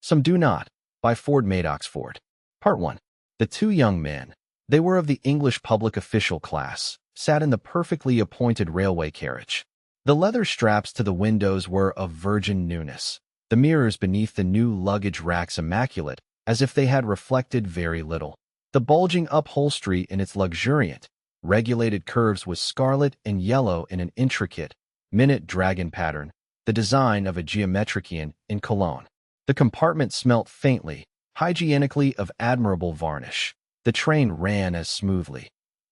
Some Do Not, by Ford Madox Ford. Part 1. The two young men, they were of the English public official class, sat in the perfectly appointed railway carriage. The leather straps to the windows were of virgin newness, the mirrors beneath the new luggage racks immaculate, as if they had reflected very little. The bulging upholstery in its luxuriant, regulated curves was scarlet and yellow in an intricate, minute dragon pattern, the design of a geometrician in Cologne. The compartment smelt faintly, hygienically of admirable varnish. The train ran as smoothly.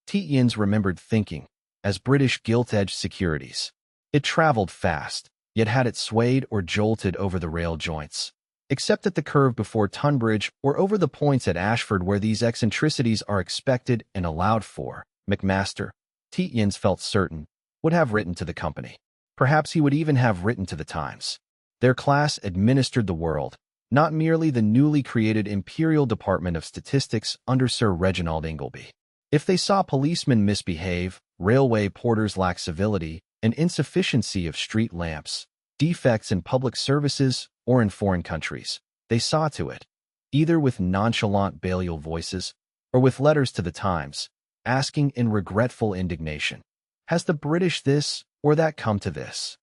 Tietjens remembered thinking, as British gilt-edged securities. It traveled fast, yet had it swayed or jolted over the rail joints. Except at the curve before Tunbridge or over the points at Ashford where these eccentricities are expected and allowed for, McMaster, Tietjens felt certain, would have written to the company. Perhaps he would even have written to the Times. Their class administered the world, not merely the newly created Imperial Department of Statistics under Sir Reginald Ingleby. If they saw policemen misbehave, railway porters lack civility, an insufficiency of street lamps, defects in public services, or in foreign countries, they saw to it, either with nonchalant balliol voices, or with letters to the Times, asking in regretful indignation, "Has the British this or that come to this?"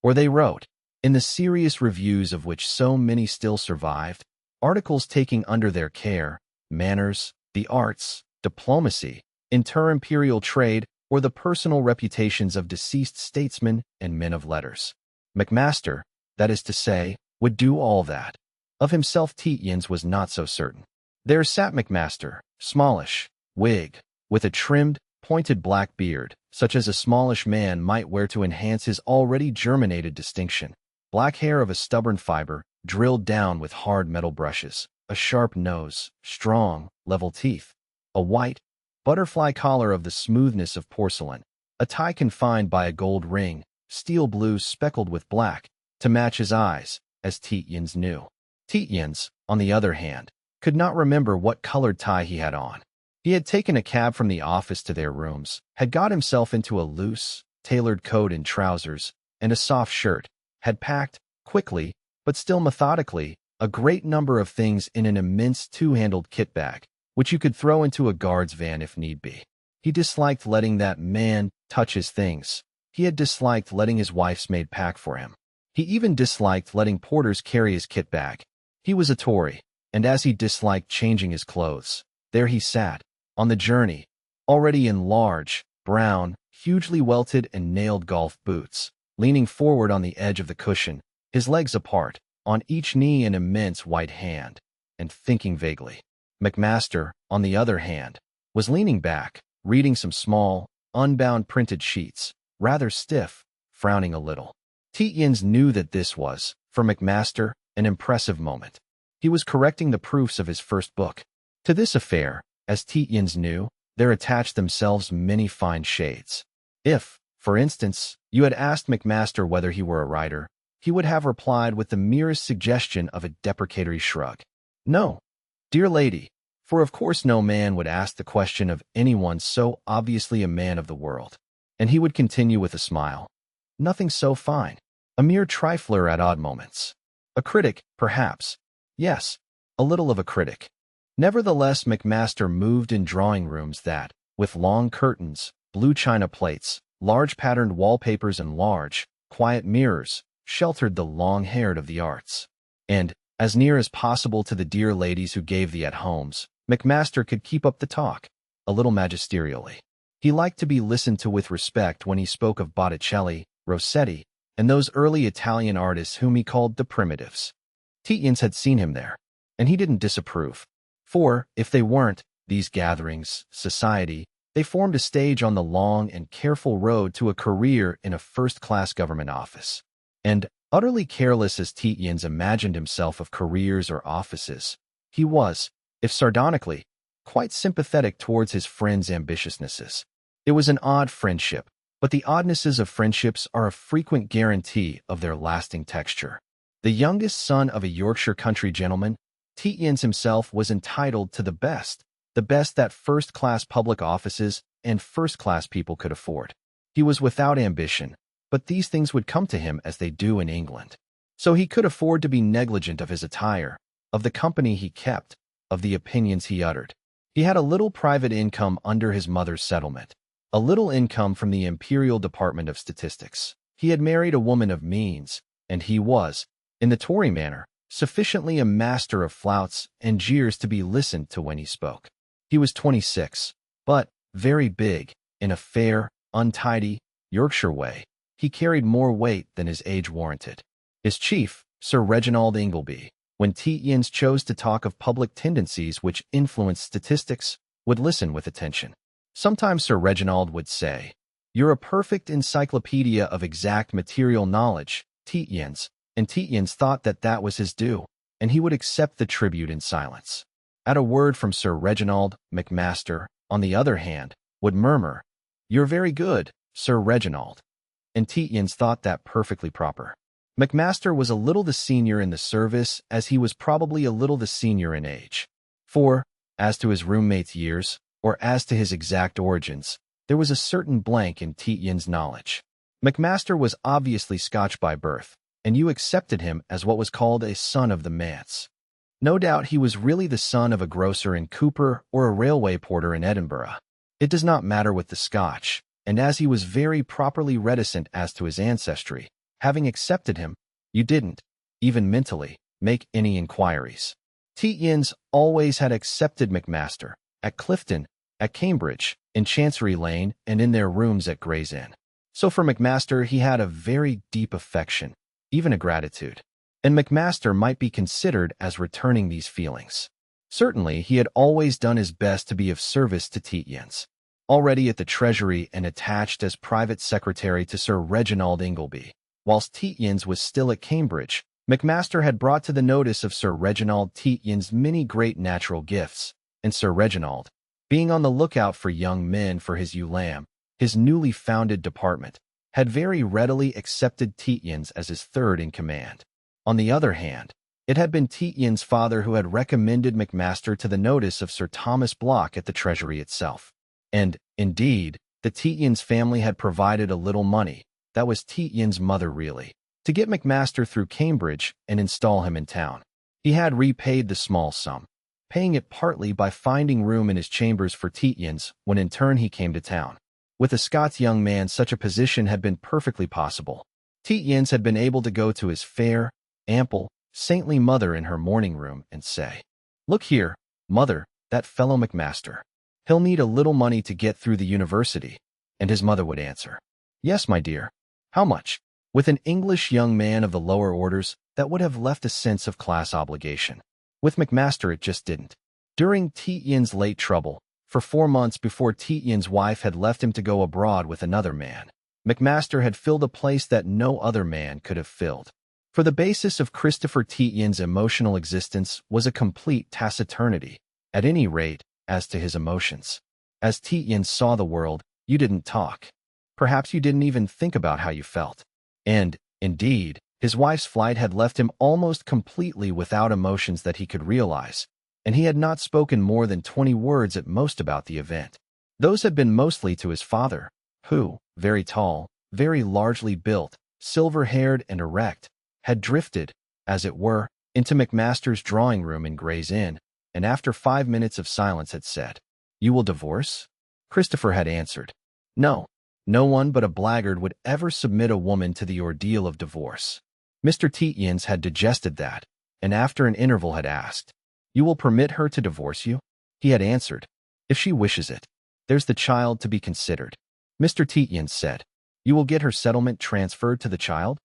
Or they wrote, in the serious reviews of which so many still survived, articles taking under their care manners, the arts, diplomacy, inter-imperial trade, or the personal reputations of deceased statesmen and men of letters. McMaster, that is to say, would do all that. Of himself Tietjens was not so certain. There sat McMaster, smallish, Whig, with a trimmed, pointed black beard, such as a smallish man might wear to enhance his already germinated distinction. Black hair of a stubborn fiber, drilled down with hard metal brushes, a sharp nose, strong, level teeth, a white, butterfly collar of the smoothness of porcelain, a tie confined by a gold ring, steel blue speckled with black, to match his eyes, as Tietjens knew. Tietjens, on the other hand, could not remember what colored tie he had on. He had taken a cab from the office to their rooms, had got himself into a loose, tailored coat and trousers, and a soft shirt, had packed, quickly, but still methodically, a great number of things in an immense two-handled kit bag, which you could throw into a guard's van if need be. He disliked letting that man touch his things. He had disliked letting his wife's maid pack for him. He even disliked letting porters carry his kit bag. He was a Tory, and as he disliked changing his clothes, there he sat, on the journey, already in large, brown, hugely welted and nailed golf boots, leaning forward on the edge of the cushion, his legs apart, on each knee an immense white hand, and thinking vaguely. McMaster, on the other hand, was leaning back, reading some small, unbound printed sheets, rather stiff, frowning a little. Tietjens knew that this was, for McMaster, an impressive moment. He was correcting the proofs of his first book. To this affair, as Tietjens knew, there attached themselves many fine shades. If, for instance, you had asked McMaster whether he were a writer, he would have replied with the merest suggestion of a deprecatory shrug. No, dear lady, for of course no man would ask the question of anyone so obviously a man of the world. And he would continue with a smile. Nothing so fine. A mere trifler at odd moments. A critic, perhaps. Yes, a little of a critic. Nevertheless, McMaster moved in drawing rooms that, with long curtains, blue china plates, large patterned wallpapers and large, quiet mirrors, sheltered the long-haired of the arts. And, as near as possible to the dear ladies who gave the at-homes, McMaster could keep up the talk, a little magisterially. He liked to be listened to with respect when he spoke of Botticelli, Rossetti, and those early Italian artists whom he called the primitives. Tietjens had seen him there, and he didn't disapprove. For, if they weren't, these gatherings, society, they formed a stage on the long and careful road to a career in a first-class government office. And, utterly careless as Tietjens imagined himself of careers or offices, he was, if sardonically, quite sympathetic towards his friends' ambitiousnesses. It was an odd friendship, but the oddnesses of friendships are a frequent guarantee of their lasting texture. The youngest son of a Yorkshire country gentleman, Tietjens himself was entitled to the best that first-class public offices and first-class people could afford. He was without ambition, but these things would come to him as they do in England. So he could afford to be negligent of his attire, of the company he kept, of the opinions he uttered. He had a little private income under his mother's settlement, a little income from the Imperial Department of Statistics. He had married a woman of means, and he was, in the Tory manner, sufficiently a master of flouts and jeers to be listened to when he spoke. He was 26, but very big, in a fair, untidy, Yorkshire way. He carried more weight than his age warranted. His chief, Sir Reginald Ingleby, when Tietjens chose to talk of public tendencies which influenced statistics, would listen with attention. Sometimes Sir Reginald would say, "You're a perfect encyclopedia of exact material knowledge, Tietjens," and Tietjens thought that that was his due, and he would accept the tribute in silence. At a word from Sir Reginald, McMaster, on the other hand, would murmur, "You're very good, Sir Reginald," and Tietjens thought that perfectly proper. McMaster was a little the senior in the service, as he was probably a little the senior in age. For, as to his roommate's years, or as to his exact origins, there was a certain blank in Tietjens' knowledge. McMaster was obviously Scotch by birth, and you accepted him as what was called a son of the manse. No doubt he was really the son of a grocer in Cooper or a railway porter in Edinburgh. It does not matter with the Scotch, and as he was very properly reticent as to his ancestry, having accepted him, you didn't, even mentally, make any inquiries. Tietjens always had accepted McMaster, at Clifton, at Cambridge, in Chancery Lane, and in their rooms at Gray's Inn. So for McMaster he had a very deep affection, even a gratitude, and McMaster might be considered as returning these feelings. Certainly he had always done his best to be of service to Tietjens. Already at the Treasury and attached as private secretary to Sir Reginald Ingleby, whilst Tietjens was still at Cambridge, McMaster had brought to the notice of Sir Reginald Tietjens many great natural gifts, and Sir Reginald, being on the lookout for young men for his Ulam, his newly founded department, had very readily accepted Tietjens as his third in command. On the other hand, it had been Tietjens' father who had recommended McMaster to the notice of Sir Thomas Block at the Treasury itself. And, indeed, the Tietjens family had provided a little money, that was Tietjens' mother really, to get McMaster through Cambridge and install him in town. He had repaid the small sum, paying it partly by finding room in his chambers for Tietjens when in turn he came to town. With a Scots young man such a position had been perfectly possible. Tietjens had been able to go to his fair, ample, saintly mother in her morning room and say, "Look here, mother, that fellow McMaster. He'll need a little money to get through the university." And his mother would answer, "Yes, my dear. How much?" With an English young man of the lower orders, that would have left a sense of class obligation. With McMaster it just didn't. During Tietjens' late trouble, for 4 months before Tietjens' wife had left him to go abroad with another man, McMaster had filled a place that no other man could have filled. For the basis of Christopher Tietjens' emotional existence was a complete taciturnity, at any rate, as to his emotions. As Tietjens saw the world, you didn't talk. Perhaps you didn't even think about how you felt. And, indeed, his wife's flight had left him almost completely without emotions that he could realize, and he had not spoken more than 20 words at most about the event. Those had been mostly to his father, who, very tall, very largely built, silver-haired and erect, had drifted, as it were, into McMaster's drawing room in Gray's Inn, and after 5 minutes of silence had said, "You will divorce?" Christopher had answered, "No. No one but a blackguard would ever submit a woman to the ordeal of divorce." Mr. Tietjens had digested that, and after an interval had asked, "You will permit her to divorce you?" He had answered, "If she wishes it. There's the child to be considered." Mr. Tietjens said, "You will get her settlement transferred to the child?"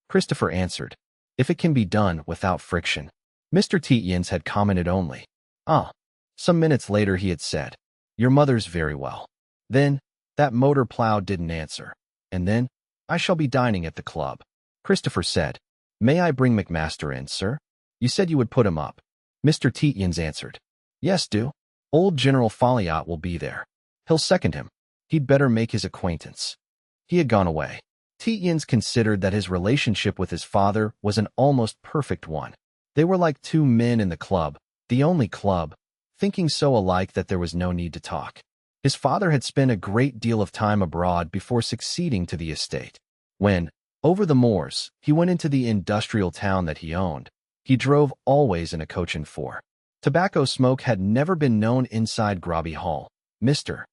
Christopher answered, "If it can be done without friction." Mr. Tietjens had commented only, "Ah." Some minutes later he had said, "Your mother's very well." Then, that motor plow didn't answer. And then, "I shall be dining at the club." Christopher said, "May I bring McMaster in, sir? You said you would put him up." Mr. Tietjens answered, "Yes, do. Old General Folliot will be there. He'll second him. He'd better make his acquaintance." He had gone away. Tietjens considered that his relationship with his father was an almost perfect one. They were like two men in the club, the only club, thinking so alike that there was no need to talk. His father had spent a great deal of time abroad before succeeding to the estate. When, over the moors, he went into the industrial town that he owned, He drove always in a coach and four. Tobacco smoke had never been known inside Grobby Hall. Mr.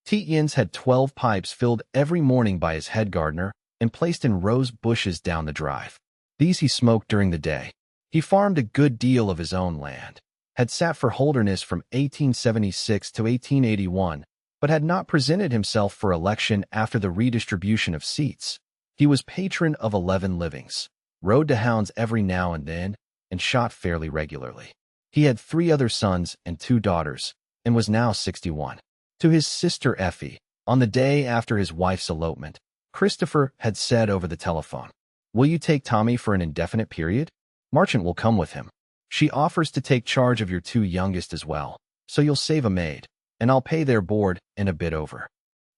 Tietjens had 12 pipes filled every morning by his head gardener and placed in rose bushes down the drive. These he smoked during the day. He farmed a good deal of his own land, had sat for Holderness from 1876 to 1881, but had not presented himself for election after the redistribution of seats. He was patron of 11 livings, rode to hounds every now and then, and shot fairly regularly. He had 3 other sons and 2 daughters, and was now 61. To his sister Effie, on the day after his wife's elopement, Christopher had said over the telephone, "Will you take Tommy for an indefinite period? Marchant will come with him. She offers to take charge of your 2 youngest as well, so you'll save a maid, and I'll pay their board and a bit over."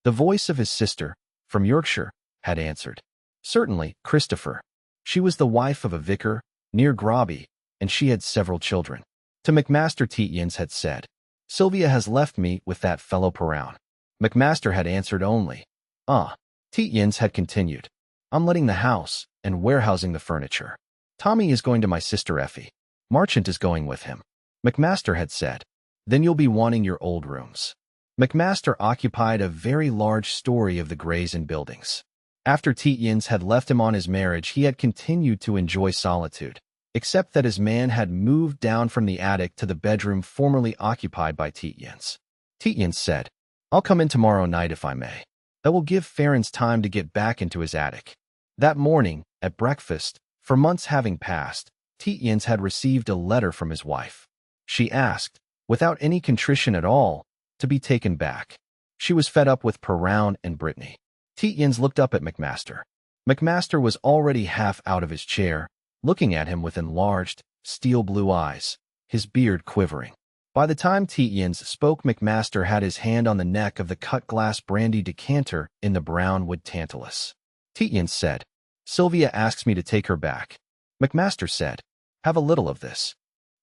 The voice of his sister, from Yorkshire, had answered, "Certainly, Christopher." She was the wife of a vicar, near Grobby, and she had several children. To McMaster Tietjens had said, "Sylvia has left me with that fellow Perrown." McMaster had answered only, "Ah." Tietjens had continued, "I'm letting the house and warehousing the furniture. Tommy is going to my sister Effie. Marchant is going with him." McMaster had said, "Then you'll be wanting your old rooms." McMaster occupied a very large story of the Gray's Inn buildings. After Tietjens had left him on his marriage, he had continued to enjoy solitude, except that his man had moved down from the attic to the bedroom formerly occupied by Tietjens. Tietjens said, "I'll come in tomorrow night if I may. That will give Ferens time to get back into his attic." That morning, at breakfast, for months having passed, Tietjens had received a letter from his wife. She asked, without any contrition at all, to be taken back. She was fed up with Perrown and Brittany. Tietjens looked up at McMaster. McMaster was already half out of his chair, looking at him with enlarged, steel-blue eyes, his beard quivering. By the time Tietjens spoke, McMaster had his hand on the neck of the cut-glass brandy decanter in the brown wood tantalus. Tietjens said, "Sylvia asks me to take her back." McMaster said, "Have a little of this."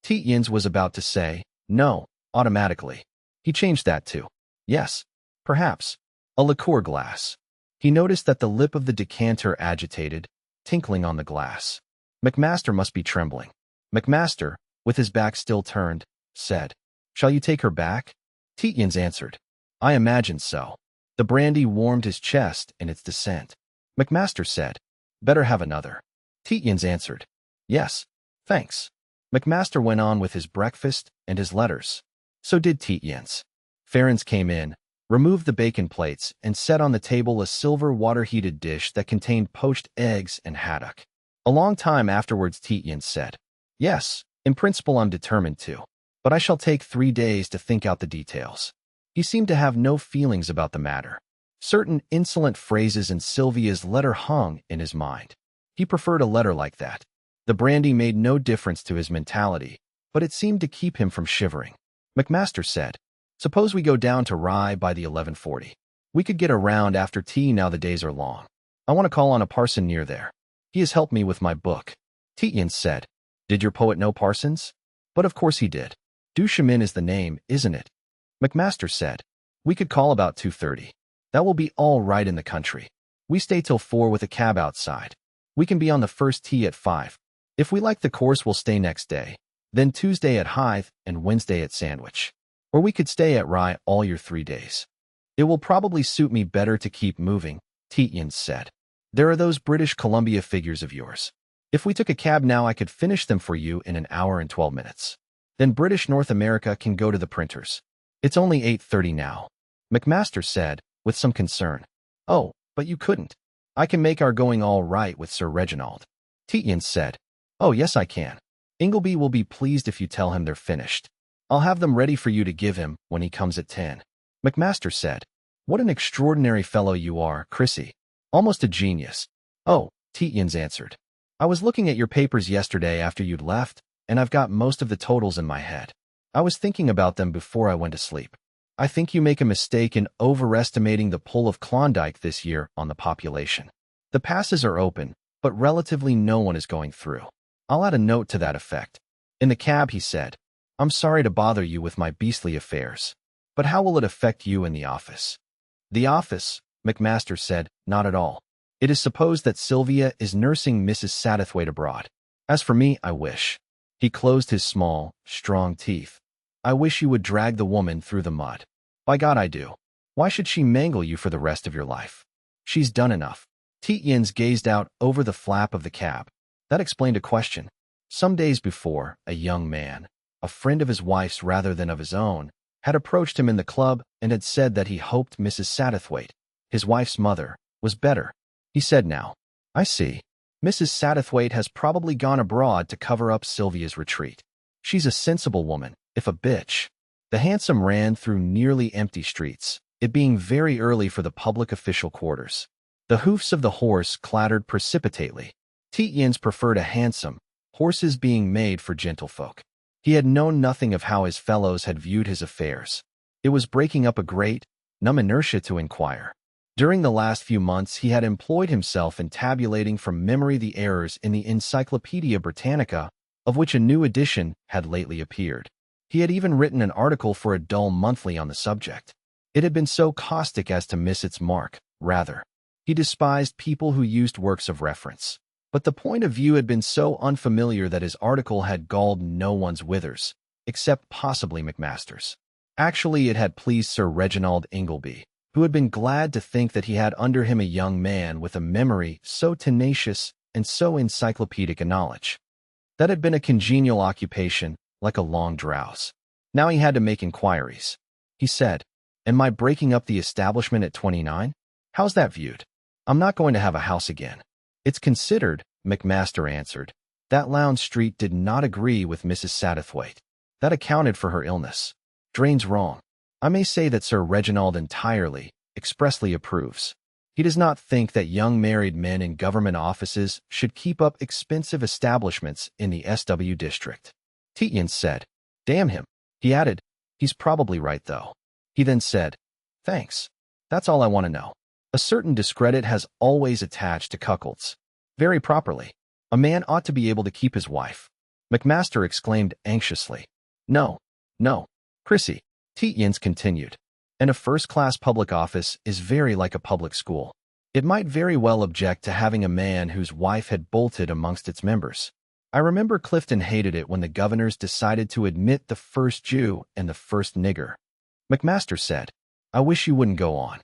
Tietjens was about to say, "No," automatically. He changed that to, "Yes, perhaps, a liqueur glass." He noticed that the lip of the decanter agitated, tinkling on the glass. McMaster must be trembling. McMaster, with his back still turned, said, "Shall you take her back?" Tietjens answered, "I imagine so." The brandy warmed his chest in its descent. McMaster said, "Better have another." Tietjens answered, "Yes, thanks." McMaster went on with his breakfast and his letters. So did Tietjens. Ferens came in, removed the bacon plates, and set on the table a silver water-heated dish that contained poached eggs and haddock. A long time afterwards Tietjens said, "Yes, in principle I'm determined to, but I shall take 3 days to think out the details." He seemed to have no feelings about the matter. Certain insolent phrases in Sylvia's letter hung in his mind. He preferred a letter like that. The brandy made no difference to his mentality, but it seemed to keep him from shivering. McMaster said, "Suppose we go down to Rye by the 11:40. We could get around after tea now the days are long. I want to call on a parson near there. He has helped me with my book." Tietjens said, "Did your poet know parsons?" "But of course he did. Duchemin is the name, isn't it?" McMaster said, "We could call about 2:30. That will be all right in the country. We stay till 4 with a cab outside. We can be on the first tee at 5. If we like the course, we'll stay next day. Then Tuesday at Hythe and Wednesday at Sandwich. Or we could stay at Rye all your 3 days." "It will probably suit me better to keep moving," Tietjens said. "There are those British Columbia figures of yours. If we took a cab now, I could finish them for you in an hour and 12 minutes. Then British North America can go to the printers. It's only 8:30 now." McMaster said, with some concern, "Oh, but you couldn't. I can make our going all right with Sir Reginald." Tietjens said, "Oh, yes, I can. Ingleby will be pleased if you tell him they're finished. I'll have them ready for you to give him when he comes at 10. McMaster said, "What an extraordinary fellow you are, Chrissy. Almost a genius." "Oh," Tietjens answered, "I was looking at your papers yesterday after you'd left, and I've got most of the totals in my head. I was thinking about them before I went to sleep. I think you make a mistake in overestimating the pull of Klondike this year on the population. The passes are open, but relatively no one is going through. I'll add a note to that effect." In the cab he said, "I'm sorry to bother you with my beastly affairs, but how will it affect you in the office?" "The office," McMaster said, "not at all. It is supposed that Sylvia is nursing Mrs. Satterthwaite abroad. As for me, I wish." He closed his small, strong teeth. I wish you would drag the woman through the mud. By God, I do. Why should she mangle you for the rest of your life? She's done enough. Tietjens gazed out over the flap of the cab. That explained a question. Some days before, a young man, a friend of his wife's rather than of his own, had approached him in the club and had said that he hoped Mrs. Satterthwaite, his wife's mother, was better. He said now, I see. Mrs. Satterthwaite has probably gone abroad to cover up Sylvia's retreat. She's a sensible woman, if a bitch. The hansom ran through nearly empty streets, it being very early for the public official quarters. The hoofs of the horse clattered precipitately. Tietjens preferred a hansom, horses being made for gentlefolk. He had known nothing of how his fellows had viewed his affairs. It was breaking up a great, numb inertia to inquire. During the last few months he had employed himself in tabulating from memory the errors in the Encyclopaedia Britannica, of which a new edition had lately appeared. He had even written an article for a dull monthly on the subject. It had been so caustic as to miss its mark, rather. He despised people who used works of reference. But the point of view had been so unfamiliar that his article had galled no one's withers, except possibly McMaster's. Actually, it had pleased Sir Reginald Ingleby, who had been glad to think that he had under him a young man with a memory so tenacious and so encyclopedic a knowledge. That had been a congenial occupation, like a long drowse. Now he had to make inquiries. He said, Am I breaking up the establishment at 29? How's that viewed? I'm not going to have a house again. It's considered, McMaster answered. That Lowndes Street did not agree with Mrs. Satterthwaite. That accounted for her illness. Drain's wrong. I may say that Sir Reginald entirely, expressly approves. He does not think that young married men in government offices should keep up expensive establishments in the SW district. Tietjens said, Damn him. He added, He's probably right, though. He then said, Thanks. That's all I want to know. A certain discredit has always attached to cuckolds. Very properly. A man ought to be able to keep his wife. McMaster exclaimed anxiously. No, no. Chrissy, Tietjens continued. And a first-class public office is very like a public school. It might very well object to having a man whose wife had bolted amongst its members. I remember Clifton hated it when the governors decided to admit the first Jew and the first nigger. McMaster said, I wish you wouldn't go on.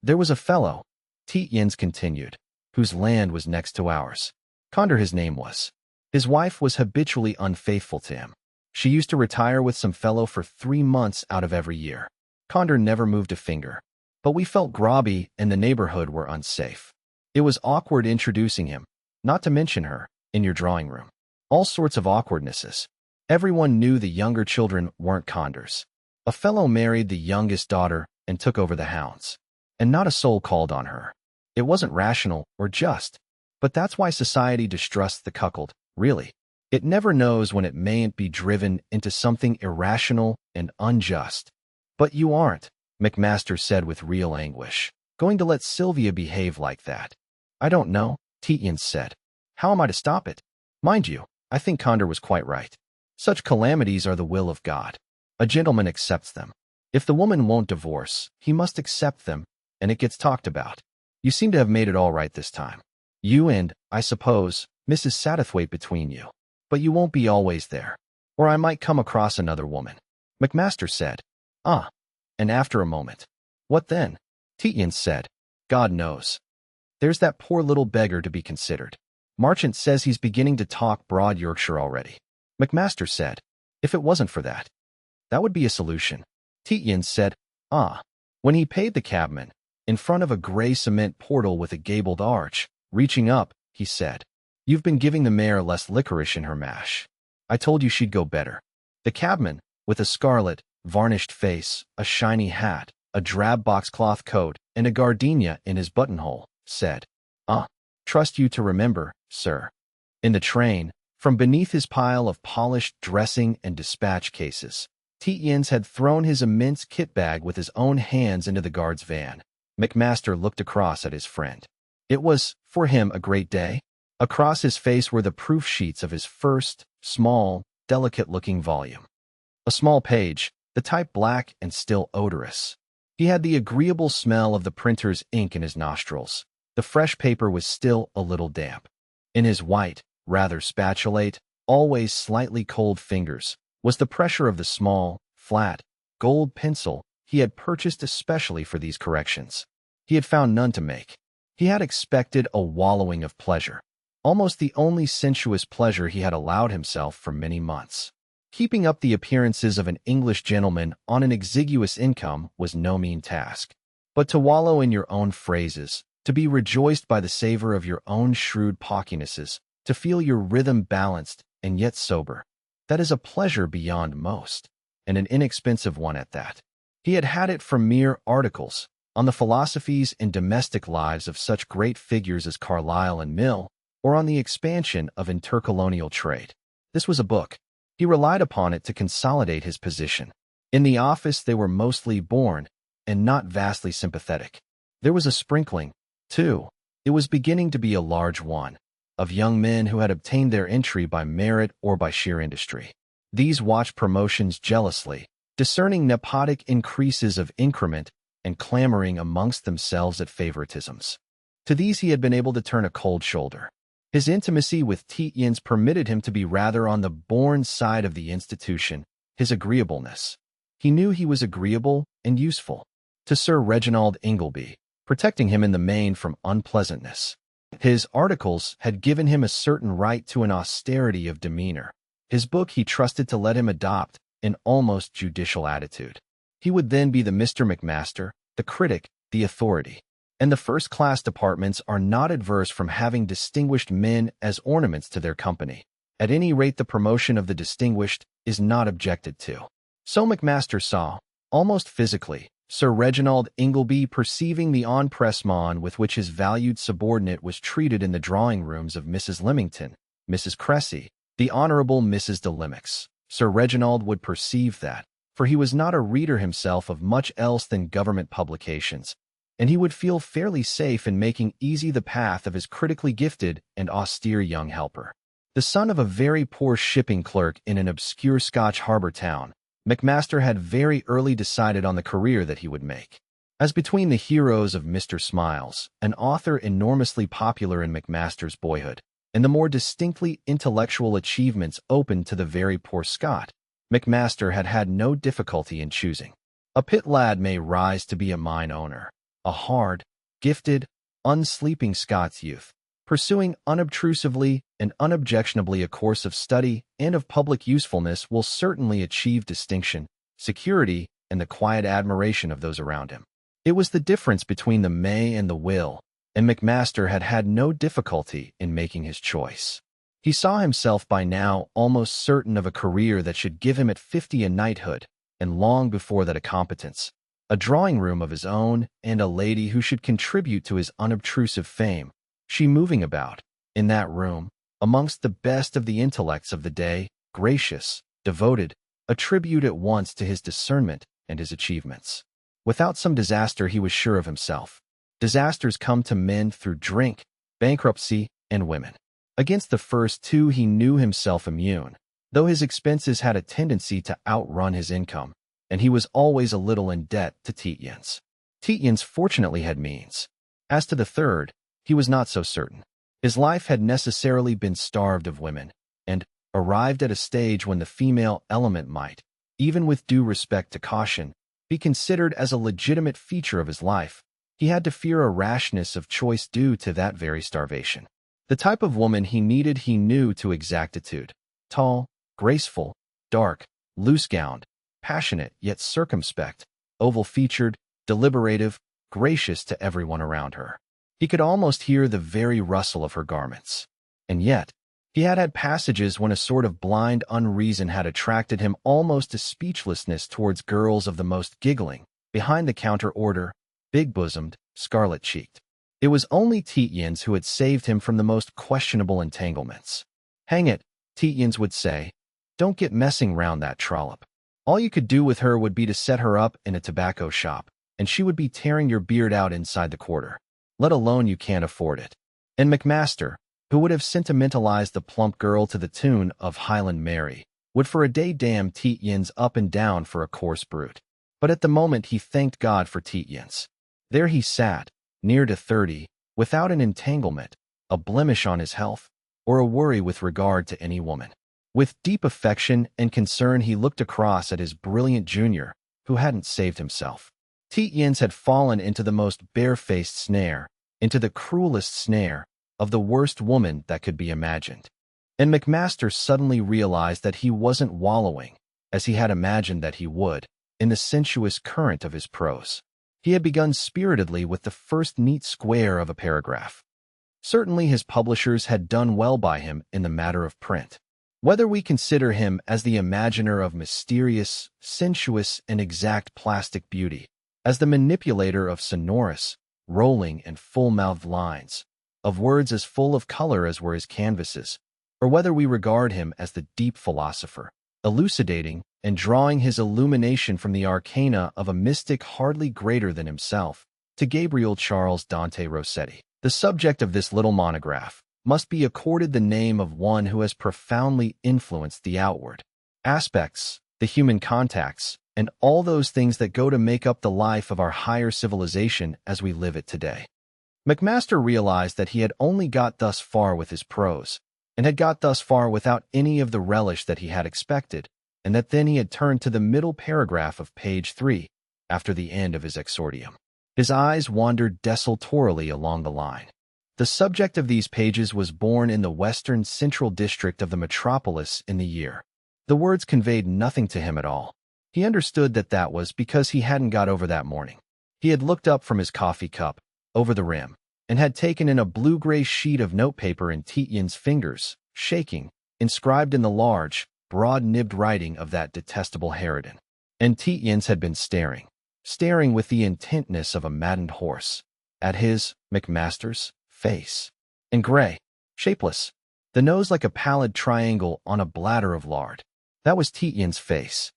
There was a fellow, Tietjens continued, whose land was next to ours. Conder his name was. His wife was habitually unfaithful to him. She used to retire with some fellow for 3 months out of every year. Conder never moved a finger. But we felt grobby and the neighborhood were unsafe. It was awkward introducing him, not to mention her, in your drawing room. All sorts of awkwardnesses. Everyone knew the younger children weren't Condors. A fellow married the youngest daughter and took over the hounds. And not a soul called on her. It wasn't rational or just. But that's why society distrusts the cuckold, really. It never knows when it mayn't be driven into something irrational and unjust. But you aren't, McMaster said with real anguish, going to let Sylvia behave like that. I don't know, Tietjens said. How am I to stop it? Mind you, I think Conder was quite right. Such calamities are the will of God. A gentleman accepts them. If the woman won't divorce, he must accept them, and it gets talked about. You seem to have made it all right this time. You and, I suppose, Mrs. Satterthwaite between you. But you won't be always there. Or I might come across another woman. McMaster said, Ah. And after a moment, What then? Tietjens said, God knows. There's that poor little beggar to be considered. Marchant says he's beginning to talk broad Yorkshire already. McMaster said, If it wasn't for that. That would be a solution. Tietjens said, Ah. When he paid the cabman, in front of a gray cement portal with a gabled arch, reaching up, he said, You've been giving the mare less licorice in her mash. I told you she'd go better. The cabman, with a scarlet, varnished face, a shiny hat, a drab boxcloth coat, and a gardenia in his buttonhole, said, Trust you to remember, sir. In the train, from beneath his pile of polished dressing and dispatch cases, Tietjens had thrown his immense kit bag with his own hands into the guard's van. McMaster looked across at his friend. It was, for him, a great day. Across his face were the proof sheets of his first, small, delicate-looking volume. A small page, the type black and still odorous. He had the agreeable smell of the printer's ink in his nostrils. The fresh paper was still a little damp. In his white, rather spatulate, always slightly cold fingers was the pressure of the small, flat, gold pencil he had purchased especially for these corrections. He had found none to make. He had expected a wallowing of pleasure, almost the only sensuous pleasure he had allowed himself for many months. Keeping up the appearances of an English gentleman on an exiguous income was no mean task. But to wallow in your own phrases, to be rejoiced by the savor of your own shrewd pawkinesses, to feel your rhythm balanced and yet sober, that is a pleasure beyond most, and an inexpensive one at that. He had had it from mere articles on the philosophies and domestic lives of such great figures as Carlyle and Mill, or on the expansion of intercolonial trade. This was a book. He relied upon it to consolidate his position. In the office they were mostly born, and not vastly sympathetic. There was a sprinkling, too, it was beginning to be a large one, of young men who had obtained their entry by merit or by sheer industry. These watched promotions jealously, discerning nepotic increases of increment and clamoring amongst themselves at favoritisms. To these he had been able to turn a cold shoulder. His intimacy with Tietjens permitted him to be rather on the born side of the institution, his agreeableness. He knew he was agreeable and useful to Sir Reginald Ingleby, protecting him in the main from unpleasantness. His articles had given him a certain right to an austerity of demeanor. His book he trusted to let him adopt an almost judicial attitude. He would then be the Mr. McMaster, the critic, the authority. And the first-class departments are not adverse from having distinguished men as ornaments to their company. At any rate, the promotion of the distinguished is not objected to. So McMaster saw, almost physically, Sir Reginald Ingleby perceiving the empressement with which his valued subordinate was treated in the drawing-rooms of Mrs. Leamington, Mrs. Cressy, the Honourable Mrs. de Lennox. Sir Reginald would perceive that, for he was not a reader himself of much else than government publications, and he would feel fairly safe in making easy the path of his critically gifted and austere young helper. The son of a very poor shipping clerk in an obscure Scotch harbour town, McMaster had very early decided on the career that he would make. As between the heroes of Mr. Smiles, an author enormously popular in McMaster's boyhood, and the more distinctly intellectual achievements open to the very poor Scot, McMaster had had no difficulty in choosing. A pit lad may rise to be a mine owner. A hard, gifted, unsleeping Scots youth, pursuing unobtrusively and unobjectionably a course of study and of public usefulness, will certainly achieve distinction, security, and the quiet admiration of those around him. It was the difference between the may and the will, and McMaster had had no difficulty in making his choice. He saw himself by now almost certain of a career that should give him at 50 a knighthood, and long before that a competence, a drawing-room of his own, and a lady who should contribute to his unobtrusive fame, she moving about, in that room, amongst the best of the intellects of the day, gracious, devoted, a tribute at once to his discernment and his achievements. Without some disaster he was sure of himself. Disasters come to men through drink, bankruptcy, and women. Against the first two he knew himself immune, though his expenses had a tendency to outrun his income, and he was always a little in debt to Tietjens. Tietjens fortunately had means. As to the third, he was not so certain. His life had necessarily been starved of women, and, arrived at a stage when the female element might, even with due respect to caution, be considered as a legitimate feature of his life, he had to fear a rashness of choice due to that very starvation. The type of woman he needed he knew to exactitude: tall, graceful, dark, loose-gowned, passionate yet circumspect, oval-featured, deliberative, gracious to everyone around her. He could almost hear the very rustle of her garments. And yet, he had had passages when a sort of blind unreason had attracted him almost to speechlessness towards girls of the most giggling, behind-the-counter order, big-bosomed, scarlet-cheeked. It was only Tietjens who had saved him from the most questionable entanglements. "Hang it," Tietjens would say, "don't get messing round that trollop. All you could do with her would be to set her up in a tobacco shop, and she would be tearing your beard out inside the quarter. Let alone you can't afford it." And McMaster, who would have sentimentalized the plump girl to the tune of Highland Mary, would for a day damn Tietjens up and down for a coarse brute. But at the moment he thanked God for Tietjens. There he sat, near to 30, without an entanglement, a blemish on his health, or a worry with regard to any woman. With deep affection and concern, he looked across at his brilliant junior, who hadn't saved himself. Tietjens had fallen into the most barefaced snare, into the cruelest snare, of the worst woman that could be imagined. And McMaster suddenly realized that he wasn't wallowing, as he had imagined that he would, in the sensuous current of his prose. He had begun spiritedly with the first neat square of a paragraph. Certainly his publishers had done well by him in the matter of print. Whether we consider him as the imaginer of mysterious, sensuous, and exact plastic beauty, as the manipulator of sonorous, rolling, and full-mouthed lines, of words as full of color as were his canvases, or whether we regard him as the deep philosopher, elucidating and drawing his illumination from the arcana of a mystic hardly greater than himself, to Gabriel Charles Dante Rossetti, the subject of this little monograph must be accorded the name of one who has profoundly influenced the outward aspects, the human contacts, and all those things that go to make up the life of our higher civilization as we live it today. McMaster realized that he had only got thus far with his prose, and had got thus far without any of the relish that he had expected, and that then he had turned to the middle paragraph of page 3, after the end of his exordium. His eyes wandered desultorily along the line. The subject of these pages was born in the western central district of the metropolis in the year. The words conveyed nothing to him at all. He understood that that was because he hadn't got over that morning. He had looked up from his coffee cup, over the rim, and had taken in a blue-gray sheet of notepaper in Tietjens' fingers, shaking, inscribed in the large, broad-nibbed writing of that detestable harridan. And Tietjens had been staring with the intentness of a maddened horse, at his, McMaster's, face. And gray, shapeless, the nose like a pallid triangle on a bladder of lard. That was Tietjens' face.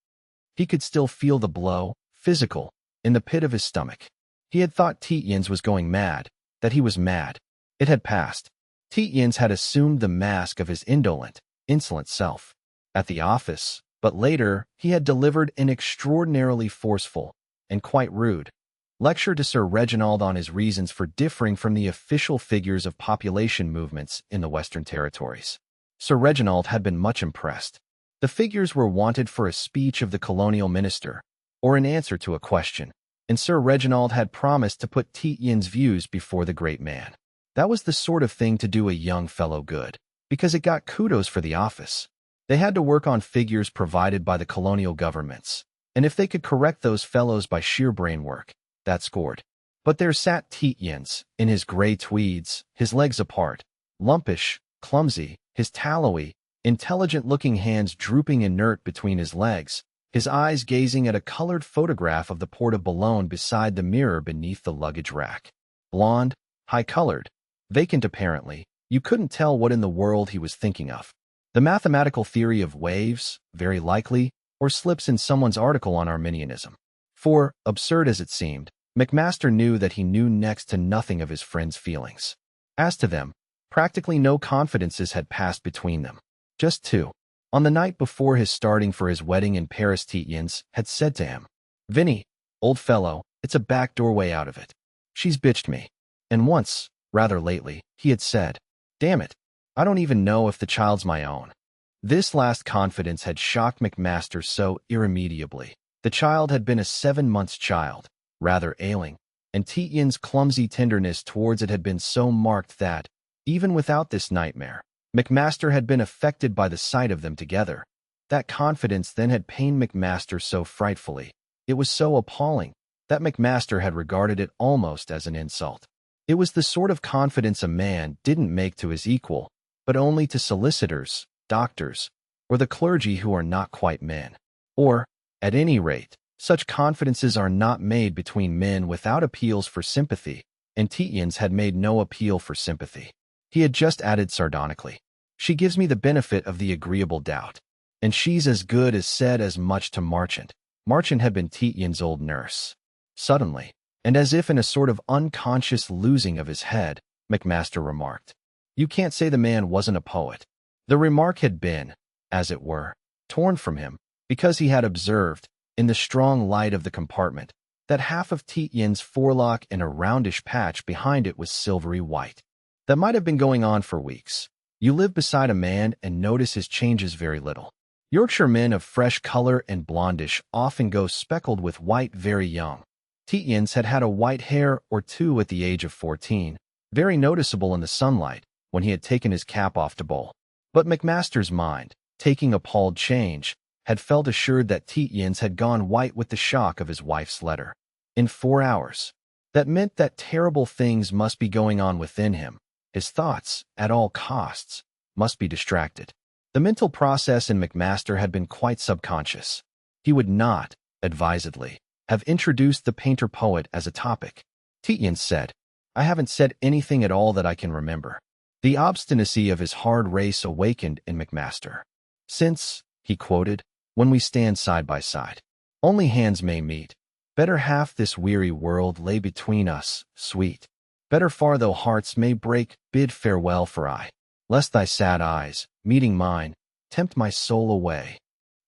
He could still feel the blow, physical, in the pit of his stomach. He had thought Tietjens was going mad, that he was mad. It had passed. Tietjens had assumed the mask of his indolent, insolent self at the office, but later he had delivered an extraordinarily forceful, and quite rude, lecture to Sir Reginald on his reasons for differing from the official figures of population movements in the Western Territories. Sir Reginald had been much impressed. The figures were wanted for a speech of the colonial minister, or an answer to a question, and Sir Reginald had promised to put Tietjens' views before the great man. That was the sort of thing to do a young fellow good, because it got kudos for the office. They had to work on figures provided by the colonial governments, and if they could correct those fellows by sheer brain work, that scored. But there sat Tietjens, in his gray tweeds, his legs apart, lumpish, clumsy, his tallowy, intelligent-looking hands drooping inert between his legs, his eyes gazing at a colored photograph of the Port of Boulogne beside the mirror beneath the luggage rack. Blonde, high-colored, vacant apparently, you couldn't tell what in the world he was thinking of. The mathematical theory of waves, very likely, or slips in someone's article on Arminianism. For, absurd as it seemed, McMaster knew that he knew next to nothing of his friend's feelings. As to them, practically no confidences had passed between them. Just two. On the night before his starting for his wedding in Paris, Tietjens had said to him, "Vinny, old fellow, it's a back doorway out of it. She's bitched me." And once, rather lately, he had said, "Damn it, I don't even know if the child's my own." This last confidence had shocked McMaster so irremediably. The child had been a 7-month child, rather ailing, and Tietjens' clumsy tenderness towards it had been so marked that, even without this nightmare, McMaster had been affected by the sight of them together. That confidence then had pained McMaster so frightfully, it was so appalling, that McMaster had regarded it almost as an insult. It was the sort of confidence a man didn't make to his equal, but only to solicitors, doctors, or the clergy who are not quite men. Or, at any rate, such confidences are not made between men without appeals for sympathy, and Tietjens had made no appeal for sympathy. He had just added sardonically, "She gives me the benefit of the agreeable doubt, and she's as good as said as much to Marchant." Marchant had been Tietjens' old nurse. Suddenly, and as if in a sort of unconscious losing of his head, McMaster remarked, "You can't say the man wasn't a poet." The remark had been, as it were, torn from him, because he had observed, in the strong light of the compartment, that half of Tietjens' forelock and a roundish patch behind it was silvery white. That might have been going on for weeks. You live beside a man and notice his changes very little. Yorkshire men of fresh color and blondish often go speckled with white very young. Tietjens had had a white hair or two at the age of 14, very noticeable in the sunlight when he had taken his cap off to bowl. But McMaster's mind, taking appalled change, had felt assured that Tietjens had gone white with the shock of his wife's letter. In 4 hours. That meant that terrible things must be going on within him. His thoughts, at all costs, must be distracted. The mental process in McMaster had been quite subconscious. He would not, advisedly, have introduced the painter-poet as a topic. Tietjens said, "I haven't said anything at all that I can remember." The obstinacy of his hard race awakened in McMaster. "Since," he quoted, "when we stand side by side, only hands may meet. Better half this weary world lay between us, sweet. Better far though hearts may break, bid farewell for aye, lest thy sad eyes, meeting mine, tempt my soul away."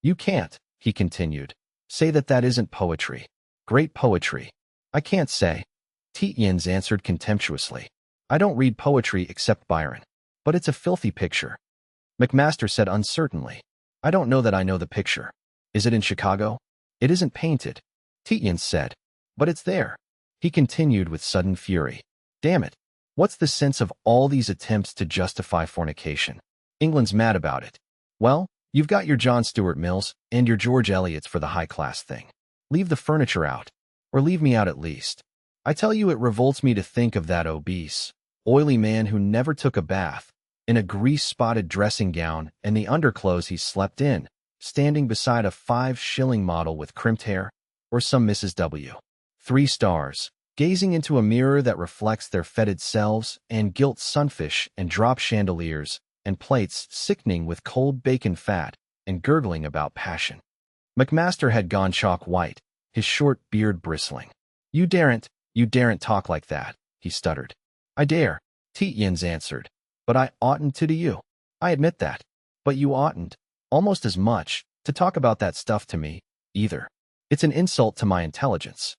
"You can't," he continued, "say that that isn't poetry. Great poetry." "I can't say," Tietjens answered contemptuously. "I don't read poetry except Byron. But it's a filthy picture." McMaster said uncertainly, "I don't know that I know the picture. Is it in Chicago?" "It isn't painted," Tietjens said, "but it's there." He continued with sudden fury, "Damn it, what's the sense of all these attempts to justify fornication? England's mad about it. Well, you've got your John Stuart Mills and your George Eliots for the high-class thing. Leave the furniture out, or leave me out at least. I tell you it revolts me to think of that obese, oily man who never took a bath, in a grease-spotted dressing gown and the underclothes he slept in, standing beside a 5-shilling model with crimped hair, or some Mrs. W. 3 stars, gazing into a mirror that reflects their fetid selves and gilt sunfish and drop chandeliers and plates sickening with cold bacon fat and gurgling about passion." McMaster had gone chalk white, his short beard bristling. You daren't talk like that," he stuttered. "I dare," Tietjens answered, "but I oughtn't to you. I admit that. But you oughtn't, almost as much, to talk about that stuff to me, either. It's an insult to my intelligence."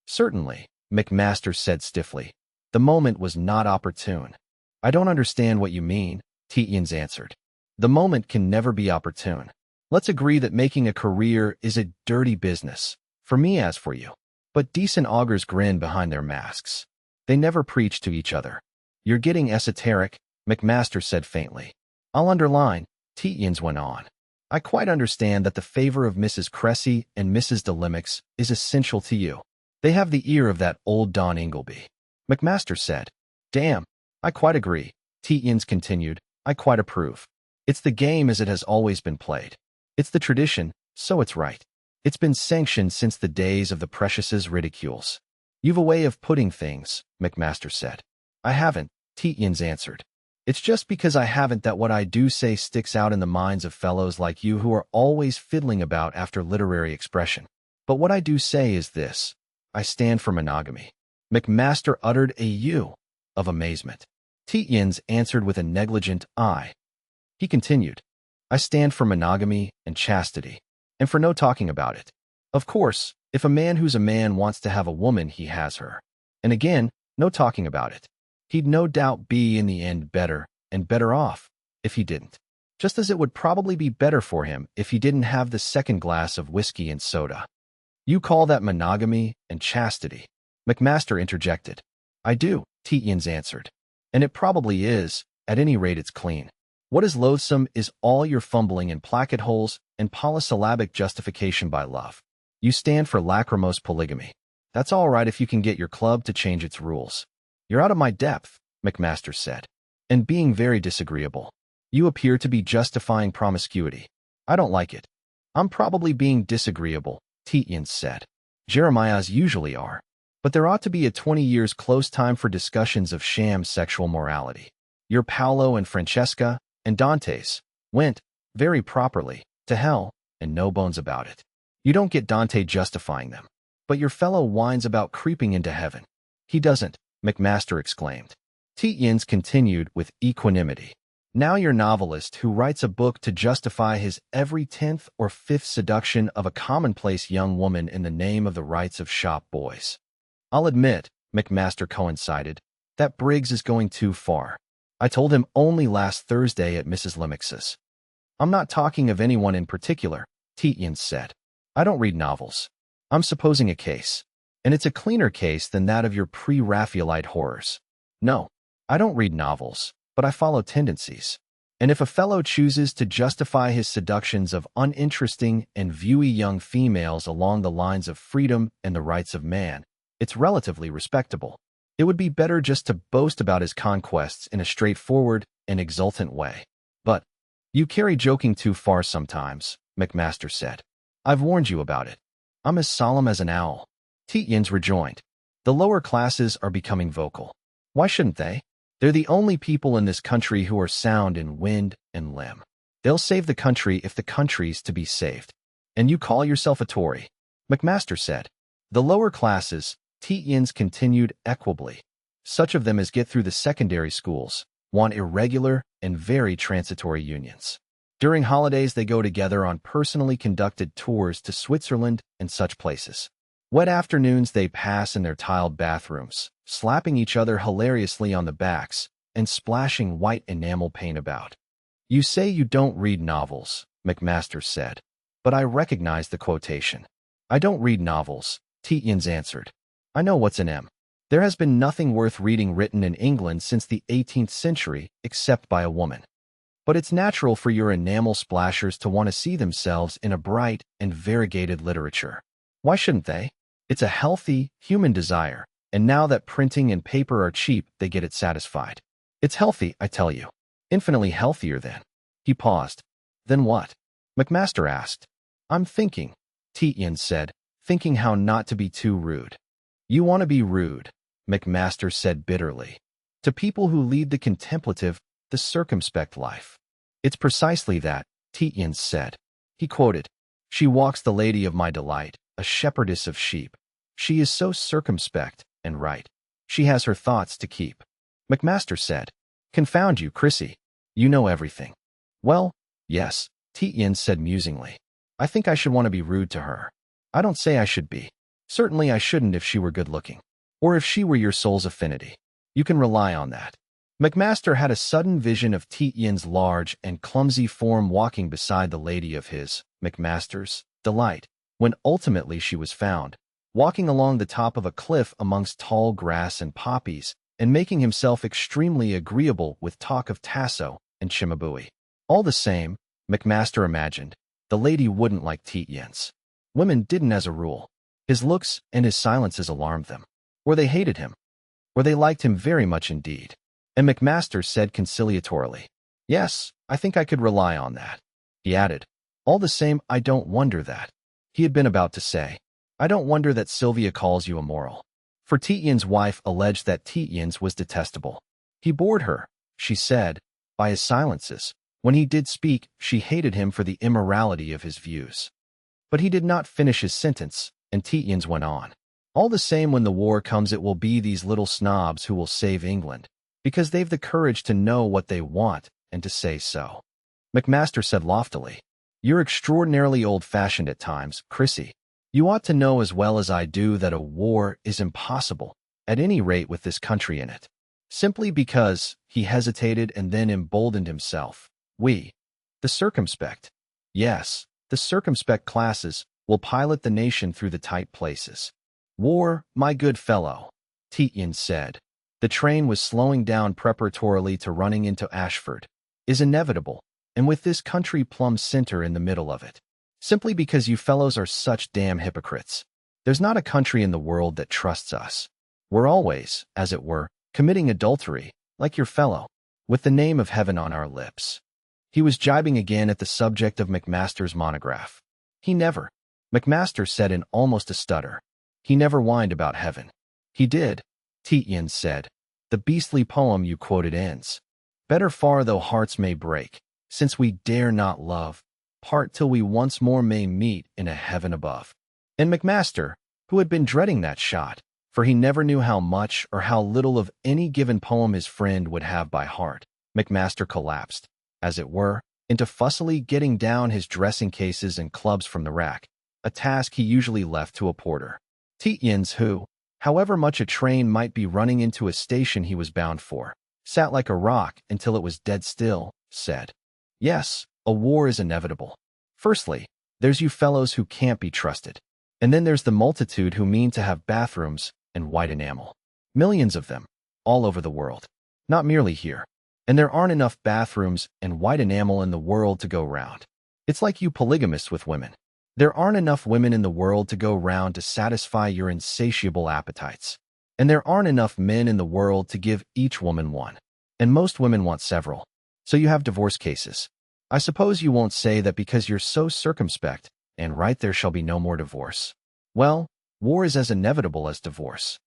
"Certainly," McMaster said stiffly. "The moment was not opportune." "I don't understand what you mean," Tietjens answered. "The moment can never be opportune. Let's agree that making a career is a dirty business, for me as for you. But decent augurs grin behind their masks. They never preach to each other." "You're getting esoteric," McMaster said faintly. "I'll underline," Tietjens went on. "I quite understand that the favor of Mrs. Cressy and Mrs. DeLimmix is essential to you. They have the ear of that old Don Ingleby." McMaster said, "Damn, I quite agree." Tietjens continued, "I quite approve. It's the game as it has always been played. It's the tradition, so it's right. It's been sanctioned since the days of the Preciouses ridicules." "You've a way of putting things," McMaster said. "I haven't," Tietjens answered. "It's just because I haven't that what I do say sticks out in the minds of fellows like you who are always fiddling about after literary expression. But what I do say is this: I stand for monogamy." McMaster uttered a "you" of amazement. Tietjens answered with a negligent "I." He continued, "I stand for monogamy and chastity, and for no talking about it. Of course, if a man who's a man wants to have a woman, he has her. And again, no talking about it. He'd no doubt be in the end better and better off if he didn't. Just as it would probably be better for him if he didn't have the second glass of whiskey and soda." "You call that monogamy and chastity?" McMaster interjected. "I do," Tietjens answered. "And it probably is. At any rate, it's clean. What is loathsome is all your fumbling in placket holes and polysyllabic justification by love. You stand for lachrymose polygamy. That's all right if you can get your club to change its rules." "You're out of my depth," McMaster said, "and being very disagreeable. You appear to be justifying promiscuity. I don't like it." "I'm probably being disagreeable," Tietjens said. "Jeremiah's usually are. But there ought to be a 20 years close time for discussions of sham sexual morality. Your Paolo and Francesca and Dante's went, very properly, to hell, and no bones about it. You don't get Dante justifying them. But your fellow whines about creeping into heaven." "He doesn't," McMaster exclaimed. Tietjens continued with equanimity. "Now your novelist who writes a book to justify his every 10th or 5th seduction of a commonplace young woman in the name of the rights of shop boys." "I'll admit," McMaster coincided, "that Briggs is going too far. I told him only last Thursday at Mrs. Lemix's. I'm not talking of anyone in particular, Tietjens said. I don't read novels. I'm supposing a case. And it's a cleaner case than that of your pre-Raphaelite horrors. No, I don't read novels, but I follow tendencies. And if a fellow chooses to justify his seductions of uninteresting and viewy young females along the lines of freedom and the rights of man, it's relatively respectable. It would be better just to boast about his conquests in a straightforward and exultant way. But you carry joking too far sometimes, McMaster said. I've warned you about it. I'm as solemn as an owl. Tietjens rejoined. The lower classes are becoming vocal. Why shouldn't they? They're the only people in this country who are sound in wind and limb. They'll save the country if the country's to be saved. And you call yourself a Tory? McMaster said. The lower classes, Tietjens continued equably. Such of them as get through the secondary schools want irregular and very transitory unions. During holidays they go together on personally conducted tours to Switzerland and such places. Wet afternoons they pass in their tiled bathrooms, slapping each other hilariously on the backs and splashing white enamel paint about. You say you don't read novels, McMaster said, but I recognize the quotation. I don't read novels, Tietjens answered. I know what's an M. There has been nothing worth reading written in England since the 18th century except by a woman. But it's natural for your enamel splashers to want to see themselves in a bright and variegated literature. Why shouldn't they? It's a healthy, human desire, and now that printing and paper are cheap, they get it satisfied. It's healthy, I tell you. Infinitely healthier than. He paused. Then what? McMaster asked. I'm thinking, Tietjens said, thinking how not to be too rude. You want to be rude, McMaster said bitterly. To people who lead the contemplative, the circumspect life. It's precisely that, Tietjens said. He quoted, She walks the lady of my delight, a shepherdess of sheep. She is so circumspect and right. She has her thoughts to keep. McMaster said, Confound you, Chrissy. You know everything. Well, yes, Tietjens said musingly. I think I should want to be rude to her. I don't say I should be. Certainly I shouldn't if she were good-looking. Or if she were your soul's affinity. You can rely on that. McMaster had a sudden vision of Tietjens' large and clumsy form walking beside the lady of his, McMaster's, delight, when ultimately she was found, walking along the top of a cliff amongst tall grass and poppies, and making himself extremely agreeable with talk of Tasso and Cimabue. All the same, McMaster imagined, the lady wouldn't like Tietjens. Women didn't as a rule. His looks and his silences alarmed them. Or they hated him. Or they liked him very much indeed. And McMaster said conciliatorily, Yes, I think I could rely on that. He added, All the same, I don't wonder that. He had been about to say, I don't wonder that Sylvia calls you immoral. For Tietjens' wife alleged that Tietjens was detestable. He bored her, she said, by his silences. When he did speak, she hated him for the immorality of his views. But he did not finish his sentence, and Tietjens went on. All the same, when the war comes, it will be these little snobs who will save England, because they've the courage to know what they want and to say so. McMaster said loftily, You're extraordinarily old-fashioned at times, Chrissy. You ought to know as well as I do that a war is impossible, at any rate with this country in it. Simply because, he hesitated and then emboldened himself, we, the circumspect, yes, the circumspect classes, will pilot the nation through the tight places. War, my good fellow, Tietjens said, the train was slowing down preparatorily to running into Ashford, is inevitable, and with this country plumb center in the middle of it. Simply because you fellows are such damn hypocrites. There's not a country in the world that trusts us. We're always, as it were, committing adultery, like your fellow, with the name of heaven on our lips. He was jibing again at the subject of McMaster's monograph. He never, McMaster said in almost a stutter. He never whined about heaven. He did, Tietjens said. The beastly poem you quoted ends. Better far though hearts may break, since we dare not love, part till we once more may meet in a heaven above. And McMaster, who had been dreading that shot, for he never knew how much or how little of any given poem his friend would have by heart, McMaster collapsed, as it were, into fussily getting down his dressing cases and clubs from the rack, a task he usually left to a porter. Tietjens, who, however much a train might be running into a station he was bound for, sat like a rock until it was dead still, said, "Yes, a war is inevitable. Firstly, there's you fellows who can't be trusted. And then there's the multitude who mean to have bathrooms and white enamel. Millions of them, all over the world. Not merely here. And there aren't enough bathrooms and white enamel in the world to go round. It's like you polygamists with women. There aren't enough women in the world to go round to satisfy your insatiable appetites. And there aren't enough men in the world to give each woman one. And most women want several. So you have divorce cases. I suppose you won't say that because you're so circumspect, and right there shall be no more divorce. Well, war is as inevitable as divorce."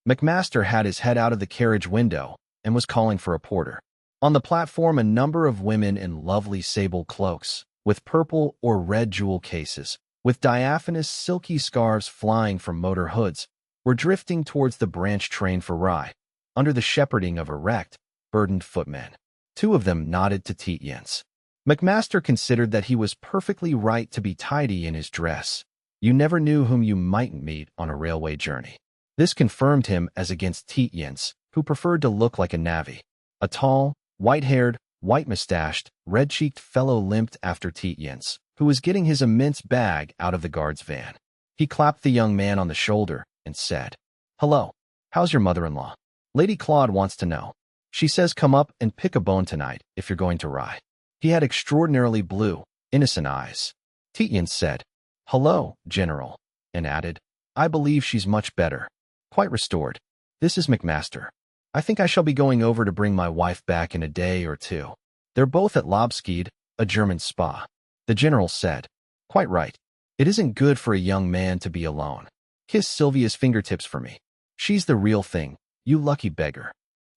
McMaster had his head out of the carriage window and was calling for a porter. On the platform, a number of women in lovely sable cloaks, with purple or red jewel cases, with diaphanous silky scarves flying from motor hoods, were drifting towards the branch train for Rye, under the shepherding of erect, burdened footmen. Two of them nodded to Tietjens. McMaster considered that he was perfectly right to be tidy in his dress. You never knew whom you mightn't meet on a railway journey. This confirmed him as against Tietjens, who preferred to look like a navvy. A tall, white-haired, white-mustached, red-cheeked fellow limped after Tietjens, who was getting his immense bag out of the guard's van. He clapped the young man on the shoulder and said, "Hello, how's your mother-in-law? Lady Claude wants to know. She says come up and pick a bone tonight if you're going to Rye." He had extraordinarily blue, innocent eyes. Tietjens said, "Hello, General," and added, "I believe she's much better. Quite restored. This is McMaster. I think I shall be going over to bring my wife back in a day or two. They're both at Lobskede, a German spa." The General said, "Quite right. It isn't good for a young man to be alone. Kiss Sylvia's fingertips for me. She's the real thing, you lucky beggar."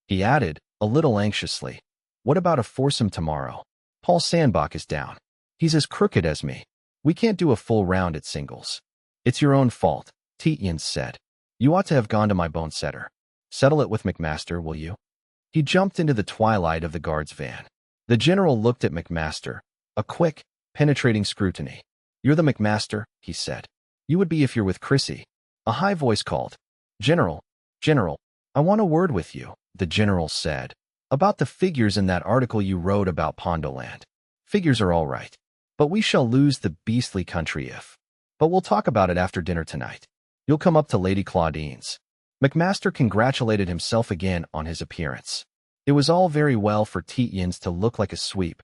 He added, a little anxiously, "What about a foursome tomorrow? Paul Sandbach is down. He's as crooked as me. We can't do a full round at singles." "It's your own fault," Tietjens said. "You ought to have gone to my bone setter. Settle it with McMaster, will you?" He jumped into the twilight of the guard's van. The General looked at McMaster, a quick, penetrating scrutiny. "You're the McMaster," he said. "You would be if you're with Chrissy." A high voice called, "General, General, I want a word with you," the General said. "About the figures in that article you wrote about Pondoland. Figures are all right, but we shall lose the beastly country if. But we'll talk about it after dinner tonight. You'll come up to Lady Claudine's." McMaster congratulated himself again on his appearance. It was all very well for Tietjens to look like a sweep.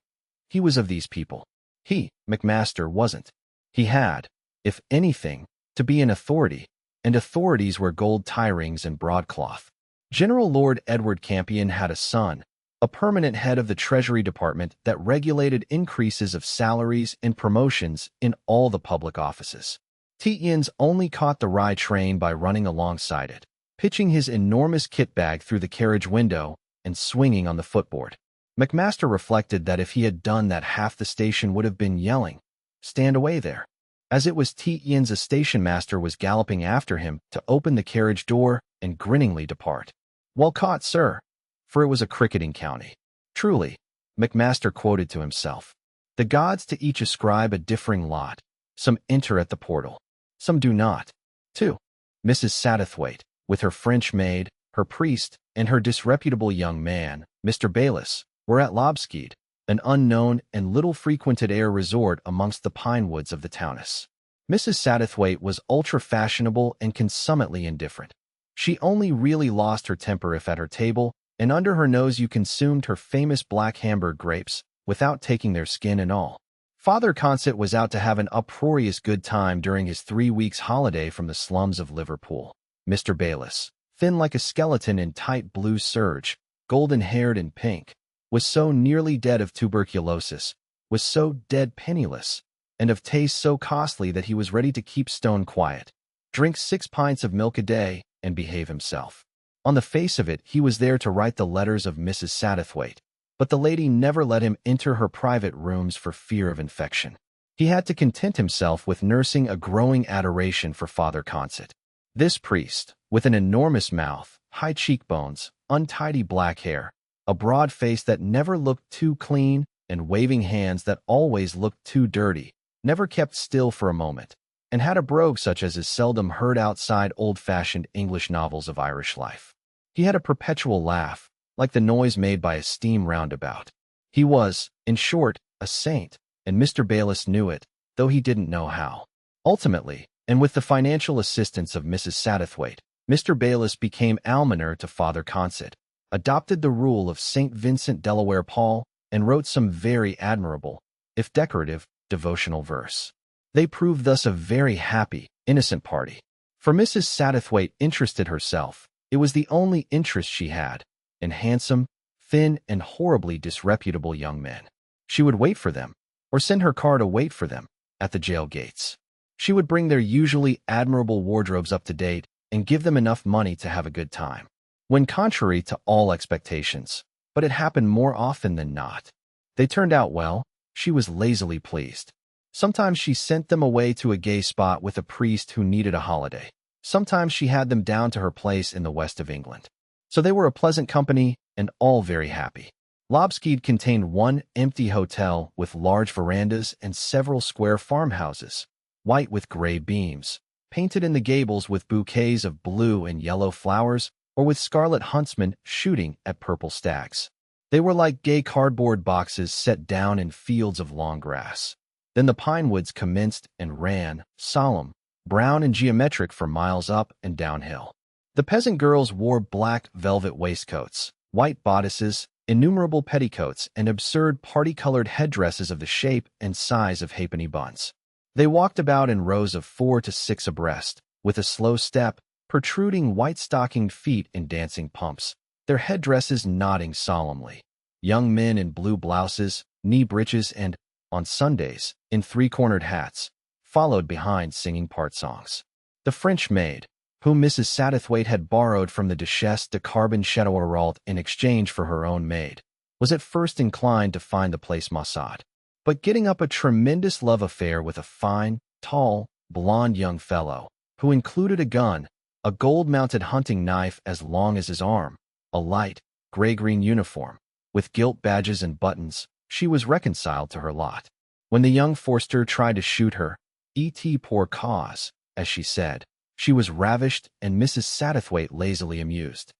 He was of these people. He, McMaster, wasn't. He had, if anything, to be an authority, and authorities were gold tie-rings and broadcloth. General Lord Edward Campion had a son, a permanent head of the Treasury Department that regulated increases of salaries and promotions in all the public offices. Tietjens only caught the Rye train by running alongside it, pitching his enormous kit bag through the carriage window and swinging on the footboard. McMaster reflected that if he had done that, half the station would have been yelling, "Stand away there." As it was, Tietjens, a station master, was galloping after him to open the carriage door and grinningly depart. "Well caught, sir," for it was a cricketing county. Truly, McMaster quoted to himself, "The gods to each ascribe a differing lot. Some enter at the portal, some do not." 2. Mrs. Satterthwaite, with her French maid, her priest, and her disreputable young man, Mr. Bayliss, were at Lobskede, an unknown and little-frequented air resort amongst the pine woods of the Taunus. Mrs. Satterthwaite was ultra-fashionable and consummately indifferent. She only really lost her temper if at her table, and under her nose you consumed her famous black Hamburg grapes, without taking their skin and all. Father Consett was out to have an uproarious good time during his 3 weeks' holiday from the slums of Liverpool. Mr. Bayliss, thin like a skeleton in tight blue serge, golden-haired and pink, was so nearly dead of tuberculosis, was so dead penniless, and of taste so costly that he was ready to keep stone quiet, drink 6 pints of milk a day, and behave himself. On the face of it, he was there to write the letters of Mrs. Satterthwaite, but the lady never let him enter her private rooms for fear of infection. He had to content himself with nursing a growing adoration for Father Consett. This priest, with an enormous mouth, high cheekbones, untidy black hair, a broad face that never looked too clean, and waving hands that always looked too dirty, never kept still for a moment, and had a brogue such as is seldom heard outside old-fashioned English novels of Irish life. He had a perpetual laugh, like the noise made by a steam roundabout. He was, in short, a saint, and Mr. Bayliss knew it, though he didn't know how. Ultimately, and with the financial assistance of Mrs. Satterthwaite, Mr. Bayliss became almoner to Father Consett, adopted the rule of St. Vincent Delaware Paul, and wrote some very admirable, if decorative, devotional verse. They proved thus a very happy, innocent party. For Mrs. Satterthwaite interested herself, it was the only interest she had, in handsome, thin, and horribly disreputable young men. She would wait for them, or send her car to wait for them, at the jail gates. She would bring their usually admirable wardrobes up to date and give them enough money to have a good time. When contrary to all expectations, but it happened more often than not, they turned out well, she was lazily pleased. Sometimes she sent them away to a gay spot with a priest who needed a holiday. Sometimes she had them down to her place in the west of England. So they were a pleasant company and all very happy. Lobskeid contained one empty hotel with large verandas and several square farmhouses, white with gray beams, painted in the gables with bouquets of blue and yellow flowers or with scarlet huntsmen shooting at purple stags. They were like gay cardboard boxes set down in fields of long grass. Then the pine woods commenced and ran, solemn, brown and geometric for miles up and downhill. The peasant girls wore black velvet waistcoats, white bodices, innumerable petticoats, and absurd party-colored headdresses of the shape and size of halfpenny buns. They walked about in rows of 4 to 6 abreast, with a slow step, protruding white-stockinged feet in dancing pumps, their headdresses nodding solemnly. Young men in blue blouses, knee breeches, and, on Sundays, in three-cornered hats, followed behind singing part songs. The French maid, whom Mrs. Satterthwaite had borrowed from the Duchesse de Carbon-Châteauroult in exchange for her own maid, was at first inclined to find the place maussade, but getting up a tremendous love affair with a fine, tall, blond young fellow, who included a gun, a gold-mounted hunting knife as long as his arm, a light, gray-green uniform, with gilt badges and buttons, she was reconciled to her lot. When the young Forster tried to shoot her, "Et pour cause," as she said, she was ravished and Mrs. Satterthwaite lazily amused.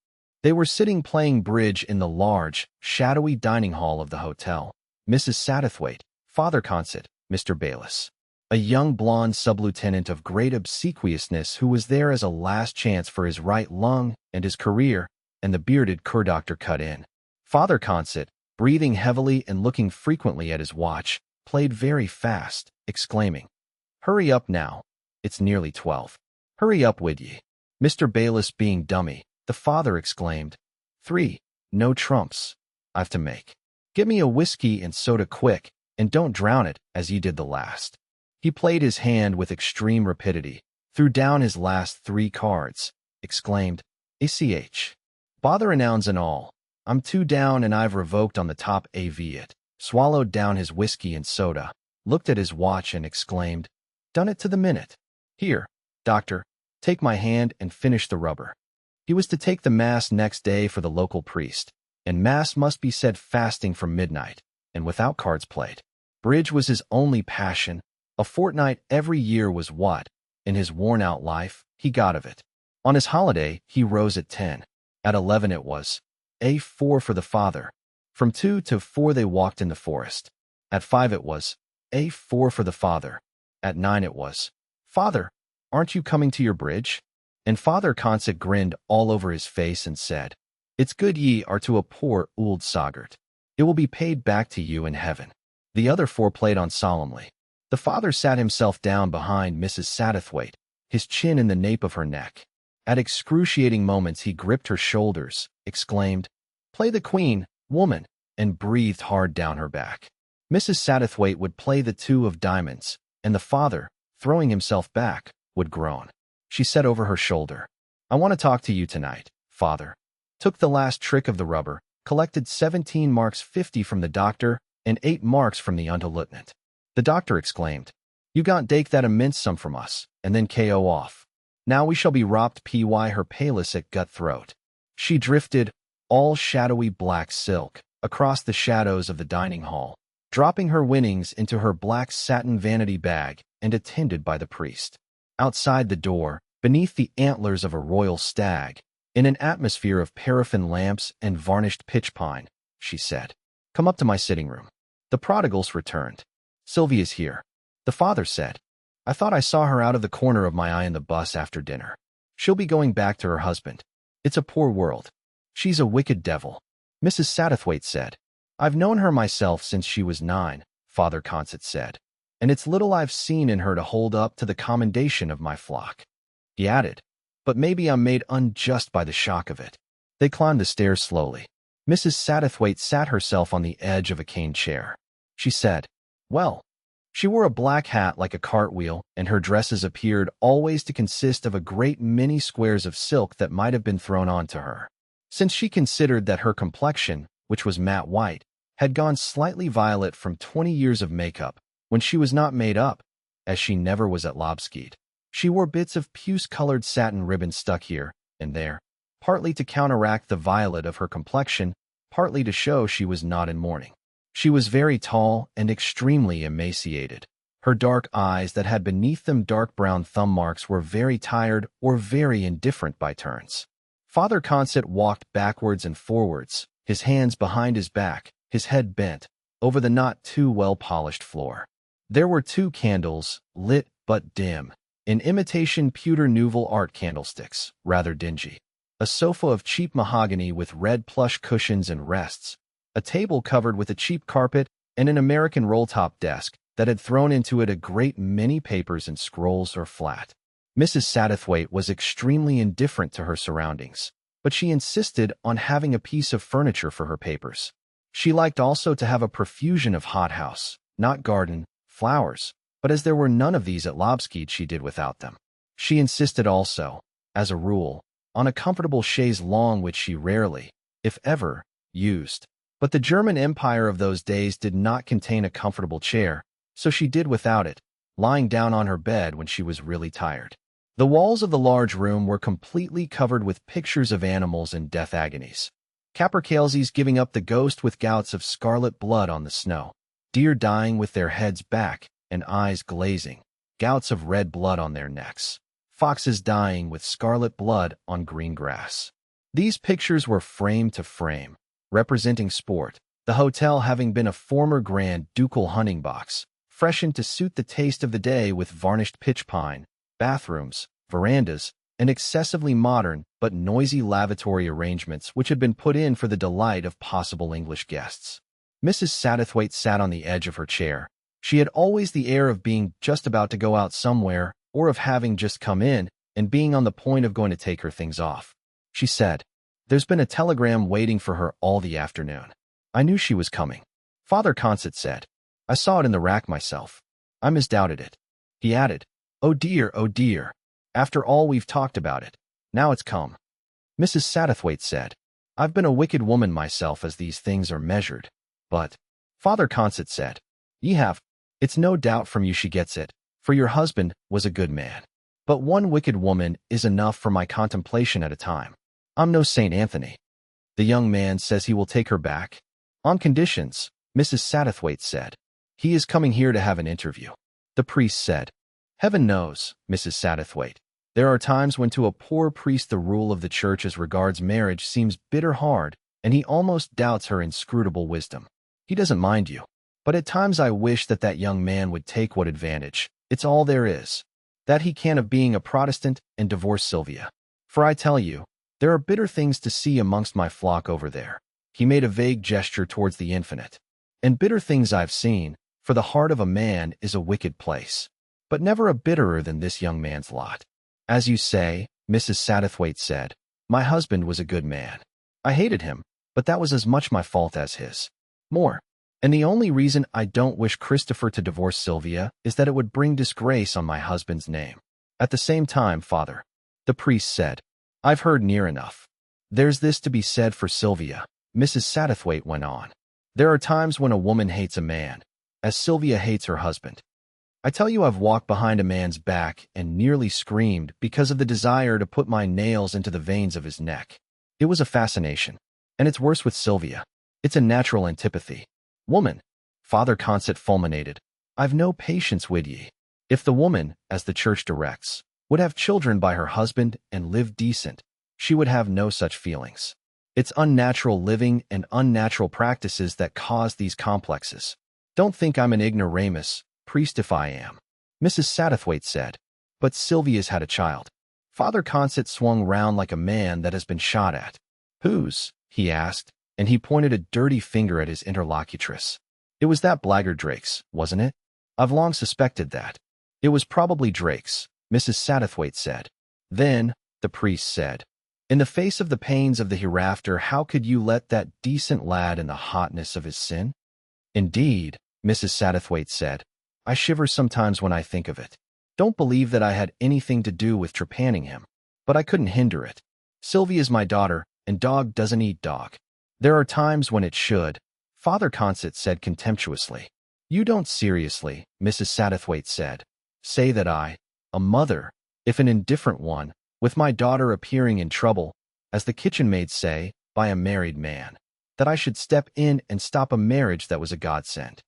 They were sitting playing bridge in the large, shadowy dining hall of the hotel. Mrs. Satterthwaite, Father Consett, Mr. Bayliss, a young blond sub-lieutenant of great obsequiousness who was there as a last chance for his right lung and his career, and the bearded cur-doctor cut in. Father Consett, breathing heavily and looking frequently at his watch, played very fast, exclaiming, "Hurry up now, it's nearly 12. Hurry up, wid ye." Mr. Bayliss being dummy, the father exclaimed, "3, no trumps, I've to make. Get me a whiskey and soda quick, and don't drown it, as ye did the last." He played his hand with extreme rapidity, threw down his last 3 cards, exclaimed, "ACH. Bother and ounds and all, I'm 2 down and I've revoked on the top AV it," swallowed down his whiskey and soda, looked at his watch and exclaimed, "Done it to the minute. Here, doctor, take my hand and finish the rubber." He was to take the Mass next day for the local priest, and Mass must be said fasting from midnight, and without cards played. Bridge was his only passion. A fortnight every year was what, in his worn-out life, he got of it. On his holiday, he rose at 10. At 11 it was, A4 for the father. From 2 to 4 they walked in the forest. At 5 it was, A4 for the father. At 9 it was, "Father, aren't you coming to your bridge?" And Father Consett grinned all over his face and said, "It's good ye are to a poor ould sogert. It will be paid back to you in heaven." The other 4 played on solemnly. The father sat himself down behind Mrs. Satterthwaite, his chin in the nape of her neck. At excruciating moments he gripped her shoulders, exclaimed, "Play the queen, woman," and breathed hard down her back. Mrs. Satterthwaite would play the 2 of diamonds, and the father, throwing himself back, would groan. She said over her shoulder, "I want to talk to you tonight, father." Took the last trick of the rubber, collected 17 marks 50 from the doctor and 8 marks from the underlieutenant. The doctor exclaimed, "You got take that immense sum from us, and then KO off. Now we shall be robbed py her palis at gut throat." She drifted, all shadowy black silk, across the shadows of the dining hall, dropping her winnings into her black satin vanity bag and attended by the priest. Outside the door, beneath the antlers of a royal stag, In an atmosphere of paraffin lamps and varnished pitch pine, she said, "Come up to my sitting room." The prodigals returned. "Sylvia's here," the father said. "I thought I saw her out of the corner of my eye in the bus after dinner. She'll be going back to her husband. It's a poor world. She's a wicked devil," Mrs. Satterthwaite said. "I've known her myself since she was 9, Father Consett said, "and it's little I've seen in her to hold up to the commendation of my flock." He added, "But maybe I'm made unjust by the shock of it." They climbed the stairs slowly. Mrs. Satterthwaite sat herself on the edge of a cane chair. She said, "Well," she wore a black hat like a cartwheel, and her dresses appeared always to consist of a great many squares of silk that might have been thrown onto her. Since she considered that her complexion, which was matte white, had gone slightly violet from 20 years of makeup, when she was not made up, as she never was at Lobskeet. She wore bits of puce-colored satin ribbon stuck here and there, partly to counteract the violet of her complexion, partly to show she was not in mourning. She was very tall and extremely emaciated. Her dark eyes that had beneath them dark brown thumb marks were very tired or very indifferent by turns. Father Consett walked backwards and forwards, his hands behind his back, his head bent, over the not too well-polished floor. There were 2 candles, lit but dim, in imitation pewter Nouveau art candlesticks, rather dingy. A sofa of cheap mahogany with red plush cushions and rests, a table covered with a cheap carpet, and an American roll-top desk that had thrown into it a great many papers and scrolls or flat. Mrs. Satterthwaite was extremely indifferent to her surroundings, but she insisted on having a piece of furniture for her papers. She liked also to have a profusion of hothouse, not garden, flowers, but as there were none of these at Lobskeet, she did without them. She insisted also, as a rule, on a comfortable chaise longue which she rarely, if ever, used. But the German Empire of those days did not contain a comfortable chair, so she did without it, lying down on her bed when she was really tired. The walls of the large room were completely covered with pictures of animals in death agonies. Capercailzies giving up the ghost with gouts of scarlet blood on the snow, deer dying with their heads back and eyes glazing, gouts of red blood on their necks, foxes dying with scarlet blood on green grass. These pictures were frame to frame, representing sport, the hotel having been a former grand ducal hunting box, freshened to suit the taste of the day with varnished pitch pine, bathrooms, verandas, and excessively modern but noisy lavatory arrangements which had been put in for the delight of possible English guests. Mrs. Satterthwaite sat on the edge of her chair. She had always the air of being just about to go out somewhere, or of having just come in and being on the point of going to take her things off. She said, "There's been a telegram waiting for her all the afternoon. I knew she was coming." Father Consett said, "I saw it in the rack myself. I misdoubted it." He added, oh dear, after all we've talked about it, now it's come." Mrs. Satterthwaite said, "I've been a wicked woman myself as these things are measured, but," Father Consett said, "ye have. It's no doubt from you she gets it, for your husband was a good man. But one wicked woman is enough for my contemplation at a time. I'm no Saint Anthony." "The young man says he will take her back?" "On conditions," Mrs. Satterthwaite said. "He is coming here to have an interview." The priest said, "Heaven knows, Mrs. Satterthwaite, there are times when to a poor priest the rule of the church as regards marriage seems bitter hard, and he almost doubts her inscrutable wisdom. He doesn't mind you. But at times I wish that that young man would take what advantage, it's all there is, that he can of being a Protestant and divorce Sylvia. For I tell you, there are bitter things to see amongst my flock over there." He made a vague gesture towards the infinite. "And bitter things I've seen, for the heart of a man is a wicked place. But never a bitterer than this young man's lot. As you say," Mrs. Satterthwaite said, "my husband was a good man. I hated him, but that was as much my fault as his. More. And the only reason I don't wish Christopher to divorce Sylvia is that it would bring disgrace on my husband's name. At the same time, Father," the priest said, "I've heard near enough. There's this to be said for Sylvia," Mrs. Satterthwaite went on. "There are times when a woman hates a man, as Sylvia hates her husband. I tell you I've walked behind a man's back and nearly screamed because of the desire to put my nails into the veins of his neck. It was a fascination. And it's worse with Sylvia. It's a natural antipathy. Woman," Father Consett fulminated, "I've no patience wid ye. If the woman, as the church directs, would have children by her husband and live decent, she would have no such feelings. It's unnatural living and unnatural practices that cause these complexes. Don't think I'm an ignoramus, priest if I am, Mrs. Satterthwaite said. But Sylvia's had a child. Father Consett swung round like a man that has been shot at. Whose? He asked, and he pointed a dirty finger at his interlocutress. It was that blackguard Drake's, wasn't it? I've long suspected that. It was probably Drake's, Mrs. Satterthwaite said. Then, the priest said, in the face of the pains of the hereafter, how could you let that decent lad in the hotness of his sin? Indeed, Mrs. Satterthwaite said, I shiver sometimes when I think of it. Don't believe that I had anything to do with trepanning him, but I couldn't hinder it. Sylvia's my daughter, and dog doesn't eat dog. There are times when it should, Father Consett said contemptuously. You don't seriously, Mrs. Satterthwaite said, say that I, a mother, if an indifferent one, with my daughter appearing in trouble, as the kitchen maids say, by a married man, that I should step in and stop a marriage that was a godsend.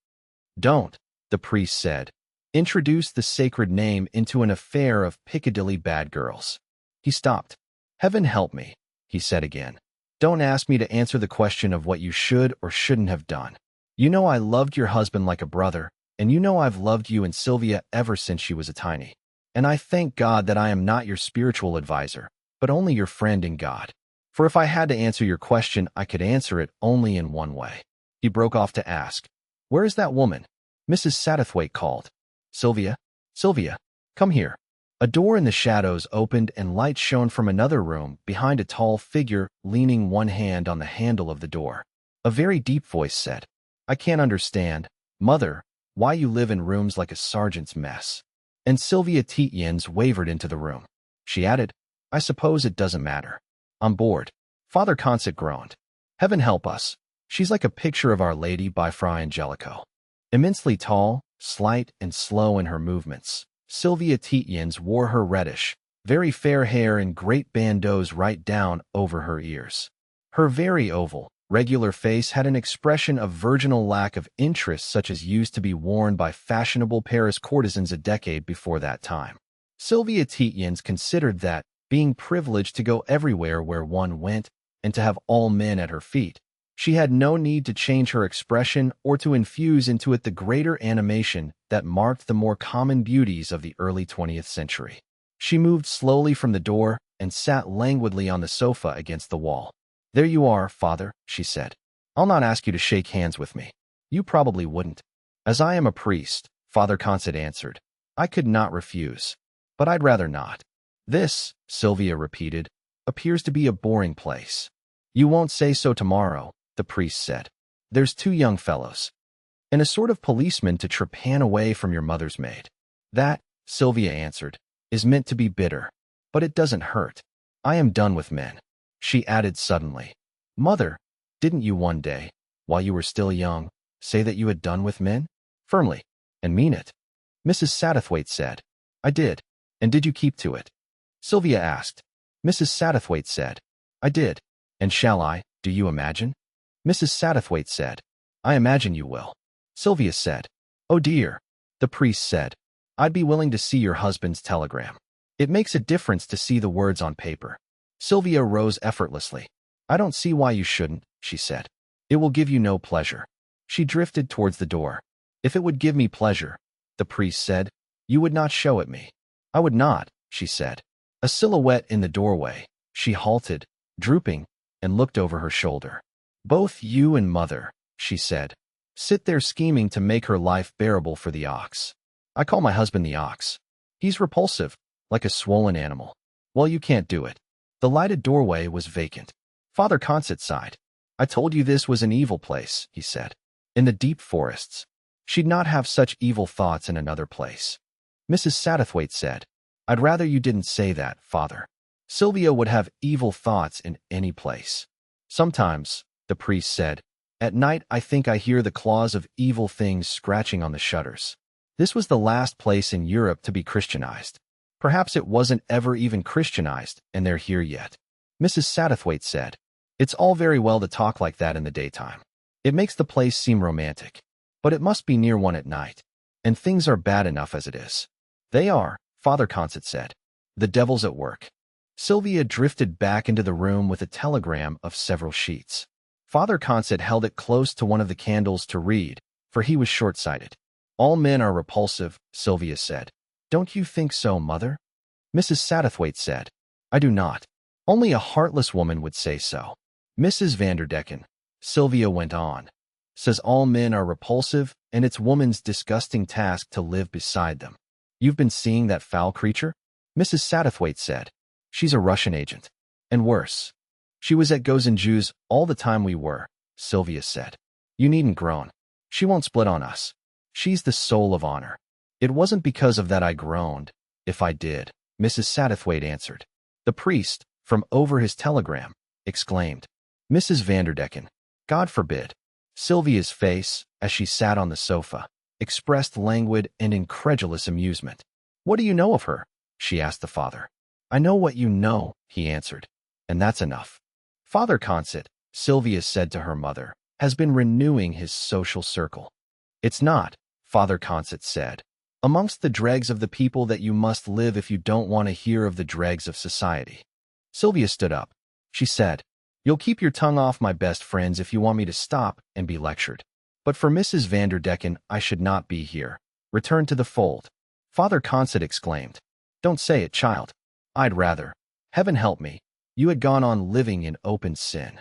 Don't, the priest said, introduce the sacred name into an affair of Piccadilly bad girls. He stopped. Heaven help me, he said again. Don't ask me to answer the question of what you should or shouldn't have done. You know I loved your husband like a brother, and you know I've loved you and Sylvia ever since she was a tiny. And I thank God that I am not your spiritual advisor, but only your friend in God. For if I had to answer your question, I could answer it only in one way. He broke off to ask, where is that woman? Mrs. Satterthwaite called. Sylvia, Sylvia, come here. A door in the shadows opened and light shone from another room behind a tall figure leaning one hand on the handle of the door. A very deep voice said, I can't understand, Mother, why you live in rooms like a sergeant's mess. And Sylvia Tietjens wavered into the room. She added, I suppose it doesn't matter. I'm bored. Father Consett groaned. Heaven help us. She's like a picture of Our Lady by Fra Angelico. Immensely tall, slight, and slow in her movements, Sylvia Tietjens wore her reddish, very fair hair in great bandeaus right down over her ears. Her very oval, regular face had an expression of virginal lack of interest such as used to be worn by fashionable Paris courtesans a decade before that time. Sylvia Tietjens considered that, being privileged to go everywhere where one went and to have all men at her feet, she had no need to change her expression or to infuse into it the greater animation that marked the more common beauties of the early 20th century. She moved slowly from the door and sat languidly on the sofa against the wall. There you are, Father, she said. I'll not ask you to shake hands with me. You probably wouldn't. As I am a priest, Father Consett answered, I could not refuse. But I'd rather not. This, Sylvia repeated, appears to be a boring place. You won't say so tomorrow, the priest said. There's two young fellows, and a sort of policeman to trepan away from your mother's maid. That, Sylvia answered, is meant to be bitter, but it doesn't hurt. I am done with men. She added suddenly, Mother, didn't you one day, while you were still young, say that you had done with men? Firmly, and mean it. Mrs. Satterthwaite said, I did. And did you keep to it? Sylvia asked. Mrs. Satterthwaite said, I did. And shall I, do you imagine? Mrs. Satterthwaite said, I imagine you will. Sylvia said, Oh dear. The priest said, I'd be willing to see your husband's telegram. It makes a difference to see the words on paper. Sylvia rose effortlessly. I don't see why you shouldn't, she said. It will give you no pleasure. She drifted towards the door. If it would give me pleasure, the priest said, you would not show it me. I would not, she said. A silhouette in the doorway. She halted, drooping, and looked over her shoulder. Both you and Mother, she said, sit there scheming to make her life bearable for the ox. I call my husband the ox. He's repulsive, like a swollen animal. Well, you can't do it. The lighted doorway was vacant. Father Consett sighed. I told you this was an evil place, he said. In the deep forests. She'd not have such evil thoughts in another place. Mrs. Satterthwaite said, I'd rather you didn't say that, Father. Sylvia would have evil thoughts in any place. Sometimes, the priest said, at night I think I hear the claws of evil things scratching on the shutters. This was the last place in Europe to be Christianized. Perhaps it wasn't ever even Christianized, and they're here yet. Mrs. Satterthwaite said, It's all very well to talk like that in the daytime. It makes the place seem romantic. But it must be near one at night. And things are bad enough as it is. They are, Father Consett said. The devil's at work. Sylvia drifted back into the room with a telegram of several sheets. Father Consett held it close to one of the candles to read, for he was short-sighted. All men are repulsive, Sylvia said. Don't you think so, Mother? Mrs. Satterthwaite said. I do not. Only a heartless woman would say so. Mrs. Vanderdecken, Sylvia went on, says all men are repulsive, and it's woman's disgusting task to live beside them. You've been seeing that foul creature? Mrs. Satterthwaite said. She's a Russian agent. And worse. She was at Gozenju's all the time we were, Sylvia said. You needn't groan. She won't split on us. She's the soul of honor. It wasn't because of that I groaned. If I did, Mrs. Satterthwaite answered. The priest, from over his telegram, exclaimed. Mrs. Vanderdecken, God forbid. Sylvia's face, as she sat on the sofa, expressed languid and incredulous amusement. What do you know of her? She asked the father. I know what you know, he answered, and that's enough. Father Consett, Sylvia said to her mother, has been renewing his social circle. It's not, Father Consett said, amongst the dregs of the people that you must live if you don't want to hear of the dregs of society. Sylvia stood up. She said, You'll keep your tongue off my best friends if you want me to stop and be lectured. But for Mrs. Vanderdecken, I should not be here. Return to the fold. Father Consett exclaimed. Don't say it, child. I'd rather. Heaven help me. You had gone on living in open sin.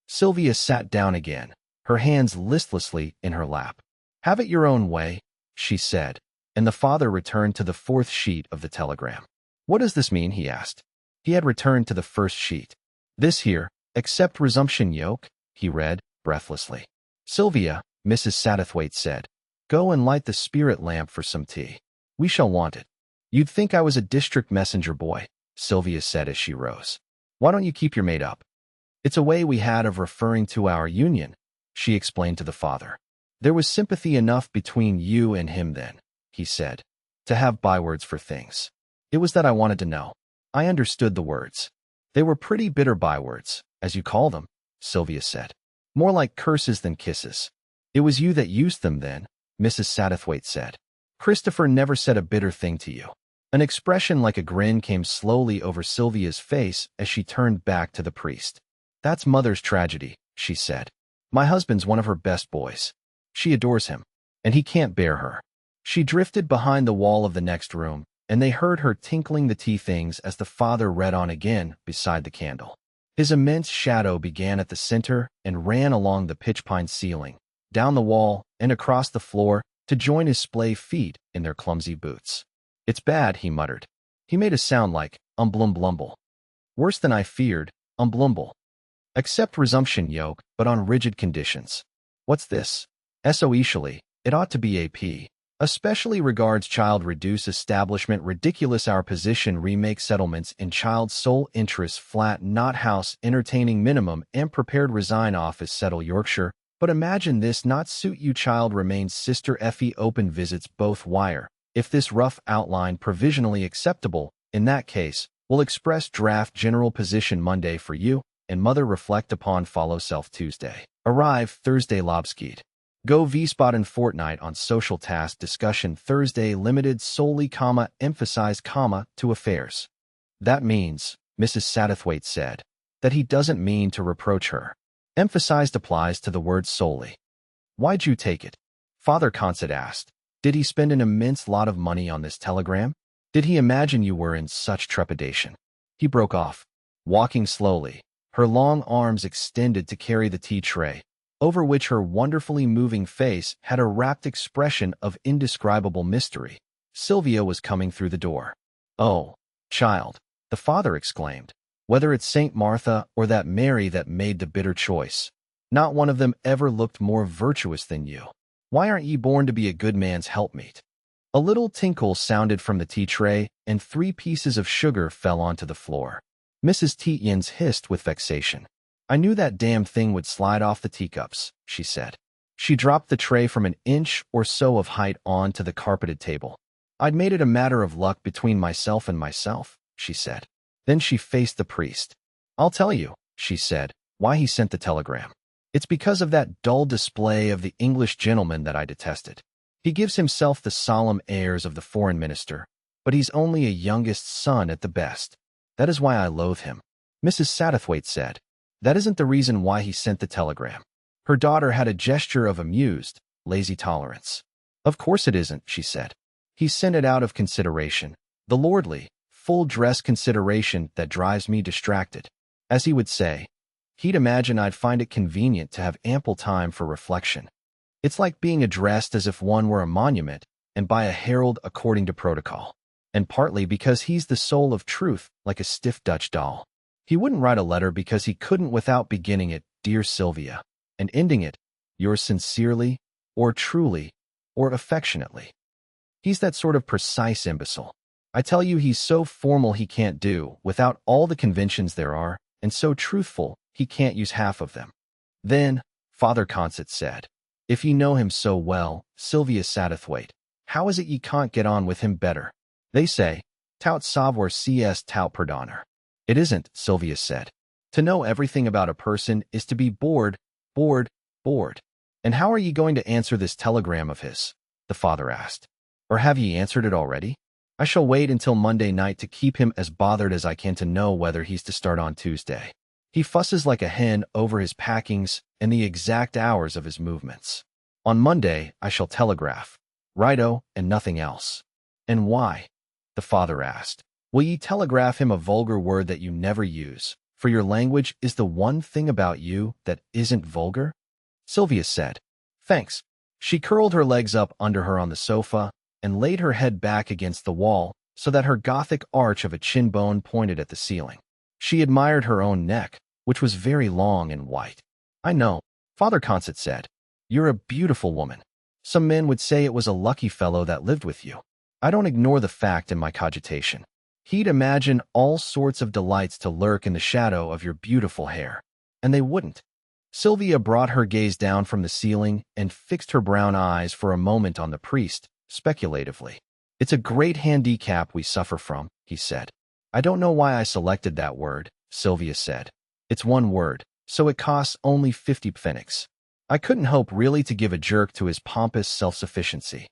Sylvia sat down again, her hands listlessly in her lap. Have it your own way, she said, and the father returned to the fourth sheet of the telegram. What does this mean, he asked. He had returned to the first sheet. This here, accept resumption yoke, he read, breathlessly. Sylvia, Mrs. Satterthwaite said, go and light the spirit lamp for some tea. We shall want it. You'd think I was a district messenger boy, Sylvia said as she rose. Why don't you keep your maid up? It's a way we had of referring to our union, she explained to the father. There was sympathy enough between you and him then, he said, to have bywords for things. It was that I wanted to know. I understood the words. They were pretty bitter bywords, as you call them, Sylvia said. More like curses than kisses. It was you that used them then, Mrs. Satterthwaite said. Christopher never said a bitter thing to you. An expression like a grin came slowly over Sylvia's face as she turned back to the priest. That's Mother's tragedy, she said. My husband's one of her best boys. She adores him, and he can't bear her. She drifted behind the wall of the next room, and they heard her tinkling the tea things as the father read on again beside the candle. His immense shadow began at the center and ran along the pitch-pine ceiling, down the wall, and across the floor to join his splay feet in their clumsy boots. It's bad, he muttered. He made a sound like, blumble. Worse than I feared, blumble. Accept resumption yoke, but on rigid conditions. What's this? Soecially, it ought to be AP. Especially regards child reduce establishment ridiculous our position remake settlements in child sole interest flat not house entertaining minimum and prepared resign office settle Yorkshire, but imagine this not suit you child remains sister Effie open visits both wire. If this rough outline provisionally acceptable, in that case, we'll express draft general position Monday for you, and mother reflect upon follow self Tuesday. Arrive Thursday Lobskeed. Go Wiesbaden fortnight on social task discussion Thursday limited solely emphasized to affairs. That means, Mrs. Satterthwaite said, that he doesn't mean to reproach her. Emphasized applies to the word solely. Why'd you take it? Father Consett asked. Did he spend an immense lot of money on this telegram? Did he imagine you were in such trepidation? He broke off, walking slowly, her long arms extended to carry the tea tray, over which her wonderfully moving face had a rapt expression of indescribable mystery. Sylvia was coming through the door. Oh, child, the father exclaimed, whether it's St. Martha or that Mary that made the bitter choice, not one of them ever looked more virtuous than you. Why aren't ye born to be a good man's helpmeet? A little tinkle sounded from the tea tray, and 3 pieces of sugar fell onto the floor. Mrs. Tietjens hissed with vexation. I knew that damn thing would slide off the teacups, she said. She dropped the tray from an inch or so of height onto the carpeted table. I'd made it a matter of luck between myself and myself, she said. Then she faced the priest. I'll tell you, she said, why he sent the telegram. It's because of that dull display of the English gentleman that I detested. He gives himself the solemn airs of the foreign minister, but he's only a youngest son at the best. That is why I loathe him. Mrs. Satterthwaite said. That isn't the reason why he sent the telegram. Her daughter had a gesture of amused, lazy tolerance. Of course it isn't, she said. He sent it out of consideration, the lordly, full-dress consideration that drives me distracted. As he would say, he'd imagine I'd find it convenient to have ample time for reflection. It's like being addressed as if one were a monument and by a herald according to protocol. And partly because he's the soul of truth, like a stiff Dutch doll. He wouldn't write a letter because he couldn't without beginning it, Dear Sylvia, and ending it, Yours sincerely, or truly, or affectionately. He's that sort of precise imbecile. I tell you, he's so formal he can't do without all the conventions there are, and so truthful he can't use half of them. Then, Father Consett said, if ye know him so well, Sylvia Satterthwaite, how is it ye can't get on with him better? They say, tout savoir cs tout pardonner. It isn't, Sylvia said. To know everything about a person is to be bored. And how are ye going to answer this telegram of his? The father asked. Or have ye answered it already? I shall wait until Monday night to keep him as bothered as I can to know whether he's to start on Tuesday. He fusses like a hen over his packings and the exact hours of his movements. On Monday, I shall telegraph. Righto, and nothing else. And why? The father asked. Will ye telegraph him a vulgar word that you never use, for your language is the one thing about you that isn't vulgar? Sylvia said, Thanks. She curled her legs up under her on the sofa and laid her head back against the wall so that her Gothic arch of a chin bone pointed at the ceiling. She admired her own neck, which was very long and white. I know, Father Consett said. You're a beautiful woman. Some men would say it was a lucky fellow that lived with you. I don't ignore the fact in my cogitation. He'd imagine all sorts of delights to lurk in the shadow of your beautiful hair. And they wouldn't. Sylvia brought her gaze down from the ceiling and fixed her brown eyes for a moment on the priest, speculatively. It's a great handicap we suffer from, he said. I don't know why I selected that word, Sylvia said. It's one word, so it costs only 50 pfennigs. I couldn't hope really to give a jerk to his pompous self-sufficiency.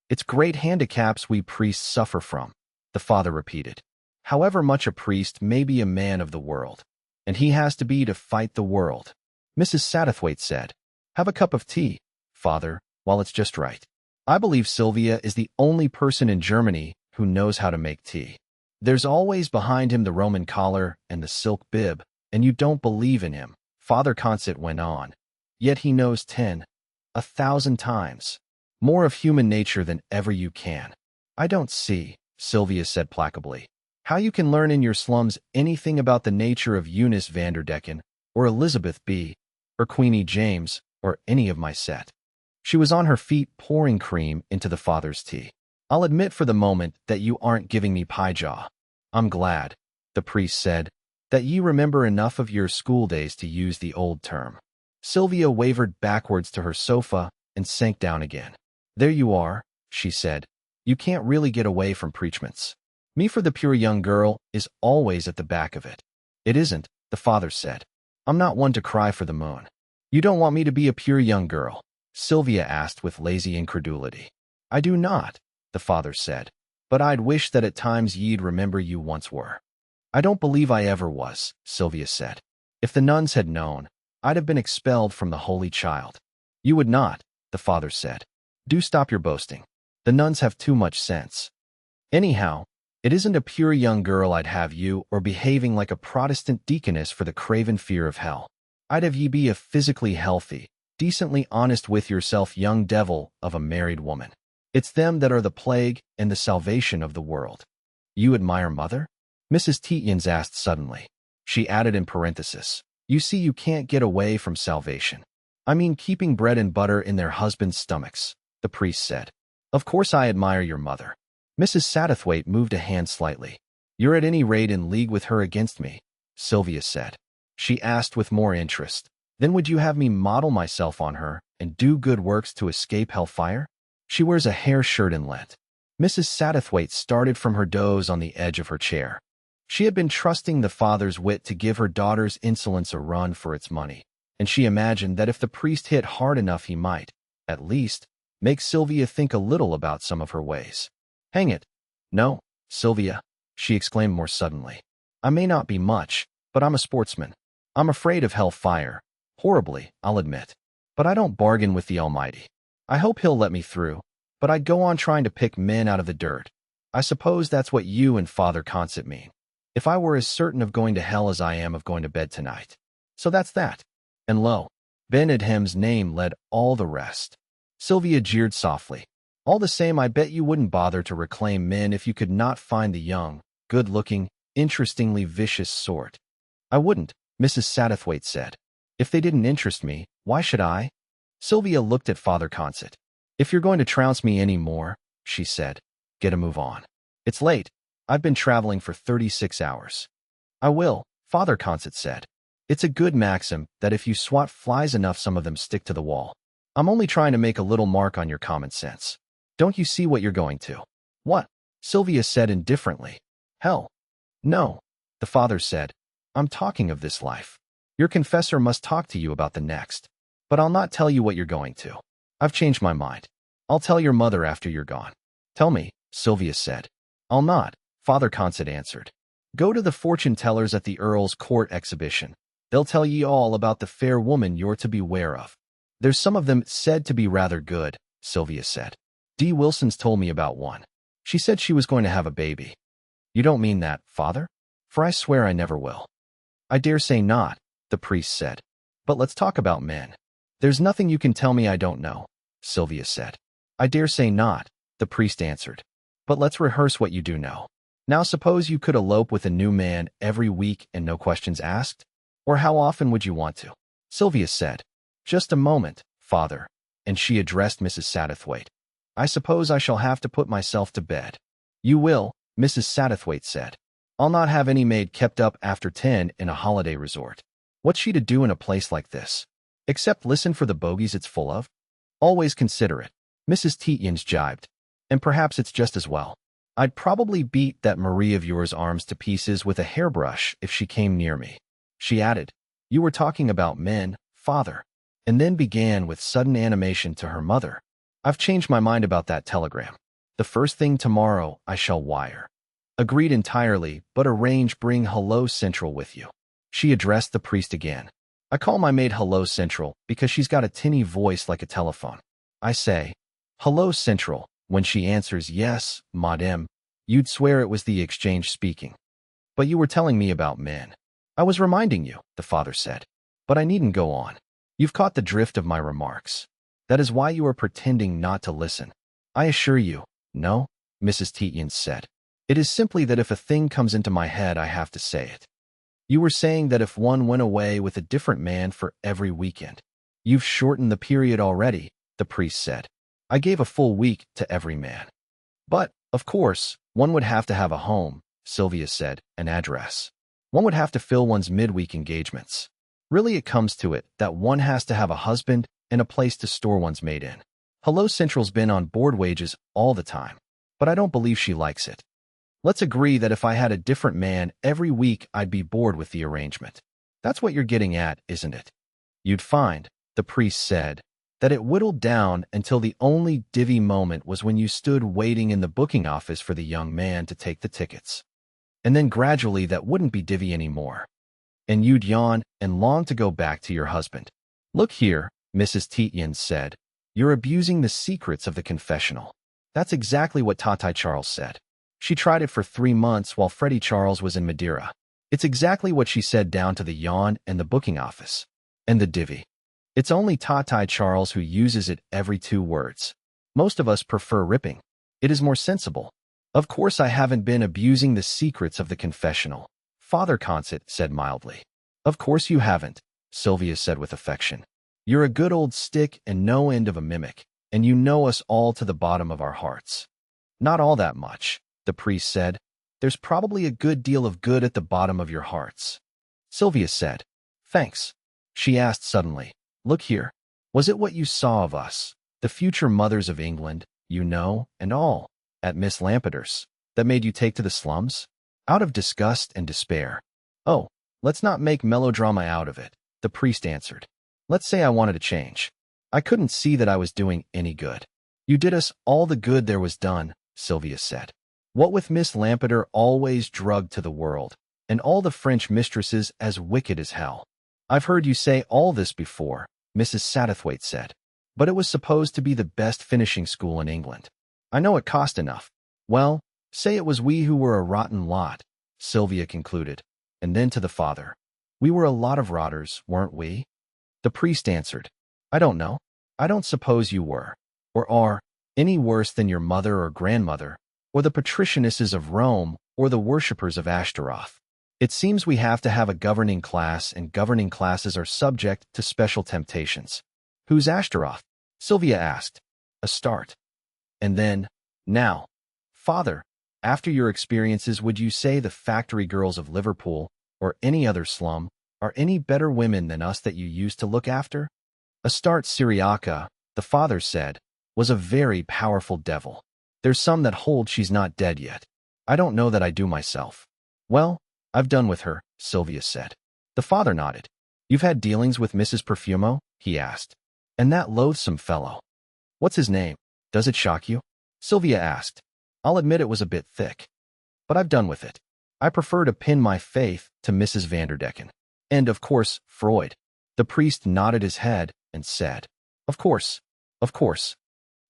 It's great handicaps we priests suffer from, the father repeated. However much a priest may be a man of the world, and he has to be to fight the world. Mrs. Satterthwaite said, Have a cup of tea, father, while it's just right. I believe Sylvia is the only person in Germany who knows how to make tea. There's always behind him the Roman collar and the silk bib, and you don't believe in him, Father Consett went on. Yet he knows 1,000 times more of human nature than ever you can. I don't see, Sylvia said placably, how you can learn in your slums anything about the nature of Eunice Vanderdecken, or Elizabeth B., or Queenie James, or any of my set. She was on her feet pouring cream into the father's tea. I'll admit for the moment that you aren't giving me pie-jaw. I'm glad, the priest said, that ye remember enough of your school days to use the old term. Sylvia wavered backwards to her sofa and sank down again. There you are, she said. You can't really get away from preachments. Me for the pure young girl is always at the back of it. It isn't, the father said. I'm not one to cry for the moon. You don't want me to be a pure young girl? Sylvia asked with lazy incredulity. I do not, the father said, but I'd wish that at times ye'd remember you once were. I don't believe I ever was, Sylvia said. If the nuns had known, I'd have been expelled from the Holy Child. You would not, the father said. Do stop your boasting. The nuns have too much sense. Anyhow, it isn't a pure young girl I'd have you or behaving like a Protestant deaconess for the craven fear of hell. I'd have ye be a physically healthy, decently honest with yourself young devil of a married woman. It's them that are the plague and the salvation of the world. You admire mother? Mrs. Tietjens asked suddenly. She added in parenthesis, You see you can't get away from salvation. I mean keeping bread and butter in their husbands' stomachs, the priest said. Of course I admire your mother. Mrs. Satterthwaite moved a hand slightly. You're at any rate in league with her against me, Sylvia said. She asked with more interest. Then would you have me model myself on her and do good works to escape hellfire? She wears a hair shirt in Lent. Mrs. Satterthwaite started from her doze on the edge of her chair. She had been trusting the father's wit to give her daughter's insolence a run for its money, and she imagined that if the priest hit hard enough he might, at least, make Sylvia think a little about some of her ways. Hang it. No, Sylvia, she exclaimed more suddenly. I may not be much, but I'm a sportsman. I'm afraid of hellfire. Horribly, I'll admit. But I don't bargain with the Almighty. I hope he'll let me through, but I'd go on trying to pick men out of the dirt. I suppose that's what you and Father Consett mean. If I were as certain of going to hell as I am of going to bed tonight. So that's that. And lo, Ben Edhem's name led all the rest. Sylvia jeered softly. All the same, I bet you wouldn't bother to reclaim men if you could not find the young, good-looking, interestingly vicious sort. I wouldn't, Mrs. Satterthwaite said. If they didn't interest me, why should I? Sylvia looked at Father Consett. If you're going to trounce me any more, she said, get a move on. It's late. I've been traveling for 36 hours. I will, Father Consett said. It's a good maxim that if you swat flies enough, some of them stick to the wall. I'm only trying to make a little mark on your common sense. Don't you see what you're going to? What? Sylvia said indifferently. Hell. No, the father said. I'm talking of this life. Your confessor must talk to you about the next. But I'll not tell you what you're going to. I've changed my mind. I'll tell your mother after you're gone. Tell me, Sylvia said. I'll not, Father Consett answered. Go to the fortune tellers at the Earl's Court exhibition. They'll tell ye all about the fair woman you're to beware of. There's some of them said to be rather good, Sylvia said. Dee Wilson's told me about one. She said she was going to have a baby. You don't mean that, Father? For I swear I never will. I dare say not, the priest said. But let's talk about men. There's nothing you can tell me I don't know, Sylvia said. I dare say not, the priest answered. But let's rehearse what you do know. Now suppose you could elope with a new man every week and no questions asked? Or how often would you want to? Sylvia said. Just a moment, Father, and she addressed Mrs. Satterthwaite. I suppose I shall have to put myself to bed. You will, Mrs. Satterthwaite said. I'll not have any maid kept up after 10 in a holiday resort. What's she to do in a place like this? Except listen for the bogies it's full of? Always consider it, Mrs. Tietjens jibed. And perhaps it's just as well. I'd probably beat that Marie of yours arms to pieces with a hairbrush if she came near me. She added, You were talking about men, Father, and then began with sudden animation to her mother. I've changed my mind about that telegram. The first thing tomorrow I shall wire. Agreed entirely, but arrange bring Hello Central with you. She addressed the priest again. I call my maid Hello Central because she's got a tinny voice like a telephone. I say, Hello Central, when she answers yes, madame, you'd swear it was the exchange speaking. But you were telling me about men. I was reminding you, the father said. But I needn't go on. You've caught the drift of my remarks. That is why you are pretending not to listen. I assure you, no, Mrs. Tietjens said. It is simply that if a thing comes into my head, I have to say it. You were saying that if one went away with a different man for every weekend. You've shortened the period already, the priest said. I gave a full week to every man. But, of course, one would have to have a home, Sylvia said, an address. One would have to fill one's midweek engagements. Really it comes to it that one has to have a husband and a place to store one's maid in. Hello Central's been on board wages all the time, but I don't believe she likes it. Let's agree that if I had a different man every week, I'd be bored with the arrangement. That's what you're getting at, isn't it? You'd find, the priest said, that it whittled down until the only divvy moment was when you stood waiting in the booking office for the young man to take the tickets. And then gradually that wouldn't be divvy anymore. And you'd yawn and long to go back to your husband. Look here, Mrs. Tietjens said, you're abusing the secrets of the confessional. That's exactly what Tati Charles said. She tried it for 3 months while Freddie Charles was in Madeira. It's exactly what she said down to the yawn and the booking office. And the divvy. It's only Tati Charles who uses it every 2 words. Most of us prefer ripping. It is more sensible. Of course I haven't been abusing the secrets of the confessional, Father Consett said mildly. Of course you haven't, Sylvia said with affection. You're a good old stick and no end of a mimic, and you know us all to the bottom of our hearts. Not all that much, the priest said. There's probably a good deal of good at the bottom of your hearts. Sylvia said, Thanks. She asked suddenly, Look here. Was it what you saw of us, the future mothers of England, you know, and all, at Miss Lampeter's, that made you take to the slums? Out of disgust and despair. Oh, let's not make melodrama out of it, the priest answered. Let's say I wanted to change. I couldn't see that I was doing any good. You did us all the good there was done, Sylvia said. What with Miss Lampeter always drugged to the world, and all the French mistresses as wicked as hell. I've heard you say all this before, Mrs. Satterthwaite said, but it was supposed to be the best finishing school in England. I know it cost enough. Well, say it was we who were a rotten lot, Sylvia concluded, and then to the father. We were a lot of rotters, weren't we? The priest answered, I don't know. I don't suppose you were, or are, any worse than your mother or grandmother, or the patricianesses of Rome, or the worshippers of Ashtaroth. It seems we have to have a governing class, and governing classes are subject to special temptations. Who's Ashtaroth? Sylvia asked. Astarte. And then, now, father, after your experiences, would you say the factory girls of Liverpool, or any other slum, are any better women than us that you used to look after? Astarte Syriaca, the father said, was a very powerful devil. There's some that hold she's not dead yet. I don't know that I do myself. Well, I've done with her, Sylvia said. The father nodded. You've had dealings with Mrs. Perfumo? He asked. And that loathsome fellow. What's his name? Does it shock you? Sylvia asked. I'll admit it was a bit thick. But I've done with it. I prefer to pin my faith to Mrs. Vanderdecken. And, of course, Freud. The priest nodded his head and said, Of course, of course.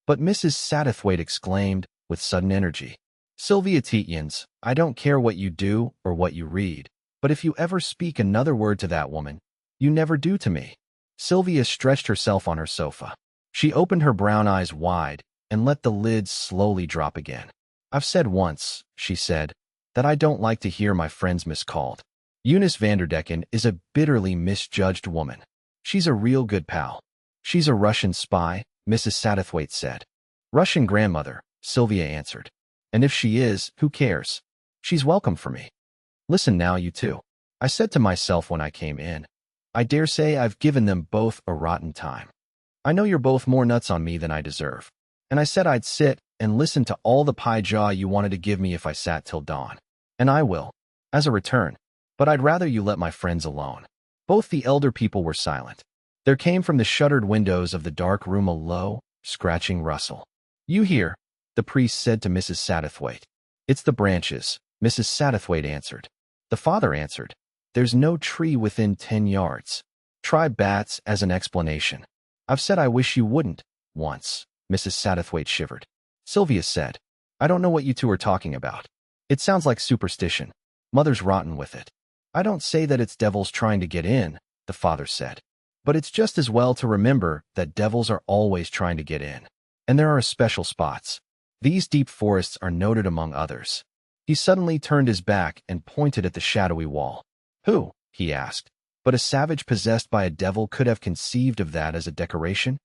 But Mrs. Satterthwaite exclaimed with sudden energy, Sylvia Tietjens, I don't care what you do or what you read, but if you ever speak another word to that woman, you never do to me. Sylvia stretched herself on her sofa. She opened her brown eyes wide and let the lids slowly drop again. I've said once, she said, that I don't like to hear my friends miscalled. Eunice Vanderdecken is a bitterly misjudged woman. She's a real good pal. She's a Russian spy, Mrs. Satterthwaite said. Russian grandmother, Sylvia answered. And if she is, who cares? She's welcome for me. Listen now, you two. I said to myself when I came in, I dare say I've given them both a rotten time. I know you're both more nuts on me than I deserve. And I said I'd sit and listen to all the pie jaw you wanted to give me if I sat till dawn. And I will, as a return. But I'd rather you let my friends alone. Both the elder people were silent. There came from the shuttered windows of the dark room a low, scratching rustle. You hear? The priest said to Mrs. Satterthwaite. It's the branches, Mrs. Satterthwaite answered. The father answered. There's no tree within 10 yards. Try bats as an explanation. I've said I wish you wouldn't, once, Mrs. Satterthwaite shivered. Sylvia said. I don't know what you two are talking about. It sounds like superstition. Mother's rotten with it. I don't say that it's devils trying to get in, the father said. But it's just as well to remember that devils are always trying to get in. And there are special spots. These deep forests are noted among others. He suddenly turned his back and pointed at the shadowy wall. Who? He asked. But a savage possessed by a devil could have conceived of that as a decoration?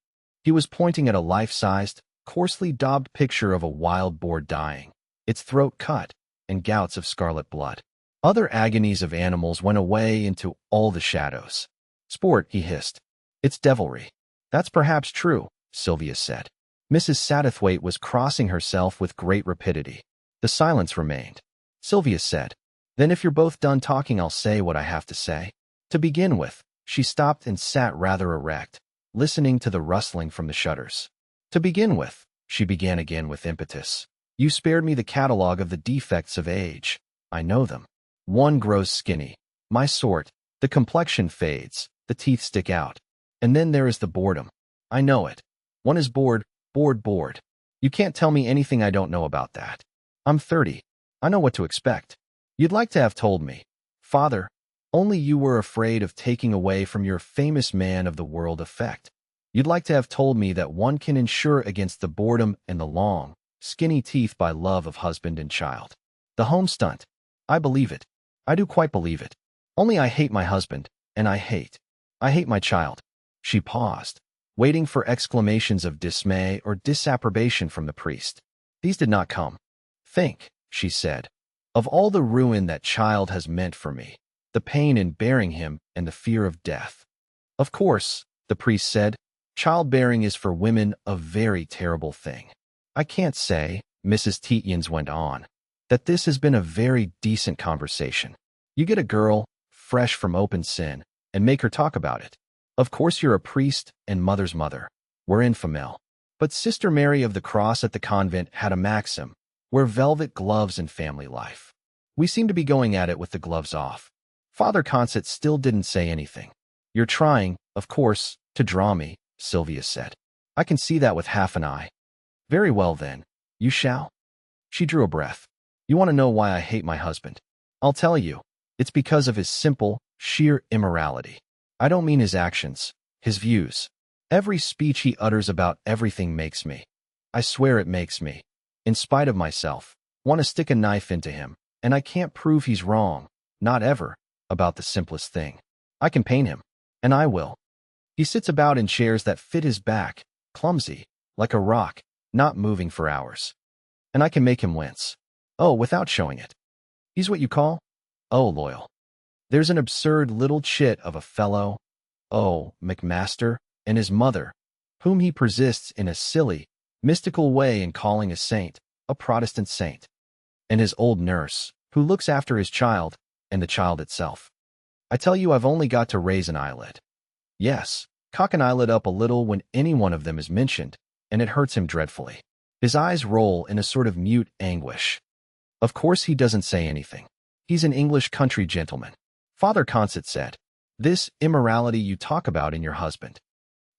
He was pointing at a life-sized, coarsely daubed picture of a wild boar dying, its throat cut, and gouts of scarlet blood. Other agonies of animals went away into all the shadows. Sport, he hissed. It's devilry. That's perhaps true, Sylvia said. Mrs. Satterthwaite was crossing herself with great rapidity. The silence remained. Sylvia said, Then if you're both done talking, I'll say what I have to say. To begin with, she stopped and sat rather erect, listening to the rustling from the shutters. To begin with, she began again with impetus. You spared me the catalogue of the defects of age. I know them. One grows skinny. My sort. The complexion fades. The teeth stick out. And then there is the boredom. I know it. One is bored. Bored. You can't tell me anything I don't know about that. I'm 30. I know what to expect. You'd like to have told me, Father, only you were afraid of taking away from your famous man of the world effect. You'd like to have told me that one can insure against the boredom and the long, skinny teeth by love of husband and child. The home stunt. I believe it. I do quite believe it. Only I hate my husband, and I hate my child. She paused, waiting for exclamations of dismay or disapprobation from the priest. These did not come. Think, she said, of all the ruin that child has meant for me, the pain in bearing him and the fear of death. Of course, the priest said, childbearing is for women a very terrible thing. I can't say, Mrs. Tietjens went on, that this has been a very decent conversation. You get a girl, fresh from open sin, and make her talk about it. Of course you're a priest and mother's mother. We're in famille. But Sister Mary of the Cross at the convent had a maxim, wear velvet gloves in family life. We seem to be going at it with the gloves off. Father Consett still didn't say anything. You're trying, of course, to draw me, Sylvia said. I can see that with half an eye. Very well then, you shall. She drew a breath. You want to know why I hate my husband? I'll tell you. It's because of his simple, sheer immorality. I don't mean his actions, his views. Every speech he utters about everything makes me. I swear it makes me, in spite of myself, want to stick a knife into him, and I can't prove he's wrong, not ever, about the simplest thing. I can pain him, and I will. He sits about in chairs that fit his back, clumsy, like a rock, not moving for hours. And I can make him wince. Oh, without showing it. He's what you call? Oh, loyal. There's an absurd little chit of a fellow, oh, McMaster, and his mother, whom he persists in a silly, mystical way in calling a saint, a Protestant saint. And his old nurse, who looks after his child, and the child itself. I tell you, I've only got to raise an eyelid. Yes, cock an eyelid up a little when any one of them is mentioned, and it hurts him dreadfully. His eyes roll in a sort of mute anguish. Of course he doesn't say anything. He's an English country gentleman. Father Consett said, this immorality you talk about in your husband.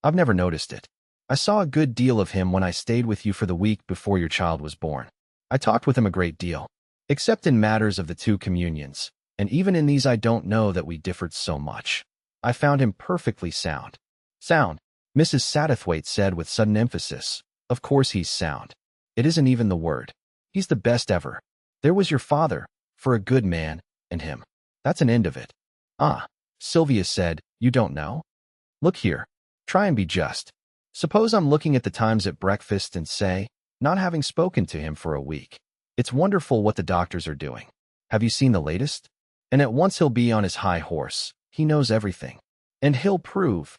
I've never noticed it. I saw a good deal of him when I stayed with you for the week before your child was born. I talked with him a great deal, except in matters of the two communions, and even in these I don't know that we differed so much. I found him perfectly sound. Sound, Mrs. Satterthwaite said with sudden emphasis. Of course he's sound. It isn't even the word. He's the best ever. There was your father, for a good man, and him. That's an end of it. Ah, Sylvia said, you don't know? Look here. Try and be just. Suppose I'm looking at the Times at breakfast and say, not having spoken to him for a week, it's wonderful what the doctors are doing. Have you seen the latest? And at once he'll be on his high horse. He knows everything. And he'll prove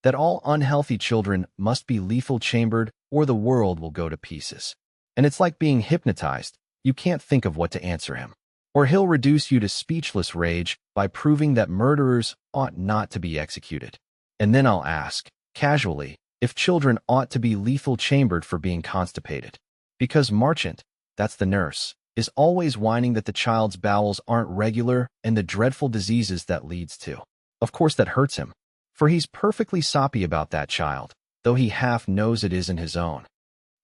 that all unhealthy children must be lethal chambered or the world will go to pieces. And it's like being hypnotized. You can't think of what to answer him. Or he'll reduce you to speechless rage by proving that murderers ought not to be executed. And then I'll ask, casually, if children ought to be lethal chambered for being constipated. Because Marchant, that's the nurse, is always whining that the child's bowels aren't regular and the dreadful diseases that leads to. Of course that hurts him, for he's perfectly soppy about that child, though he half knows it isn't his own.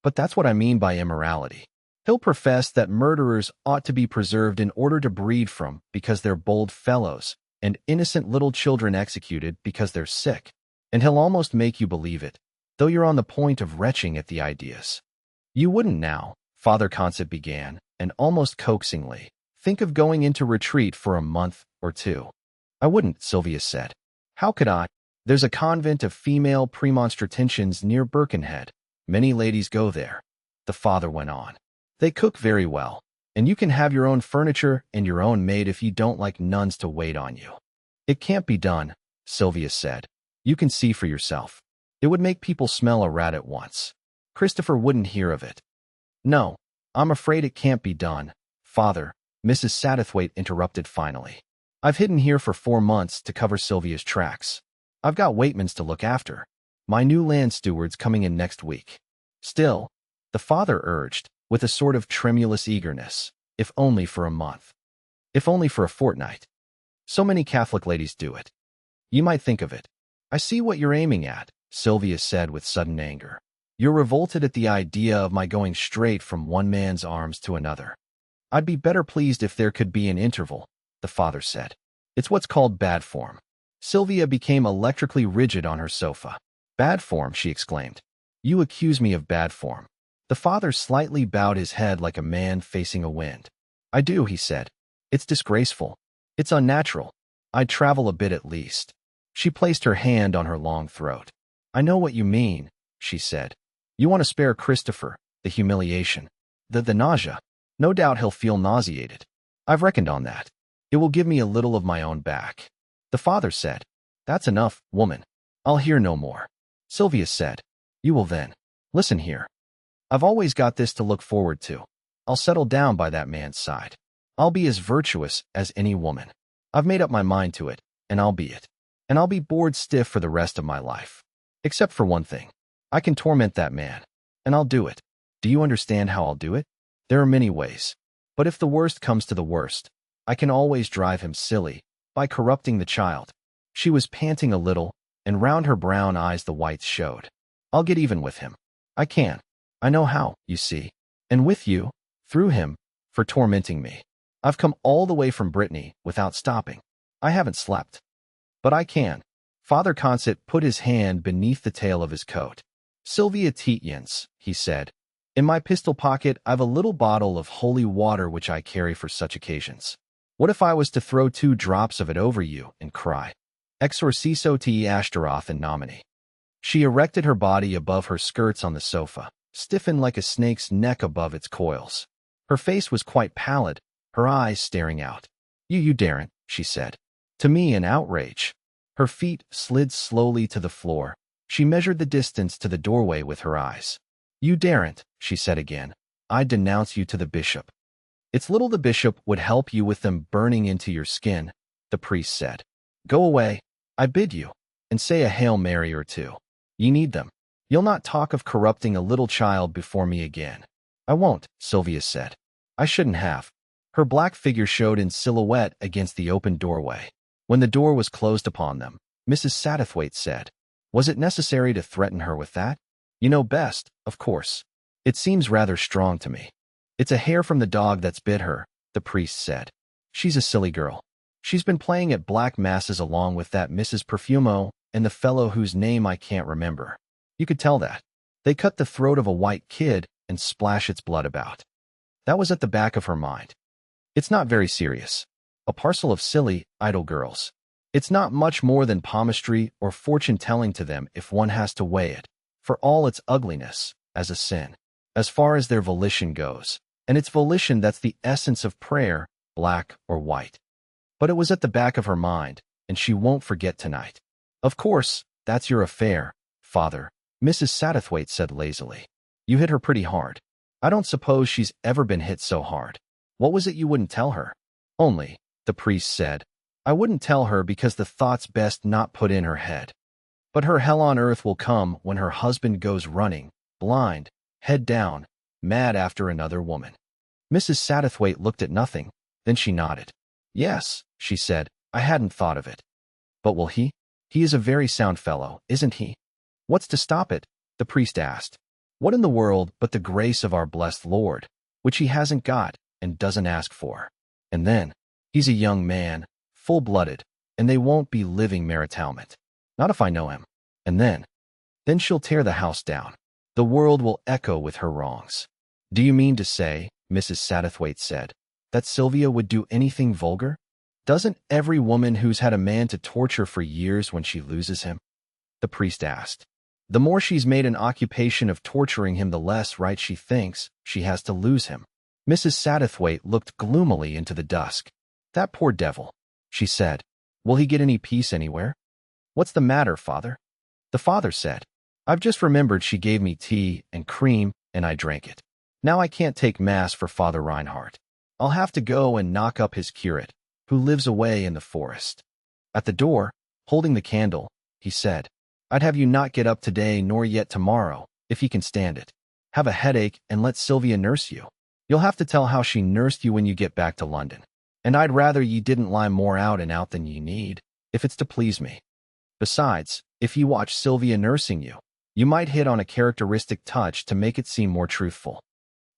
But that's what I mean by immorality. He'll profess that murderers ought to be preserved in order to breed from because they're bold fellows, and innocent little children executed because they're sick. And he'll almost make you believe it, though you're on the point of retching at the ideas. You wouldn't now, Father Consett began, and almost coaxingly, think of going into retreat for a month or two. I wouldn't, Sylvia said. How could I? There's a convent of female premonstratensians near Birkenhead. Many ladies go there. The father went on. They cook very well, and you can have your own furniture and your own maid if you don't like nuns to wait on you. It can't be done, Sylvia said. You can see for yourself. It would make people smell a rat at once. Christopher wouldn't hear of it. No, I'm afraid it can't be done, Father, Mrs. Satterthwaite interrupted finally. I've hidden here for 4 months to cover Sylvia's tracks. I've got Waitmans to look after. My new land steward's coming in next week. Still, the father urged, with a sort of tremulous eagerness, if only for a month. If only for a fortnight. So many Catholic ladies do it. You might think of it. I see what you're aiming at, Sylvia said with sudden anger. You're revolted at the idea of my going straight from one man's arms to another. I'd be better pleased if there could be an interval, the father said. It's what's called bad form. Sylvia became electrically rigid on her sofa. Bad form, she exclaimed. You accuse me of bad form. The father slightly bowed his head like a man facing a wind. I do, he said. It's disgraceful. It's unnatural. I'd travel a bit at least. She placed her hand on her long throat. I know what you mean, she said. You want to spare Christopher, the humiliation, the nausea. No doubt he'll feel nauseated. I've reckoned on that. It will give me a little of my own back. The father said. That's enough, woman. I'll hear no more. Sylvia said. You will then. Listen here. I've always got this to look forward to. I'll settle down by that man's side. I'll be as virtuous as any woman. I've made up my mind to it, and I'll be it. And I'll be bored stiff for the rest of my life. Except for one thing. I can torment that man. And I'll do it. Do you understand how I'll do it? There are many ways. But if the worst comes to the worst, I can always drive him silly by corrupting the child. She was panting a little, and round her brown eyes the whites showed. I'll get even with him. I can. I know how, you see. And with you, through him, for tormenting me. I've come all the way from Brittany without stopping. I haven't slept. But I can. Father Consett put his hand beneath the tail of his coat. Sylvia Tietjens, he said. In my pistol pocket I've a little bottle of holy water which I carry for such occasions. What if I was to throw 2 drops of it over you and cry, Exorciso te Ashtaroth in nomine? She erected her body above her skirts on the sofa, stiffened like a snake's neck above its coils. Her face was quite pallid, her eyes staring out. You daren't, she said. To me in outrage. Her feet slid slowly to the floor. She measured the distance to the doorway with her eyes. You daren't, she said again. I denounce you to the bishop. It's little the bishop would help you with them burning into your skin, the priest said. Go away, I bid you, and say a Hail Mary or 2. You need them. You'll not talk of corrupting a little child before me again. I won't, Sylvia said. I shouldn't have. Her black figure showed in silhouette against the open doorway. When the door was closed upon them, Mrs. Satterthwaite said, Was it necessary to threaten her with that? You know best, of course. It seems rather strong to me. It's a hair from the dog that's bit her, the priest said. She's a silly girl. She's been playing at black masses along with that Mrs. Perfumo and the fellow whose name I can't remember. You could tell that. They cut the throat of a white kid and splash its blood about. That was at the back of her mind. It's not very serious. A parcel of silly, idle girls. It's not much more than palmistry or fortune-telling to them if one has to weigh it, for all its ugliness, as a sin, as far as their volition goes. And it's volition that's the essence of prayer, black or white. But it was at the back of her mind, and she won't forget tonight. Of course, that's your affair, Father, Mrs. Satterthwaite said lazily. You hit her pretty hard. I don't suppose she's ever been hit so hard. What was it you wouldn't tell her? Only, the priest said, I wouldn't tell her because the thought's best not put in her head. But her hell on earth will come when her husband goes running, blind, head down, mad after another woman. Mrs. Satterthwaite looked at nothing, then she nodded. Yes, she said, I hadn't thought of it. But will he? He is a very sound fellow, isn't he? What's to stop it? The priest asked. What in the world but the grace of our blessed Lord, which he hasn't got and doesn't ask for. And then, he's a young man, full-blooded, and they won't be living maritalment. Not if I know him. And then she'll tear the house down. The world will echo with her wrongs. Do you mean to say, Mrs. Satterthwaite said, that Sylvia would do anything vulgar? Doesn't every woman who's had a man to torture for years when she loses him? The priest asked. The more she's made an occupation of torturing him, the less right she thinks she has to lose him. Mrs. Satterthwaite looked gloomily into the dusk. That poor devil, she said. Will he get any peace anywhere? What's the matter, Father? The father said. I've just remembered she gave me tea and cream, and I drank it. Now I can't take Mass for Father Reinhardt. I'll have to go and knock up his curate, who lives away in the forest. At the door, holding the candle, he said, I'd have you not get up today nor yet tomorrow, if you can stand it. Have a headache and let Sylvia nurse you. You'll have to tell how she nursed you when you get back to London. And I'd rather ye didn't lie more out and out than ye need, if it's to please me. Besides, if ye watch Sylvia nursing you, you might hit on a characteristic touch to make it seem more truthful.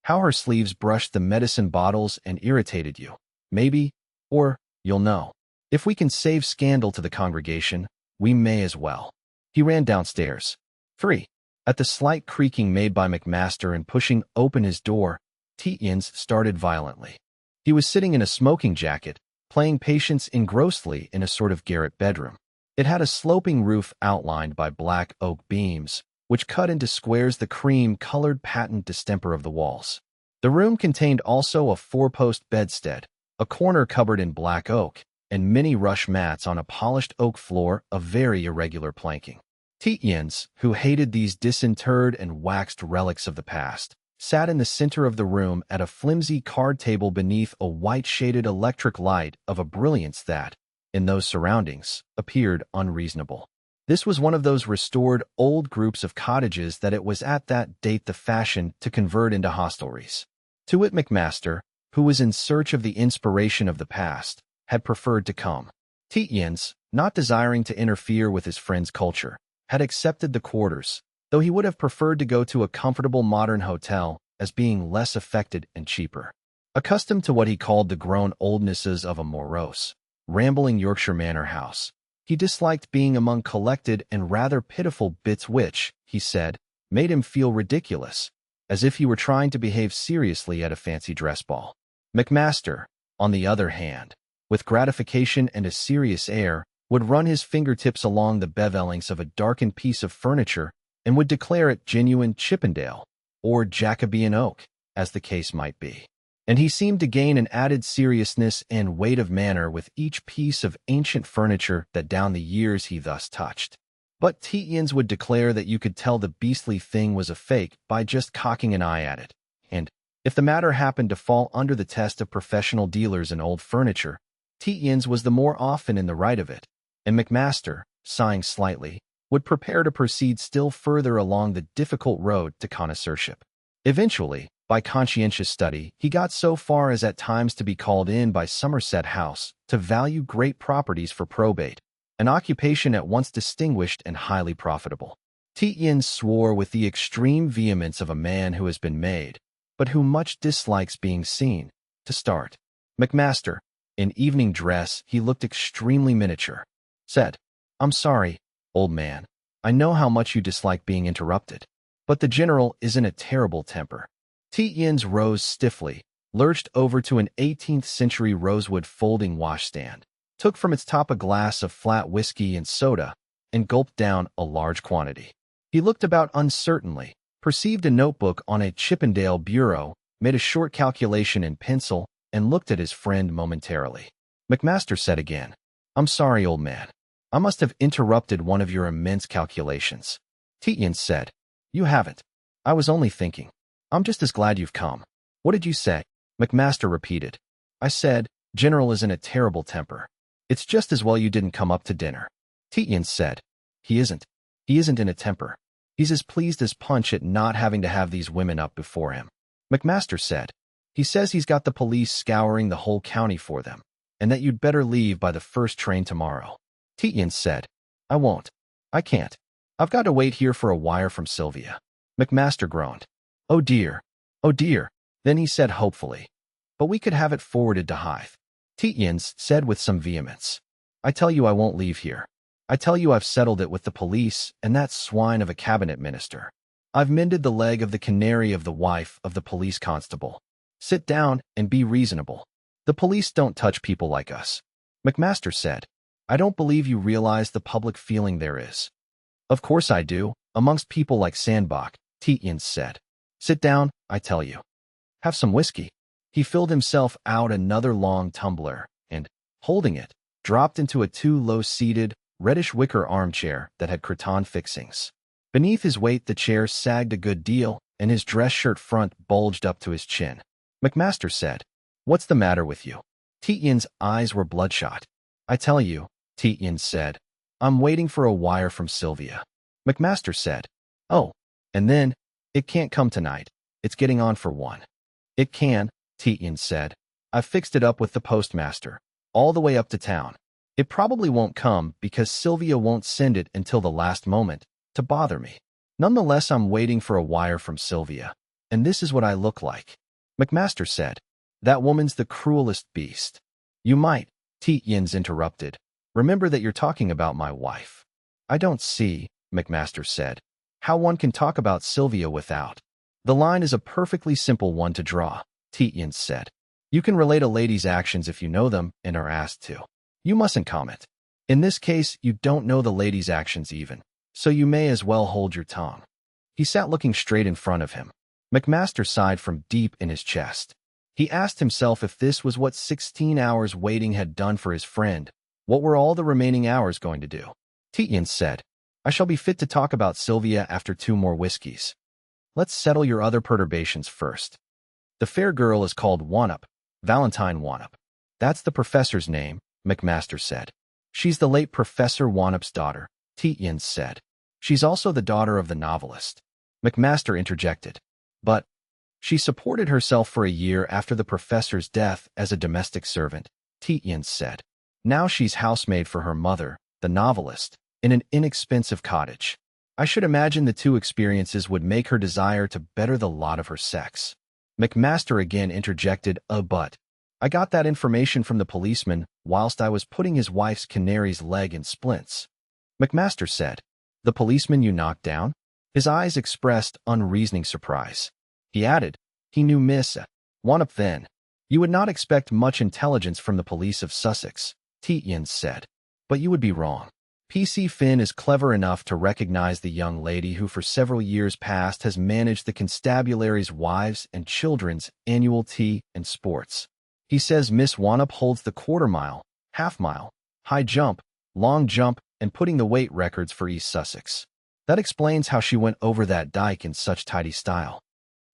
How her sleeves brushed the medicine bottles and irritated you. Maybe, or, you'll know. If we can save scandal to the congregation, we may as well. He ran downstairs. 3. At the slight creaking made by McMaster and pushing open his door, Tietjens started violently. He was sitting in a smoking jacket, playing patience engrossly in a sort of garret bedroom. It had a sloping roof outlined by black oak beams, which cut into squares the cream-colored patent distemper of the walls. The room contained also a four-post bedstead, a corner cupboard in black oak, and many rush mats on a polished oak floor of very irregular planking. Tietjens, who hated these disinterred and waxed relics of the past, sat in the center of the room at a flimsy card table beneath a white-shaded electric light of a brilliance that, in those surroundings, appeared unreasonable. This was one of those restored old groups of cottages that it was at that date the fashion to convert into hostelries. To wit, McMaster, who was in search of the inspiration of the past, had preferred to come. Tietjens, not desiring to interfere with his friend's culture, had accepted the quarters, though he would have preferred to go to a comfortable modern hotel as being less affected and cheaper. Accustomed to what he called the grown oldnesses of a morose, rambling Yorkshire manor house, he disliked being among collected and rather pitiful bits which, he said, made him feel ridiculous, as if he were trying to behave seriously at a fancy dress ball. McMaster, on the other hand, with gratification and a serious air, would run his fingertips along the bevellings of a darkened piece of furniture and would declare it genuine Chippendale, or Jacobean oak, as the case might be. And he seemed to gain an added seriousness and weight of manner with each piece of ancient furniture that down the years he thus touched. But Tietjens would declare that you could tell the beastly thing was a fake by just cocking an eye at it, and, if the matter happened to fall under the test of professional dealers in old furniture, Tietjens was the more often in the right of it, and McMaster, sighing slightly, would prepare to proceed still further along the difficult road to connoisseurship. Eventually, by conscientious study, he got so far as at times to be called in by Somerset House to value great properties for probate, an occupation at once distinguished and highly profitable. Tietjens swore with the extreme vehemence of a man who has been made, but who much dislikes being seen, to start. McMaster, in evening dress, he looked extremely miniature, said, "I'm sorry, old man. I know how much you dislike being interrupted. But the general is in a terrible temper." Tietjens rose stiffly, lurched over to an 18th-century rosewood folding washstand, took from its top a glass of flat whiskey and soda, and gulped down a large quantity. He looked about uncertainly, perceived a notebook on a Chippendale bureau, made a short calculation in pencil, and looked at his friend momentarily. McMaster said again, "I'm sorry, old man. I must have interrupted one of your immense calculations." Tietjens said, "You haven't. I was only thinking. I'm just as glad you've come." "What did you say?" McMaster repeated. "I said, General is in a terrible temper. It's just as well you didn't come up to dinner." Tietjens said, He isn't in a temper. He's as pleased as Punch at not having to have these women up before him." McMaster said, "He says he's got the police scouring the whole county for them, and that you'd better leave by the first train tomorrow." Tietjens said, "I won't. I can't. I've got to wait here for a wire from Sylvia." McMaster groaned. "Oh dear. Oh dear." Then he said hopefully, "But we could have it forwarded to Hythe." Tietjens said with some vehemence, "I tell you I won't leave here. I tell you I've settled it with the police and that swine of a cabinet minister. I've mended the leg of the canary of the wife of the police constable. Sit down and be reasonable. The police don't touch people like us." McMaster said, "I don't believe you realize the public feeling there is." "Of course I do, amongst people like Sandbach," Tietjens said. "Sit down, I tell you. Have some whiskey." He filled himself out another long tumbler and, holding it, dropped into a too low-seated, reddish wicker armchair that had cretonne fixings. Beneath his weight the chair sagged a good deal, and his dress shirt front bulged up to his chin. McMaster said, "What's the matter with you?" Tietjens' eyes were bloodshot. "I tell you," Tietjens said, "I'm waiting for a wire from Sylvia." McMaster said, "Oh, and then, it can't come tonight. It's getting on for 1. "It can," Tietjens said. "I've fixed it up with the postmaster, all the way up to town. It probably won't come because Sylvia won't send it until the last moment, to bother me. Nonetheless, I'm waiting for a wire from Sylvia, and this is what I look like." McMaster said, "That woman's the cruelest beast." "You might," Tietjens interrupted, "remember that you're talking about my wife." "I don't see," McMaster said, "how one can talk about Sylvia without." "The line is a perfectly simple one to draw," Tietjens said. "You can relate a lady's actions if you know them and are asked to. You mustn't comment. In this case, you don't know the lady's actions even, so you may as well hold your tongue." He sat looking straight in front of him. McMaster sighed from deep in his chest. He asked himself if this was what 16 hours waiting had done for his friend. What were all the remaining hours going to do? Tietjens said, "I shall be fit to talk about Sylvia after 2 more whiskeys. Let's settle your other perturbations first. The fair girl is called Wannop, Valentine Wannop. That's the professor's name," McMaster said. "She's the late Professor Wannop's daughter," Tietjens said. "She's also the daughter of the novelist." McMaster interjected, "But She supported herself for a year after the professor's death as a domestic servant, Tietjens said. Now she's housemaid for her mother, the novelist, in an inexpensive cottage. I should imagine the two experiences would make her desire to better the lot of her sex. McMaster again interjected, but I got that information from the policeman whilst I was putting his wife's canary's leg in splints. McMaster said, the policeman you knocked down? His eyes expressed unreasoning surprise. He added, he knew Miss Wanop then. You would not expect much intelligence from the police of Sussex, Tietjens said. But you would be wrong. P.C. Finn is clever enough to recognize the young lady who for several years past has managed the constabulary's wives and children's annual tea and sports. He says Miss Wanop holds the quarter-mile, half-mile, high jump, long jump, and putting the weight records for East Sussex. That explains how she went over that dike in such tidy style.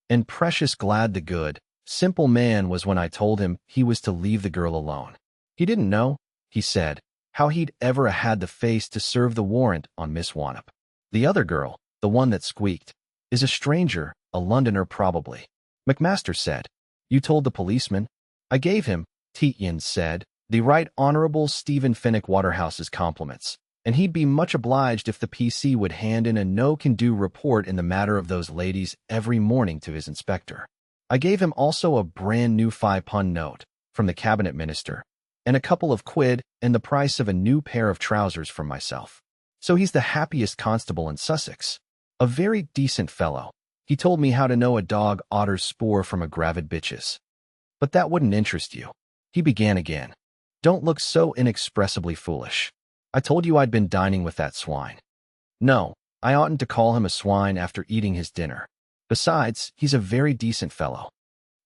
And precious glad the good, simple man was when I told him he was to leave the girl alone. He didn't know, he said, how he'd ever had the face to serve the warrant on Miss Wanop. The other girl, the one that squeaked, is a stranger, a Londoner probably. McMaster said, you told the policeman? I gave him, Tietjens said, the Right Honourable Stephen Finnick Waterhouse's compliments, and he'd be much obliged if the PC would hand in a no-can-do report in the matter of those ladies every morning to his inspector. I gave him also a brand-new £5 note from the cabinet minister, and a couple of quid and the price of a new pair of trousers for myself. So he's the happiest constable in Sussex. A very decent fellow. He told me how to know a dog otter's spoor from a gravid bitch's. But that wouldn't interest you. He began again. Don't look so inexpressibly foolish. I told you I'd been dining with that swine. No, I oughtn't to call him a swine after eating his dinner. Besides, he's a very decent fellow.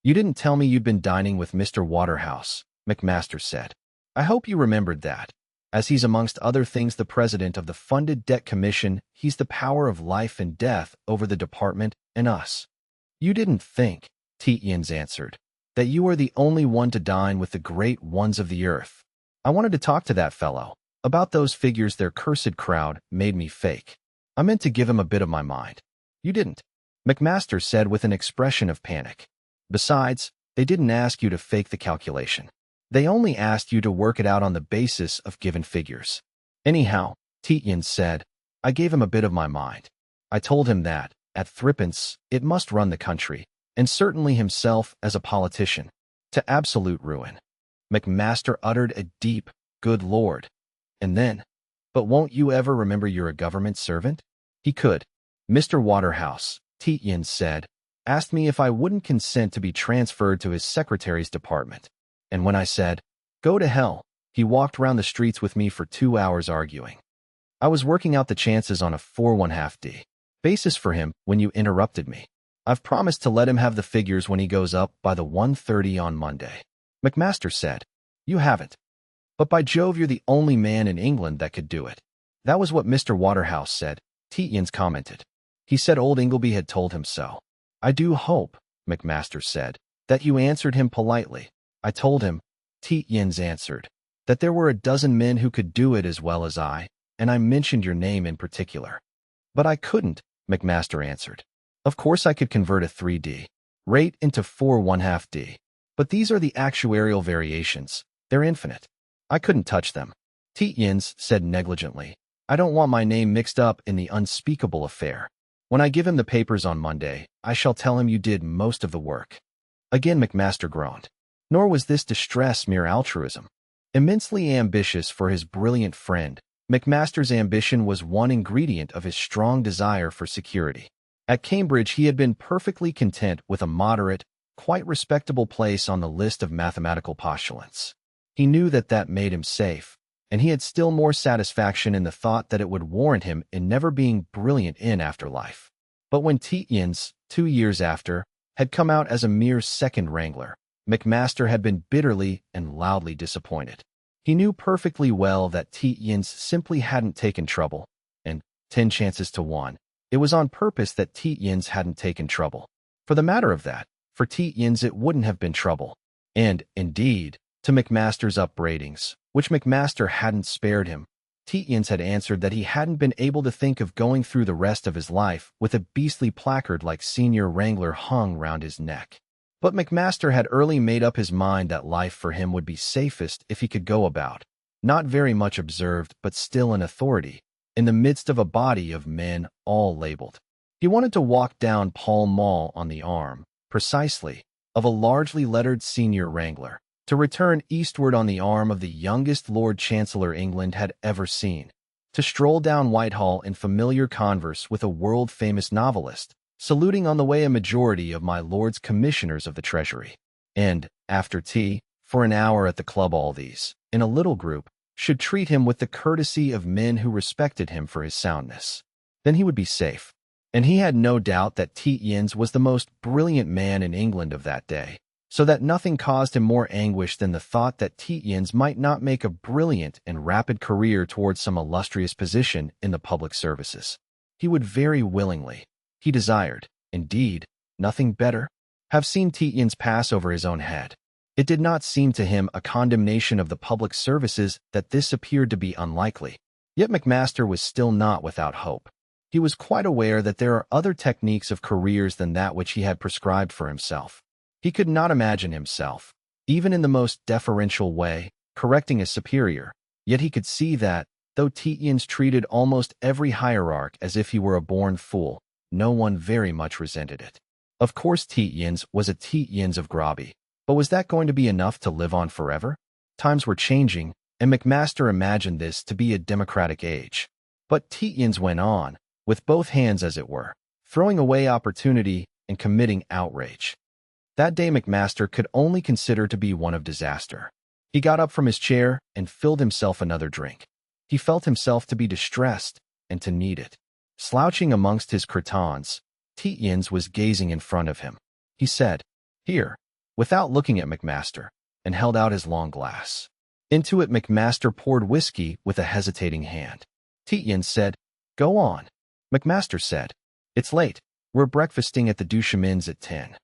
You didn't tell me you'd been dining with Mr. Waterhouse, McMaster said. I hope you remembered that. As he's amongst other things the president of the Funded Debt Commission, he's the power of life and death over the department and us. You didn't think, Tietjens answered, that you are the only one to dine with the great ones of the earth. I wanted to talk to that fellow. About those figures their cursed crowd made me fake. I meant to give him a bit of my mind. You didn't, McMaster said with an expression of panic. Besides, they didn't ask you to fake the calculation. They only asked you to work it out on the basis of given figures. Anyhow, Tietjens said, I gave him a bit of my mind. I told him that, at threepence, it must run the country, and certainly himself as a politician, to absolute ruin. McMaster uttered a deep, good Lord. And then, but won't you ever remember you're a government servant? He could. Mr. Waterhouse, Tietjens said, asked me if I wouldn't consent to be transferred to his secretary's department. And when I said, go to hell, he walked round the streets with me for 2 hours arguing. I was working out the chances on a 4.5D basis for him when you interrupted me. I've promised to let him have the figures when he goes up by the 1:30 on Monday. McMaster said, you haven't. But by Jove, you're the only man in England that could do it. That was what Mr. Waterhouse said, Tietjens commented. He said old Ingleby had told him so. I do hope, McMaster said, that you answered him politely. I told him, Tietjens answered, that there were a dozen men who could do it as well as I, and I mentioned your name in particular. But I couldn't, McMaster answered. Of course I could convert a 3D rate into 4.5D. But these are the actuarial variations. They're infinite. I couldn't touch them. Tietjens said negligently, I don't want my name mixed up in the unspeakable affair. When I give him the papers on Monday, I shall tell him you did most of the work. Again McMaster groaned. Nor was this distress mere altruism. Immensely ambitious for his brilliant friend, McMaster's ambition was one ingredient of his strong desire for security. At Cambridge he had been perfectly content with a moderate, quite respectable place on the list of mathematical postulants. He knew that that made him safe, and he had still more satisfaction in the thought that it would warrant him in never being brilliant in afterlife. But when Tietjens, 2 years after, had come out as a mere second wrangler, McMaster had been bitterly and loudly disappointed. He knew perfectly well that Tietjens simply hadn't taken trouble, and, 10 chances to 1, it was on purpose that Tietjens hadn't taken trouble. For the matter of that, for Tietjens it wouldn't have been trouble. And, indeed, to McMaster's upbraidings, which McMaster hadn't spared him, Tietjens had answered that he hadn't been able to think of going through the rest of his life with a beastly placard like Senior Wrangler hung round his neck. But McMaster had early made up his mind that life for him would be safest if he could go about, not very much observed but still an authority, in the midst of a body of men all labeled. He wanted to walk down Pall Mall on the arm, precisely, of a largely lettered Senior Wrangler, to return eastward on the arm of the youngest Lord Chancellor England had ever seen, to stroll down Whitehall in familiar converse with a world-famous novelist, saluting on the way a majority of my Lord's Commissioners of the Treasury, and, after tea, for an hour at the club all these, in a little group, should treat him with the courtesy of men who respected him for his soundness. Then he would be safe. And he had no doubt that Tietjens was the most brilliant man in England of that day, so that nothing caused him more anguish than the thought that Tietjens might not make a brilliant and rapid career towards some illustrious position in the public services. He would very willingly, he desired, indeed, nothing better, have seen Tietjens pass over his own head. It did not seem to him a condemnation of the public services that this appeared to be unlikely. Yet McMaster was still not without hope. He was quite aware that there are other techniques of careers than that which he had prescribed for himself. He could not imagine himself, even in the most deferential way, correcting a superior, yet he could see that, though Tietjens treated almost every hierarch as if he were a born fool, no one very much resented it. Of course Tietjens was a Tietjens of Grobby, but was that going to be enough to live on forever? Times were changing, and McMaster imagined this to be a democratic age. But Tietjens went on, with both hands as it were, throwing away opportunity and committing outrage. That day McMaster could only consider to be one of disaster. He got up from his chair and filled himself another drink. He felt himself to be distressed and to need it. Slouching amongst his cretonnes, Tietjens was gazing in front of him. He said, "Here," without looking at McMaster, and held out his long glass. Into it McMaster poured whiskey with a hesitating hand. Tietjens said, "Go on." McMaster said, "It's late. We're breakfasting at the Duchemin's at 10.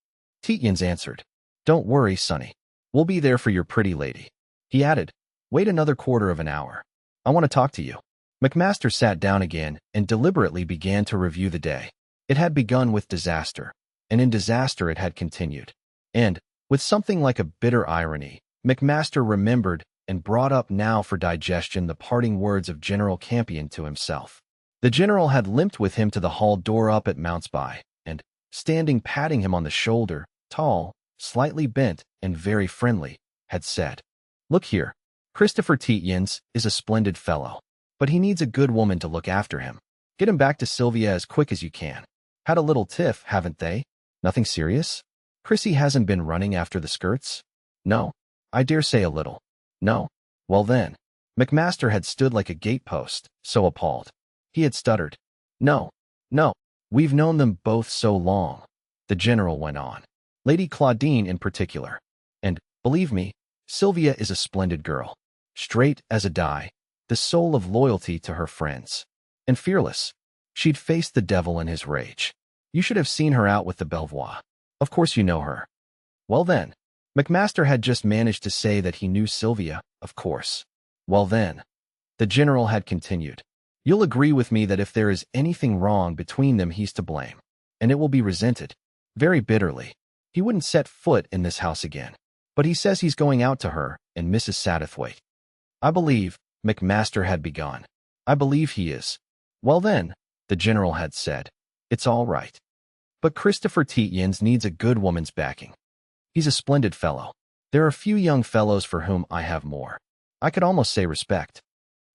Tietjens answered, "Don't worry, sonny. We'll be there for your pretty lady." He added, "Wait another quarter of an hour. I want to talk to you." McMaster sat down again and deliberately began to review the day. It had begun with disaster, and in disaster it had continued. And, with something like a bitter irony, McMaster remembered and brought up now for digestion the parting words of General Campion to himself. The general had limped with him to the hall door up at Mountsby, and, standing patting him on the shoulder, tall, slightly bent, and very friendly, had said, "Look here, Christopher Tietjens is a splendid fellow, but he needs a good woman to look after him. Get him back to Sylvia as quick as you can. Had a little tiff, haven't they? Nothing serious? Chrissy hasn't been running after the skirts? No. I dare say a little. No. Well then." McMaster had stood like a gatepost, so appalled. He had stuttered. "No. No. We've known them both so long," the general went on. "Lady Claudine in particular. And, believe me, Sylvia is a splendid girl. Straight as a die, the soul of loyalty to her friends. And fearless. She'd face the devil in his rage. You should have seen her out with the Belvoir. Of course you know her." Well then, McMaster had just managed to say that he knew Sylvia, of course. Well then, the general had continued, "You'll agree with me that if there is anything wrong between them he's to blame, and it will be resented, very bitterly. He wouldn't set foot in this house again. But he says he's going out to her and Mrs. Satterthwaite. I believe," McMaster had begun. "I believe he is." Well then, the general had said, "It's all right. But Christopher Tietjens needs a good woman's backing. He's a splendid fellow. There are few young fellows for whom I have more, I could almost say, respect.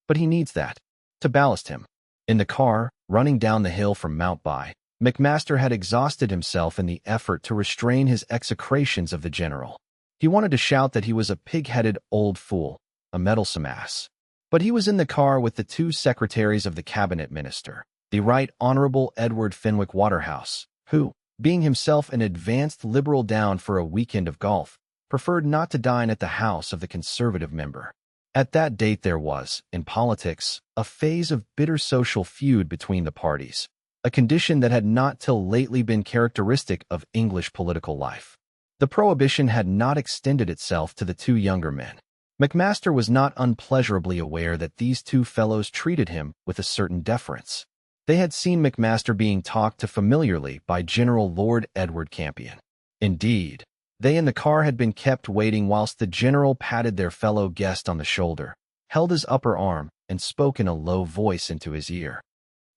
But he needs that, to ballast him." In the car, running down the hill from Mountsby, McMaster had exhausted himself in the effort to restrain his execrations of the general. He wanted to shout that he was a pig-headed old fool, a meddlesome ass. But he was in the car with the two secretaries of the cabinet minister, the Right Honourable Edward Fenwick Waterhouse, who, being himself an advanced Liberal down for a weekend of golf, preferred not to dine at the house of the Conservative member. At that date there was, in politics, a phase of bitter social feud between the parties, a condition that had not till lately been characteristic of English political life. The prohibition had not extended itself to the two younger men. McMaster was not unpleasurably aware that these two fellows treated him with a certain deference. They had seen McMaster being talked to familiarly by General Lord Edward Campion. Indeed, they in the car had been kept waiting whilst the general patted their fellow guest on the shoulder, held his upper arm, and spoke in a low voice into his ear.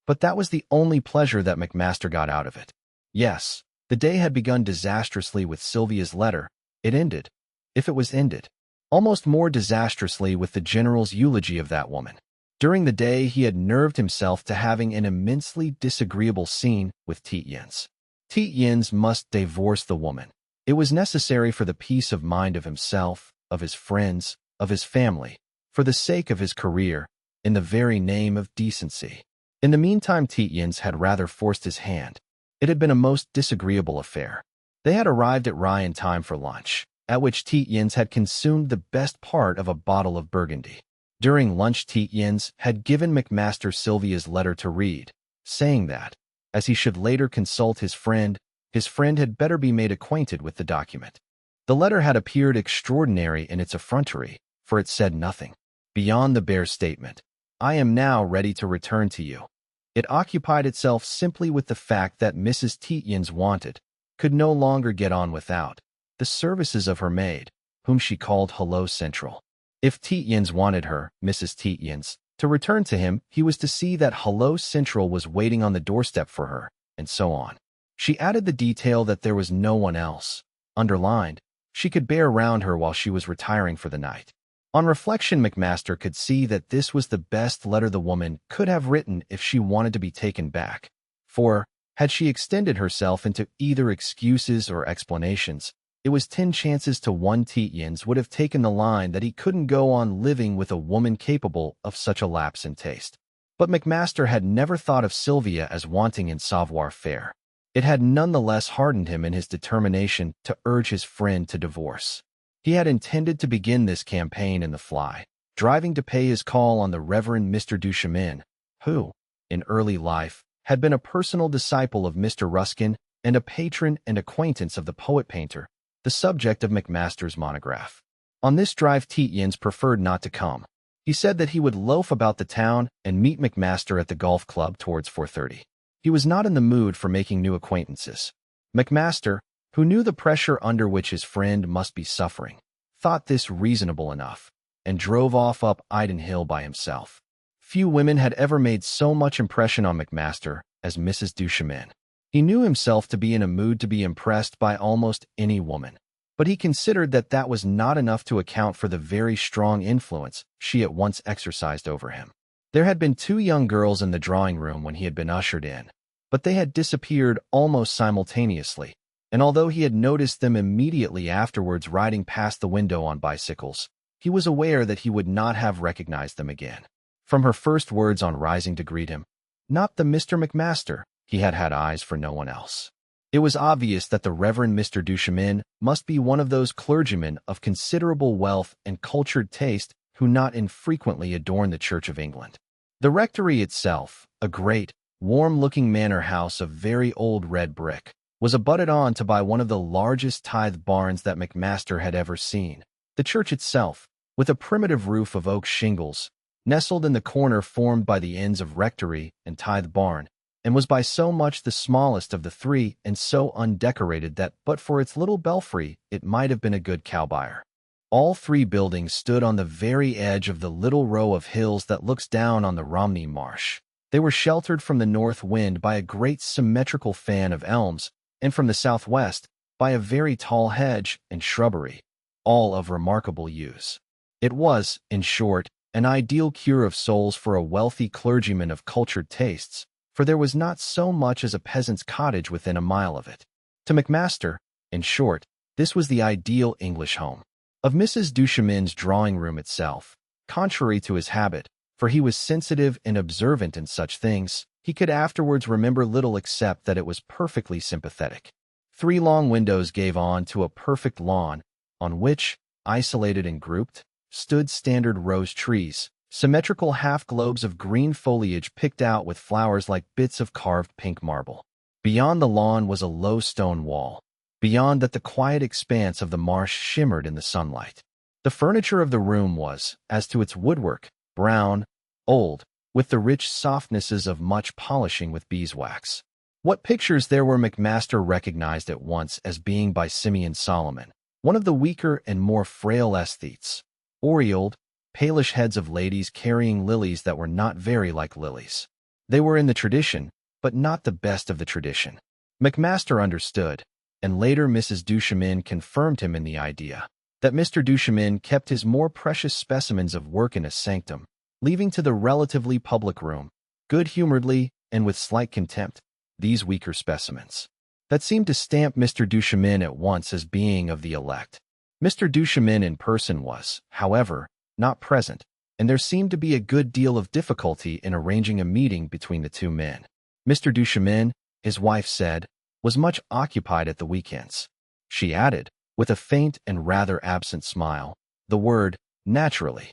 But that was the only pleasure that McMaster got out of it. Yes, the day had begun disastrously with Sylvia's letter. It ended, if it was ended, almost more disastrously with the general's eulogy of that woman. During the day, he had nerved himself to having an immensely disagreeable scene with Tietjens. Tietjens must divorce the woman. It was necessary for the peace of mind of himself, of his friends, of his family, for the sake of his career, in the very name of decency. In the meantime, Tietjens had rather forced his hand. It had been a most disagreeable affair. They had arrived at Rye in time for lunch, at which Tietjens had consumed the best part of a bottle of Burgundy. During lunch, Tietjens had given McMaster Sylvia's letter to read, saying that, as he should later consult his friend had better be made acquainted with the document. The letter had appeared extraordinary in its effrontery, for it said nothing beyond the bare statement, "I am now ready to return to you." It occupied itself simply with the fact that Mrs. Tietjens could no longer get on without the services of her maid, whom she called Hello Central. If Tietjens wanted her, Mrs. Tietjens, to return to him, he was to see that Hello Central was waiting on the doorstep for her, and so on. She added the detail that there was no one else. Underlined, she could bear round her while she was retiring for the night. On reflection, McMaster could see that this was the best letter the woman could have written if she wanted to be taken back. For, had she extended herself into either excuses or explanations, it was 10 chances to 1 Tietjens would have taken the line that he couldn't go on living with a woman capable of such a lapse in taste. But McMaster had never thought of Sylvia as wanting in savoir-faire. It had nonetheless hardened him in his determination to urge his friend to divorce. He had intended to begin this campaign in the fly, driving to pay his call on the Reverend Mr. Duchemin, who, in early life, had been a personal disciple of Mr. Ruskin and a patron and acquaintance of the poet-painter, the subject of McMaster's monograph. On this drive, Tietjens preferred not to come. He said that he would loaf about the town and meet McMaster at the golf club towards 4:30. He was not in the mood for making new acquaintances. McMaster, who knew the pressure under which his friend must be suffering, thought this reasonable enough, and drove off up Iden Hill by himself. Few women had ever made so much impression on McMaster as Mrs. Duchemin. He knew himself to be in a mood to be impressed by almost any woman, but he considered that that was not enough to account for the very strong influence she at once exercised over him. There had been 2 young girls in the drawing-room when he had been ushered in, but they had disappeared almost simultaneously, and although he had noticed them immediately afterwards riding past the window on bicycles, he was aware that he would not have recognized them again. From her first words on rising to greet him, "Not the Mr. McMaster," he had had eyes for no one else. It was obvious that the Reverend Mr. Duchemin must be one of those clergymen of considerable wealth and cultured taste who not infrequently adorn the Church of England. The rectory itself, a great, warm-looking manor house of very old red brick, was abutted on to by one of the largest tithe barns that McMaster had ever seen. The church itself, with a primitive roof of oak shingles, nestled in the corner formed by the ends of rectory and tithe barn, and was by so much the smallest of the 3 and so undecorated that but for its little belfry it might have been a good cow-byre. All 3 buildings stood on the very edge of the little row of hills that looks down on the Romney Marsh. They were sheltered from the north wind by a great symmetrical fan of elms, and from the southwest by a very tall hedge and shrubbery, all of remarkable use. It was, in short, an ideal cure of souls for a wealthy clergyman of cultured tastes, for there was not so much as a peasant's cottage within a mile of it. To McMaster, in short, this was the ideal English home. Of Mrs. Duchemin's drawing-room itself, contrary to his habit, for he was sensitive and observant in such things, he could afterwards remember little except that it was perfectly sympathetic. 3 long windows gave on to a perfect lawn, on which, isolated and grouped, stood standard rose trees, symmetrical half-globes of green foliage picked out with flowers like bits of carved pink marble. Beyond the lawn was a low stone wall. Beyond that the quiet expanse of the marsh shimmered in the sunlight. The furniture of the room was, as to its woodwork, brown, old, with the rich softnesses of much polishing with beeswax. What pictures there were McMaster recognized at once as being by Simeon Solomon, one of the weaker and more frail aesthetes. Aureoled, palish heads of ladies carrying lilies that were not very like lilies. They were in the tradition, but not the best of the tradition. McMaster understood, and later Mrs. Duchemin confirmed him in the idea, that Mr. Duchemin kept his more precious specimens of work in a sanctum, leaving to the relatively public room, good-humoredly and with slight contempt, these weaker specimens. That seemed to stamp Mr. Duchemin at once as being of the elect. Mr. Duchemin in person was, however, not present, and there seemed to be a good deal of difficulty in arranging a meeting between the two men. Mr. Duchemin, his wife said, was much occupied at the weekends. She added, with a faint and rather absent smile, the word, naturally.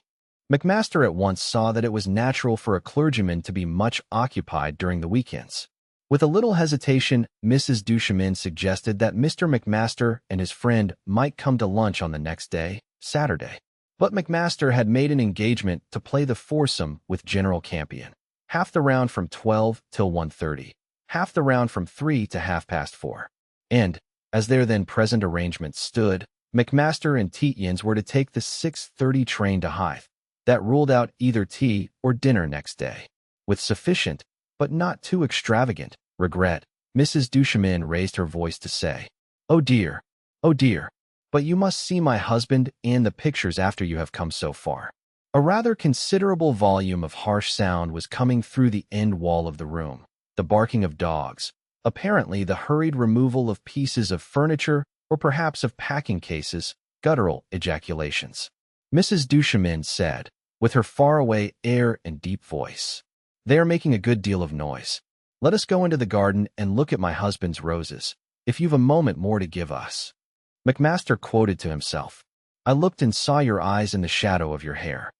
McMaster at once saw that it was natural for a clergyman to be much occupied during the weekends. With a little hesitation, Mrs. Duchemin suggested that Mr. McMaster and his friend might come to lunch on the next day, Saturday. But McMaster had made an engagement to play the foursome with General Campion, half the round from 12 till 1:30, half the round from 3 to 4:30. And, as their then present arrangements stood, McMaster and Tietjens were to take the 6:30 train to Hythe. That ruled out either tea or dinner next day. With sufficient, but not too extravagant, regret, Mrs. Duchemin raised her voice to say, oh dear, but you must see my husband and the pictures after you have come so far." A rather considerable volume of harsh sound was coming through the end wall of the room, the barking of dogs, apparently the hurried removal of pieces of furniture or perhaps of packing cases, guttural ejaculations. Mrs. Duchemin said, with her faraway air and deep voice, "They are making a good deal of noise. Let us go into the garden and look at my husband's roses, if you've a moment more to give us." McMaster quoted to himself, "I looked and saw your eyes in the shadow of your hair."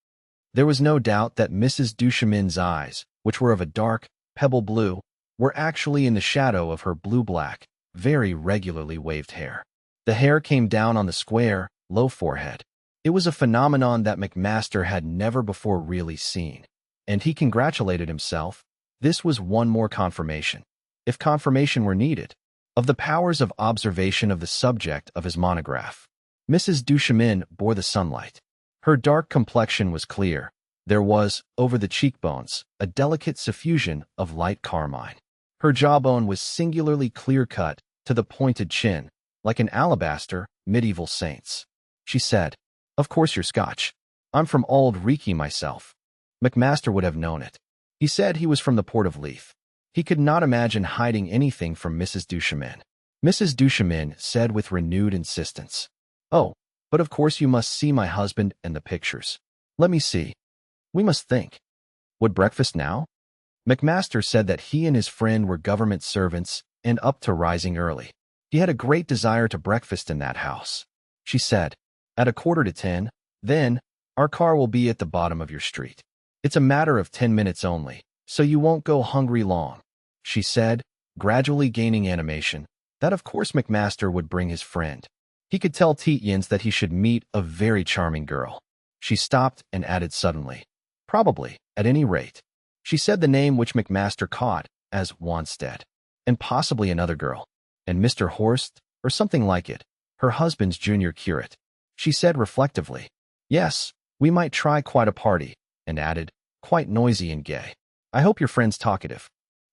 There was no doubt that Mrs. Duchemin's eyes, which were of a dark, pebble blue, were actually in the shadow of her blue-black, very regularly waved hair. The hair came down on the square, low forehead. It was a phenomenon that McMaster had never before really seen, and he congratulated himself. This was one more confirmation, if confirmation were needed, of the powers of observation of the subject of his monograph. Mrs. Duchemin bore the sunlight. Her dark complexion was clear. There was, over the cheekbones, a delicate suffusion of light carmine. Her jawbone was singularly clear-cut to the pointed chin, like an alabaster, medieval saint's. She said, "Of course you're Scotch. I'm from Auld Reekie myself." McMaster would have known it. He said he was from the Port of Leith. He could not imagine hiding anything from Mrs. Duchemin. Mrs. Duchemin said with renewed insistence, "Oh, but of course you must see my husband and the pictures. Let me see. We must think. Would breakfast now?" McMaster said that he and his friend were government servants and up to rising early. He had a great desire to breakfast in that house. She said, "At 9:45, then, our car will be at the bottom of your street. It's a matter of 10 minutes only, so you won't go hungry long." She said, gradually gaining animation, that of course McMaster would bring his friend. He could tell Tietjens that he should meet a very charming girl. She stopped and added suddenly, "Probably, at any rate." She said the name which McMaster caught as Wanstead, and possibly another girl, and Mr. Horst, or something like it, her husband's junior curate. She said reflectively, "Yes, we might try quite a party," and added, "Quite noisy and gay. I hope your friend's talkative."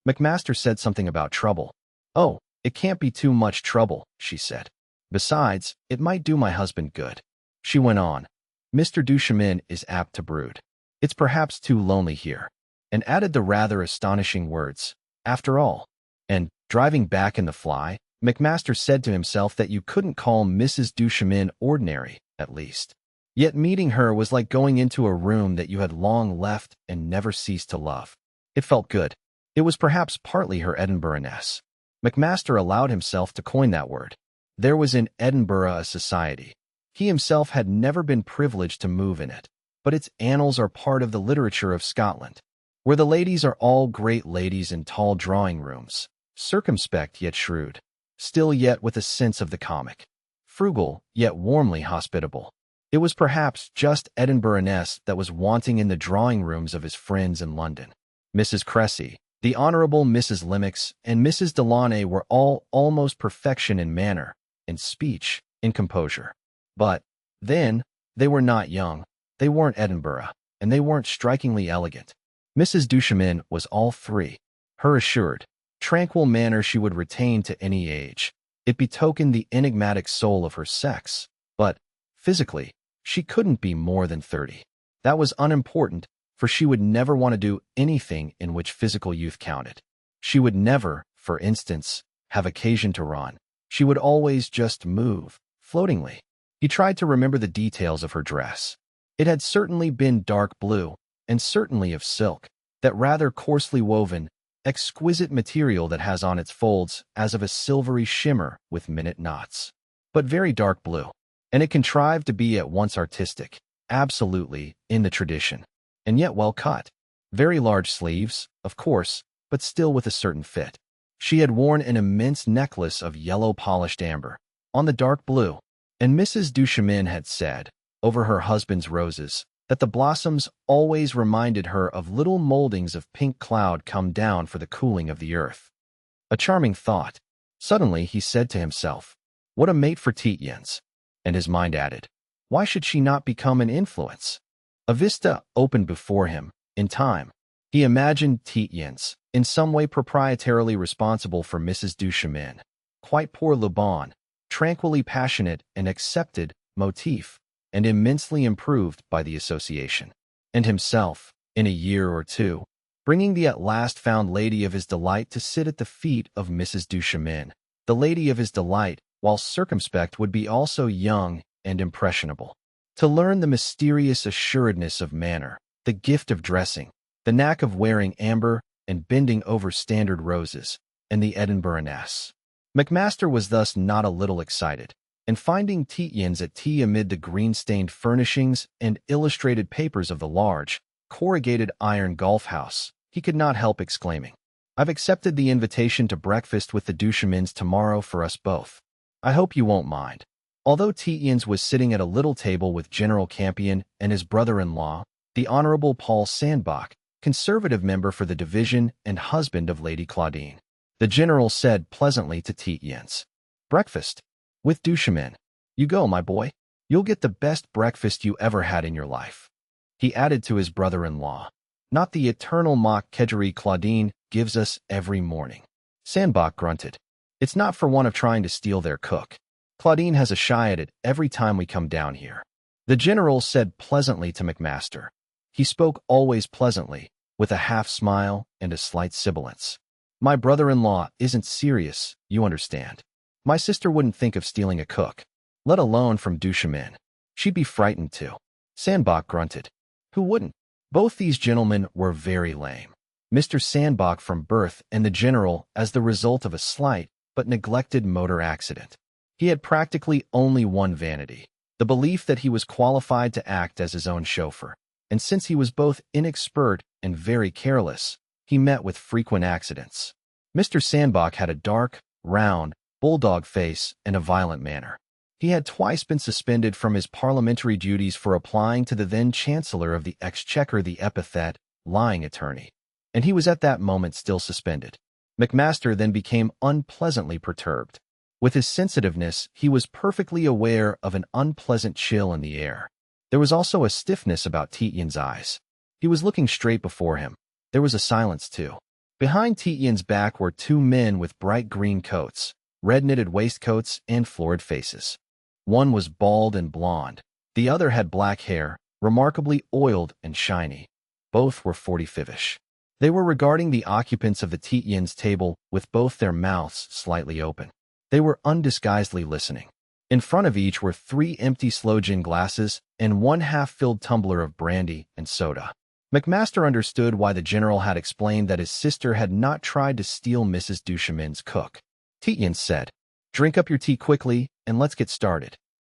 McMaster said something about trouble. "Oh, it can't be too much trouble," she said. "Besides, it might do my husband good." She went on, "Mr. Duchemin is apt to brood. It's perhaps too lonely here," and added the rather astonishing words, "after all." And, driving back in the fly, McMaster said to himself that you couldn't call Mrs. Duchemin ordinary, at least. Yet meeting her was like going into a room that you had long left and never ceased to love. It felt good. It was perhaps partly her Edinburghness. McMaster allowed himself to coin that word. There was in Edinburgh a society. He himself had never been privileged to move in it, but its annals are part of the literature of Scotland, where the ladies are all great ladies in tall drawing-rooms, circumspect yet shrewd, still yet with a sense of the comic, frugal yet warmly hospitable. It was perhaps just Edinburgh-ness that was wanting in the drawing rooms of his friends in London. Mrs. Cressy, the Honourable Mrs. Lennox, and Mrs. Delaunay were all almost perfection in manner, in speech, in composure. But, then, they were not young, they weren't Edinburgh, and they weren't strikingly elegant. Mrs. Duchemin was all three. Her assured, tranquil manner she would retain to any age. It betokened the enigmatic soul of her sex, but, physically, she couldn't be more than 30. That was unimportant, for she would never want to do anything in which physical youth counted. She would never, for instance, have occasion to run. She would always just move, floatingly. He tried to remember the details of her dress. It had certainly been dark blue, and certainly of silk, that rather coarsely woven, exquisite material that has on its folds as of a silvery shimmer with minute knots. But very dark blue. And it contrived to be at once artistic, absolutely in the tradition, and yet well cut. Very large sleeves, of course, but still with a certain fit. She had worn an immense necklace of yellow polished amber, on the dark blue, and Mrs. Duchemin had said, over her husband's roses, that the blossoms always reminded her of little moldings of pink cloud come down for the cooling of the earth. A charming thought. Suddenly he said to himself, what a mate for Tietjens. And his mind added, why should she not become an influence? A vista opened before him, in time. He imagined Tietjens, in some way proprietarily responsible for Mrs. Duchemin, quite pour le bon, tranquilly passionate and accepted motif, and immensely improved by the association. And himself, in a year or two, bringing the at last found lady of his delight to sit at the feet of Mrs. Duchemin. The lady of his delight, while circumspect, would be also young and impressionable. To learn the mysterious assuredness of manner, the gift of dressing, the knack of wearing amber and bending over standard roses, and the Edinburgh-ness. McMaster was thus not a little excited, and finding Tietjens at tea amid the green-stained furnishings and illustrated papers of the large, corrugated iron golf-house, he could not help exclaiming, I've accepted the invitation to breakfast with the Duchemins tomorrow for us both. I hope you won't mind. Although Tietjens was sitting at a little table with General Campion and his brother-in-law, the Honourable Paul Sandbach, conservative member for the division and husband of Lady Claudine. The general said pleasantly to Tietjens, breakfast? With Duchemin. You go, my boy. You'll get the best breakfast you ever had in your life. He added to his brother-in-law, not the eternal mock kedgeree Claudine gives us every morning. Sandbach grunted. It's not for want of trying to steal their cook. Claudine has a shy at it every time we come down here. The general said pleasantly to McMaster. He spoke always pleasantly, with a half-smile and a slight sibilance. My brother-in-law isn't serious, you understand. My sister wouldn't think of stealing a cook, let alone from Duchemin. She'd be frightened too. Sandbach grunted. Who wouldn't? Both these gentlemen were very lame. Mr. Sandbach from birth and the general as the result of a slight but neglected motor accident. He had practically only one vanity, the belief that he was qualified to act as his own chauffeur, and since he was both inexpert and very careless, he met with frequent accidents. Mr. Sandbach had a dark, round, bulldog face and a violent manner. He had twice been suspended from his parliamentary duties for applying to the then Chancellor of the Exchequer the epithet, lying attorney, and he was at that moment still suspended. McMaster then became unpleasantly perturbed. With his sensitiveness, he was perfectly aware of an unpleasant chill in the air. There was also a stiffness about Tietjens' eyes. He was looking straight before him. There was a silence, too. Behind Tietjens' back were two men with bright green coats, red-knitted waistcoats, and florid faces. One was bald and blond. The other had black hair, remarkably oiled and shiny. Both were 45ish. They were regarding the occupants of the Tietjens table with both their mouths slightly open. They were undisguisedly listening. In front of each were 3 empty sloe gin glasses and 1 half-filled tumbler of brandy and soda. McMaster understood why the general had explained that his sister had not tried to steal Mrs. Duchemin's cook. Tietjens said, "Drink up your tea quickly, and let's get started."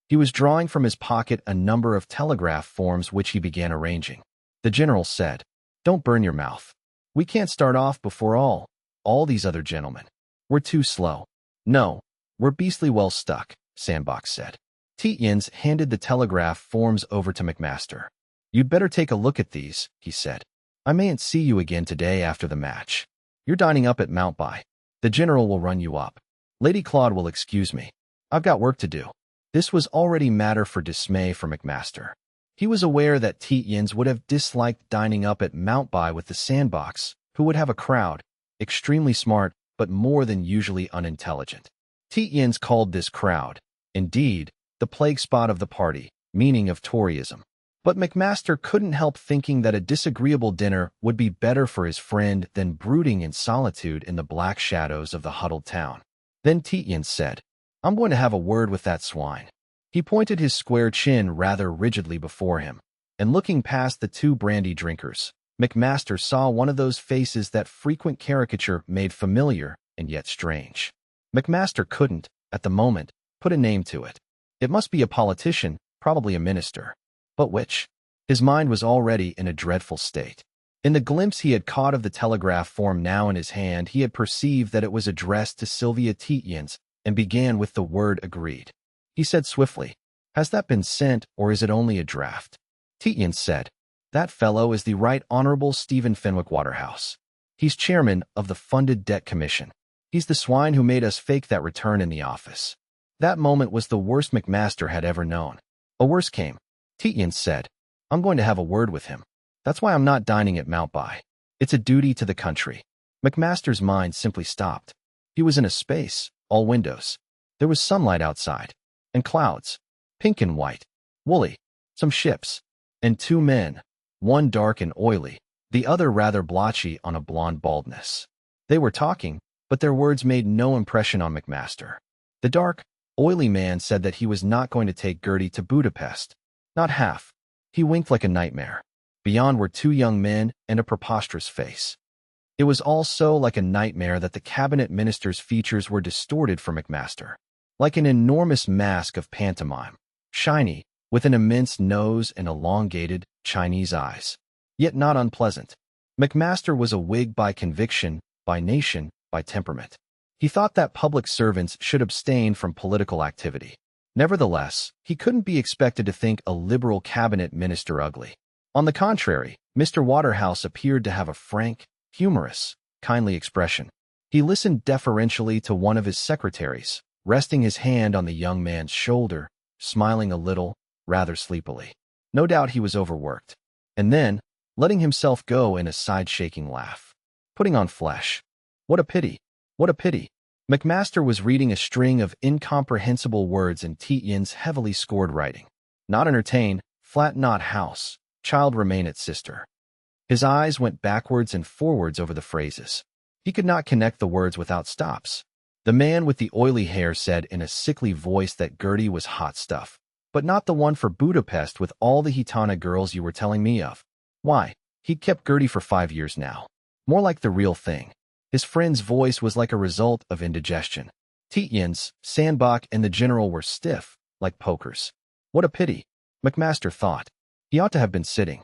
He was drawing from his pocket a number of telegraph forms which he began arranging. The general said, "Don't burn your mouth. We can't start off before all these other gentlemen. We're too slow." "No, we're beastly well stuck," Sandbach said. Tietjens handed the telegraph forms over to McMaster. "You'd better take a look at these," he said. "I mayn't see you again today after the match. You're dining up at Mountby. The general will run you up. Lady Claude will excuse me. I've got work to do." This was already matter for dismay for McMaster. He was aware that Tietjens would have disliked dining up at Mountby with the Sandbox, who would have a crowd, extremely smart but more than usually unintelligent. Tietjens called this crowd, indeed, the plague spot of the party, meaning of Toryism. But McMaster couldn't help thinking that a disagreeable dinner would be better for his friend than brooding in solitude in the black shadows of the huddled town. Then Tietjens said, "I'm going to have a word with that swine." He pointed his square chin rather rigidly before him, and looking past the two brandy drinkers, McMaster saw one of those faces that frequent caricature made familiar and yet strange. McMaster couldn't, at the moment, put a name to it. It must be a politician, probably a minister. But which? His mind was already in a dreadful state. In the glimpse he had caught of the telegraph form now in his hand, he had perceived that it was addressed to Sylvia Tietjens and began with the word agreed. He said swiftly, "Has that been sent, or is it only a draft?" Tietjens said, "That fellow is the Right Honorable Stephen Fenwick Waterhouse. He's chairman of the Funded Debt Commission. He's the swine who made us fake that return in the office." That moment was the worst McMaster had ever known. A worse came. Tietjens said, "I'm going to have a word with him. That's why I'm not dining at Mountby. It's a duty to the country." McMaster's mind simply stopped. He was in a space, all windows. There was sunlight outside, and clouds, pink and white, woolly, some ships, and two men, one dark and oily, the other rather blotchy on a blonde baldness. They were talking, but their words made no impression on McMaster. The dark, oily man said that he was not going to take Gertie to Budapest. Not half. He winked like a nightmare. Beyond were two young men and a preposterous face. It was all so like a nightmare that the cabinet minister's features were distorted for McMaster, like an enormous mask of pantomime, shiny, with an immense nose and elongated, Chinese eyes, yet not unpleasant. McMaster was a Whig by conviction, by nation, by temperament. He thought that public servants should abstain from political activity. Nevertheless, he couldn't be expected to think a Liberal cabinet minister ugly. On the contrary, Mr. Waterhouse appeared to have a frank, humorous, kindly expression. He listened deferentially to one of his secretaries, resting his hand on the young man's shoulder, smiling a little, rather sleepily. No doubt he was overworked. And then, letting himself go in a side-shaking laugh. Putting on flesh. What a pity! What a pity! McMaster was reading a string of incomprehensible words in Tietjens' heavily scored writing. Not entertain, flat not house, child remain at sister. His eyes went backwards and forwards over the phrases. He could not connect the words without stops. The man with the oily hair said in a sickly voice that Gertie was hot stuff, but not the one for Budapest with all the Gitana girls you were telling me of. Why, he'd kept Gertie for 5 years now. More like the real thing. His friend's voice was like a result of indigestion. Tietjens, Sandbach, and the general were stiff, like pokers. What a pity, McMaster thought. He ought to have been sitting.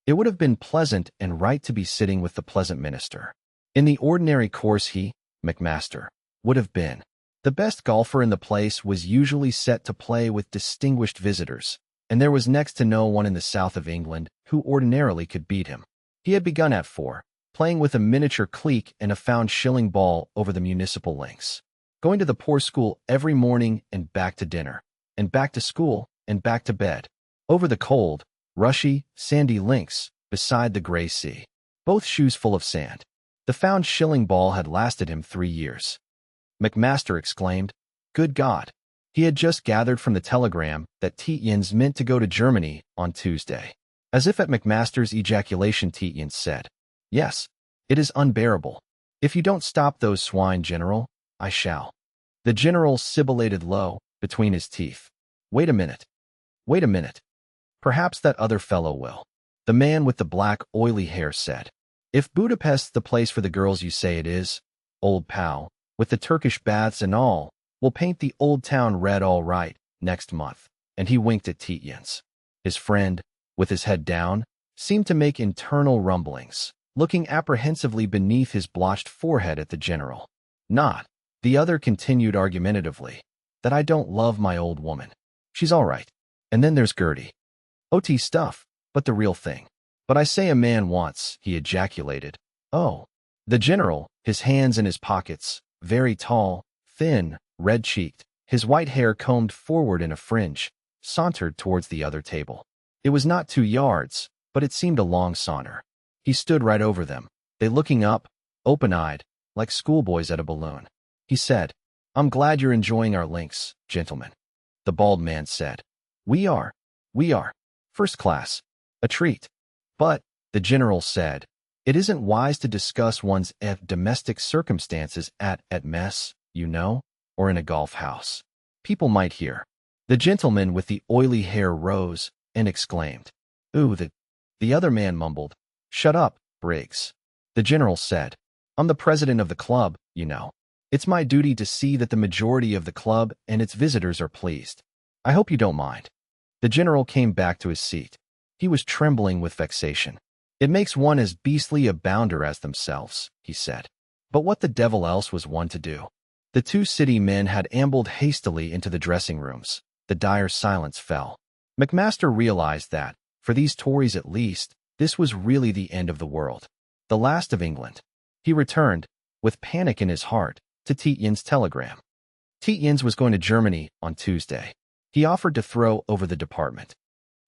It would have been pleasant and right to be sitting with the pleasant minister. In the ordinary course he, McMaster, would have been. The best golfer in the place was usually set to play with distinguished visitors, and there was next to no one in the south of England who ordinarily could beat him. He had begun at 4, playing with a miniature cleek and a £1 ball over the municipal links, going to the poor school every morning and back to dinner, and back to school and back to bed, over the cold, rushy, sandy links, beside the grey sea, both shoes full of sand. The £1 ball had lasted him 3 years. McMaster exclaimed, "Good God!" He had just gathered from the telegram that Tietjens meant to go to Germany on Tuesday. As if at McMaster's ejaculation, Tietjens said, "Yes, it is unbearable. If you don't stop those swine, General, I shall." The general sibilated low, between his teeth. "Wait a minute. Wait a minute. Perhaps that other fellow will." The man with the black, oily hair said, "If Budapest's the place for the girls you say it is, old pal, with the Turkish baths and all, we'll paint the old town red all right, next month." And he winked at Tietjens. His friend, with his head down, seemed to make internal rumblings, looking apprehensively beneath his blotched forehead at the general. "Not," the other continued argumentatively, "that I don't love my old woman. She's all right. And then there's Gertie. OT stuff, but the real thing. But I say a man wants, he ejaculated. Oh. The general, his hands in his pockets, very tall, thin, red-cheeked, his white hair combed forward in a fringe, sauntered towards the other table. It was not 2 yards, but it seemed a long saunter. He stood right over them, they looking up, open-eyed, like schoolboys at a balloon. He said, I'm glad you're enjoying our links, gentlemen. The bald man said, We are. First class. A treat. But, the general said, it isn't wise to discuss one's domestic circumstances at mess, you know, or in a golf house. People might hear. The gentleman with the oily hair rose and exclaimed, Ooh, the other man mumbled, Shut up, Briggs. The general said, I'm the president of the club, you know. It's my duty to see that the majority of the club and its visitors are pleased. I hope you don't mind. The general came back to his seat. He was trembling with vexation. It makes one as beastly a bounder as themselves, he said. But what the devil else was one to do? The 2 city men had ambled hastily into the dressing rooms. The dire silence fell. McMaster realized that, for these Tories at least, this was really the end of the world. The last of England. He returned, with panic in his heart, to Tietjens' telegram. Tietjens was going to Germany on Tuesday. He offered to throw over the department.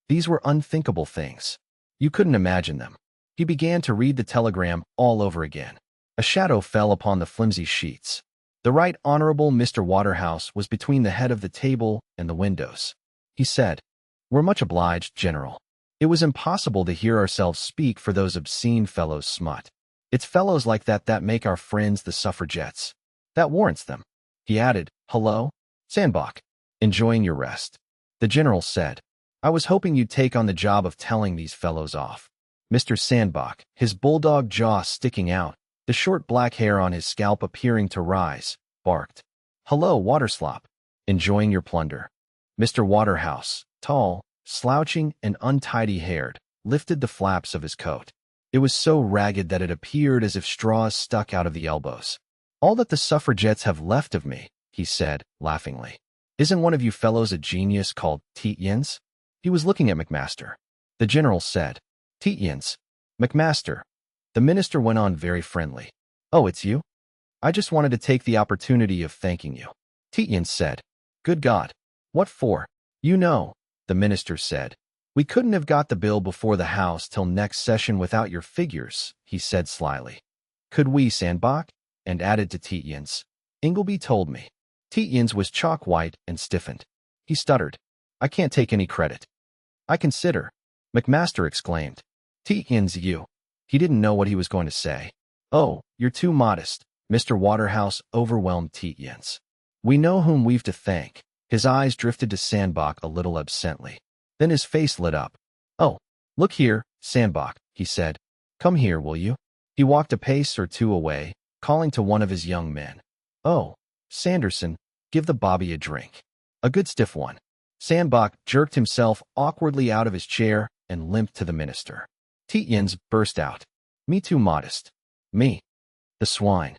These were unthinkable things. You couldn't imagine them. He began to read the telegram all over again. A shadow fell upon the flimsy sheets. The Right Honorable Mr. Waterhouse was between the head of the table and the windows. He said, We're much obliged, General. It was impossible to hear ourselves speak for those obscene fellows' smut. It's fellows like that make our friends the suffragettes. That warrants them. He added, Hello, Sandbach. Enjoying your rest. The general said, I was hoping you'd take on the job of telling these fellows off. Mr. Sandbach, his bulldog jaw sticking out, the short black hair on his scalp appearing to rise, barked, Hello, Waterslop. Enjoying your plunder. Mr. Waterhouse, tall, slouching and untidy-haired, lifted the flaps of his coat. It was so ragged that it appeared as if straws stuck out of the elbows. All that the suffragettes have left of me, he said, laughingly. Isn't one of you fellows a genius called Tietjens? He was looking at McMaster. The general said, Tietjens. McMaster. The minister went on very friendly. Oh, it's you? I just wanted to take the opportunity of thanking you. Tietjens said, Good God. What for? You know, the minister said. We couldn't have got the bill before the House till next session without your figures, he said slyly. Could we, Sandbach? And added to Tietjens. Ingleby told me. Tietjens was chalk white and stiffened. He stuttered. I can't take any credit. I consider. McMaster exclaimed. Tietjens, you. He didn't know what he was going to say. Oh, you're too modest. Mr. Waterhouse overwhelmed Tietjens. We know whom we've to thank. His eyes drifted to Sandbach a little absently. Then his face lit up. Oh, look here, Sandbach, he said. Come here, will you? He walked a pace or 2 away, calling to one of his young men. Oh, Sanderson, give the bobby a drink. A good stiff one. Sandbach jerked himself awkwardly out of his chair and limped to the minister. Tietjens burst out. Me too modest. Me. The swine.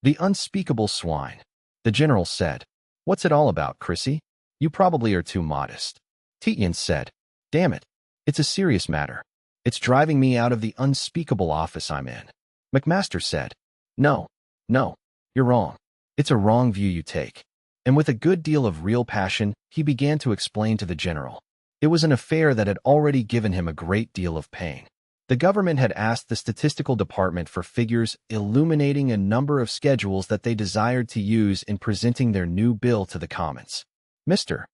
The unspeakable swine. The general said. What's it all about, Chrissy? You probably are too modest. Tietjens said. Damn it. It's a serious matter. It's driving me out of the unspeakable office I'm in. McMaster said. No, you're wrong. It's a wrong view you take. And with a good deal of real passion, he began to explain to the general. It was an affair that had already given him a great deal of pain. The government had asked the statistical department for figures illuminating a number of schedules that they desired to use in presenting their new bill to the Commons. Mr.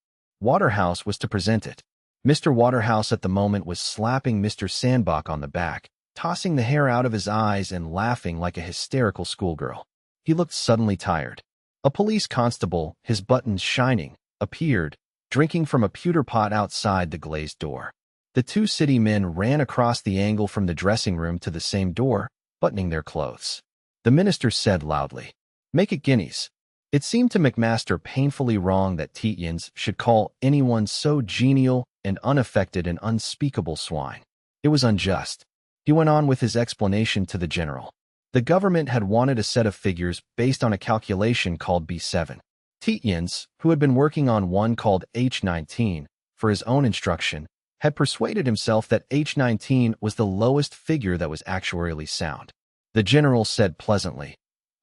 Waterhouse was to present it. Mr. Waterhouse at the moment was slapping Mr. Sandbach on the back, tossing the hair out of his eyes and laughing like a hysterical schoolgirl. He looked suddenly tired. A police constable, his buttons shining, appeared, drinking from a pewter pot outside the glazed door. The 2 city men ran across the angle from the dressing room to the same door, buttoning their clothes. The minister said loudly, Make it guineas. It seemed to McMaster painfully wrong that Tietjens should call anyone so genial and unaffected an unspeakable swine. It was unjust. He went on with his explanation to the general. The government had wanted a set of figures based on a calculation called B7. Tietjens, who had been working on one called H19 for his own instruction, had persuaded himself that H19 was the lowest figure that was actuarially sound. The general said pleasantly,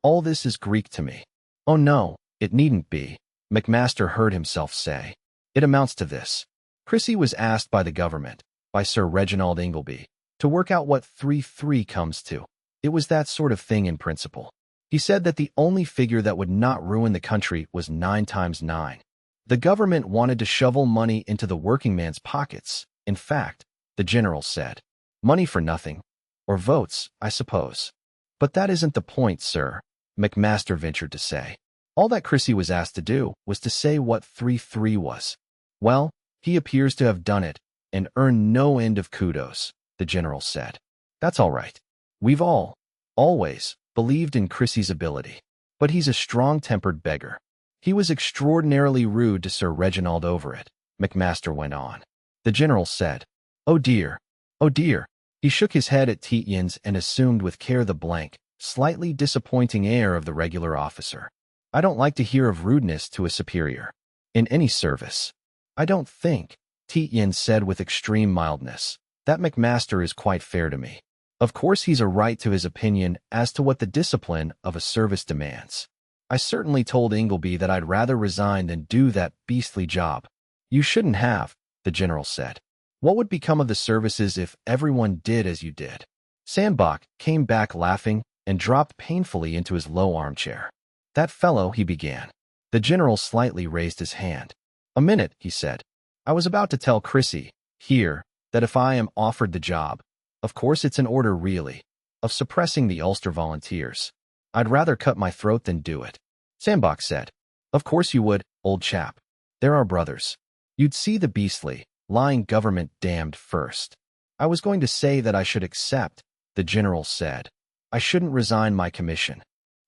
"All this is Greek to me." "Oh no, it needn't be," McMaster heard himself say. "It amounts to this." Chrissy was asked by the government, by Sir Reginald Ingleby, to work out what 3-3 comes to. It was that sort of thing in principle. He said that the only figure that would not ruin the country was 9 times 9. The government wanted to shovel money into the working man's pockets. In fact, the general said, "Money for nothing. Or votes, I suppose." "But that isn't the point, sir," McMaster ventured to say. All that Chrissy was asked to do was to say what 3-3 was. "Well, he appears to have done it, and earned no end of kudos," the general said. "That's all right. We've always, believed in Chrissy's ability. But he's a strong-tempered beggar. He was extraordinarily rude to Sir Reginald over it," McMaster went on. The general said, "Oh dear, oh dear." He shook his head at Tietjens and assumed with care the blank, slightly disappointing air of the regular officer. "I don't like to hear of rudeness to a superior. In any service. I don't think," Tietjens said with extreme mildness, "that McMaster is quite fair to me. Of course he's a right to his opinion as to what the discipline of a service demands. I certainly told Ingleby that I'd rather resign than do that beastly job." "You shouldn't have," the general said. "What would become of the services if everyone did as you did?" Sandbach came back laughing and dropped painfully into his low armchair. "That fellow," he began. The general slightly raised his hand. "A minute," he said. "I was about to tell Chrissy, here, that if I am offered the job, of course it's an order really, of suppressing the Ulster Volunteers, I'd rather cut my throat than do it." Sandbach said, "Of course you would, old chap. They're our brothers. You'd see the beastly, lying government damned first." "I was going to say that I should accept," the general said. "I shouldn't resign my commission."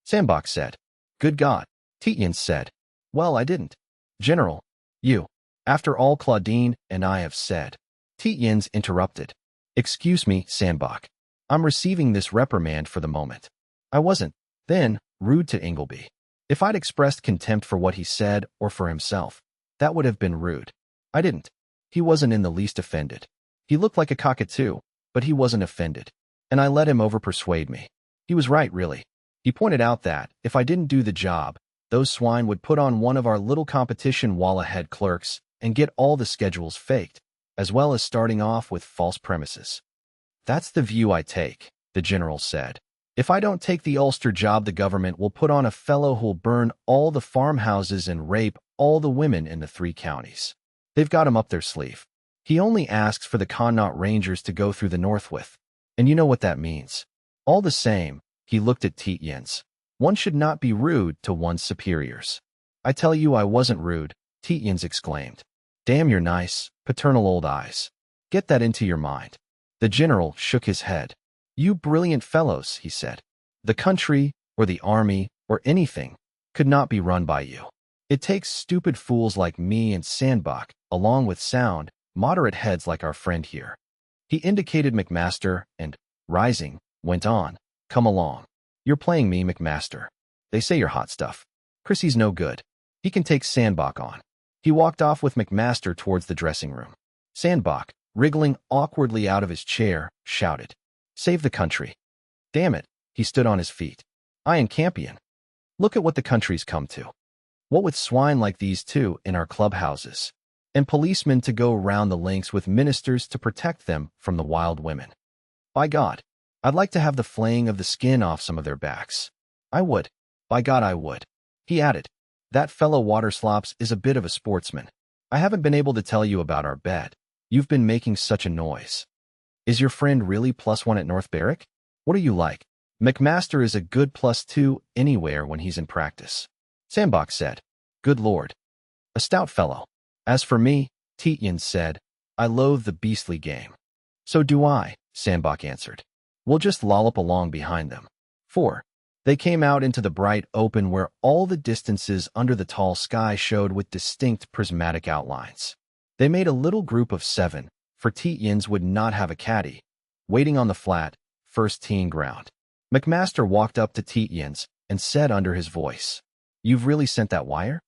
Sandbach said, "Good God." Tietjens said, "Well, I didn't. General, you. After all Claudine and I have said." Tietjens interrupted. "Excuse me, Sandbach. I'm receiving this reprimand for the moment. I wasn't, then, rude to Ingleby. If I'd expressed contempt for what he said or for himself, that would have been rude. I didn't. He wasn't in the least offended. He looked like a cockatoo, but he wasn't offended. And I let him over-persuade me. He was right, really. He pointed out that, if I didn't do the job, those swine would put on one of our little competition wall-ahead clerks and get all the schedules faked, as well as starting off with false premises." "That's the view I take," the general said. "If I don't take the Ulster job, the government will put on a fellow who'll burn all the farmhouses and rape all the women in the 3 counties. They've got him up their sleeve. He only asks for the Connaught Rangers to go through the north with, and you know what that means. All the same," he looked at Tietjens, "one should not be rude to one's superiors." "I tell you I wasn't rude," Tietjens exclaimed. "Damn your nice, paternal old eyes. Get that into your mind." The general shook his head. "You brilliant fellows," he said. "The country, or the army, or anything, could not be run by you. It takes stupid fools like me and Sandbach, along with sound, moderate heads like our friend here." He indicated McMaster and, rising, went on, "Come along. You're playing me, McMaster. They say you're hot stuff. Chrissy's no good. He can take Sandbach on." He walked off with McMaster towards the dressing room. Sandbach, wriggling awkwardly out of his chair, shouted, "Save the country." "Damn it," he stood on his feet. "I am Campion. Look at what the country's come to. What with swine like these two in our clubhouses, and policemen to go round the links with ministers to protect them from the wild women. By God, I'd like to have the flaying of the skin off some of their backs. I would. By God, I would." He added, "That fellow Waterslops is a bit of a sportsman. I haven't been able to tell you about our bet. You've been making such a noise. Is your friend really +1 at North Berwick? What are you like?" "McMaster is a good +2 anywhere when he's in practice," Sandbach said. "Good Lord. A stout fellow. As for me," Tietjens said, "I loathe the beastly game." "So do I," Sandbach answered. "We'll just lollop along behind them." 4. They came out into the bright open where all the distances under the tall sky showed with distinct prismatic outlines. They made a little group of 7, for Tietjens would not have a caddy, waiting on the flat, first teeing ground. McMaster walked up to Tietjens and said under his voice, "You've really sent that wire?"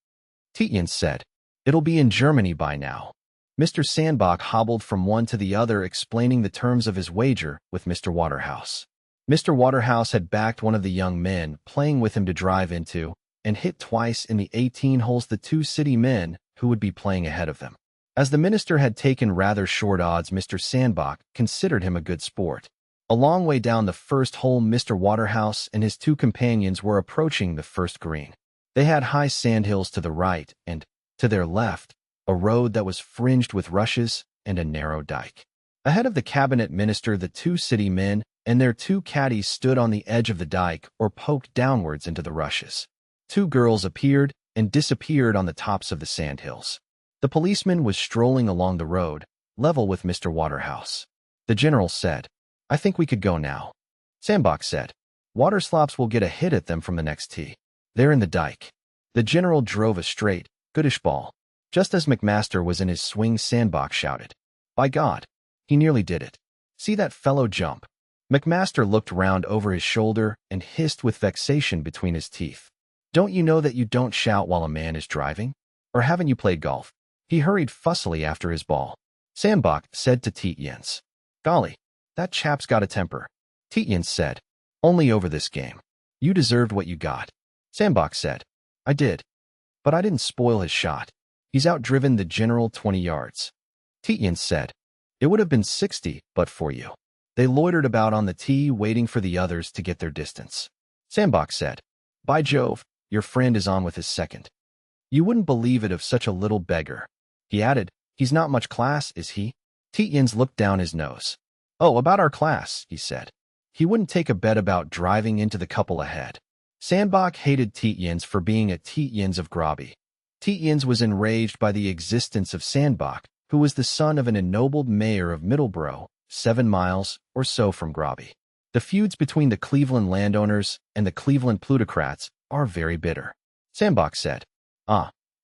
Tietjens said. It'll be in Germany by now. Mr. Sandbach hobbled from one to the other explaining the terms of his wager with Mr. Waterhouse. Mr. Waterhouse had backed one of the young men playing with him to drive into and hit twice in the 18 holes the two city men who would be playing ahead of them. As the minister had taken rather short odds, Mr. Sandbach considered him a good sport. A long way down the first hole, Mr. Waterhouse and his two companions were approaching the first green. They had high sandhills to the right and, to their left, a road that was fringed with rushes and a narrow dike. Ahead of the cabinet minister, the two city men and their two caddies stood on the edge of the dike or poked downwards into the rushes. Two girls appeared and disappeared on the tops of the sandhills. The policeman was strolling along the road, level with Mr. Waterhouse. The general said, "I think we could go now." Sandbach said, "Waterslops will get a hit at them from the next tee. They're in the dike." The general drove a straight, goodish ball. Just as McMaster was in his swing, Sandbach shouted, "By God, he nearly did it. See that fellow jump." McMaster looked round over his shoulder and hissed with vexation between his teeth. "Don't you know that you don't shout while a man is driving? Or haven't you played golf?" He hurried fussily after his ball. Sandbach said to Tietjens, "Golly, that chap's got a temper." Tietjens said, "Only over this game. You deserved what you got." Sandbach said, "I did. But I didn't spoil his shot. He's outdriven the general 20 yards. Tietjens said, "It would have been 60, but for you." They loitered about on the tee waiting for the others to get their distance. Sandbach said, "By Jove, your friend is on with his second. You wouldn't believe it of such a little beggar." He added, "He's not much class, is he?" Tietjens looked down his nose. "Oh, about our class," he said. He wouldn't take a bet about driving into the couple ahead. Sandbach hated Tietjens for being a Tietjens of Grobby. Tietjens was enraged by the existence of Sandbach, who was the son of an ennobled mayor of Middleborough, 7 miles or so from Grobby. The feuds between the Cleveland landowners and the Cleveland plutocrats are very bitter. Sandbach said,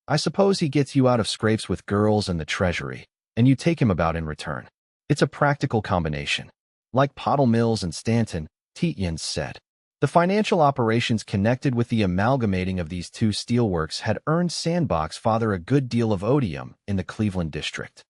I suppose he gets you out of scrapes with girls and the treasury, and you take him about in return. It's a practical combination. Like Pottle Mills and Stanton," Tietjens said. The financial operations connected with the amalgamating of these two steelworks had earned Sandbach's father a good deal of odium in the Cleveland district.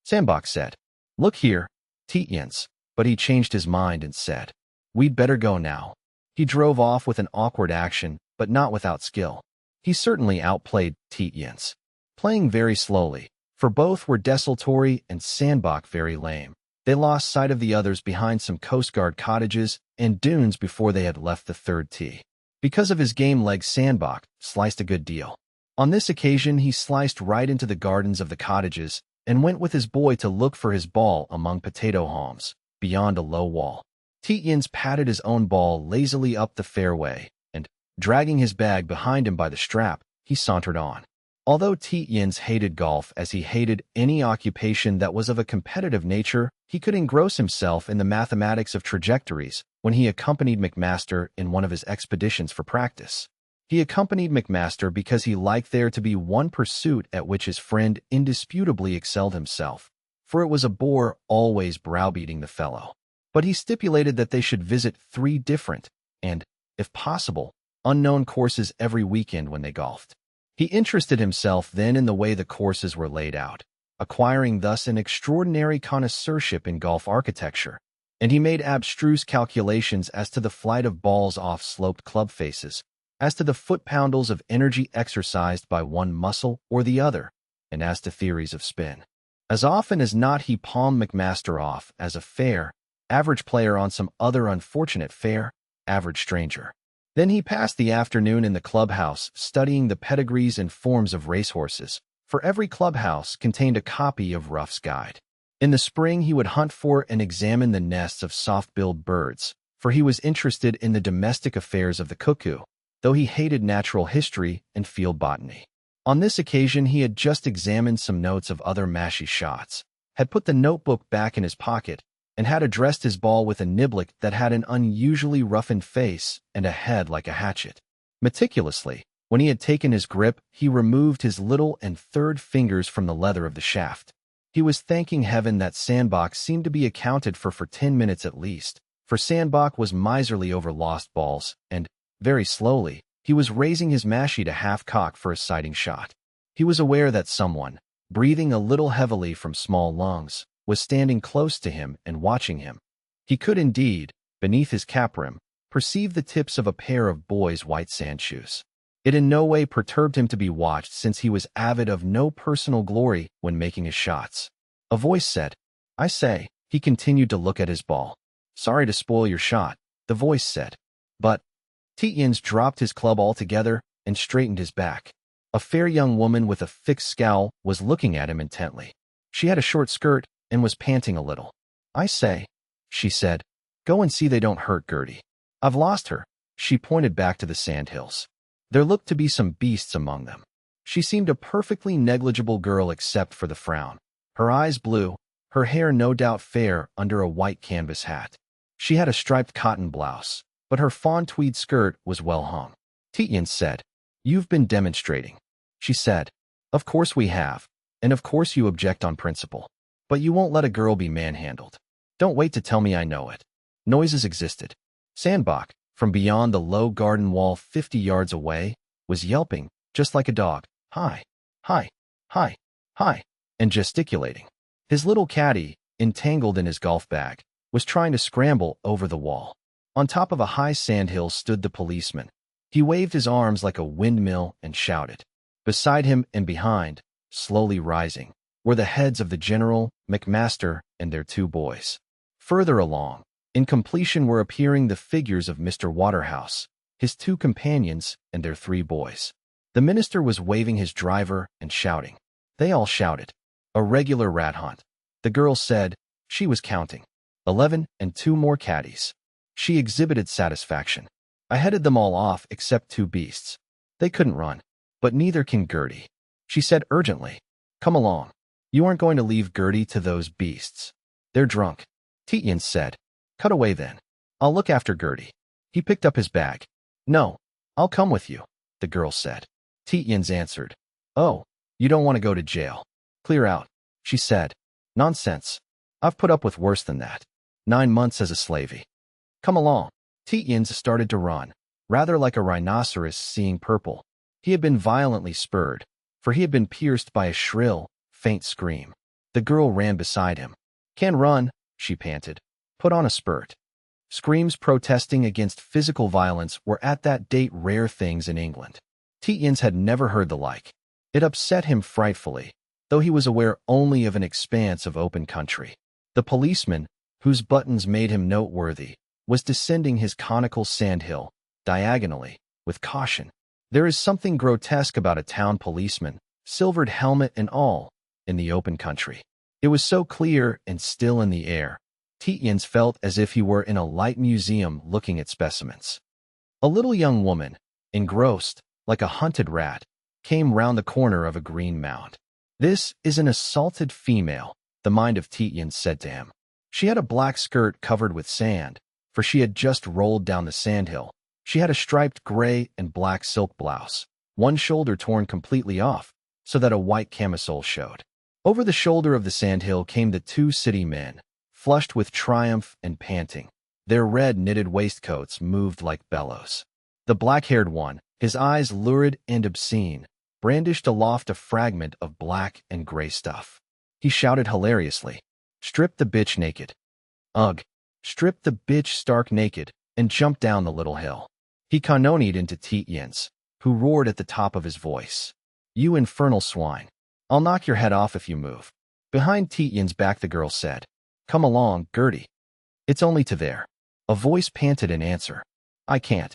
Sandbach said, "Look here, Tietjens," but he changed his mind and said, "We'd better go now." He drove off with an awkward action, but not without skill. He certainly outplayed Tietjens, playing very slowly, for both were desultory and Sandbach very lame. They lost sight of the others behind some Coast Guard cottages and dunes before they had left the third tee. Because of his game leg, Sandbach sliced a good deal. On this occasion, he sliced right into the gardens of the cottages and went with his boy to look for his ball among potato haulms, beyond a low wall. Tietjens patted his own ball lazily up the fairway, and, dragging his bag behind him by the strap, he sauntered on. Although Tietjens hated golf as he hated any occupation that was of a competitive nature, he could engross himself in the mathematics of trajectories when he accompanied McMaster in one of his expeditions for practice. He accompanied McMaster because he liked there to be one pursuit at which his friend indisputably excelled himself, for it was a bore always browbeating the fellow. But he stipulated that they should visit 3 different and, if possible, unknown courses every weekend when they golfed. He interested himself then in the way the courses were laid out, acquiring thus an extraordinary connoisseurship in golf architecture, and he made abstruse calculations as to the flight of balls off sloped club faces, as to the foot-poundals of energy exercised by one muscle or the other, and as to theories of spin. As often as not he palmed McMaster off as a fair, average player on some other unfortunate fair, average stranger. Then he passed the afternoon in the clubhouse studying the pedigrees and forms of racehorses, for every clubhouse contained a copy of Ruff's Guide. In the spring he would hunt for and examine the nests of soft-billed birds, for he was interested in the domestic affairs of the cuckoo, though he hated natural history and field botany. On this occasion he had just examined some notes of other mashie shots, had put the notebook back in his pocket, and had addressed his ball with a niblick that had an unusually roughened face and a head like a hatchet. Meticulously, when he had taken his grip, he removed his little and third fingers from the leather of the shaft. He was thanking heaven that Sandbach seemed to be accounted for 10 minutes at least, for Sandbach was miserly over lost balls, and, very slowly, he was raising his mashie to half-cock for a sighting shot. He was aware that someone, breathing a little heavily from small lungs, was standing close to him and watching him. He could indeed, beneath his cap rim, perceive the tips of a pair of boys' white sand shoes. It in no way perturbed him to be watched, since he was avid of no personal glory when making his shots. A voice said, "I say." He continued to look at his ball. "Sorry to spoil your shot," the voice said. But Tietjens dropped his club altogether and straightened his back. A fair young woman with a fixed scowl was looking at him intently. She had a short skirt and was panting a little. "I say," she said, "go and see they don't hurt Gertie. I've lost her." She pointed back to the sandhills. There looked to be some beasts among them. She seemed a perfectly negligible girl except for the frown. Her eyes blue, her hair no doubt fair under a white canvas hat. She had a striped cotton blouse, but her fawn tweed skirt was well hung. Tietjens said, "You've been demonstrating." She said, "Of course we have, and of course you object on principle. But you won't let a girl be manhandled. Don't wait to tell me I know it." Noises existed. Sandbach, from beyond the low garden wall 50 yards away, was yelping, just like a dog, "Hi, hi, hi, hi," and gesticulating. His little caddy, entangled in his golf bag, was trying to scramble over the wall. On top of a high sandhill stood the policeman. He waved his arms like a windmill and shouted. Beside him and behind, slowly rising, were the heads of the general, McMaster, and their 2 boys. Further along, in completion, were appearing the figures of Mr. Waterhouse, his 2 companions, and their 3 boys. The minister was waving his driver and shouting. They all shouted. A regular rat hunt. The girl said she was counting 11 and 2 more caddies. She exhibited satisfaction. "I headed them all off except 2 beasts. They couldn't run, but neither can Gertie." She said urgently, "Come along. You aren't going to leave Gertie to those beasts. They're drunk." Tietjens said, "Cut away then. I'll look after Gertie." He picked up his bag. "No, I'll come with you," the girl said. Tietjens answered, "Oh, you don't want to go to jail. Clear out," she said. "Nonsense. I've put up with worse than that. 9 months as a slavey. Come along." Tietjens started to run, rather like a rhinoceros seeing purple. He had been violently spurred, for he had been pierced by a shrill, faint scream. The girl ran beside him. "Can run," she panted. "Put on a spurt." Screams protesting against physical violence were at that date rare things in England. Tietjens had never heard the like. It upset him frightfully, though he was aware only of an expanse of open country. The policeman, whose buttons made him noteworthy, was descending his conical sandhill, diagonally, with caution. There is something grotesque about a town policeman, silvered helmet and all, in the open country. It was so clear and still in the air. Tietjens felt as if he were in a light museum looking at specimens. A little young woman, engrossed, like a hunted rat, came round the corner of a green mound. "This is an assaulted female," the mind of Tietjens said to him. She had a black skirt covered with sand, for she had just rolled down the sandhill. She had a striped gray and black silk blouse, one shoulder torn completely off, so that a white camisole showed. Over the shoulder of the sandhill came the 2 city men, flushed with triumph and panting. Their red knitted waistcoats moved like bellows. The black-haired one, his eyes lurid and obscene, brandished aloft a fragment of black and gray stuff. He shouted hilariously, "Strip the bitch naked." Ugh! Strip the bitch stark naked, and jumped down the little hill. He cannonied into Tietjens, who roared at the top of his voice, "You infernal swine! I'll knock your head off if you move." Behind Tietjens' back the girl said, "Come along, Gertie. It's only to there." A voice panted in answer, "I can't.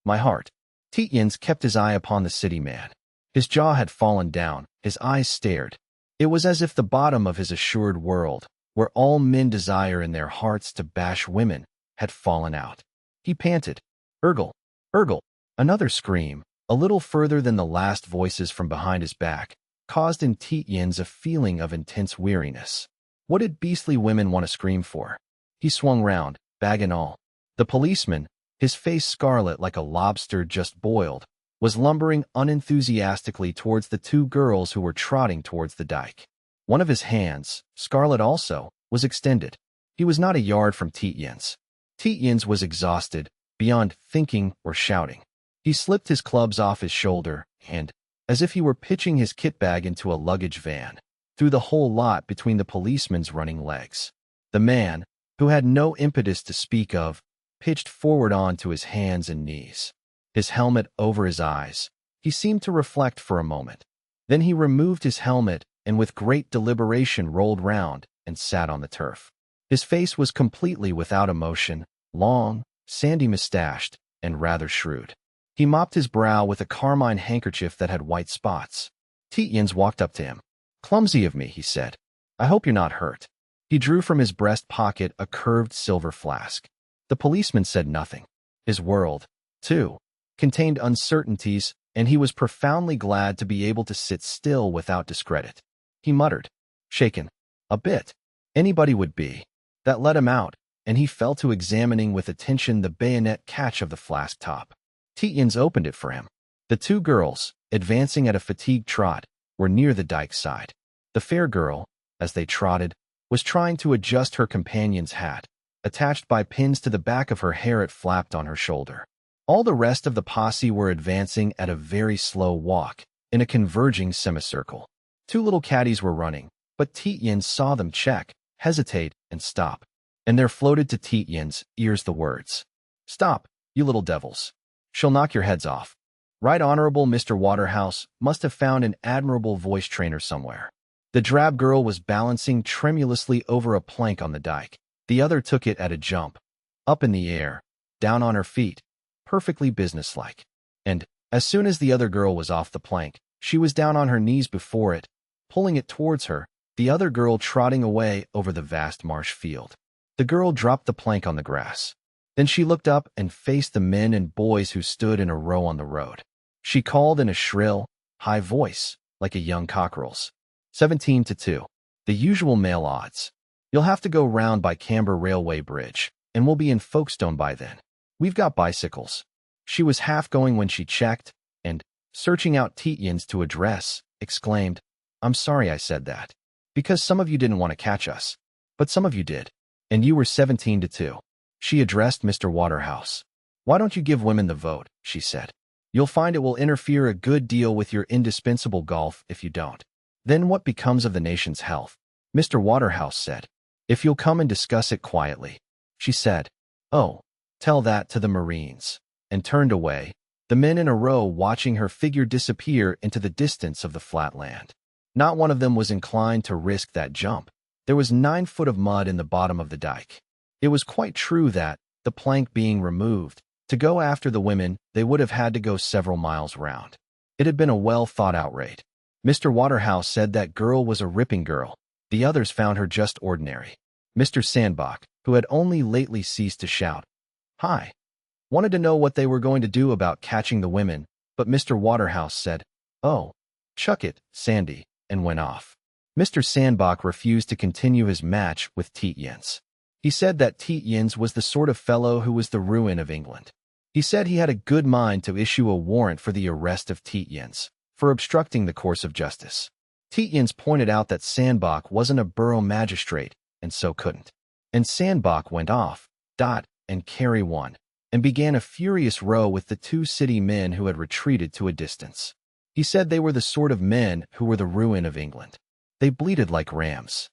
My heart." Tietjens kept his eye upon the city man. His jaw had fallen down, his eyes stared. It was as if the bottom of his assured world, where all men desire in their hearts to bash women, had fallen out. He panted, "Urgle! Urgle!" Another scream, a little further than the last voices from behind his back, caused in Tietjens a feeling of intense weariness. What did beastly women want to scream for? He swung round, bag and all. The policeman, his face scarlet like a lobster just boiled, was lumbering unenthusiastically towards the 2 girls who were trotting towards the dike. One of his hands, scarlet also, was extended. He was not a yard from Tietjens. Tietjens was exhausted, beyond thinking or shouting. He slipped his clubs off his shoulder and, as if he were pitching his kit bag into a luggage van, through the whole lot between the policeman's running legs. The man, who had no impetus to speak of, pitched forward onto his hands and knees, his helmet over his eyes. He seemed to reflect for a moment. Then he removed his helmet and with great deliberation rolled round and sat on the turf. His face was completely without emotion, long, sandy-mustached, and rather shrewd. He mopped his brow with a carmine handkerchief that had white spots. Tietjens walked up to him. "Clumsy of me," he said. "I hope you're not hurt." He drew from his breast pocket a curved silver flask. The policeman said nothing. His world, too, contained uncertainties, and he was profoundly glad to be able to sit still without discredit. He muttered, "Shaken. A bit. Anybody would be." That let him out, and he fell to examining with attention the bayonet catch of the flask top. Tietjens opened it for him. The two girls, advancing at a fatigued trot, were near the dike side. The fair girl, as they trotted, was trying to adjust her companion's hat. Attached by pins to the back of her hair, it flapped on her shoulder. All the rest of the posse were advancing at a very slow walk, in a converging semicircle. Two little caddies were running, but Tietjens saw them check, hesitate, and stop. And there floated to Tietjens' ears the words, "Stop, you little devils. She'll knock your heads off." Right Honorable Mr. Waterhouse must have found an admirable voice trainer somewhere. The drab girl was balancing tremulously over a plank on the dike. The other took it at a jump, up in the air, down on her feet, perfectly businesslike. And, as soon as the other girl was off the plank, she was down on her knees before it, pulling it towards her, the other girl trotting away over the vast marsh field. The girl dropped the plank on the grass. Then she looked up and faced the men and boys who stood in a row on the road. She called in a shrill, high voice, like a young cockerel's. 17-2. The usual mail odds. You'll have to go round by Camber Railway Bridge, and we'll be in Folkestone by then. We've got bicycles." She was half going when she checked, and, searching out Tietjens to address, exclaimed, "I'm sorry I said that. Because some of you didn't want to catch us. But some of you did. And you were 17-2. She addressed Mr. Waterhouse. "Why don't you give women the vote?" she said. "You'll find it will interfere a good deal with your indispensable golf if you don't. Then what becomes of the nation's health?" Mr. Waterhouse said, "If you'll come and discuss it quietly." She said, "Oh, tell that to the Marines," and turned away, the men in a row watching her figure disappear into the distance of the flat land. Not one of them was inclined to risk that jump. There was 9 foot of mud in the bottom of the dike. It was quite true that, the plank being removed, to go after the women, they would have had to go several miles round. It had been a well-thought-out raid. Mr. Waterhouse said that girl was a ripping girl. The others found her just ordinary. Mr. Sandbach, who had only lately ceased to shout, "Hi," wanted to know what they were going to do about catching the women, but Mr. Waterhouse said, "Oh, chuck it, Sandy," and went off. Mr. Sandbach refused to continue his match with Tietjens. He said that Tietjens was the sort of fellow who was the ruin of England. He said he had a good mind to issue a warrant for the arrest of Tietjens, for obstructing the course of justice. Tietjens pointed out that Sandbach wasn't a borough magistrate, and so couldn't. And Sandbach went off, and carry one, and began a furious row with the 2 city men who had retreated to a distance. He said they were the sort of men who were the ruin of England. They bleated like rams.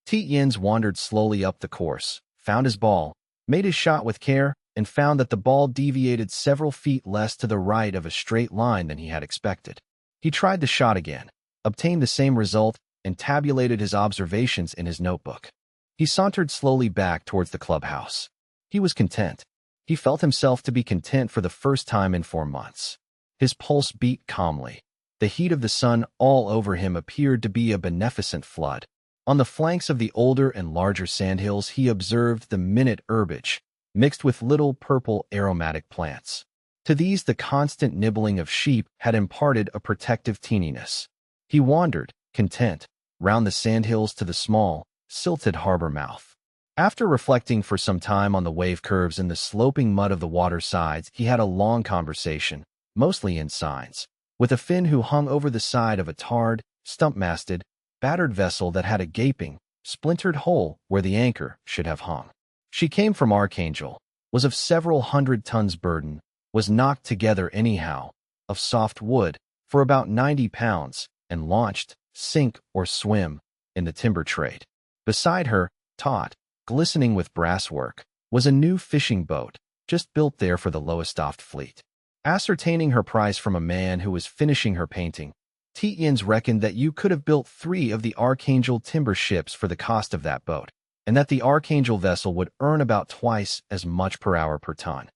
Tietjens wandered slowly up the course, found his ball, made his shot with care, and found that the ball deviated several feet less to the right of a straight line than he had expected. He tried the shot again, obtained the same result, and tabulated his observations in his notebook. He sauntered slowly back towards the clubhouse. He was content. He felt himself to be content for the first time in 4 months. His pulse beat calmly. The heat of the sun all over him appeared to be a beneficent flood. On the flanks of the older and larger sandhills he observed the minute herbage, mixed with little purple aromatic plants. To these the constant nibbling of sheep had imparted a protective teeniness. He wandered, content, round the sandhills to the small, silted harbor mouth. After reflecting for some time on the wave curves in the sloping mud of the water sides, he had a long conversation, mostly in signs, with a Finn who hung over the side of a tarred, stump-masted, battered vessel that had a gaping, splintered hole where the anchor should have hung. She came from Archangel, was of several hundred tons burden, was knocked together anyhow, of soft wood, for about 90 pounds and launched, sink or swim, in the timber trade. Beside her, taut, glistening with brasswork, was a new fishing boat, just built there for the Lowestoft fleet. Ascertaining her price from a man who was finishing her painting, Tietjens reckoned that you could have built 3 of the Archangel timber ships for the cost of that boat, and that the Archangel vessel would earn about twice as much per hour per ton.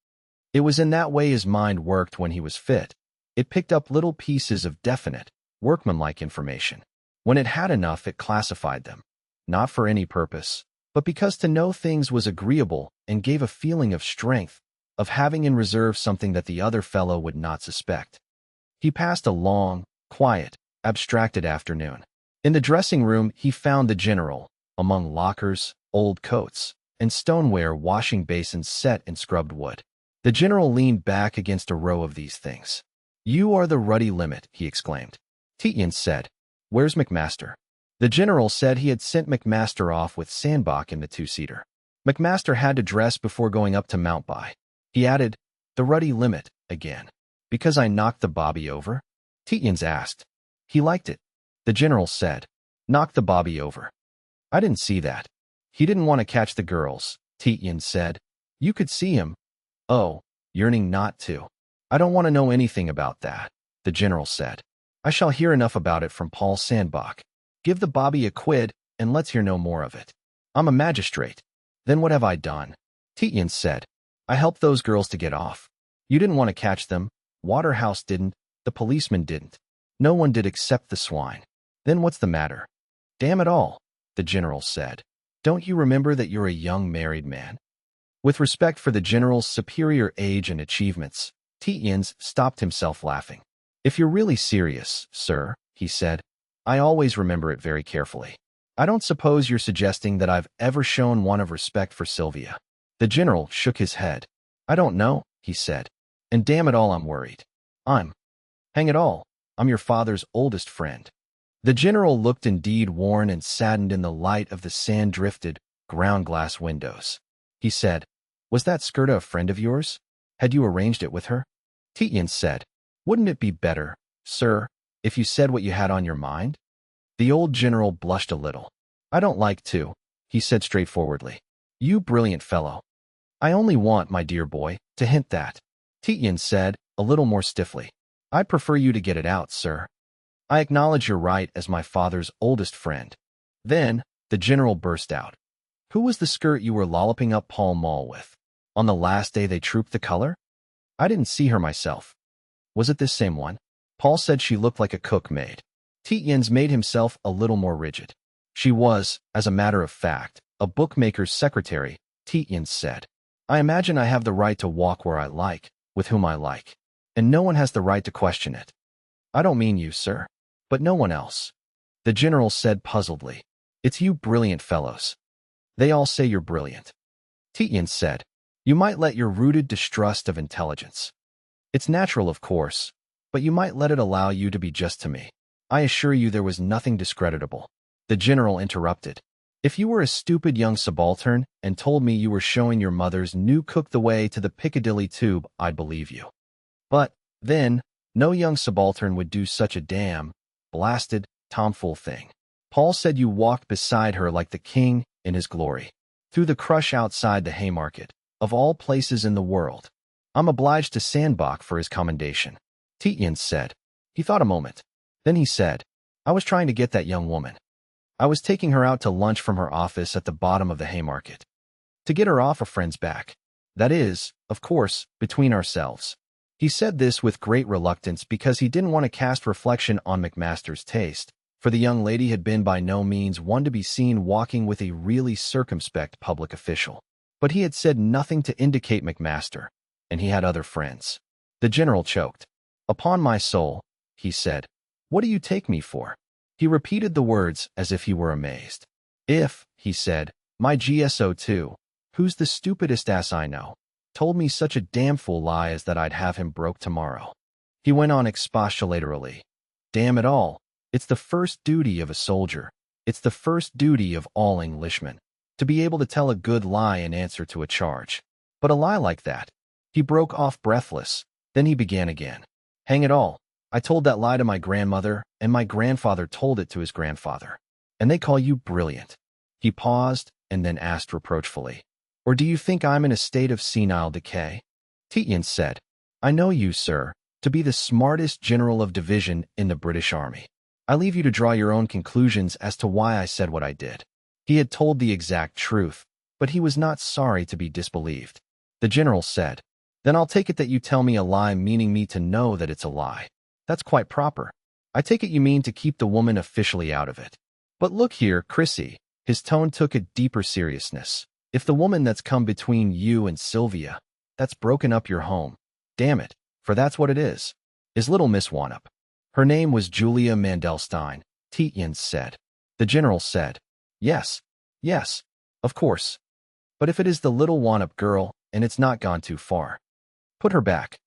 It was in that way his mind worked when he was fit. It picked up little pieces of definite, workmanlike information. When it had enough, it classified them, not for any purpose, but because to know things was agreeable and gave a feeling of strength, of having in reserve something that the other fellow would not suspect. He passed a long, quiet, abstracted afternoon. In the dressing room, he found the general, among lockers, old coats, and stoneware washing basins set in scrubbed wood. The general leaned back against a row of these things. "You are the ruddy limit," he exclaimed. Tietjens said, "Where's McMaster?" The general said he had sent McMaster off with Sandbach in the 2-seater. McMaster had to dress before going up to Mount By. He added, "The ruddy limit, again. Because I knocked the bobby over?" Tietjens asked. "He liked it," the general said. "Knocked the bobby over. I didn't see that. He didn't want to catch the girls," Tietjens said. "You could see him." "Oh, yearning not to. I don't want to know anything about that," the general said. "I shall hear enough about it from Paul Sandbach. Give the bobby a quid, and let's hear no more of it. I'm a magistrate." "Then what have I done?" Tietjens said. "I helped those girls to get off. You didn't want to catch them. Waterhouse didn't. The policeman didn't. No one did except the swine. Then what's the matter?" "Damn it all," the general said. "Don't you remember that you're a young married man?" With respect for the general's superior age and achievements, Tietjens stopped himself laughing. "If you're really serious, sir," he said, "I always remember it very carefully. I don't suppose you're suggesting that I've ever shown one of respect for Sylvia." The general shook his head. "I don't know," he said. "And damn it all, I'm worried. Hang it all, I'm your father's oldest friend." The general looked indeed worn and saddened in the light of the sand-drifted, ground-glass windows. He said, "Was that Skirta a friend of yours? Had you arranged it with her?" Tietjens said, "Wouldn't it be better, sir, if you said what you had on your mind?" The old general blushed a little. "I don't like to," he said straightforwardly. "You brilliant fellow." "I only want, my dear boy, to hint that," Tietjens said, a little more stiffly. "I'd prefer you to get it out, sir. I acknowledge your right as my father's oldest friend." Then, the general burst out. "Who was the skirt you were lolloping up Pall Mall with, on the last day they trooped the color? I didn't see her myself. Was it this same one? Paul said she looked like a cook maid." Tietjens made himself a little more rigid. "She was, as a matter of fact, a bookmaker's secretary," Tietjens said. "I imagine I have the right to walk where I like, with whom I like, and no one has the right to question it. I don't mean you, sir, but no one else." The general said puzzledly, "It's you brilliant fellows. They all say you're brilliant." Tietjens said, "You might let your rooted distrust of intelligence. It's natural, of course, but you might let it allow you to be just to me. I assure you there was nothing discreditable." The general interrupted. "If you were a stupid young subaltern and told me you were showing your mother's new cook the way to the Piccadilly tube, I'd believe you. But, then, no young subaltern would do such a damn, blasted, tomfool thing. Paul said you walked beside her like the king in his glory, through the crush outside the Haymarket, of all places in the world. I'm obliged to Sandbach for his commendation." Tietjens said. He thought a moment. Then he said, "I was trying to get that young woman. I was taking her out to lunch from her office at the bottom of the Haymarket. To get her off a friend's back. That is, of course, between ourselves." He said this with great reluctance because he didn't want to cast reflection on McMaster's taste, for the young lady had been by no means one to be seen walking with a really circumspect public official. But he had said nothing to indicate McMaster, and he had other friends. The general choked. "Upon my soul," he said, "what do you take me for?" He repeated the words as if he were amazed. "If," he said, "my GSO2, who's the stupidest ass I know, told me such a damnful lie as that I'd have him broke tomorrow." He went on expostulatorily. "Damn it all, it's the first duty of a soldier. It's the first duty of all Englishmen, to be able to tell a good lie in answer to a charge. But a lie like that—" He broke off breathless, then he began again. "Hang it all, I told that lie to my grandmother, and my grandfather told it to his grandfather. And they call you brilliant." He paused and then asked reproachfully, "Or do you think I'm in a state of senile decay?" Tietjens said, "I know you, sir, to be the smartest general of division in the British Army. I leave you to draw your own conclusions as to why I said what I did." He had told the exact truth, but he was not sorry to be disbelieved. The general said, "Then I'll take it that you tell me a lie, meaning me to know that it's a lie. That's quite proper. I take it you mean to keep the woman officially out of it. But look here, Chrissy," his tone took a deeper seriousness. "If the woman that's come between you and Sylvia, that's broken up your home, damn it, for that's what it is little Miss Wanup." "Her name was Julia Mandelstein," Tietjens said. The general said, Yes, of course. But if it is the little Wanup girl, and it's not gone too far, put her back.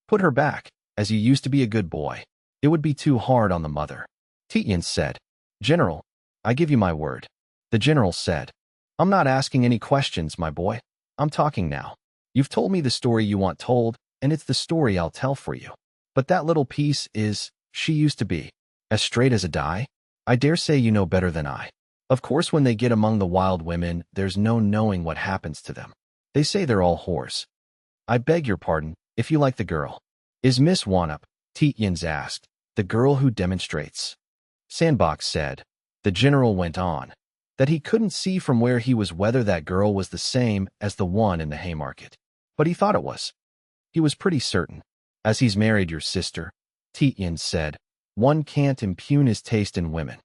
Put her back, as you used to be a good boy. It would be too hard on the mother." Tietjens said, "General, I give you my word." The general said, "I'm not asking any questions, my boy. I'm talking now. You've told me the story you want told, and it's the story I'll tell for you. But that little piece is, she used to be, as straight as a die. I dare say you know better than I. Of course, when they get among the wild women, there's no knowing what happens to them. They say they're all whores. I beg your pardon, if you like the girl. Is Miss Wanup?" Tietjens asked. "The girl who demonstrates?" Sandbach said. The general went on, that he couldn't see from where he was whether that girl was the same as the one in the Haymarket. But he thought it was. He was pretty certain. "As he's married your sister," Tietjens said, "one can't impugn his taste in women."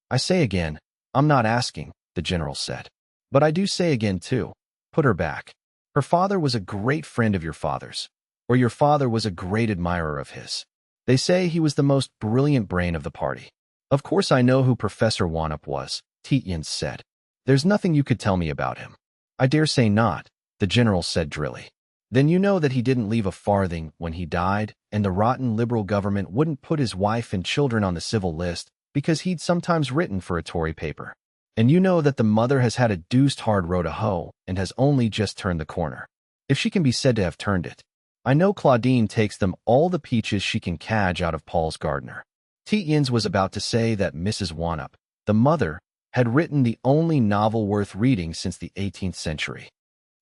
"I say again, I'm not asking," the general said. "But I do say again, too, put her back. Her father was a great friend of your father's, or your father was a great admirer of his. They say he was the most brilliant brain of the party." "Of course I know who Professor Wanup was," Tietjens said. "There's nothing you could tell me about him." "I dare say not," the general said drily. "Then you know that he didn't leave a farthing when he died, and the rotten Liberal government wouldn't put his wife and children on the civil list because he'd sometimes written for a Tory paper. And you know that the mother has had a deuced hard row to hoe and has only just turned the corner, if she can be said to have turned it. I know Claudine takes them all the peaches she can cadge out of Paul's gardener." Tietjens was about to say that Mrs. Wanup, the mother, had written the only novel worth reading since the 18th century.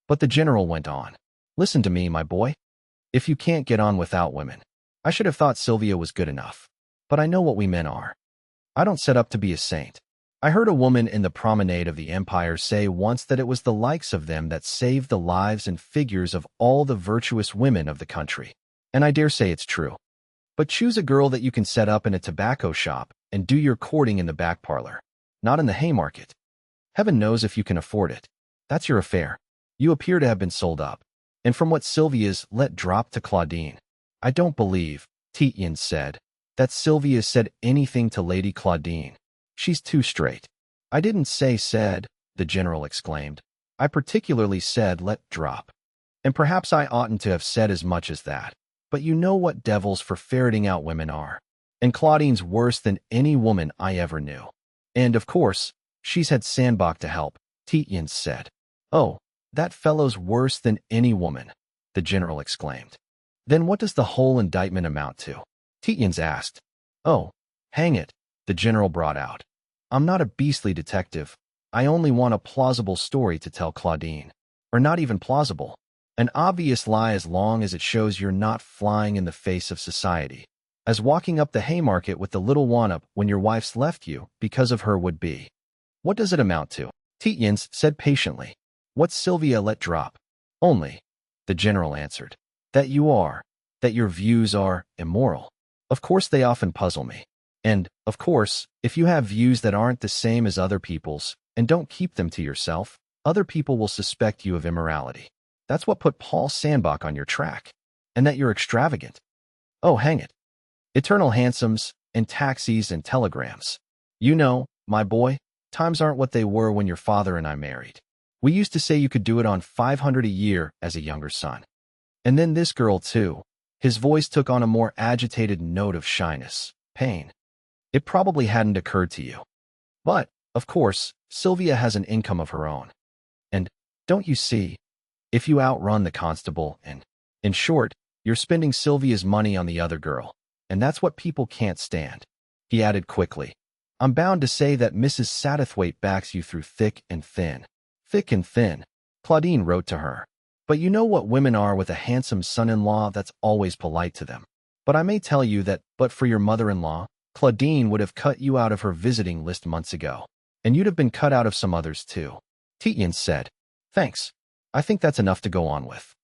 But the general went on. "Listen to me, my boy. If you can't get on without women, I should have thought Sylvia was good enough. But I know what we men are. I don't set up to be a saint. I heard a woman in the promenade of the Empire say once that it was the likes of them that saved the lives and figures of all the virtuous women of the country. And I dare say it's true. But choose a girl that you can set up in a tobacco shop and do your courting in the back parlor, not in the Haymarket. Heaven knows if you can afford it. That's your affair. You appear to have been sold up. And from what Sylvia's let drop to Claudine, I don't believe," Tietjens said, "that Sylvia said anything to Lady Claudine. She's too straight." "I didn't say said," the general exclaimed. "I particularly said let drop. And perhaps I oughtn't to have said as much as that. But you know what devils for ferreting out women are. And Claudine's worse than any woman I ever knew. And, of course, she's had Sandbach to help," Tietjens said. "Oh, that fellow's worse than any woman," the general exclaimed. "Then what does the whole indictment amount to?" Tietjens asked. "Oh, hang it," the general brought out. "I'm not a beastly detective. I only want a plausible story to tell Claudine. Or not even plausible. An obvious lie as long as it shows you're not flying in the face of society. As walking up the Haymarket with the little Wanup when your wife's left you because of her would be. What does it amount to?" Tietjens said patiently. "What's Sylvia let drop?" "Only," the general answered, "that your views are immoral. Of course they often puzzle me. And, of course, if you have views that aren't the same as other people's, and don't keep them to yourself, other people will suspect you of immorality. That's what put Paul Sandbach on your track. And that you're extravagant. Oh, hang it. Eternal hansoms, and taxis and telegrams. You know, my boy, times aren't what they were when your father and I married. We used to say you could do it on 500 a year as a younger son. And then this girl, too." His voice took on a more agitated note of shyness, pain. "It probably hadn't occurred to you. But, of course, Sylvia has an income of her own. And, don't you see, if you outrun the constable and, in short, you're spending Sylvia's money on the other girl, and that's what people can't stand. He added quickly, I'm bound to say that Mrs. Satterthwaite backs you through thick and thin. Thick and thin, Claudine wrote to her. But you know what women are with a handsome son-in-law that's always polite to them. But I may tell you that, but for your mother-in-law, Claudine would have cut you out of her visiting list months ago. And you'd have been cut out of some others too. Tietjens said, Thanks. I think that's enough to go on with.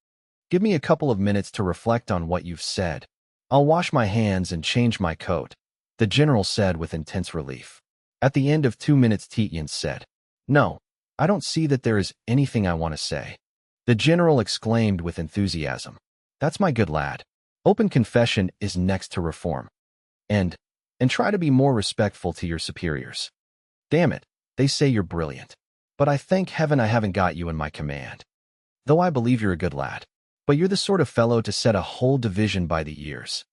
Give me a couple of minutes to reflect on what you've said. I'll wash my hands and change my coat, the general said with intense relief. At the end of 2 minutes, Tietjens said, No, I don't see that there is anything I want to say. The general exclaimed with enthusiasm. That's my good lad. Open confession is next to reform. And try to be more respectful to your superiors. Damn it, they say you're brilliant. But I thank heaven I haven't got you in my command. Though I believe you're a good lad. But you're the sort of fellow to set a whole division by the ears.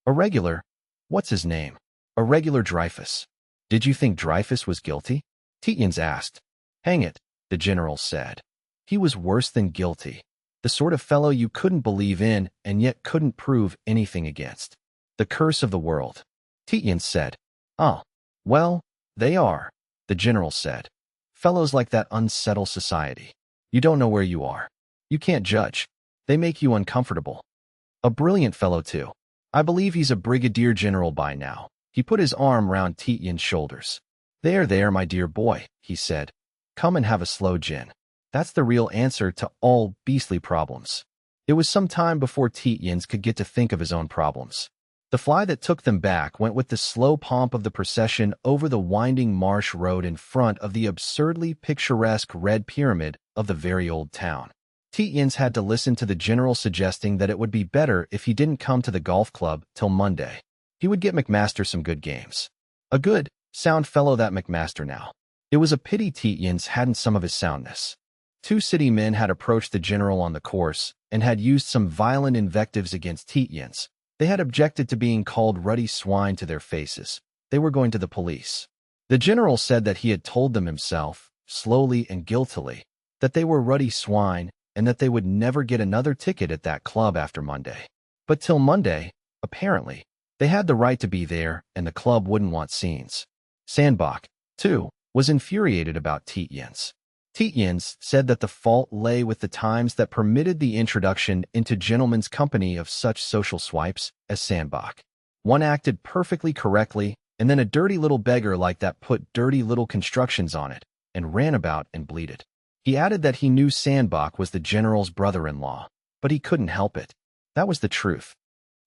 A regular, what's his name? A regular Dreyfus. Did you think Dreyfus was guilty? Tietjens asked. Hang it, the general said. He was worse than guilty. The sort of fellow you couldn't believe in and yet couldn't prove anything against. The curse of the world. Tietjens said. Oh, well, they are, the general said. Fellows like that unsettle society. You don't know where you are. You can't judge. They make you uncomfortable. A brilliant fellow, too. I believe he's a brigadier general by now. He put his arm round Tietjens' shoulders. There, my dear boy, he said. Come and have a sloe gin. That's the real answer to all beastly problems. It was some time before Tietjens could get to think of his own problems. The fly that took them back went with the slow pomp of the procession over the winding marsh road in front of the absurdly picturesque red pyramid of the very old town. Tietjens had to listen to the general suggesting that it would be better if he didn't come to the golf club till Monday. He would get McMaster some good games. A good, sound fellow that McMaster now. It was a pity Tietjens hadn't some of his soundness. 2 city men had approached the general on the course and had used some violent invectives against Tietjens. They had objected to being called ruddy swine to their faces. They were going to the police. The general said that he had told them himself, slowly and guiltily, that they were ruddy swine and that they would never get another ticket at that club after Monday. But till Monday, apparently, they had the right to be there and the club wouldn't want scenes. Sandbach, too, was infuriated about Tietjens. Tietjens said that the fault lay with the times that permitted the introduction into gentlemen's company of such social swipes as Sandbach. One acted perfectly correctly, and then a dirty little beggar like that put dirty little constructions on it, and ran about and bleated. He added that he knew Sandbach was the general's brother-in-law, but he couldn't help it. That was the truth.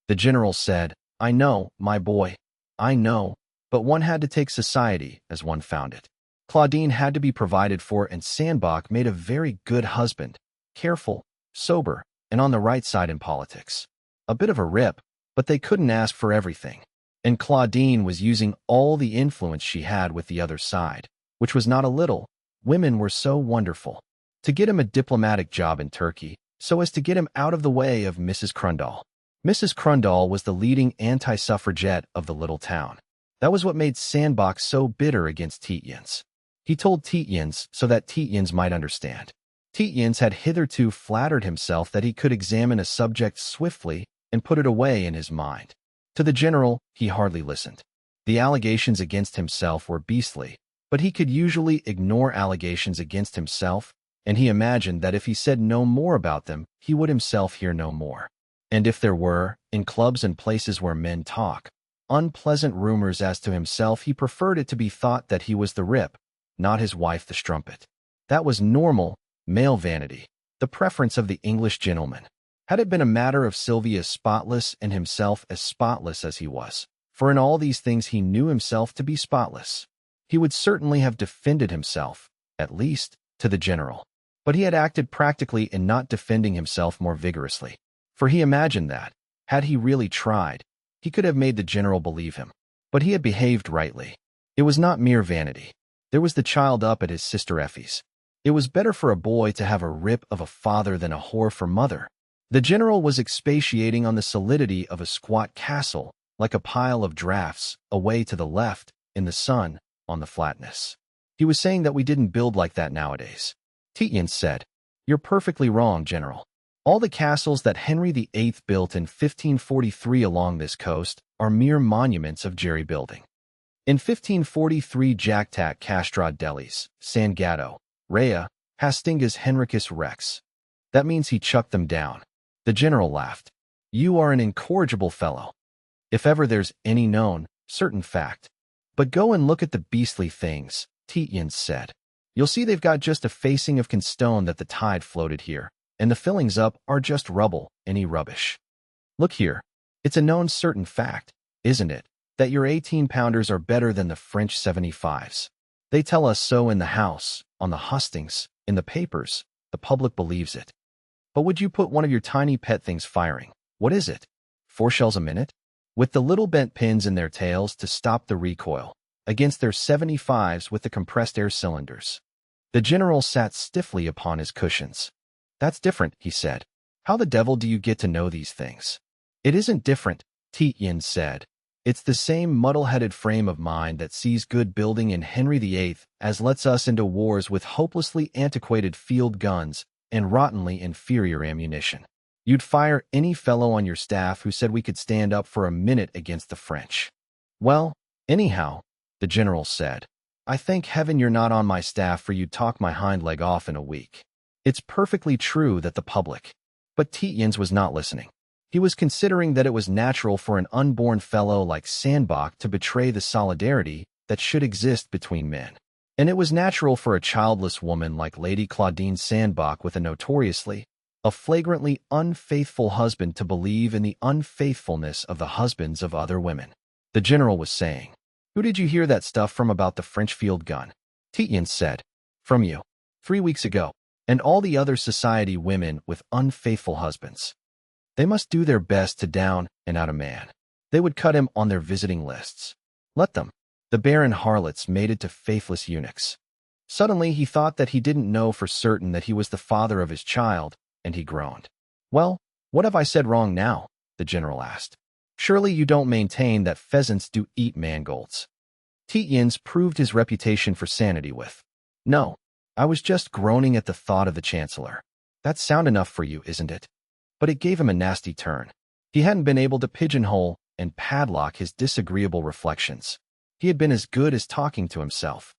The general said, I know, my boy, I know, but one had to take society as one found it. Claudine had to be provided for, and Sandbach made a very good husband, careful, sober, and on the right side in politics. A bit of a rip, but they couldn't ask for everything. And Claudine was using all the influence she had with the other side, which was not a little. Women were so wonderful. To get him a diplomatic job in Turkey, so as to get him out of the way of Mrs. Crundall. Mrs. Crundall was the leading anti-suffragette of the little town. That was what made Sandbach so bitter against Tietjens. He told Tietjens so that Tietjens might understand. Tietjens had hitherto flattered himself that he could examine a subject swiftly and put it away in his mind. To the general, he hardly listened. The allegations against himself were beastly, but he could usually ignore allegations against himself, and he imagined that if he said no more about them, he would himself hear no more. And if there were, in clubs and places where men talk, unpleasant rumors as to himself, he preferred it to be thought that he was the rip, not his wife the strumpet. That was normal, male vanity, the preference of the English gentleman. Had it been a matter of Sylvia as spotless and himself as spotless as he was, for in all these things he knew himself to be spotless, he would certainly have defended himself, at least, to the general. But he had acted practically in not defending himself more vigorously, for he imagined that, had he really tried, he could have made the general believe him. But he had behaved rightly. It was not mere vanity. There was the child up at his sister Effie's. It was better for a boy to have a rip of a father than a whore for mother. The general was expatiating on the solidity of a squat castle, like a pile of drafts, away to the left, in the sun, on the flatness. He was saying that we didn't build like that nowadays. Tietjens said, You're perfectly wrong, General. All the castles that Henry VIII built in 1543 along this coast are mere monuments of jerry building. In 1543, Jactat Castrad Delis, San Gatto, Rea, Hastingas Henricus Rex. That means he chucked them down. The general laughed. You are an incorrigible fellow. If ever there's any known, certain fact. But go and look at the beastly things, Tietjens said. You'll see they've got just a facing of stone that the tide floated here, and the fillings up are just rubble, any rubbish. Look here. It's a known certain fact, isn't it, that your 18-pounders are better than the French 75s. They tell us so in the house, on the hustings, in the papers. The public believes it. But would you put one of your tiny pet things firing? What is it? 4 shells a minute? With the little bent pins in their tails to stop the recoil, against their 75s with the compressed air cylinders. The general sat stiffly upon his cushions. That's different, he said. How the devil do you get to know these things? It isn't different, Tietjens said. It's the same muddle-headed frame of mind that sees good building in Henry VIII as lets us into wars with hopelessly antiquated field guns and rottenly inferior ammunition. You'd fire any fellow on your staff who said we could stand up for a minute against the French. Well, anyhow, the general said, I thank heaven you're not on my staff, for you'd talk my hind leg off in a week. It's perfectly true that the public. But Tietjens was not listening. He was considering that it was natural for an unborn fellow like Sandbach to betray the solidarity that should exist between men. And it was natural for a childless woman like Lady Claudine Sandbach with a flagrantly unfaithful husband to believe in the unfaithfulness of the husbands of other women. The general was saying, Who did you hear that stuff from about the French field gun? Tietjens said, From you. 3 weeks ago. And all the other society women with unfaithful husbands. They must do their best to down and out a man. They would cut him on their visiting lists. Let them. The barren harlots mated to faithless eunuchs. Suddenly he thought that he didn't know for certain that he was the father of his child, and he groaned. Well, what have I said wrong now? The general asked. Surely you don't maintain that pheasants do eat mangolds. Tietjens proved his reputation for sanity with, No, I was just groaning at the thought of the chancellor. That's sound enough for you, isn't it? But it gave him a nasty turn. He hadn't been able to pigeonhole and padlock his disagreeable reflections. He had been as good as talking to himself.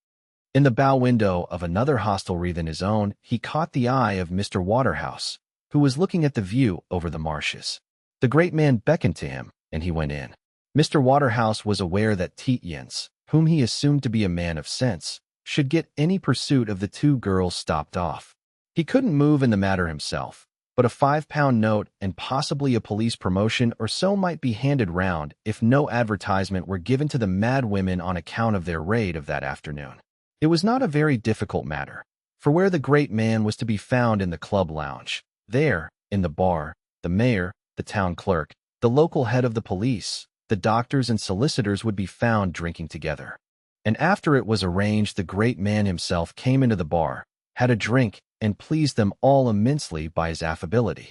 In the bow window of another hostelry than his own, he caught the eye of Mr. Waterhouse, who was looking at the view over the marshes. The great man beckoned to him, and he went in. Mr. Waterhouse was aware that Tietjens, whom he assumed to be a man of sense, should get any pursuit of the 2 girls stopped off. He couldn't move in the matter himself, but a £5 note and possibly a police promotion or so might be handed round if no advertisement were given to the mad women on account of their raid of that afternoon. It was not a very difficult matter, for where the great man was to be found in the club lounge, there, in the bar, the mayor, the town clerk, the local head of the police, the doctors and solicitors would be found drinking together. And after it was arranged, the great man himself came into the bar, had a drink, and pleased them all immensely by his affability.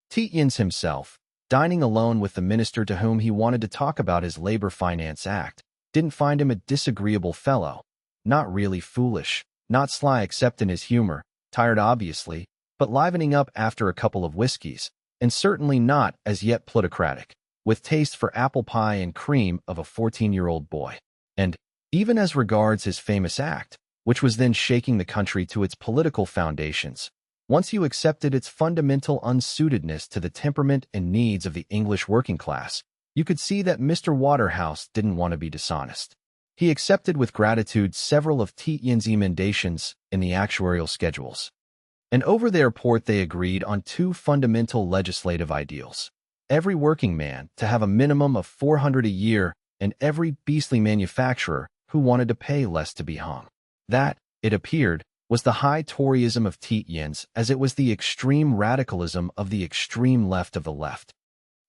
Tietjens himself, dining alone with the minister to whom he wanted to talk about his Labor Finance Act, didn't find him a disagreeable fellow, not really foolish, not sly except in his humor, tired obviously, but livening up after a couple of whiskeys, and certainly not as yet plutocratic, with taste for apple pie and cream of a 14-year-old boy. And, even as regards his famous act, which was then shaking the country to its political foundations, once you accepted its fundamental unsuitedness to the temperament and needs of the English working class, you could see that Mr. Waterhouse didn't want to be dishonest. He accepted with gratitude several of Tietjens' emendations in the actuarial schedules. And over their port they agreed on 2 fundamental legislative ideals. Every working man to have a minimum of $400 a year, and every beastly manufacturer who wanted to pay less to be hung. That, it appeared, was the high Toryism of Tietjens as it was the extreme radicalism of the extreme left of the left.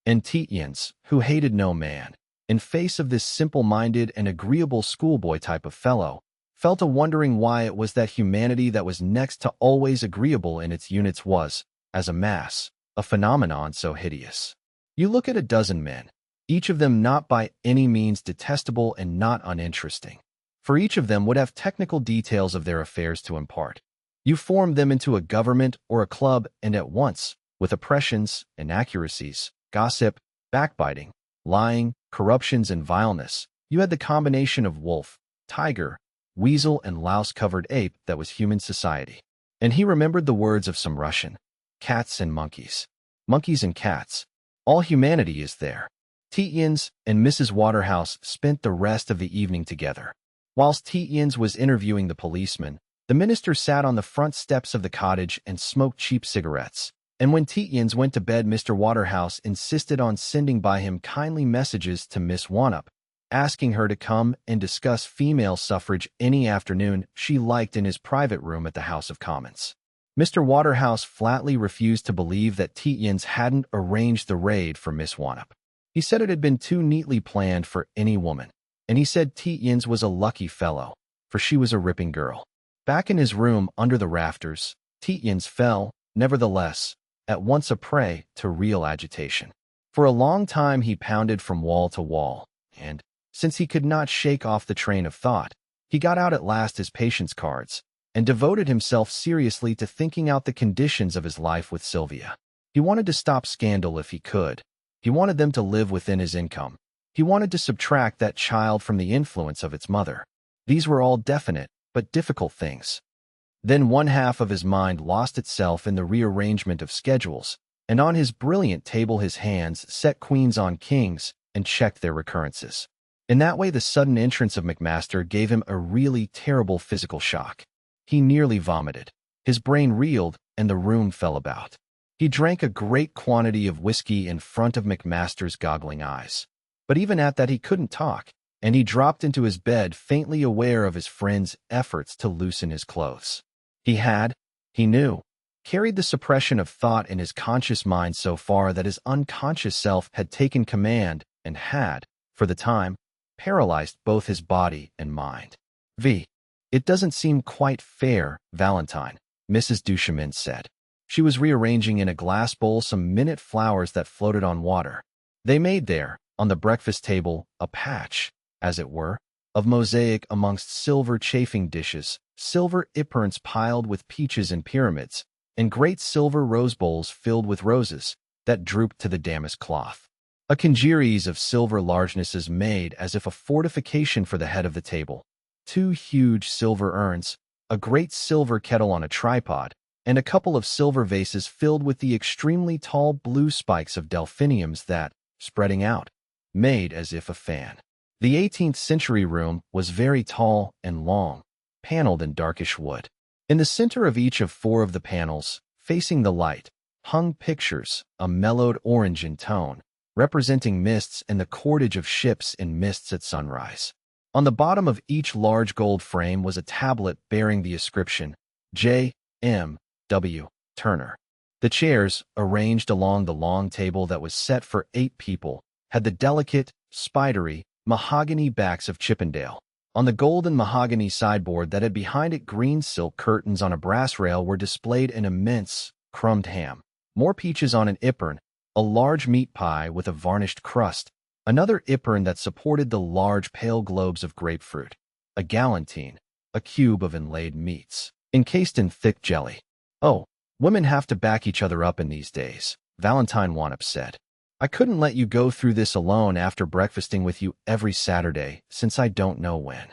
And Tietjens, who hated no man, in face of this simple-minded and agreeable schoolboy type of fellow, fell to wondering why it was that humanity that was next to always agreeable in its units was, as a mass, a phenomenon so hideous. You look at a dozen men, each of them not by any means detestable and not uninteresting, for each of them would have technical details of their affairs to impart. You form them into a government or a club, and at once, with oppressions, inaccuracies, gossip, backbiting, lying, corruptions, and vileness. You had the combination of wolf, tiger, weasel, and louse-covered ape that was human society. And he remembered the words of some Russian, cats and monkeys. Monkeys and cats. All humanity is there. Tietjens and Mrs. Waterhouse spent the rest of the evening together. Whilst Tietjens was interviewing the policeman, the minister sat on the front steps of the cottage and smoked cheap cigarettes. And when Tietjens went to bed, Mr. Waterhouse insisted on sending by him kindly messages to Miss Wanup, asking her to come and discuss female suffrage any afternoon she liked in his private room at the House of Commons. Mr. Waterhouse flatly refused to believe that Tietjens hadn't arranged the raid for Miss Wanup. He said it had been too neatly planned for any woman, and he said Tietjens was a lucky fellow, for she was a ripping girl. Back in his room under the rafters, Tietjens fell, nevertheless, at once a prey to real agitation. For a long time he pounded from wall to wall, and, since he could not shake off the train of thought, he got out at last his patience cards and devoted himself seriously to thinking out the conditions of his life with Sylvia. He wanted to stop scandal if he could. He wanted them to live within his income. He wanted to subtract that child from the influence of its mother. These were all definite but difficult things. Then one half of his mind lost itself in the rearrangement of schedules, and on his brilliant table his hands set queens on kings and checked their recurrences. In that way, the sudden entrance of McMaster gave him a really terrible physical shock. He nearly vomited. His brain reeled, and the room fell about. He drank a great quantity of whiskey in front of McMaster's goggling eyes. But even at that he couldn't talk, and he dropped into his bed faintly aware of his friend's efforts to loosen his clothes. He knew, carried the suppression of thought in his conscious mind so far that his unconscious self had taken command and had, for the time, paralyzed both his body and mind. It doesn't seem quite fair, Valentine, Mrs. Duchemin said. She was rearranging in a glass bowl some minute flowers that floated on water. They made there, on the breakfast table, a patch, as it were, of mosaic amongst silver chafing dishes, silver iperns piled with peaches and pyramids, and great silver rose bowls filled with roses that drooped to the damask cloth. A congeries of silver largenesses made as if a fortification for the head of the table. 2 huge silver urns, a great silver kettle on a tripod, and a couple of silver vases filled with the extremely tall blue spikes of delphiniums that, spreading out, made as if a fan. The 18th century room was very tall and long, paneled in darkish wood. In the center of each of 4 of the panels, facing the light, hung pictures, a mellowed orange in tone, representing mists and the cordage of ships in mists at sunrise. On the bottom of each large gold frame was a tablet bearing the inscription, J. M. W. Turner. The chairs, arranged along the long table that was set for 8 people, had the delicate, spidery, mahogany backs of Chippendale. On the golden mahogany sideboard that had behind it green silk curtains on a brass rail were displayed an immense, crumbed ham, more peaches on an ipern, a large meat pie with a varnished crust, another ipern that supported the large pale globes of grapefruit, a galantine, a cube of inlaid meats, encased in thick jelly. Oh, women have to back each other up in these days, Valentine Wanup said. I couldn't let you go through this alone after breakfasting with you every Saturday, since I don't know when.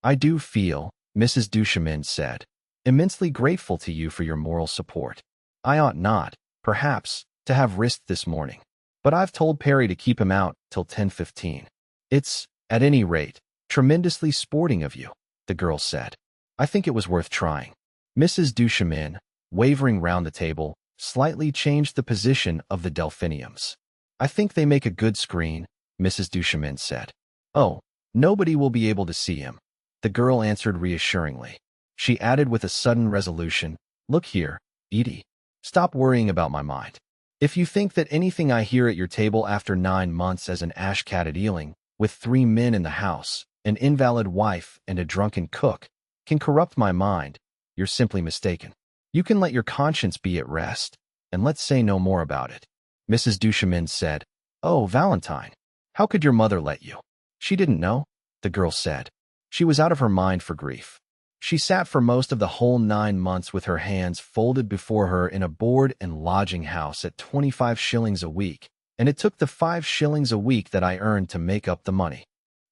I do feel, Mrs. Duchemin said, immensely grateful to you for your moral support. I ought not, perhaps, to have risked this morning, but I've told Perry to keep him out till 10:15. It's, at any rate, tremendously sporting of you, the girl said. I think it was worth trying. Mrs. Duchemin, wavering round the table, slightly changed the position of the delphiniums. I think they make a good screen, Mrs. Duchemin said. Oh, nobody will be able to see him, the girl answered reassuringly. She added with a sudden resolution, Look here, Edie, stop worrying about my mind. If you think that anything I hear at your table after 9 months as an ash-cat at Ealing, with 3 men in the house, an invalid wife and a drunken cook, can corrupt my mind, you're simply mistaken. You can let your conscience be at rest, and let's say no more about it. Mrs. Duchemin said, Oh, Valentine, how could your mother let you? She didn't know, the girl said. She was out of her mind for grief. She sat for most of the whole 9 months with her hands folded before her in a board and lodging house at 25 shillings a week, and it took the 5 shillings a week that I earned to make up the money.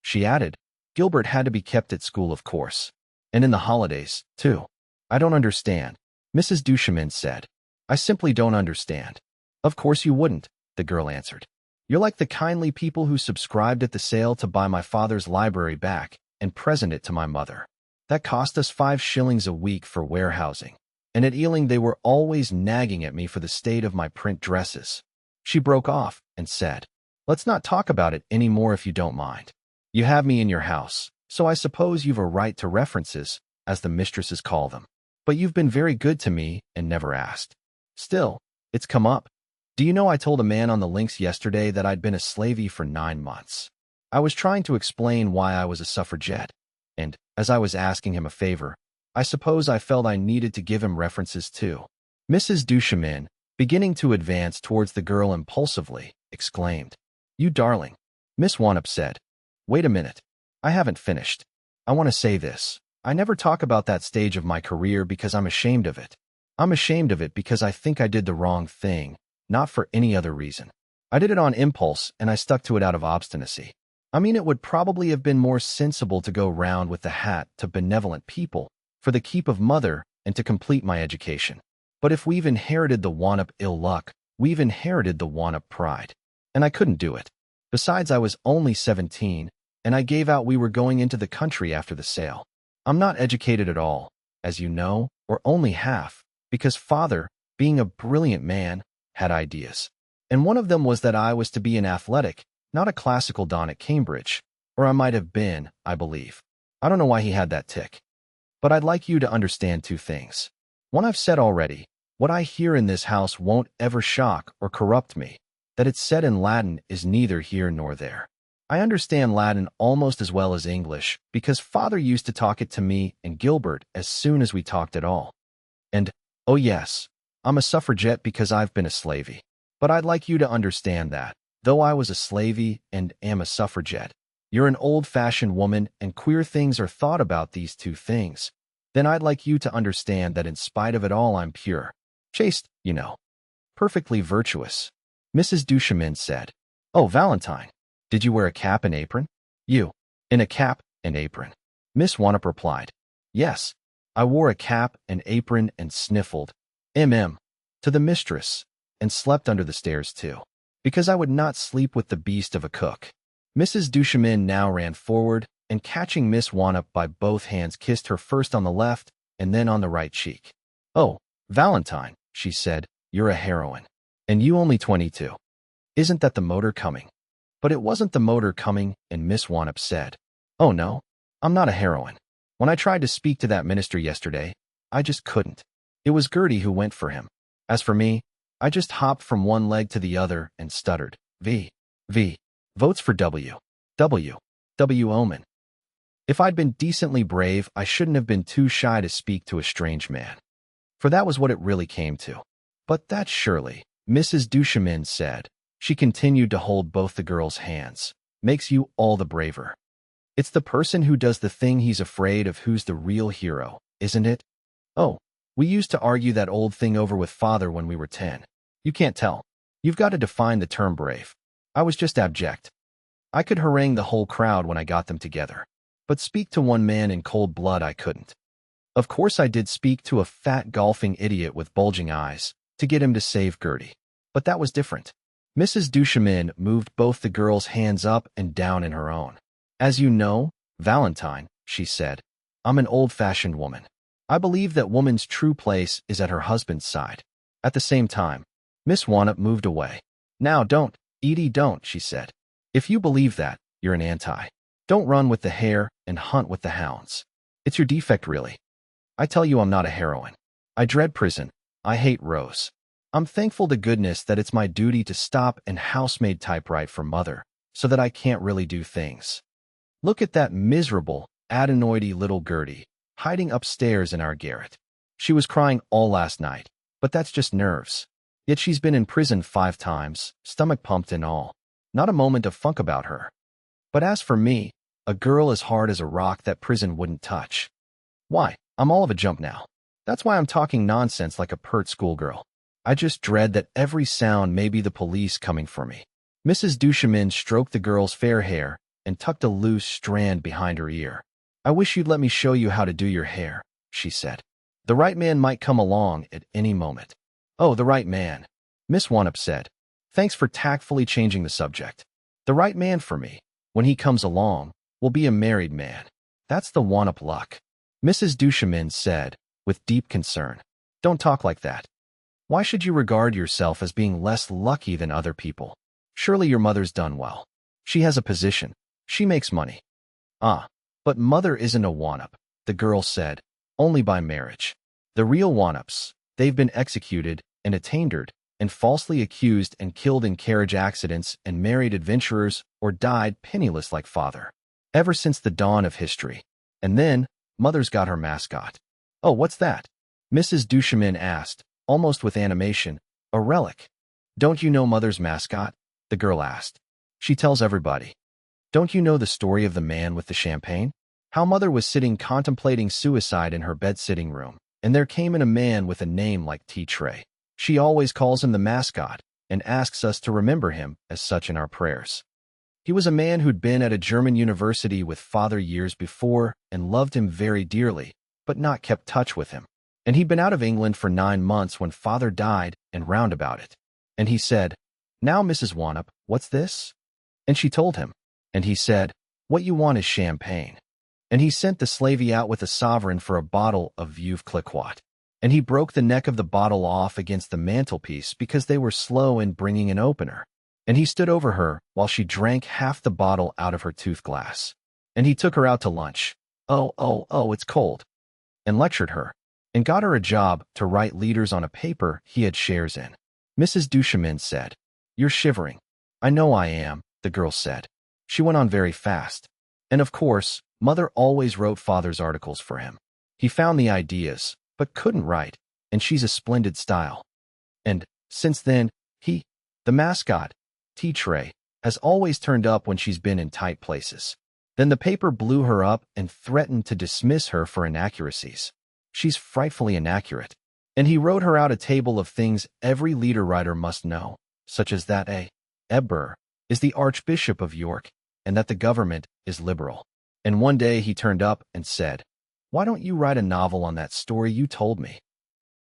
She added, Gilbert had to be kept at school, of course. And in the holidays, too. I don't understand, Mrs. Duchemin said. I simply don't understand. Of course you wouldn't, the girl answered. You're like the kindly people who subscribed at the sale to buy my father's library back and present it to my mother. That cost us 5 shillings a week for warehousing. And at Ealing they were always nagging at me for the state of my print dresses. She broke off and said, Let's not talk about it any more if you don't mind. You have me in your house, so I suppose you've a right to references, as the mistresses call them. But you've been very good to me and never asked. Still, it's come up. Do you know I told a man on the links yesterday that I'd been a slavey for 9 months? I was trying to explain why I was a suffragette, and, as I was asking him a favor, I suppose I felt I needed to give him references too. Mrs. Duchemin, beginning to advance towards the girl impulsively, exclaimed, You darling. Miss Wannop said, Wait a minute. I haven't finished. I want to say this. I never talk about that stage of my career because I'm ashamed of it. I'm ashamed of it because I think I did the wrong thing, not for any other reason. I did it on impulse and I stuck to it out of obstinacy. I mean, it would probably have been more sensible to go round with the hat to benevolent people for the keep of mother and to complete my education. But if we've inherited the Wannop ill luck, we've inherited the Wannop pride. And I couldn't do it. Besides, I was only 17, and I gave out we were going into the country after the sale. I'm not educated at all, as you know, or only half, because father, being a brilliant man, had ideas. And one of them was that I was to be an athletic, not a classical don at Cambridge, or I might have been, I believe. I don't know why he had that tick. But I'd like you to understand 2 things. One I've said already, what I hear in this house won't ever shock or corrupt me. That it's said in Latin is neither here nor there. I understand Latin almost as well as English because father used to talk it to me and Gilbert as soon as we talked at all. And, oh yes, I'm a suffragette because I've been a slavey. But I'd like you to understand that, though I was a slavey and am a suffragette, you're an old-fashioned woman and queer things are thought about these 2 things. Then I'd like you to understand that in spite of it all I'm pure. Chaste, you know. Perfectly virtuous. Mrs. Duchemin said, Oh, Valentine, did you wear a cap and apron? You, in a cap and apron. Miss Wannop replied, Yes, I wore a cap and apron and sniffled, to the mistress, and slept under the stairs too, because I would not sleep with the beast of a cook. Mrs. Duchemin now ran forward, and catching Miss Wannop by both hands kissed her first on the left and then on the right cheek. Oh, Valentine, she said, you're a heroine. And you only 22. Isn't that the motor coming? But it wasn't the motor coming, and Miss Wannop said, Oh no, I'm not a heroine. When I tried to speak to that minister yesterday, I just couldn't. It was Gertie who went for him. As for me, I just hopped from one leg to the other and stuttered, V. Votes for W. Omen. If I'd been decently brave, I shouldn't have been too shy to speak to a strange man. For that was what it really came to. But that surely, Mrs. Duchemin said, she continued to hold both the girls' hands, makes you all the braver. It's the person who does the thing he's afraid of who's the real hero, isn't it? Oh, we used to argue that old thing over with father when we were 10. You can't tell. You've got to define the term brave. I was just abject. I could harangue the whole crowd when I got them together. But speak to one man in cold blood I couldn't. Of course I did speak to a fat golfing idiot with bulging eyes, to get him to save Gertie. But that was different. Mrs. Duchemin moved both the girls' hands up and down in her own. As you know, Valentine, she said, I'm an old-fashioned woman. I believe that woman's true place is at her husband's side. At the same time, Miss Wannop moved away. Now don't, Edie, don't, she said. If you believe that, you're an anti. Don't run with the hare and hunt with the hounds. It's your defect, really. I tell you I'm not a heroine. I dread prison. I hate Rose. I'm thankful to goodness that it's my duty to stop and housemaid typewrite for mother, so that I can't really do things. Look at that miserable, adenoidy little Gertie, hiding upstairs in our garret. She was crying all last night, but that's just nerves. Yet she's been in prison 5 times, stomach pumped and all. Not a moment of funk about her. But as for me, a girl as hard as a rock that prison wouldn't touch. Why, I'm all of a jump now. That's why I'm talking nonsense like a pert schoolgirl. I just dread that every sound may be the police coming for me. Mrs. Duchemin stroked the girl's fair hair and tucked a loose strand behind her ear. I wish you'd let me show you how to do your hair, she said. The right man might come along at any moment. Oh, the right man, Miss Wanup said. Thanks for tactfully changing the subject. The right man for me, when he comes along, will be a married man. That's the Wanup luck, Mrs. Duchemin said, with deep concern. Don't talk like that. Why should you regard yourself as being less lucky than other people? Surely your mother's done well. She has a position. She makes money. Ah, but mother isn't a Wanup, the girl said, only by marriage. The real Wanups, they've been executed and attainted and falsely accused and killed in carriage accidents and married adventurers or died penniless like father. Ever since the dawn of history. And then, mother's got her mascot. Oh, what's that? Mrs. Duchemin asked, almost with animation. A relic. Don't you know mother's mascot? The girl asked. She tells everybody. Don't you know the story of the man with the champagne? How mother was sitting contemplating suicide in her bed-sitting room, and there came in a man with a name like Tietjens. She always calls him the mascot and asks us to remember him as such in our prayers. He was a man who'd been at a German university with father years before and loved him very dearly, but not kept touch with him. And he'd been out of England for 9 months when father died and round about it. And he said, Now, Mrs. Wanup, what's this? And she told him. And he said, What you want is champagne. And he sent the slavey out with a sovereign for a bottle of Veuve Clicquot. And he broke the neck of the bottle off against the mantelpiece because they were slow in bringing an opener. And he stood over her while she drank half the bottle out of her tooth glass. And he took her out to lunch. Oh, it's cold. And lectured her. And got her a job to write leaders on a paper he had shares in. Mrs. Duchemin said, You're shivering. I know I am, the girl said. She went on very fast. And of course, mother always wrote father's articles for him. He found the ideas, but couldn't write, and she's a splendid style. And, since then, the mascot, Tietjens, has always turned up when she's been in tight places. Then the paper blew her up and threatened to dismiss her for inaccuracies. She's frightfully inaccurate. And he wrote her out a table of things every leader writer must know, such as that Eber is the Archbishop of York, and that the government is liberal. And one day he turned up and said, Why don't you write a novel on that story you told me?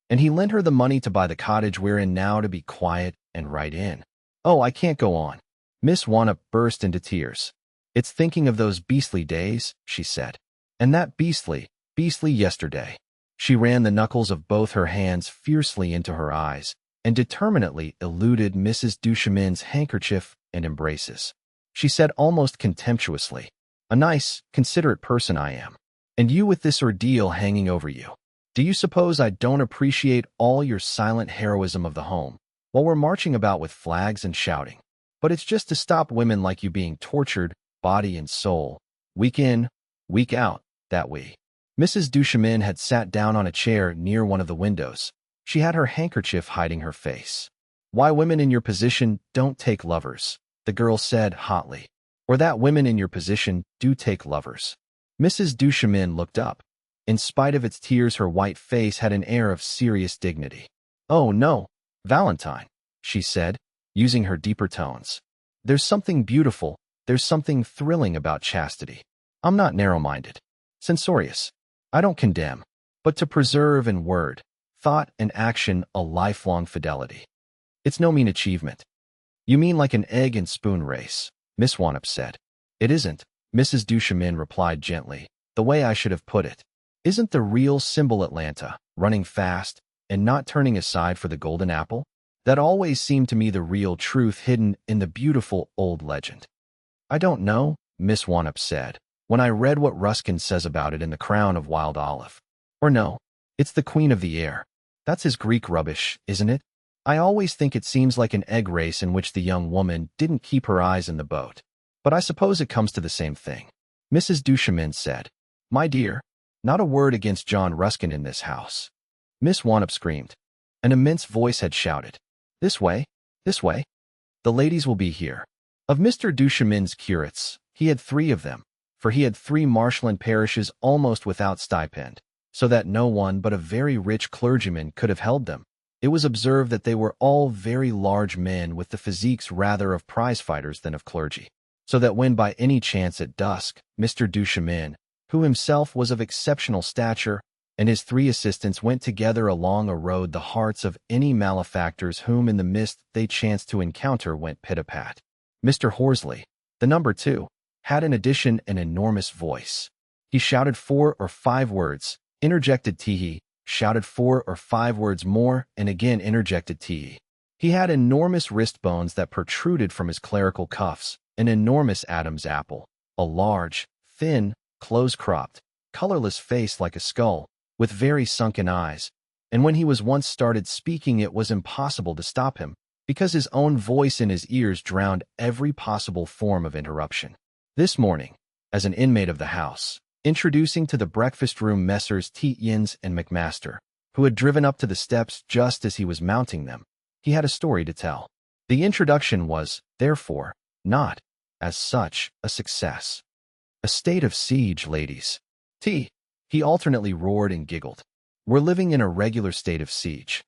And he lent her the money to buy the cottage we're in now to be quiet and write in. Oh, I can't go on. Miss Wanup burst into tears. It's thinking of those beastly days, she said. And that beastly yesterday. She ran the knuckles of both her hands fiercely into her eyes and determinately eluded Mrs. Duchemin's handkerchief and embraces. She said almost contemptuously, A nice, considerate person I am. And you with this ordeal hanging over you. Do you suppose I don't appreciate all your silent heroism of the home, while we're marching about with flags and shouting? But it's just to stop women like you being tortured, body and soul, week in, week out, that we. Mrs. Duchemin had sat down on a chair near one of the windows. She had her handkerchief hiding her face. Why women in your position don't take lovers, the girl said hotly. Or that women in your position do take lovers. Mrs. Duchemin looked up. In spite of its tears, her white face had an air of serious dignity. Oh, no, Valentine, she said, using her deeper tones. There's something beautiful, there's something thrilling about chastity. I'm not narrow-minded, censorious. I don't condemn, but to preserve in word, thought, and action a lifelong fidelity. It's no mean achievement. You mean like an egg and spoon race, Miss Wanup said. It isn't, Mrs. Duchemin replied gently, the way I should have put it. Isn't the real symbol Atlanta, running fast and not turning aside for the golden apple? That always seemed to me the real truth hidden in the beautiful old legend. I don't know, Miss Wanup said, when I read what Ruskin says about it in The Crown of Wild Olive. Or no, it's the Queen of the Air. That's his Greek rubbish, isn't it? I always think it seems like an egg race in which the young woman didn't keep her eyes in the boat. But I suppose it comes to the same thing. Mrs. Duchemin said, My dear, not a word against John Ruskin in this house. Miss Wanup screamed. An immense voice had shouted, This way, this way. The ladies will be here. Of Mr. Duchemin's curates, he had 3 of them, for he had 3 marshland parishes almost without stipend, so that no one but a very rich clergyman could have held them. It was observed that they were all very large men with the physiques rather of prize-fighters than of clergy, so that when by any chance at dusk, Mr. Duchemin, who himself was of exceptional stature, and his 3 assistants went together along a road, the hearts of any malefactors whom in the mist they chanced to encounter went pit-a-pat. Mr. Horsley, the number 2, had in addition an enormous voice. He shouted 4 or 5 words, interjected Teehee, shouted 4 or 5 words more, and again interjected Teehee. He had enormous wrist bones that protruded from his clerical cuffs, an enormous Adam's apple, a large, thin, close-cropped, colorless face like a skull, with very sunken eyes, and when he was once started speaking it was impossible to stop him, because his own voice in his ears drowned every possible form of interruption. This morning, as an inmate of the house, introducing to the breakfast-room Messrs. Tietjens and McMaster, who had driven up to the steps just as he was mounting them, he had a story to tell. The introduction was, therefore, not, as such, a success. A state of siege, ladies. He alternately roared and giggled. We're living in a regular state of siege.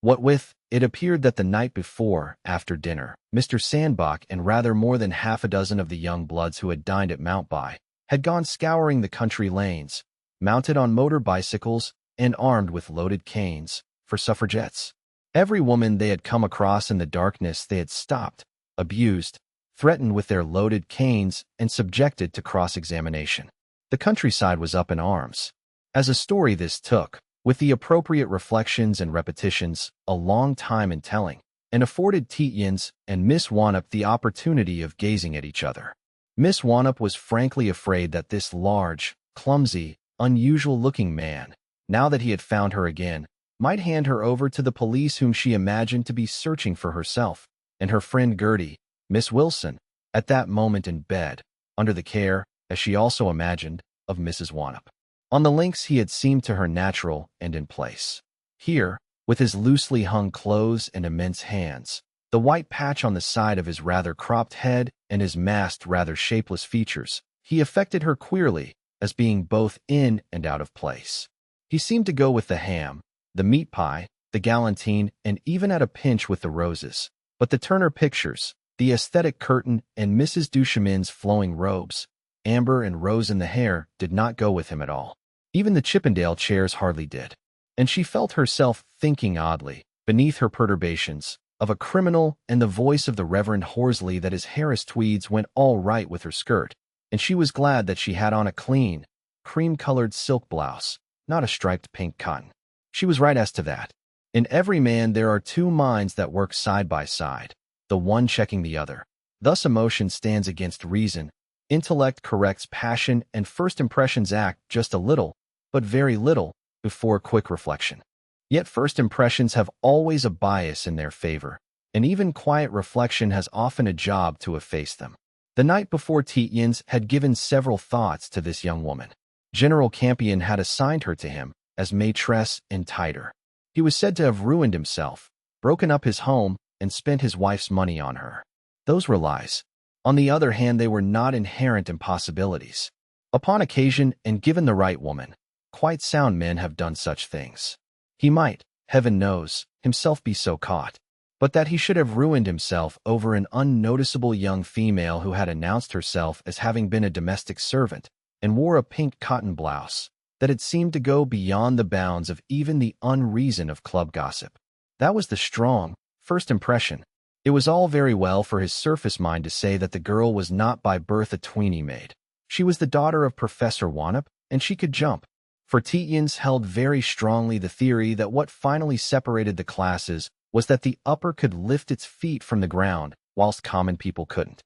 What with, it appeared that the night before, after dinner, Mr. Sandbach and rather more than half a dozen of the young bloods who had dined at Mountby had gone scouring the country lanes, mounted on motor bicycles and armed with loaded canes, for suffragettes. Every woman they had come across in the darkness they had stopped, abused, threatened with their loaded canes, and subjected to cross-examination. The countryside was up in arms. As a story this took, with the appropriate reflections and repetitions, a long time in telling, and afforded Tietjens and Miss Wannop the opportunity of gazing at each other. Miss Wannop was frankly afraid that this large, clumsy, unusual-looking man, now that he had found her again, might hand her over to the police whom she imagined to be searching for herself, and her friend Gertie, Miss Wilson, at that moment in bed, under the care, as she also imagined, of Mrs. Wannop. On the links he had seemed to her natural and in place. Here, with his loosely hung clothes and immense hands, the white patch on the side of his rather cropped head and his masked rather shapeless features, he affected her queerly, as being both in and out of place. He seemed to go with the ham, the meat pie, the galantine, and even at a pinch with the roses. But the Turner pictures, the aesthetic curtain, and Mrs. Duchemin's flowing robes, amber and rose in the hair, did not go with him at all. Even the Chippendale chairs hardly did. And she felt herself thinking oddly, beneath her perturbations, of a criminal and the voice of the Reverend Horsley that his Harris tweeds went all right with her skirt, and she was glad that she had on a clean, cream-colored silk blouse, not a striped pink cotton. She was right as to that. In every man there are 2 minds that work side by side, the one checking the other. Thus emotion stands against reason, intellect corrects passion, and first impressions act just a little, but very little, before quick reflection. Yet first impressions have always a bias in their favor, and even quiet reflection has often a job to efface them. The night before Tietjens had given several thoughts to this young woman. General Campion had assigned her to him as maitresse and tighter. He was said to have ruined himself, broken up his home, and spent his wife's money on her. Those were lies. On the other hand, they were not inherent impossibilities. Upon occasion, and given the right woman, quite sound men have done such things. He might, heaven knows, himself be so caught. But that he should have ruined himself over an unnoticeable young female who had announced herself as having been a domestic servant, and wore a pink cotton blouse, that had seemed to go beyond the bounds of even the unreason of club gossip. That was the strong, first impression. It was all very well for his surface mind to say that the girl was not by birth a tweeny maid. She was the daughter of Professor Wannop, and she could jump. For Tietjens held very strongly the theory that what finally separated the classes was that the upper could lift its feet from the ground, whilst common people couldn't.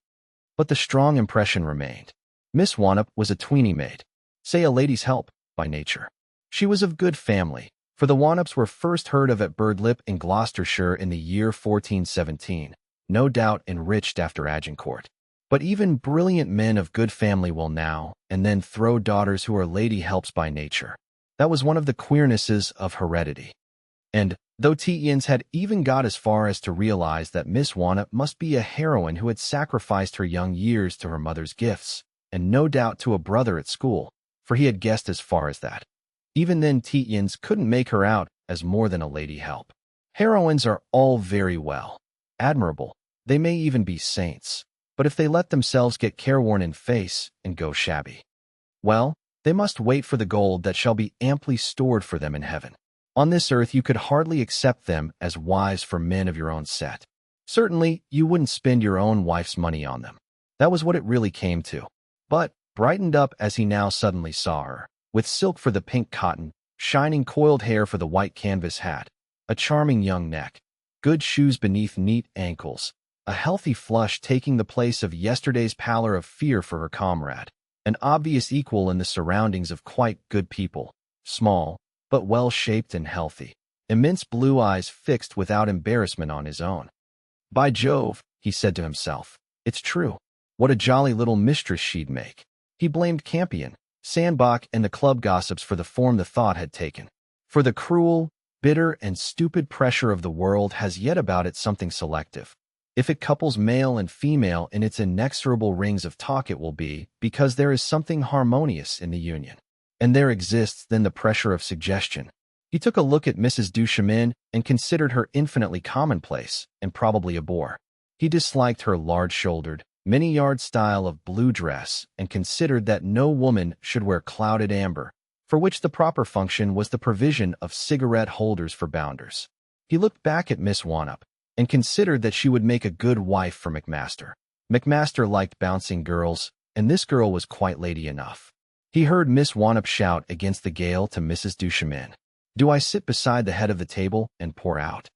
But the strong impression remained. Miss Wannop was a tweeny maid, say a lady's help, by nature. She was of good family, for the Wannops were first heard of at Birdlip in Gloucestershire in the year 1417, no doubt enriched after Agincourt. But even brilliant men of good family will now and then throw daughters who are lady helps by nature. That was one of the queernesses of heredity. And, though Tietjens had even got as far as to realize that Miss Wannop must be a heroine who had sacrificed her young years to her mother's gifts, and no doubt to a brother at school, for he had guessed as far as that. Even then, Tietjens couldn't make her out as more than a lady help. Heroines are all very well, admirable. They may even be saints. But if they let themselves get careworn in face and go shabby, well, they must wait for the gold that shall be amply stored for them in heaven. On this earth you could hardly accept them as wives for men of your own set. Certainly, you wouldn't spend your own wife's money on them. That was what it really came to. But, brightened up as he now suddenly saw her, with silk for the pink cotton, shining coiled hair for the white canvas hat, a charming young neck, good shoes beneath neat ankles, a healthy flush taking the place of yesterday's pallor of fear for her comrade, an obvious equal in the surroundings of quite good people, small, but well-shaped and healthy, immense blue eyes fixed without embarrassment on his own. By Jove, he said to himself, it's true. What a jolly little mistress she'd make. He blamed Campion, Sandbach, and the club gossips for the form the thought had taken. For the cruel, bitter, and stupid pressure of the world has yet about it something selective. If it couples male and female in its inexorable rings of talk, it will be because there is something harmonious in the union. And there exists then the pressure of suggestion. He took a look at Mrs. Duchemin and considered her infinitely commonplace and probably a bore. He disliked her large-shouldered, many-yard style of blue dress and considered that no woman should wear clouded amber, for which the proper function was the provision of cigarette holders for bounders. He looked back at Miss Wannop and considered that she would make a good wife for McMaster. McMaster liked bouncing girls, and this girl was quite lady enough. He heard Miss Wannop shout against the gale to Mrs. Duchemin, "Do I sit beside the head of the table and pour out?"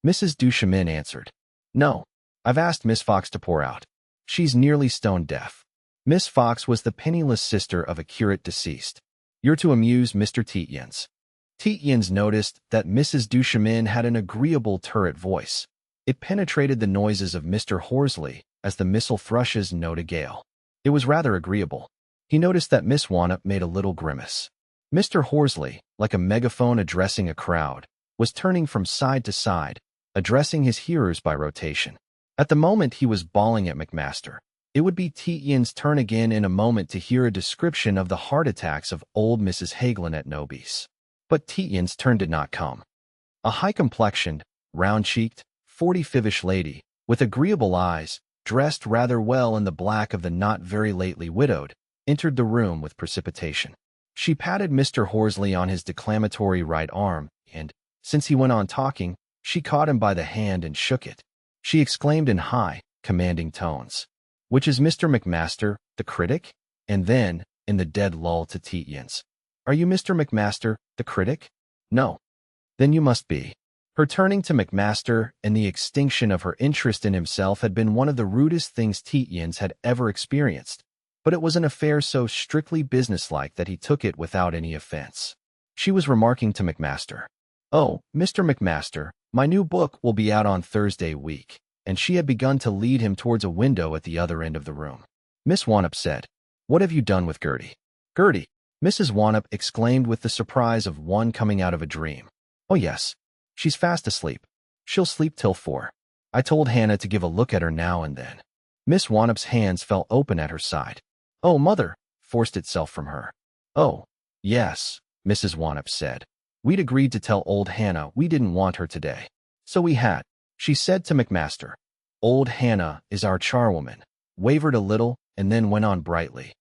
Mrs. Duchemin answered, "No, I've asked Miss Fox to pour out. She's nearly stone deaf." Miss Fox was the penniless sister of a curate deceased. "You're to amuse Mr. Tietjens." Tietjens noticed that Mrs. Duchemin had an agreeable turret voice. It penetrated the noises of Mr. Horsley as the missel thrushes note a gale. It was rather agreeable. He noticed that Miss Wannop made a little grimace. Mr. Horsley, like a megaphone addressing a crowd, was turning from side to side, addressing his hearers by rotation. At the moment he was bawling at McMaster. It would be Tietjens' turn again in a moment to hear a description of the heart attacks of old Mrs. Hagelin at Nobis. But Tietjens' turn did not come. A high-complexioned, round-cheeked, 45-ish lady, with agreeable eyes, dressed rather well in the black of the not very lately widowed, entered the room with precipitation. She patted Mr. Horsley on his declamatory right arm, and, since he went on talking, she caught him by the hand and shook it. She exclaimed in high, commanding tones, "Which is Mr. McMaster, the critic?" And then, in the dead lull to Tietjens, "Are you Mr. McMaster, the critic?" "No." "Then you must be." Her turning to McMaster and the extinction of her interest in himself had been one of the rudest things Tietjens had ever experienced, but it was an affair so strictly businesslike that he took it without any offense. She was remarking to McMaster, "Oh, Mr. McMaster, my new book will be out on Thursday week," and she had begun to lead him towards a window at the other end of the room. Miss Wannop said, "What have you done with Gertie?" "Gertie?" Mrs. Wannop exclaimed with the surprise of one coming out of a dream. "Oh yes, she's fast asleep. She'll sleep till 4. I told Hannah to give a look at her now and then." Miss Wannop's hands fell open at her side. "Oh, mother," forced itself from her. "Oh, yes," Mrs. Wannop said. "We'd agreed to tell old Hannah we didn't want her today. So we had." She said to McMaster, "Old Hannah is our charwoman," wavered a little, and then went on brightly.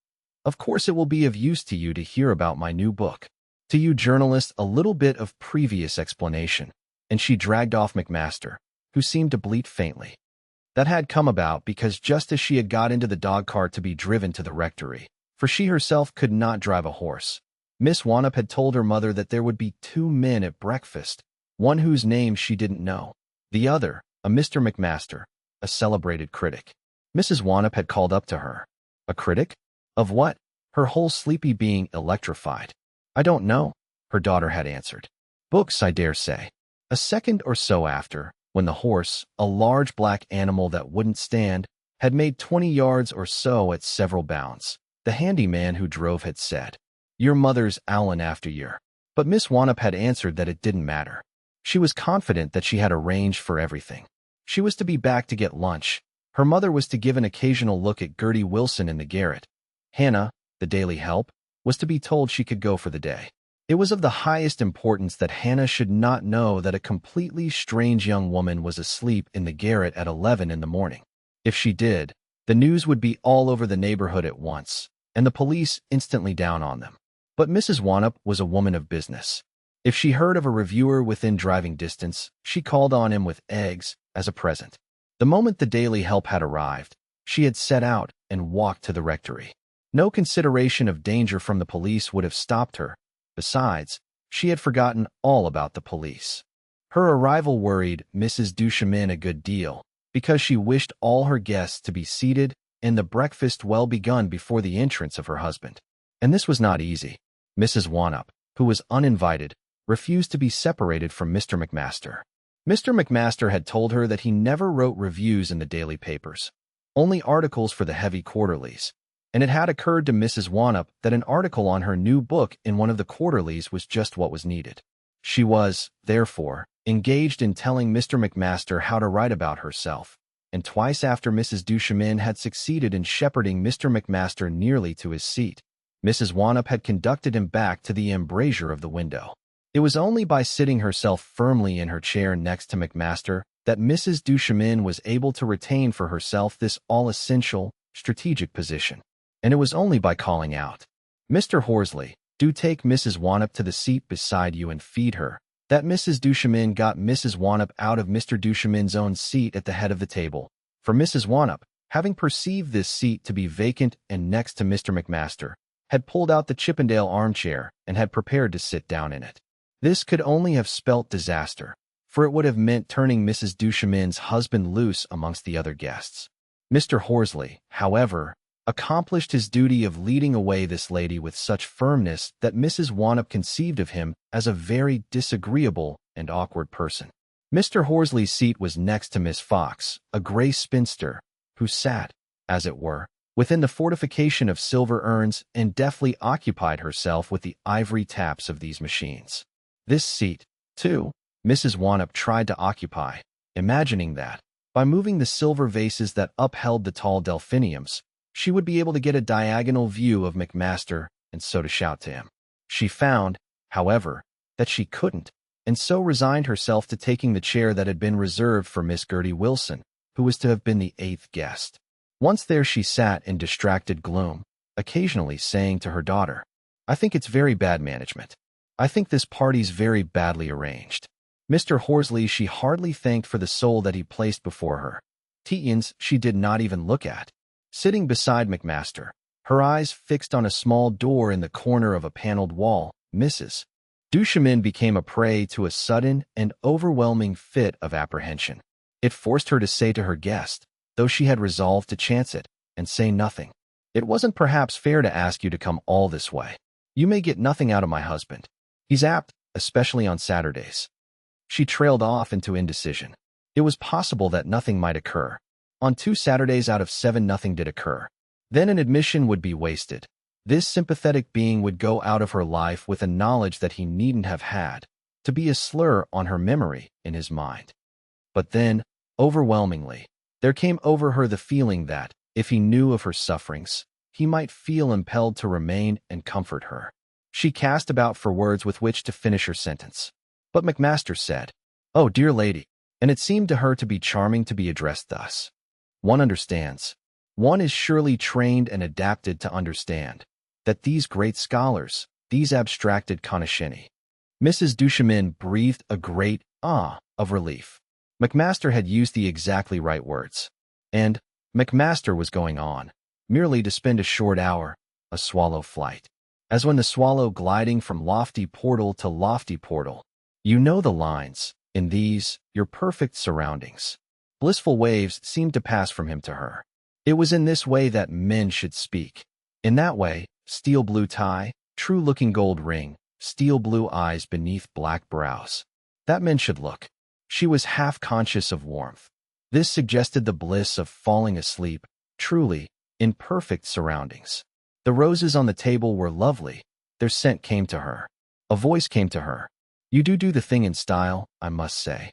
"Of course it will be of use to you to hear about my new book. To you journalists a little bit of previous explanation." And she dragged off McMaster, who seemed to bleat faintly. That had come about because just as she had got into the dog-cart to be driven to the rectory, for she herself could not drive a horse, Miss Wannop had told her mother that there would be 2 men at breakfast, one whose name she didn't know, the other, a Mr. McMaster, a celebrated critic. Mrs. Wannop had called up to her. "A critic? Of what?" her whole sleepy being electrified. "I don't know," her daughter had answered. "Books, I dare say." A second or so after, when the horse, a large black animal that wouldn't stand, had made 20 yards or so at several bounds, the handy man who drove had said, "Your mother's owlin' after yer." But Miss Wannop had answered that it didn't matter. She was confident that she had arranged for everything. She was to be back to get lunch. Her mother was to give an occasional look at Gertie Wilson in the garret. Hannah, the daily help, was to be told she could go for the day. It was of the highest importance that Hannah should not know that a completely strange young woman was asleep in the garret at 11 in the morning. If she did, the news would be all over the neighborhood at once, and the police instantly down on them. But Mrs. Wanup was a woman of business. If she heard of a reviewer within driving distance, she called on him with eggs as a present. The moment the daily help had arrived, she had set out and walked to the rectory. No consideration of danger from the police would have stopped her. Besides, she had forgotten all about the police. Her arrival worried Mrs. Duchemin a good deal, because she wished all her guests to be seated and the breakfast well begun before the entrance of her husband. And this was not easy. Mrs. Wanup, who was uninvited, refused to be separated from Mr. McMaster. Mr. McMaster had told her that he never wrote reviews in the daily papers, only articles for the heavy quarterlies, and it had occurred to Mrs. Wanup that an article on her new book in one of the quarterlies was just what was needed. She was, therefore, engaged in telling Mr. McMaster how to write about herself, and twice after Mrs. Duchemin had succeeded in shepherding Mr. McMaster nearly to his seat, Mrs. Wanup had conducted him back to the embrasure of the window. It was only by sitting herself firmly in her chair next to McMaster that Mrs. Duchemin was able to retain for herself this all-essential, strategic position. And it was only by calling out, "Mr. Horsley, do take Mrs. Wanup to the seat beside you and feed her," that Mrs. Duchemin got Mrs. Wanup out of Mr. Duchemin's own seat at the head of the table. For Mrs. Wanup, having perceived this seat to be vacant and next to Mr. McMaster, had pulled out the Chippendale armchair and had prepared to sit down in it. This could only have spelt disaster, for it would have meant turning Mrs. Duchemin's husband loose amongst the other guests. Mr. Horsley, however, accomplished his duty of leading away this lady with such firmness that Mrs. Wanup conceived of him as a very disagreeable and awkward person. Mr. Horsley's seat was next to Miss Fox, a gray spinster, who sat, as it were, within the fortification of silver urns and deftly occupied herself with the ivory taps of these machines. This seat, too, Mrs. Wanup tried to occupy, imagining that, by moving the silver vases that upheld the tall delphiniums, she would be able to get a diagonal view of McMaster and so to shout to him. She found, however, that she couldn't, and so resigned herself to taking the chair that had been reserved for Miss Gertie Wilson, who was to have been the 8th guest. Once there she sat in distracted gloom, occasionally saying to her daughter, "I think it's very bad management. I think this party's very badly arranged." Mr. Horsley she hardly thanked for the soul that he placed before her. Tietjens she did not even look at. Sitting beside McMaster, her eyes fixed on a small door in the corner of a paneled wall, Mrs. Duchemin became a prey to a sudden and overwhelming fit of apprehension. It forced her to say to her guest, though she had resolved to chance it, and say nothing, "It wasn't perhaps fair to ask you to come all this way. You may get nothing out of my husband. He's apt, especially on Saturdays." She trailed off into indecision. It was possible that nothing might occur. On 2 Saturdays out of 7 nothing did occur. Then an admission would be wasted. This sympathetic being would go out of her life with a knowledge that he needn't have had, to be a slur on her memory in his mind. But then, overwhelmingly, there came over her the feeling that, if he knew of her sufferings, he might feel impelled to remain and comfort her. She cast about for words with which to finish her sentence. But McMaster said, "Oh, dear lady," and it seemed to her to be charming to be addressed thus. "One understands. One is surely trained and adapted to understand that these great scholars, these abstracted conoscenti." Mrs. Duchemin breathed a great ah of relief. McMaster had used the exactly right words. And McMaster was going on, merely to spend a short hour, a swallow flight. As when the swallow gliding from lofty portal to lofty portal. You know the lines, in these, your perfect surroundings. Blissful waves seemed to pass from him to her. It was in this way that men should speak. In that way, steel blue tie, true-looking gold ring, steel blue eyes beneath black brows. That men should look. She was half conscious of warmth. This suggested the bliss of falling asleep, truly, in perfect surroundings. The roses on the table were lovely. Their scent came to her. A voice came to her. "You do the thing in style, I must say."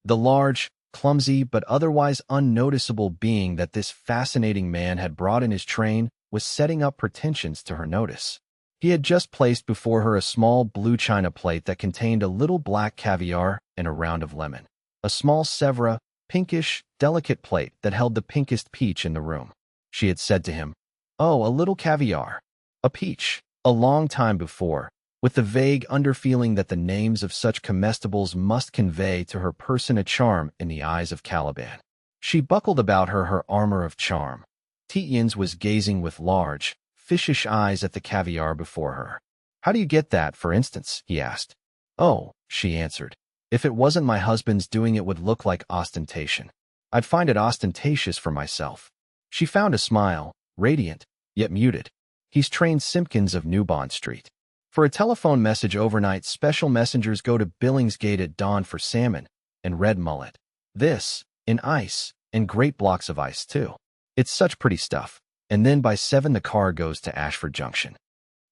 The large, clumsy, but otherwise unnoticeable being that this fascinating man had brought in his train was setting up pretensions to her notice. He had just placed before her a small blue china plate that contained a little black caviar and a round of lemon. A small Sevres, pinkish, delicate plate that held the pinkest peach in the room. She had said to him, "Oh, a little caviar. A peach." A long time before, with the vague underfeeling that the names of such comestibles must convey to her person a charm in the eyes of Caliban. She buckled about her armor of charm. Tietjens was gazing with large, fishish eyes at the caviar before her. "How do you get that, for instance?" he asked. "Oh," she answered, "if it wasn't my husband's doing it would look like ostentation. I'd find it ostentatious for myself." She found a smile, radiant, yet muted. "He's trained Simpkins of New Bond Street. For a telephone message overnight, special messengers go to Billingsgate at dawn for salmon and red mullet. This, in ice, and great blocks of ice, too. It's such pretty stuff. And then by 7 the car goes to Ashford Junction.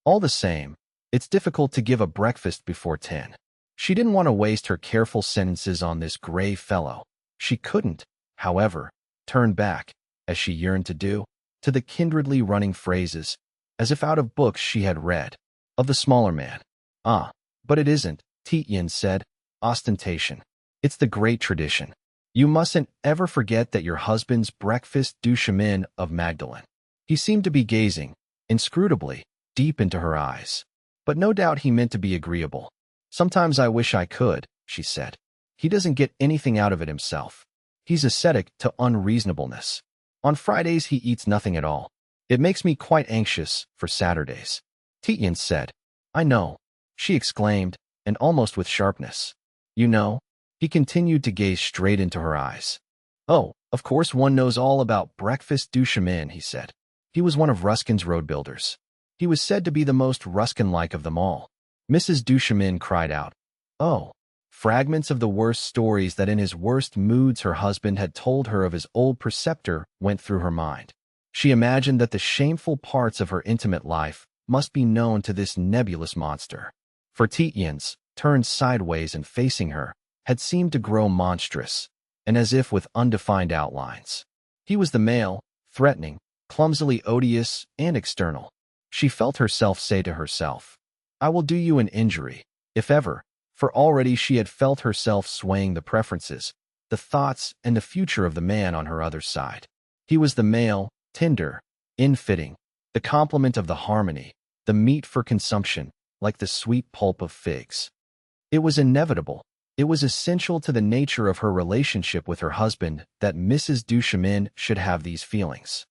All the same, it's difficult to give a breakfast before 10. She didn't want to waste her careful sentences on this grave fellow. She couldn't, however, turn back, as she yearned to do, to the kindredly running phrases, as if out of books she had read, of the smaller man. "Ah, but it isn't," Tietjens said, "ostentation. It's the great tradition. You mustn't ever forget that your husband's breakfast du chemin of Magdalen." He seemed to be gazing, inscrutably, deep into her eyes. But no doubt he meant to be agreeable. "Sometimes I wish I could," she said. "He doesn't get anything out of it himself. He's ascetic to unreasonableness. On Fridays he eats nothing at all. It makes me quite anxious for Saturdays." Tietjens said, "I know," she exclaimed, and almost with sharpness. "You know?" He continued to gaze straight into her eyes. "Oh, of course one knows all about breakfast du chemin," he said. He was one of Ruskin's road builders. He was said to be the most Ruskin-like of them all. Mrs. Duchemin cried out, "Oh!" Fragments of the worst stories that in his worst moods her husband had told her of his old preceptor went through her mind. She imagined that the shameful parts of her intimate life must be known to this nebulous monster. For Tietjens, turned sideways and facing her, had seemed to grow monstrous, and as if with undefined outlines. He was the male, threatening, clumsily odious, and external. She felt herself say to herself, "I will do you an injury, if ever," for already she had felt herself swaying the preferences, the thoughts, and the future of the man on her other side. He was the male, tender, infitting, the complement of the harmony, the meat for consumption, like the sweet pulp of figs. It was inevitable. It was essential to the nature of her relationship with her husband that Mrs. Duchemin should have these feelings.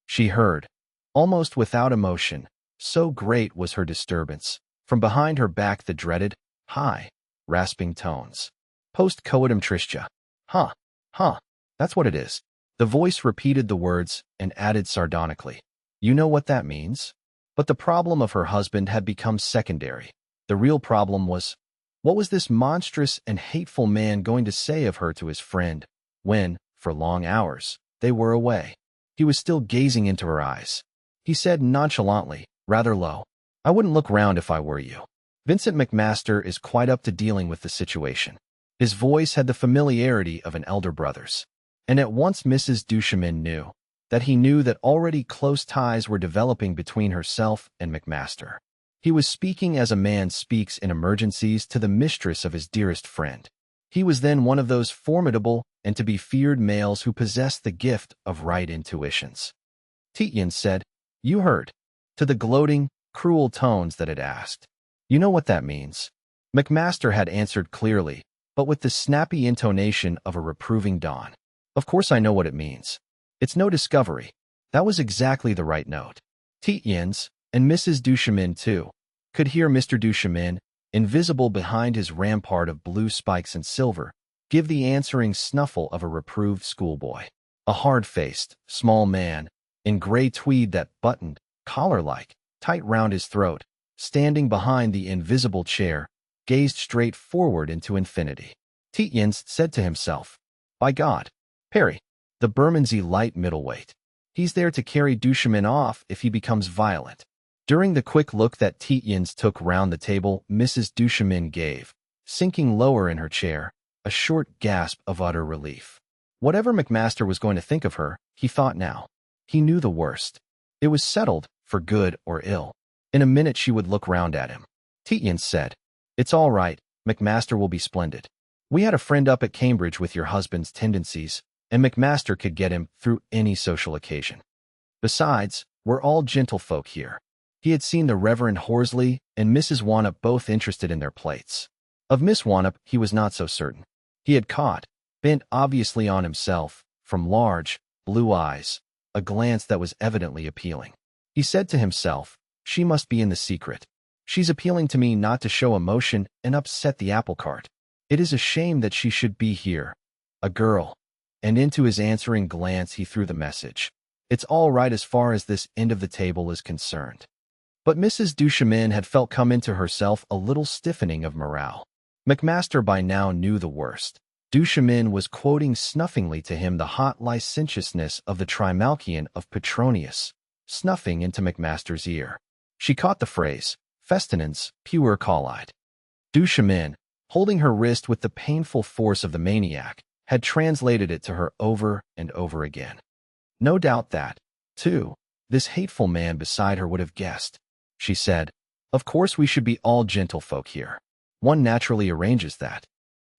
She heard, almost without emotion, so great was her disturbance, from behind her back the dreaded, high, rasping tones. "Post coitum tristia. Huh, huh, that's what it is." The voice repeated the words and added sardonically, "You know what that means?" But the problem of her husband had become secondary. The real problem was, what was this monstrous and hateful man going to say of her to his friend, when, for long hours, they were away? He was still gazing into her eyes. He said nonchalantly, rather low, "I wouldn't look round if I were you. Vincent McMaster is quite up to dealing with the situation." His voice had the familiarity of an elder brother's. And at once Mrs. Duchemin knew that already close ties were developing between herself and McMaster. He was speaking as a man speaks in emergencies to the mistress of his dearest friend. He was then one of those formidable and to be feared males who possess the gift of right intuitions. Tietjens said, "You heard," to the gloating, cruel tones that had asked. "You know what that means?" McMaster had answered clearly, but with the snappy intonation of a reproving dawn. "Of course I know what it means. It's no discovery." That was exactly the right note. Tietjens, and Mrs. Duchemin too, could hear Mr. Duchemin, invisible behind his rampart of blue spikes and silver, give the answering snuffle of a reproved schoolboy. A hard-faced, small man, in gray tweed that buttoned, collar-like, tight round his throat, standing behind the invisible chair, gazed straight forward into infinity. Tietjens said to himself, "By God, Perry, the Bermondsey light middleweight. He's there to carry Duchemin off if he becomes violent." During the quick look that Tietjens took round the table, Mrs. Duchemin gave, sinking lower in her chair, a short gasp of utter relief. Whatever McMaster was going to think of her, he thought now. He knew the worst. It was settled, for good or ill. In a minute she would look round at him. Tietjens said, "It's all right, McMaster will be splendid. We had a friend up at Cambridge with your husband's tendencies, and McMaster could get him through any social occasion. Besides, we're all gentlefolk here." He had seen the Reverend Horsley and Mrs. Wannop both interested in their plates. Of Miss Wannop he was not so certain. He had caught, bent obviously on himself, from large, blue eyes, a glance that was evidently appealing. He said to himself, "She must be in the secret. She's appealing to me not to show emotion and upset the apple cart. It is a shame that she should be here. A girl." And into his answering glance he threw the message, "It's all right as far as this end of the table is concerned." But Mrs. Duchemin had felt come into herself a little stiffening of morale. McMaster by now knew the worst. Duchemin was quoting snuffingly to him the hot licentiousness of the Trimalchion of Petronius, snuffing into McMaster's ear. She caught the phrase, "Festinens, pure callide." Duchemin, holding her wrist with the painful force of the maniac, had translated it to her over and over again. No doubt that, too, this hateful man beside her would have guessed. She said, "Of course we should be all gentlefolk here. One naturally arranges that."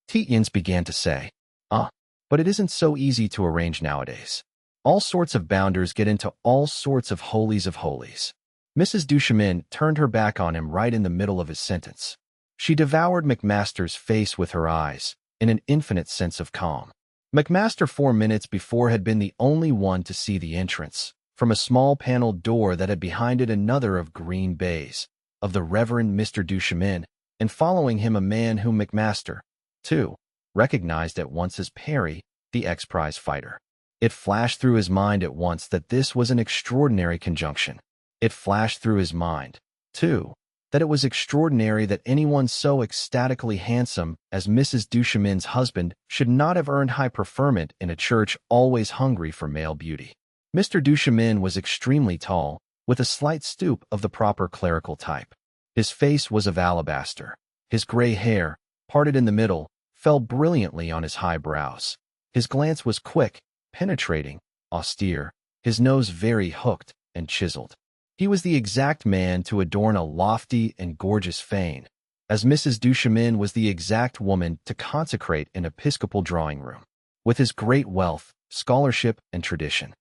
Tietjens began to say, but it isn't so easy to arrange nowadays. All sorts of bounders get into all sorts of holies of holies." Mrs. Duchemin turned her back on him right in the middle of his sentence. She devoured McMaster's face with her eyes, in an infinite sense of calm. McMaster 4 minutes before had been the only one to see the entrance, from a small paneled door that had behind it another of green baize, of the Reverend Mr. Duchemin, and following him a man whom McMaster, too, recognized at once as Perry, the ex-prize fighter. It flashed through his mind at once that this was an extraordinary conjunction. It flashed through his mind, too, that it was extraordinary that anyone so ecstatically handsome as Mrs. Duchemin's husband should not have earned high preferment in a church always hungry for male beauty. Mr. Duchemin was extremely tall, with a slight stoop of the proper clerical type. His face was of alabaster. His gray hair, parted in the middle, fell brilliantly on his high brows. His glance was quick, penetrating, austere, his nose very hooked and chiseled. He was the exact man to adorn a lofty and gorgeous fane, as Mrs. Duchemin was the exact woman to consecrate an episcopal drawing-room. With his great wealth, scholarship, and tradition.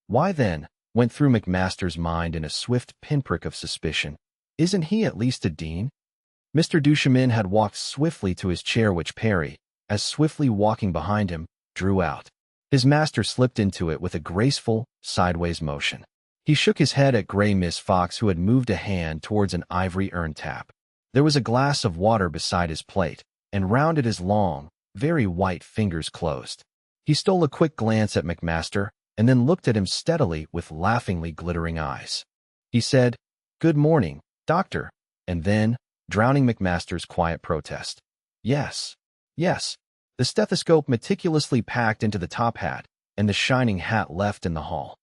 Why then, went through McMaster's mind in a swift pinprick of suspicion, isn't he at least a dean? Mr. Duchemin had walked swiftly to his chair which Perry, as swiftly walking behind him, drew out. His master slipped into it with a graceful, sideways motion. He shook his head at gray Miss Fox who had moved a hand towards an ivory urn tap. There was a glass of water beside his plate, and round it his long, very white fingers closed. He stole a quick glance at McMaster, and then looked at him steadily with laughingly glittering eyes. He said, "Good morning, doctor," and then, drowning McMaster's quiet protest, "Yes, yes," the stethoscope meticulously packed into the top hat, and the shining hat left in the hall.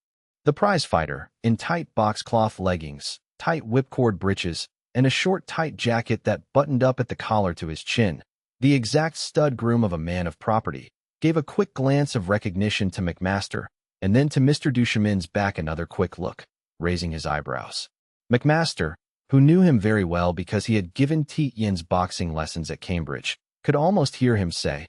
The prize-fighter, in tight boxcloth leggings, tight whipcord breeches, and a short tight jacket that buttoned up at the collar to his chin, the exact stud groom of a man of property, gave a quick glance of recognition to McMaster, and then to Mr. Duchemin's back another quick look, raising his eyebrows. McMaster, who knew him very well because he had given Tietjens boxing lessons at Cambridge, could almost hear him say,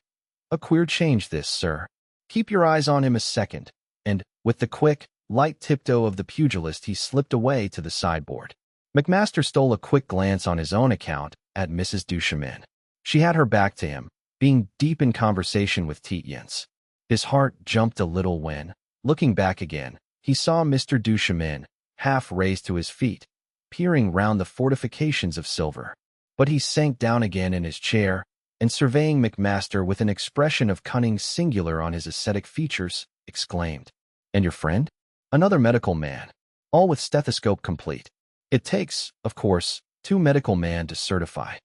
"A queer change this, sir. Keep your eyes on him a second," and, with the quick, light tiptoe of the pugilist he slipped away to the sideboard. McMaster stole a quick glance on his own account at Mrs. Duchemin. She had her back to him, being deep in conversation with Tietjens. His heart jumped a little when, looking back again, he saw Mr. Duchemin, half raised to his feet, peering round the fortifications of silver. But he sank down again in his chair, and surveying McMaster with an expression of cunning singular on his ascetic features, exclaimed, "And your friend?" "Another medical man, all with stethoscope complete. It takes, of course, 2 medical men to certify."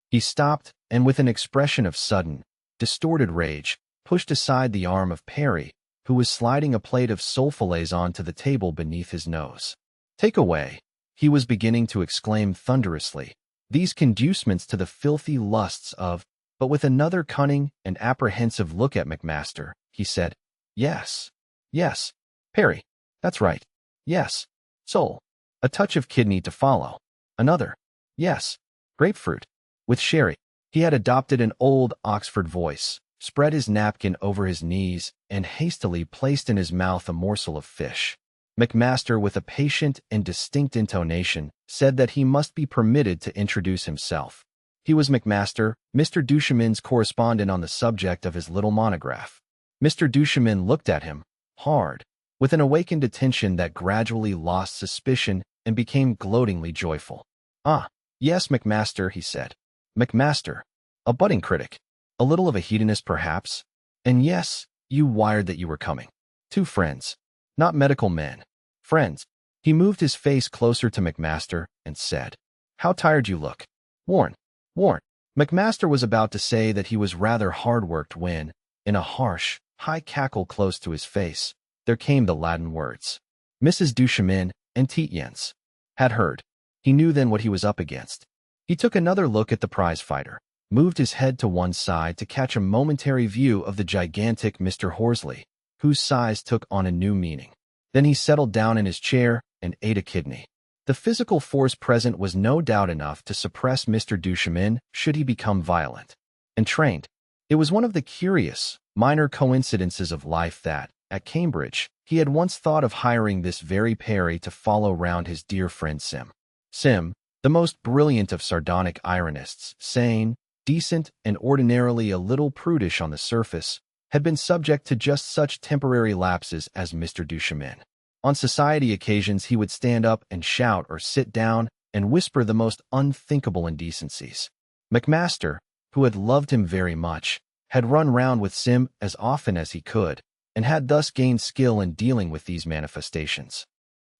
He stopped, and with an expression of sudden, distorted rage, pushed aside the arm of Perry, who was sliding a plate of sole fillets onto the table beneath his nose. "Take away," he was beginning to exclaim thunderously, "these conducements to the filthy lusts of—" But with another cunning and apprehensive look at McMaster, he said, "Yes, yes, Perry. That's right. Yes. Soul. A touch of kidney to follow." Another. Yes. Grapefruit. With sherry. He had adopted an old Oxford voice, spread his napkin over his knees, and hastily placed in his mouth a morsel of fish. McMaster, with a patient and distinct intonation, said that he must be permitted to introduce himself. He was McMaster, Mr. Duchemin's correspondent on the subject of his little monograph. Mr. Duchemin looked at him, hard, with an awakened attention that gradually lost suspicion and became gloatingly joyful. "Ah, yes, McMaster," he said. "McMaster. A budding critic. A little of a hedonist, perhaps. And yes, you wired that you were coming. Two friends. Not medical men. Friends." He moved his face closer to McMaster and said, "How tired you look. Worn. Worn." McMaster was about to say that he was rather hard-worked when, in a harsh, high cackle close to his face, there came the Latin words. Mrs. Duchemin and Tietjens had heard. He knew then what he was up against. He took another look at the prize-fighter, moved his head to one side to catch a momentary view of the gigantic Mr. Horsley, whose size took on a new meaning. Then he settled down in his chair and ate a kidney. The physical force present was no doubt enough to suppress Mr. Duchemin should he become violent and trained. It was one of the curious, minor coincidences of life that, at Cambridge, he had once thought of hiring this very Perry to follow round his dear friend Sim. Sim, the most brilliant of sardonic ironists, sane, decent, and ordinarily a little prudish on the surface, had been subject to just such temporary lapses as Mr. Duchemin. On society occasions he would stand up and shout or sit down and whisper the most unthinkable indecencies. McMaster, who had loved him very much, had run round with Sim as often as he could, and had thus gained skill in dealing with these manifestations.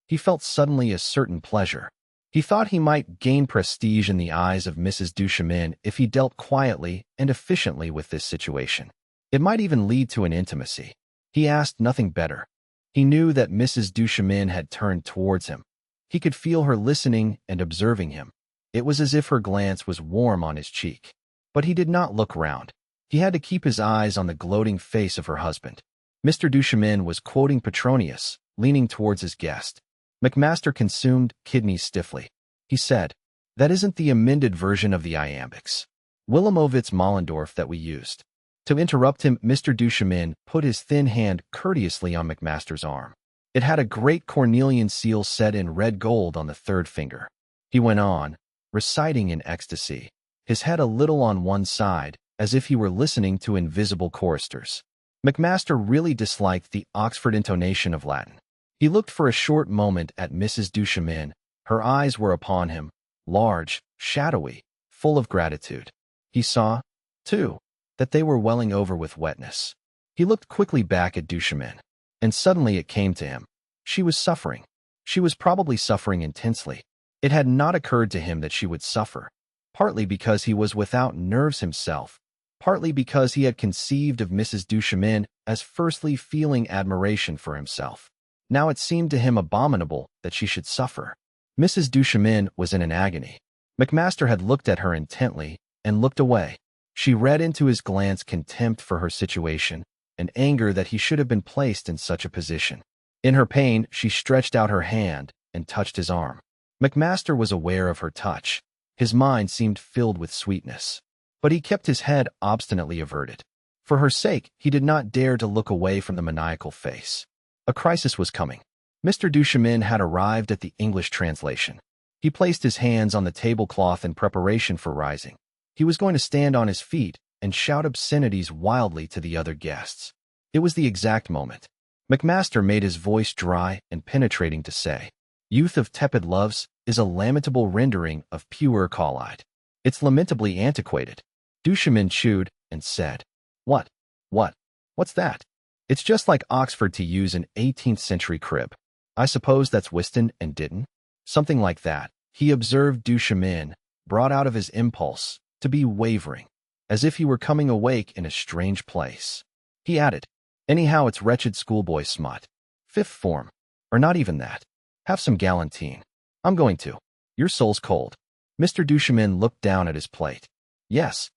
He felt suddenly a certain pleasure. He thought he might gain prestige in the eyes of Mrs. Duchemin if he dealt quietly and efficiently with this situation. It might even lead to an intimacy. He asked nothing better. He knew that Mrs. Duchemin had turned towards him. He could feel her listening and observing him. It was as if her glance was warm on his cheek. But he did not look round. He had to keep his eyes on the gloating face of her husband. Mr. Duchemin was quoting Petronius, leaning towards his guest. McMaster consumed kidneys stiffly. He said, "That isn't the amended version of the iambics. Wilamowitz Mollendorf that we used." To interrupt him, Mr. Duchemin put his thin hand courteously on McMaster's arm. It had a great cornelian seal set in red gold on the third finger. He went on, reciting in ecstasy, his head a little on one side, as if he were listening to invisible choristers. McMaster really disliked the Oxford intonation of Latin. He looked for a short moment at Mrs. Duchemin. Her eyes were upon him, large, shadowy, full of gratitude. He saw, too, that they were welling over with wetness. He looked quickly back at Duchemin, and suddenly it came to him. She was suffering. She was probably suffering intensely. It had not occurred to him that she would suffer, partly because he was without nerves himself, partly because he had conceived of Mrs. Duchemin as firstly feeling admiration for himself. Now it seemed to him abominable that she should suffer. Mrs. Duchemin was in an agony. McMaster had looked at her intently and looked away. She read into his glance contempt for her situation and anger that he should have been placed in such a position. In her pain, she stretched out her hand and touched his arm. McMaster was aware of her touch. His mind seemed filled with sweetness. But he kept his head obstinately averted. For her sake, he did not dare to look away from the maniacal face. A crisis was coming. Mr. Duchemin had arrived at the English translation. He placed his hands on the tablecloth in preparation for rising. He was going to stand on his feet and shout obscenities wildly to the other guests. It was the exact moment. McMaster made his voice dry and penetrating to say, "Youth of tepid loves is a lamentable rendering of pure collide. It's lamentably antiquated." Duchemin chewed and said, What's that? It's just like Oxford to use an 18th century crib. I suppose that's Whiston and Ditton? Something like that." He observed Duchemin, brought out of his impulse, to be wavering, as if he were coming awake in a strange place. He added, "Anyhow, it's wretched schoolboy smut. Fifth form. Or not even that. Have some galantine. I'm going to. Your soul's cold." Mr. Duchemin looked down at his plate. Yes,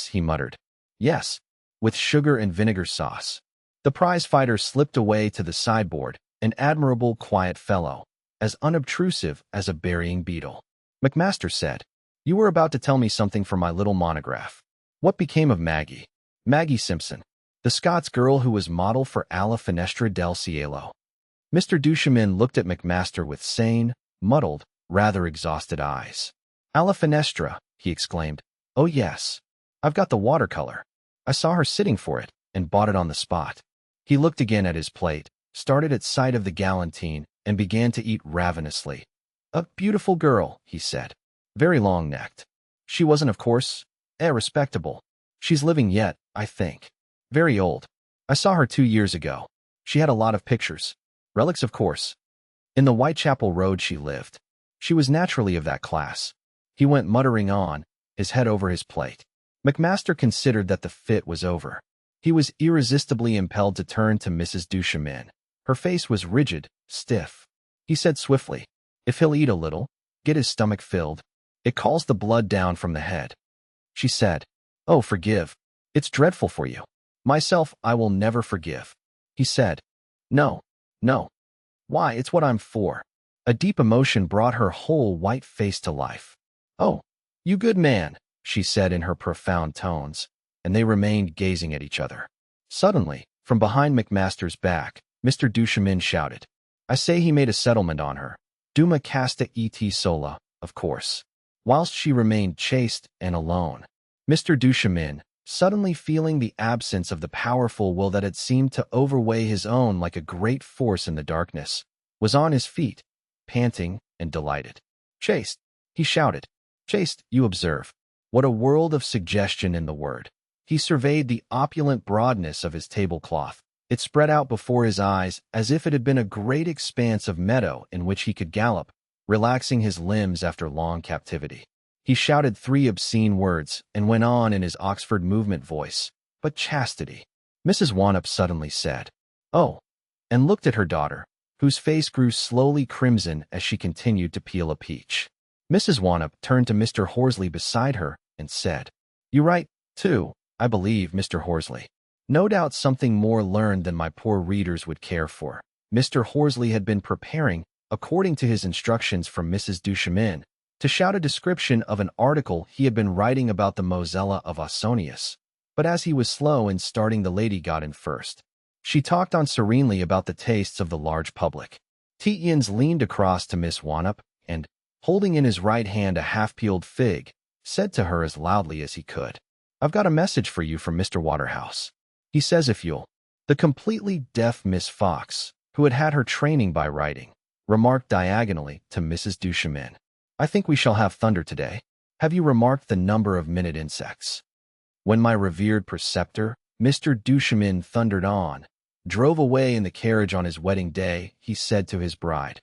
he muttered. "Yes, with sugar and vinegar sauce." The prize-fighter slipped away to the sideboard, an admirable, quiet fellow, as unobtrusive as a burying beetle. McMaster said. You were about to tell me something for my little monograph. What became of Maggie? Maggie Simpson, the Scots girl who was model for Alla Finestra del Cielo. Mr. Duchemin looked at McMaster with sane, muddled, rather exhausted eyes. Alla Finestra, he exclaimed. Oh yes. I've got the watercolor. I saw her sitting for it, and bought it on the spot. He looked again at his plate, started at sight of the galantine, and began to eat ravenously. A beautiful girl, he said. Very long-necked. She wasn't, of course, respectable. She's living yet, I think. Very old. I saw her 2 years ago. She had a lot of pictures. Relics, of course. In the Whitechapel Road she lived. She was naturally of that class. He went muttering on, his head over his plate. McMaster considered that the fit was over. He was irresistibly impelled to turn to Mrs. Duchemin. Her face was rigid, stiff. He said swiftly, if he'll eat a little, get his stomach filled, it calls the blood down from the head. She said, oh, forgive. It's dreadful for you. Myself, I will never forgive. He said, no, no. Why, it's what I'm for. A deep emotion brought her whole white face to life. Oh, you good man, she said in her profound tones, and they remained gazing at each other. Suddenly, from behind McMaster's back, Mr. Duchemin shouted, I say he made a settlement on her. Duma casta et sola, of course. Whilst she remained chaste and alone. Mr. Duchemin, suddenly feeling the absence of the powerful will that had seemed to overweigh his own like a great force in the darkness, was on his feet, panting and delighted. Chaste, he shouted. Chaste, you observe. What a world of suggestion in the word. He surveyed the opulent broadness of his tablecloth. It spread out before his eyes as if it had been a great expanse of meadow in which he could gallop, relaxing his limbs after long captivity. He shouted 3 obscene words and went on in his Oxford movement voice, but chastity. Mrs. Wannop suddenly said, oh, and looked at her daughter, whose face grew slowly crimson as she continued to peel a peach. Mrs. Wannop turned to Mr. Horsley beside her and said, you write, too, I believe, Mr. Horsley. No doubt something more learned than my poor readers would care for. Mr. Horsley had been preparing, according to his instructions from Mrs. Duchemin, to shout a description of an article he had been writing about the Mozella of Ausonius. But as he was slow in starting, the lady got in first. She talked on serenely about the tastes of the large public. Tietjens leaned across to Miss Wannop and, holding in his right hand a half-peeled fig, said to her as loudly as he could, I've got a message for you from Mr. Waterhouse. He says if you'll. The completely deaf Miss Fox, who had had her training by writing, remarked diagonally to Mrs. Duchemin, I think we shall have thunder today. Have you remarked the number of minute insects? When my revered preceptor, Mr. Duchemin, thundered on, drove away in the carriage on his wedding day, he said to his bride,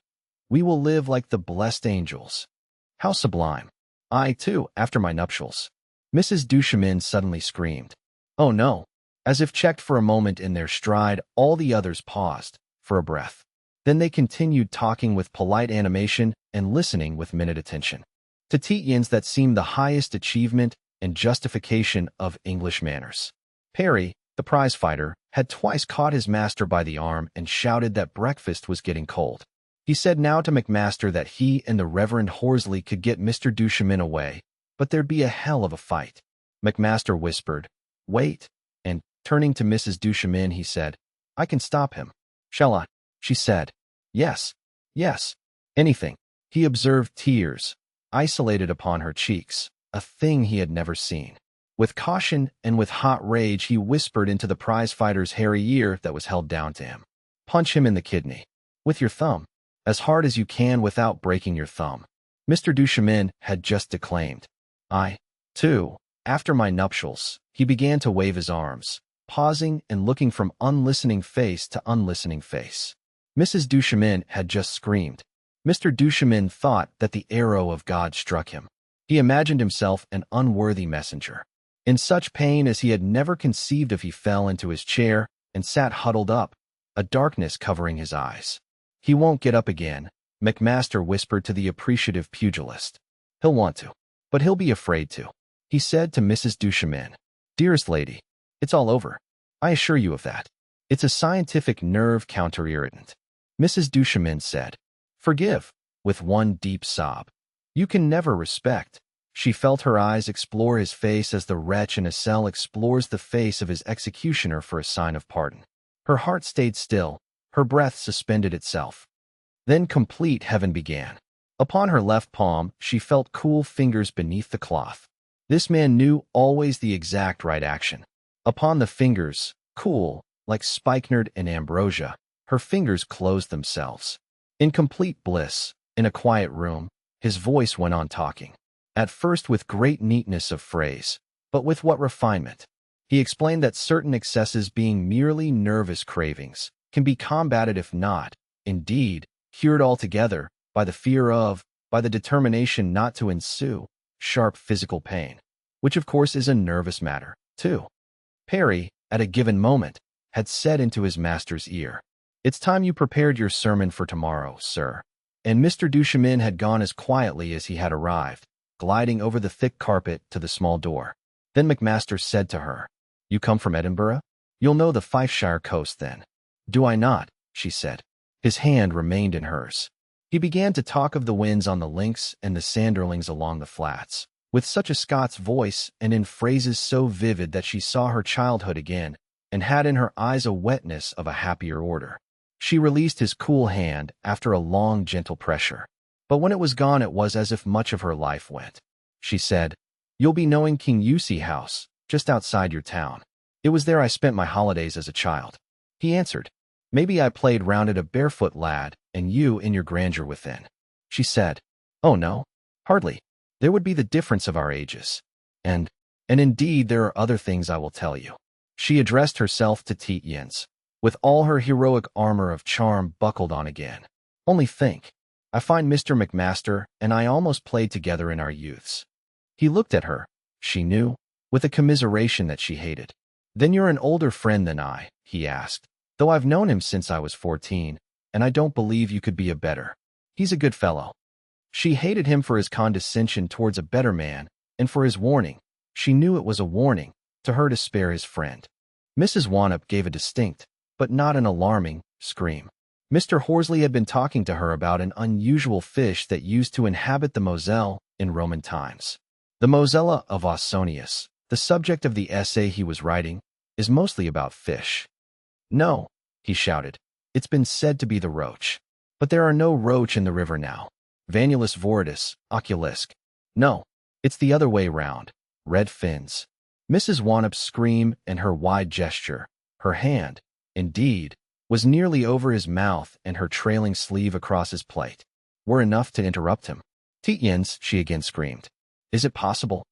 we will live like the blessed angels. How sublime. I, too, after my nuptials. Mrs. Duchemin suddenly screamed, oh no. As if checked for a moment in their stride, all the others paused, for a breath. Then they continued talking with polite animation and listening with minute attention. To Tietjens that seemed the highest achievement and justification of English manners. Perry, the prize-fighter, had twice caught his master by the arm and shouted that breakfast was getting cold. He said now to McMaster that he and the Reverend Horsley could get Mr. Duchemin away, but there'd be a hell of a fight. McMaster whispered, wait, and, turning to Mrs. Duchemin, he said, I can stop him. Shall I? She said, yes, yes, anything. He observed tears, isolated upon her cheeks, a thing he had never seen. With caution and with hot rage, he whispered into the prize-fighter's hairy ear that was held down to him. Punch him in the kidney. With your thumb. As hard as you can without breaking your thumb. Mr. Duchemin had just declaimed. I, too, after my nuptials. He began to wave his arms, pausing and looking from unlistening face to unlistening face. Mrs. Duchemin had just screamed. Mr. Duchemin thought that the arrow of God struck him. He imagined himself an unworthy messenger. In such pain as he had never conceived of, he fell into his chair and sat huddled up, a darkness covering his eyes. He won't get up again, McMaster whispered to the appreciative pugilist. He'll want to, but he'll be afraid to. He said to Mrs. Duchemin, dearest lady, it's all over. I assure you of that. It's a scientific nerve counterirritant. Mrs. Duchemin said, forgive, with one deep sob. You can never respect. She felt her eyes explore his face as the wretch in a cell explores the face of his executioner for a sign of pardon. Her heart stayed still, her breath suspended itself. Then complete heaven began. Upon her left palm, she felt cool fingers beneath the cloth. This man knew always the exact right action. Upon the fingers, cool, like spikenard and ambrosia, her fingers closed themselves. In complete bliss, in a quiet room, his voice went on talking. At first with great neatness of phrase, but with what refinement. He explained that certain excesses, being merely nervous cravings, can be combated if not, indeed, cured altogether, by the determination not to ensue, sharp physical pain, which of course is a nervous matter, too. Perry, at a given moment, had said into his master's ear, "It's time you prepared your sermon for tomorrow, sir." And Mr. Duchemin had gone as quietly as he had arrived, gliding over the thick carpet to the small door. Then McMaster said to her, "You come from Edinburgh? You'll know the Fifeshire coast then." "Do I not?" she said. His hand remained in hers. He began to talk of the winds on the links and the sanderlings along the flats, with such a Scots voice and in phrases so vivid that she saw her childhood again, and had in her eyes a wetness of a happier order. She released his cool hand after a long, gentle pressure. But when it was gone, it was as if much of her life went. She said, "You'll be knowing King Yusi House, just outside your town. It was there I spent my holidays as a child." He answered, "Maybe I played round it a barefoot lad, and you in your grandeur within." She said, "Oh no, hardly. There would be the difference of our ages. And indeed there are other things I will tell you." She addressed herself to Tietjens, with all her heroic armor of charm buckled on again. "Only think, I find Mr. McMaster and I almost played together in our youths." He looked at her, she knew, with a commiseration that she hated. "Then you're an older friend than I?" he asked, "though I've known him since I was 14, and I don't believe you could be a better. He's a good fellow." She hated him for his condescension towards a better man, and for his warning. She knew it was a warning to her to spare his friend. Mrs. Wannop gave a distinct, but not an alarming, scream. Mr. Horsley had been talking to her about an unusual fish that used to inhabit the Moselle in Roman times. The Mosella of Ausonius, the subject of the essay he was writing, is mostly about fish. "No," he shouted, "it's been said to be the roach. But there are no roach in the river now. Vanulus voridus, oculisque. No, it's the other way round, red fins." Mrs. Wannop's scream and her wide gesture, her hand, indeed, was nearly over his mouth and her trailing sleeve across his plate, were enough to interrupt him. "Tietjens," she again screamed. "Is it possible?"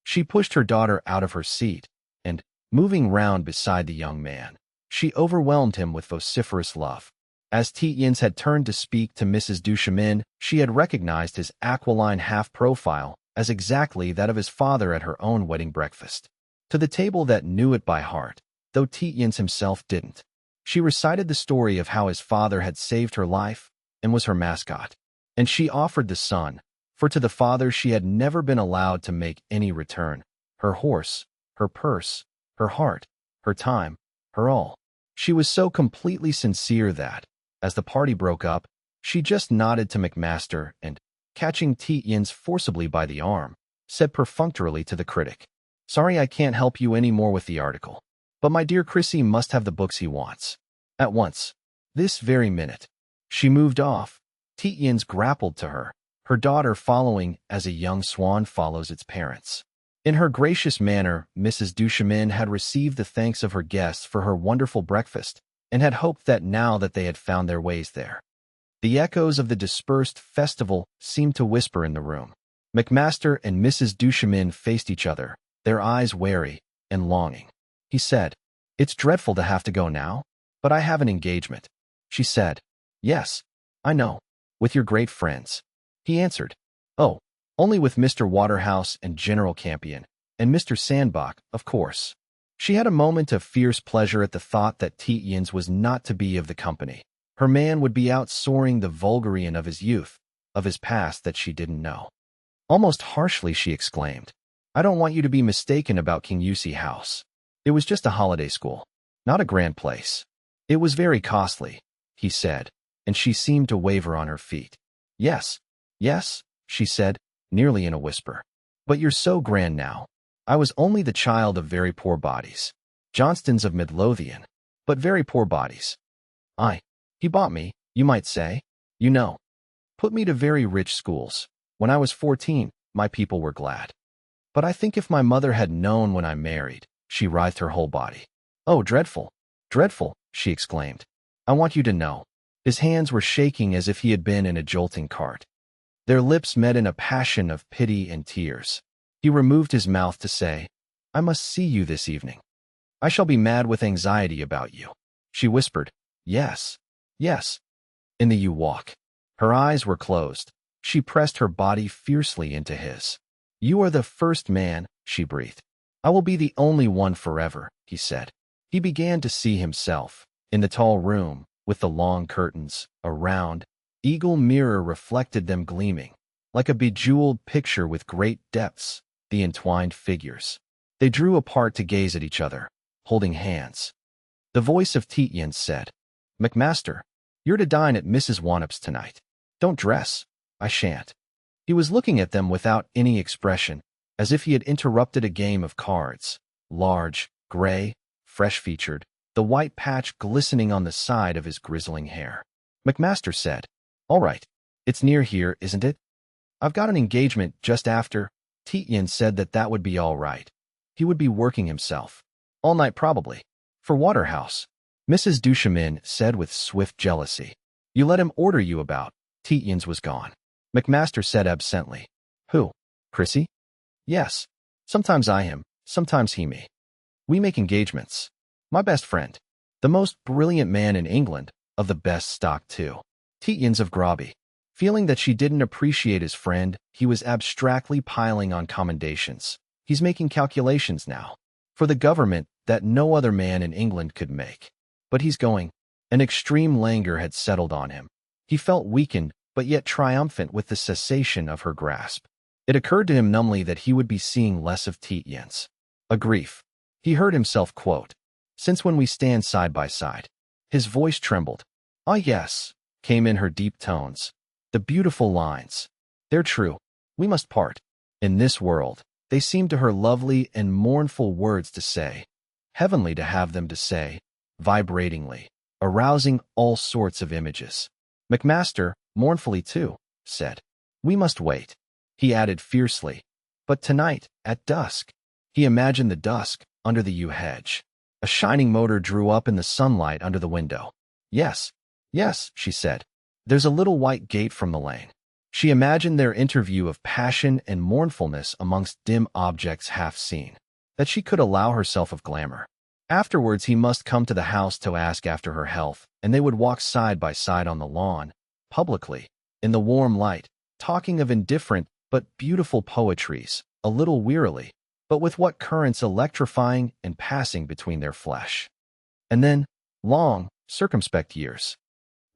She pushed her daughter out of her seat, and, moving round beside the young man, she overwhelmed him with vociferous love. As Tietjens had turned to speak to Mrs. Duchemin, she had recognized his aquiline half-profile as exactly that of his father at her own wedding breakfast. To the table that knew it by heart, though Tietjens himself didn't. She recited the story of how his father had saved her life and was her mascot. And she offered the son, for to the father she had never been allowed to make any return, her horse, her purse, her heart, her time, her all. She was so completely sincere that, as the party broke up, she just nodded to McMaster and, catching Tietjens forcibly by the arm, said perfunctorily to the critic, "Sorry I can't help you any more with the article. But my dear Chrissy must have the books he wants. At once. This very minute." She moved off. Tietjens grappled to her, her daughter following as a young swan follows its parents. In her gracious manner, Mrs. Duchemin had received the thanks of her guests for her wonderful breakfast, and had hoped that now that they had found their ways there, the echoes of the dispersed festival seemed to whisper in the room. McMaster and Mrs. Duchemin faced each other, their eyes wary and longing. He said, "It's dreadful to have to go now, but I have an engagement." She said, "Yes, I know, with your great friends." He answered, "Oh, only with Mr. Waterhouse and General Campion, and Mr. Sandbach, of course." She had a moment of fierce pleasure at the thought that Tietjens was not to be of the company. Her man would be out soaring the vulgarian of his youth, of his past that she didn't know. Almost harshly she exclaimed, "I don't want you to be mistaken about King Yusi House. It was just a holiday school, not a grand place." "It was very costly," he said, and she seemed to waver on her feet. "Yes, yes," she said, nearly in a whisper. But you're so grand now. I was only the child of very poor bodies. Johnstons of Midlothian, but very poor bodies. He bought me, you might say. You know. Put me to very rich schools. When I was 14, my people were glad. But I think if my mother had known when I married, she writhed her whole body. Oh, dreadful, dreadful, she exclaimed. I want you to know. His hands were shaking as if he had been in a jolting cart. Their lips met in a passion of pity and tears. He removed his mouth to say, I must see you this evening. I shall be mad with anxiety about you. She whispered, Yes, yes. In the you walk. Her eyes were closed. She pressed her body fiercely into his. You are the first man, she breathed. I will be the only one forever, he said. He began to see himself, in the tall room, with the long curtains, a round, eagle mirror reflected them gleaming, like a bejeweled picture with great depths, the entwined figures. They drew apart to gaze at each other, holding hands. The voice of Tietjens said, McMaster, you're to dine at Mrs. Wannop's tonight. Don't dress. I shan't. He was looking at them without any expression, as if he had interrupted a game of cards. Large, gray, fresh-featured, the white patch glistening on the side of his grizzling hair. McMaster said, All right. It's near here, isn't it? I've got an engagement just after. Tietjens said that would be all right. He would be working himself. All night probably. For Waterhouse. Mrs. Duchemin said with swift jealousy. You let him order you about. Tietjens was gone. McMaster said absently. Who? Chrissy? Yes. Sometimes I him, sometimes he me. We make engagements. My best friend. The most brilliant man in England, of the best stock too. Tietjens of Groby. Feeling that she didn't appreciate his friend, he was abstractly piling on commendations. He's making calculations now. For the government that no other man in England could make. But he's going. An extreme languor had settled on him. He felt weakened, but yet triumphant with the cessation of her grasp. It occurred to him numbly that he would be seeing less of Tietjens. A grief. He heard himself quote, Since when we stand side by side. His voice trembled. Ah yes, came in her deep tones. The beautiful lines. They're true. We must part. In this world, they seemed to her lovely and mournful words to say. Heavenly to have them to say, vibratingly, arousing all sorts of images. McMaster, mournfully too, said, We must wait. He added fiercely, But tonight, at dusk. He imagined the dusk, under the yew hedge. A shining motor drew up in the sunlight under the window. Yes, yes, she said. There's a little white gate from the lane. She imagined their interview of passion and mournfulness amongst dim objects half seen, that she could allow herself of glamour. Afterwards he must come to the house to ask after her health, and they would walk side by side on the lawn, publicly, in the warm light, talking of indifferent but beautiful poetries, a little wearily, but with what currents electrifying and passing between their flesh. And then, long, circumspect years.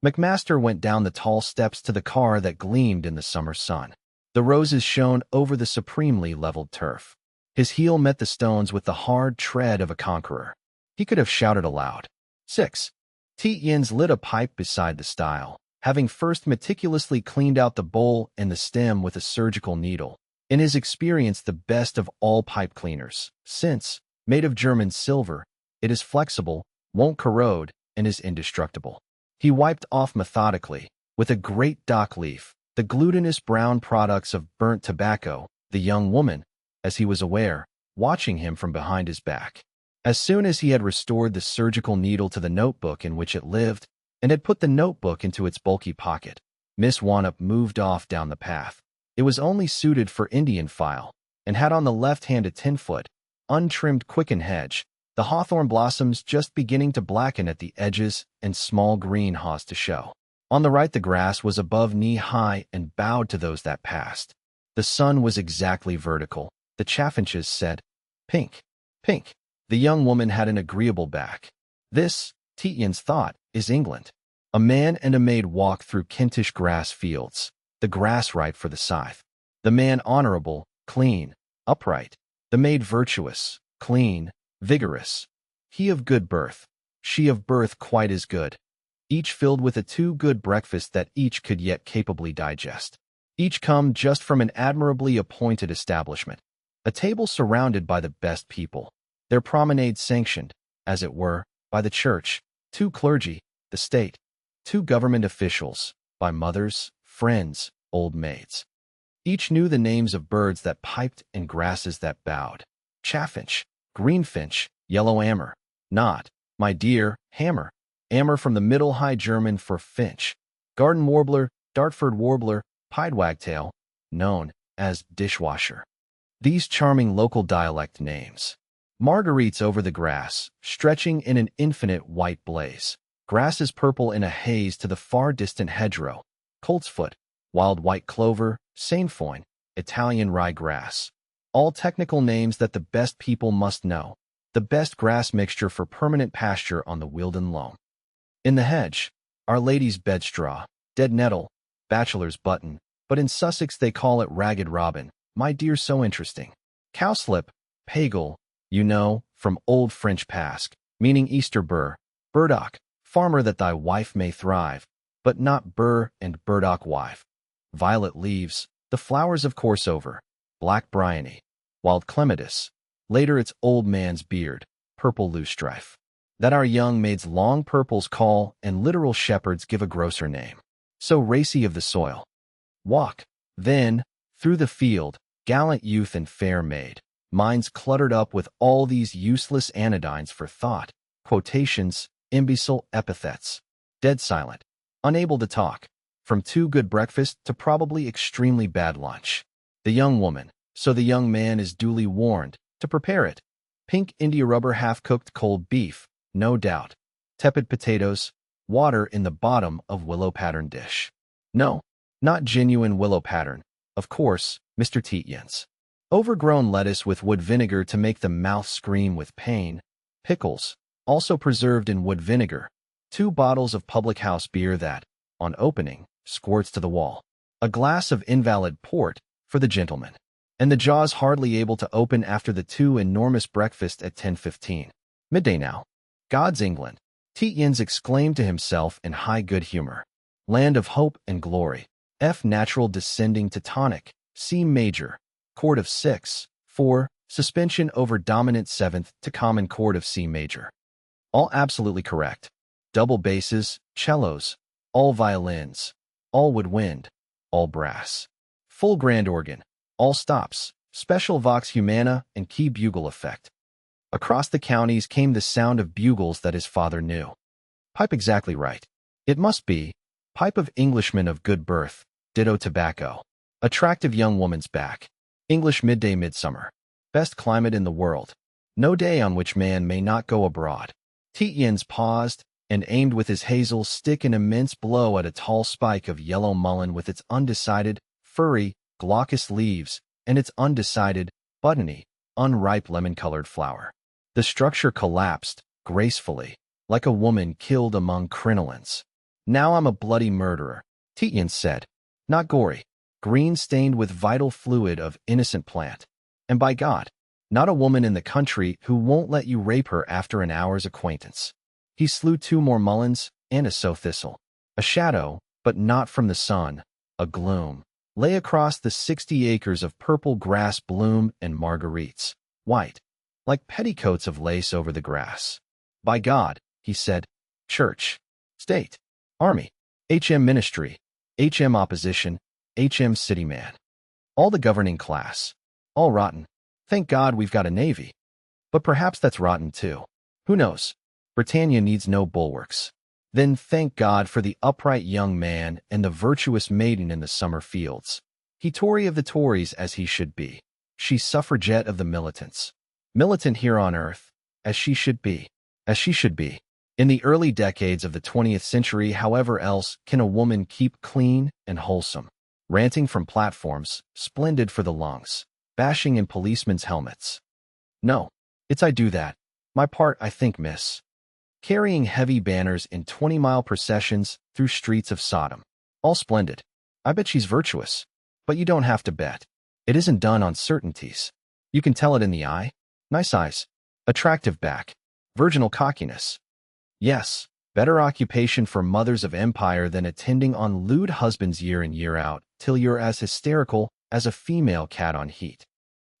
McMaster went down the tall steps to the car that gleamed in the summer sun. The roses shone over the supremely leveled turf. His heel met the stones with the hard tread of a conqueror. He could have shouted aloud. 6. Tietjens lit a pipe beside the stile, having first meticulously cleaned out the bowl and the stem with a surgical needle. In his experience, the best of all pipe cleaners, since, made of German silver, it is flexible, won't corrode, and is indestructible. He wiped off methodically, with a great dock leaf, the glutinous brown products of burnt tobacco, the young woman, as he was aware, watching him from behind his back. As soon as he had restored the surgical needle to the notebook in which it lived, and had put the notebook into its bulky pocket, Miss Wannop moved off down the path. It was only suited for Indian file, and had on the left hand a 10-foot, untrimmed quicken hedge, the hawthorn blossoms just beginning to blacken at the edges and small green haws to show. On the right the grass was above knee-high and bowed to those that passed. The sun was exactly vertical. The chaffinches said, Pink, pink. The young woman had an agreeable back. This, Tietjens thought, is England. A man and a maid walk through Kentish grass fields, the grass ripe for the scythe. The man honorable, clean, upright. The maid virtuous, clean, vigorous. He of good birth, she of birth quite as good. Each filled with a too good breakfast that each could yet capably digest. Each come just from an admirably appointed establishment, a table surrounded by the best people, their promenade sanctioned, as it were, by the church, two clergy, the state, two government officials, by mothers, friends, old maids. Each knew the names of birds that piped and grasses that bowed. Chaffinch, greenfinch, yellow ammer, not, my dear, hammer, ammer from the Middle High German for finch, garden warbler, Dartford warbler, pied wagtail, known as dishwasher. These charming local dialect names. Marguerites over the grass, stretching in an infinite white blaze. Grasses purple in a haze to the far distant hedgerow. Coltsfoot, wild white clover, sainfoin, Italian ryegrass. All technical names that the best people must know. The best grass mixture for permanent pasture on the Wealden loam. In the hedge, Our Lady's bedstraw, dead nettle, bachelor's button, but in Sussex they call it ragged robin, my dear so interesting. Cowslip, pagel, you know, from old French pasque, meaning Easter burr, burdock, farmer that thy wife may thrive, but not burr and burdock wife. Violet leaves, the flowers of course over, black bryony, wild clematis, later its old man's beard, purple loosestrife. That our young maids long purples call, and literal shepherds give a grosser name. So racy of the soil. Walk, then, through the field, gallant youth and fair maid, minds cluttered up with all these useless anodynes for thought, quotations, imbecile epithets, dead silent, unable to talk, from too good breakfast to probably extremely bad lunch. The young woman, so the young man is duly warned, to prepare it. Pink India rubber half-cooked cold beef, no doubt. Tepid potatoes, water in the bottom of willow pattern dish. No, not genuine willow pattern, of course, Mr. Tietjens. Overgrown lettuce with wood vinegar to make the mouth scream with pain. Pickles, also preserved in wood vinegar. 2 bottles of public house beer that, on opening, squirts to the wall. A glass of invalid port, for the gentleman. And the jaws hardly able to open after the 2 enormous breakfast at 10:15. Midday now. God's England, Tietjens exclaimed to himself in high good humor. Land of hope and glory. F natural descending to tonic, C major, chord of 6, 4, suspension over dominant 7th to common chord of C major. All absolutely correct. Double basses, cellos, all violins, all woodwind, all brass. Full grand organ, all stops, special vox humana and key bugle effect. Across the counties came the sound of bugles that his father knew. Pipe exactly right. It must be. Pipe of Englishman of good birth, ditto tobacco. Attractive young woman's back. English midday midsummer. Best climate in the world. No day on which man may not go abroad. Tietjens paused and aimed with his hazel stick an immense blow at a tall spike of yellow mullein with its undecided, furry, glaucous leaves and its undecided, buttony, unripe lemon-colored flower. The structure collapsed, gracefully, like a woman killed among crinolines. Now I'm a bloody murderer, Tietjens said. Not gory, green stained with vital fluid of innocent plant. And by God, not a woman in the country who won't let you rape her after an hour's acquaintance. He slew 2 more mulleins and a sow thistle. A shadow, but not from the sun, a gloom, lay across the 60 acres of purple grass bloom and marguerites, white, like petticoats of lace over the grass. By God, he said, church, state, army, HM ministry, HM opposition, HM city man. All the governing class. All rotten. Thank God we've got a navy. But perhaps that's rotten too. Who knows? Britannia needs no bulwarks. Then thank God for the upright young man and the virtuous maiden in the summer fields. He Tory of the Tories as he should be. She suffragette of the militants. Militant here on earth, as she should be. As she should be. In the early decades of the 20th century, however else can a woman keep clean and wholesome? Ranting from platforms, splendid for the lungs. Bashing in policemen's helmets. No, it's I do that. My part, I think, miss. Carrying heavy banners in 20-mile processions through streets of Sodom. All splendid. I bet she's virtuous. But you don't have to bet. It isn't done on certainties. You can tell it in the eye. Nice eyes. Attractive back. Virginal cockiness. Yes, Better occupation for mothers of empire than attending on lewd husbands year in year out, till you're as hysterical as a female cat on heat.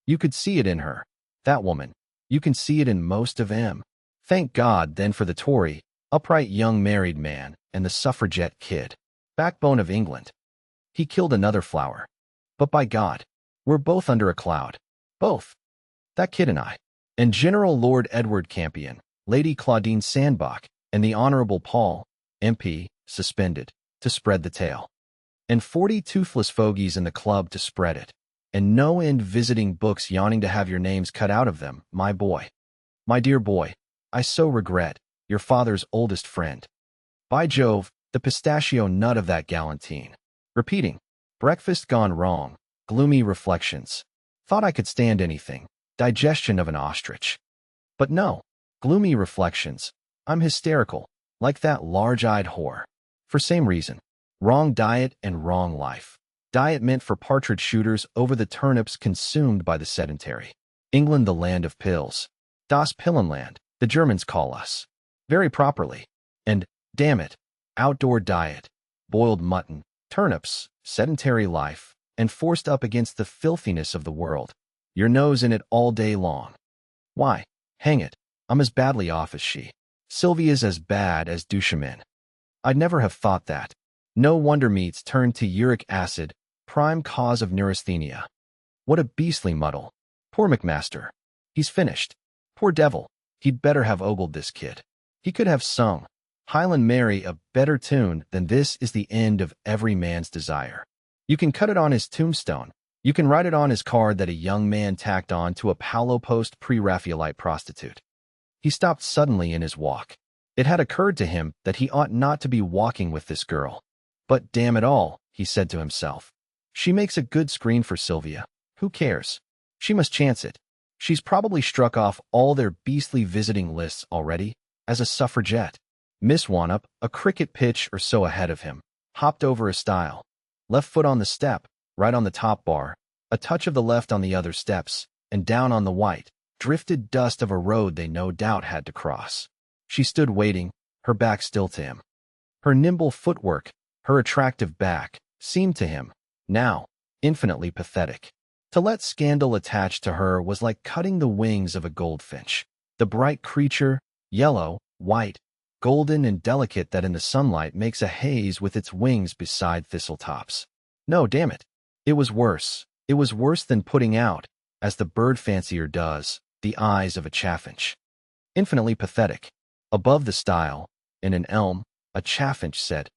You could see it in her, that woman. You can see it in most of 'em. Thank God then for the Tory, upright young married man, and the suffragette kid. Backbone of England. He killed another flower. But by God, we're both under a cloud. Both. That kid and I. And General Lord Edward Campion, Lady Claudine Sandbach, and the Honorable Paul, MP, suspended, to spread the tale. And 40 toothless fogies in the club to spread it. And no end visiting books yawning to have your names cut out of them, my boy. My dear boy, I so regret, your father's oldest friend. By Jove, the pistachio nut of that galantine. Repeating, breakfast gone wrong, gloomy reflections. Thought I could stand anything, digestion of an ostrich. But no, gloomy reflections. I'm hysterical, like that large-eyed whore. For same reason, wrong diet and wrong life. Diet meant for partridge shooters over the turnips consumed by the sedentary. England the land of pills. Das Pillenland, the Germans call us. Very properly. And, damn it, outdoor diet, boiled mutton, turnips, sedentary life, and forced up against the filthiness of the world. Your nose in it all day long. Why, hang it, I'm as badly off as she. Sylvia's as bad as Duchemin. I'd never have thought that. No wonder meats turned to uric acid, prime cause of neurasthenia. What a beastly muddle. Poor McMaster. He's finished. Poor devil. He'd better have ogled this kid. He could have sung, Highland Mary, a better tune than "This is the end of every man's desire." You can cut it on his tombstone. You can write it on his card that a young man tacked on to a Paulo Post pre-Raphaelite prostitute. He stopped suddenly in his walk. It had occurred to him that he ought not to be walking with this girl. But damn it all, he said to himself. She makes a good screen for Sylvia. Who cares? She must chance it. She's probably struck off all their beastly visiting lists already as a suffragette. Miss Wannop, a cricket pitch or so ahead of him, hopped over a stile. Left foot on the step, right on the top bar, a touch of the left on the other steps, and down on the white, drifted dust of a road they no doubt had to cross. She stood waiting, her back still to him. Her nimble footwork, her attractive back, seemed to him, now, infinitely pathetic. To let scandal attach to her was like cutting the wings of a goldfinch. The bright creature, yellow, white, golden and delicate that in the sunlight makes a haze with its wings beside thistletops. No, damn it. It was worse. It was worse than putting out, as the bird fancier does, the eyes of a chaffinch. Infinitely pathetic. Above the stile, in an elm, a chaffinch said,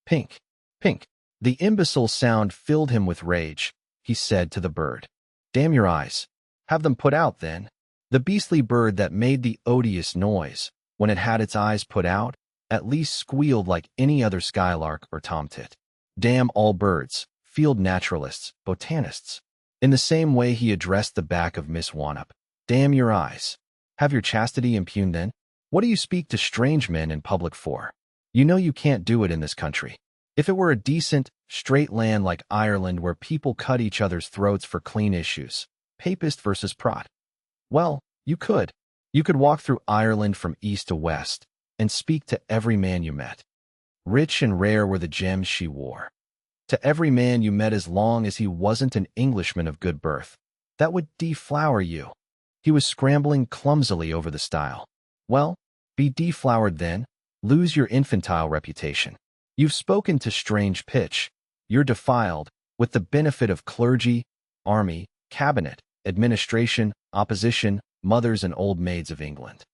"Pink, pink." The imbecile sound filled him with rage. He said to the bird, "Damn your eyes. Have them put out, then." The beastly bird that made the odious noise, when it had its eyes put out, at least squealed like any other skylark or tomtit. Damn all birds, field naturalists, botanists. In the same way he addressed the back of Miss Wannop. "Damn your eyes. Have your chastity impugned, then? What do you speak to strange men in public for? You know you can't do it in this country. If it were a decent, straight land like Ireland where people cut each other's throats for clean issues, Papist versus Prot, well, you could. You could walk through Ireland from east to west and speak to every man you met. Rich and rare were the gems she wore. To every man you met as long as he wasn't an Englishman of good birth. That would deflower you." He was scrambling clumsily over the stile. "Well, be deflowered then. Lose your infantile reputation. You've spoken to strange pitch. You're defiled, with the benefit of clergy, army, cabinet, administration, opposition, mothers and old maids of England.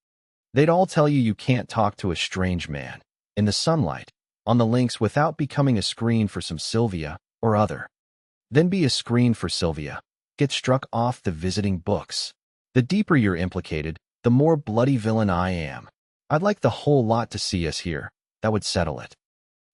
They'd all tell you can't talk to a strange man, in the sunlight, on the links without becoming a screen for some Sylvia or other. Then be a screen for Sylvia. Get struck off the visiting books. The deeper you're implicated, the more bloody villain I am. I'd like the whole lot to see us here. That would settle it."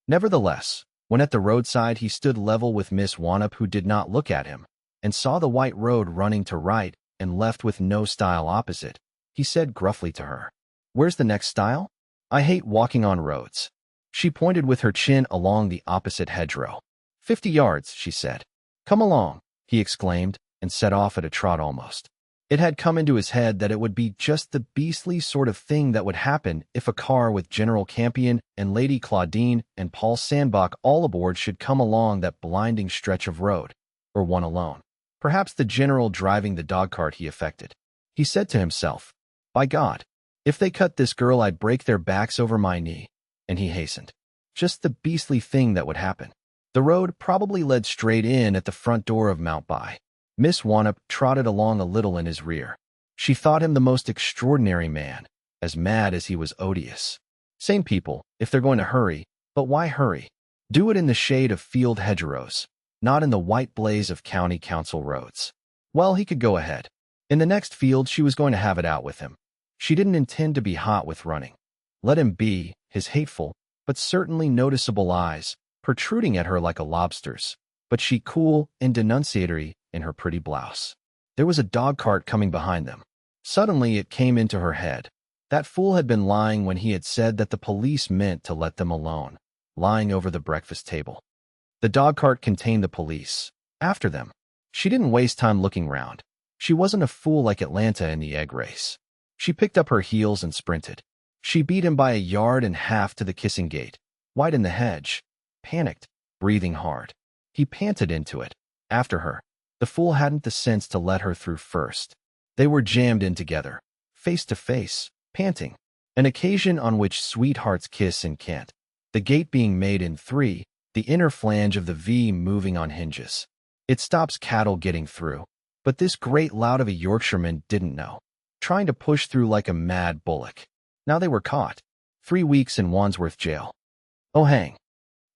Nevertheless, when at the roadside he stood level with Miss Wannop, who did not look at him, and saw the white road running to right and left with no stile opposite, he said gruffly to her, "Where's the next stile? I hate walking on roads." She pointed with her chin along the opposite hedgerow. 50 yards, she said. "Come along," he exclaimed, and set off at a trot almost. It had come into his head that it would be just the beastly sort of thing that would happen if a car with General Campion and Lady Claudine and Paul Sandbach all aboard should come along that blinding stretch of road, or one alone. Perhaps the general driving the dogcart he affected. He said to himself, "By God, if they cut this girl, I'd break their backs over my knee." And he hastened. Just the beastly thing that would happen. The road probably led straight in at the front door of Mount By. Miss Wannop trotted along a little in his rear. She thought him the most extraordinary man, as mad as he was odious. Sane people, if they're going to hurry, but why hurry? Do it in the shade of field hedgerows, not in the white blaze of county council roads. Well, he could go ahead. In the next field, she was going to have it out with him. She didn't intend to be hot with running. Let him be, his hateful, but certainly noticeable eyes, protruding at her like a lobster's, but she cool and denunciatory in her pretty blouse. There was a dog cart coming behind them. Suddenly it came into her head. That fool had been lying when he had said that the police meant to let them alone, lying over the breakfast table. The dog cart contained the police. After them. She didn't waste time looking round. She wasn't a fool like Atlanta in the egg race. She picked up her heels and sprinted. She beat him by 1.5 yards to the kissing gate, wide in the hedge, panicked, breathing hard. He panted into it. After her. The fool hadn't the sense to let her through first. They were jammed in together, face to face, panting. An occasion on which sweethearts kiss and can't. The gate being made in 3, the inner flange of the V moving on hinges. It stops cattle getting through. But this great lout of a Yorkshireman didn't know. Trying to push through like a mad bullock. Now they were caught. 3 weeks in Wandsworth jail. Oh, hang.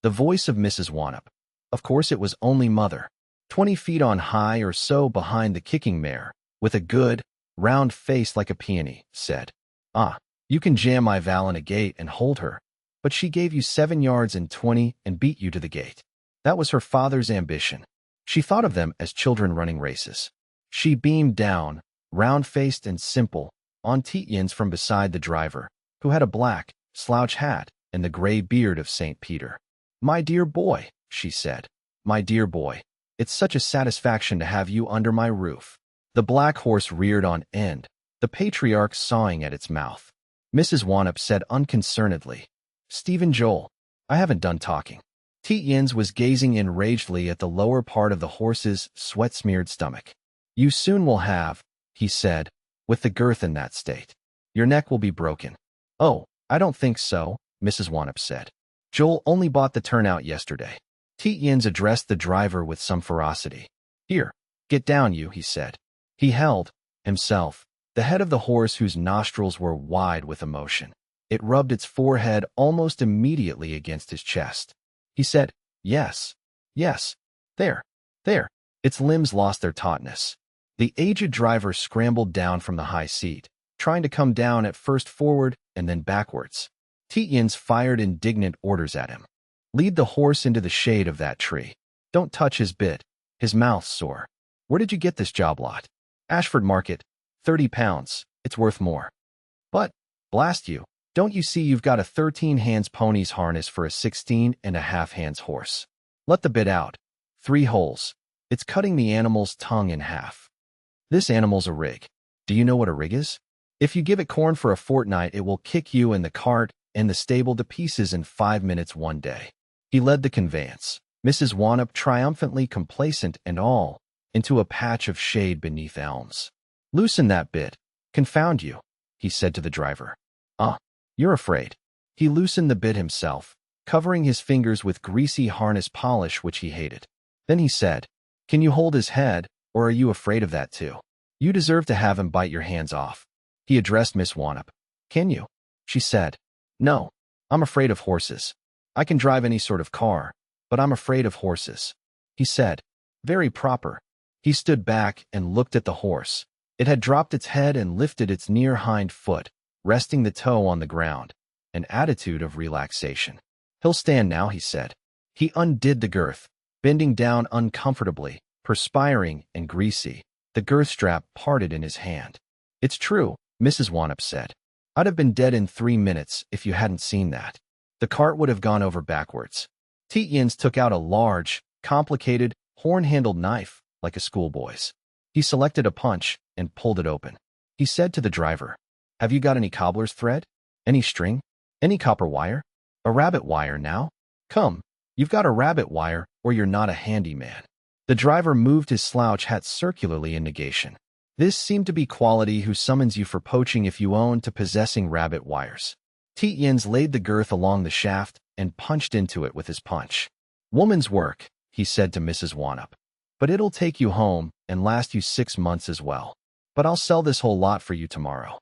The voice of Mrs. Wannop. Of course it was only Mother. 20 feet on high or so behind the kicking mare, with a good, round face like a peony, said, "Ah, you can jam my Val in a gate and hold her, but she gave you 7 yards and 20 and beat you to the gate." That was her father's ambition. She thought of them as children running races. She beamed down, round-faced and simple, on Tietjens from beside the driver, who had a black, slouch hat and the gray beard of St. Peter. "My dear boy," she said, "my dear boy. It's such a satisfaction to have you under my roof." The black horse reared on end, the patriarch sawing at its mouth. Mrs. Wannop said unconcernedly, "Stephen Joel, I haven't done talking." Tietjens was gazing enragedly at the lower part of the horse's sweat-smeared stomach. "You soon will have," he said, "with the girth in that state. Your neck will be broken." "Oh, I don't think so," Mrs. Wannop said. "Joel only bought the turnout yesterday." Tietjens addressed the driver with some ferocity. "Here, get down, you," he said. He held, himself, the head of the horse whose nostrils were wide with emotion. It rubbed its forehead almost immediately against his chest. He said, "Yes, yes, there, there." Its limbs lost their tautness. The aged driver scrambled down from the high seat, trying to come down at first forward and then backwards. Tietjens fired indignant orders at him. "Lead the horse into the shade of that tree. Don't touch his bit. His mouth's sore. Where did you get this job lot?" "Ashford Market. £30. It's worth more." "But, blast you, don't you see you've got a 13-hands pony's harness for a 16.5-hands horse? Let the bit out. 3 holes. It's cutting the animal's tongue in half. This animal's a rig. Do you know what a rig is? If you give it corn for a fortnight, it will kick you and the cart and the stable to pieces in 5 minutes one day." He led the conveyance, Mrs. Wannop triumphantly complacent and all, into a patch of shade beneath elms. "Loosen that bit. Confound you," he said to the driver. "Ah, you're afraid." He loosened the bit himself, covering his fingers with greasy harness polish which he hated. Then he said, "Can you hold his head, or are you afraid of that too? You deserve to have him bite your hands off." He addressed Miss Wannop. "Can you?" She said, "No, I'm afraid of horses. I can drive any sort of car, but I'm afraid of horses." He said, "Very proper." He stood back and looked at the horse. It had dropped its head and lifted its near hind foot, resting the toe on the ground, an attitude of relaxation. "He'll stand now," he said. He undid the girth, bending down uncomfortably, perspiring and greasy. The girth strap parted in his hand. "It's true," Mrs. Wannop said. "I'd have been dead in 3 minutes if you hadn't seen that. The cart would have gone over backwards." Tietjens took out a large, complicated, horn-handled knife, like a schoolboy's. He selected a punch and pulled it open. He said to the driver, "Have you got any cobbler's thread? Any string? Any copper wire? A rabbit wire now? Come, you've got a rabbit wire or you're not a handyman." The driver moved his slouch hat circularly in negation. This seemed to be quality who summons you for poaching if you own to possessing rabbit wires. Tietjens laid the girth along the shaft and punched into it with his punch. "Woman's work," he said to Mrs. Wannop. "But it'll take you home and last you 6 months as well. But I'll sell this whole lot for you tomorrow."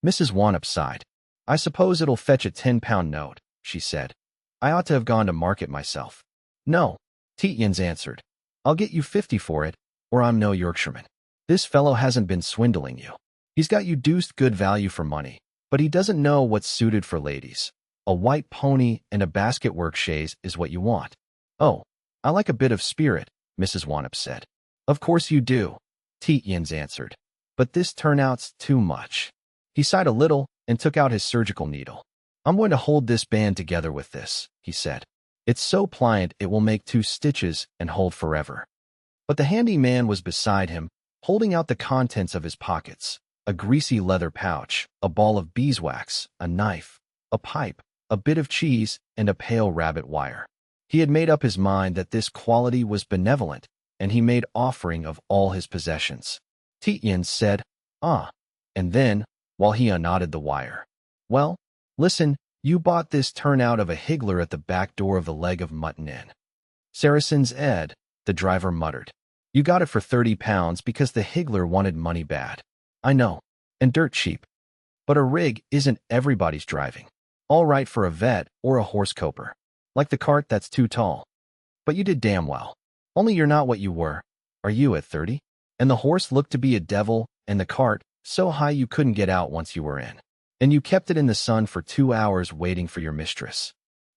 Mrs. Wannop sighed. "I suppose it'll fetch a 10-pound note," she said. "I ought to have gone to market myself." "No," Tietjens answered. "I'll get you 50 for it, or I'm no Yorkshireman. This fellow hasn't been swindling you. He's got you deuced good value for money, but he doesn't know what's suited for ladies. A white pony and a basket work chaise is what you want." "Oh, I like a bit of spirit," Mrs. Wannop said. "Of course you do," Tietjens answered. "But this turnout's too much." He sighed a little and took out his surgical needle. "I'm going to hold this band together with this," he said. "It's so pliant it will make 2 stitches and hold forever." But the handy man was beside him, holding out the contents of his pockets: a greasy leather pouch, a ball of beeswax, a knife, a pipe, a bit of cheese, and a pale rabbit wire. He had made up his mind that this quality was benevolent, and he made offering of all his possessions. Tietjens said, "Ah," and then, while he unknotted the wire, "Well, listen, you bought this turnout of a higgler at the back door of the Leg of Mutton Inn." "Saracen's Ed," the driver muttered. "You got it for 30 pounds because the higgler wanted money bad. I know, and dirt cheap. But a rig isn't everybody's driving. All right for a vet or a horse coper. Like the cart that's too tall. But you did damn well. Only you're not what you were, are you, at 30? And the horse looked to be a devil, and the cart so high you couldn't get out once you were in. And you kept it in the sun for 2 hours waiting for your mistress.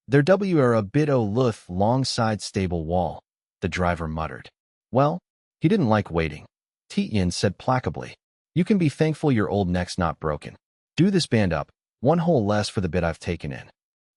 There were a bit o' luth longside stable wall," the driver muttered. "Well, he didn't like waiting," Tietjens said placably. "You can be thankful your old neck's not broken. Do this band up, 1 hole less for the bit I've taken in."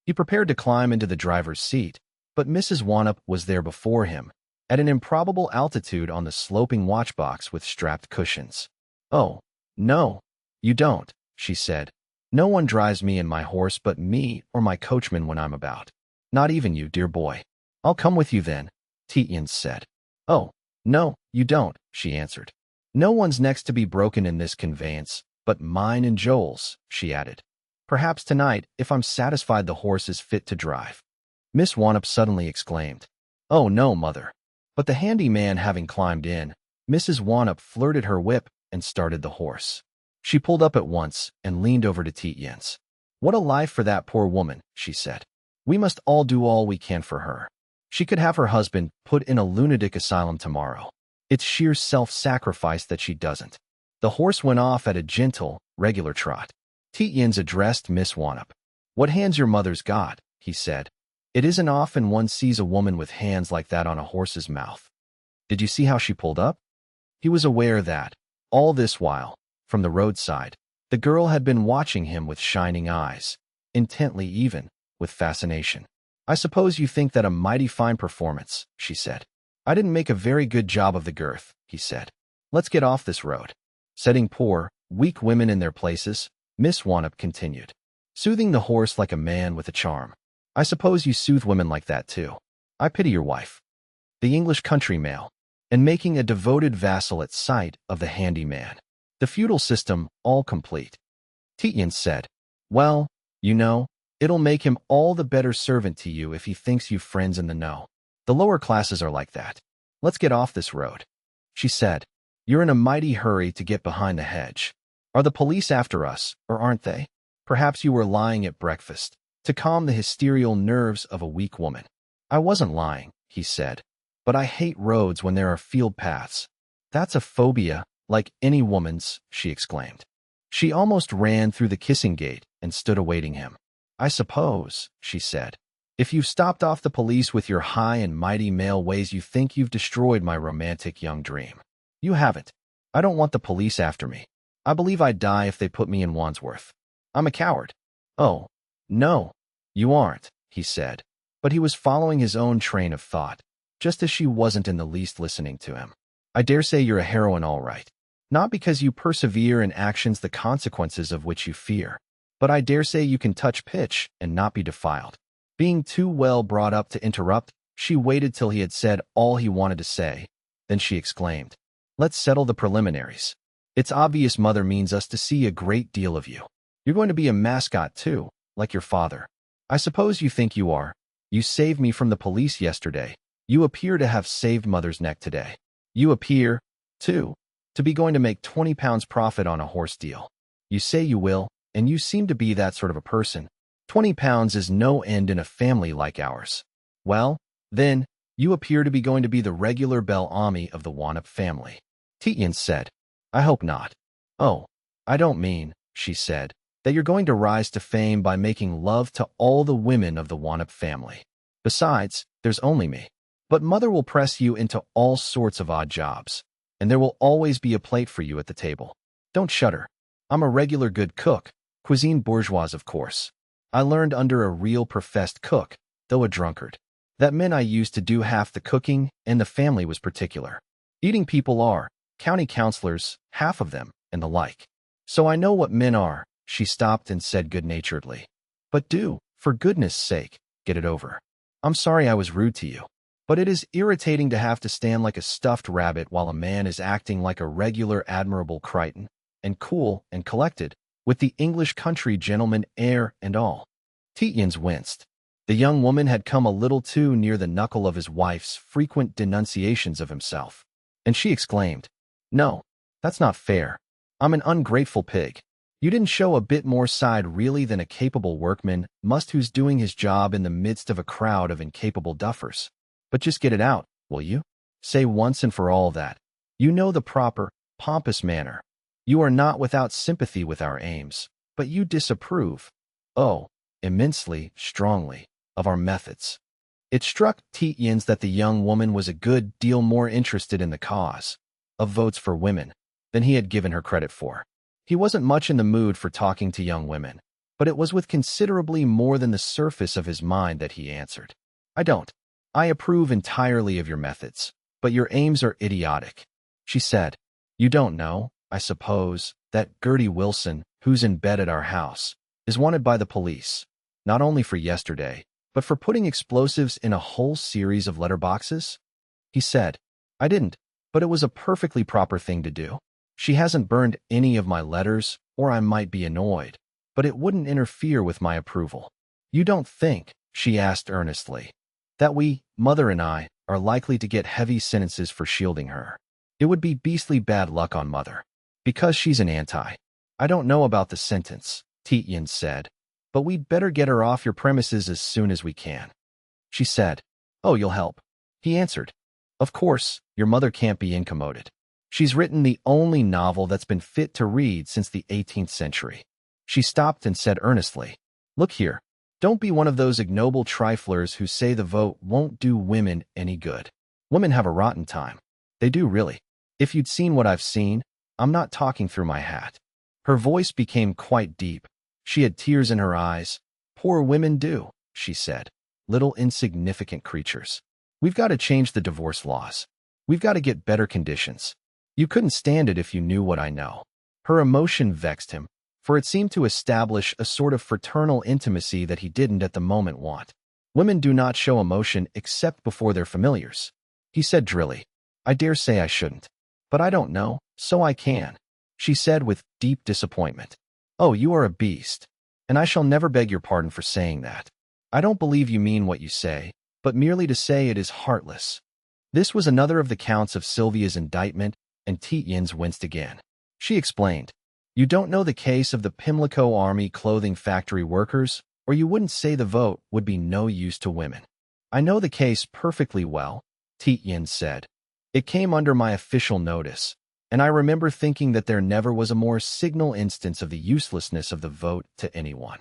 He prepared to climb into the driver's seat, but Mrs. Wannop was there before him, at an improbable altitude on the sloping watchbox with strapped cushions. "Oh, no, you don't," she said. "No one drives me and my horse but me or my coachman when I'm about. Not even you, dear boy." "I'll come with you then," Tietjens said. "Oh, no, you don't," she answered. "No one's neck's to be broken in this conveyance, but mine and Joel's," she added. "Perhaps tonight, if I'm satisfied the horse is fit to drive." Miss Wannop suddenly exclaimed, "Oh, no, mother." But the handy man having climbed in, Mrs. Wannop flirted her whip and started the horse. She pulled up at once and leaned over to Tietjens. "What a life for that poor woman," she said. "We must all do all we can for her. She could have her husband put in a lunatic asylum tomorrow. It's sheer self-sacrifice that she doesn't." The horse went off at a gentle, regular trot. Tietjens addressed Miss Wannop. "What hands your mother's got," he said. "It isn't often one sees a woman with hands like that on a horse's mouth. Did you see how she pulled up?" He was aware that, all this while, from the roadside, the girl had been watching him with shining eyes, intently even, with fascination. "I suppose you think that a mighty fine performance," she said. "I didn't make a very good job of the girth," he said. "Let's get off this road." Setting poor, weak women in their places, Miss Wannop continued, soothing the horse like a man with a charm. "I suppose you soothe women like that too. I pity your wife." The English country male, and making a devoted vassal at sight of the handy man. The feudal system, all complete. Tietjens said, "Well, you know, it'll make him all the better servant to you if he thinks you've friends in the know. The lower classes are like that. Let's get off this road." She said, "You're in a mighty hurry to get behind the hedge. Are the police after us, or aren't they? Perhaps you were lying at breakfast, to calm the hysterial nerves of a weak woman." "I wasn't lying," he said, "but I hate roads when there are field paths." "That's a phobia, like any woman's," she exclaimed. She almost ran through the kissing gate and stood awaiting him. "I suppose," she said, "if you've stopped off the police with your high and mighty male ways, you think you've destroyed my romantic young dream. You haven't. I don't want the police after me. I believe I'd die if they put me in Wandsworth. I'm a coward." "Oh, no, you aren't," he said, but he was following his own train of thought, just as she wasn't in the least listening to him. "I dare say you're a heroine all right. not because you persevere in actions the consequences of which you fear. But I dare say you can touch pitch and not be defiled. Being too well brought up to interrupt, she waited till he had said all he wanted to say. Then she exclaimed, "Let's settle the preliminaries. It's obvious Mother means us to see a great deal of you. You're going to be a mascot too, like your father. I suppose you think you are. You saved me from the police yesterday. You appear to have saved Mother's neck today. You appear, too, to be going to make 20 pounds profit on a horse deal. You say you will, and you seem to be that sort of a person. 20 pounds is no end in a family like ours. Well, then, you appear to be going to be the regular bel-ami of the Wanop family." Tietjens said, "I hope not." "Oh, I don't mean," she said, "that you're going to rise to fame by making love to all the women of the Wanop family. Besides, there's only me. But Mother will press you into all sorts of odd jobs, and there will always be a plate for you at the table. Don't shudder. I'm a regular good cook, cuisine bourgeoise of course. I learned under a real professed cook, though a drunkard. That meant I used to do half the cooking, and the family was particular. Eating people are, county councilors, half of them, and the like. So I know what men are." She stopped and said good-naturedly, "But do, for goodness sake, get it over. I'm sorry I was rude to you. But it is irritating to have to stand like a stuffed rabbit while a man is acting like a regular Admirable Crichton, and cool and collected, with the English country gentleman air and all." Tietjens winced. The young woman had come a little too near the knuckle of his wife's frequent denunciations of himself, and she exclaimed, "No, that's not fair. I'm an ungrateful pig. You didn't show a bit more side really than a capable workman must who's doing his job in the midst of a crowd of incapable duffers. But just get it out, will you? Say once and for all that. You know the proper, pompous manner. You are not without sympathy with our aims, but you disapprove, oh, immensely, strongly, of our methods." It struck Tietjens that the young woman was a good deal more interested in the cause of votes for women than he had given her credit for. He wasn't much in the mood for talking to young women, but it was with considerably more than the surface of his mind that he answered, "I don't. I approve entirely of your methods, but your aims are idiotic." She said, "You don't know, I suppose, that Gertie Wilson, who's in bed at our house, is wanted by the police, not only for yesterday, but for putting explosives in a whole series of letterboxes?" He said, "I didn't, but it was a perfectly proper thing to do. She hasn't burned any of my letters, or I might be annoyed, but it wouldn't interfere with my approval." "You don't think," she asked earnestly, "that we, Mother and I, are likely to get heavy sentences for shielding her? It would be beastly bad luck on Mother, because she's an anti." "I don't know about the sentence," Tietjens said, "but we'd better get her off your premises as soon as we can." She said, "Oh, you'll help." He answered, "Of course, your mother can't be incommoded. She's written the only novel that's been fit to read since the 18th century." She stopped and said earnestly, "Look here. Don't be one of those ignoble triflers who say the vote won't do women any good. Women have a rotten time. They do, really. If you'd seen what I've seen, I'm not talking through my hat." Her voice became quite deep. She had tears in her eyes. "Poor women do," she said. "Little insignificant creatures. We've got to change the divorce laws. We've got to get better conditions. You couldn't stand it if you knew what I know." Her emotion vexed him, for it seemed to establish a sort of fraternal intimacy that he didn't at the moment want. "Women do not show emotion except before their familiars," he said drily. "I dare say I shouldn't, but I don't know, so I can," she said with deep disappointment. "Oh, you are a beast, and I shall never beg your pardon for saying that. I don't believe you mean what you say, but merely to say it is heartless." This was another of the counts of Sylvia's indictment, and Tietjens winced again. She explained, "You don't know the case of the Pimlico Army clothing factory workers, or you wouldn't say the vote would be no use to women." "I know the case perfectly well," Tietjens said. "It came under my official notice, and I remember thinking that there never was a more signal instance of the uselessness of the vote to anyone."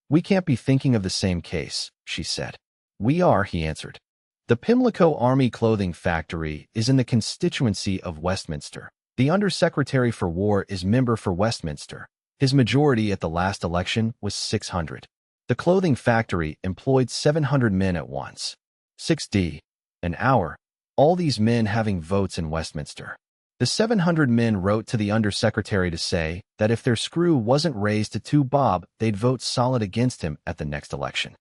"We can't be thinking of the same case," she said. "We are," he answered. "The Pimlico Army Clothing Factory is in the constituency of Westminster. The Under-Secretary for War is member for Westminster. His majority at the last election was 600. The clothing factory employed 700 men at once. 6d an hour, all these men having votes in Westminster. The 700 men wrote to the undersecretary to say that if their screw wasn't raised to 2 bob, they'd vote solid against him at the next election.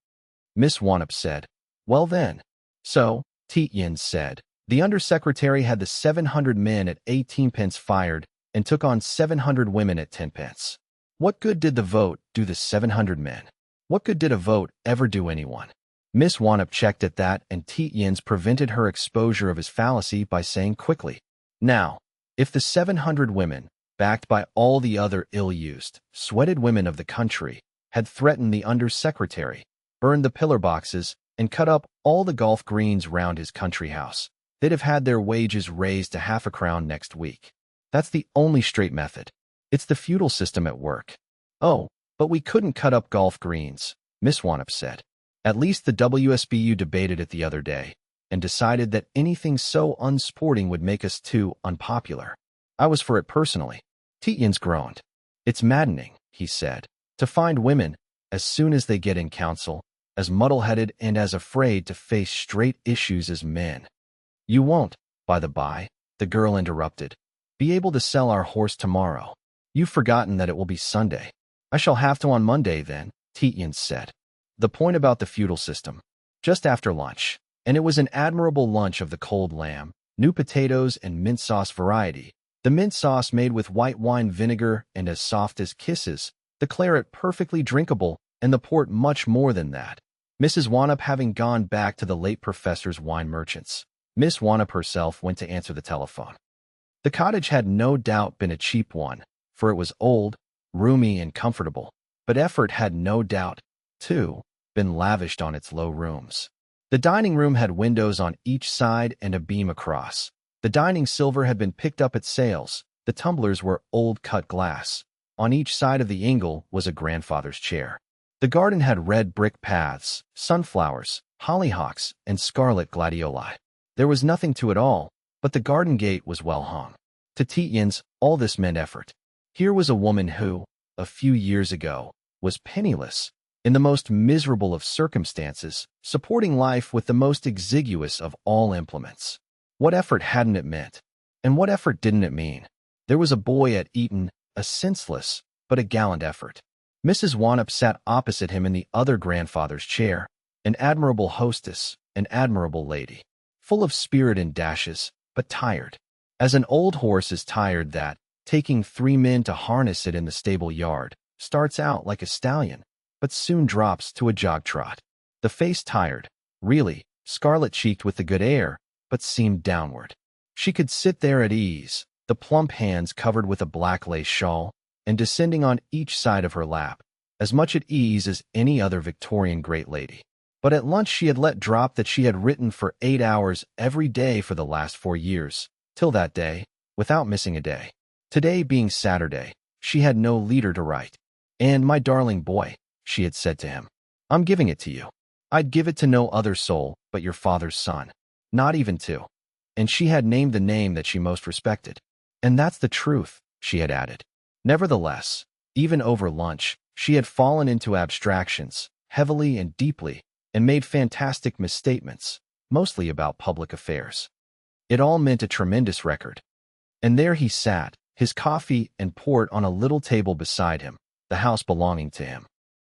Miss Wanup said, "Well then." So, Tietjens said, the undersecretary had the 700 men at 18 pence fired and took on 700 women at 10 pence. What good did the vote do the 700 men? What good did a vote ever do anyone? Miss Wanup checked at that, and Tietjens prevented her exposure of his fallacy by saying quickly, "Now, if the 700 women, backed by all the other ill-used, sweated women of the country, had threatened the undersecretary, burned the pillar boxes, and cut up all the golf greens round his country house, they'd have had their wages raised to half a crown next week. That's the only straight method. It's the feudal system at work." "Oh, but we couldn't cut up golf greens," Miss Wanup said. "At least the WSBU debated it the other day and decided that anything so unsporting would make us too unpopular. I was for it personally." Tietjens groaned. "It's maddening," he said, "to find women, as soon as they get in council, as muddle-headed and as afraid to face straight issues as men." "You won't, by the by," the girl interrupted, "be able to sell our horse tomorrow. You've forgotten that it will be Sunday." "I shall have to on Monday then," Tietjens said. The point about the feudal system. Just after lunch, and it was an admirable lunch of the cold lamb, new potatoes and mint sauce variety, the mint sauce made with white wine vinegar and as soft as kisses, the claret perfectly drinkable, and the port much more than that. Mrs. Wanup having gone back to the late professor's wine merchants, Miss Wanup herself went to answer the telephone. The cottage had no doubt been a cheap one, for it was old, roomy, and comfortable, but effort had no doubt, too, been lavished on its low rooms. The dining room had windows on each side and a beam across. The dining silver had been picked up at sales. The tumblers were old cut glass. On each side of the ingle was a grandfather's chair. The garden had red brick paths, sunflowers, hollyhocks, and scarlet gladioli. There was nothing to it all, but the garden gate was well hung. To Tietjens, all this meant effort. Here was a woman who, a few years ago, was penniless, in the most miserable of circumstances, supporting life with the most exiguous of all implements. What effort hadn't it meant? And what effort didn't it mean? There was a boy at Eton, a senseless, but a gallant effort. Mrs. Wanup sat opposite him in the other grandfather's chair, an admirable hostess, an admirable lady, full of spirit and dashes, but tired. As an old horse is tired that, taking 3 men to harness it in the stable yard, starts out like a stallion, but soon drops to a jog trot. The face tired, really, scarlet-cheeked with the good air, but seemed downward. She could sit there at ease, the plump hands covered with a black lace shawl, and descending on each side of her lap, as much at ease as any other Victorian great lady. But at lunch she had let drop that she had written for 8 hours every day for the last 4 years, till that day, without missing a day. Today being Saturday, she had no leader to write. "And, my darling boy," she had said to him, "I'm giving it to you. I'd give it to no other soul but your father's son. Not even to." And she had named the name that she most respected. "And that's the truth," she had added. Nevertheless, even over lunch, she had fallen into abstractions, heavily and deeply, and made fantastic misstatements, mostly about public affairs. It all meant a tremendous record. And there he sat, his coffee and port on a little table beside him, the house belonging to him.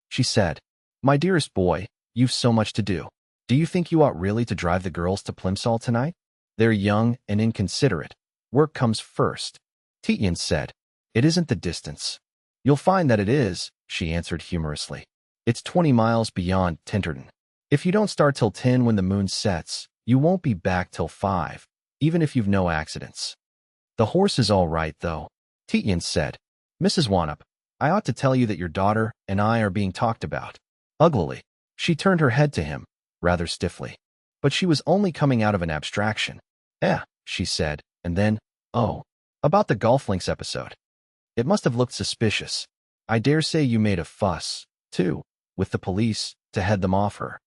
She said, "My dearest boy, you've so much to do. Do you think you ought really to drive the girls to Plimsoll tonight? They're young and inconsiderate. Work comes first." Tietjens said, "It isn't the distance." "You'll find that it is," she answered humorously. "It's 20 miles beyond Tinterton. If you don't start till 10 when the moon sets, you won't be back till 5, even if you've no accidents." "The horse is all right, though," Tietjens said. "Mrs. Wanup, I ought to tell you that your daughter and I are being talked about." Uglily, she turned her head to him, rather stiffly. But she was only coming out of an abstraction. She said, and then, "Oh, about the golf links episode. It must have looked suspicious. I dare say you made a fuss, too, with the police, to head them off her."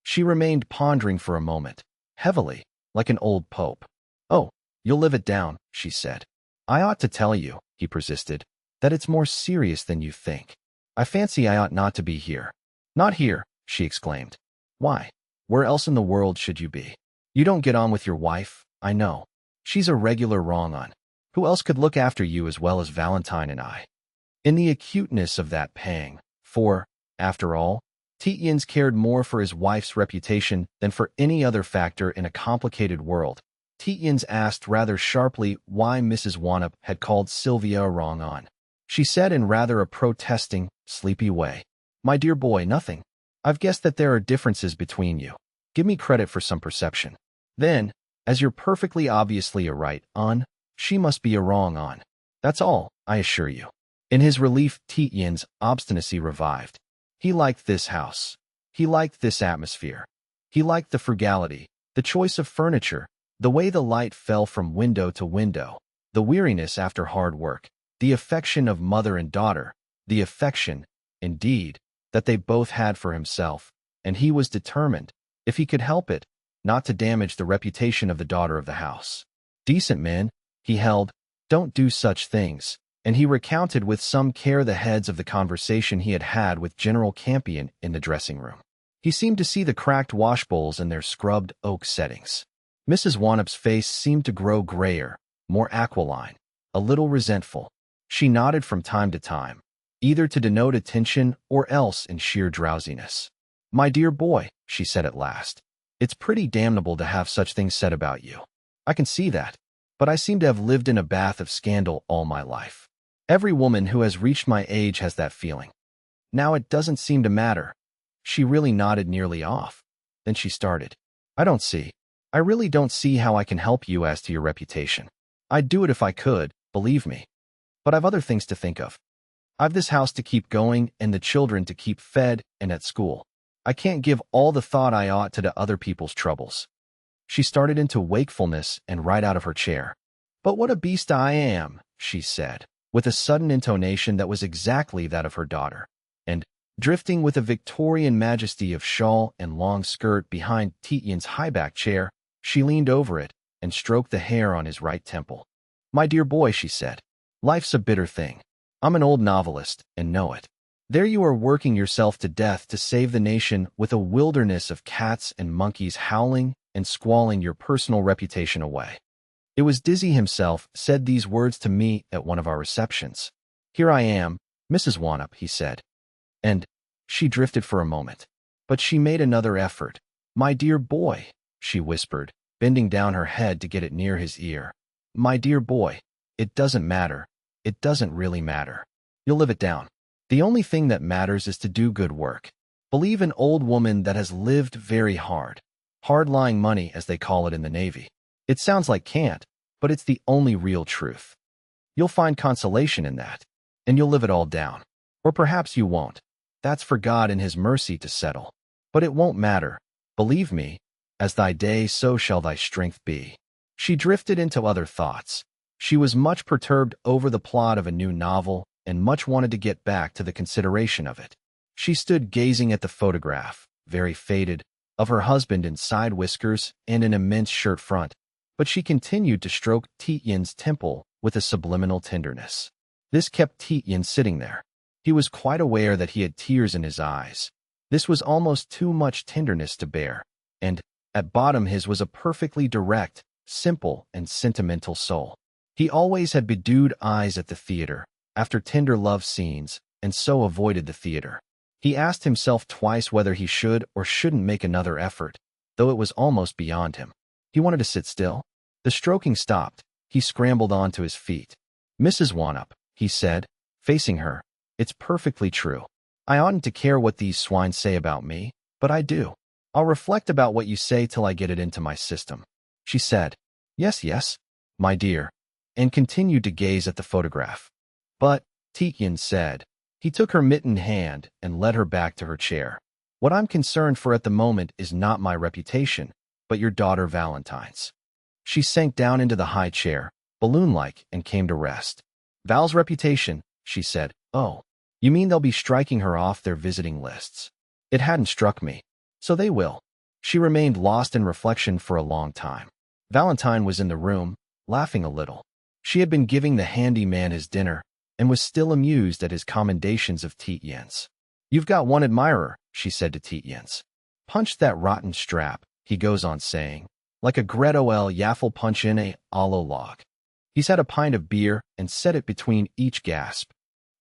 She remained pondering for a moment, heavily, like an old pope. "Oh, you'll live it down," she said. "I ought to tell you," he persisted, "that it's more serious than you think. I fancy I ought not to be here." "Not here," she exclaimed. "Why? Where else in the world should you be? You don't get on with your wife, I know. She's a regular wrong-un. Who else could look after you as well as Valentine and I? In the acuteness of that pang, for, after all, Tietjens cared more for his wife's reputation than for any other factor in a complicated world. Tietjens asked rather sharply why Mrs. Wannop had called Sylvia wrong on. She said in rather a protesting, sleepy way, "My dear boy, nothing. I've guessed that there are differences between you. Give me credit for some perception. Then, as you're perfectly obviously a right on, she must be a wrong on. That's all, I assure you." In his relief, Tietjens' obstinacy revived. He liked this house. He liked this atmosphere. He liked the frugality, the choice of furniture, the way the light fell from window to window, the weariness after hard work, the affection of mother and daughter, the affection, indeed, that they both had for himself, and he was determined, if he could help it, not to damage the reputation of the daughter of the house. Decent men, he held, don't do such things, and he recounted with some care the heads of the conversation he had had with General Campion in the dressing-room. He seemed to see the cracked washbowls in their scrubbed oak settings. Mrs. Wannop's face seemed to grow grayer, more aquiline, a little resentful. She nodded from time to time, either to denote attention or else in sheer drowsiness. "My dear boy," she said at last, "it's pretty damnable to have such things said about you. I can see that, but I seem to have lived in a bath of scandal all my life. Every woman who has reached my age has that feeling. Now it doesn't seem to matter." She really nodded nearly off. Then she started. I really don't see how I can help you as to your reputation. I'd do it if I could, believe me. But I've other things to think of. I've this house to keep going and the children to keep fed and at school. I can't give all the thought I ought to other people's troubles." She started into wakefulness and right out of her chair. "But what a beast I am," she said, with a sudden intonation that was exactly that of her daughter, and, drifting with a Victorian majesty of shawl and long skirt behind Tietjens' high-backed chair, she leaned over it and stroked the hair on his right temple. "My dear boy," she said, "life's a bitter thing. I'm an old novelist, and know it. There you are working yourself to death to save the nation with a wilderness of cats and monkeys howling and squalling your personal reputation away. It was Dizzy himself said these words to me at one of our receptions. Here I am, Mrs. Wannop, he said. And she drifted for a moment. But she made another effort. My dear boy, she whispered, bending down her head to get it near his ear. My dear boy, it doesn't matter. It doesn't really matter. You'll live it down. The only thing that matters is to do good work. Believe an old woman that has lived very hard. Hard-lying money, as they call it in the Navy. It sounds like cant, but it's the only real truth. You'll find consolation in that, and you'll live it all down. Or perhaps you won't. That's for God in His mercy to settle. But it won't matter. Believe me, as thy day so shall thy strength be. She drifted into other thoughts. She was much perturbed over the plot of a new novel and much wanted to get back to the consideration of it. She stood gazing at the photograph, very faded, of her husband in side whiskers and an immense shirt front, but she continued to stroke Tietjens' temple with a subliminal tenderness. This kept Tietjens sitting there. He was quite aware that he had tears in his eyes. This was almost too much tenderness to bear, and, at bottom his was a perfectly direct, simple, and sentimental soul. He always had bedewed eyes at the theater, after tender love scenes, and so avoided the theater. He asked himself twice whether he should or shouldn't make another effort, though it was almost beyond him. He wanted to sit still. The stroking stopped. He scrambled on to his feet. Mrs. Wannop, he said, facing her, it's perfectly true. I oughtn't to care what these swine say about me, but I do. I'll reflect about what you say till I get it into my system. She said, yes, yes, my dear, and continued to gaze at the photograph. But, Tietjens said, he took her mittened hand and led her back to her chair. What I'm concerned for at the moment is not my reputation, but your daughter Valentine's. She sank down into the high chair, balloon-like, and came to rest. Val's reputation, she said. Oh, you mean they'll be striking her off their visiting lists? It hadn't struck me. So they will. She remained lost in reflection for a long time. Valentine was in the room, laughing a little. She had been giving the handy man his dinner, and was still amused at his commendations of Tietjens. You've got one admirer, she said to Tietjens. Punch that rotten strap, he goes on saying, like a Greto el Yaffle punch in a hollow log. He's had a pint of beer and set it between each gasp.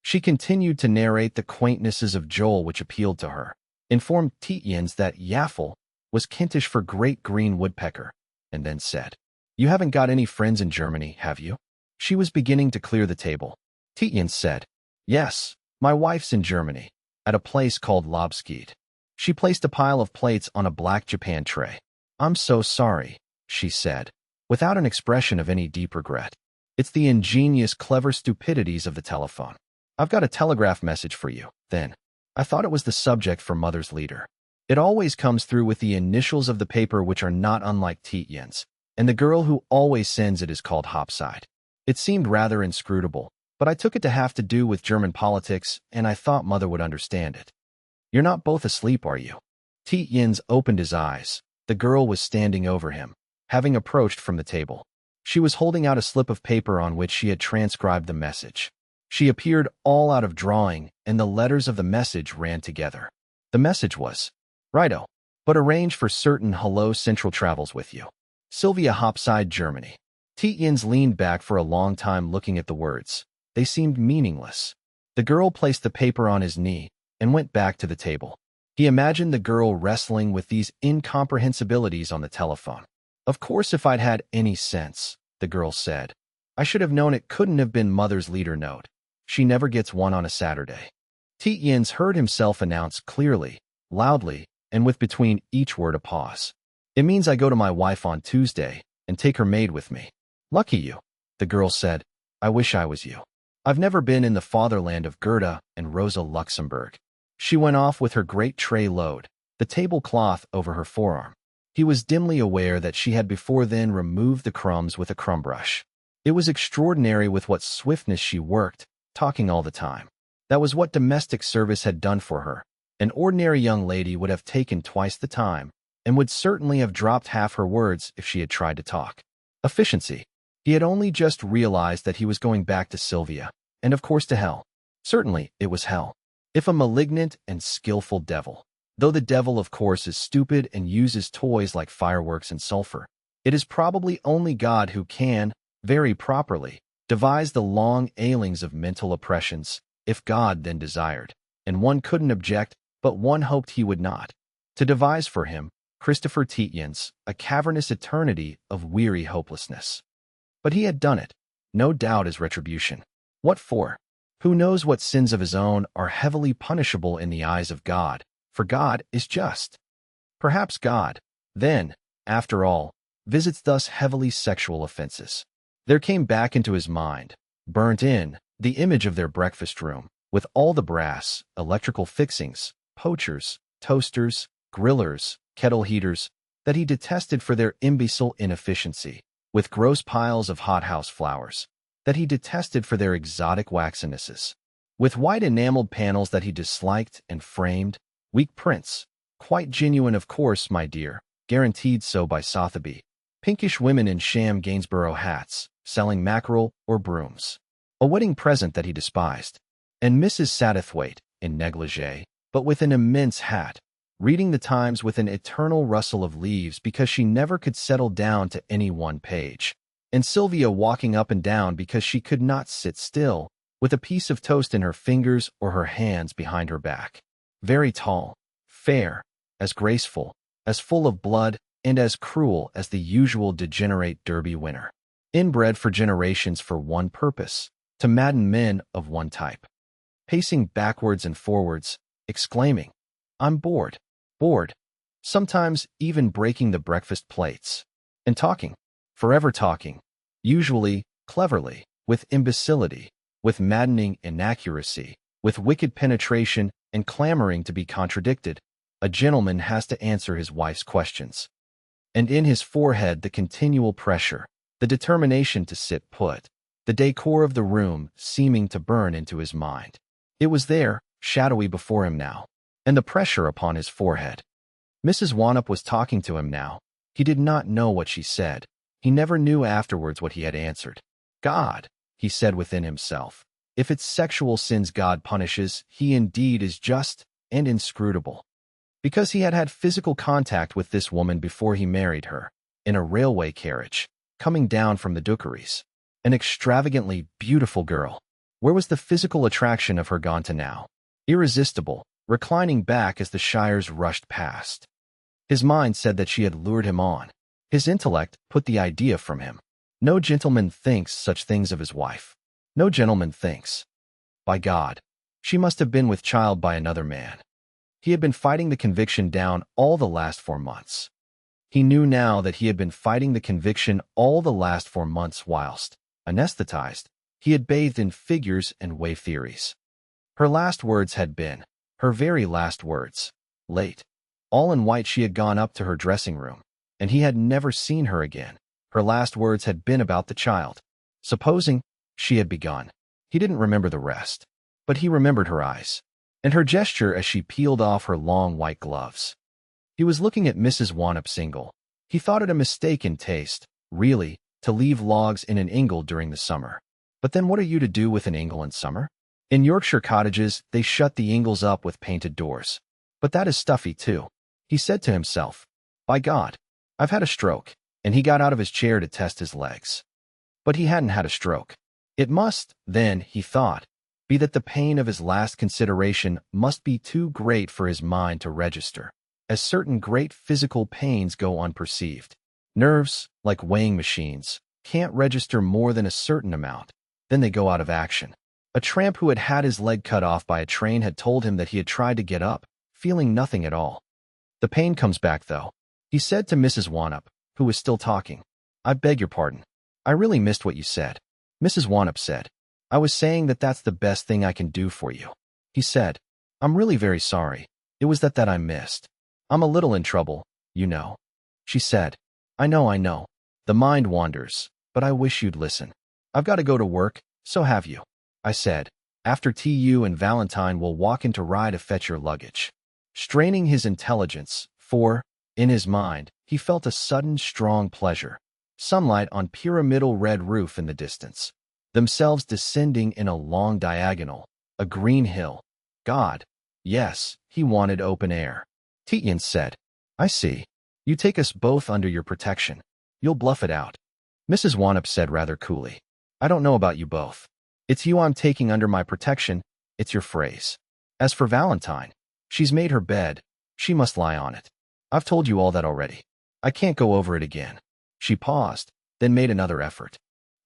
She continued to narrate the quaintnesses of Joel which appealed to her, informed Tietjens that Yaffle was Kentish for great green woodpecker, and then said, "You haven't got any friends in Germany, have you?" She was beginning to clear the table. Tietjens said, "Yes, my wife's in Germany, at a place called Lobskeed." She placed a pile of plates on a black Japan tray. "I'm so sorry," she said, without an expression of any deep regret. "It's the ingenious, clever stupidities of the telephone. I've got a telegraph message for you, then." I thought it was the subject for Mother's Leader. It always comes through with the initials of the paper which are not unlike Tietjens, and the girl who always sends it is called Hopside. It seemed rather inscrutable, but I took it to have to do with German politics, and I thought Mother would understand it. "You're not both asleep, are you?" Tietjens opened his eyes. The girl was standing over him, having approached from the table. She was holding out a slip of paper on which she had transcribed the message. She appeared all out of drawing, and the letters of the message ran together. The message was, "Righto, but arrange for certain hello central travels with you. Sylvia Hopside, Germany." Tietjens leaned back for a long time looking at the words. They seemed meaningless. The girl placed the paper on his knee and went back to the table. He imagined the girl wrestling with these incomprehensibilities on the telephone. "Of course, if I'd had any sense," the girl said, "I should have known it couldn't have been Mother's Leader note. She never gets one on a Saturday." Tietjens heard himself announce clearly, loudly, and with between each word a pause. "It means I go to my wife on Tuesday and take her maid with me." "Lucky you," the girl said. "I wish I was you. I've never been in the fatherland of Gerda and Rosa Luxemburg." She went off with her great tray load, the tablecloth over her forearm. He was dimly aware that she had before then removed the crumbs with a crumb brush. It was extraordinary with what swiftness she worked, talking all the time. That was what domestic service had done for her. An ordinary young lady would have taken twice the time, and would certainly have dropped half her words if she had tried to talk. Efficiency. He had only just realized that he was going back to Sylvia, and of course to hell. Certainly, it was hell. If a malignant and skillful devil, though the devil of course is stupid and uses toys like fireworks and sulfur, it is probably only God who can, very properly, devise the long ailings of mental oppressions, if God then desired, and one couldn't object, but one hoped he would not, to devise for him, Christopher Tietjens, a cavernous eternity of weary hopelessness. But he had done it, no doubt as retribution. What for? Who knows what sins of his own are heavily punishable in the eyes of God, for God is just. Perhaps God, then, after all, visits thus heavily sexual offenses. There came back into his mind, burnt in, the image of their breakfast room, with all the brass, electrical fixings, poachers, toasters, grillers, kettle heaters, that he detested for their imbecile inefficiency, with gross piles of hothouse flowers, that he detested for their exotic waxenesses, with white enameled panels that he disliked and framed, weak prints, quite genuine of course, my dear, guaranteed so by Sotheby, pinkish women in sham Gainsborough hats, selling mackerel or brooms, a wedding present that he despised, and Mrs. Satterthwaite, in negligee, but with an immense hat, reading the Times with an eternal rustle of leaves because she never could settle down to any one page, and Sylvia walking up and down because she could not sit still, with a piece of toast in her fingers or her hands behind her back. Very tall, fair, as graceful, as full of blood, and as cruel as the usual degenerate Derby winner. Inbred for generations for one purpose, to madden men of one type. Pacing backwards and forwards, exclaiming, "I'm bored, bored," sometimes even breaking the breakfast plates, and talking, forever talking, usually, cleverly, with imbecility, with maddening inaccuracy, with wicked penetration, and clamoring to be contradicted. A gentleman has to answer his wife's questions. And in his forehead the continual pressure, the determination to sit put, the decor of the room seeming to burn into his mind. It was there, shadowy before him now, and the pressure upon his forehead. Mrs. Wannop was talking to him now. He did not know what she said. He never knew afterwards what he had answered. God, he said within himself, if it's sexual sins God punishes, he indeed is just and inscrutable. Because he had had physical contact with this woman before he married her, in a railway carriage, coming down from the Dukeries. An extravagantly beautiful girl. Where was the physical attraction of her gone to now? Irresistible, reclining back as the Shires rushed past. His mind said that she had lured him on. His intellect put the idea from him. No gentleman thinks such things of his wife. No gentleman thinks. By God, she must have been with child by another man. He had been fighting the conviction down all the last 4 months. He knew now that he had been fighting the conviction all the last 4 months whilst, anesthetized, he had bathed in figures and way theories. Her last words had been, her very last words, late. All in white she had gone up to her dressing room, and he had never seen her again. Her last words had been about the child. Supposing she had begun. He didn't remember the rest, but he remembered her eyes, and her gesture as she peeled off her long white gloves. He was looking at Mrs. Wannop single. He thought it a mistake in taste, really, to leave logs in an ingle during the summer. But then what are you to do with an ingle in summer? In Yorkshire cottages, they shut the ingles up with painted doors. But that is stuffy too. He said to himself, by God, I've had a stroke, and he got out of his chair to test his legs. But he hadn't had a stroke. It must, then, he thought, be that the pain of his last consideration must be too great for his mind to register, as certain great physical pains go unperceived. Nerves, like weighing machines, can't register more than a certain amount, then they go out of action. A tramp who had had his leg cut off by a train had told him that he had tried to get up, feeling nothing at all. The pain comes back, though. He said to Mrs. Wannop, who was still talking, I beg your pardon. I really missed what you said. Mrs. Wannop said, I was saying that that's the best thing I can do for you. He said, I'm really very sorry. It was that I missed. I'm a little in trouble, you know. She said, I know. The mind wanders, but I wish you'd listen. I've got to go to work, so have you. I said, after tea you and Valentine will walk into Rye to fetch your luggage. Straining his intelligence, for, in his mind, he felt a sudden strong pleasure. Sunlight on pyramidal red roof in the distance. Themselves descending in a long diagonal, a green hill. God, yes, he wanted open air. Tietjens said, I see. You take us both under your protection. You'll bluff it out. Mrs. Wannop said rather coolly, I don't know about you both. It's you I'm taking under my protection, it's your phrase. As for Valentine, she's made her bed, she must lie on it. I've told you all that already. I can't go over it again. She paused, then made another effort.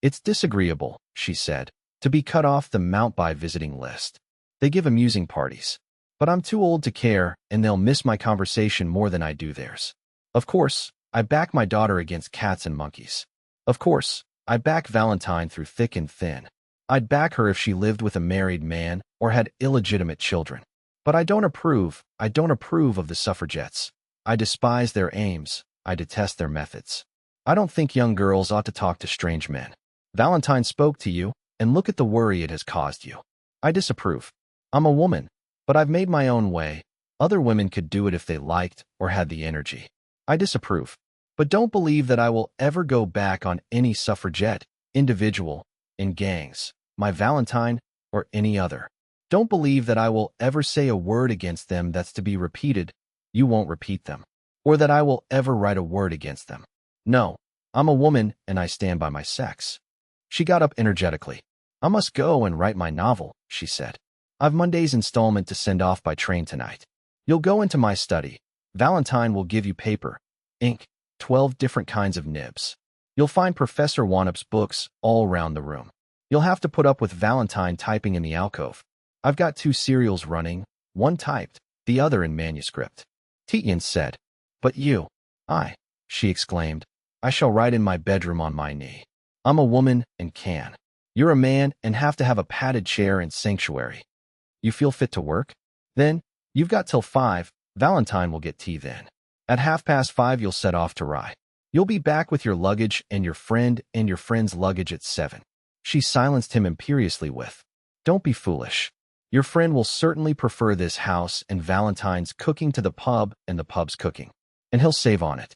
It's disagreeable, she said, to be cut off the Mount by visiting list. They give amusing parties. But I'm too old to care, and they'll miss my conversation more than I do theirs. Of course, I back my daughter against cats and monkeys. Of course, I back Valentine through thick and thin. I'd back her if she lived with a married man or had illegitimate children. But I don't approve of the suffragettes. I despise their aims, I detest their methods. I don't think young girls ought to talk to strange men. Valentine spoke to you, and look at the worry it has caused you. I disapprove. I'm a woman, but I've made my own way. Other women could do it if they liked or had the energy. I disapprove. But don't believe that I will ever go back on any suffragette, individual, in gangs, my Valentine, or any other. Don't believe that I will ever say a word against them that's to be repeated. You won't repeat them. Or that I will ever write a word against them. No, I'm a woman and I stand by my sex. She got up energetically. I must go and write my novel, she said. I've Monday's installment to send off by train tonight. You'll go into my study. Valentine will give you paper, ink, 12 different kinds of nibs. You'll find Professor Wannop's books all round the room. You'll have to put up with Valentine typing in the alcove. I've got 2 serials running, one typed, the other in manuscript. Tietjens said, But you, she exclaimed, I shall write in my bedroom on my knee. I'm a woman and can. You're a man and have to have a padded chair and sanctuary. You feel fit to work? Then, you've got till 5, Valentine will get tea then. At 5:30 you'll set off to Rye. You'll be back with your luggage and your friend's luggage at 7. She silenced him imperiously with, Don't be foolish. Your friend will certainly prefer this house and Valentine's cooking to the pub and the pub's cooking. And he'll save on it.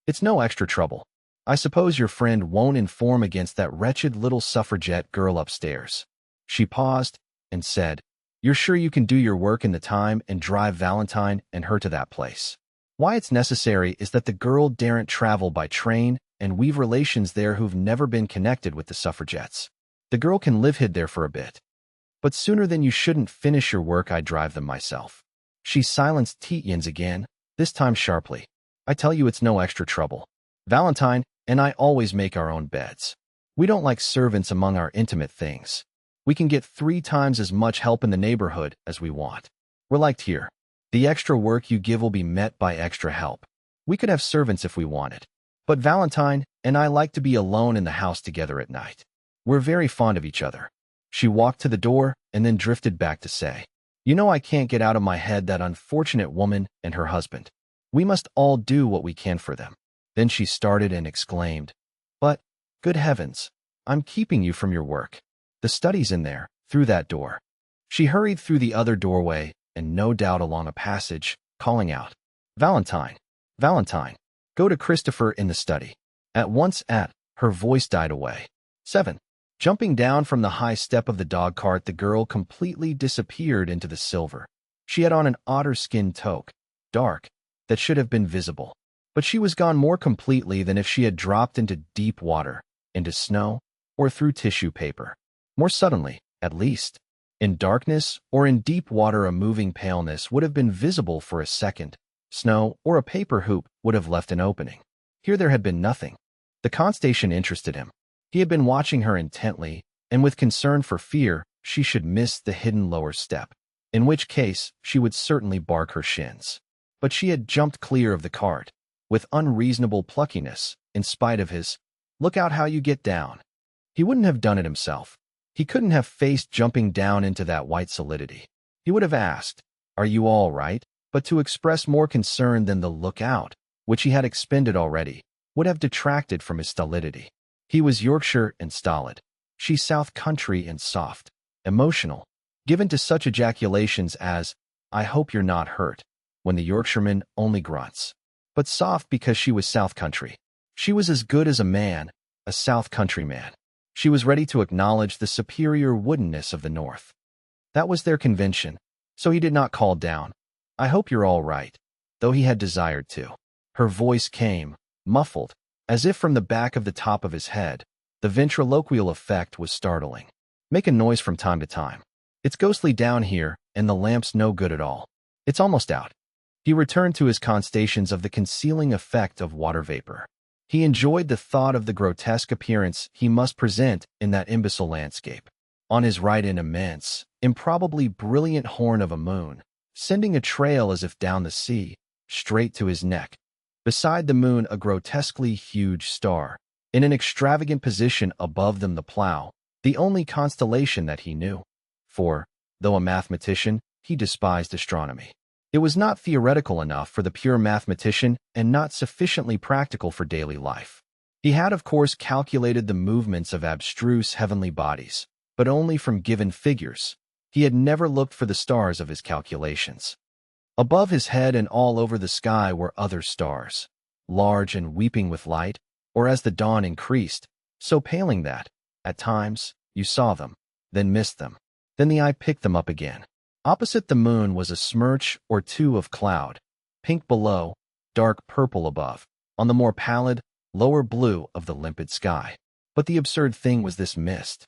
It's no extra trouble. I suppose your friend won't inform against that wretched little suffragette girl upstairs. She paused and said, You're sure you can do your work in the time and drive Valentine and her to that place? Why it's necessary is that the girl daren't travel by train and weave relations there who've never been connected with the suffragettes. The girl can live hid there for a bit. But sooner than you shouldn't finish your work, I'd drive them myself. She silenced Tietjens again, this time sharply. I tell you it's no extra trouble. Valentine and I always make our own beds. We don't like servants among our intimate things. We can get 3 times as much help in the neighborhood as we want. We're liked here. The extra work you give will be met by extra help. We could have servants if we wanted. But Valentine and I like to be alone in the house together at night. We're very fond of each other. She walked to the door and then drifted back to say, You know I can't get out of my head that unfortunate woman and her husband. We must all do what we can for them. Then she started and exclaimed, But, good heavens, I'm keeping you from your work. The study's in there, through that door. She hurried through the other doorway and no doubt along a passage, calling out, Valentine, Valentine, go to Christopher in the study. At once her voice died away. 7. Jumping down from the high step of the dog cart, the girl completely disappeared into the silver. She had on an otter-skin toque, dark, that should have been visible. But she was gone more completely than if she had dropped into deep water, into snow, or through tissue paper. More suddenly, at least. In darkness or in deep water, a moving paleness would have been visible for a second. Snow or a paper hoop would have left an opening. Here there had been nothing. The constatation interested him. He had been watching her intently, and with concern for fear she should miss the hidden lower step, in which case she would certainly bark her shins. But she had jumped clear of the cart, with unreasonable pluckiness, in spite of his, Look out how you get down. He wouldn't have done it himself. He couldn't have faced jumping down into that white solidity. He would have asked, Are you all right? But to express more concern than the look out, which he had expended already, would have detracted from his stolidity. He was Yorkshire and stolid. She South Country and soft, emotional, given to such ejaculations as, I hope you're not hurt, when the Yorkshireman only grunts. But soft because she was South Country. She was as good as a man, a South Country man. She was ready to acknowledge the superior woodenness of the North. That was their convention, so he did not call down, I hope you're all right, though he had desired to. Her voice came, muffled, as if from the back of the top of his head. The ventriloquial effect was startling. Make a noise from time to time. It's ghostly down here, and the lamp's no good at all. It's almost out. He returned to his constations of the concealing effect of water vapor. He enjoyed the thought of the grotesque appearance he must present in that imbecile landscape. On his right an immense, improbably brilliant horn of a moon, sending a trail as if down the sea, straight to his neck. Beside the moon a grotesquely huge star, in an extravagant position above them the plough, the only constellation that he knew. For, though a mathematician, he despised astronomy. It was not theoretical enough for the pure mathematician and not sufficiently practical for daily life. He had of course calculated the movements of abstruse heavenly bodies, but only from given figures. He had never looked for the stars of his calculations. Above his head and all over the sky were other stars, large and weeping with light, or as the dawn increased, so paling that, at times, you saw them, then missed them. Then the eye picked them up again. Opposite the moon was a smirch or two of cloud, pink below, dark purple above, on the more pallid, lower blue of the limpid sky. But the absurd thing was this mist.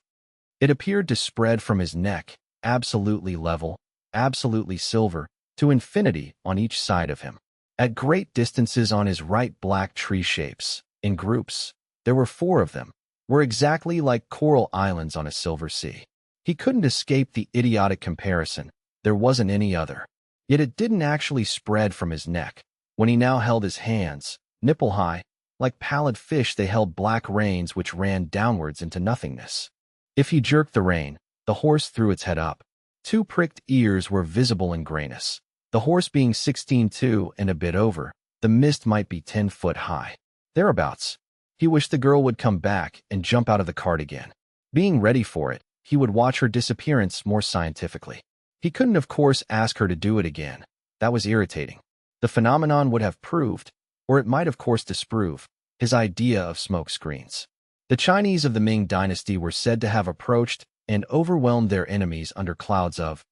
It appeared to spread from his neck, absolutely level, absolutely silver, to infinity on each side of him. At great distances on his right black tree shapes, in groups, there were 4 of them, were exactly like coral islands on a silver sea. He couldn't escape the idiotic comparison, there wasn't any other. Yet it didn't actually spread from his neck. When he now held his hands, nipple-high, like pallid fish they held black reins which ran downwards into nothingness. If he jerked the rein, the horse threw its head up. 2 pricked ears were visible in grayness. The horse being 16'2" and a bit over, the mist might be 10 foot high. Thereabouts. He wished the girl would come back and jump out of the cart again. Being ready for it, he would watch her disappearance more scientifically. He couldn't of course ask her to do it again. That was irritating. The phenomenon would have proved, or it might of course disprove, his idea of smoke screens. The Chinese of the Ming dynasty were said to have approached and overwhelmed their enemies under clouds of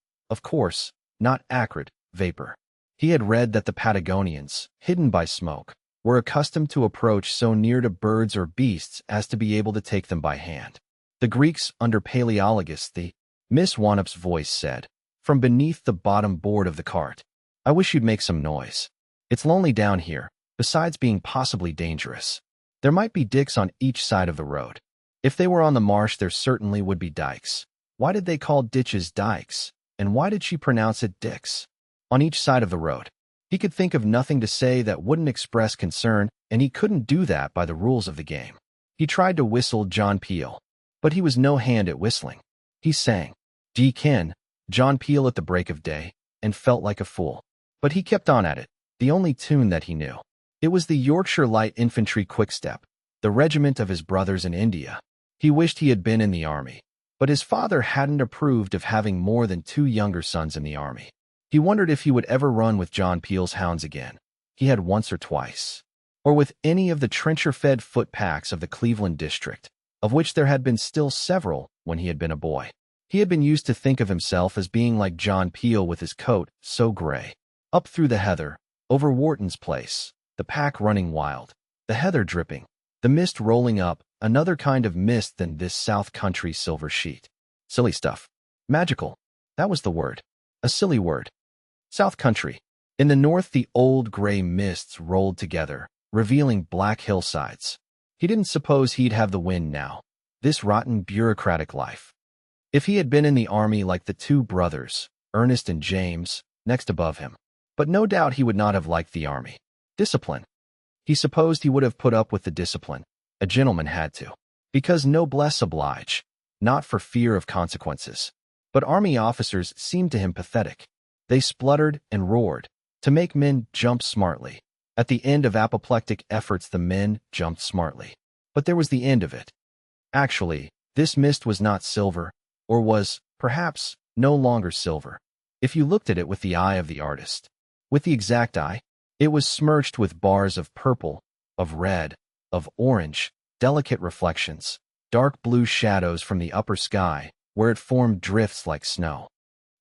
course, not acrid, vapor. He had read that the Patagonians, hidden by smoke, were accustomed to approach so near to birds or beasts as to be able to take them by hand. The Greeks under Paleologus, the Miss Wanup's voice said, from beneath the bottom board of the cart, "I wish you'd make some noise. It's lonely down here, besides being possibly dangerous. There might be dicks on each side of the road. If they were on the marsh, there certainly would be dikes. Why did they call ditches dikes? And why did she pronounce it dicks? On each side of the road." He could think of nothing to say that wouldn't express concern, and he couldn't do that by the rules of the game. He tried to whistle John Peel, but he was no hand at whistling. He sang, "D'ye ken, John Peel at the break of day," and felt like a fool. But he kept on at it, the only tune that he knew. It was the Yorkshire Light Infantry Quickstep, the regiment of his brothers in India. He wished he had been in the army, but his father hadn't approved of having more than 2 younger sons in the army. He wondered if he would ever run with John Peel's hounds again. He had once or twice. Or with any of the trencher-fed foot packs of the Cleveland district, of which there had been still several when he had been a boy. He had been used to think of himself as being like John Peel with his coat so gray. Up through the heather, over Wharton's place, the pack running wild, the heather dripping, the mist rolling up, another kind of mist than this South Country silver sheet. Silly stuff. Magical. That was the word. A silly word. South Country. In the north, the old gray mists rolled together, revealing black hillsides. He didn't suppose he'd have the wind now. This rotten bureaucratic life. If he had been in the army like the 2 brothers, Ernest and James, next above him. But no doubt he would not have liked the army. Discipline. He supposed he would have put up with the discipline. A gentleman had to. Because noblesse oblige. Not for fear of consequences. But army officers seemed to him pathetic. They spluttered and roared to make men jump smartly. At the end of apoplectic efforts, the men jumped smartly. But there was the end of it. Actually, this mist was not silver, or was, perhaps, no longer silver. If you looked at it with the eye of the artist, with the exact eye, it was smirched with bars of purple, of red, of orange, delicate reflections, dark blue shadows from the upper sky, where it formed drifts like snow.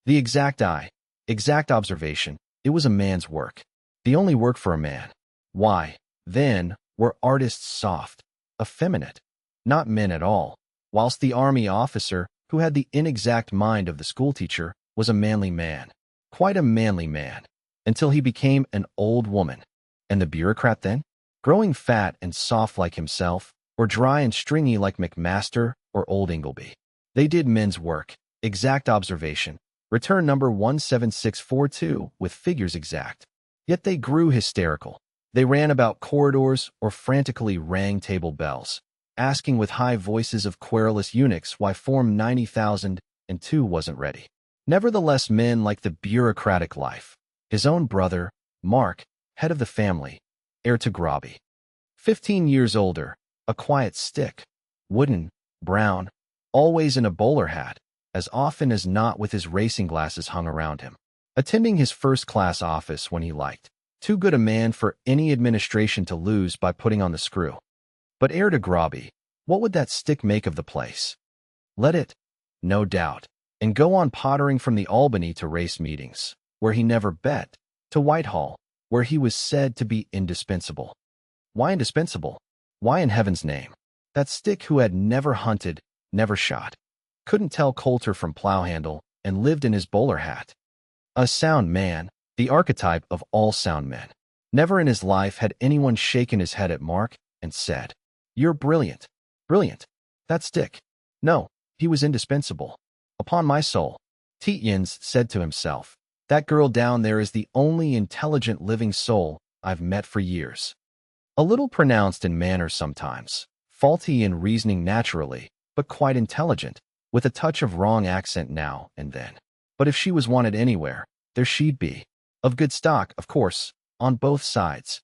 The exact eye, exact observation, it was a man's work. The only work for a man. Why, then, were artists soft, effeminate, not men at all, whilst the army officer, who had the inexact mind of the schoolteacher, was a manly man, quite a manly man, until he became an old woman. And the bureaucrat then? Growing fat and soft like himself, or dry and stringy like McMaster or old Ingleby. They did men's work, exact observation, return number 17642 with figures exact. Yet they grew hysterical. They ran about corridors or frantically rang table bells, asking with high voices of querulous eunuchs why Form 90,002 wasn't ready. Nevertheless, men like the bureaucratic life. His own brother, Mark, head of the family, heir to Groby. 15 years older, a quiet stick, wooden, brown, always in a bowler hat, as often as not with his racing glasses hung around him. Attending his first-class office when he liked. Too good a man for any administration to lose by putting on the screw. But heir to Groby, what would that stick make of the place? Let it, no doubt, and go on pottering from the Albany to race meetings, where he never bet, to Whitehall, where he was said to be indispensable. Why indispensable? Why in heaven's name? That stick who had never hunted, never shot, couldn't tell coulter from plow handle, and lived in his bowler hat. A sound man, the archetype of all sound men. Never in his life had anyone shaken his head at Mark and said, "You're brilliant. Brilliant. That stick." No, he was indispensable. Upon my soul, Tietjens said to himself, that girl down there is the only intelligent living soul I've met for years. A little pronounced in manner sometimes, faulty in reasoning naturally, but quite intelligent, with a touch of wrong accent now and then. But if she was wanted anywhere, there she'd be. Of good stock, of course, on both sides.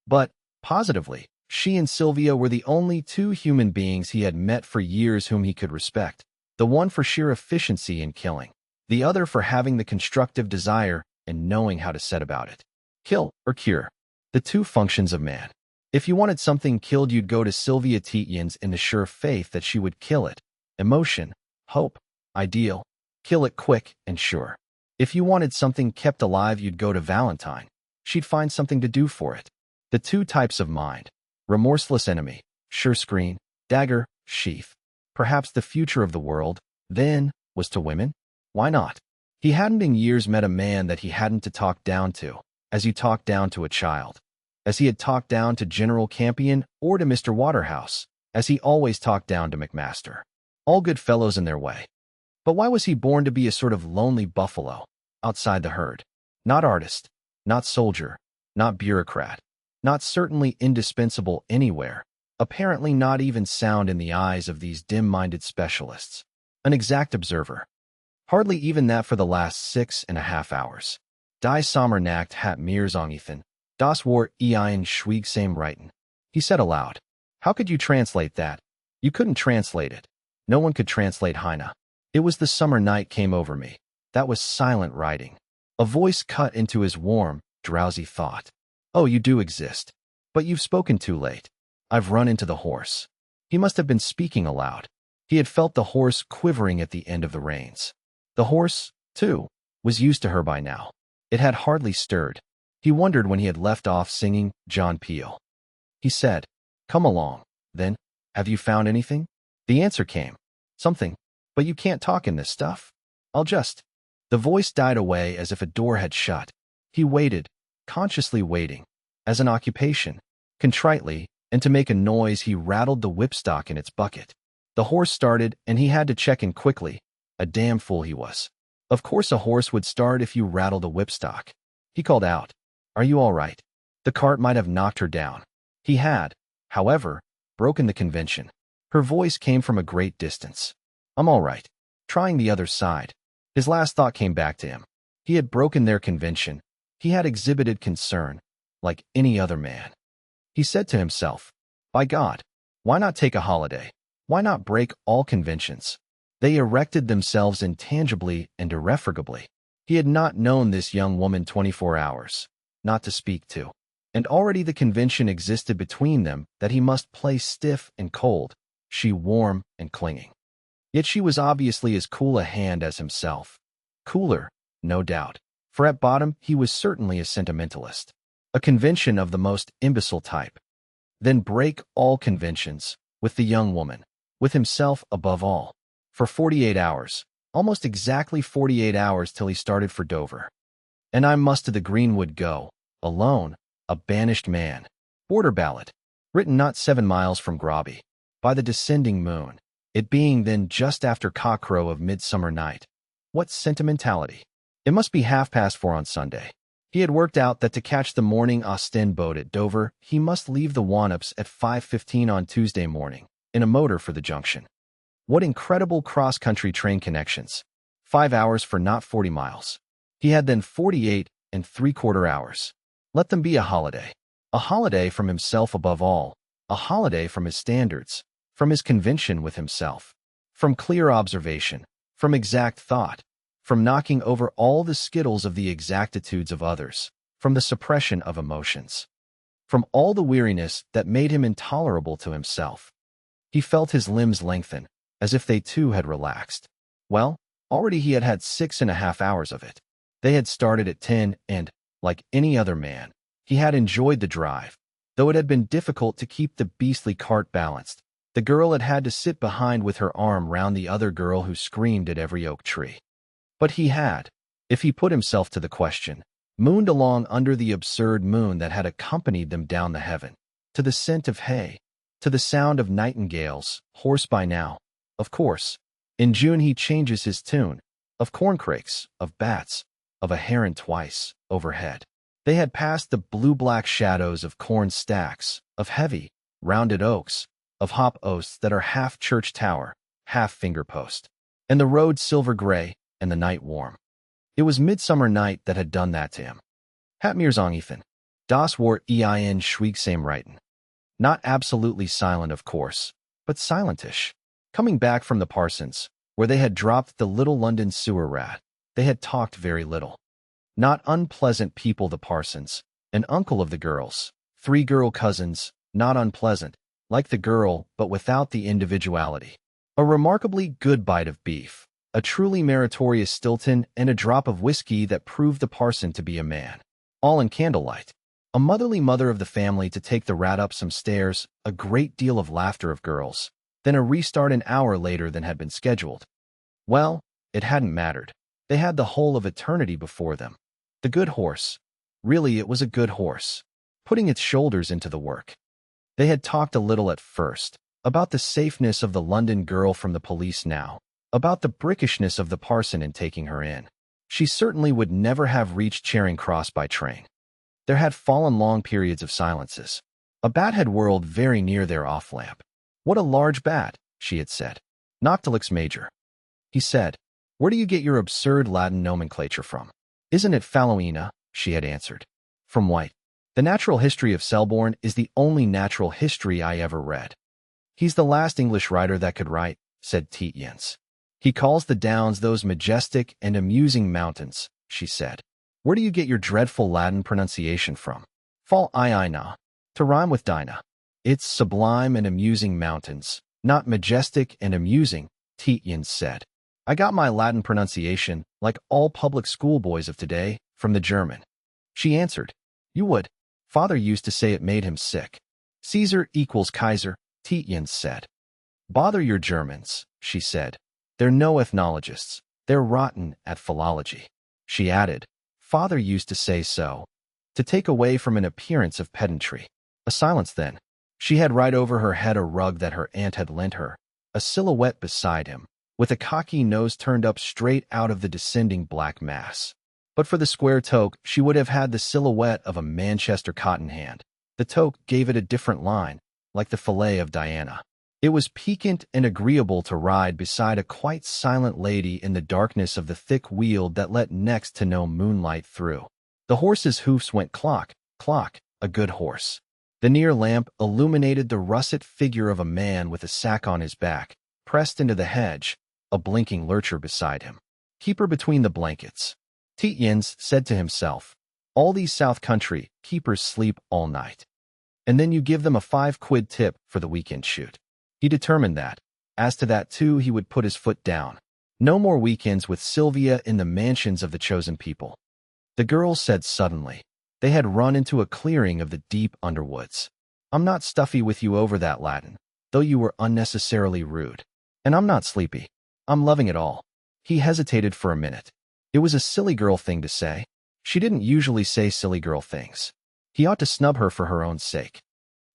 But, positively, she and Sylvia were the only 2 human beings he had met for years whom he could respect, the one for sheer efficiency in killing, the other for having the constructive desire and knowing how to set about it. Kill or cure. The 2 functions of man. If you wanted something killed, you'd go to Sylvia Tietjens in the sure faith that she would kill it. Emotion, hope, ideal. Kill it quick and sure. If you wanted something kept alive, you'd go to Valentine. She'd find something to do for it. The two types of mind. Remorseless enemy, sure screen, dagger, sheath. Perhaps the future of the world, then, was to women? Why not? He hadn't in years met a man that he hadn't to talk down to, as you talk down to a child. As he had talked down to General Campion or to Mr. Waterhouse, as he always talked down to McMaster. All good fellows in their way. But why was he born to be a sort of lonely buffalo, outside the herd? Not artist, not soldier, not bureaucrat, not certainly indispensable anywhere, apparently not even sound in the eyes of these dim-minded specialists. An exact observer. Hardly even that for the last 6.5 hours. Die Sommernacht hat mir zongethan, das Wort ein Schweigsam Reiten. He said aloud. How could you translate that? You couldn't translate it. No one could translate Heine. It was the summer night came over me. That was silent writing. A voice cut into his warm, drowsy thought. Oh, you do exist. But you've spoken too late. I've run into the horse. He must have been speaking aloud. He had felt the horse quivering at the end of the reins. The horse, too, was used to her by now. It had hardly stirred. He wondered when he had left off singing John Peel. He said, "Come along, then. Have you found anything?" The answer came. "Something. But you can't talk in this stuff. I'll just—" The voice died away as if a door had shut. He waited, consciously waiting, as an occupation. Contritely, and to make a noise, he rattled the whipstock in its bucket. The horse started, and he had to check in quickly. A damn fool he was. Of course a horse would start if you rattled a whipstock. He called out, "Are you all right?" The cart might have knocked her down. He had, however, broken the convention. Her voice came from a great distance. "I'm all right." Trying the other side. His last thought came back to him. He had broken their convention. He had exhibited concern, like any other man. He said to himself, "By God, why not take a holiday? Why not break all conventions?" They erected themselves intangibly and irrefragably. He had not known this young woman 24 hours, not to speak to. And already the convention existed between them that he must play stiff and cold, she warm and clinging. Yet she was obviously as cool a hand as himself. Cooler, no doubt, for at bottom he was certainly a sentimentalist. A convention of the most imbecile type. Then break all conventions, with the young woman, with himself above all. For 48 hours, almost exactly 48 hours till he started for Dover. And I must to the Greenwood go, alone, a banished man. Border ballad, written not 7 miles from Groby, by the descending moon, it being then just after cockcrow of midsummer night. What sentimentality! It must be 4:30 on Sunday. He had worked out that to catch the morning Ostend boat at Dover, he must leave the Wannops at 5:15 on Tuesday morning, in a motor for the junction. What incredible cross-country train connections. 5 hours for not 40 miles. He had then 48.75 hours. Let them be a holiday. A holiday from himself above all. A holiday from his standards. From his convention with himself. From clear observation. From exact thought. From knocking over all the skittles of the exactitudes of others. From the suppression of emotions. From all the weariness that made him intolerable to himself. He felt his limbs lengthen, as if they too had relaxed. Well, already he had had 6.5 hours of it. They had started at 10 and, like any other man, he had enjoyed the drive, though it had been difficult to keep the beastly cart balanced. The girl had had to sit behind with her arm round the other girl who screamed at every oak tree. But he had, if he put himself to the question, mooned along under the absurd moon that had accompanied them down the heaven, to the scent of hay, to the sound of nightingales, hoarse by now. Of course, in June he changes his tune, of corncrakes, of bats, of a heron twice, overhead. They had passed the blue-black shadows of corn stacks, of heavy, rounded oaks, of hop oasts that are half church tower, half finger post, and the road silver-gray, and the night warm. It was midsummer night that had done that to him. Hat mir zongethan, das Wort ein Schweigsam Reiten. Not absolutely silent, of course, but silentish. Coming back from the Parsons, where they had dropped the little London sewer rat, they had talked very little. Not unpleasant people, the Parsons, an uncle of the girls, 3 girl cousins, not unpleasant, like the girl, but without the individuality. A remarkably good bite of beef, a truly meritorious Stilton, and a drop of whiskey that proved the parson to be a man. All in candlelight. A motherly mother of the family to take the rat up some stairs, a great deal of laughter of girls, then a restart an hour later than had been scheduled. Well, it hadn't mattered. They had the whole of eternity before them. The good horse. Really, it was a good horse, putting its shoulders into the work. They had talked a little at first, about the safeness of the London girl from the police now, about the brickishness of the parson in taking her in. She certainly would never have reached Charing Cross by train. There had fallen long periods of silences. A bat had whirled very near their off-lamp. "What a large bat," she had said. "Noctilix major." He said, "Where do you get your absurd Latin nomenclature from?" "Isn't it Fallowina?" she had answered. "From White. The natural history of Selborne is the only natural history I ever read." "He's the last English writer that could write," said Tietjens. "He calls the Downs those majestic and amusing mountains," she said. "Where do you get your dreadful Latin pronunciation from?" "Fall I to rhyme with Dinah." "It's sublime and amusing mountains, not majestic and amusing," Tietjens said. "I got my Latin pronunciation, like all public school boys of today, from the German." She answered, "You would. Father used to say it made him sick." "Caesar equals Kaiser," Tietjens said. "Bother your Germans," she said. "They're no ethnologists. They're rotten at philology." She added, "Father used to say so," to take away from an appearance of pedantry. A silence then. She had right over her head a rug that her aunt had lent her, a silhouette beside him, with a cocky nose turned up straight out of the descending black mass. But for the square toque, she would have had the silhouette of a Manchester cotton hand. The toque gave it a different line, like the fillet of Diana. It was piquant and agreeable to ride beside a quite silent lady in the darkness of the thick weald that let next to no moonlight through. The horse's hoofs went clock, clock, a good horse. The near lamp illuminated the russet figure of a man with a sack on his back, pressed into the hedge, a blinking lurcher beside him. "Keep her between the blankets," Tietjens said to himself. "All these South Country keepers sleep all night. And then you give them a 5 quid tip for the weekend shoot." He determined that, as to that too, he would put his foot down. No more weekends with Sylvia in the mansions of the chosen people. The girls said suddenly. They had run into a clearing of the deep underwoods. "I'm not stuffy with you over that Latin, though you were unnecessarily rude. And I'm not sleepy. I'm loving it all." He hesitated for a minute. It was a silly girl thing to say. She didn't usually say silly girl things. He ought to snub her for her own sake.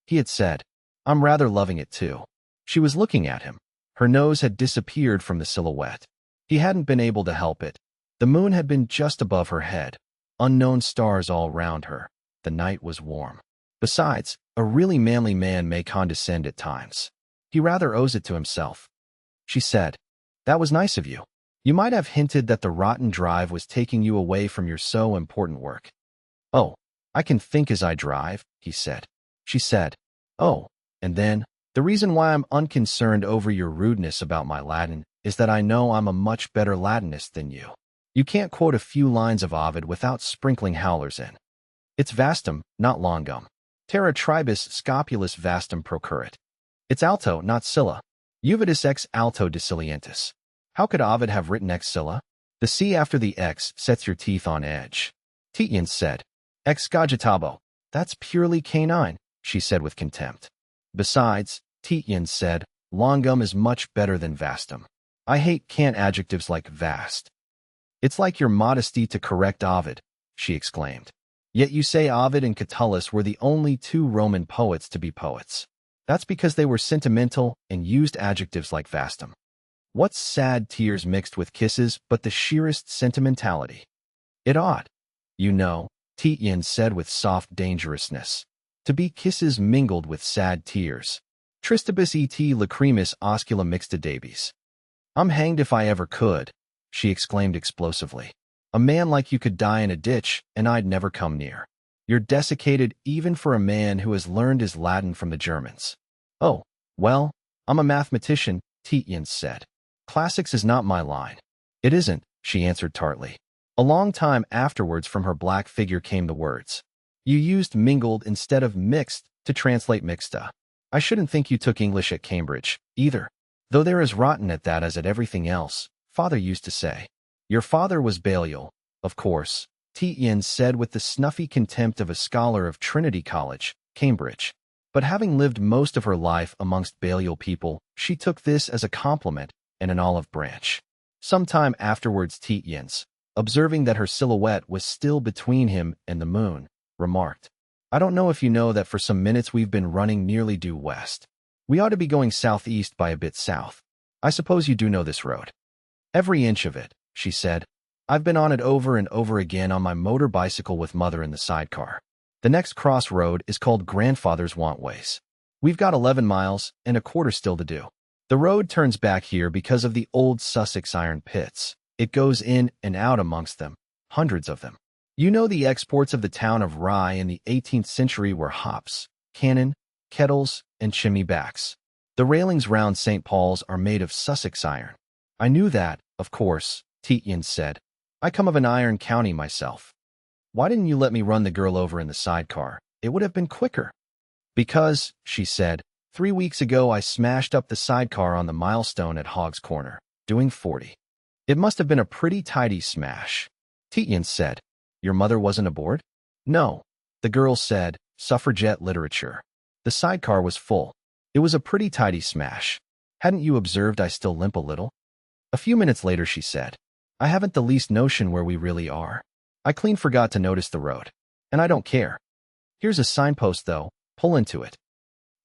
He had said, "I'm rather loving it too." She was looking at him. Her nose had disappeared from the silhouette. He hadn't been able to help it. The moon had been just above her head. Unknown stars all round her. The night was warm. Besides, a really manly man may condescend at times. He rather owes it to himself. She said, "That was nice of you. You might have hinted that the rotten drive was taking you away from your so important work." "Oh, I can think as I drive," he said. She said, "Oh, and then, the reason why I'm unconcerned over your rudeness about my Latin is that I know I'm a much better Latinist than you. You can't quote a few lines of Ovid without sprinkling howlers in. It's vastum, not longum. Terra tribus scopulus vastum procurit. It's alto, not scylla. Juvidus ex alto decilientis. How could Ovid have written ex scylla? The C after the X sets your teeth on edge." Tietjens said, "Ex cogitabo. That's purely canine," she said with contempt. "Besides," Tietjens said, "longum is much better than vastum. I hate cant adjectives like vast." "It's like your modesty to correct Ovid," she exclaimed. "Yet you say Ovid and Catullus were the only 2 Roman poets to be poets. That's because they were sentimental and used adjectives like vastum. What's sad tears mixed with kisses but the sheerest sentimentality? It ought, you know," Tietjens said with soft dangerousness, "to be kisses mingled with sad tears. Tristibus et lacrimis oscula mixta debis." "I'm hanged if I ever could," she exclaimed explosively. "A man like you could die in a ditch, and I'd never come near. You're desiccated even for a man who has learned his Latin from the Germans." "Oh, well, I'm a mathematician," Tietjens said. "Classics is not my line." "It isn't," she answered tartly. A long time afterwards from her black figure came the words, "You used mingled instead of mixed to translate mixta. I shouldn't think you took English at Cambridge, either. Though they're as rotten at that as at everything else, Father used to say." "Your father was Balliol, of course," Tietjens said with the snuffy contempt of a scholar of Trinity College, Cambridge. But having lived most of her life amongst Balliol people, she took this as a compliment and an olive branch. Some time afterwards Tietjens, observing that her silhouette was still between him and the moon, remarked, "I don't know if you know that for some minutes we've been running nearly due west. We ought to be going southeast by a bit south. I suppose you do know this road." "Every inch of it," she said. "I've been on it over and over again on my motor bicycle with Mother in the sidecar. The next crossroad is called Grandfather's Wantways. We've got 11 miles and a quarter still to do. The road turns back here because of the old Sussex iron pits. It goes in and out amongst them, hundreds of them. You know the exports of the town of Rye in the 18th century were hops, cannon, kettles, and chimney backs. The railings round St. Paul's are made of Sussex iron." "I knew that, of course," Tietjens said. "I come of an iron county myself." "Why didn't you let me run the girl over in the sidecar? It would have been quicker." "Because," she said, "3 weeks ago I smashed up the sidecar on the milestone at Hogg's Corner, doing 40. It must have been a pretty tidy smash." Tietjens said, "Your mother wasn't aboard?" "No," the girl said, suffragette literature. "The sidecar was full. It was a pretty tidy smash. Hadn't you observed I still limp a little?" A few minutes later she said, "I haven't the least notion where we really are. I clean forgot to notice the road. And I don't care. Here's a signpost, though. Pull into it."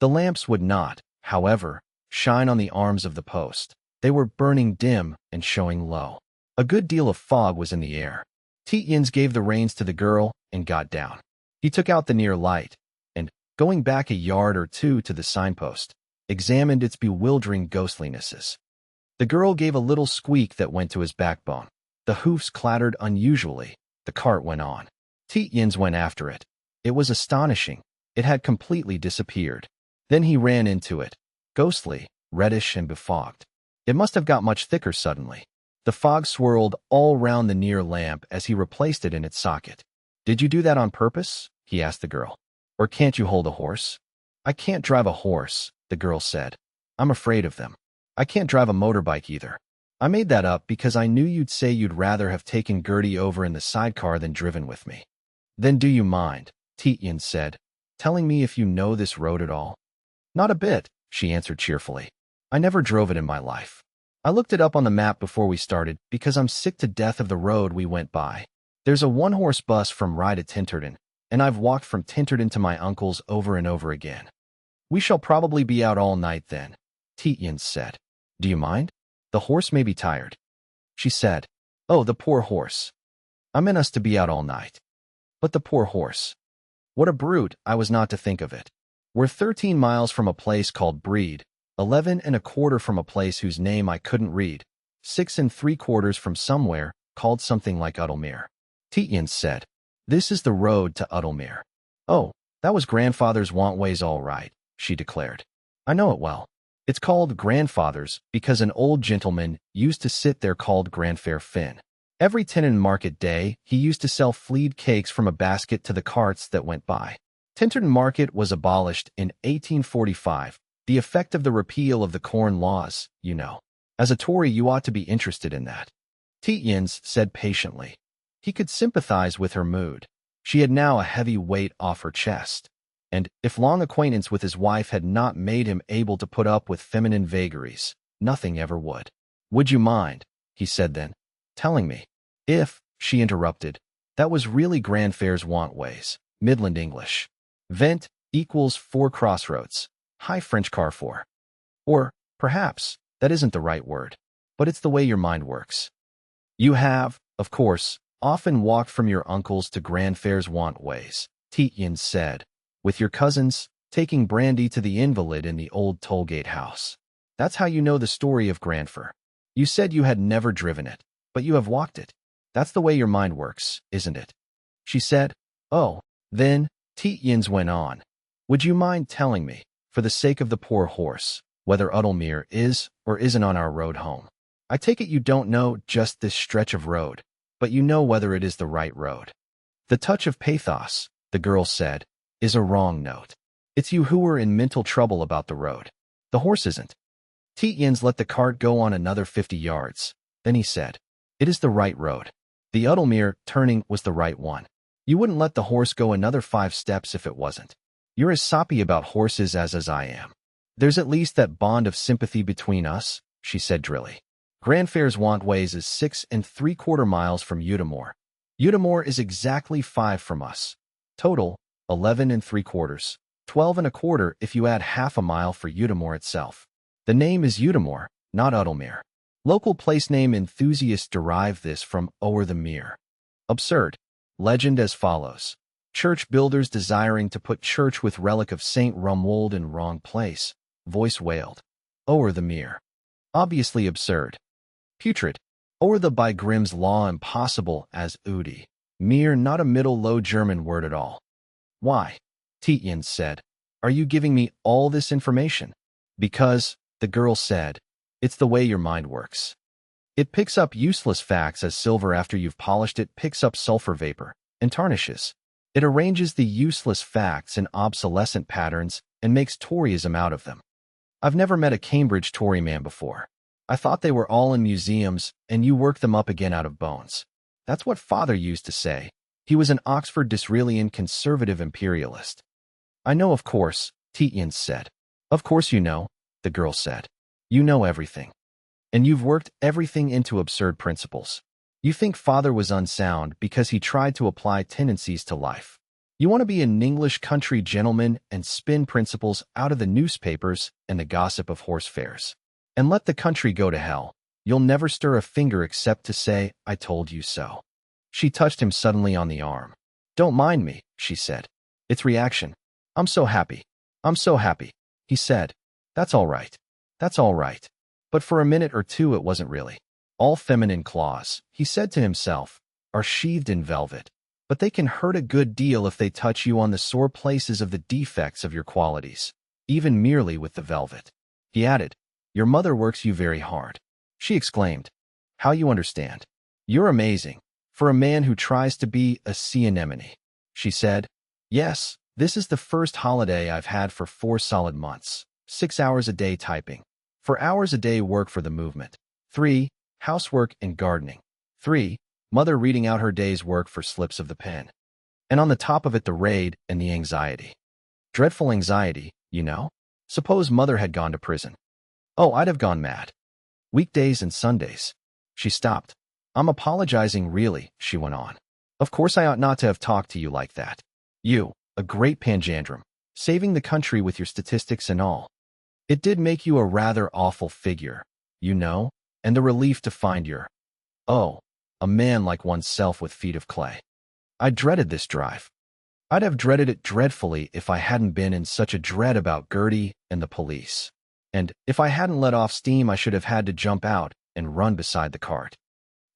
The lamps would not, however, shine on the arms of the post. They were burning dim and showing low. A good deal of fog was in the air. Tietjens gave the reins to the girl and got down. He took out the near light and, going back a yard or two to the signpost, examined its bewildering ghostlinesses. The girl gave a little squeak that went to his backbone. The hoofs clattered unusually. The cart went on. Tietjens went after it. It was astonishing. It had completely disappeared. Then he ran into it, ghostly, reddish and befogged. It must have got much thicker suddenly. The fog swirled all round the near lamp as he replaced it in its socket. "Did you do that on purpose?" he asked the girl. "Or can't you hold a horse?" "I can't drive a horse," the girl said. "I'm afraid of them. I can't drive a motorbike either. I made that up because I knew you'd say you'd rather have taken Gertie over in the sidecar than driven with me." "Then do you mind," Tietjens said, "telling me if you know this road at all?" "Not a bit," she answered cheerfully. "I never drove it in my life. I looked it up on the map before we started because I'm sick to death of the road we went by. There's a one-horse bus from Rye to Tinterton, and I've walked from Tinterton to my uncle's over and over again." "We shall probably be out all night then," Tietjens said. "Do you mind? The horse may be tired." She said, "Oh, the poor horse. I meant us to be out all night. But the poor horse. What a brute I was not to think of it. We're 13 miles from a place called Breed, 11 and a quarter from a place whose name I couldn't read, 6 3/4 from somewhere called something like Udlemere." Tietjens said, "This is the road to Udlemere." "Oh, that was Grandfather's Wantways all right," she declared. "I know it well. It's called Grandfather's because an old gentleman used to sit there called Grandfair Finn. Every Tinton market day, he used to sell flead cakes from a basket to the carts that went by. Tinton Market was abolished in 1845, the effect of the repeal of the Corn Laws, you know. As a Tory, you ought to be interested in that." Tietjens said patiently. He could sympathize with her mood. She had now a heavy weight off her chest. And if long acquaintance with his wife had not made him able to put up with feminine vagaries, nothing ever would. "Would you mind," he said then, "telling me if," she interrupted, "that was really Grandfair's Wantways, Midland English. Vent equals 4 crossroads, High French Carrefour. Or, perhaps, that isn't the right word, but it's the way your mind works. You have, of course, often walked from your uncle's to Grandfair's Wantways," Tietjens said, "with your cousins, taking brandy to the invalid in the old toll-gate house. That's how you know the story of Grandfair. You said you had never driven it, but you have walked it. That's the way your mind works, isn't it?" She said, "Oh, then," Tietjens went on, "would you mind telling me, for the sake of the poor horse, whether Udlemere is or isn't on our road home? I take it you don't know just this stretch of road, but you know whether it is the right road." "The touch of pathos," the girl said, "is a wrong note. It's you who are in mental trouble about the road. The horse isn't." Tietjens let the cart go on another 50 yards. Then he said, "It is the right road. The Udalmere turning was the right one. You wouldn't let the horse go another 5 steps if it wasn't. You're as soppy about horses as I am. There's at least that bond of sympathy between us, she said drily. Grandfair's Wantways is 6¾ miles from Udimore. Udimore is exactly 5 from us. Total, 11¾ 12¼ if you add half a mile for Udimore itself. The name is Udimore, not Udalmere. Local place name enthusiasts derive this from O'er the Mere. Absurd. Legend as follows. Church builders desiring to put church with relic of St. Rumwold in wrong place. Voice wailed. O'er the Mere. Obviously absurd. Putrid. O'er the by Grimm's law impossible as Udi. Mere not a Middle Low German word at all. Why? Tietjens said. Are you giving me all this information? Because, the girl said, it's the way your mind works. It picks up useless facts as silver after you've polished it picks up sulfur vapor, and tarnishes. It arranges the useless facts in obsolescent patterns and makes Toryism out of them. I've never met a Cambridge Tory man before. I thought they were all in museums, and you work them up again out of bones. That's what father used to say. He was an Oxford Disraelian conservative imperialist. I know, of course, Tietjens said. Of course you know, the girl said. You know everything. And you've worked everything into absurd principles. You think father was unsound because he tried to apply tendencies to life. You want to be an English country gentleman and spin principles out of the newspapers and the gossip of horse fairs. And let the country go to hell. You'll never stir a finger except to say, I told you so. She touched him suddenly on the arm. Don't mind me, she said. It's reaction. I'm so happy. I'm so happy, he said. That's all right. That's all right. But for a minute or two it wasn't really. All feminine claws, he said to himself, are sheathed in velvet. But they can hurt a good deal if they touch you on the sore places of the defects of your qualities, even merely with the velvet. He added, Your mother works you very hard. She exclaimed, How you understand. You're amazing, for a man who tries to be a sea anemone. She said, Yes, this is the first holiday I've had for 4 solid months. 6 hours a day typing. 4 hours a day work for the movement. 3, housework and gardening. 3, mother reading out her day's work for slips of the pen. And on the top of it the raid and the anxiety. Dreadful anxiety, you know? Suppose mother had gone to prison. Oh, I'd have gone mad. Weekdays and Sundays. She stopped. I'm apologizing really, she went on. Of course I ought not to have talked to you like that. You, a great panjandrum, saving the country with your statistics and all. It did make you a rather awful figure, you know, and the relief to find a man like oneself with feet of clay. I dreaded this drive. I'd have dreaded it dreadfully if I hadn't been in such a dread about Gertie and the police. And if I hadn't let off steam I should have had to jump out and run beside the cart.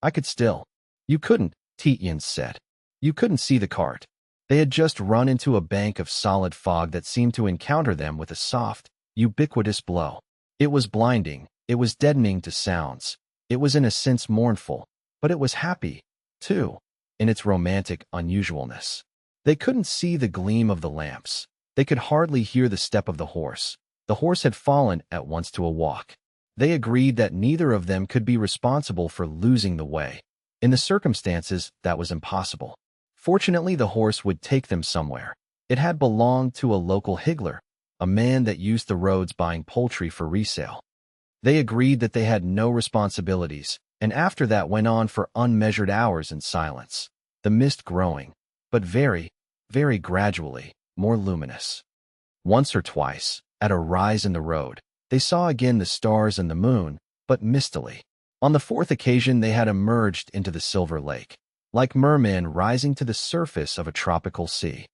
I could still. You couldn't, Tietjens said. You couldn't see the cart. They had just run into a bank of solid fog that seemed to encounter them with a soft, ubiquitous blow. It was blinding, it was deadening to sounds, it was in a sense mournful, but it was happy, too, in its romantic unusualness. They couldn't see the gleam of the lamps. They could hardly hear the step of the horse. The horse had fallen at once to a walk. They agreed that neither of them could be responsible for losing the way. In the circumstances, that was impossible. Fortunately, the horse would take them somewhere. It had belonged to a local higgler, a man that used the roads buying poultry for resale. They agreed that they had no responsibilities, and after that went on for unmeasured hours in silence, the mist growing, but very, very gradually, more luminous. Once or twice, at a rise in the road, they saw again the stars and the moon, but mistily. On the 4th occasion they had emerged into the silver lake, like mermen rising to the surface of a tropical sea.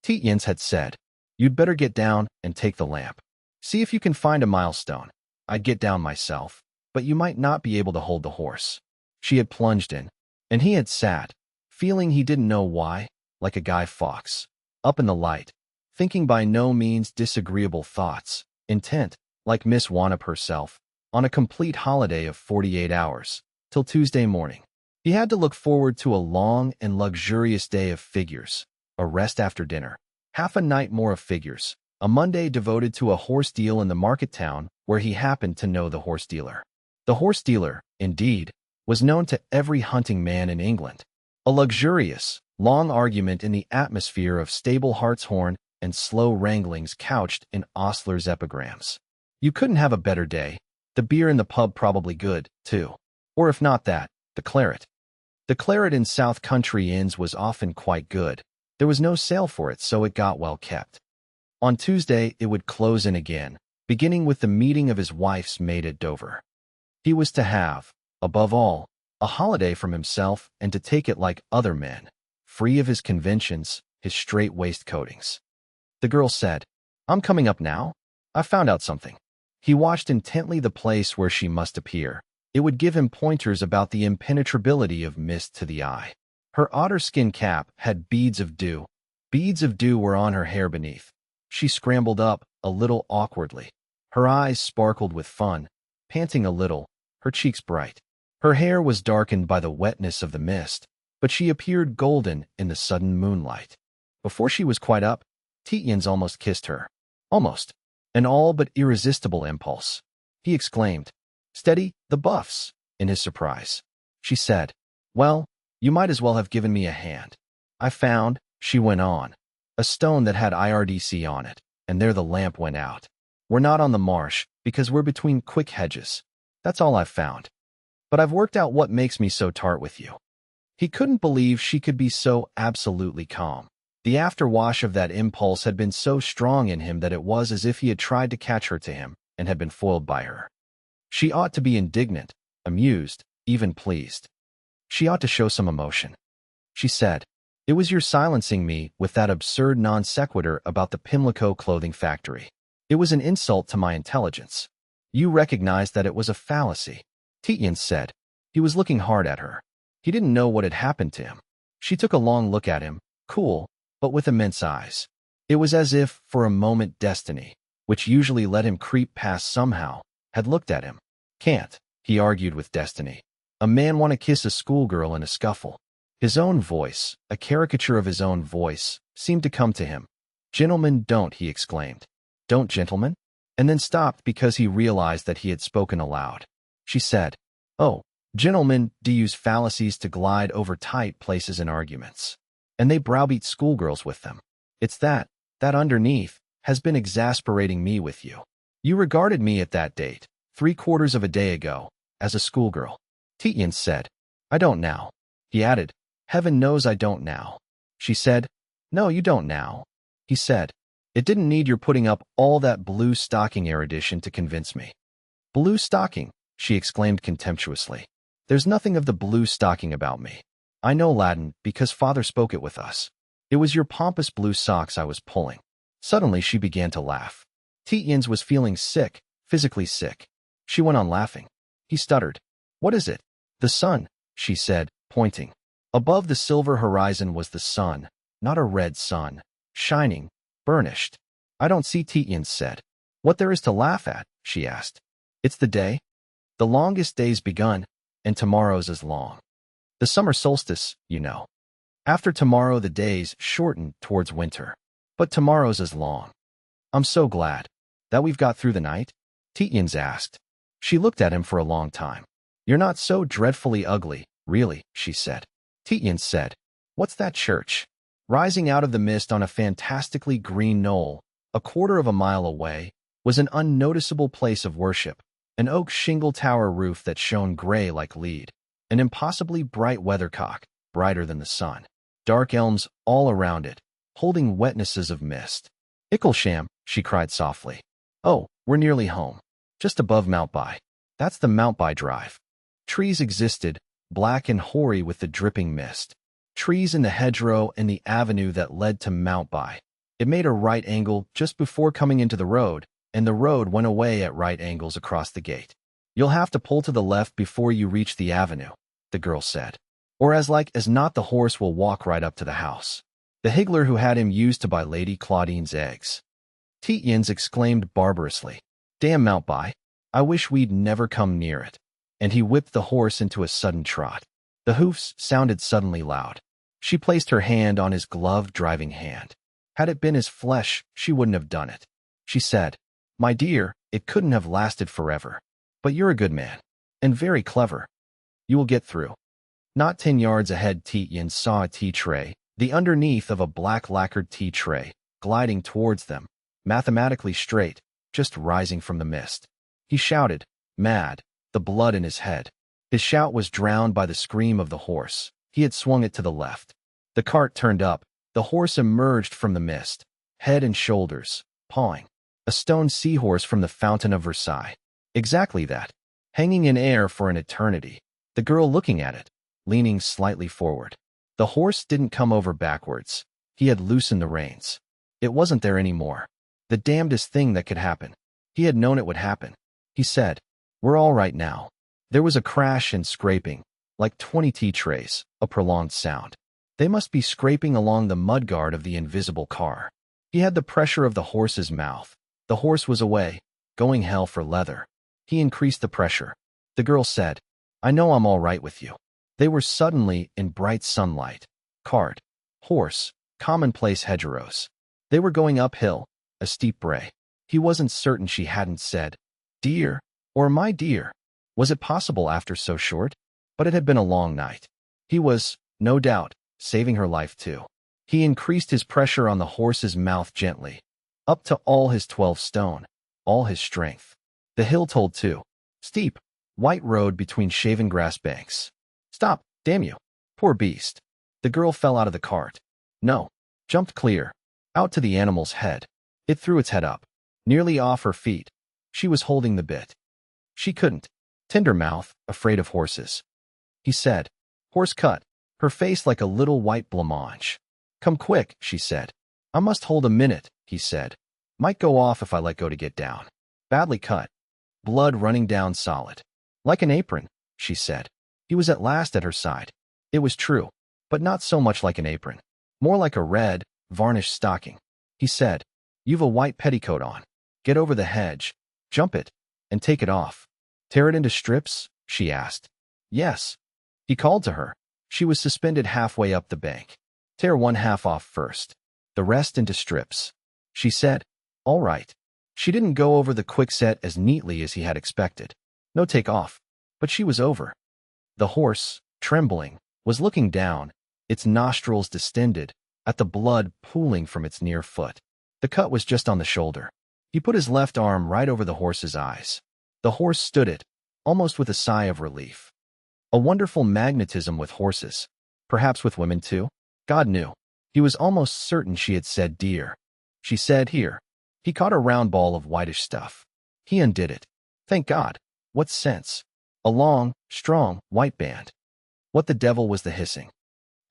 Tietjens had said, You'd better get down and take the lamp. See if you can find a milestone. I'd get down myself, but you might not be able to hold the horse. She had plunged in, and he had sat, feeling he didn't know why, like a Guy Fawkes, up in the light, thinking by no means disagreeable thoughts, intent, like Miss Wannop herself, on a complete holiday of 48 hours, till Tuesday morning. He had to look forward to a long and luxurious day of figures, a rest after dinner, half a night more of figures, a Monday devoted to a horse deal in the market town where he happened to know the horse dealer. The horse dealer, indeed, was known to every hunting man in England. A luxurious, long argument in the atmosphere of stable hartshorn and slow wranglings couched in ostler's epigrams. You couldn't have a better day. The beer in the pub probably good, too. Or if not that, the claret. The claret in South Country inns was often quite good. There was no sale for it, so it got well kept. On Tuesday, it would close in again, beginning with the meeting of his wife's maid at Dover. He was to have, above all, a holiday from himself and to take it like other men, free of his conventions, his strait waistcoatings. The girl said, "I'm coming up now. I found out something." He watched intently the place where she must appear. It would give him pointers about the impenetrability of mist to the eye. Her otter-skin cap had beads of dew. Beads of dew were on her hair beneath. She scrambled up, a little awkwardly. Her eyes sparkled with fun, panting a little, her cheeks bright. Her hair was darkened by the wetness of the mist, but she appeared golden in the sudden moonlight. Before she was quite up, Tietjens almost kissed her. Almost. An all but irresistible impulse. He exclaimed, "Steady, the buffs," in his surprise. She said, "Well, you might as well have given me a hand. I found," she went on, "a stone that had IRDC on it, and there the lamp went out. We're not on the marsh, because we're between quick hedges. That's all I've found. But I've worked out what makes me so tart with you." He couldn't believe she could be so absolutely calm. The afterwash of that impulse had been so strong in him that it was as if he had tried to catch her to him and had been foiled by her. She ought to be indignant, amused, even pleased. She ought to show some emotion. She said, "It was your silencing me with that absurd non sequitur about the Pimlico clothing factory. It was an insult to my intelligence. You recognized that it was a fallacy." Tietjens said. He was looking hard at her. He didn't know what had happened to him. She took a long look at him, cool, but with immense eyes. It was as if, for a moment, destiny, which usually let him creep past somehow, had looked at him. "Can't," he argued with destiny. "A man want to kiss a schoolgirl in a scuffle." His own voice, a caricature of his own voice, seemed to come to him. "Gentlemen don't," he exclaimed. "Don't, gentlemen?" And then stopped because he realized that he had spoken aloud. She said, "Oh, gentlemen do use fallacies to glide over tight places in arguments. And they browbeat schoolgirls with them. It's that underneath, has been exasperating me with you. You regarded me at that date, 3/4 of a day ago, as a schoolgirl." Tietjens said, "I don't now." He added, "Heaven knows I don't now." She said, "No, you don't now." He said, "It didn't need your putting up all that blue stocking erudition to convince me." "Blue stocking," she exclaimed contemptuously. "There's nothing of the blue stocking about me. I know Latin because father spoke it with us. It was your pompous blue socks I was pulling." Suddenly she began to laugh. Tietjens was feeling sick, physically sick. She went on laughing. He stuttered. "What is it?" "The sun," she said, pointing. Above the silver horizon was the sun, not a red sun, shining, burnished. "I don't see," Tietjens said. "What there is to laugh at," she asked. "It's the day. The longest day's begun, and tomorrow's as long. The summer solstice, you know. After tomorrow the days shorten towards winter. But tomorrow's as long. I'm so glad. That we've got through the night?" Tietjens asked. She looked at him for a long time. "You're not so dreadfully ugly, really," she said. Tietjens said, "What's that church?" Rising out of the mist on a fantastically green knoll, 1/4 of a mile away, was an unnoticeable place of worship, an oak shingle tower roof that shone gray like lead. An impossibly bright weathercock, brighter than the sun. Dark elms all around it, holding wetnesses of mist. "Icklesham," she cried softly. "Oh, we're nearly home. Just above Mountby. That's the Mountby Drive." Trees existed, black and hoary with the dripping mist. Trees in the hedgerow and the avenue that led to Mountby. It made a right angle just before coming into the road, and the road went away at right angles across the gate. "You'll have to pull to the left before you reach the avenue," the girl said. "Or as like as not the horse will walk right up to the house. The higgler who had him used to buy Lady Claudine's eggs." Tietjens exclaimed barbarously, "Damn Mountby. I wish we'd never come near it." And he whipped the horse into a sudden trot. The hoofs sounded suddenly loud. She placed her hand on his gloved driving hand. Had it been his flesh, she wouldn't have done it. She said, "My dear, it couldn't have lasted forever. But you're a good man. And very clever." You will get through. Not 10 yards ahead, Tietjens saw a tea tray, the underneath of a black lacquered tea tray, gliding towards them, mathematically straight, just rising from the mist. He shouted, mad, the blood in his head. His shout was drowned by the scream of the horse. He had swung it to the left. The cart turned up. The horse emerged from the mist, head and shoulders, pawing. A stone seahorse from the fountain of Versailles. Exactly that. Hanging in air for an eternity. The girl looking at it, leaning slightly forward. The horse didn't come over backwards. He had loosened the reins. It wasn't there anymore. The damnedest thing that could happen. He had known it would happen. He said, "We're all right now." There was a crash and scraping, like 20 tea trays, a prolonged sound. They must be scraping along the mudguard of the invisible car. He had the pressure of the horse's mouth. The horse was away, going hell for leather. He increased the pressure. The girl said, "I know I'm all right with you." They were suddenly in bright sunlight. Cart, horse, commonplace hedgerows. They were going uphill, a steep brae. He wasn't certain she hadn't said, "Dear," or "my dear." Was it possible after so short? But it had been a long night. He was, no doubt, saving her life too. He increased his pressure on the horse's mouth gently, up to all his 12 stone, all his strength. The hill told too. Steep, white road between shaven grass banks. "Stop, damn you." Poor beast. The girl fell out of the cart. No. Jumped clear. Out to the animal's head. It threw its head up. Nearly off her feet. She was holding the bit. She couldn't. Tender mouth, afraid of horses. He said. Horse cut. Her face like a little white blancmange. "Come quick," she said. "I must hold a minute," he said. "Might go off if I let go to get down." Badly cut. Blood running down solid. "Like an apron," she said. He was at last at her side. It was true, but not so much like an apron. More like a red, varnished stocking. He said, "You've a white petticoat on. Get over the hedge, jump it, and take it off." "Tear it into strips?" she asked. "Yes." He called to her. She was suspended halfway up the bank. "Tear one half off first, the rest into strips." She said, "All right." She didn't go over the quickset as neatly as he had expected. No take off. But she was over. The horse, trembling, was looking down, its nostrils distended, at the blood pooling from its near foot. The cut was just on the shoulder. He put his left arm right over the horse's eyes. The horse stood it, almost with a sigh of relief. A wonderful magnetism with horses. Perhaps with women too? God knew. He was almost certain she had said dear. She said here. He caught a round ball of whitish stuff. He undid it. Thank God. What sense? A long, strong, white band. What the devil was the hissing?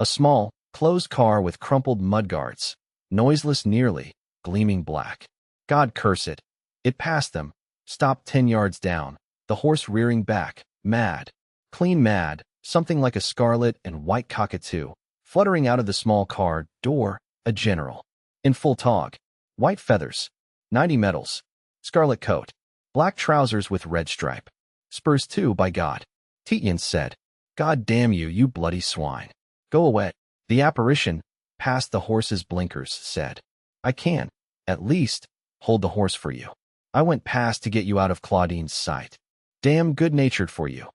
A small, closed car with crumpled mudguards, noiseless nearly, gleaming black. God curse it. It passed them, stopped 10 yards down, the horse rearing back, mad. Clean mad, something like a scarlet and white cockatoo, fluttering out of the small car door, a general. In full tog. White feathers. 90 medals. Scarlet coat. Black trousers with red stripe. Spurs too, by God. Tietjens said, "God damn you, you bloody swine. Go away." The apparition, past the horse's blinkers, said, "I can, at least, hold the horse for you. I went past to get you out of Claudine's sight. Damn good-natured for you."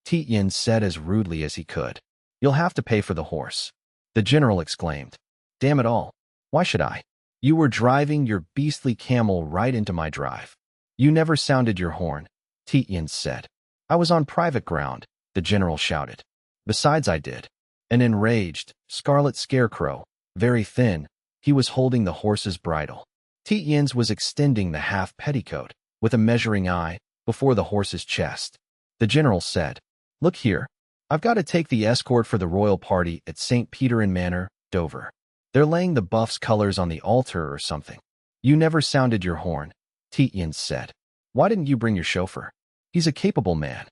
Tietjens said as rudely as he could, "You'll have to pay for the horse." The general exclaimed, "Damn it all. Why should I? You were driving your beastly camel right into my drive. You never sounded your horn," Tietjens said. "I was on private ground," the general shouted. "Besides I did." An enraged, scarlet scarecrow, very thin, he was holding the horse's bridle. Tietjens was extending the half petticoat, with a measuring eye, before the horse's chest. The general said, "Look here. I've got to take the escort for the royal party at St. Peter in Manor, Dover. They're laying the buff's colors on the altar or something." "You never sounded your horn," Tietjens said. "Why didn't you bring your chauffeur? He's a capable man.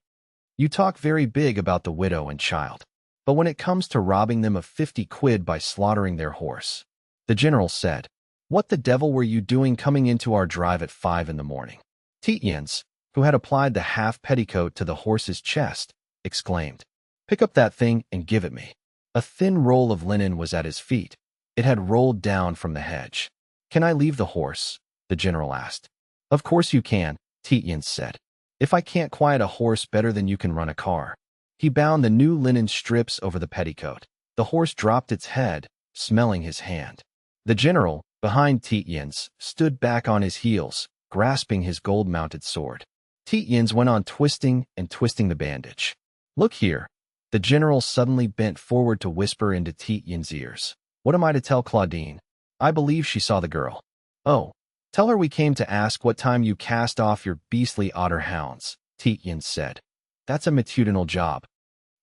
You talk very big about the widow and child. But when it comes to robbing them of 50 quid by slaughtering their horse." The general said, "What the devil were you doing coming into our drive at 5 in the morning?" Tietjens, who had applied the half petticoat to the horse's chest, exclaimed, "Pick up that thing and give it me." A thin roll of linen was at his feet. It had rolled down from the hedge. "Can I leave the horse?" the general asked. "Of course you can," Tietjens said. "If I can't quiet a horse better than you can run a car." He bound the new linen strips over the petticoat. The horse dropped its head, smelling his hand. The general, behind Tietjens, stood back on his heels, grasping his gold-mounted sword. Tietjens went on twisting and twisting the bandage. "Look here." The general suddenly bent forward to whisper into Tietjens' ears. "What am I to tell Claudine? I believe she saw the girl." "Oh, tell her we came to ask what time you cast off your beastly otter hounds," Tietjens said. "That's a matutinal job."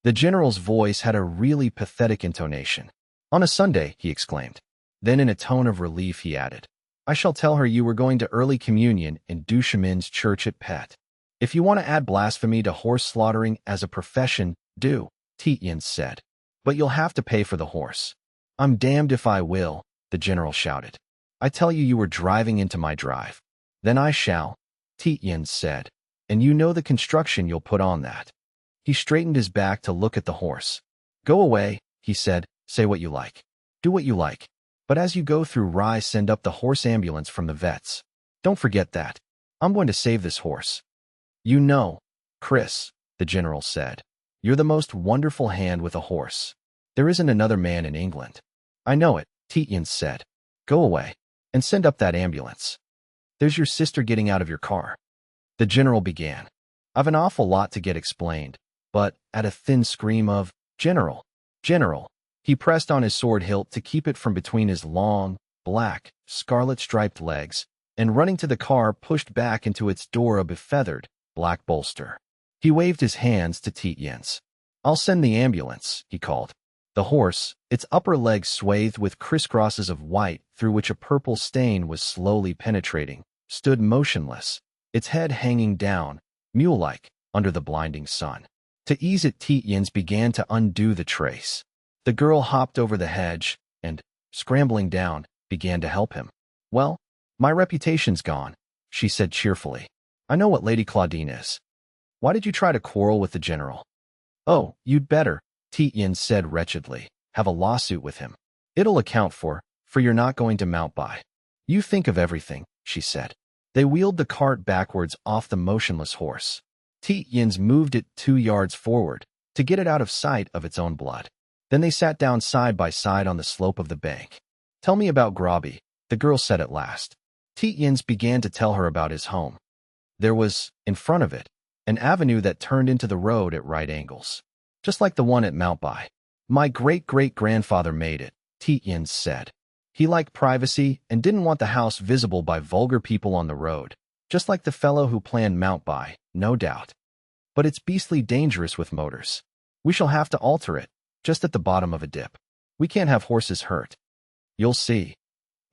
The general's voice had a really pathetic intonation. "On a Sunday," he exclaimed. Then in a tone of relief he added, "I shall tell her you were going to early communion in Duchemin's church at Pet. If you want to add blasphemy to horse slaughtering as a profession, do," Tietjens said. "But you'll have to pay for the horse." "I'm damned if I will," the general shouted. "I tell you you were driving into my drive." "Then I shall," Tietjens said. "And you know the construction you'll put on that." He straightened his back to look at the horse. "Go away," he said. "Say what you like. Do what you like. But as you go through Rye, send up the horse ambulance from the vets. Don't forget that. I'm going to save this horse." "You know, Chris," the general said, "you're the most wonderful hand with a horse. There isn't another man in England." "I know it," Tietjens said. "Go away and send up that ambulance. There's your sister getting out of your car." The general began. "I've an awful lot to get explained," but at a thin scream of, "General! General!" he pressed on his sword hilt to keep it from between his long, black, scarlet-striped legs, and running to the car pushed back into its door a befeathered, black bolster. He waved his hands to Tietjens. "I'll send the ambulance," he called. The horse, its upper legs swathed with crisscrosses of white through which a purple stain was slowly penetrating, stood motionless, its head hanging down, mule-like, under the blinding sun. To ease it, Tietjens began to undo the trace. The girl hopped over the hedge and, scrambling down, began to help him. "Well, my reputation's gone," she said cheerfully. "I know what Lady Claudine is. Why did you try to quarrel with the general?" "Oh, you'd better," Tietjens said wretchedly, "have a lawsuit with him. It'll account for you're not going to mount by." "You think of everything," she said. They wheeled the cart backwards off the motionless horse. Tietjens moved it 2 yards forward to get it out of sight of its own blood. Then they sat down side by side on the slope of the bank. "Tell me about Groby," the girl said at last. Tietjens began to tell her about his home. There was, in front of it, an avenue that turned into the road at right angles, just like the one at Mountby. "My great-great-grandfather made it," Tietjens said. "He liked privacy and didn't want the house visible by vulgar people on the road, just like the fellow who planned Mountby, no doubt. But it's beastly dangerous with motors. We shall have to alter it, just at the bottom of a dip. We can't have horses hurt. You'll see."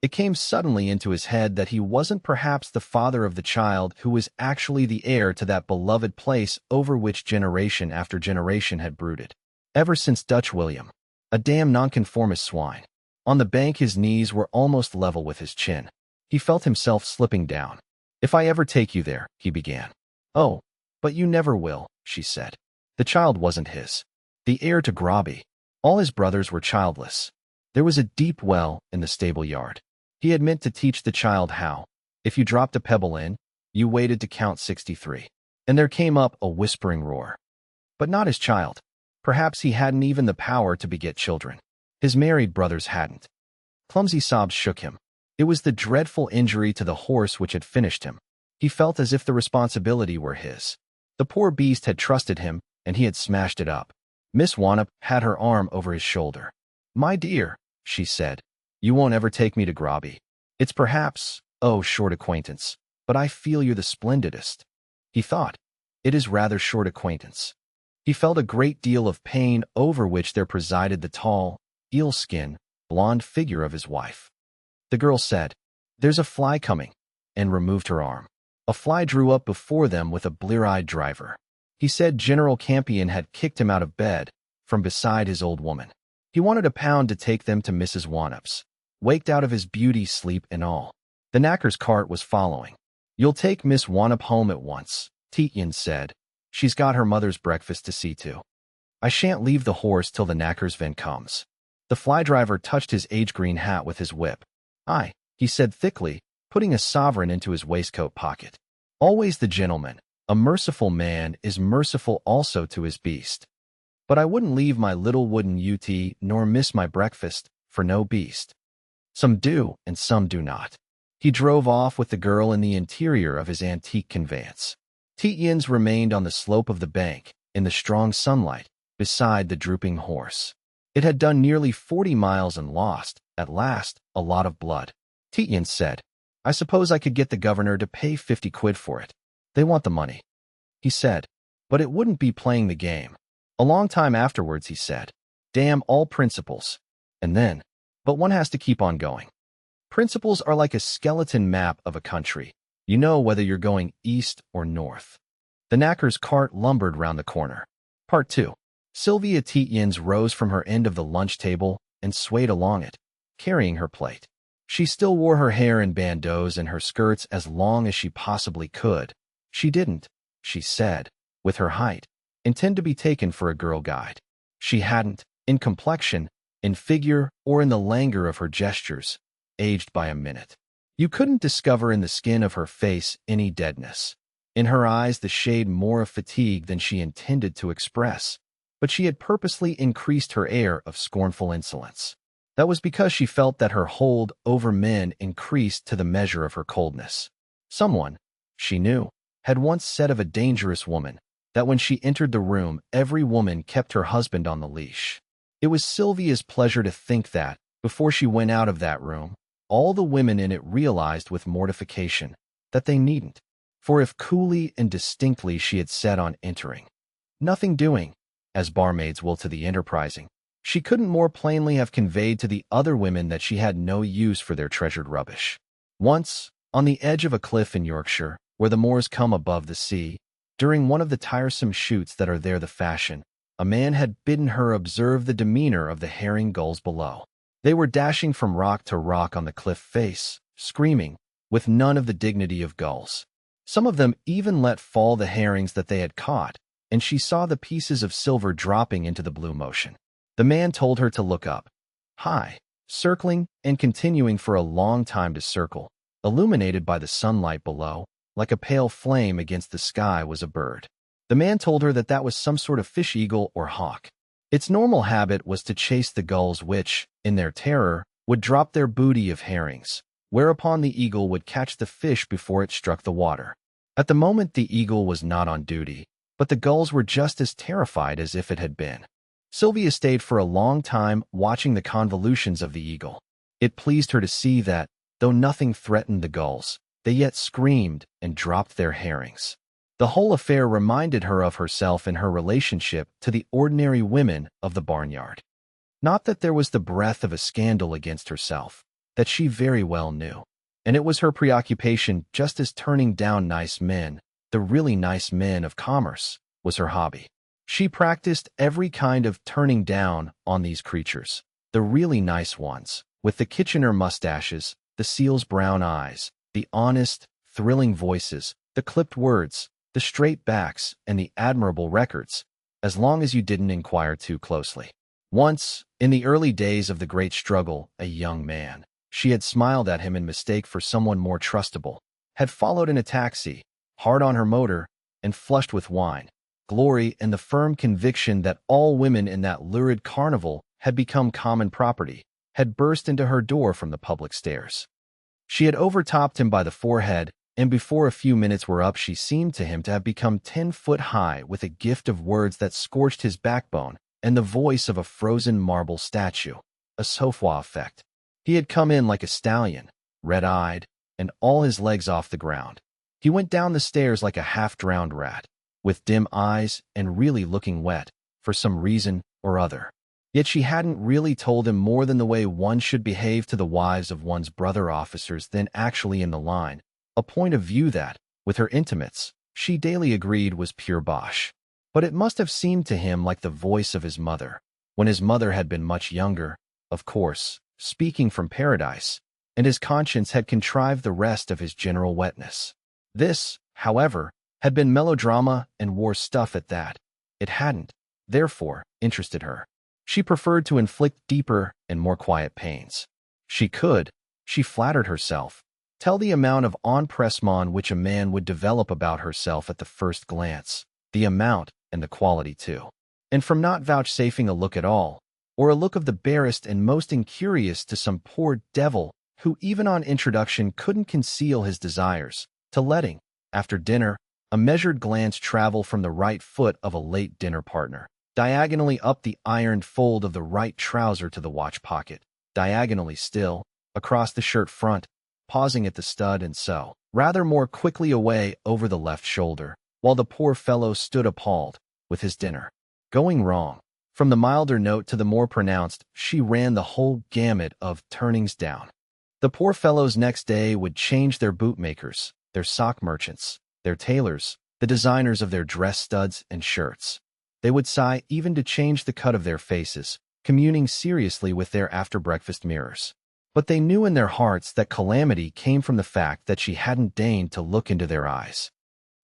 It came suddenly into his head that he wasn't perhaps the father of the child who was actually the heir to that beloved place over which generation after generation had brooded. Ever since Dutch William, a damn nonconformist swine. On the bank his knees were almost level with his chin. He felt himself slipping down. "If I ever take you there," he began. "Oh, but you never will," she said. The child wasn't his. The heir to Groby. All his brothers were childless. There was a deep well in the stable yard. He had meant to teach the child how, if you dropped a pebble in, you waited to count 63. And there came up a whispering roar. But not his child. Perhaps he hadn't even the power to beget children. His married brothers hadn't. Clumsy sobs shook him. It was the dreadful injury to the horse which had finished him. He felt as if the responsibility were his. The poor beast had trusted him, and he had smashed it up. Miss Wannop had her arm over his shoulder. "My dear," she said, "you won't ever take me to Groby. It's perhaps, short acquaintance, but I feel you're the splendidest." He thought, "It is rather short acquaintance." He felt a great deal of pain over which there presided the tall, eel-skin, blonde figure of his wife. The girl said, "There's a fly coming," and removed her arm. A fly drew up before them with a blear-eyed driver. He said General Campion had kicked him out of bed, from beside his old woman. He wanted a pound to take them to Mrs. Wannop's, waked out of his beauty sleep and all. The knacker's cart was following. "You'll take Miss Wannop home at once," Tietjens said. "She's got her mother's breakfast to see to. I shan't leave the horse till the knacker's van comes." The fly driver touched his age-green hat with his whip. "Aye," he said thickly, putting a sovereign into his waistcoat pocket. "Always the gentleman. A merciful man is merciful also to his beast." but I wouldn't leave my little wooden UT nor miss my breakfast for no beast. Some do, and some do not. He drove off with the girl in the interior of his antique conveyance. Tietjens remained on the slope of the bank, in the strong sunlight, beside the drooping horse. It had done nearly 40 miles and lost, at last, a lot of blood. Tietjens said, I suppose I could get the governor to pay 50 quid for it. They want the money. He said, but it wouldn't be playing the game. A long time afterwards, he said, damn all principles. And then, but one has to keep on going. Principles are like a skeleton map of a country. You know whether you're going east or north. The knacker's cart lumbered round the corner. Part 2. Sylvia Tietjens rose from her end of the lunch table and swayed along it, carrying her plate. She still wore her hair in bandeaus and her skirts as long as she possibly could. She didn't, she said, with her height, intend to be taken for a girl guide. She hadn't, in complexion, in figure, or in the languor of her gestures, aged by a minute. You couldn't discover in the skin of her face any deadness. In her eyes the shade more of fatigue than she intended to express, but she had purposely increased her air of scornful insolence. That was because she felt that her hold over men increased to the measure of her coldness. Someone, she knew, had once said of a dangerous woman that when she entered the room, every woman kept her husband on the leash. It was Sylvia's pleasure to think that, before she went out of that room, all the women in it realized with mortification that they needn't. For if coolly and distinctly she had said on entering, nothing doing, as barmaids will to the enterprising, she couldn't more plainly have conveyed to the other women that she had no use for their treasured rubbish. Once, on the edge of a cliff in Yorkshire, where the moors come above the sea, during one of the tiresome shoots that are there the fashion, a man had bidden her observe the demeanor of the herring gulls below. They were dashing from rock to rock on the cliff face, screaming, with none of the dignity of gulls. Some of them even let fall the herrings that they had caught, and she saw the pieces of silver dropping into the blue motion. The man told her to look up. High, circling and continuing for a long time to circle, illuminated by the sunlight below, like a pale flame against the sky, was a bird. The man told her that that was some sort of fish eagle or hawk. Its normal habit was to chase the gulls which, in their terror, would drop their booty of herrings, whereupon the eagle would catch the fish before it struck the water. At the moment the eagle was not on duty, but the gulls were just as terrified as if it had been. Sylvia stayed for a long time watching the convolutions of the eagle. It pleased her to see that, though nothing threatened the gulls, they yet screamed and dropped their herrings. The whole affair reminded her of herself in her relationship to the ordinary women of the barnyard. Not that there was the breath of a scandal against herself, that she very well knew. And it was her preoccupation just as turning down nice men, the really nice men of commerce, was her hobby. She practiced every kind of turning down on these creatures, the really nice ones, with the Kitchener mustaches, the seal's brown eyes, the honest, thrilling voices, the clipped words, the straight backs, and the admirable records, as long as you didn't inquire too closely. Once, in the early days of the great struggle, a young man, she had smiled at him in mistake for someone more trustable, had followed in a taxi, hard on her motor, and flushed with wine, glory, and the firm conviction that all women in that lurid carnival had become common property, had burst into her door from the public stairs. She had overtopped him by the forehead, and before a few minutes were up she seemed to him to have become 10 foot high with a gift of words that scorched his backbone and the voice of a frozen marble statue, a Sofwa effect. He had come in like a stallion, red-eyed, and all his legs off the ground. He went down the stairs like a half-drowned rat, with dim eyes and really looking wet, for some reason or other. Yet she hadn't really told him more than the way one should behave to the wives of one's brother officers than actually in the line, a point of view that, with her intimates, she daily agreed was pure bosh. But it must have seemed to him like the voice of his mother, when his mother had been much younger, of course, speaking from paradise, and his conscience had contrived the rest of his general wetness. This, however, had been melodrama and war stuff at that. It hadn't, therefore, interested her. She preferred to inflict deeper and more quiet pains. She could, she flattered herself, tell the amount of empressement which a man would develop about herself at the first glance, the amount and the quality too. and from not vouchsafing a look at all, or a look of the barest and most incurious to some poor devil who even on introduction couldn't conceal his desires, to letting, after dinner, a measured glance travel from the right foot of a late dinner partner, diagonally up the ironed fold of the right trouser to the watch pocket, diagonally still, across the shirt front, pausing at the stud and so, rather more quickly away over the left shoulder, while the poor fellow stood appalled, with his dinner going wrong. From the milder note to the more pronounced, she ran the whole gamut of turnings down. The poor fellows next day would change their bootmakers, their sock merchants, their tailors, the designers of their dress studs and shirts. They would sigh even to change the cut of their faces, communing seriously with their after-breakfast mirrors. But they knew in their hearts that calamity came from the fact that she hadn't deigned to look into their eyes.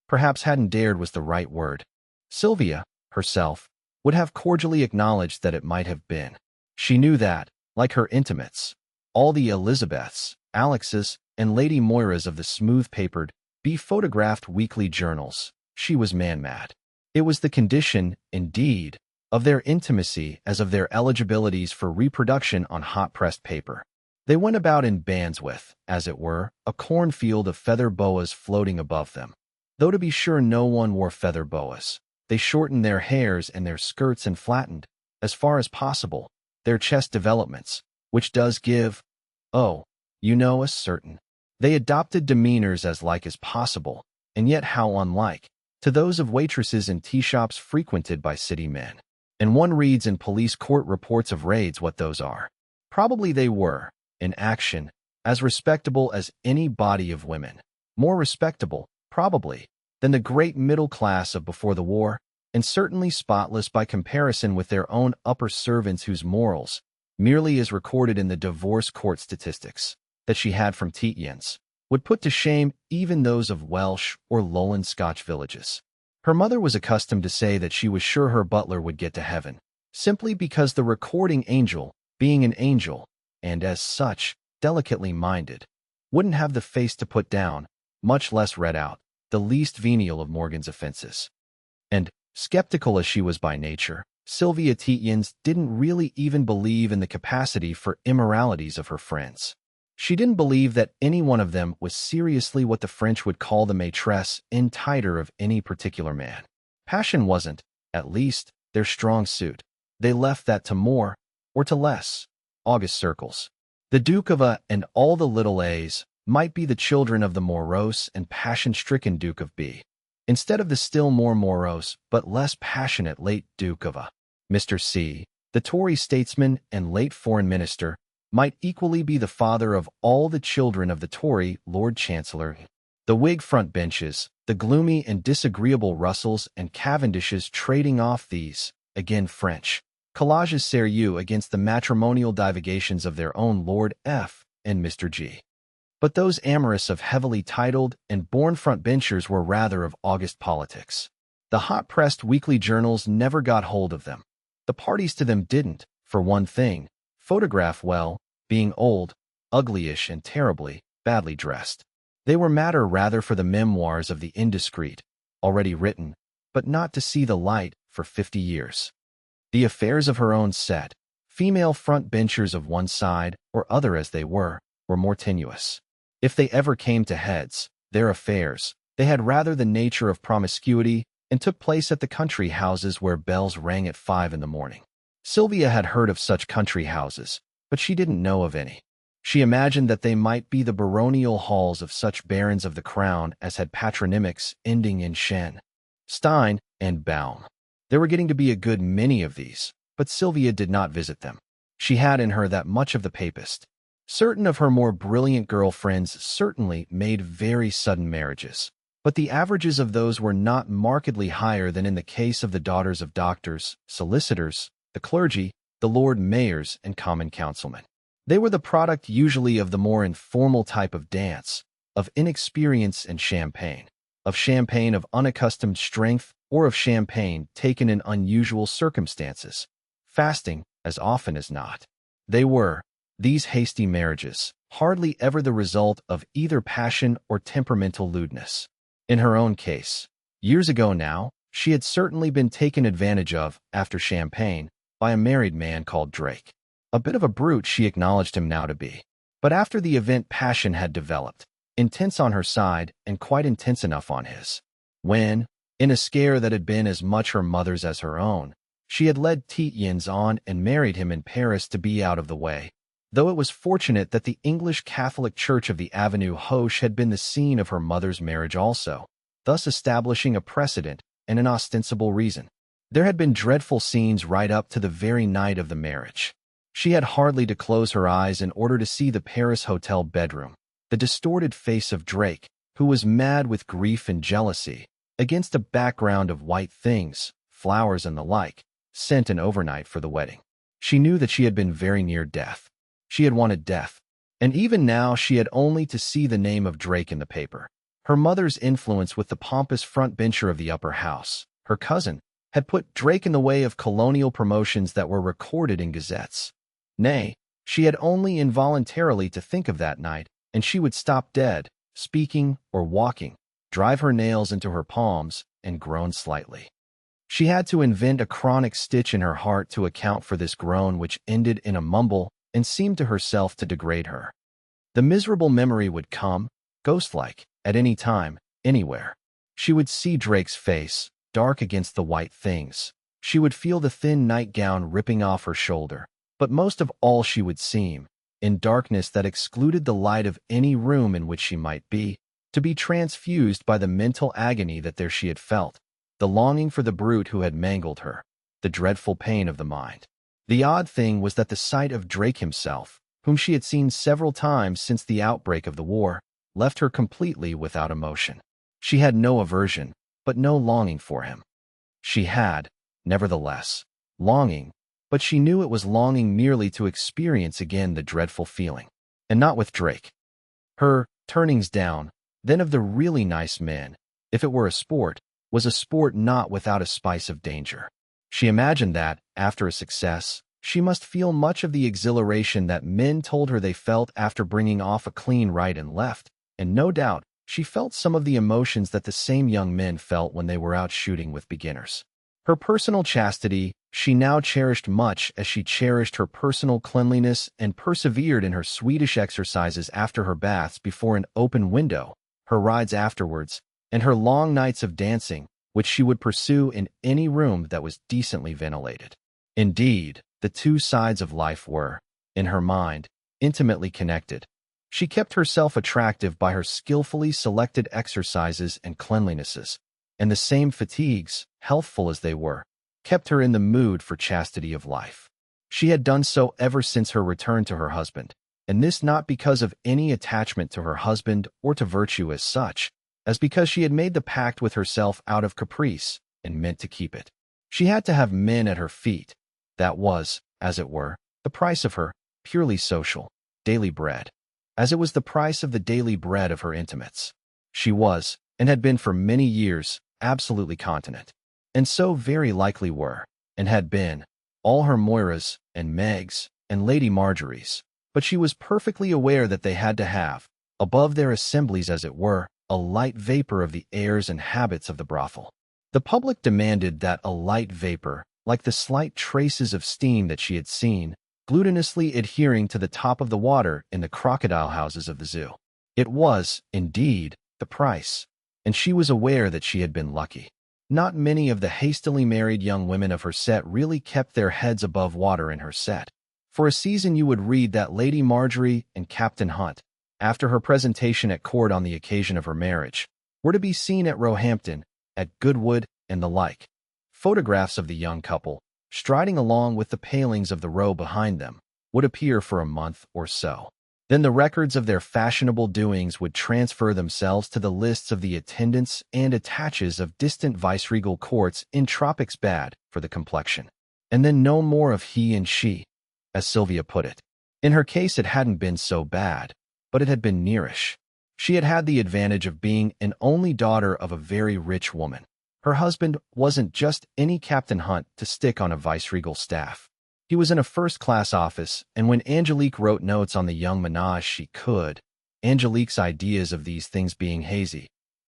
Perhaps hadn't dared was the right word. Sylvia, herself, would have cordially acknowledged that it might have been. She knew that, like her intimates, all the Elizabeths, Alexes, and Lady Moiras of the smooth-papered, be-photographed weekly journals, she was man-mad. It was the condition, indeed, of their intimacy as of their eligibilities for reproduction on hot-pressed paper. They went about in bands with, as it were, a cornfield of feather boas floating above them. Though to be sure no one wore feather boas. They shortened their hairs and their skirts and flattened, as far as possible, their chest developments, which does give, oh, you know, a certain. They adopted demeanors as like as possible, and yet how unlike, to those of waitresses in tea-shops frequented by city men. And one reads in police court reports of raids what those are. Probably they were, in action, as respectable as any body of women. More respectable, probably, than the great middle class of before the war, and certainly spotless by comparison with their own upper servants whose morals, merely as recorded in the divorce court statistics that she had from Tietjens, would put to shame even those of Welsh or Lowland Scotch villages. Her mother was accustomed to say that she was sure her butler would get to heaven, simply because the recording angel, being an angel, and as such, delicately minded, wouldn't have the face to put down, much less read out, the least venial of Morgan's offenses. And, skeptical as she was by nature, Sylvia Tietjens didn't really even believe in the capacity for immoralities of her friends. She didn't believe that any one of them was seriously what the French would call the maîtresse in titre of any particular man. Passion wasn't, at least, their strong suit. They left that to more, or to less, august circles. The Duke of A and all the little A's might be the children of the morose and passion-stricken Duke of B, instead of the still more morose but less passionate late Duke of A. Mr. C, the Tory statesman and late foreign minister, might equally be the father of all the children of the Tory Lord Chancellor. The Whig front benches, the gloomy and disagreeable Russells and Cavendishes trading off these, again French, collages sérieux against the matrimonial divagations of their own Lord F and Mr. G. But those amorous of heavily titled and born front benchers were rather of august politics. The hot-pressed weekly journals never got hold of them. The parties to them didn't, for one thing, photograph well, being old, uglyish, and terribly, badly dressed. They were matter rather for the memoirs of the indiscreet, already written, but not to see the light for 50 years. The affairs of her own set, female front benchers of one side or other as they were more tenuous. If they ever came to heads, their affairs, they had rather the nature of promiscuity and took place at the country houses where bells rang at 5 in the morning. Sylvia had heard of such country houses, but she didn't know of any. She imagined that they might be the baronial halls of such barons of the crown as had patronymics ending in Shen, Stein, and Baum. There were getting to be a good many of these, but Sylvia did not visit them. She had in her that much of the papist. Certain of her more brilliant girl friends certainly made very sudden marriages, but the averages of those were not markedly higher than in the case of the daughters of doctors, solicitors, the clergy, the Lord Mayors, and common councilmen. They were the product usually of the more informal type of dance, of inexperience and champagne, of champagne of unaccustomed strength or of champagne taken in unusual circumstances, fasting as often as not. They were, these hasty marriages, hardly ever the result of either passion or temperamental lewdness. In her own case, years ago now, She had certainly been taken advantage of, after champagne, by a married man called Drake. A bit of a brute she acknowledged him now to be. But after the event, passion had developed, intense on her side and quite intense enough on his. When, in a scare that had been as much her mother's as her own, she had led Tietjens on and married him in Paris to be out of the way, though it was fortunate that the English Catholic Church of the Avenue Hoche had been the scene of her mother's marriage also, thus establishing a precedent and an ostensible reason. There had been dreadful scenes right up to the very night of the marriage. She had hardly to close her eyes in order to see the Paris hotel bedroom, the distorted face of Drake, who was mad with grief and jealousy, against a background of white things, flowers and the like, sent an overnight for the wedding. She knew that she had been very near death. She had wanted death, and even now she had only to see the name of Drake in the paper. Her mother's influence with the pompous front-bencher of the upper house, her cousin, had put Drake in the way of colonial promotions that were recorded in gazettes. Nay, she had only involuntarily to think of that night, and she would stop dead, speaking or walking, drive her nails into her palms, and groan slightly. She had to invent a chronic stitch in her heart to account for this groan, which ended in a mumble and seemed to herself to degrade her. The miserable memory would come, ghost-like, at any time, anywhere. She would see Drake's face, dark against the white things. She would feel the thin nightgown ripping off her shoulder. But most of all she would seem, in darkness that excluded the light of any room in which she might be, to be transfused by the mental agony that there she had felt, the longing for the brute who had mangled her, the dreadful pain of the mind. The odd thing was that the sight of Drake himself, whom she had seen several times since the outbreak of the war, left her completely without emotion. She had no aversion, but no longing for him. She had, nevertheless, longing, but she knew it was longing merely to experience again the dreadful feeling. And not with Drake. Her turnings down, then of the really nice men, if it were a sport, was a sport not without a spice of danger. She imagined that, after a success, she must feel much of the exhilaration that men told her they felt after bringing off a clean right and left, and no doubt she felt some of the emotions that the same young men felt when they were out shooting with beginners. Her personal chastity she now cherished much as she cherished her personal cleanliness and persevered in her Swedish exercises after her baths before an open window, her rides afterwards, and her long nights of dancing, which she would pursue in any room that was decently ventilated. Indeed, the two sides of life were, in her mind, intimately connected. She kept herself attractive by her skillfully selected exercises and cleanlinesses, and the same fatigues, healthful as they were, kept her in the mood for chastity of life. She had done so ever since her return to her husband, and this not because of any attachment to her husband or to virtue as such, as because she had made the pact with herself out of caprice and meant to keep it. She had to have men at her feet. That was, as it were, the price of her, purely social, daily bread, as it was the price of the daily bread of her intimates. She was, and had been for many years, absolutely continent, and so very likely were, and had been, all her Moiras and Megs and Lady Marjories, but she was perfectly aware that they had to have, above their assemblies as it were, a light vapor of the airs and habits of the brothel. The public demanded that a light vapor, like the slight traces of steam that she had seen, glutinously adhering to the top of the water in the crocodile houses of the zoo. It was, indeed, the price, and she was aware that she had been lucky. Not many of the hastily married young women of her set really kept their heads above water in her set. For a season you would read that Lady Marjorie and Captain Hunt, after her presentation at court on the occasion of her marriage, were to be seen at Roehampton, at Goodwood, and the like. Photographs of the young couple, striding along with the palings of the row behind them, would appear for a month or so. Then the records of their fashionable doings would transfer themselves to the lists of the attendants and attaches of distant viceregal courts in tropics bad for the complexion. And then no more of he and she, as Sylvia put it. In her case it hadn't been so bad, but it had been nearish. She had had the advantage of being an only daughter of a very rich woman. Her husband wasn't just any Captain Hunt to stick on a viceregal staff. He was in a first-class office, and when Angelique wrote notes on the young menage she could, Angelique's ideas of these things being hazy,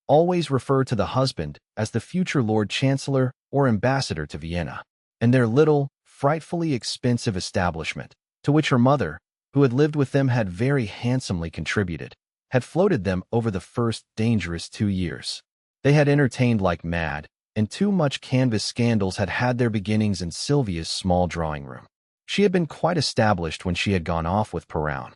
always refer to the husband as the future Lord Chancellor or ambassador to Vienna, and their little, frightfully expensive establishment, to which her mother, who had lived with them, had very handsomely contributed, had floated them over the first dangerous 2 years. They had entertained like mad, and too much canvas scandals had had their beginnings in Sylvia's small drawing room. She had been quite established when she had gone off with Perrown,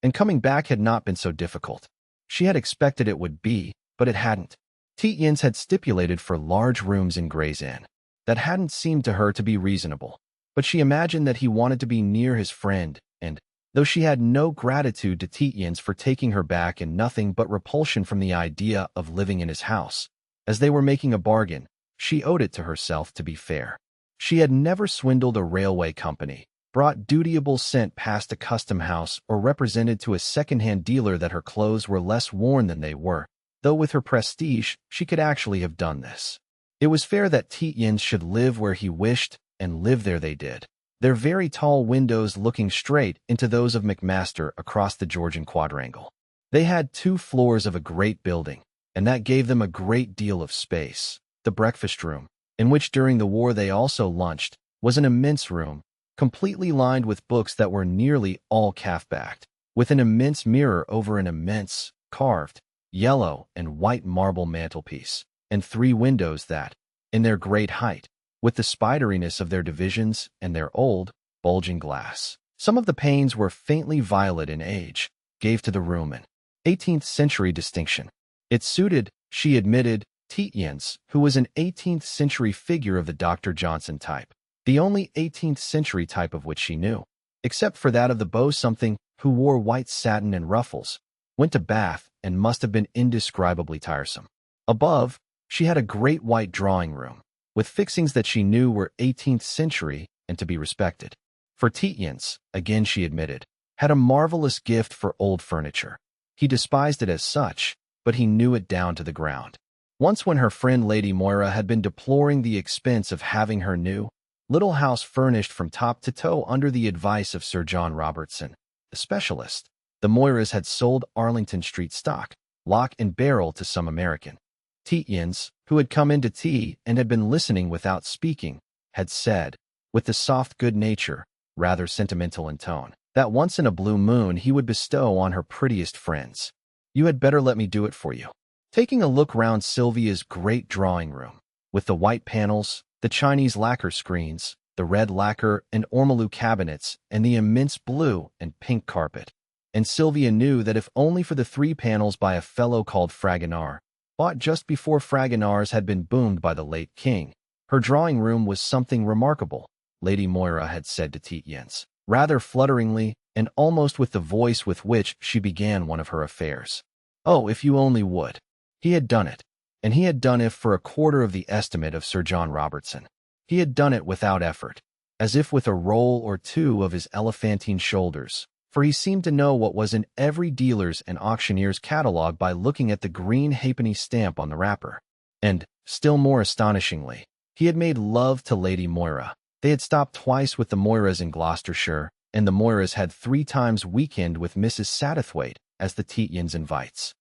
and coming back had not been so difficult. She had expected it would be, but it hadn't. Tietjens had stipulated for large rooms in Gray's Inn. That hadn't seemed to her to be reasonable, but she imagined that he wanted to be near his friend, and, though she had no gratitude to Tietjens for taking her back and nothing but repulsion from the idea of living in his house, as they were making a bargain, she owed it to herself to be fair. She had never swindled a railway company, brought dutiable scent past a custom house, or represented to a second-hand dealer that her clothes were less worn than they were, though with her prestige she could actually have done this. It was fair that Tietjens should live where he wished, and live there they did, their very tall windows looking straight into those of McMaster across the Georgian quadrangle. They had 2 floors of a great building, and that gave them a great deal of space. The breakfast room, in which during the war they also lunched, was an immense room, completely lined with books that were nearly all calf-backed, with an immense mirror over an immense, carved, yellow and white marble mantelpiece, and 3 windows that, in their great height, with the spideriness of their divisions and their old, bulging glass, some of the panes were faintly violet in age, gave to the room an 18th-century distinction. It suited, she admitted, Tietjens, who was an 18th-century figure of the Dr. Johnson type, the only 18th-century type of which she knew, except for that of the beau-something who wore white satin and ruffles, went to Bath, and must have been indescribably tiresome. Above, she had a great white drawing room, with fixings that she knew were 18th century and to be respected. For Tietjens, again she admitted, had a marvelous gift for old furniture. He despised it as such, but he knew it down to the ground. Once when her friend Lady Moira had been deploring the expense of having her new little house furnished from top to toe under the advice of Sir John Robertson, the specialist, the Moiras had sold Arlington Street stock, lock and barrel, to some American. Tietjens, who had come in to tea and had been listening without speaking, had said, with the soft good nature, rather sentimental in tone, that once in a blue moon he would bestow on her prettiest friends. "You had better let me do it for you." Taking a look round Sylvia's great drawing room, with the white panels, the Chinese lacquer screens, the red lacquer and ormolu cabinets, and the immense blue and pink carpet, and Sylvia knew that if only for the 3 panels by a fellow called Fragonard, bought just before Fragonards had been boomed by the late king, her drawing room was something remarkable, Lady Moira had said to Tietjens, rather flutteringly, and almost with the voice with which she began one of her affairs. Oh, if you only would. He had done it, and he had done it for a quarter of the estimate of Sir John Robertson. He had done it without effort, as if with a roll or 2 of his elephantine shoulders, for he seemed to know what was in every dealer's and auctioneer's catalogue by looking at the green halfpenny stamp on the wrapper. And, still more astonishingly, he had made love to Lady Moira. They had stopped twice with the Moiras in Gloucestershire, and the Moiras had 3 times weekend with Mrs. Satterthwaite, as the Tietjens invites.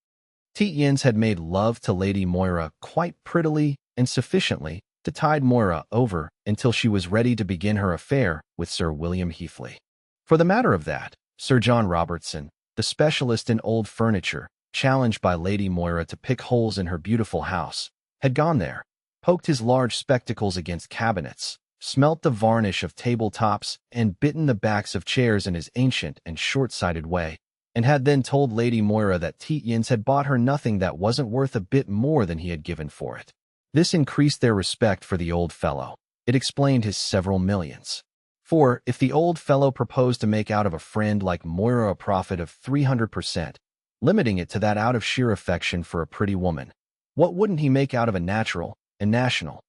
Tietjens had made love to Lady Moira quite prettily and sufficiently to tide Moira over until she was ready to begin her affair with Sir William Heathley. For the matter of that, Sir John Robertson, the specialist in old furniture, challenged by Lady Moira to pick holes in her beautiful house, had gone there, poked his large spectacles against cabinets, smelt the varnish of table-tops, and bitten the backs of chairs in his ancient and short-sighted way, and had then told Lady Moira that Tietjens had bought her nothing that wasn't worth a bit more than he had given for it. This increased their respect for the old fellow. It explained his several millions. For, if the old fellow proposed to make out of a friend like Moira a profit of 300%, limiting it to that out of sheer affection for a pretty woman, what wouldn't he make out of a natural and national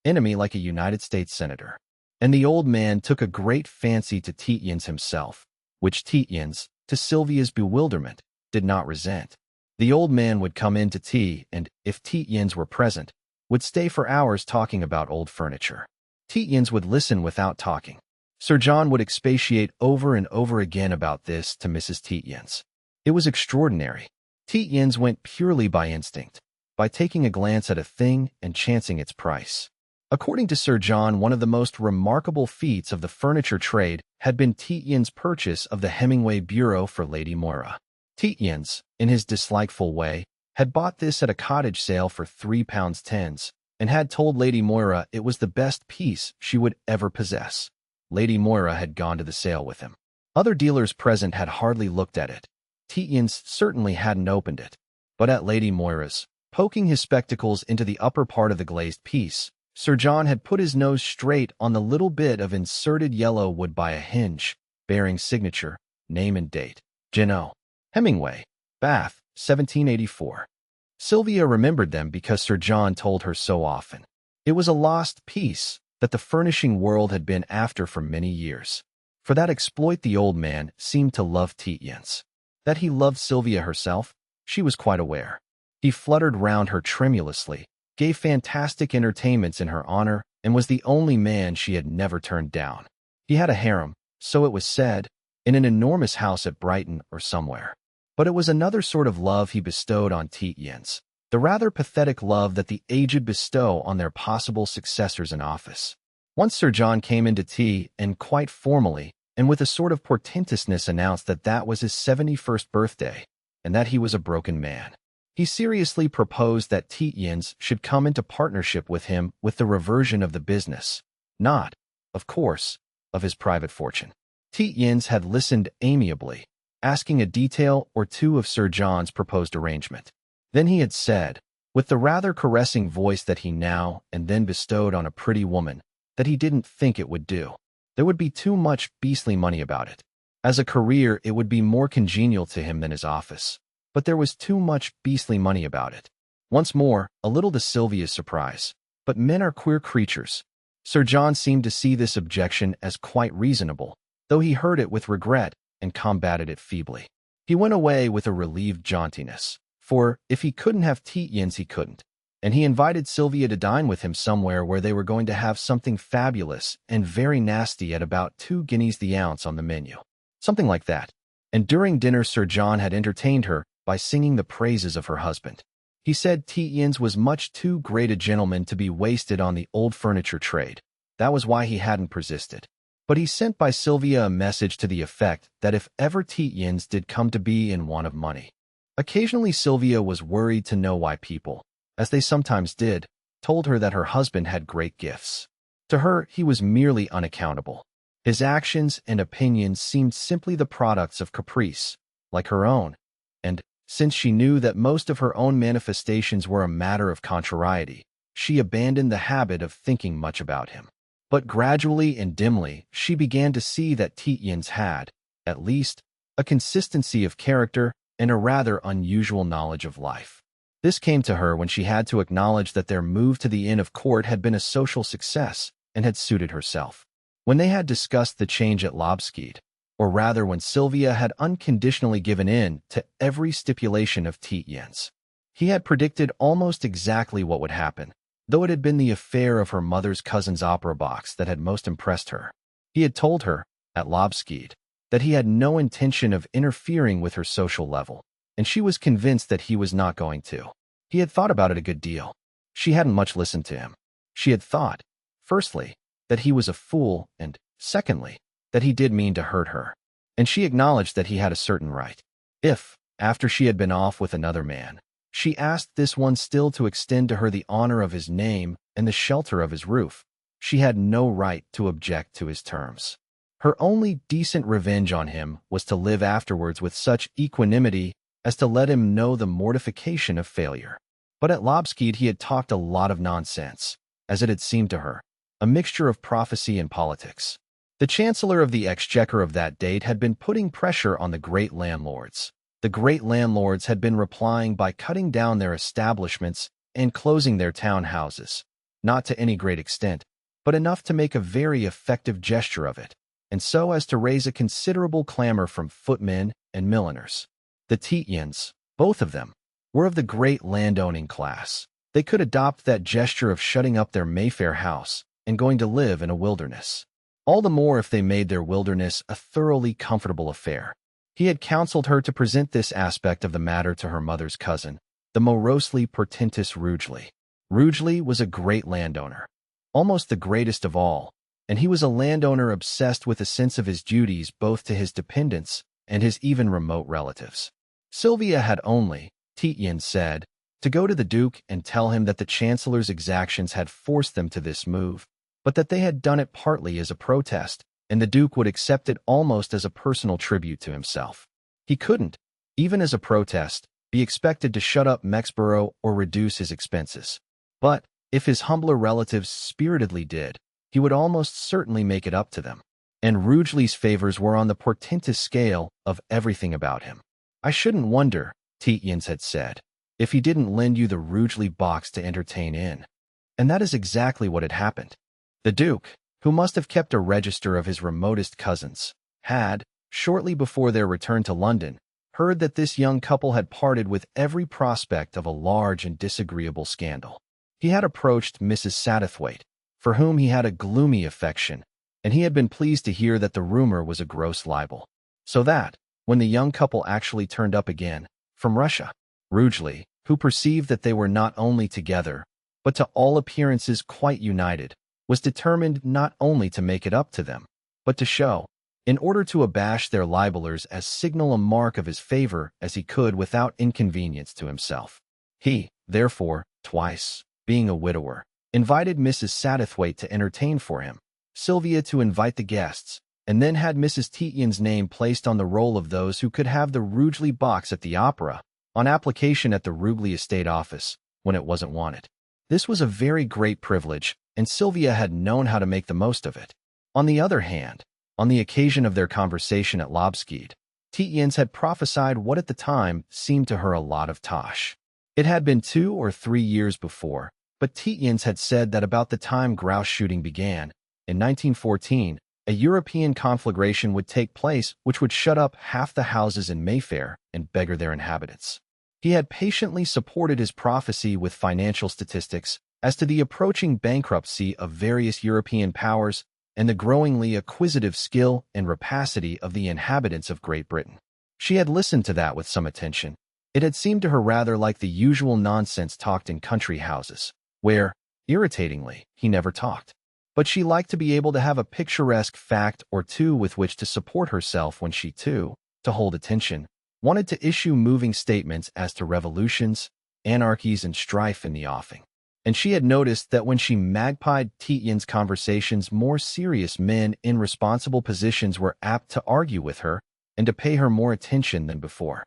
enemy like a United States senator? And the old man took a great fancy to Tietjens himself, which Tietjens, to Sylvia's bewilderment, did not resent. The old man would come in to tea and, if Tietjens were present, would stay for hours talking about old furniture. Tietjens would listen without talking. Sir John would expatiate over and over again about this to Mrs. Tietjens. It was extraordinary. Tietjens went purely by instinct, by taking a glance at a thing and chancing its price. According to Sir John, one of the most remarkable feats of the furniture trade had been Tietjens' purchase of the Hemingway Bureau for Lady Moira. Tietjens, in his dislikeful way, had bought this at a cottage sale for £3.10 and had told Lady Moira it was the best piece she would ever possess. Lady Moira had gone to the sale with him. Other dealers present had hardly looked at it. Tietjens certainly hadn't opened it. But at Lady Moira's, poking his spectacles into the upper part of the glazed piece, Sir John had put his nose straight on the little bit of inserted yellow wood by a hinge, bearing signature, name and date. Genoa. Hemingway. Bath, 1784. Sylvia remembered them because Sir John told her so often. It was a lost piece that the furnishing world had been after for many years. For that exploit the old man seemed to love Tietjens. That he loved Sylvia herself, she was quite aware. He fluttered round her tremulously, gave fantastic entertainments in her honor, and was the only man she had never turned down. He had a harem, so it was said, in an enormous house at Brighton or somewhere. But it was another sort of love he bestowed on Tietjens, the rather pathetic love that the aged bestow on their possible successors in office. Once Sir John came into tea and quite formally, and with a sort of portentousness announced that that was his 71st birthday, and that he was a broken man. He seriously proposed that Tietjens should come into partnership with him with the reversion of the business, not, of course, of his private fortune. Tietjens had listened amiably, asking a detail or two of Sir John's proposed arrangement. Then he had said, with the rather caressing voice that he now and then bestowed on a pretty woman, that he didn't think it would do. There would be too much beastly money about it. As a career, it would be more congenial to him than his office. But there was too much beastly money about it. Once more, a little to Sylvia's surprise. But men are queer creatures. Sir John seemed to see this objection as quite reasonable, though he heard it with regret and combated it feebly. He went away with a relieved jauntiness, for if he couldn't have Tietjens, he couldn't. And he invited Sylvia to dine with him somewhere where they were going to have something fabulous and very nasty at about 2 guineas the ounce on the menu. Something like that. And during dinner Sir John had entertained her by singing the praises of her husband. He said Tietjens was much too great a gentleman to be wasted on the old furniture trade. That was why he hadn't persisted. But he sent by Sylvia a message to the effect that if ever Tietjens did come to be in want of money. Occasionally Sylvia was worried to know why people, as they sometimes did, told her that her husband had great gifts. To her, he was merely unaccountable. His actions and opinions seemed simply the products of caprice, like her own, and, since she knew that most of her own manifestations were a matter of contrariety, she abandoned the habit of thinking much about him. But gradually and dimly, she began to see that Tietjens had, at least, a consistency of character and a rather unusual knowledge of life. This came to her when she had to acknowledge that their move to the Inn of Court had been a social success and had suited herself. When they had discussed the change at Lobskeid, or rather when Sylvia had unconditionally given in to every stipulation of Tietjens, he had predicted almost exactly what would happen, though it had been the affair of her mother's cousin's opera box that had most impressed her. He had told her, at Lobskeid, that he had no intention of interfering with her social level, and she was convinced that he was not going to. He had thought about it a good deal. She hadn't much listened to him. She had thought, firstly, that he was a fool, and, secondly, that he did mean to hurt her. And she acknowledged that he had a certain right. If, after she had been off with another man, she asked this one still to extend to her the honor of his name and the shelter of his roof, she had no right to object to his terms. Her only decent revenge on him was to live afterwards with such equanimity as to let him know the mortification of failure. But at Lobskeid he had talked a lot of nonsense, as it had seemed to her, a mixture of prophecy and politics. The Chancellor of the Exchequer of that date had been putting pressure on the great landlords. The great landlords had been replying by cutting down their establishments and closing their town houses, not to any great extent, but enough to make a very effective gesture of it, and so as to raise a considerable clamor from footmen and milliners. The Tietjens, both of them, were of the great landowning class. They could adopt that gesture of shutting up their Mayfair house and going to live in a wilderness. All the more if they made their wilderness a thoroughly comfortable affair. He had counseled her to present this aspect of the matter to her mother's cousin, the morosely portentous Rugely. Rugely was a great landowner, almost the greatest of all, and he was a landowner obsessed with a sense of his duties both to his dependents and his even remote relatives. Sylvia had only, Tietjens said, to go to the Duke and tell him that the Chancellor's exactions had forced them to this move, but that they had done it partly as a protest, and the Duke would accept it almost as a personal tribute to himself. He couldn't, even as a protest, be expected to shut up Mexborough or reduce his expenses. But, if his humbler relatives spiritedly did, he would almost certainly make it up to them. And Rugely's favors were on the portentous scale of everything about him. I shouldn't wonder, Tietjens had said, if he didn't lend you the Rugely box to entertain in. And that is exactly what had happened. The Duke, who must have kept a register of his remotest cousins, had, shortly before their return to London, heard that this young couple had parted with every prospect of a large and disagreeable scandal. He had approached Mrs. Satterthwaite, for whom he had a gloomy affection, and he had been pleased to hear that the rumor was a gross libel. So that, when the young couple actually turned up again, from Russia, Rugely, who perceived that they were not only together, but to all appearances quite united, was determined not only to make it up to them, but to show, in order to abash their libelers, as signal a mark of his favor as he could without inconvenience to himself. He, therefore, twice, being a widower, invited Mrs. Satterthwaite to entertain for him, Sylvia to invite the guests, and then had Mrs. Tietjens' name placed on the roll of those who could have the Rugely box at the opera, on application at the Rugely estate office, when it wasn't wanted. This was a very great privilege, and Sylvia had known how to make the most of it. On the other hand, on the occasion of their conversation at Lobskeid, Tietjens had prophesied what at the time seemed to her a lot of tosh. It had been 2 or 3 years before, but Tietjens had said that about the time grouse shooting began, in 1914, a European conflagration would take place which would shut up half the houses in Mayfair and beggar their inhabitants. He had patiently supported his prophecy with financial statistics as to the approaching bankruptcy of various European powers and the growingly acquisitive skill and rapacity of the inhabitants of Great Britain. She had listened to that with some attention. It had seemed to her rather like the usual nonsense talked in country houses, where, irritatingly, he never talked. But she liked to be able to have a picturesque fact or two with which to support herself when she, too, to hold attention, wanted to issue moving statements as to revolutions, anarchies, and strife in the offing. And she had noticed that when she magpied Tietjens' conversations, more serious men in responsible positions were apt to argue with her and to pay her more attention than before.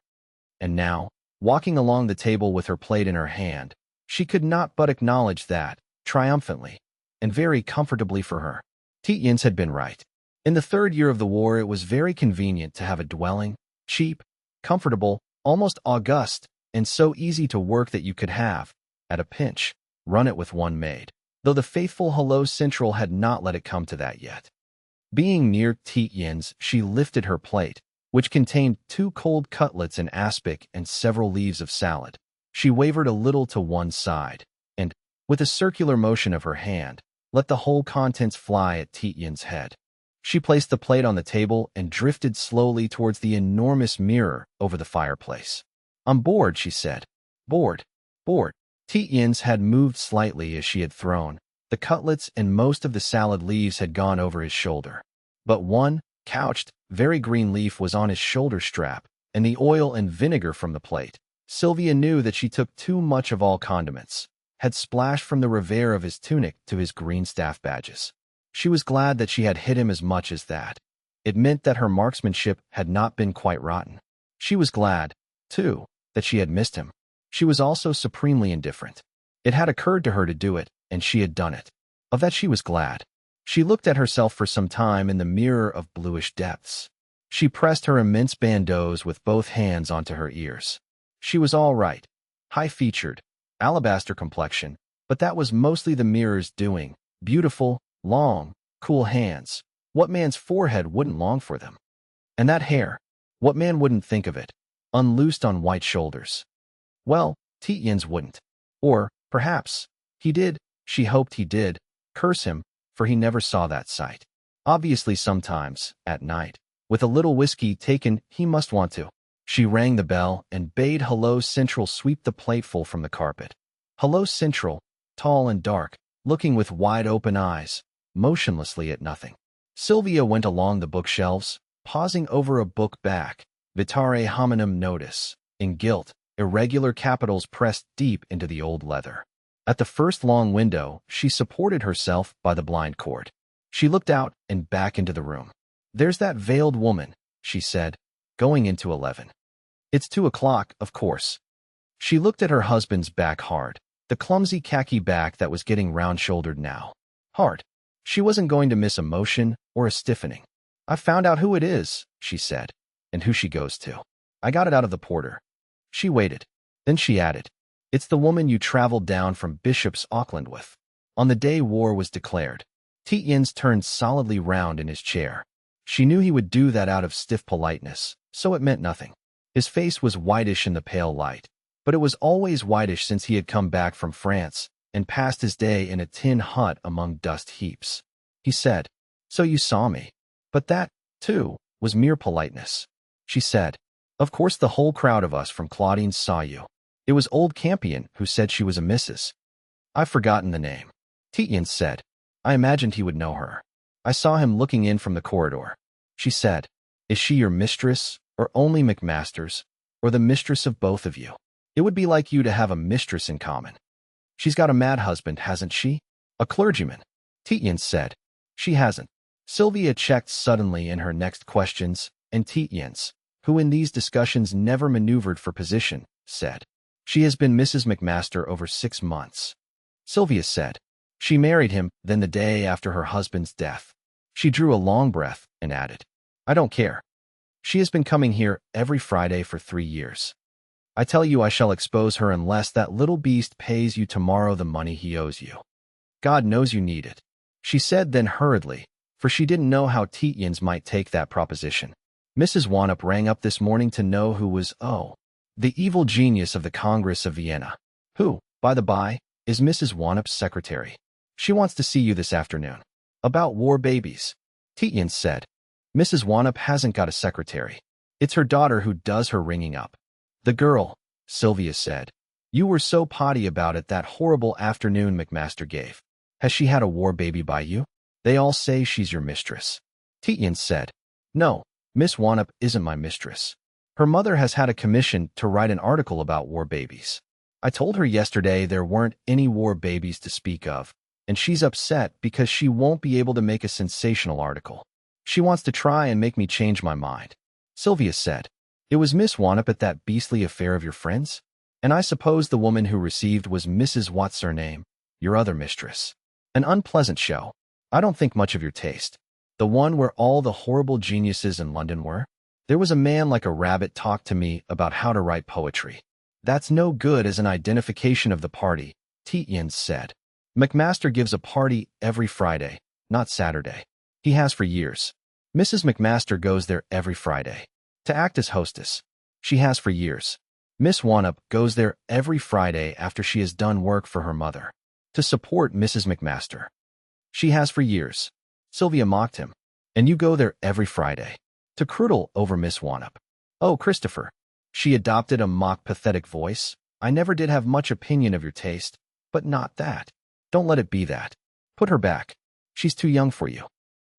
And now, walking along the table with her plate in her hand, she could not but acknowledge that, triumphantly, and very comfortably for her, Tietjens had been right. In the 3rd year of the war, it was very convenient to have a dwelling, cheap, comfortable, almost august, and so easy to work that you could have, at a pinch, run it with one maid, though the faithful Hello Central had not let it come to that yet. Being near Tietjens, she lifted her plate, which contained 2 cold cutlets in aspic and several leaves of salad. She wavered a little to one side, and, with a circular motion of her hand, let the whole contents fly at Tietjens' head. She placed the plate on the table and drifted slowly towards the enormous mirror over the fireplace. "I'm bored," she said. "Bored. Bored." Tietjens had moved slightly as she had thrown. The cutlets and most of the salad leaves had gone over his shoulder. But one, couched, very green leaf was on his shoulder strap, and the oil and vinegar from the plate. Sylvia knew that she took too much of all condiments, had splashed from the revers of his tunic to his green staff badges. She was glad that she had hit him as much as that. It meant that her marksmanship had not been quite rotten. She was glad, too, that she had missed him. She was also supremely indifferent. It had occurred to her to do it, and she had done it. Of that she was glad. She looked at herself for some time in the mirror of bluish depths. She pressed her immense bandeaus with both hands onto her ears. She was all right. High-featured, alabaster complexion, but that was mostly the mirror's doing. Beautiful, long, cool hands. What man's forehead wouldn't long for them? And that hair. What man wouldn't think of it, unloosed on white shoulders? Well, Tietjens wouldn't. Or, perhaps, he did. She hoped he did. Curse him, for he never saw that sight. Obviously sometimes, at night, with a little whiskey taken, he must want to. She rang the bell and bade Hello Central sweep the plateful from the carpet. Hello Central, tall and dark, looking with wide-open eyes, motionlessly at nothing. Sylvia went along the bookshelves, pausing over a book back, Vitare Hominum Notice, in gilt, irregular capitals pressed deep into the old leather. At the first long window, she supported herself by the blind cord. She looked out and back into the room. "There's that veiled woman," she said, going into 11. "It's 2 o'clock, of course." She looked at her husband's back hard, the clumsy khaki back that was getting round-shouldered now. Hard. She wasn't going to miss a motion or a stiffening. "I've found out who it is," she said, "and who she goes to. I got it out of the porter." She waited. Then she added, "It's the woman you traveled down from Bishop's Auckland with." On the day war was declared, Tietjens turned solidly round in his chair. She knew he would do that out of stiff politeness, so it meant nothing. His face was whitish in the pale light, but it was always whitish since he had come back from France and passed his day in a tin hut among dust heaps. He said, "So you saw me." But that, too, was mere politeness. She said, "Of course the whole crowd of us from Claudine's saw you. It was old Campion who said she was a Mrs. I've forgotten the name." Tietjens said, "I imagined he would know her. I saw him looking in from the corridor." She said, "Is she your mistress, or only McMaster's, or the mistress of both of you? It would be like you to have a mistress in common." "She's got a mad husband, hasn't she? A clergyman?" Tietjens said, "She hasn't." Sylvia checked suddenly in her next questions, and Tietjens, who in these discussions never maneuvered for position, said, "She has been Mrs. McMaster over 6 months." Sylvia said, "She married him then the day after her husband's death." She drew a long breath and added, "I don't care. She has been coming here every Friday for 3 years. I tell you I shall expose her unless that little beast pays you tomorrow the money he owes you. God knows you need it," she said then hurriedly, for she didn't know how Tietjens might take that proposition. "Mrs. Wanop rang up this morning to know who was, the evil genius of the Congress of Vienna. Who, by the by, is Mrs. Wanop's secretary. She wants to see you this afternoon. About war babies." Tietjens said, "Mrs. Wanop hasn't got a secretary. It's her daughter who does her ringing up." "The girl," Sylvia said. "You were so potty about it that horrible afternoon McMaster gave. Has she had a war baby by you? They all say she's your mistress." Tietjens said, "No, Miss Wanop isn't my mistress. Her mother has had a commission to write an article about war babies. I told her yesterday there weren't any war babies to speak of, and she's upset because she won't be able to make a sensational article. She wants to try and make me change my mind." Sylvia said, "It was Miss Wanop at that beastly affair of your friend's? And I suppose the woman who received was Mrs. What's her name, your other mistress. An unpleasant show. I don't think much of your taste. The one where all the horrible geniuses in London were? There was a man like a rabbit talked to me about how to write poetry. That's no good as an identification of the party," Tietjens said. "McMaster gives a party every Friday, not Saturday. He has for years. Mrs. McMaster goes there every Friday. To act as hostess. She has for years. Miss Wanop goes there every Friday after she has done work for her mother. To support Mrs. McMaster. She has for years." Sylvia mocked him. "And you go there every Friday. To croodle over Miss Wanop. Oh, Christopher." She adopted a mock pathetic voice. "I never did have much opinion of your taste, but not that. Don't let it be that. Put her back. She's too young for you."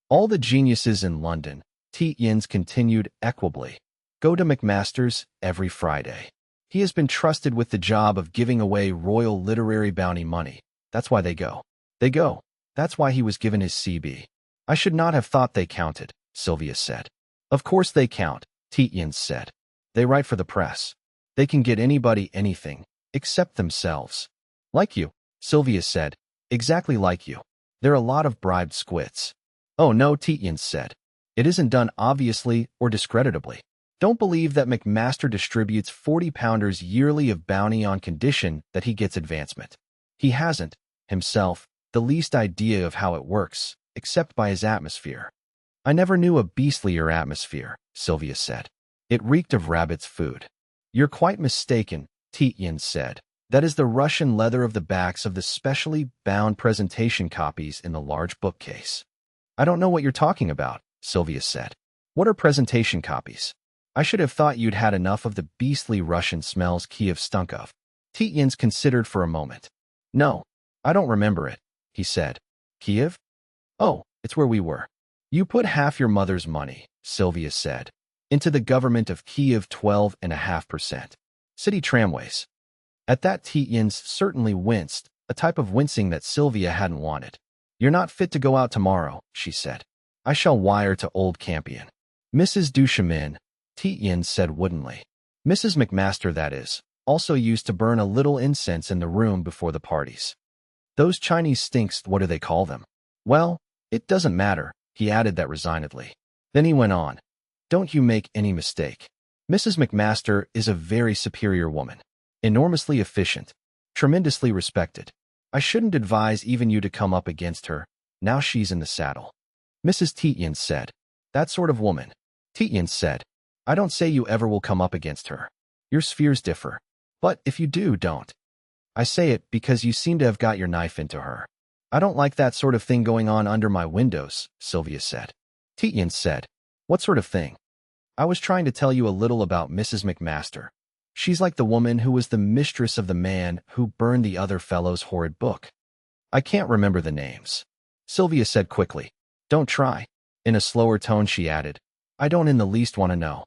"All the geniuses in London," Tietjens continued equably, "go to McMaster's every Friday. He has been trusted with the job of giving away royal literary bounty money. That's why they go. They go. That's why he was given his CB. "I should not have thought they counted," Sylvia said. "Of course they count," Tietjens said. "They write for the press. They can get anybody anything, except themselves." "Like you," Sylvia said. "Exactly like you. They're a lot of bribed squits." "Oh no," Tietjens said. "It isn't done obviously or discreditably. Don't believe that McMaster distributes 40-pounders yearly of bounty on condition that he gets advancement. He hasn't, himself, the least idea of how it works, except by his atmosphere." "I never knew a beastlier atmosphere," Sylvia said. "It reeked of rabbit's food." "You're quite mistaken," Tietjens said. "That is the Russian leather of the backs of the specially bound presentation copies in the large bookcase." "I don't know what you're talking about," Sylvia said. "What are presentation copies?" I should have thought you'd had enough of the beastly Russian smells Kiev stunk of. Tietjens considered for a moment. No, I don't remember it, he said. Kiev? Oh, it's where we were. You put half your mother's money, Sylvia said, into the government of Kiev 12.5%. City tramways. At that Tietjens certainly winced, a type of wincing that Sylvia hadn't wanted. You're not fit to go out tomorrow, she said. I shall wire to old Campion. Mrs. Duchemin, Tietjens said woodenly. Mrs. McMaster, that is, also used to burn a little incense in the room before the parties. Those Chinese stinks, what do they call them? Well, it doesn't matter, he added that resignedly. Then he went on. Don't you make any mistake. Mrs. McMaster is a very superior woman. Enormously efficient. Tremendously respected. I shouldn't advise even you to come up against her, now she's in the saddle. Mrs. Tietjens said. That sort of woman. Tietjens said. I don't say you ever will come up against her. Your spheres differ. But if you do, don't. I say it because you seem to have got your knife into her. I don't like that sort of thing going on under my windows, Sylvia said. Tietjens said. What sort of thing? I was trying to tell you a little about Mrs. McMaster. She's like the woman who was the mistress of the man who burned the other fellow's horrid book. I can't remember the names. Sylvia said quickly. Don't try. In a slower tone she added. I don't in the least want to know.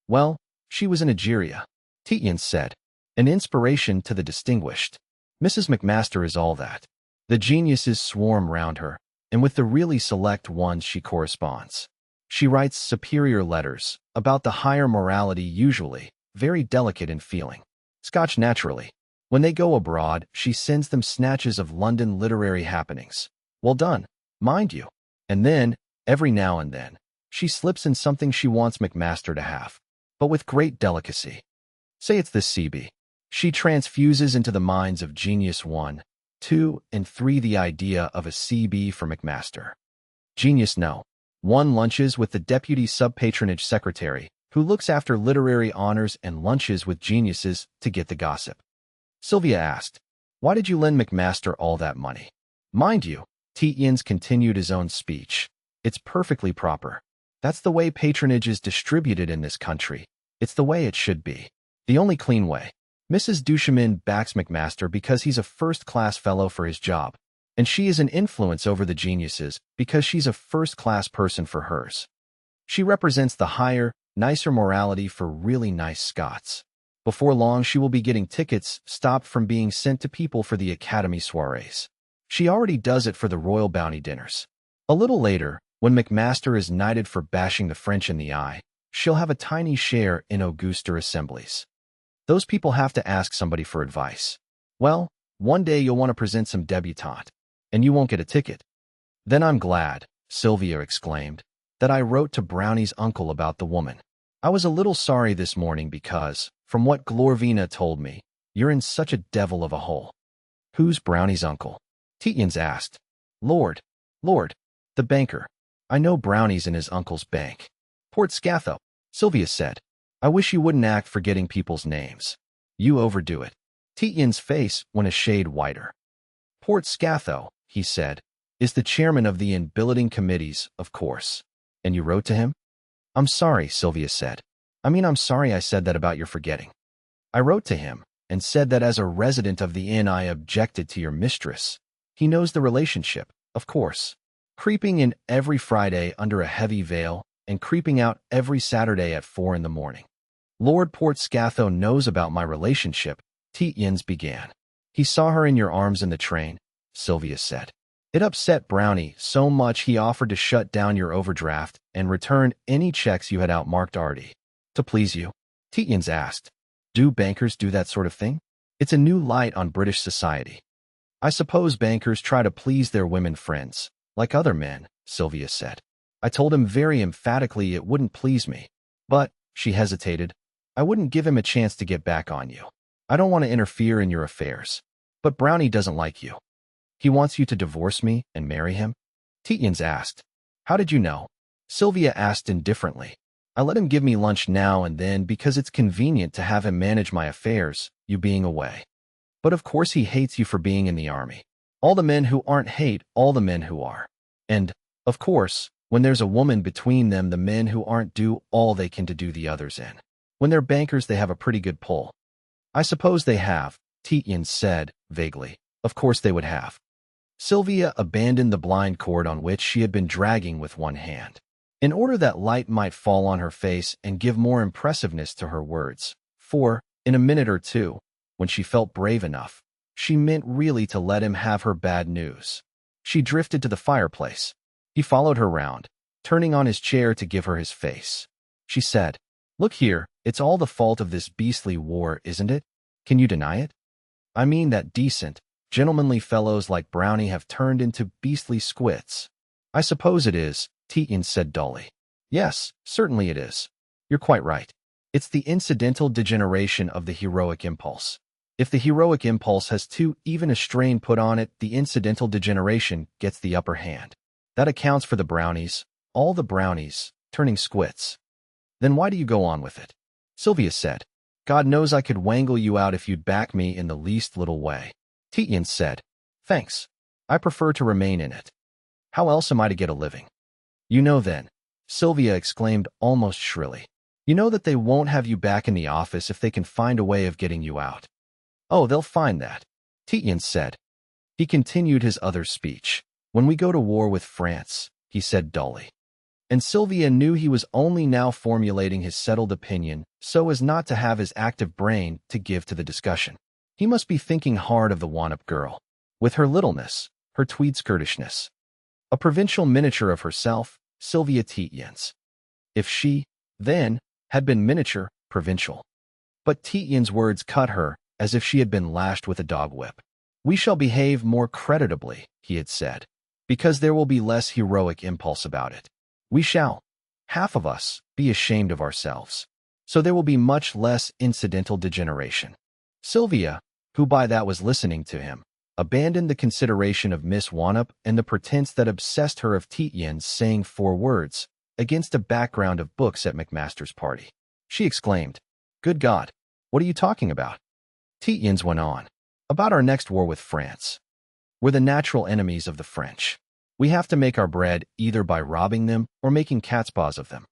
Well, she was in Egeria. Tietjens said. An inspiration to the distinguished. Mrs. McMaster is all that. The geniuses swarm round her, and with the really select ones she corresponds. She writes superior letters, about the higher morality usually, very delicate in feeling. Scotch naturally. When they go abroad, she sends them snatches of London literary happenings. Well done, mind you. And then, every now and then, she slips in something she wants McMaster to have, but with great delicacy. Say it's this CB. She transfuses into the minds of Genius 1, 2, and 3 the idea of a CB for McMaster. Genius no. 1 lunches with the deputy sub-patronage secretary, who looks after literary honors and lunches with geniuses to get the gossip. Sylvia asked, why did you lend McMaster all that money? Mind you, Tietjens continued his own speech. It's perfectly proper. That's the way patronage is distributed in this country. It's the way it should be. The only clean way. Mrs. Duchemin backs McMaster because he's a first-class fellow for his job, and she is an influence over the geniuses because she's a first-class person for hers. She represents the higher, nicer morality for really nice Scots. Before long, she will be getting tickets stopped from being sent to people for the Academy soirees. She already does it for the royal bounty dinners. A little later, when McMaster is knighted for bashing the French in the eye, she'll have a tiny share in Auguster assemblies. Those people have to ask somebody for advice. Well, one day you'll want to present some debutante, and you won't get a ticket. Then I'm glad, Sylvia exclaimed, that I wrote to Brownie's uncle about the woman. I was a little sorry this morning because, from what Glorvina told me, you're in such a devil of a hole. Who's Brownie's uncle? Tietjens asked. Lord, the banker. I know Brownie's in his uncle's bank. Port Scatho, Sylvia said. I wish you wouldn't act forgetting people's names. You overdo it. Tietjens' face went a shade whiter. Port Scatho, he said, is the chairman of the in-billeting committees, of course. And you wrote to him? I'm sorry, Sylvia said. I'm sorry I said that about your forgetting. I wrote to him and said that as a resident of the inn I objected to your mistress. He knows the relationship, of course. Creeping in every Friday under a heavy veil and creeping out every Saturday at 4 in the morning. Lord Port Scatho knows about my relationship, Tietjens began. He saw her in your arms in the train, Sylvia said. It upset Brownie so much he offered to shut down your overdraft and return any checks you had outmarked already. To please you? Tietjens asked. Do bankers do that sort of thing? It's a new light on British society. I suppose bankers try to please their women friends, like other men, Sylvia said. I told him very emphatically it wouldn't please me. But, she hesitated, I wouldn't give him a chance to get back on you. I don't want to interfere in your affairs. But Brownie doesn't like you. He wants you to divorce me and marry him? Tietjens asked. How did you know? Sylvia asked indifferently. I let him give me lunch now and then because it's convenient to have him manage my affairs, you being away. But of course he hates you for being in the army. All the men who aren't hate all the men who are. And, of course, When there's a woman between them, the men who aren't do all they can to do the others in. When they're bankers, they have a pretty good pull. I suppose they have, Tietjens said, vaguely. Of course they would have. Sylvia abandoned the blind cord on which she had been dragging with one hand, in order that light might fall on her face and give more impressiveness to her words. For, in a minute or two, when she felt brave enough, she meant really to let him have her bad news. She drifted to the fireplace. He followed her round, turning on his chair to give her his face. She said, "Look here, it's all the fault of this beastly war, isn't it? Can you deny it? I mean that decent, gentlemanly fellows like Brownie have turned into beastly squits." "I suppose it is," Tietjens said dully. "Yes, certainly it is. You're quite right. It's the incidental degeneration of the heroic impulse. If the heroic impulse has too even a strain put on it, the incidental degeneration gets the upper hand. That accounts for the Brownies, all the Brownies, turning squits." "Then why do you go on with it?" Sylvia said. "God knows I could wangle you out if you'd back me in the least little way." Tietjens said, "Thanks. I prefer to remain in it. How else am I to get a living?" "You know then," Sylvia exclaimed almost shrilly. "You know that they won't have you back in the office if they can find a way of getting you out." "Oh, they'll find that," Tietjens said. He continued his other speech. "When we go to war with France," he said dully. And Sylvia knew he was only now formulating his settled opinion so as not to have his active brain to give to the discussion. He must be thinking hard of the Wanop girl, with her littleness, her tweed skirtishness. A provincial miniature of herself, Sylvia Tietjens. If she, then, had been miniature, provincial. But Tietjens' words cut her as if she had been lashed with a dog whip. "We shall behave more creditably," he had said, "because there will be less heroic impulse about it. We shall, half of us, be ashamed of ourselves. So there will be much less incidental degeneration." Sylvia, who by that was listening to him, abandoned the consideration of Miss Wanop and the pretense that obsessed her of Tietjens saying 4 words against a background of books at McMaster's party. She exclaimed, "Good God, what are you talking about?" Tietjens went on, "About our next war with France. We're the natural enemies of the French. We have to make our bread either by robbing them or making cat's paws of them."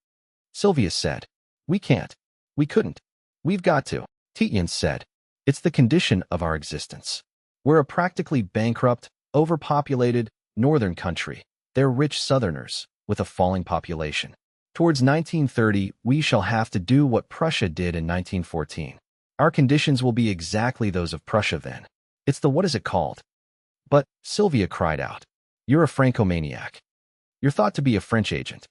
Sylvia said, "We can't. We couldn't. We've got to." Tietjens said, "It's the condition of our existence. We're a practically bankrupt, overpopulated, northern country. They're rich southerners, with a falling population. Towards 1930, we shall have to do what Prussia did in 1914. Our conditions will be exactly those of Prussia then. It's the what is it called?" "But," Sylvia cried out, "you're a Franco-maniac. You're thought to be a French agent.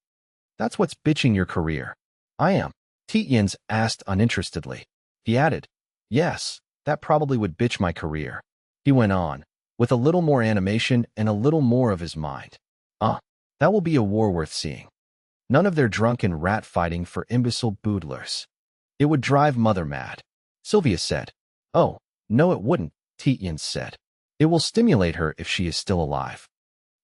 That's what's bitching your career." "I am?" Tietjens asked uninterestedly. He added, "Yes, that probably would bitch my career." He went on, with a little more animation and a little more of his mind. That will be a war worth seeing. None of their drunken rat fighting for imbecile boodlers. It would drive mother mad." Sylvia said. "Oh, no it wouldn't," Tietjens said. "It will stimulate her if she is still alive.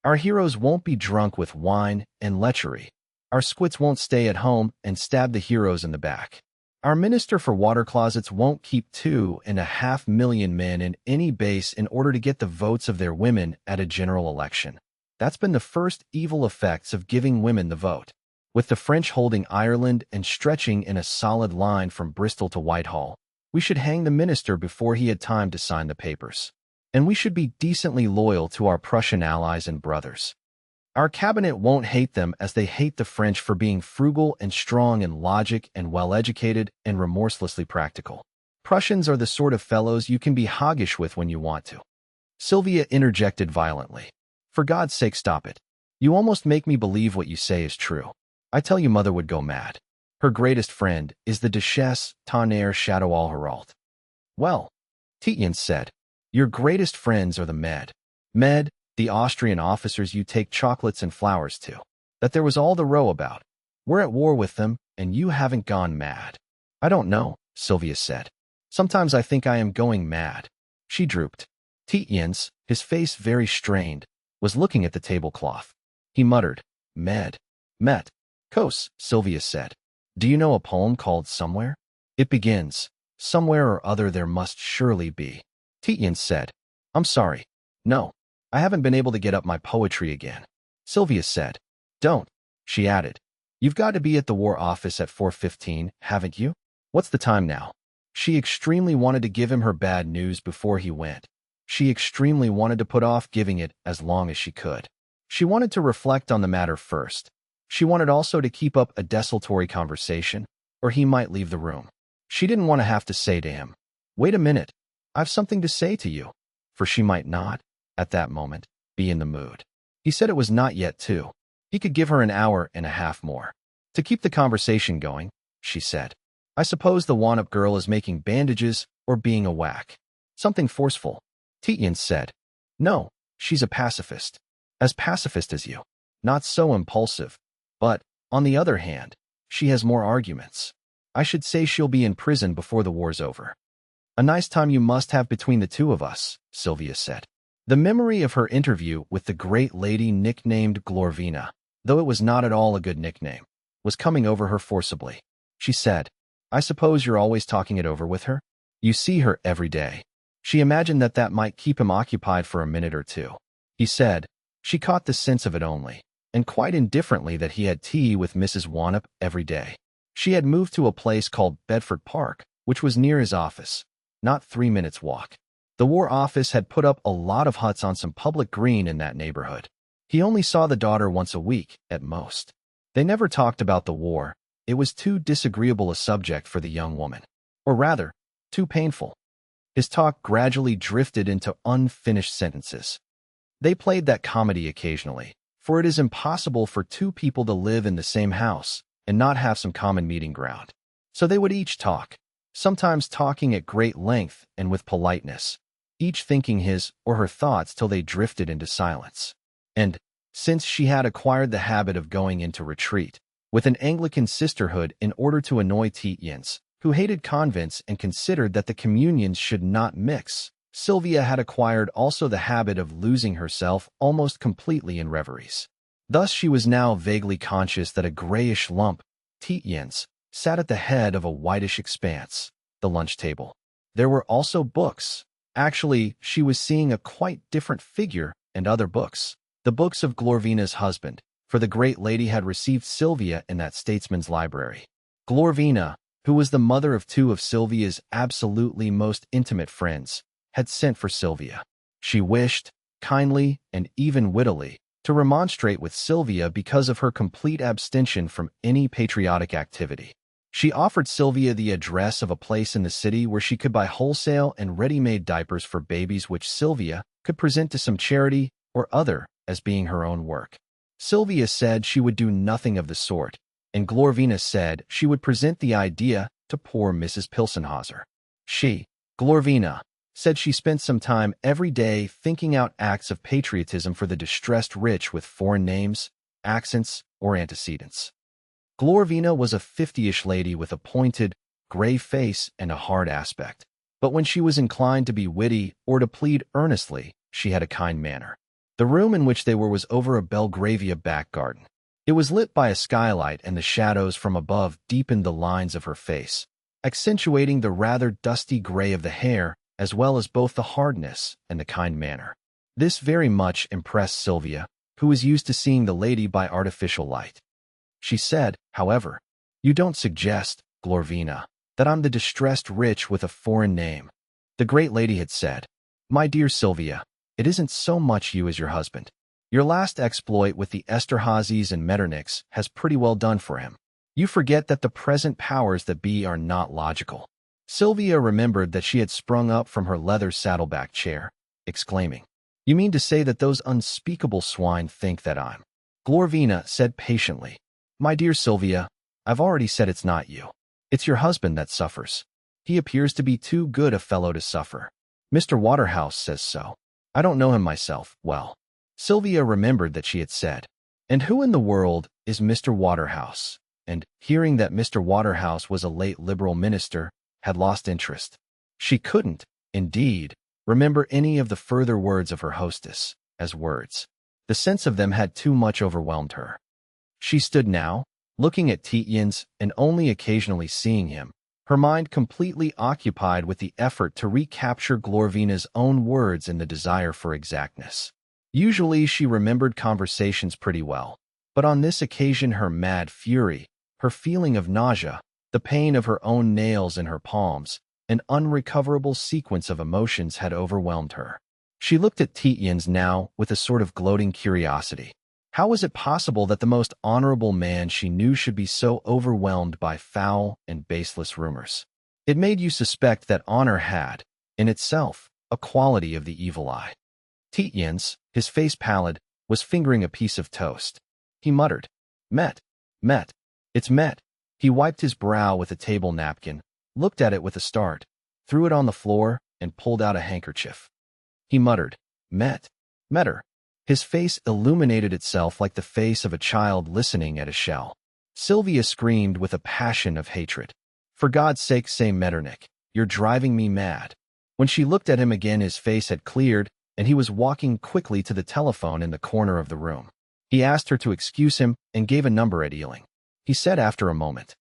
Our heroes won't be drunk with wine and lechery. Our squits won't stay at home and stab the heroes in the back. Our minister for water closets won't keep 2.5 million men in any base in order to get the votes of their women at a general election. That's been the first evil effects of giving women the vote. With the French holding Ireland and stretching in a solid line from Bristol to Whitehall, we should hang the minister before he had time to sign the papers. And we should be decently loyal to our Prussian allies and brothers. Our cabinet won't hate them as they hate the French for being frugal and strong in logic and well-educated and remorselessly practical. Prussians are the sort of fellows you can be hoggish with when you want to." Sylvia interjected violently. "For God's sake, stop it. You almost make me believe what you say is true. I tell you mother would go mad. Her greatest friend is the Duchesse Tonnerre Château-Alheralt." "Well," Tietjens said, "your greatest friends are the Med, the Austrian officers you take chocolates and flowers to. That there was all the row about. We're at war with them, and you haven't gone mad." "I don't know," Sylvia said. "Sometimes I think I am going mad." She drooped. Tietjens, his face very strained, was looking at the tablecloth. He muttered, Met, Kos, Sylvia said. "Do you know a poem called Somewhere? It begins, somewhere or other there must surely be." Tietjens said, "I'm sorry. No, I haven't been able to get up my poetry again." Sylvia said, "Don't. She added, "You've got to be at the War Office at 4:15, haven't you? What's the time now?" She extremely wanted to give him her bad news before he went. She extremely wanted to put off giving it as long as she could. She wanted to reflect on the matter first. She wanted also to keep up a desultory conversation, or he might leave the room. She didn't want to have to say to him, "Wait a minute, I've something to say to you," for she might not, at that moment, be in the mood. He said it was not yet 2. He could give her an hour and a half more. To keep the conversation going, she said, "I suppose the Wanop girl is making bandages or being a whack. Something forceful." Tietjens said, "No, she's a pacifist. As pacifist as you. Not so impulsive. But, on the other hand, she has more arguments. I should say she'll be in prison before the war's over." "A nice time you must have between the two of us," Sylvia said. The memory of her interview with the great lady nicknamed Glorvina, though it was not at all a good nickname, was coming over her forcibly. She said, "I suppose you're always talking it over with her? You see her every day." She imagined that that might keep him occupied for a minute or two. He said, she caught the sense of it only, and quite indifferently, that he had tea with Mrs. Wanop every day. She had moved to a place called Bedford Park, which was near his office, not 3 minutes' walk. The War Office had put up a lot of huts on some public green in that neighborhood. He only saw the daughter once a week, at most. They never talked about the war. It was too disagreeable a subject for the young woman. Or rather, too painful. His talk gradually drifted into unfinished sentences. They played that comedy occasionally, for it is impossible for 2 people to live in the same house and not have some common meeting ground. So they would each talk, sometimes talking at great length and with politeness, each thinking his or her thoughts till they drifted into silence. And, since she had acquired the habit of going into retreat, with an Anglican sisterhood in order to annoy Tietjens, who hated convents and considered that the communions should not mix, Sylvia had acquired also the habit of losing herself almost completely in reveries. Thus she was now vaguely conscious that a grayish lump, Tietjens, sat at the head of a whitish expanse, the lunch table. There were also books. Actually, she was seeing a quite different figure and other books. The books of Glorvina's husband, for the great lady had received Sylvia in that statesman's library. Glorvina, who was the mother of 2 of Sylvia's absolutely most intimate friends, had sent for Sylvia. She wished, kindly and even wittily, to remonstrate with Sylvia because of her complete abstention from any patriotic activity. She offered Sylvia the address of a place in the city where she could buy wholesale and ready-made diapers for babies, which Sylvia could present to some charity or other as being her own work. Sylvia said she would do nothing of the sort, and Glorvina said she would present the idea to poor Mrs. Pilsenhauser. She, Glorvina, said she spent some time every day thinking out acts of patriotism for the distressed rich with foreign names, accents, or antecedents. Glorvina was a 50-ish lady with a pointed, gray face and a hard aspect, but when she was inclined to be witty or to plead earnestly, she had a kind manner. The room in which they were was over a Belgravia back garden. It was lit by a skylight, and the shadows from above deepened the lines of her face, accentuating the rather dusty gray of the hair, as well as both the hardness and the kind manner. This very much impressed Sylvia, who was used to seeing the lady by artificial light. She said, however, "You don't suggest, Glorvina, that I'm the distressed rich with a foreign name." The great lady had said, "My dear Sylvia, it isn't so much you as your husband. Your last exploit with the Esterházys and Metternichs has pretty well done for him. You forget that the present powers that be are not logical." Sylvia remembered that she had sprung up from her leather saddleback chair, exclaiming, "You mean to say that those unspeakable swine think that I'm—" Glorvina said patiently, "My dear Sylvia, I've already said it's not you. It's your husband that suffers. He appears to be too good a fellow to suffer. Mr. Waterhouse says so. I don't know him myself well." Sylvia remembered that she had said, "And who in the world is Mr. Waterhouse?" and, hearing that Mr. Waterhouse was a late Liberal minister, had lost interest. She couldn't, indeed, remember any of the further words of her hostess, as words. The sense of them had too much overwhelmed her. She stood now, looking at Tietjens and only occasionally seeing him, her mind completely occupied with the effort to recapture Glorvina's own words and the desire for exactness. Usually she remembered conversations pretty well, But on this occasion her mad fury, her feeling of nausea, the pain of her own nails in her palms, an unrecoverable sequence of emotions had overwhelmed her. She looked at Tietjens now with a sort of gloating curiosity. How was it possible that the most honorable man she knew should be so overwhelmed by foul and baseless rumors? It made you suspect that honor had, in itself, a quality of the evil eye. Tietjens, his face pallid, was fingering a piece of toast. He muttered, "Met, met, it's met." He wiped his brow with a table napkin, looked at it with a start, threw it on the floor, and pulled out a handkerchief. He muttered, "Met, metter." His face illuminated itself like the face of a child listening at a shell. Sylvia screamed with a passion of hatred. "For God's sake, say Metternich. You're driving me mad." When she looked at him again, his face had cleared, and he was walking quickly to the telephone in the corner of the room. He asked her to excuse him and gave a number at Ealing. He said after a moment,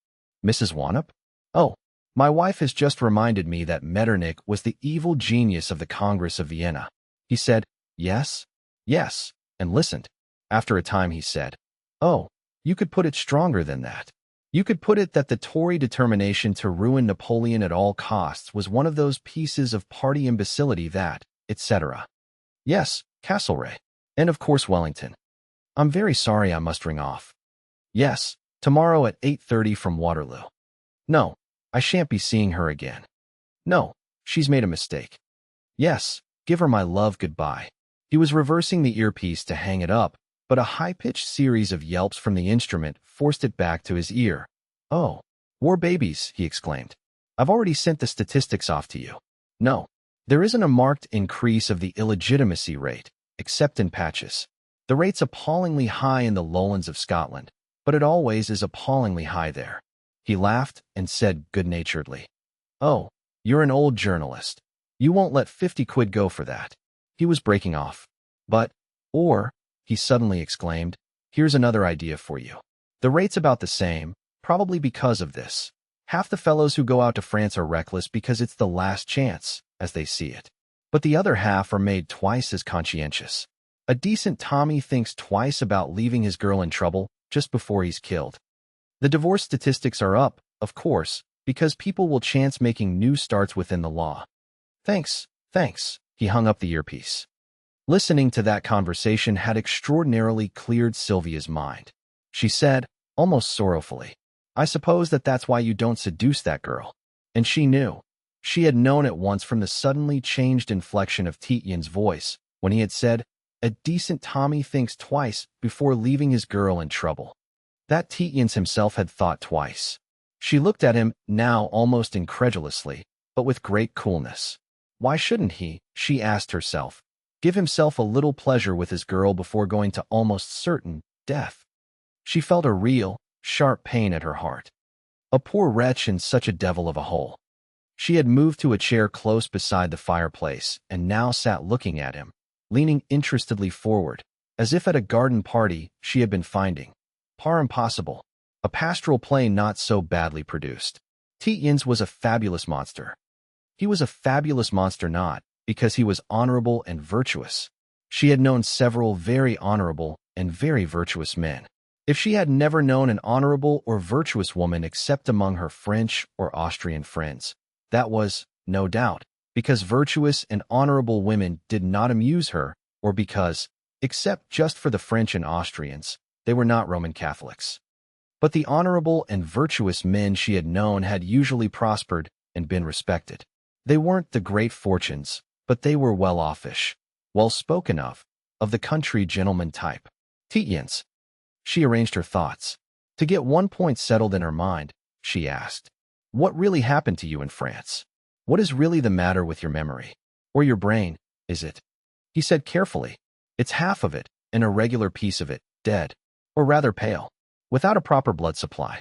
"Mrs. Wannop? Oh, my wife has just reminded me that Metternich was the evil genius of the Congress of Vienna." He said, "Yes, yes," and listened. After a time he said, "Oh, you could put it stronger than that. You could put it that the Tory determination to ruin Napoleon at all costs was one of those pieces of party imbecility that, etc. Yes, Castlereagh. And of course Wellington. I'm very sorry I must ring off. Yes, tomorrow at 8:30 from Waterloo. No, I shan't be seeing her again. No, she's made a mistake. Yes, give her my love goodbye." He was reversing the earpiece to hang it up, but a high-pitched series of yelps from the instrument forced it back to his ear. "Oh, war babies," he exclaimed. "I've already sent the statistics off to you. No, there isn't a marked increase of the illegitimacy rate, except in patches. The rate's appallingly high in the lowlands of Scotland, but it always is appallingly high there." He laughed and said good-naturedly, "Oh, you're an old journalist. You won't let 50 quid go for that." He was breaking off. Or, he suddenly exclaimed, "Here's another idea for you. The rate's about the same, probably because of this. Half the fellows who go out to France are reckless because it's the last chance, as they see it. But the other half are made twice as conscientious. A decent Tommy thinks twice about leaving his girl in trouble just before he's killed. The divorce statistics are up, of course, because people will chance making new starts within the law." "Thanks, thanks." He hung up the earpiece. Listening to that conversation had extraordinarily cleared Sylvia's mind. She said, almost sorrowfully, "I suppose that's why you don't seduce that girl." And she knew. She had known at once from the suddenly changed inflection of Tietjens' voice when he had said, "A decent Tommy thinks twice before leaving his girl in trouble." That Tietjens himself had thought twice. She looked at him now almost incredulously, but with great coolness. Why shouldn't he, she asked herself, give himself a little pleasure with his girl before going to almost certain death? She felt a real, sharp pain at her heart. A poor wretch in such a devil of a hole. She had moved to a chair close beside the fireplace and now sat looking at him, leaning interestedly forward, as if at a garden party she had been finding par impossible, a pastoral play not so badly produced. Tietjens was a fabulous monster. He was a fabulous monster not because he was honorable and virtuous. She had known several very honorable and very virtuous men. If she had never known an honorable or virtuous woman except among her French or Austrian friends, that was, no doubt, because virtuous and honorable women did not amuse her, or because, except just for the French and Austrians, they were not Roman Catholics. But the honorable and virtuous men she had known had usually prospered and been respected. They weren't the great fortunes, but they were well-offish, well spoken of the country gentleman type. Tietjens. She arranged her thoughts. To get one point settled in her mind, she asked, "What really happened to you in France? What is really the matter with your memory? Or your brain, is it?" He said carefully, "It's half of it, an irregular piece of it, dead, or rather pale, without a proper blood supply.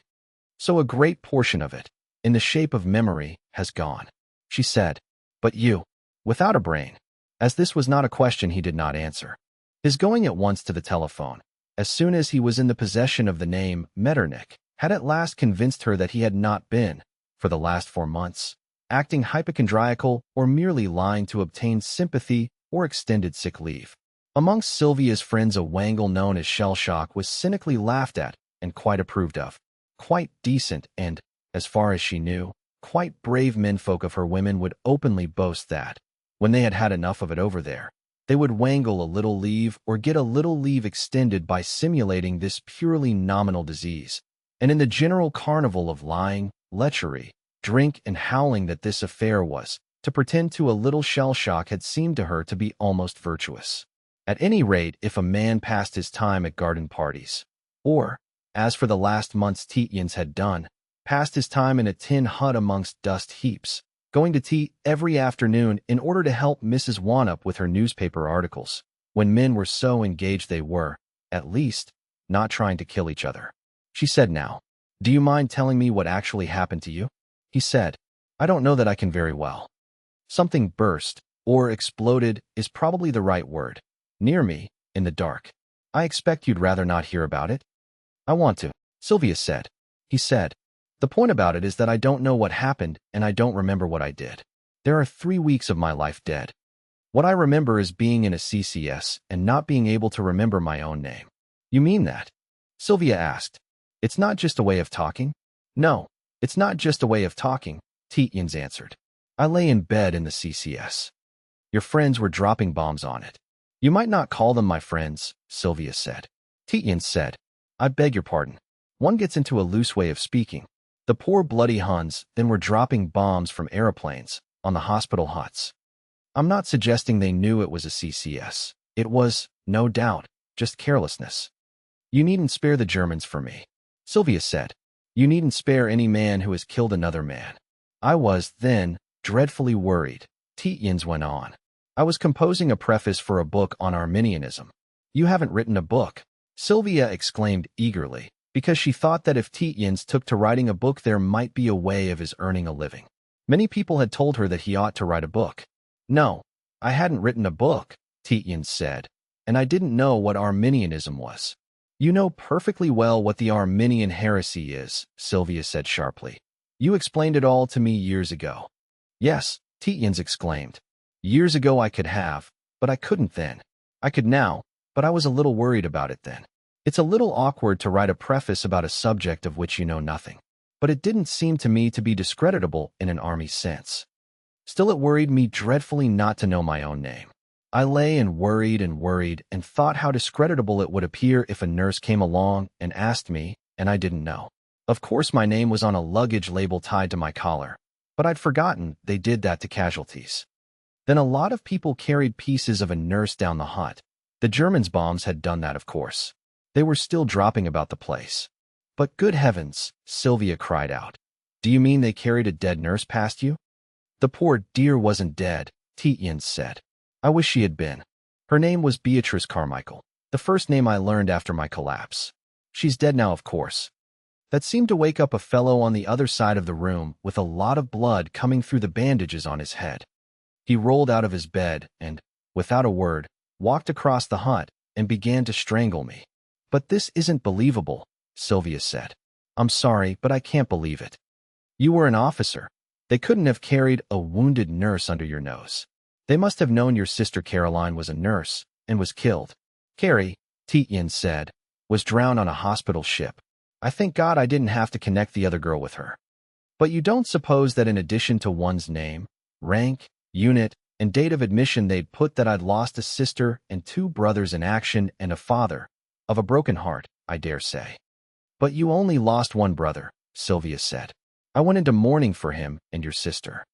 So a great portion of it, in the shape of memory, has gone." She said, "But you, without a brain?" As this was not a question he did not answer. His going at once to the telephone, as soon as he was in the possession of the name Metternich, had at last convinced her that he had not been, for the last 4 months, acting hypochondriacal or merely lying to obtain sympathy or extended sick leave. Amongst Sylvia's friends, a wangle known as shell shock was cynically laughed at and quite approved of. Quite decent and, as far as she knew, quite brave menfolk of her women would openly boast that, when they had had enough of it over there, they would wangle a little leave or get a little leave extended by simulating this purely nominal disease. And in the general carnival of lying, lechery, drink, and howling that this affair was, to pretend to a little shell shock had seemed to her to be almost virtuous. At any rate, if a man passed his time at garden parties, or, as for the last month's Tietjens had done, passed his time in a tin hut amongst dust heaps, going to tea every afternoon in order to help Mrs. Wanup with her newspaper articles, when men were so engaged they were, at least, not trying to kill each other. She said, "Now, do you mind telling me what actually happened to you?" He said, "I don't know that I can very well." Something burst, or exploded is probably the right word, near me, in the dark. "I expect you'd rather not hear about it." "I want to," Sylvia said. He said, "The point about it is that I don't know what happened and I don't remember what I did. There are 3 weeks of my life dead. What I remember is being in a CCS and not being able to remember my own name." "You mean that?" Sylvia asked. "It's not just a way of talking?" "No, it's not just a way of talking," Tietjens answered. "I lay in bed in the CCS. Your friends were dropping bombs on it." "You might not call them my friends," Sylvia said. Tietjens said, "I beg your pardon. One gets into a loose way of speaking. The poor bloody Huns then were dropping bombs from aeroplanes on the hospital huts. I'm not suggesting they knew it was a CCS. It was, no doubt, just carelessness." "You needn't spare the Germans for me," Sylvia said. "You needn't spare any man who has killed another man." "I was, then, dreadfully worried," Tietjens went on. "I was composing a preface for a book on Arminianism." "You haven't written a book," Sylvia exclaimed eagerly, because she thought that if Tietjens took to writing a book there might be a way of his earning a living. Many people had told her that he ought to write a book. "No, I hadn't written a book," Tietjens said, "and I didn't know what Arminianism was." "You know perfectly well what the Arminian heresy is," Sylvia said sharply. "You explained it all to me years ago." "Yes," Tietjens exclaimed. "Years ago I could have, but I couldn't then. I could now, but I was a little worried about it then. It's a little awkward to write a preface about a subject of which you know nothing. But it didn't seem to me to be discreditable in an army sense. Still, it worried me dreadfully not to know my own name. I lay and worried and thought how discreditable it would appear if a nurse came along and asked me, and I didn't know. Of course, my name was on a luggage label tied to my collar, but I'd forgotten they did that to casualties. Then a lot of people carried pieces of a nurse down the hut. The Germans' bombs had done that, of course. They were still dropping about the place. But good heavens, Sylvia cried out. Do you mean they carried a dead nurse past you? The poor dear wasn't dead, Tietjens said. I wish she had been. Her name was Beatrice Carmichael, the first name I learned after my collapse. She's dead now, of course. That seemed to wake up a fellow on the other side of the room with a lot of blood coming through the bandages on his head. He rolled out of his bed and, without a word, walked across the hut and began to strangle me. But this isn't believable, Sylvia said. I'm sorry, but I can't believe it. You were an officer. They couldn't have carried a wounded nurse under your nose. They must have known your sister Caroline was a nurse and was killed. Carrie, Tietjens said, was drowned on a hospital ship. I thank God I didn't have to connect the other girl with her. But you don't suppose that in addition to one's name, rank, unit, and date of admission they'd put that I'd lost a sister and 2 brothers in action and a father, of a broken heart, I dare say. But you only lost 1 brother, Sylvia said. I went into mourning for him and your sister.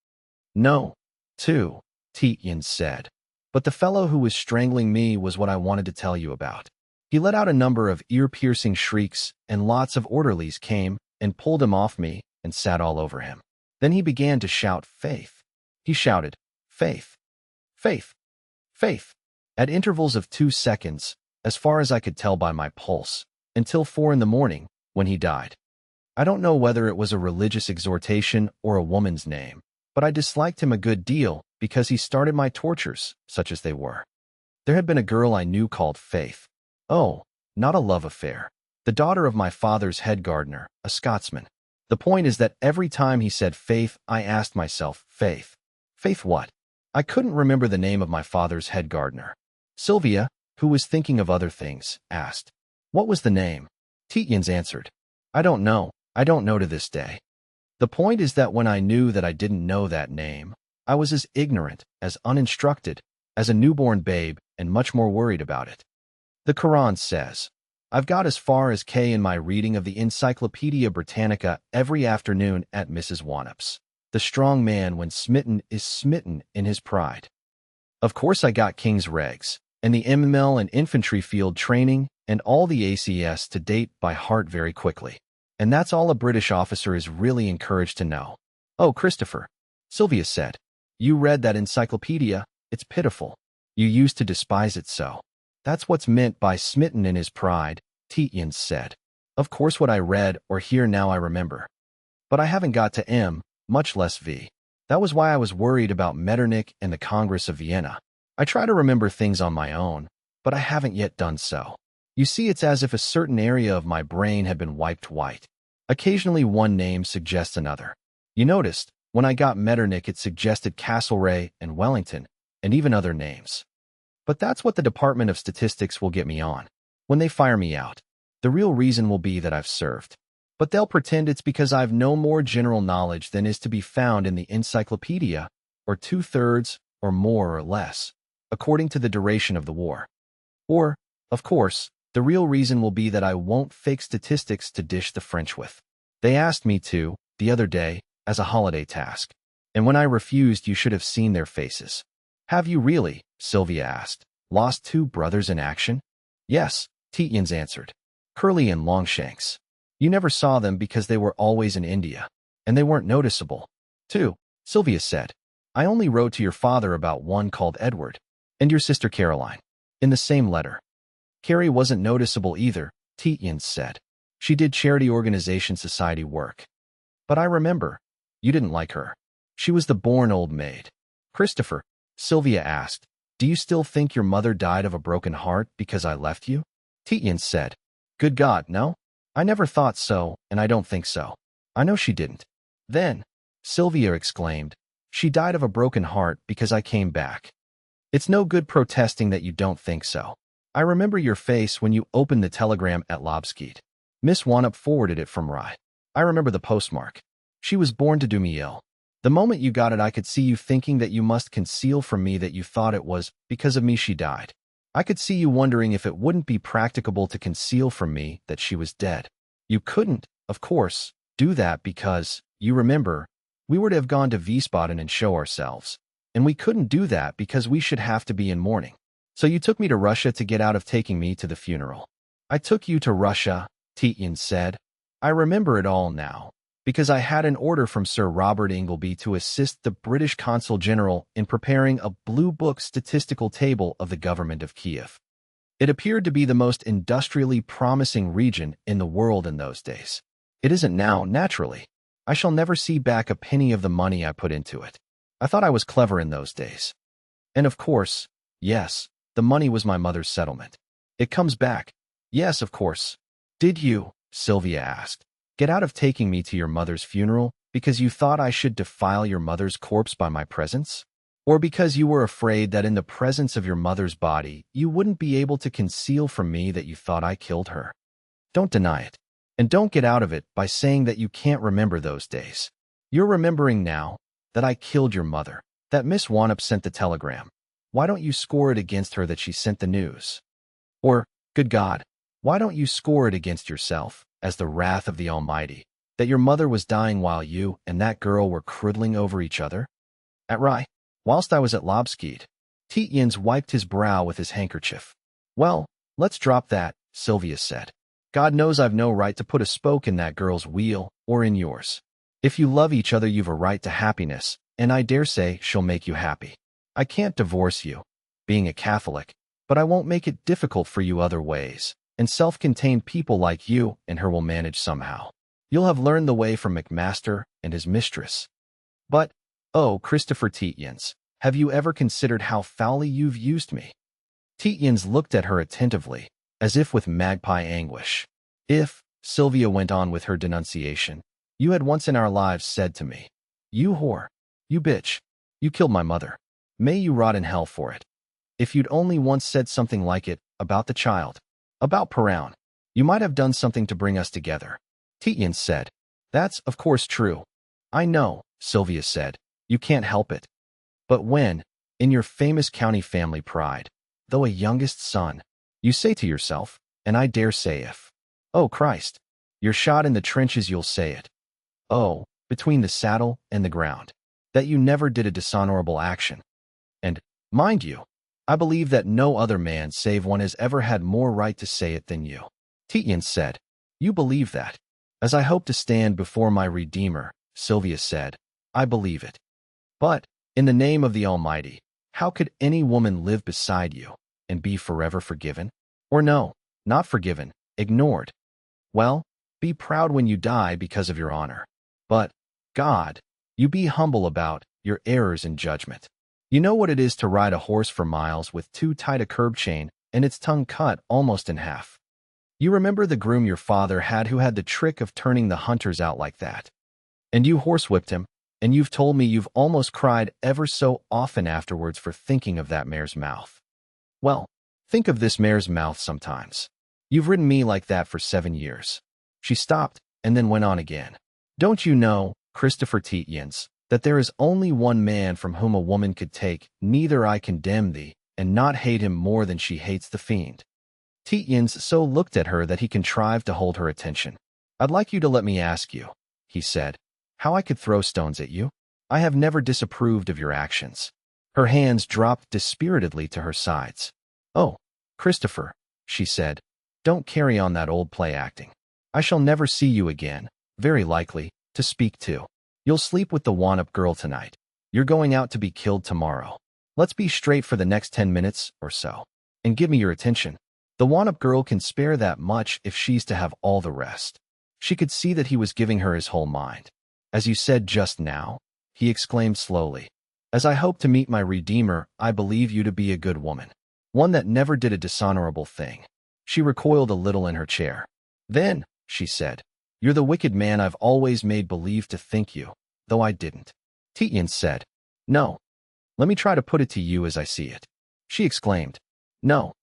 No, 2, Tietjens said. But the fellow who was strangling me was what I wanted to tell you about. He let out a number of ear-piercing shrieks, and lots of orderlies came and pulled him off me and sat all over him. Then he began to shout, Faith. He shouted, Faith, Faith, Faith, at intervals of 2 seconds, as far as I could tell by my pulse, until 4 in the morning, when he died. I don't know whether it was a religious exhortation or a woman's name, but I disliked him a good deal because he started my tortures, such as they were. There had been a girl I knew called Faith. Oh, not a love affair. The daughter of my father's head gardener, a Scotsman. The point is that every time he said Faith, I asked myself, Faith. Faith what? I couldn't remember the name of my father's head gardener. Sylvia, who was thinking of other things, asked, "What was the name?" Tietjens answered, "I don't know. I don't know to this day." The point is that when I knew that I didn't know that name, I was as ignorant, as uninstructed, as a newborn babe, and much more worried about it. The Quran says, "I've got as far as K in my reading of the Encyclopedia Britannica every afternoon at Mrs. Wanup's. The strong man when smitten is smitten in his pride." Of course I got King's Regs, and the MML and infantry field training, and all the ACS to date by heart very quickly. And that's all a British officer is really encouraged to know. "Oh, Christopher," Sylvia said, "you read that encyclopedia? It's pitiful. You used to despise it so." "That's what's meant by smitten in his pride," Tietjens said. "Of course what I read or hear now I remember. But I haven't got to M, much less V. That was why I was worried about Metternich and the Congress of Vienna. I try to remember things on my own, but I haven't yet done so. You see, it's as if a certain area of my brain had been wiped white. Occasionally one name suggests another. You noticed, when I got Metternich it suggested Castlereagh and Wellington, and even other names. But that's what the Department of Statistics will get me on. When they fire me out, the real reason will be that I've served. But they'll pretend it's because I've no more general knowledge than is to be found in the encyclopedia, or 2/3, or more or less, according to the duration of the war. Or, of course, the real reason will be that I won't fake statistics to dish the French with. They asked me to, the other day, as a holiday task. And when I refused, you should have seen their faces. "Have you really," Sylvia asked, "lost 2 brothers in action?" "Yes," Tietjens answered. "Curly and Longshanks. You never saw them because they were always in India, and they weren't noticeable." "Too," Sylvia said. "I only wrote to your father about one called Edward, and your sister Caroline, in the same letter." "Carrie wasn't noticeable either," Tietjens said. "She did charity organization society work. But I remember, you didn't like her. She was the born old maid." "Christopher," Sylvia asked, "do you still think your mother died of a broken heart because I left you?" Tietjens said, "Good God, no. I never thought so, and I don't think so. I know she didn't." "Then," Sylvia exclaimed, "she died of a broken heart because I came back. It's no good protesting that you don't think so. I remember your face when you opened the telegram at Lobskeet. Miss Wanup forwarded it from Rye. I remember the postmark. She was born to do me ill. The moment you got it, I could see you thinking that you must conceal from me that you thought it was because of me she died. I could see you wondering if it wouldn't be practicable to conceal from me that she was dead. You couldn't, of course, do that because, you remember, we were to have gone to Wiesbaden and show ourselves. And we couldn't do that because we should have to be in mourning. So you took me to Russia to get out of taking me to the funeral." "I took you to Russia," Tietjens said. "I remember it all now, because I had an order from Sir Robert Ingleby to assist the British Consul General in preparing a Blue Book statistical table of the government of Kiev. It appeared to be the most industrially promising region in the world in those days. It isn't now, naturally. I shall never see back a penny of the money I put into it. I thought I was clever in those days. And of course, yes, the money was my mother's settlement. It comes back. Yes, of course." "Did you," Sylvia asked, "get out of taking me to your mother's funeral because you thought I should defile your mother's corpse by my presence? Or because you were afraid that in the presence of your mother's body, you wouldn't be able to conceal from me that you thought I killed her? Don't deny it. And don't get out of it by saying that you can't remember those days. You're remembering now that I killed your mother, that Miss Wanup sent the telegram. Why don't you score it against her that she sent the news? Or, good God, why don't you score it against yourself, as the wrath of the Almighty, that your mother was dying while you and that girl were curdling over each other? At Rye, whilst I was at Lobskeet." Tietjens wiped his brow with his handkerchief. "Well, let's drop that," Sylvia said. "God knows I've no right to put a spoke in that girl's wheel, or in yours. If you love each other, you've a right to happiness, and I dare say she'll make you happy. I can't divorce you, being a Catholic, but I won't make it difficult for you other ways, and self-contained people like you and her will manage somehow. You'll have learned the way from McMaster and his mistress. But, oh, Christopher Tietjens, have you ever considered how foully you've used me?" Tietjens looked at her attentively, as if with magpie anguish. "If," Sylvia went on with her denunciation, "you had once in our lives said to me, 'You whore, you bitch, you killed my mother. May you rot in hell for it.' If you'd only once said something like it, about the child. About Perrown. You might have done something to bring us together. Tietjens said. That's, of course, true. I know, Sylvia said. You can't help it. But when, in your famous county family pride, though a youngest son, you say to yourself, and I dare say if, oh Christ, you're shot in the trenches, you'll say it. Oh, between the saddle and the ground, that you never did a dishonorable action. And, mind you, I believe that no other man save one has ever had more right to say it than you. Tietjens said. You believe that? As I hope to stand before my Redeemer, Sylvia said, I believe it. But, in the name of the Almighty, how could any woman live beside you and be forever forgiven? Or no, not forgiven, ignored? Well, be proud when you die because of your honor. But, God, you be humble about your errors in judgment. You know what it is to ride a horse for miles with too tight a curb chain and its tongue cut almost in half. You remember the groom your father had who had the trick of turning the hunters out like that. And you horsewhipped him, and you've told me you've almost cried ever so often afterwards for thinking of that mare's mouth. Well, think of this mare's mouth sometimes. You've ridden me like that for 7 years. She stopped and then went on again. Don't you know, Christopher Tietjens, that there is only one man from whom a woman could take, neither I condemn thee, and not hate him more than she hates the fiend. Tietjens so looked at her that he contrived to hold her attention. I'd like you to let me ask you, he said, how I could throw stones at you? I have never disapproved of your actions. Her hands dropped dispiritedly to her sides. Oh, Christopher, she said, don't carry on that old play acting. I shall never see you again, very likely, to speak to. You'll sleep with the Wannop girl tonight. You're going out to be killed tomorrow. Let's be straight for the next 10 minutes or so, and give me your attention. The Wannop girl can spare that much if she's to have all the rest. She could see that he was giving her his whole mind. As you said just now, he exclaimed slowly, as I hope to meet my Redeemer, I believe you to be a good woman, one that never did a dishonorable thing. She recoiled a little in her chair. Then, she said, you're the wicked man I've always made believe to think you, though I didn't. Tietjens said, no. Let me try to put it to you as I see it. She exclaimed, no.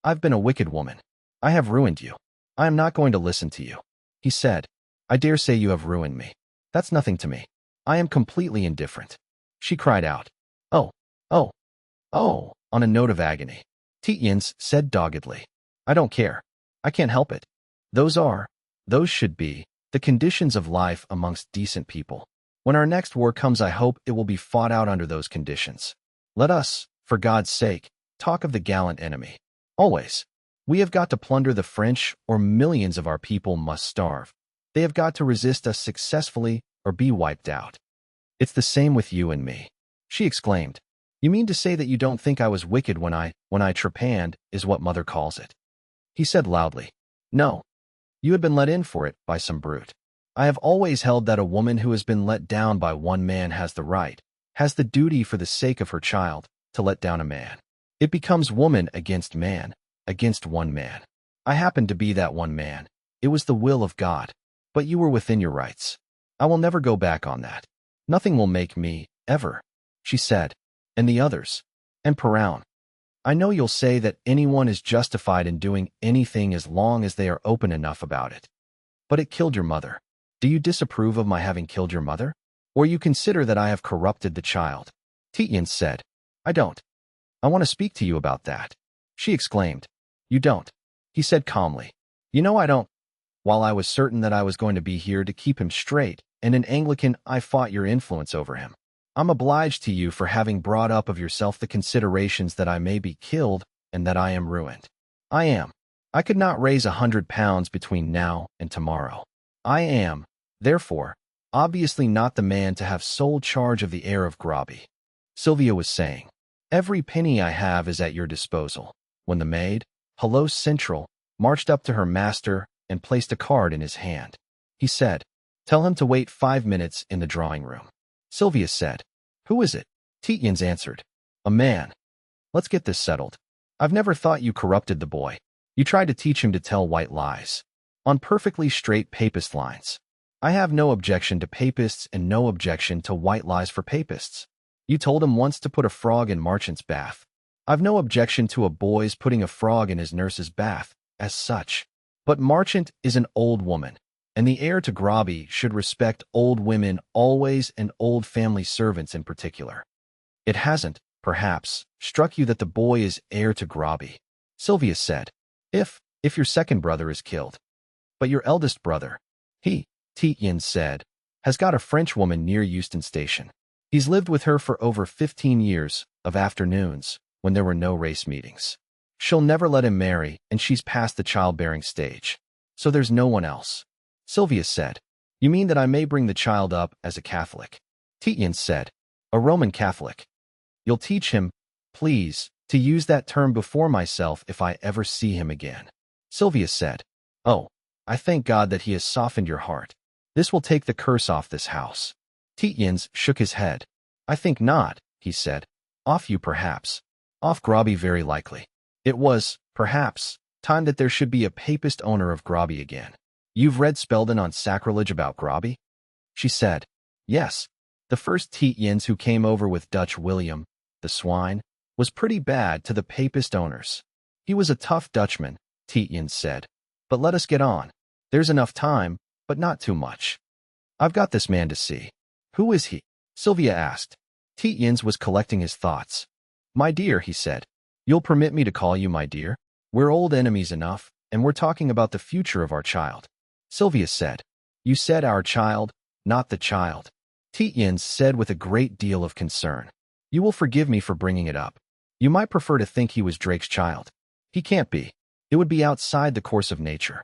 I've been a wicked woman. I have ruined you. I am not going to listen to you. He said, I dare say you have ruined me. That's nothing to me. I am completely indifferent. She cried out, oh, oh, oh, on a note of agony. Tietjens said doggedly, I don't care. I can't help it. Those should be, the conditions of life amongst decent people. When our next war comes, I hope it will be fought out under those conditions. Let us, for God's sake, talk of the gallant enemy. Always. We have got to plunder the French, or millions of our people must starve. They have got to resist us successfully or be wiped out. It's the same with you and me. She exclaimed. You mean to say that you don't think I was wicked when I trepanned, is what mother calls it? He said loudly. No. You had been let in for it by some brute. I have always held that a woman who has been let down by one man has the right, has the duty for the sake of her child, to let down a man. It becomes woman against man, against one man. I happened to be that one man. It was the will of God. But you were within your rights. I will never go back on that. Nothing will make me, ever, she said. And the others. And Perrown. I know you'll say that anyone is justified in doing anything as long as they are open enough about it. But it killed your mother. Do you disapprove of my having killed your mother? Or you consider that I have corrupted the child? Tietjens said, I don't. I want to speak to you about that. She exclaimed. You don't. He said calmly. You know I don't. While I was certain that I was going to be here to keep him straight, and an Anglican, I fought your influence over him. I'm obliged to you for having brought up of yourself the considerations that I may be killed and that I am ruined. I am. I could not raise 100 pounds between now and tomorrow. I am, therefore, obviously not the man to have sole charge of the heir of Groby. Sylvia was saying, every penny I have is at your disposal, when the maid, Hello Central, marched up to her master and placed a card in his hand. He said, tell him to wait 5 minutes in the drawing room. Sylvia said, who is it? Tietjens answered, a man. Let's get this settled. I've never thought you corrupted the boy. You tried to teach him to tell white lies. On perfectly straight papist lines. I have no objection to papists and no objection to white lies for papists. You told him once to put a frog in Marchant's bath. I've no objection to a boy's putting a frog in his nurse's bath, as such. But Marchant is an old woman, and the heir to Grobby should respect old women always and old family servants in particular. It hasn't, perhaps, struck you that the boy is heir to Grobby, Sylvia said. If your second brother is killed. But your eldest brother, he, Tietjens said, has got a French woman near Euston Station. He's lived with her for over 15 years, of afternoons, when there were no race meetings. She'll never let him marry, and she's past the childbearing stage. So there's no one else. Sylvia said. You mean that I may bring the child up as a Catholic? Tietjens said. A Roman Catholic. You'll teach him, please, to use that term before myself if I ever see him again. Sylvia said. Oh, I thank God that he has softened your heart. This will take the curse off this house. Tietjens shook his head. I think not, he said. Off you perhaps. Off Grobby very likely. It was, perhaps, time that there should be a papist owner of Grobby again. You've read Spelden on sacrilege about Grobby? She said. Yes. The first Tietjens who came over with Dutch William, the swine, was pretty bad to the papist owners. He was a tough Dutchman, Tietjens said. But let us get on. There's enough time, but not too much. I've got this man to see. Who is he? Sylvia asked. Tietjens was collecting his thoughts. My dear, he said. You'll permit me to call you my dear? We're old enemies enough, and we're talking about the future of our child. Sylvia said. You said our child, not the child. Tietjens said with a great deal of concern. You will forgive me for bringing it up. You might prefer to think he was Drake's child. He can't be. It would be outside the course of nature.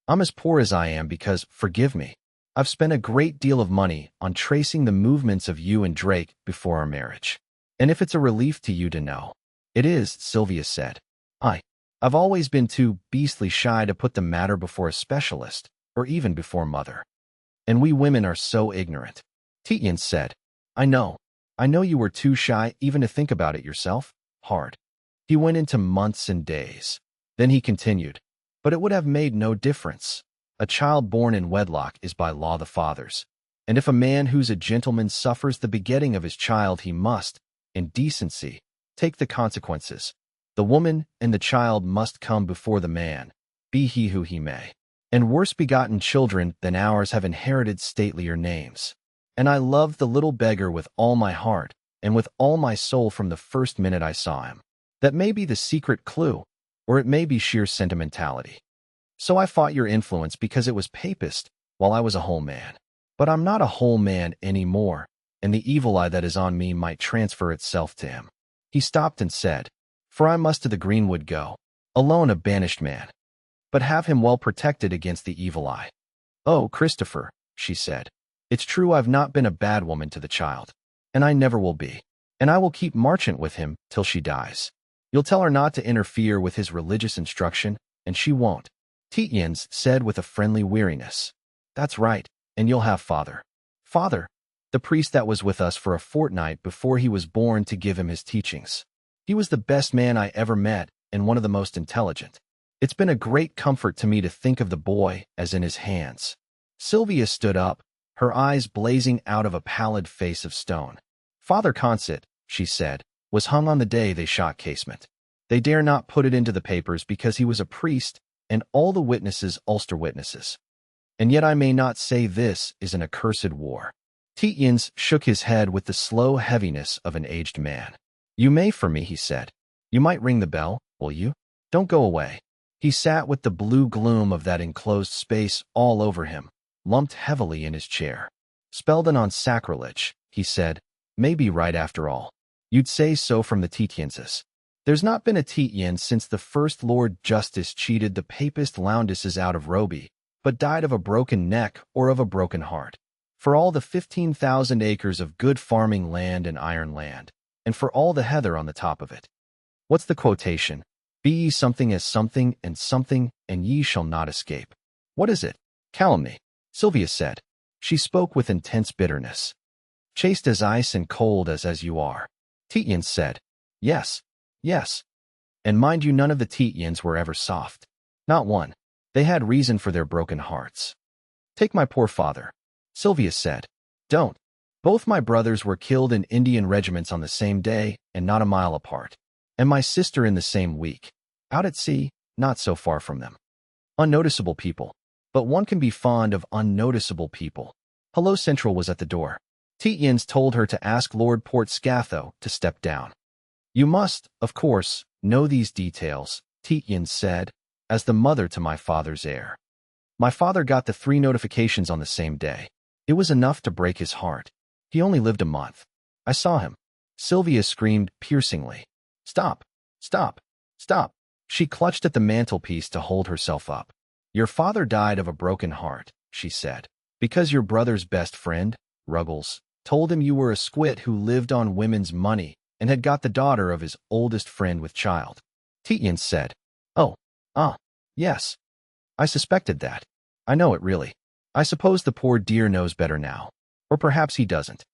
I'm as poor as I am because, forgive me, I've spent a great deal of money on tracing the movements of you and Drake before our marriage. And if it's a relief to you to know. It is, Sylvia said. I've always been too beastly shy to put the matter before a specialist, or even before mother. And we women are so ignorant. Tietjens said. I know you were too shy even to think about it yourself. Hard. He went into months and days. Then he continued. But it would have made no difference. A child born in wedlock is by law the father's. And if a man who's a gentleman suffers the begetting of his child, he must, in decency, take the consequences. The woman and the child must come before the man, be he who he may. And worse begotten children than ours have inherited statelier names. And I loved the little beggar with all my heart, and with all my soul from the first minute I saw him. That may be the secret clue, or it may be sheer sentimentality. So I fought your influence because it was papist, while I was a whole man. But I'm not a whole man any more, and the evil eye that is on me might transfer itself to him. He stopped and said, For I must to the greenwood go, alone a banished man. But have him well protected against the evil eye. Oh, Christopher, she said, it's true I've not been a bad woman to the child, and I never will be, and I will keep Marchant with him till she dies. You'll tell her not to interfere with his religious instruction, and she won't. Tietjens said with a friendly weariness. That's right, and you'll have Father. Father, the priest that was with us for a fortnight before he was born to give him his teachings. He was the best man I ever met and one of the most intelligent. It's been a great comfort to me to think of the boy as in his hands. Sylvia stood up, her eyes blazing out of a pallid face of stone. Father Consett, she said, was hung on the day they shot Casement. They dare not put it into the papers because he was a priest, and all the witnesses Ulster witnesses. And yet I may not say this is an accursed war. Tietjens shook his head with the slow heaviness of an aged man. You may for me, he said. You might ring the bell, will you? Don't go away. He sat with the blue gloom of that enclosed space all over him, lumped heavily in his chair. Spelden on sacrilege, he said, may be right after all. You'd say so from the Tietjenses. There's not been a Tietjens since the first Lord Justice cheated the papist Loundises out of Roby, but died of a broken neck or of a broken heart. For all the 15,000 acres of good farming land and iron land, and for all the heather on the top of it. What's the quotation? Be ye something as something, and ye shall not escape. What is it? Calumny, Sylvia said. She spoke with intense bitterness. Chaste as ice and cold as you are. Tietjens said. Yes. Yes. And mind you, none of the Tietjens were ever soft. Not one. They had reason for their broken hearts. Take my poor father. Sylvia said. Don't. Both my brothers were killed in Indian regiments on the same day and not a mile apart. And my sister in the same week. Out at sea, not so far from them. Unnoticeable people. But one can be fond of unnoticeable people. Hello Central was at the door. Tietjens told her to ask Lord Portskatho to step down. You must, of course, know these details, Tietjens said, as the mother to my father's heir. My father got the 3 notifications on the same day. It was enough to break his heart. He only lived a month. I saw him. Sylvia screamed piercingly. Stop! Stop! Stop! She clutched at the mantelpiece to hold herself up. Your father died of a broken heart, she said, because your brother's best friend, Ruggles, told him you were a squit who lived on women's money and had got the daughter of his oldest friend with child. Tietjens said, Oh, yes. I suspected that. I know it really. I suppose the poor dear knows better now. Or perhaps he doesn't.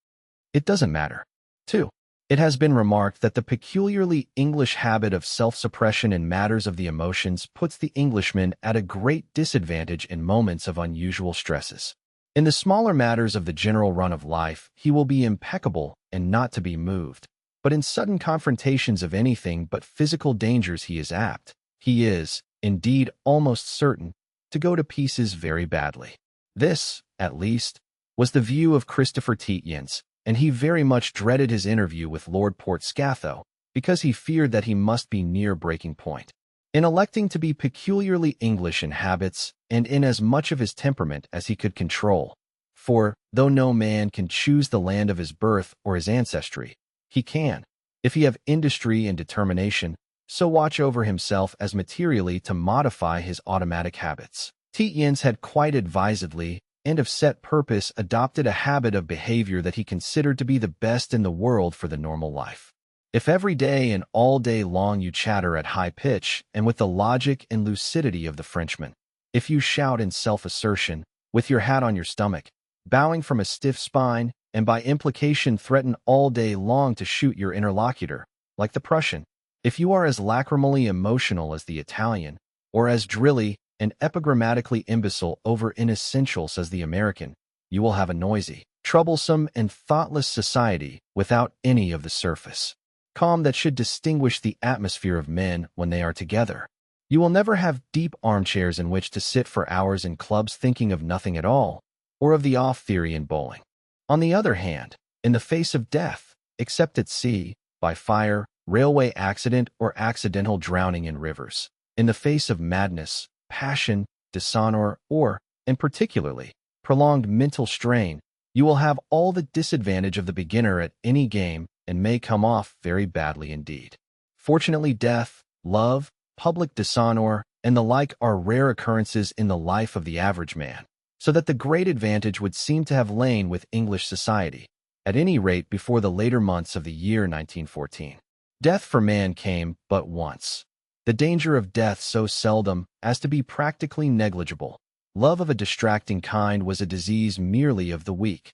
It doesn't matter. 2. It has been remarked that the peculiarly English habit of self-suppression in matters of the emotions puts the Englishman at a great disadvantage in moments of unusual stresses. In the smaller matters of the general run of life, he will be impeccable and not to be moved. But in sudden confrontations of anything but physical dangers he is apt, he is, indeed almost certain, to go to pieces very badly. This, at least, was the view of Christopher Tietjens, and he very much dreaded his interview with Lord Portskatho, because he feared that he must be near breaking point. In electing to be peculiarly English in habits, and in as much of his temperament as he could control, for, though no man can choose the land of his birth or his ancestry, he can, if he have industry and determination, so watch over himself as materially to modify his automatic habits. Tietjens had quite advisedly, and of set purpose, adopted a habit of behavior that he considered to be the best in the world for the normal life. If every day and all day long you chatter at high pitch and with the logic and lucidity of the Frenchman, if you shout in self-assertion, with your hat on your stomach, bowing from a stiff spine, and by implication threaten all day long to shoot your interlocutor, like the Prussian, if you are as lachrymally emotional as the Italian, or as drilly and epigrammatically imbecile over inessentials as the American, you will have a noisy, troublesome, and thoughtless society without any of the surface calm that should distinguish the atmosphere of men when they are together. You will never have deep armchairs in which to sit for hours in clubs thinking of nothing at all, or of the off theory in bowling. On the other hand, in the face of death, except at sea, by fire, railway accident, or accidental drowning in rivers, in the face of madness, passion, dishonor, or, and particularly, prolonged mental strain, you will have all the disadvantage of the beginner at any game and may come off very badly indeed. Fortunately, death, love, public dishonor, and the like are rare occurrences in the life of the average man, so that the great advantage would seem to have lain with English society, at any rate before the later months of the year 1914. Death for man came but once. The danger of death so seldom as to be practically negligible. Love of a distracting kind was a disease merely of the weak.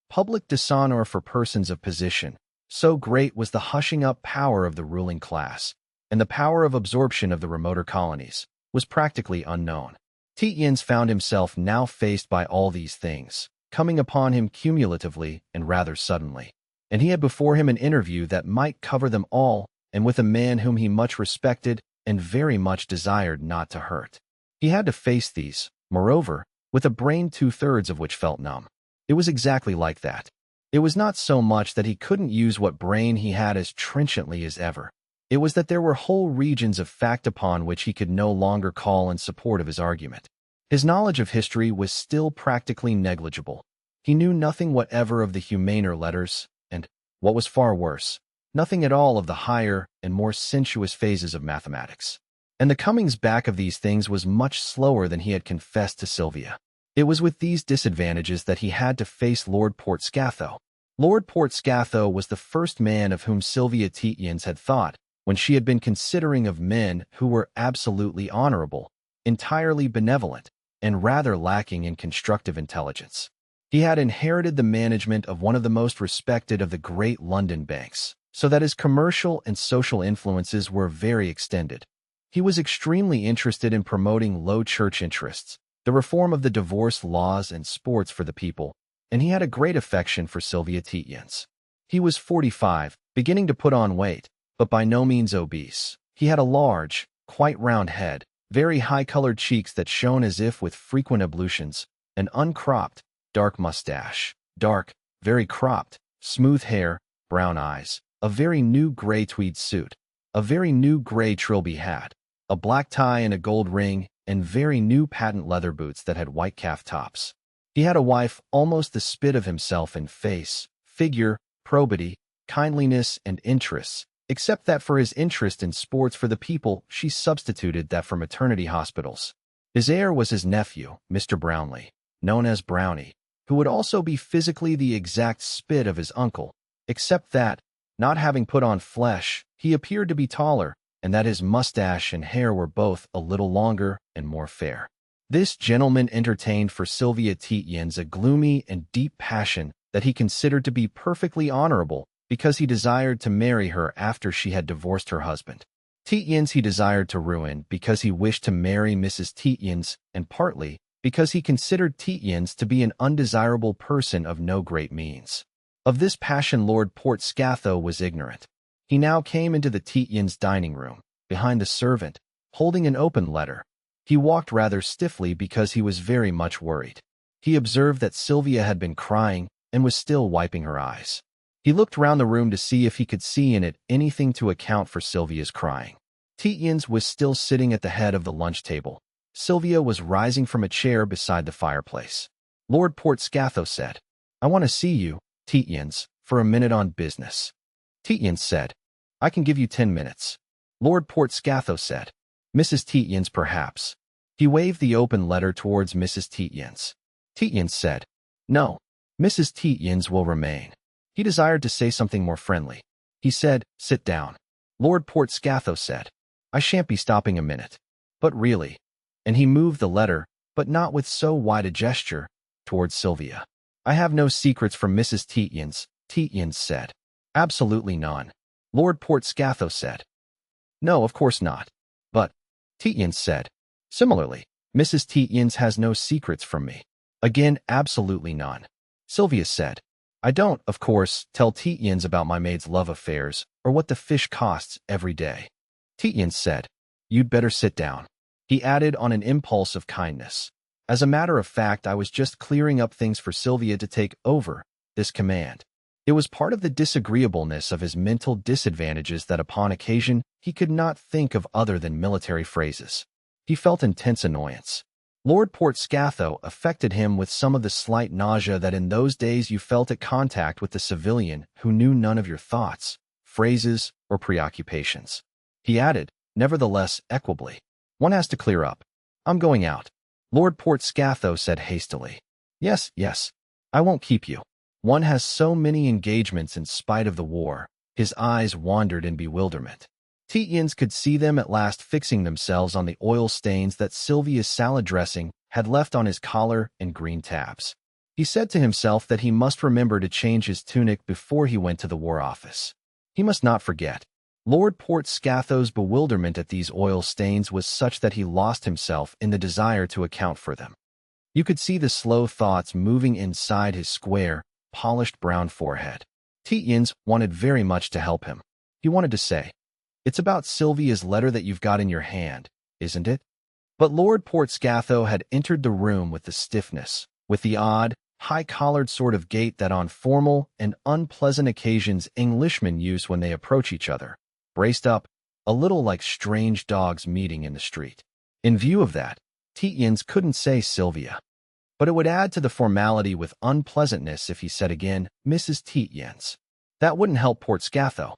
Public dishonor for persons of position, so great was the hushing up power of the ruling class, and the power of absorption of the remoter colonies, was practically unknown. Tietjens found himself now faced by all these things, coming upon him cumulatively and rather suddenly, and he had before him an interview that might cover them all, and with a man whom he much respected and very much desired not to hurt. He had to face these, moreover, with a brain 2/3 of which felt numb. It was exactly like that. It was not so much that he couldn't use what brain he had as trenchantly as ever. It was that there were whole regions of fact upon which he could no longer call in support of his argument. His knowledge of history was still practically negligible. He knew nothing whatever of the humaner letters, and, what was far worse, nothing at all of the higher and more sensuous phases of mathematics. And the comings back of these things was much slower than he had confessed to Sylvia. It was with these disadvantages that he had to face Lord Portskatho. Lord Portskatho was the first man of whom Sylvia Tietjens had thought when she had been considering of men who were absolutely honorable, entirely benevolent, and rather lacking in constructive intelligence. He had inherited the management of one of the most respected of the great London banks, so that his commercial and social influences were very extended. He was extremely interested in promoting low church interests, the reform of the divorce laws and sports for the people, and he had a great affection for Sylvia Tietjens. He was 45, beginning to put on weight, but by no means obese. He had a large, quite round head, very high-colored cheeks that shone as if with frequent ablutions, an uncropped, dark mustache, dark, very cropped, smooth hair, brown eyes, a very new gray tweed suit, a very new gray trilby hat, a black tie and a gold ring, and very new patent leather boots that had white calf tops. He had a wife almost the spit of himself in face, figure, probity, kindliness, and interests, except that for his interest in sports for the people, she substituted that for maternity hospitals. His heir was his nephew, Mr. Brownlee, known as Brownie, who would also be physically the exact spit of his uncle, except that, not having put on flesh, he appeared to be taller, and that his mustache and hair were both a little longer and more fair. This gentleman entertained for Sylvia Tietjens a gloomy and deep passion that he considered to be perfectly honorable because he desired to marry her after she had divorced her husband. Tietjens he desired to ruin because he wished to marry Mrs. Tietjens, and partly because he considered Tietjens to be an undesirable person of no great means. Of this passion Lord Portskatho was ignorant. He now came into the Tietjens' dining room, behind the servant, holding an open letter. He walked rather stiffly because he was very much worried. He observed that Sylvia had been crying and was still wiping her eyes. He looked round the room to see if he could see in it anything to account for Sylvia's crying. Tietjens was still sitting at the head of the lunch table. Sylvia was rising from a chair beside the fireplace. Lord Portskatho said, "I want to see you, Tietjens, for a minute on business." Tietjens said, "I can give you 10 minutes. Lord Portskatho said, "Mrs. Tietjens, perhaps." He waved the open letter towards Mrs. Tietjens. Tietjens said, "No, Mrs. Tietjens will remain." He desired to say something more friendly. He said, "Sit down." Lord Portskatho said, "I shan't be stopping a minute. But really," and he moved the letter, but not with so wide a gesture, towards Sylvia. "I have no secrets from Mrs. Tietjens," Tietjens said. "Absolutely none." Lord Portskatho said. "No, of course not. But," Tietjens said, "similarly, Mrs. Tietjens has no secrets from me." Again, absolutely none. Sylvia said, "I don't, of course, tell Tietjens about my maid's love affairs or what the fish costs every day." Tietjens said, "You'd better sit down." He added on an impulse of kindness, "As a matter of fact, I was just clearing up things for Sylvia to take over this command." It was part of the disagreeableness of his mental disadvantages that upon occasion he could not think of other than military phrases. He felt intense annoyance. Lord Portskatho affected him with some of the slight nausea that in those days you felt at contact with the civilian who knew none of your thoughts, phrases, or preoccupations. He added, nevertheless, equably, "One has to clear up. I'm going out." Lord Portskatho said hastily, Yes, I won't keep you. One has so many engagements in spite of the war." His eyes wandered in bewilderment. Tietjens could see them at last fixing themselves on the oil stains that Sylvia's salad dressing had left on his collar and green tabs. He said to himself that he must remember to change his tunic before he went to the War Office. He must not forget. Lord Portskatho's bewilderment at these oil stains was such that he lost himself in the desire to account for them. You could see the slow thoughts moving inside his square, polished brown forehead. Tietjens wanted very much to help him. He wanted to say, "It's about Sylvia's letter that you've got in your hand, isn't it?" But Lord Portskatho had entered the room with the stiffness, with the odd, high-collared sort of gait that on formal and unpleasant occasions Englishmen use when they approach each other, braced up, a little like strange dogs meeting in the street. In view of that, Tietjens couldn't say Sylvia. But it would add to the formality with unpleasantness if he said again, "Mrs. Tietjens." That wouldn't help Portskatho.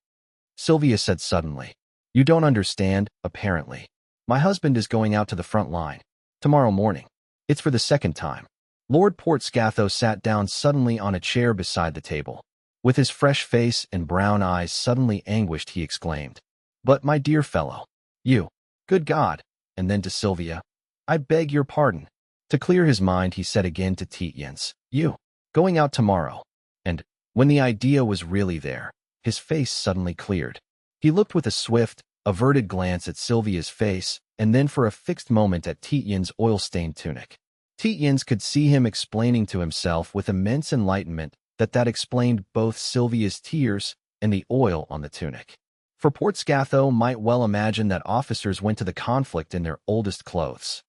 Sylvia said suddenly, "You don't understand, apparently. My husband is going out to the front line. Tomorrow morning. It's for the second time." Lord Portskatho sat down suddenly on a chair beside the table. With his fresh face and brown eyes suddenly anguished, he exclaimed, "But, my dear fellow, you, good God!" And then to Sylvia, "I beg your pardon." To clear his mind, he said again to Tietjens, "You, going out tomorrow." And, when the idea was really there, his face suddenly cleared. He looked with a swift, averted glance at Sylvia's face, and then for a fixed moment at Tietjens' oil-stained tunic. Tietjens could see him explaining to himself with immense enlightenment that explained both Sylvia's tears and the oil on the tunic. For Port Scatho might well imagine that officers went to the conflict in their oldest clothes.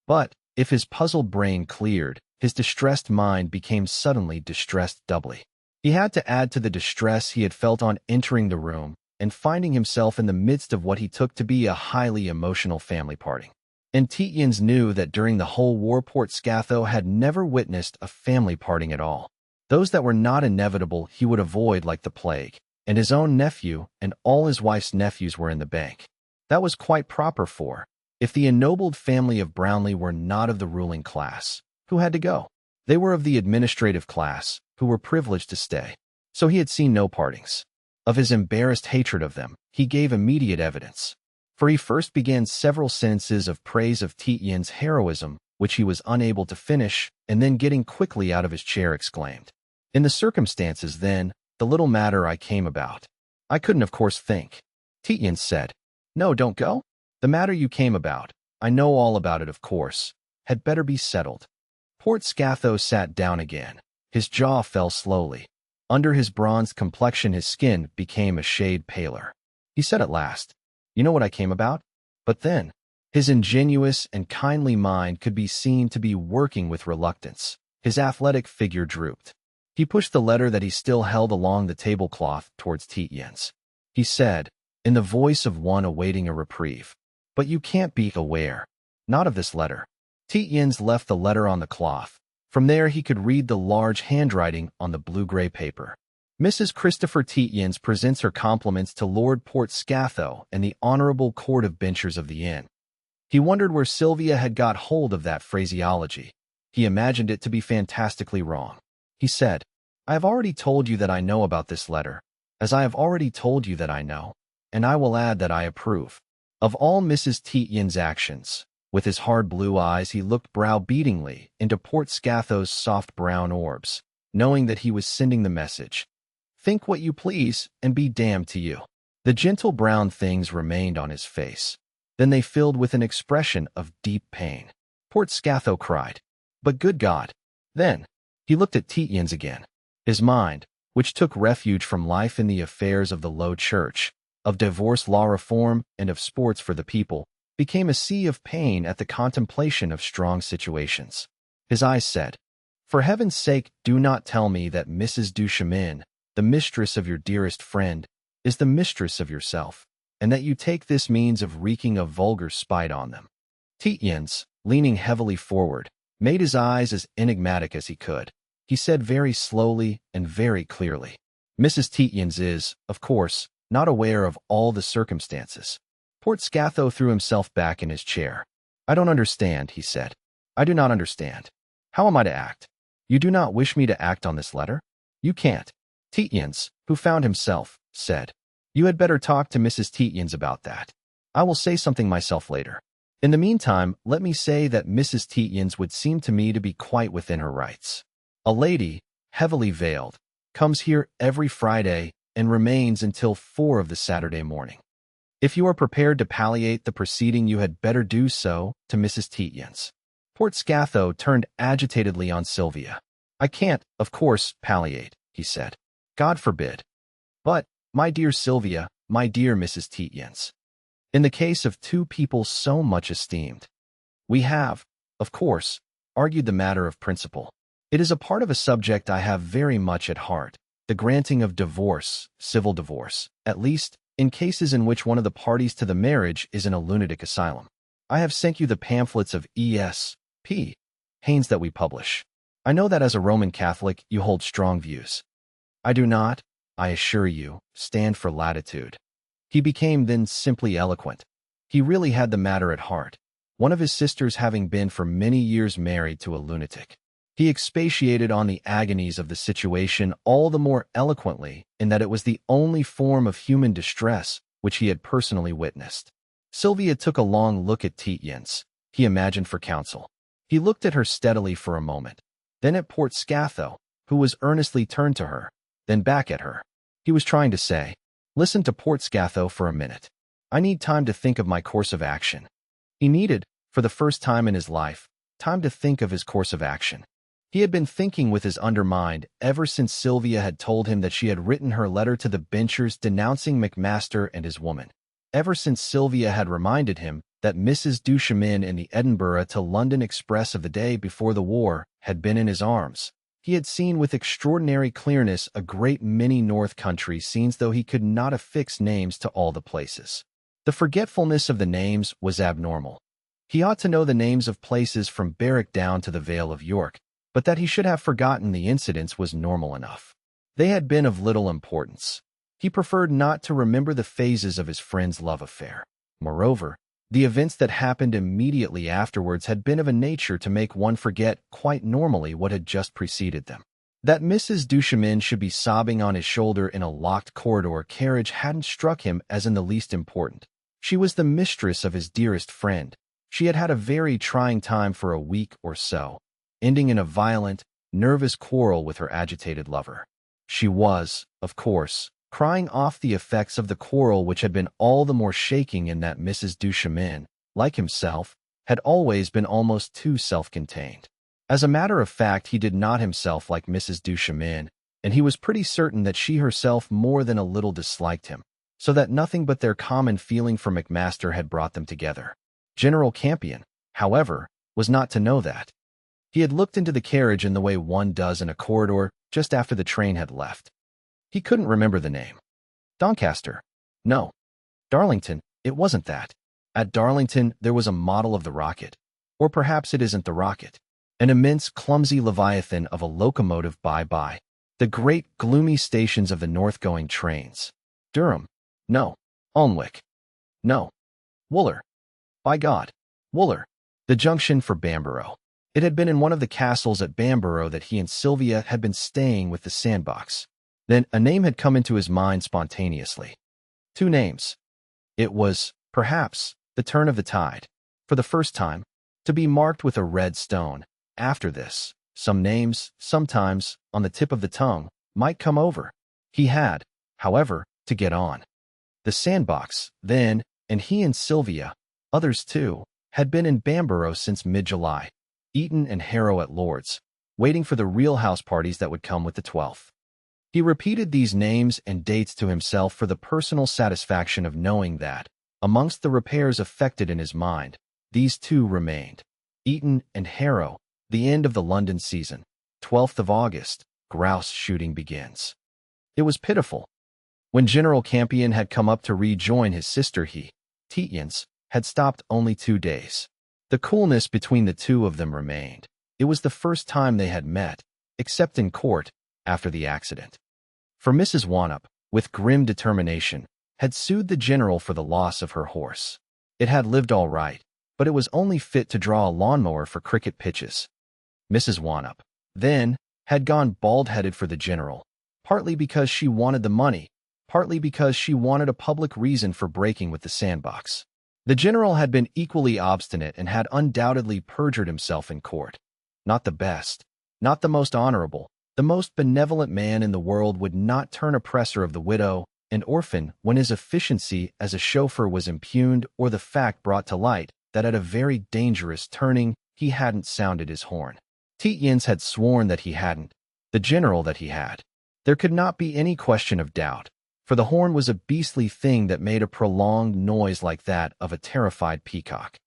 But, if his puzzled brain cleared, his distressed mind became suddenly distressed doubly. He had to add to the distress he had felt on entering the room and finding himself in the midst of what he took to be a highly emotional family party. And Tietjens knew that during the whole war Port Scatho had never witnessed a family parting at all. Those that were not inevitable he would avoid like the plague, and his own nephew and all his wife's nephews were in the bank. That was quite proper for, if the ennobled family of Brownlee were not of the ruling class, who had to go? They were of the administrative class, who were privileged to stay. So he had seen no partings. Of his embarrassed hatred of them, he gave immediate evidence. For he first began several sentences of praise of Tietjens' heroism, which he was unable to finish, and then getting quickly out of his chair exclaimed, "In the circumstances, then, the little matter I came about. I couldn't of course think." Tietjens said, "No, don't go. The matter you came about, I know all about it of course, had better be settled." Port Scatho sat down again. His jaw fell slowly. Under his bronzed complexion his skin became a shade paler. He said at last, "You know what I came about?" But then, his ingenuous and kindly mind could be seen to be working with reluctance. His athletic figure drooped. He pushed the letter that he still held along the tablecloth towards Tietjens. He said, in the voice of one awaiting a reprieve, "But you can't be aware. Not of this letter." Tietjens left the letter on the cloth. From there he could read the large handwriting on the blue-gray paper. Mrs. Christopher Tietjens presents her compliments to Lord Port Scatho and the Honorable Court of Benchers of the Inn. He wondered where Sylvia had got hold of that phraseology. He imagined it to be fantastically wrong. He said, "I have already told you that I know about this letter, as I have already told you that I know, and I will add that I approve of all Mrs. Tietjens' actions." With his hard blue eyes he looked brow-beatingly into Port Scatho's soft brown orbs, knowing that he was sending the message, "Think what you please, and be damned to you." The gentle brown things remained on his face. Then they filled with an expression of deep pain. Port Scatho cried, "But good God!" Then, he looked at Tietjens again. His mind, which took refuge from life in the affairs of the Low Church, of divorce law reform, and of sports for the people, became a sea of pain at the contemplation of strong situations. His eyes said, "For heaven's sake, do not tell me that Mrs. Duchemin, the mistress of your dearest friend, is the mistress of yourself, and that you take this means of wreaking a vulgar spite on them." Tietjens, leaning heavily forward, made his eyes as enigmatic as he could. He said very slowly and very clearly, "Mrs. Tietjens is, of course, not aware of all the circumstances." Port Scatho threw himself back in his chair. "I don't understand," he said. "I do not understand. How am I to act? You do not wish me to act on this letter? You can't." Tietjens, who found himself, said, "You had better talk to Mrs. Tietjens about that. I will say something myself later. In the meantime, let me say that Mrs. Tietjens would seem to me to be quite within her rights. A lady, heavily veiled, comes here every Friday and remains until 4 of the Saturday morning. If you are prepared to palliate the proceeding, you had better do so to Mrs. Tietjens." Port Scatho turned agitatedly on Sylvia. "I can't, of course, palliate," he said. "God forbid. But, my dear Sylvia, my dear Mrs. Tietjens, in the case of two people so much esteemed, we have, of course, argued the matter of principle. It is a part of a subject I have very much at heart, the granting of divorce, civil divorce, at least, in cases in which one of the parties to the marriage is in a lunatic asylum. I have sent you the pamphlets of E.S.P. Haynes that we publish. I know that as a Roman Catholic you hold strong views. I do not, I assure you, stand for latitude." He became then simply eloquent. He really had the matter at heart, one of his sisters having been for many years married to a lunatic. He expatiated on the agonies of the situation all the more eloquently in that it was the only form of human distress which he had personally witnessed. Sylvia took a long look at Tietjens, he imagined for counsel. He looked at her steadily for a moment, then at Port Scatho, who was earnestly turned to her, then back at her. He was trying to say, "Listen to Port Scatho for a minute. I need time to think of my course of action." He needed, for the first time in his life, time to think of his course of action. He had been thinking with his undermined ever since Sylvia had told him that she had written her letter to the benchers denouncing McMaster and his woman. Ever since Sylvia had reminded him that Mrs. Duchemin in the Edinburgh to London express of the day before the war had been in his arms. He had seen with extraordinary clearness a great many North Country scenes, though he could not affix names to all the places. The forgetfulness of the names was abnormal. He ought to know the names of places from Berwick down to the Vale of York, but that he should have forgotten the incidents was normal enough. They had been of little importance. He preferred not to remember the phases of his friend's love affair. Moreover, the events that happened immediately afterwards had been of a nature to make one forget quite normally what had just preceded them. That Mrs. Duchemin should be sobbing on his shoulder in a locked corridor carriage hadn't struck him as in the least important. She was the mistress of his dearest friend. She had had a very trying time for a week or so, ending in a violent, nervous quarrel with her agitated lover. She was, of course, crying off the effects of the quarrel, which had been all the more shaking in that Mrs. Duchemin, like himself, had always been almost too self-contained. As a matter of fact, he did not himself like Mrs. Duchemin, and he was pretty certain that she herself more than a little disliked him, so that nothing but their common feeling for McMaster had brought them together. General Campion, however, was not to know that. He had looked into the carriage in the way one does in a corridor just after the train had left. He couldn't remember the name. Doncaster? No. Darlington? It wasn't that. At Darlington, there was a model of the Rocket. Or perhaps it isn't the Rocket. An immense, clumsy leviathan of a locomotive by the great, gloomy stations of the north-going trains. Durham? No. Alnwick? No. Wooler? By God. Wooler. The junction for Bamborough. It had been in one of the castles at Bamborough that he and Sylvia had been staying with the sandbox. Then a name had come into his mind spontaneously. Two names. It was, perhaps, the turn of the tide. For the first time, to be marked with a red stone. After this, some names, sometimes, on the tip of the tongue, might come over. He had, however, to get on. The sandbox, then, and he and Sylvia, others too, had been in Bamborough since mid-July, Eton and Harrow at Lord's, waiting for the real house parties that would come with the 12th. He repeated these names and dates to himself for the personal satisfaction of knowing that, amongst the repairs effected in his mind, these two remained. Eton and Harrow, the end of the London season, 12th of August, grouse shooting begins. It was pitiful. When General Campion had come up to rejoin his sister, he, Tietjens, had stopped only 2 days. The coolness between the two of them remained. It was the first time they had met, except in court, after the accident. For Mrs. Wannop, with grim determination, had sued the general for the loss of her horse. It had lived all right, but it was only fit to draw a lawnmower for cricket pitches. Mrs. Wannop, then, had gone bald-headed for the general, partly because she wanted the money, partly because she wanted a public reason for breaking with the sandbox. The general had been equally obstinate and had undoubtedly perjured himself in court. Not the best, not the most honorable, the most benevolent man in the world would not turn oppressor of the widow and orphan when his efficiency as a chauffeur was impugned or the fact brought to light that at a very dangerous turning he hadn't sounded his horn. Tietjens had sworn that he hadn't, the general that he had. There could not be any question of doubt, for the horn was a beastly thing that made a prolonged noise like that of a terrified peacock.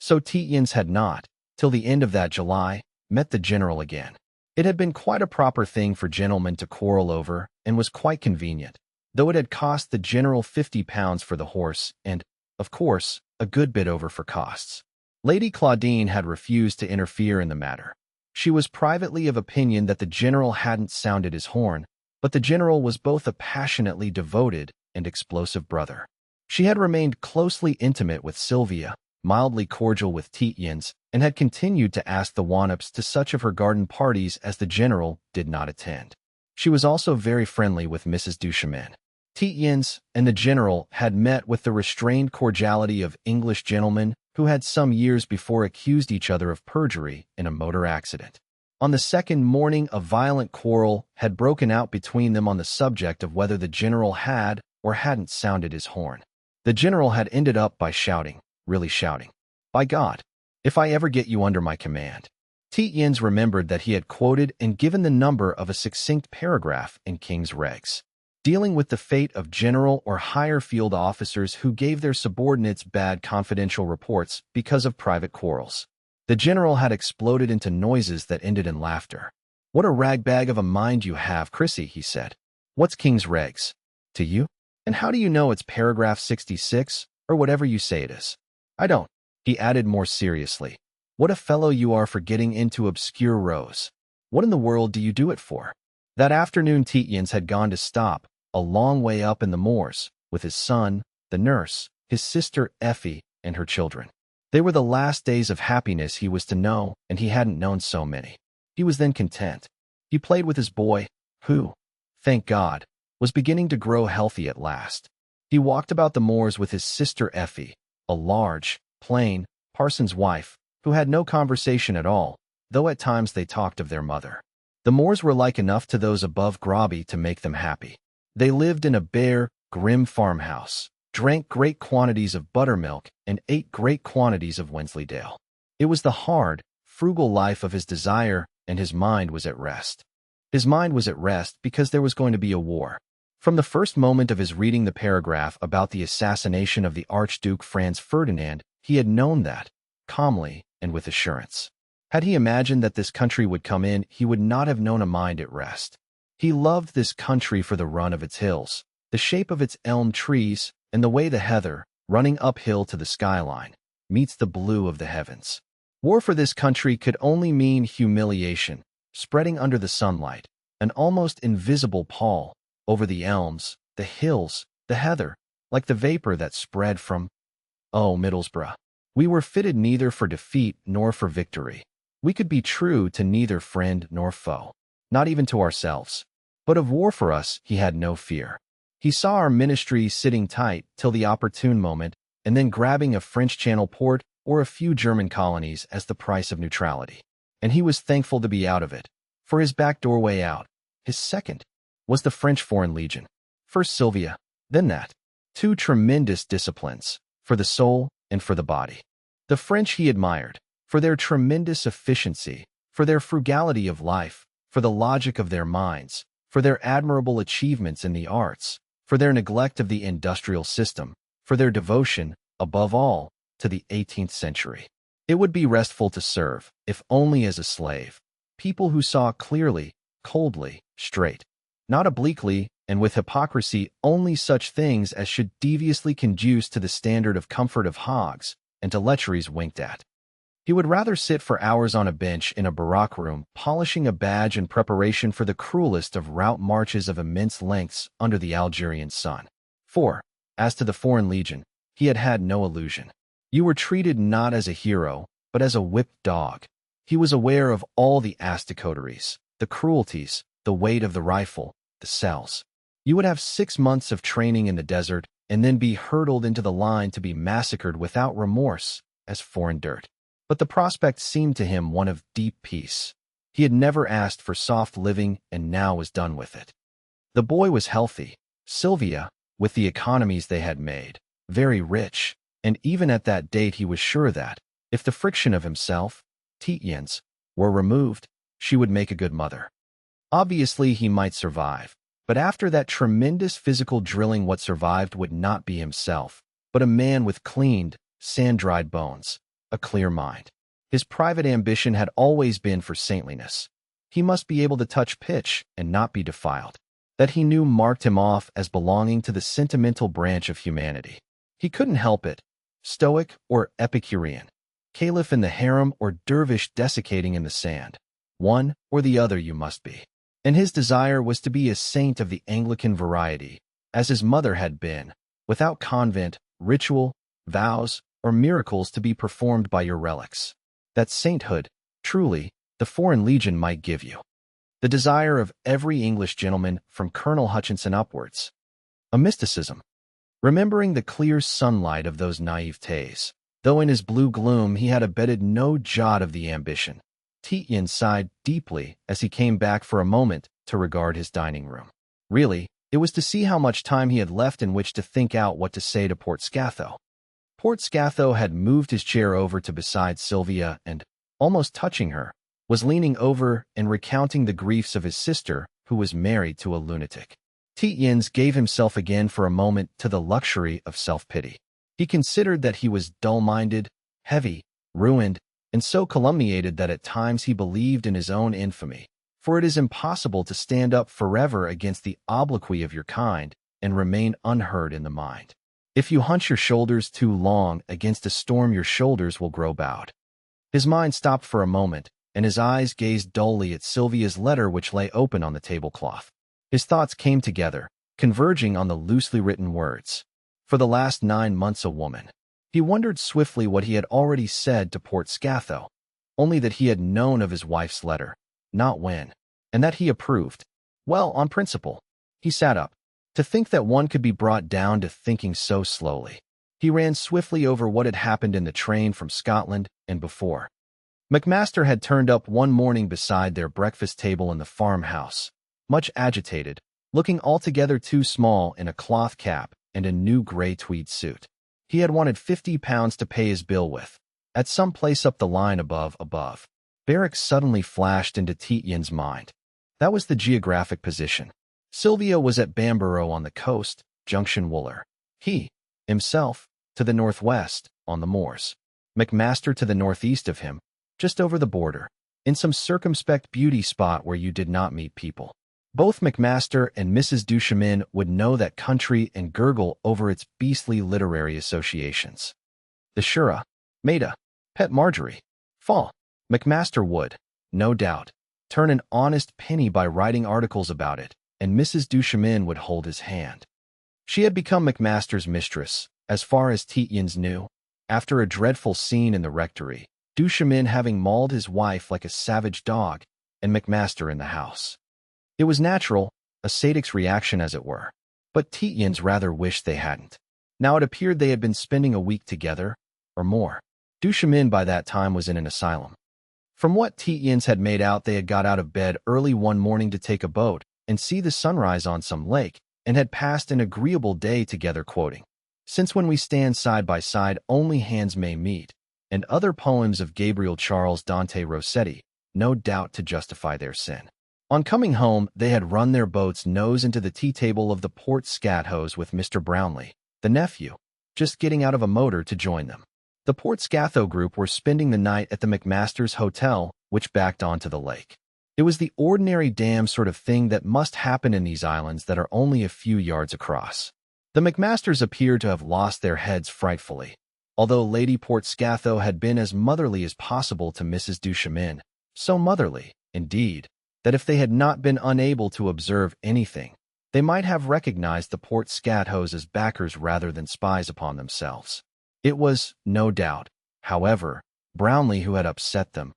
So Tietjens had not, till the end of that July, met the general again. It had been quite a proper thing for gentlemen to quarrel over, and was quite convenient, though it had cost the general £50 for the horse and, of course, a good bit over for costs. Lady Claudine had refused to interfere in the matter. She was privately of opinion that the general hadn't sounded his horn, but the general was both a passionately devoted and explosive brother. She had remained closely intimate with Sylvia, mildly cordial with Tietjens, and had continued to ask the Wannops to such of her garden parties as the general did not attend. She was also very friendly with Mrs. Duchemin. Tietjens and the general had met with the restrained cordiality of English gentlemen who had some years before accused each other of perjury in a motor accident. On the second morning, a violent quarrel had broken out between them on the subject of whether the general had or hadn't sounded his horn. The general had ended up by shouting, really shouting, "By God, if I ever get you under my command." Tietjens remembered that he had quoted and given the number of a succinct paragraph in King's Regs, dealing with the fate of general or higher field officers who gave their subordinates bad confidential reports because of private quarrels. The general had exploded into noises that ended in laughter. "What a ragbag of a mind you have, Chrissy," he said. "What's King's Regs to you? And how do you know it's paragraph 66, or whatever you say it is?" "I don't," he added more seriously. "What a fellow you are for getting into obscure rows. What in the world do you do it for?" That afternoon Tietjens had gone to stop, a long way up in the moors, with his son, the nurse, his sister Effie, and her children. They were the last days of happiness he was to know, and he hadn't known so many. He was then content. He played with his boy, who, thank God, was beginning to grow healthy at last. He walked about the moors with his sister Effie, a large, plain, parson's wife, who had no conversation at all, though at times they talked of their mother. The moors were like enough to those above Groby to make them happy. They lived in a bare, grim farmhouse, drank great quantities of buttermilk, and ate great quantities of Wensleydale. It was the hard, frugal life of his desire, and his mind was at rest. His mind was at rest because there was going to be a war. From the first moment of his reading the paragraph about the assassination of the Archduke Franz Ferdinand, he had known that, calmly and with assurance. Had he imagined that this country would come in, he would not have known a mind at rest. He loved this country for the run of its hills, the shape of its elm trees, and the way the heather, running uphill to the skyline, meets the blue of the heavens. War for this country could only mean humiliation, spreading under the sunlight, an almost invisible pall, over the elms, the hills, the heather, like the vapor that spread from, Middlesbrough. We were fitted neither for defeat nor for victory. We could be true to neither friend nor foe, not even to ourselves. But of war for us he had no fear. He saw our ministry sitting tight till the opportune moment, and then grabbing a French Channel port or a few German colonies as the price of neutrality. And he was thankful to be out of it, for his back doorway out, his second, was the French Foreign Legion. First Sylvia, then that. Two tremendous disciplines, for the soul and for the body. The French he admired, for their tremendous efficiency, for their frugality of life, for the logic of their minds, for their admirable achievements in the arts, for their neglect of the industrial system, for their devotion, above all, to the 18th century. It would be restful to serve, if only as a slave, people who saw clearly, coldly, straight, not obliquely, and with hypocrisy only such things as should deviously conduce to the standard of comfort of hogs, and to lecheries winked at. He would rather sit for hours on a bench in a barrack room, polishing a badge in preparation for the cruelest of route marches of immense lengths under the Algerian sun. For, as to the Foreign Legion, he had had no illusion. You were treated not as a hero, but as a whipped dog. He was aware of all the asticoteries, the cruelties, the weight of the rifle, the cells. You would have 6 months of training in the desert, and then be hurtled into the line to be massacred without remorse, as foreign dirt. But the prospect seemed to him one of deep peace. He had never asked for soft living and now was done with it. The boy was healthy. Sylvia, with the economies they had made, very rich, and even at that date he was sure that, if the friction of himself, Tietjens, were removed, she would make a good mother. Obviously he might survive, but after that tremendous physical drilling what survived would not be himself, but a man with cleaned, sand-dried bones, a clear mind. His private ambition had always been for saintliness. He must be able to touch pitch and not be defiled. That he knew marked him off as belonging to the sentimental branch of humanity. He couldn't help it, Stoic or Epicurean, caliph in the harem or dervish desiccating in the sand. One or the other you must be. And his desire was to be a saint of the Anglican variety, as his mother had been, without convent, ritual, vows, or miracles to be performed by your relics. That sainthood, truly, the Foreign Legion might give you. The desire of every English gentleman from Colonel Hutchinson upwards. A mysticism. Remembering the clear sunlight of those naivete, though in his blue gloom he had abetted no jot of the ambition, Tietjens sighed deeply as he came back for a moment to regard his dining room. Really, it was to see how much time he had left in which to think out what to say to Port Scatho. Port Scatho had moved his chair over to beside Sylvia and, almost touching her, was leaning over and recounting the griefs of his sister, who was married to a lunatic. Tietjens gave himself again for a moment to the luxury of self-pity. He considered that he was dull-minded, heavy, ruined, and so calumniated that at times he believed in his own infamy. For it is impossible to stand up forever against the obloquy of your kind and remain unheard in the mind. If you hunch your shoulders too long against a storm, your shoulders will grow bowed. His mind stopped for a moment, and his eyes gazed dully at Sylvia's letter which lay open on the tablecloth. His thoughts came together, converging on the loosely written words. For the last 9 months a woman. He wondered swiftly what he had already said to Port Scatho, only that he had known of his wife's letter, not when, and that he approved. Well, on principle. He sat up. To think that one could be brought down to thinking so slowly. He ran swiftly over what had happened in the train from Scotland and before. McMaster had turned up one morning beside their breakfast table in the farmhouse, much agitated, looking altogether too small in a cloth cap and a new gray tweed suit. He had wanted £50 to pay his bill with, at some place up the line above. Barracks suddenly flashed into Tietjens' mind. That was the geographic position. Sylvia was at Bamborough on the coast, Junction Wooler. He, himself, to the northwest, on the moors. McMaster to the northeast of him, just over the border, in some circumspect beauty spot where you did not meet people. Both McMaster and Mrs. Duchemin would know that country and gurgle over its beastly literary associations. The Shura, Maida, Pet Marjorie, Fall. McMaster would, no doubt, turn an honest penny by writing articles about it, and Mrs. Duchemin would hold his hand. She had become McMaster's mistress, as far as Tietjens knew, after a dreadful scene in the rectory, Duchemin having mauled his wife like a savage dog, and McMaster in the house. It was natural, a sadic's reaction as it were, but Tietjens rather wished they hadn't. Now it appeared they had been spending a week together, or more. Duchemin by that time was in an asylum. From what Tietjens had made out, they had got out of bed early one morning to take a boat and see the sunrise on some lake, and had passed an agreeable day together, quoting, "Since when we stand side by side only hands may meet," and other poems of Gabriel Charles Dante Rossetti, no doubt to justify their sin. On coming home, they had run their boat's nose into the tea-table of the Port Scathos with Mr. Brownlee, the nephew, just getting out of a motor to join them. The Port Scatho group were spending the night at the McMaster's Hotel, which backed onto the lake. It was the ordinary damn sort of thing that must happen in these islands that are only a few yards across. The McMasters appeared to have lost their heads frightfully, although Lady Port Scatho had been as motherly as possible to Mrs. Duchemin, so motherly, indeed, that if they had not been unable to observe anything, they might have recognized the Port Scathos as backers rather than spies upon themselves. It was, no doubt, however, Brownlee who had upset them.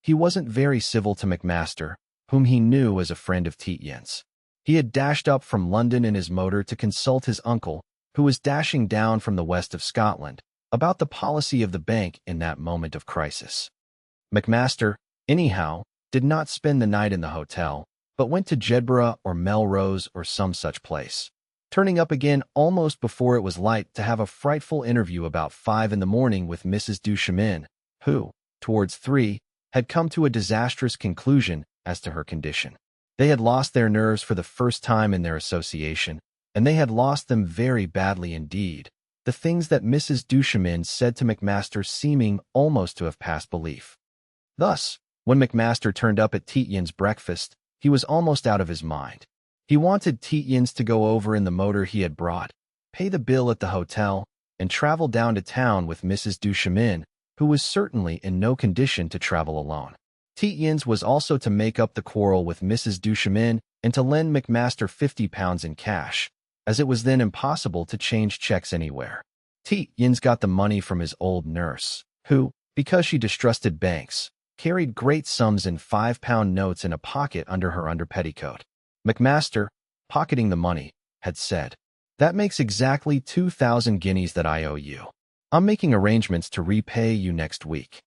He wasn't very civil to McMaster, whom he knew as a friend of Tietjens. He had dashed up from London in his motor to consult his uncle, who was dashing down from the west of Scotland, about the policy of the bank in that moment of crisis. McMaster, anyhow, did not spend the night in the hotel, but went to Jedburgh or Melrose or some such place, turning up again almost before it was light to have a frightful interview about 5 in the morning with Mrs. Duchemin, who, towards 3, had come to a disastrous conclusion as to her condition. They had lost their nerves for the first time in their association, and they had lost them very badly indeed, the things that Mrs. Duchemin said to McMaster seeming almost to have passed belief. Thus, when McMaster turned up at Tietjens' breakfast, he was almost out of his mind. He wanted Tietjens to go over in the motor he had brought, pay the bill at the hotel, and travel down to town with Mrs. Duchemin, who was certainly in no condition to travel alone. Tietjens was also to make up the quarrel with Mrs. Duchemin and to lend McMaster £50 in cash, as it was then impossible to change checks anywhere. Tietjens got the money from his old nurse, who, because she distrusted banks, carried great sums in £5 notes in a pocket under her underpetticoat. McMaster, pocketing the money, had said, "That makes exactly 2,000 guineas that I owe you. I'm making arrangements to repay you next week."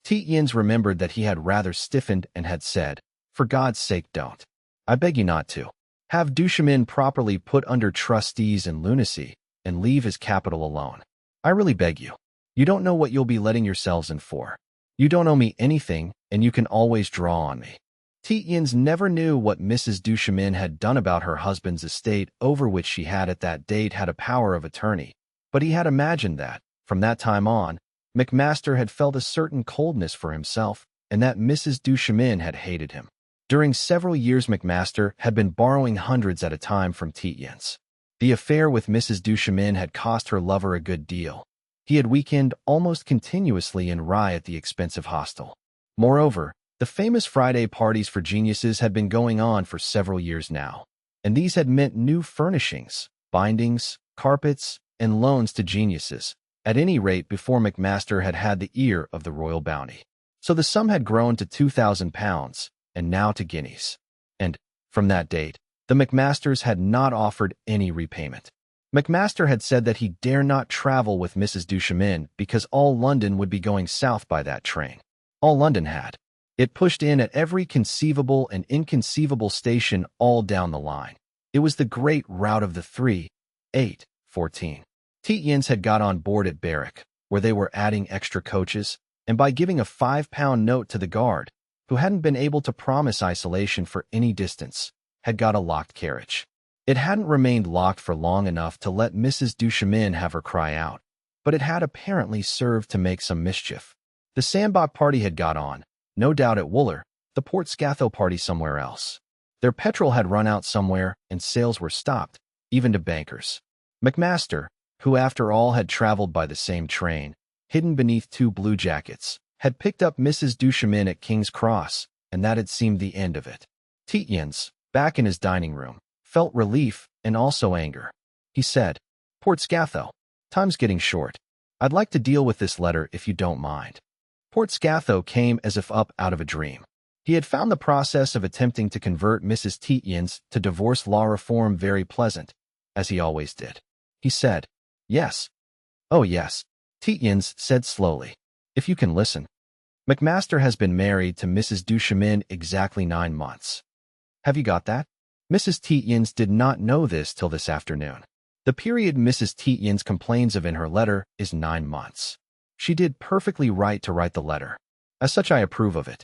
Tietjens remembered that he had rather stiffened and had said, "For God's sake, don't. I beg you not to. Have Duchemin properly put under trustees and lunacy, and leave his capital alone. I really beg you. You don't know what you'll be letting yourselves in for. You don't owe me anything, and you can always draw on me. Tietjens never knew what Mrs. Duchemin had done about her husband's estate, over which she had at that date had a power of attorney, but he had imagined that, from that time on, McMaster had felt a certain coldness for himself, and that Mrs. Duchemin had hated him. During several years McMaster had been borrowing hundreds at a time from Tietjens. The affair with Mrs. Duchemin had cost her lover a good deal. He had weekended almost continuously in Rye at the expensive hostel. Moreover, the famous Friday parties for geniuses had been going on for several years now, and these had meant new furnishings, bindings, carpets, and loans to geniuses, at any rate before McMaster had had the ear of the royal bounty. So the sum had grown to £2,000, and now to guineas. And, from that date, the McMasters had not offered any repayment. McMaster had said that he dare not travel with Mrs. Duchemin because all London would be going south by that train. All London had. It pushed in at every conceivable and inconceivable station all down the line. It was the great route of the 3, 8, 14. Tietjens had got on board at Berwick, where they were adding extra coaches, and by giving a £5 note to the guard, who hadn't been able to promise isolation for any distance, had got a locked carriage. It hadn't remained locked for long enough to let Mrs. Duchemin have her cry out, but it had apparently served to make some mischief. The Sandbach party had got on, no doubt at Wooler, the Port Scatho party somewhere else. Their petrol had run out somewhere, and sales were stopped, even to bankers. McMaster, who after all had traveled by the same train, hidden beneath 2 blue jackets, had picked up Mrs. Duchemin at King's Cross, and that had seemed the end of it. Tietjens, back in his dining room, felt relief and also anger. He said, "Port Scatho, time's getting short. I'd like to deal with this letter if you don't mind." Port Scatho came as if up out of a dream. He had found the process of attempting to convert Mrs. Tietjens to divorce law reform very pleasant, as he always did. He said, "Yes." "Oh, yes," Tietjens said slowly, "if you can listen. McMaster has been married to Mrs. Duchemin exactly 9 months. Have you got that?" Mrs. Tietjens did not know this till this afternoon. The period Mrs. Tietjens complains of in her letter is 9 months. She did perfectly right to write the letter. As such, I approve of it.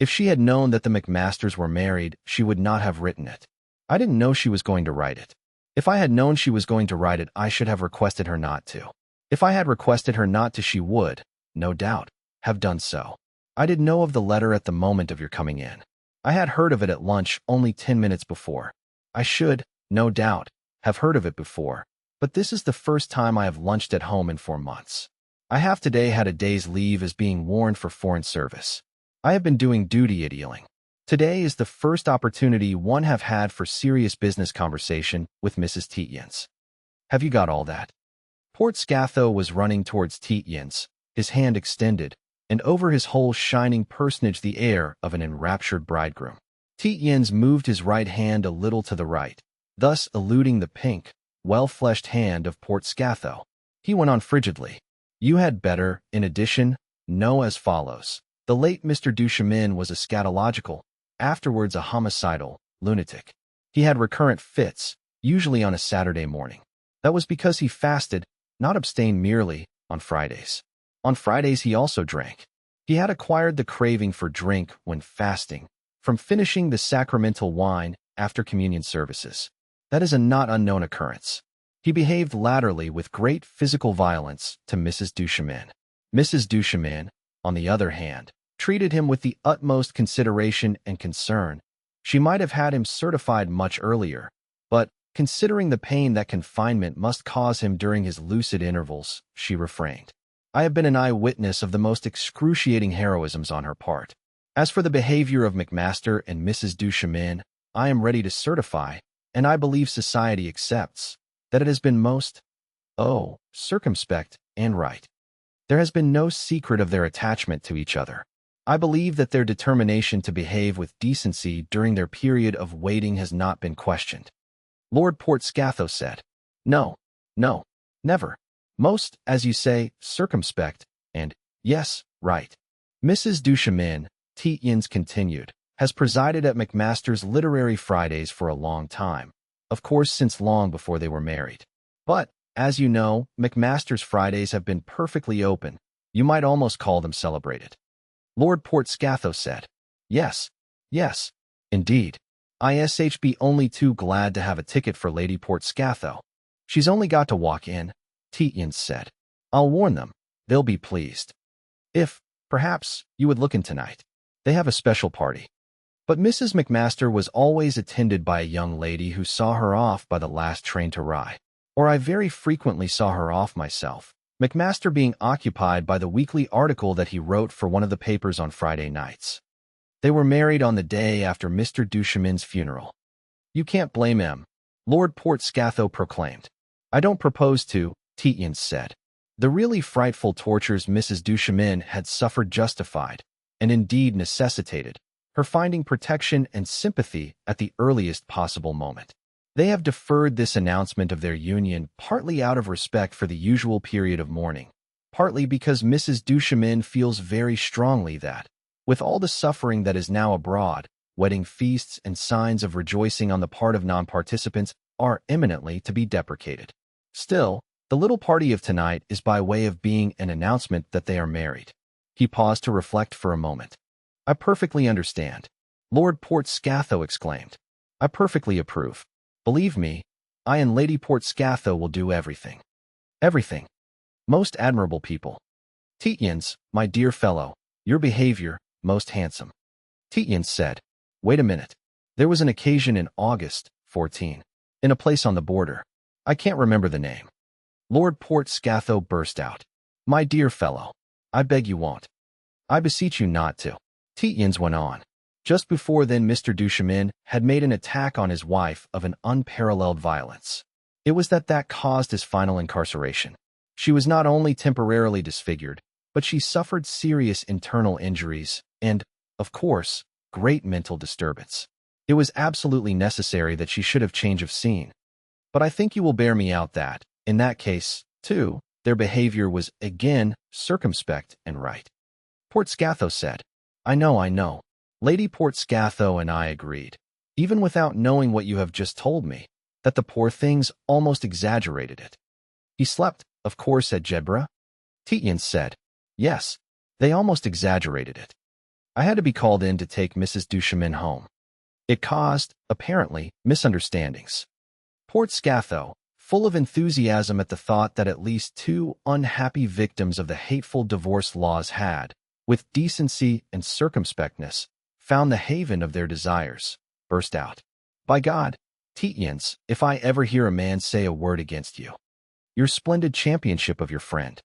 If she had known that the McMasters were married, she would not have written it. I didn't know she was going to write it. If I had known she was going to write it, I should have requested her not to. If I had requested her not to, she would, no doubt, have done so. I did know of the letter at the moment of your coming in. I had heard of it at lunch only 10 minutes before. I should, no doubt, have heard of it before, but this is the first time I have lunched at home in 4 months. I have today had a day's leave as being warned for foreign service. I have been doing duty at Ealing. Today is the first opportunity one have had for serious business conversation with Mrs. Tietjens. Have you got all that?" Port Scatho was running towards Tietjens, his hand extended, and over his whole shining personage the air of an enraptured bridegroom. Tietjens moved his right hand a little to the right, thus eluding the pink, well-fleshed hand of Port Scatho. He went on frigidly, "You had better, in addition, know as follows. The late Mr. Duchemin was a scatological, afterwards a homicidal, lunatic. He had recurrent fits, usually on a Saturday morning. That was because he fasted, not abstained merely, on Fridays. On Fridays he also drank. He had acquired the craving for drink when fasting, from finishing the sacramental wine after communion services. That is a not unknown occurrence. He behaved latterly with great physical violence to Mrs. Duchemin. Mrs. Duchemin, on the other hand, treated him with the utmost consideration and concern. She might have had him certified much earlier, but, considering the pain that confinement must cause him during his lucid intervals, she refrained. I have been an eye-witness of the most excruciating heroisms on her part. As for the behavior of McMaster and Mrs. Duchemin, I am ready to certify, and I believe society accepts, that it has been most, circumspect and right. There has been no secret of their attachment to each other. I believe that their determination to behave with decency during their period of waiting has not been questioned." Lord Port Scatho said, No, never. Most, as you say, circumspect, and, yes, right. Mrs. Duchemin, Tietjens continued, has presided at McMaster's Literary Fridays for a long time, of course since long before they were married. But, as you know, McMaster's Fridays have been perfectly open. You might almost call them celebrated. Lord Portscatho said. Yes, yes, indeed. I'sh be only too glad to have a ticket for Lady Portscatho. She's only got to walk in, Tietjens said. I'll warn them. They'll be pleased. If, perhaps, you would look in tonight. They have a special party. But Mrs. McMaster was always attended by a young lady who saw her off by the last train to Rye. Or I very frequently saw her off myself, McMaster being occupied by the weekly article that he wrote for one of the papers on Friday nights. They were married on the day after Mr. Duchemin's funeral. You can't blame him, Lord Portscatho proclaimed. I don't propose to, Tietjens said. The really frightful tortures Mrs. Duchemin had suffered justified, and indeed necessitated, her finding protection and sympathy at the earliest possible moment. They have deferred this announcement of their union partly out of respect for the usual period of mourning, partly because Mrs. Duchemin feels very strongly that, with all the suffering that is now abroad, wedding feasts and signs of rejoicing on the part of non-participants are eminently to be deprecated. Still, the little party of tonight is by way of being an announcement that they are married. He paused to reflect for a moment. I perfectly understand, Lord Portscatho exclaimed. I perfectly approve. Believe me, I and Lady Portscatho will do everything. Everything. Most admirable people. Tietjens, my dear fellow, your behavior, most handsome. Tietjens said, wait a minute. There was an occasion in August, 14, in a place on the border. I can't remember the name. Lord Portscatho burst out. My dear fellow, I beg you won't. I beseech you not to. Tietjens went on. Just before then Mr. Duchemin had made an attack on his wife of an unparalleled violence. It was that caused his final incarceration. She was not only temporarily disfigured, but she suffered serious internal injuries and, of course, great mental disturbance. It was absolutely necessary that she should have change of scene. But I think you will bear me out that, in that case, too, their behavior was again circumspect and right. Portscatho said, I know. Lady Portscatho and I agreed, even without knowing what you have just told me, that the poor things almost exaggerated it. He slept, of course, at Jedburgh? Tietjens said, yes, they almost exaggerated it. I had to be called in to take Mrs. Duchemin home. It caused, apparently, misunderstandings. Portscatho, full of enthusiasm at the thought that at least 2 unhappy victims of the hateful divorce laws had, with decency and circumspectness, found the haven of their desires, burst out. By God, Tietjens, if I ever hear a man say a word against you. Your splendid championship of your friend.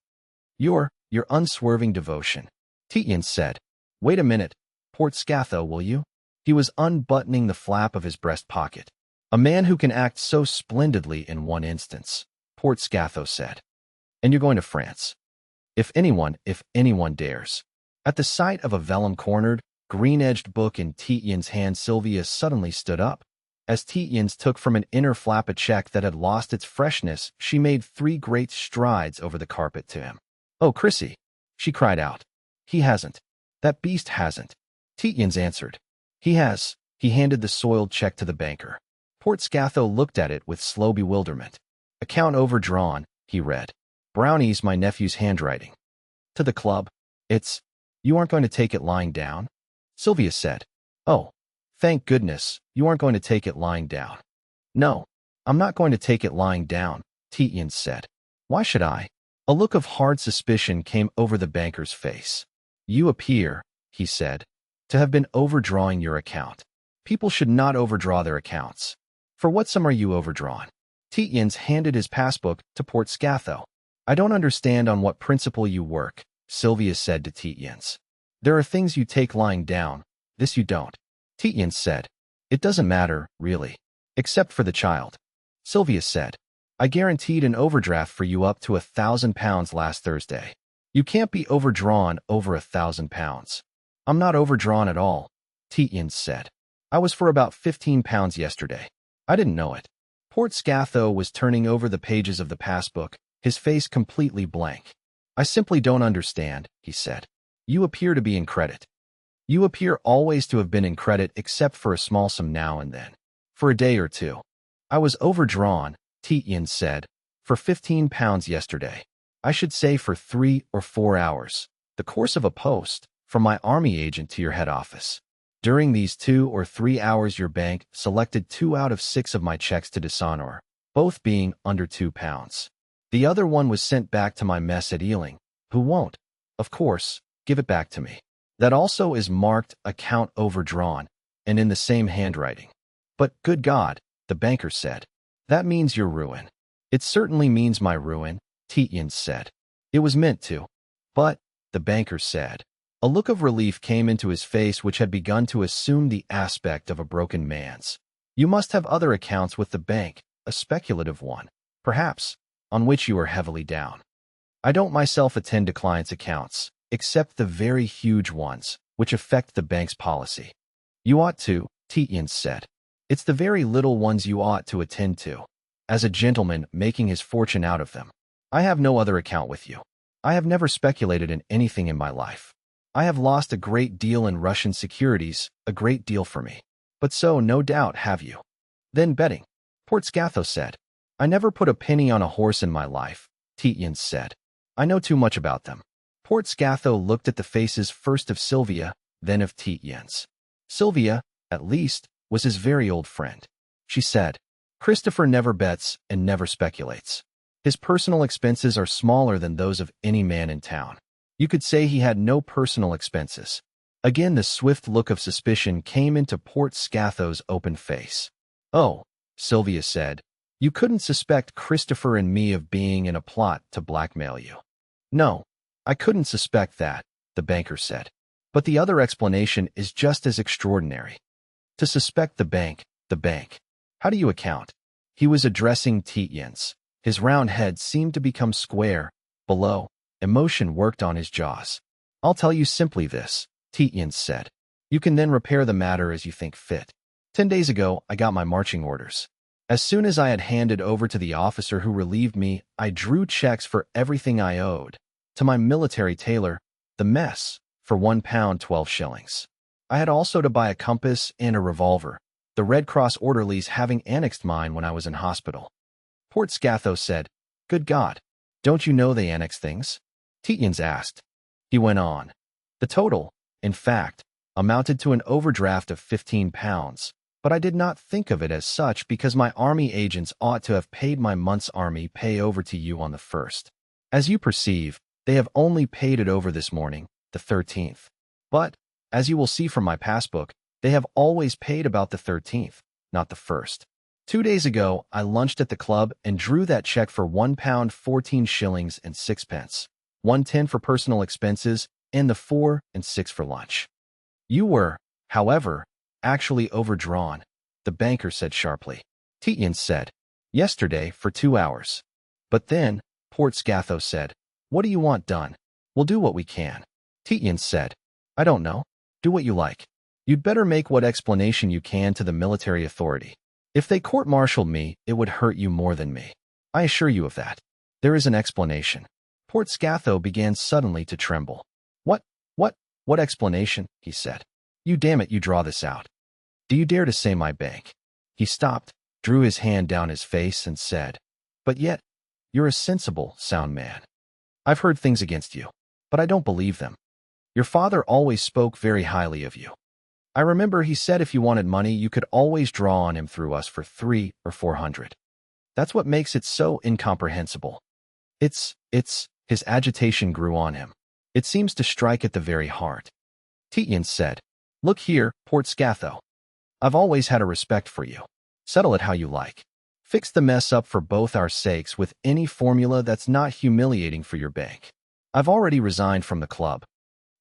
Your unswerving devotion. Tietjens said, wait a minute, Portscatho, will you? He was unbuttoning the flap of his breast pocket. A man who can act so splendidly in one instance, Portscatho said. And you're going to France. If anyone dares. At the sight of a vellum-cornered, green-edged book in Tietjens' hand, Sylvia suddenly stood up. As Tietjens took from an inner flap a check that had lost its freshness, she made 3 great strides over the carpet to him. Oh, Chrissy, she cried out. He hasn't. That beast hasn't. Tietjens answered. He has. He handed the soiled check to the banker. Portscatho looked at it with slow bewilderment. Account overdrawn, he read. Brownie's my nephew's handwriting. To the club. You aren't going to take it lying down? Sylvia said. Oh, thank goodness, you aren't going to take it lying down. No, I'm not going to take it lying down, Tietjens said. Why should I? A look of hard suspicion came over the banker's face. You appear, he said, to have been overdrawing your account. People should not overdraw their accounts. For what sum are you overdrawn? Tietjens handed his passbook to Portscatho. I don't understand on what principle you work, Sylvia said to Tietjens. There are things you take lying down, this you don't. Tietjens said. It doesn't matter, really. Except for the child. Sylvia said. I guaranteed an overdraft for you up to £1,000 last Thursday. You can't be overdrawn over £1,000. I'm not overdrawn at all, Tietjens said. I was for about £15 yesterday. I didn't know it. Portscatho was turning over the pages of the passbook, his face completely blank. I simply don't understand, he said. You appear to be in credit. You appear always to have been in credit except for a small sum now and then. For a day or two. I was overdrawn, Tietjens said, for £15 yesterday. I should say for 3 or 4 hours. The course of a post, from my army agent to your head office. During these 2 or 3 hours your bank selected 2 out of 6 of my checks to dishonor, both being under £2. The other one was sent back to my mess at Ealing, who won't, of course, give it back to me. That also is marked account overdrawn, and in the same handwriting. But good God, the banker said. That means your ruin. It certainly means my ruin, Tietjens said. It was meant to. But, the banker said. A look of relief came into his face which had begun to assume the aspect of a broken man's. You must have other accounts with the bank, a speculative one, perhaps, on which you are heavily down. I don't myself attend to clients' accounts, except the very huge ones, which affect the bank's policy. You ought to, Tietjens said. It's the very little ones you ought to attend to, as a gentleman making his fortune out of them. I have no other account with you. I have never speculated in anything in my life. I have lost a great deal in Russian securities, a great deal for me. But so, no doubt, have you. Then betting. Port Scatho said. I never put a penny on a horse in my life, Tietjens said. I know too much about them. Port Scatho looked at the faces first of Sylvia, then of Tietjens. Sylvia, at least, was his very old friend. She said, Christopher never bets and never speculates. His personal expenses are smaller than those of any man in town. You could say he had no personal expenses. Again the swift look of suspicion came into Port Scatho's open face. Oh, Sylvia said, you couldn't suspect Christopher and me of being in a plot to blackmail you. No, I couldn't suspect that, the banker said. But the other explanation is just as extraordinary. To suspect the bank. How do you account? He was addressing Tietjens. His round head seemed to become square. Below, emotion worked on his jaws. I'll tell you simply this, Tietjens said. You can then repair the matter as you think fit. 10 days ago, I got my marching orders. As soon as I had handed over to the officer who relieved me, I drew checks for everything I owed. To my military tailor, the mess, for £1.12. I had also to buy a compass and a revolver, the Red Cross orderlies having annexed mine when I was in hospital. Port Scatho said, Good God, don't you know they annex things? Tietjens asked. He went on. The total, in fact, amounted to an overdraft of £15, but I did not think of it as such because my army agents ought to have paid my month's army pay over to you on the 1st. As you perceive, they have only paid it over this morning, the 13th. But, as you will see from my passbook, they have always paid about the 13th, not the 1st. 2 days ago, I lunched at the club and drew that check for £1.14 and 6, 1.10 for personal expenses, and the 4 and 6 for lunch. You were, however, actually overdrawn, the banker said sharply. Tietjens said, Yesterday for 2 hours. But then, Port Scatho said, What do you want done? We'll do what we can. Tietjens said, I don't know. Do what you like. You'd better make what explanation you can to the military authority. If they court-martialed me, it would hurt you more than me. I assure you of that. There is an explanation. Port Scatho began suddenly to tremble. What explanation? He said. You damn it, you draw this out. Do you dare to say my bank? He stopped, drew his hand down his face and said, But yet, you're a sensible, sound man. I've heard things against you, but I don't believe them. Your father always spoke very highly of you. I remember he said if you wanted money, you could always draw on him through us for 300 or 400. That's what makes it so incomprehensible. His agitation grew on him. It seems to strike at the very heart. Tietjens said, Look here, Port Scatho. I've always had a respect for you. Settle it how you like. Fix the mess up for both our sakes with any formula that's not humiliating for your bank. I've already resigned from the club.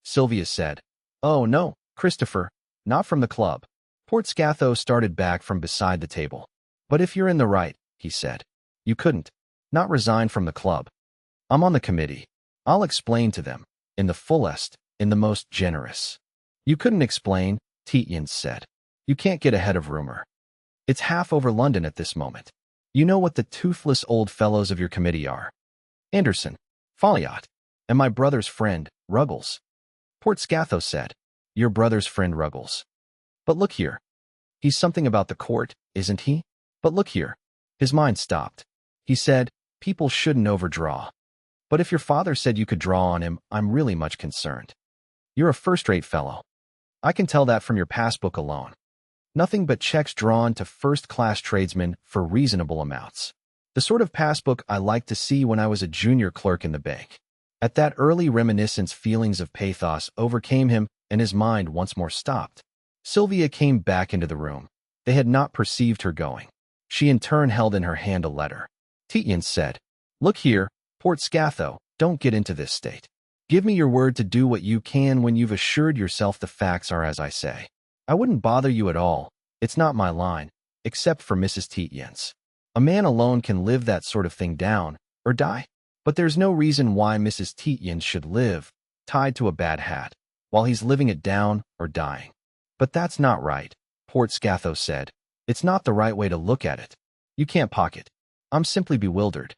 Sylvia said, Oh, no, Christopher, not from the club. Port Scatho started back from beside the table. But if you're in the right, he said, you couldn't. Not resign from the club. I'm on the committee. I'll explain to them, in the fullest, in the most generous. You couldn't explain, Tietjens said. You can't get ahead of rumor. It's half over London at this moment. You know what the toothless old fellows of your committee are. Anderson, Folliot, and my brother's friend, Ruggles. Port Scatho said, Your brother's friend Ruggles. But look here. He's something about the court, isn't he? But look here. His mind stopped. He said, People shouldn't overdraw. But if your father said you could draw on him, I'm really much concerned. You're a first-rate fellow. I can tell that from your passbook alone. Nothing but checks drawn to first-class tradesmen for reasonable amounts. The sort of passbook I liked to see when I was a junior clerk in the bank. At that early reminiscence, feelings of pathos overcame him, and his mind once more stopped. Sylvia came back into the room. They had not perceived her going. She in turn held in her hand a letter. Tietjens said, "Look here, Port Scatho, don't get into this state. Give me your word to do what you can when you've assured yourself the facts are as I say. I wouldn't bother you at all. It's not my line, except for Mrs. Tietjens. A man alone can live that sort of thing down, or die. But there's no reason why Mrs. Tietjens should live, tied to a bad hat, while he's living it down or dying. But that's not right," Port Scatho said. "It's not the right way to look at it. You can't pocket. I'm simply bewildered."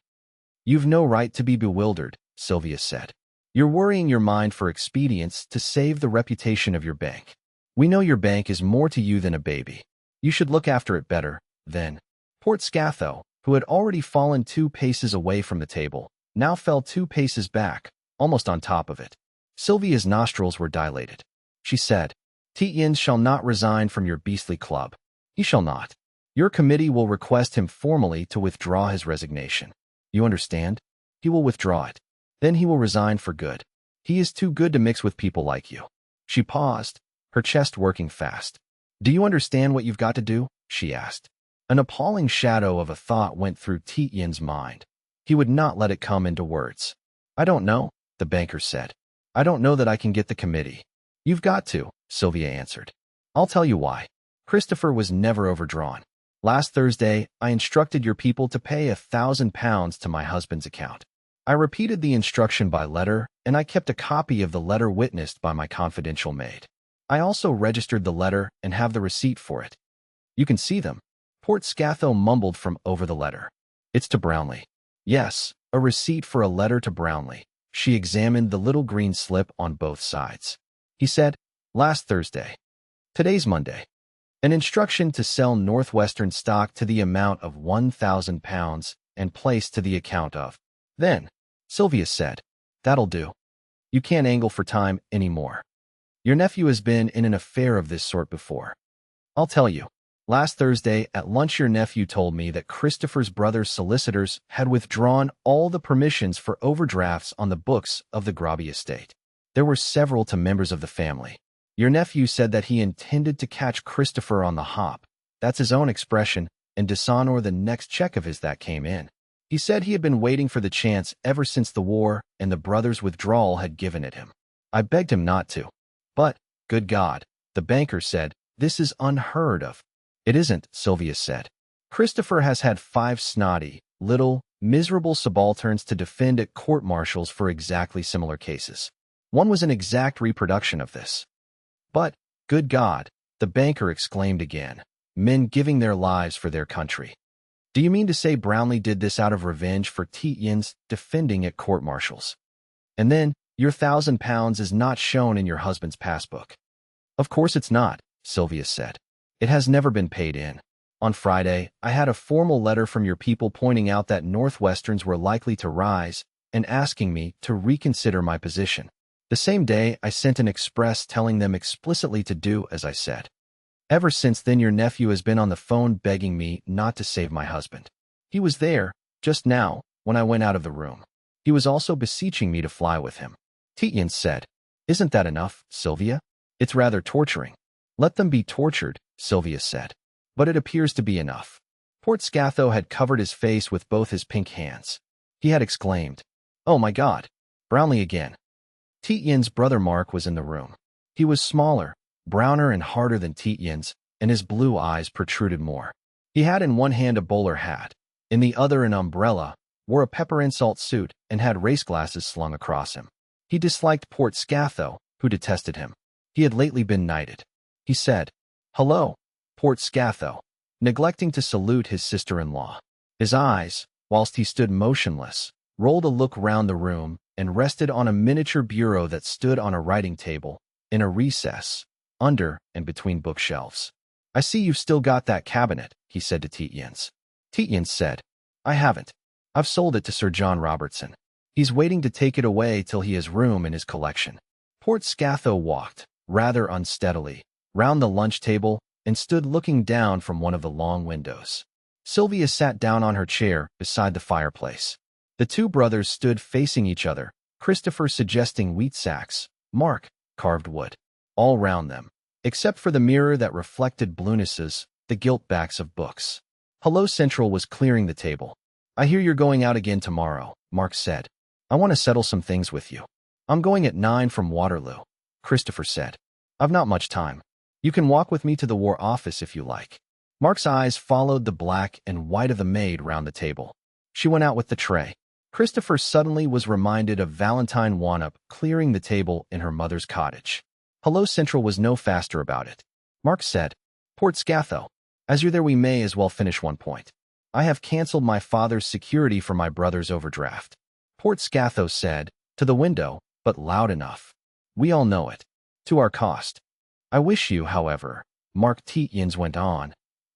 "You've no right to be bewildered," Sylvia said. "You're worrying your mind for expedients to save the reputation of your bank. We know your bank is more to you than a baby. You should look after it better, then." Port Scatho, who had already fallen 2 paces away from the table, now fell 2 paces back, almost on top of it. Sylvia's nostrils were dilated. She said, "Tietjens shall not resign from your beastly club. He shall not. Your committee will request him formally to withdraw his resignation. You understand? He will withdraw it. Then he will resign for good. He is too good to mix with people like you." She paused, her chest working fast. "Do you understand what you've got to do?" she asked. An appalling shadow of a thought went through Tietjens' mind. He would not let it come into words. "I don't know," the banker said. "I don't know that I can get the committee." "You've got to," Sylvia answered. "I'll tell you why. Christopher was never overdrawn. Last Thursday, I instructed your people to pay £1,000 to my husband's account. I repeated the instruction by letter, and I kept a copy of the letter witnessed by my confidential maid. I also registered the letter and have the receipt for it. You can see them." Port Scatho mumbled from over the letter. "It's to Brownlee." "Yes, a receipt for a letter to Brownlee." She examined the little green slip on both sides. He said, "Last Thursday. Today's Monday. An instruction to sell Northwestern stock to the amount of £1,000 and placed to the account of." "Then," Sylvia said, "that'll do. You can't angle for time any more. Your nephew has been in an affair of this sort before. I'll tell you. Last Thursday at lunch your nephew told me that Christopher's brother's solicitors had withdrawn all the permissions for overdrafts on the books of the Grobby estate. There were several to members of the family. Your nephew said that he intended to catch Christopher on the hop. That's his own expression, and dishonor the next check of his that came in. He said he had been waiting for the chance ever since the war and the brother's withdrawal had given it him. I begged him not to. But, good God, the banker said, this is unheard of." "It isn't," Sylvia said. "Christopher has had 5 snotty, little, miserable subalterns to defend at court-martials for exactly similar cases. One was an exact reproduction of this." "But, good God," the banker exclaimed again, "men giving their lives for their country. Do you mean to say Brownlee did this out of revenge for Tietjens defending at court-martials? And then, your £1,000 is not shown in your husband's passbook." "Of course it's not," Sylvia said. "It has never been paid in. On Friday, I had a formal letter from your people pointing out that Northwesterns were likely to rise and asking me to reconsider my position. The same day, I sent an express telling them explicitly to do as I said. Ever since then, your nephew has been on the phone begging me not to save my husband. He was there, just now, when I went out of the room. He was also beseeching me to fly with him." Tietjens said, "Isn't that enough, Sylvia? It's rather torturing." "Let them be tortured," Sylvia said. "But it appears to be enough." Port Scatho had covered his face with both his pink hands. He had exclaimed, "Oh my God, Brownlee again." Tietjens' brother Mark was in the room. He was smaller, browner and harder than Tietjens, and his blue eyes protruded more. He had in one hand a bowler hat, in the other an umbrella, wore a pepper and salt suit, and had race glasses slung across him. He disliked Port Scatho, who detested him. He had lately been knighted. He said, "Hello, Port Scatho," neglecting to salute his sister-in-law. His eyes, whilst he stood motionless, rolled a look round the room and rested on a miniature bureau that stood on a writing table, in a recess, under and between bookshelves. "I see you've still got that cabinet," he said to Tietjens. Tietjens said, "I haven't. I've sold it to Sir John Robertson. He's waiting to take it away till he has room in his collection." Port Scatho walked, rather unsteadily, round the lunch table and stood looking down from one of the long windows. Sylvia sat down on her chair beside the fireplace. The two brothers stood facing each other, Christopher suggesting wheat sacks, Mark, carved wood, all round them, except for the mirror that reflected bluenesses, the gilt backs of books. Hello Central was clearing the table. I hear you're going out again tomorrow, Mark said. I want to settle some things with you. I'm going at 9 from Waterloo, Christopher said. I've not much time. You can walk with me to the War Office if you like. Mark's eyes followed the black and white of the maid round the table. She went out with the tray. Christopher suddenly was reminded of Valentine Wanup clearing the table in her mother's cottage. Hello Central was no faster about it. Mark said, Port Scatho, as you're there we may as well finish one point. I have cancelled my father's security for my brother's overdraft. Port Scatho said, to the window, but loud enough. We all know it. To our cost. I wish you, however, Mark Tietjens went on,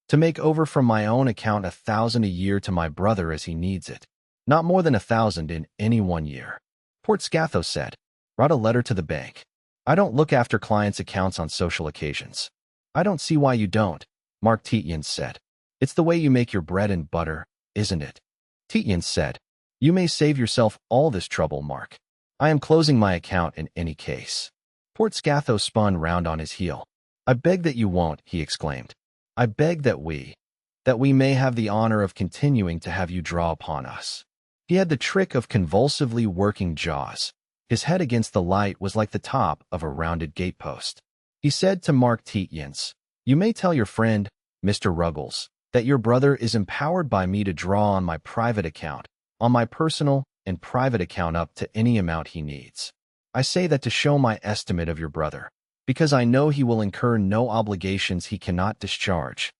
to make over from my own account 1,000 a year to my brother as he needs it. Not more than 1,000 in any 1 year. Port Scatho said, write a letter to the bank. I don't look after clients' accounts on social occasions. I don't see why you don't, Mark Tietjens said. It's the way you make your bread and butter, isn't it? Tietjens said, you may save yourself all this trouble, Mark. I am closing my account in any case. Port Scatho spun round on his heel. I beg that you won't, he exclaimed. I beg that we may have the honor of continuing to have you draw upon us. He had the trick of convulsively working jaws. His head against the light was like the top of a rounded gatepost. He said to Mark Tietjens, you may tell your friend, Mr. Ruggles, that your brother is empowered by me to draw on my private account, on my personal and private account up to any amount he needs. I say that to show my estimate of your brother, because I know he will incur no obligations he cannot discharge.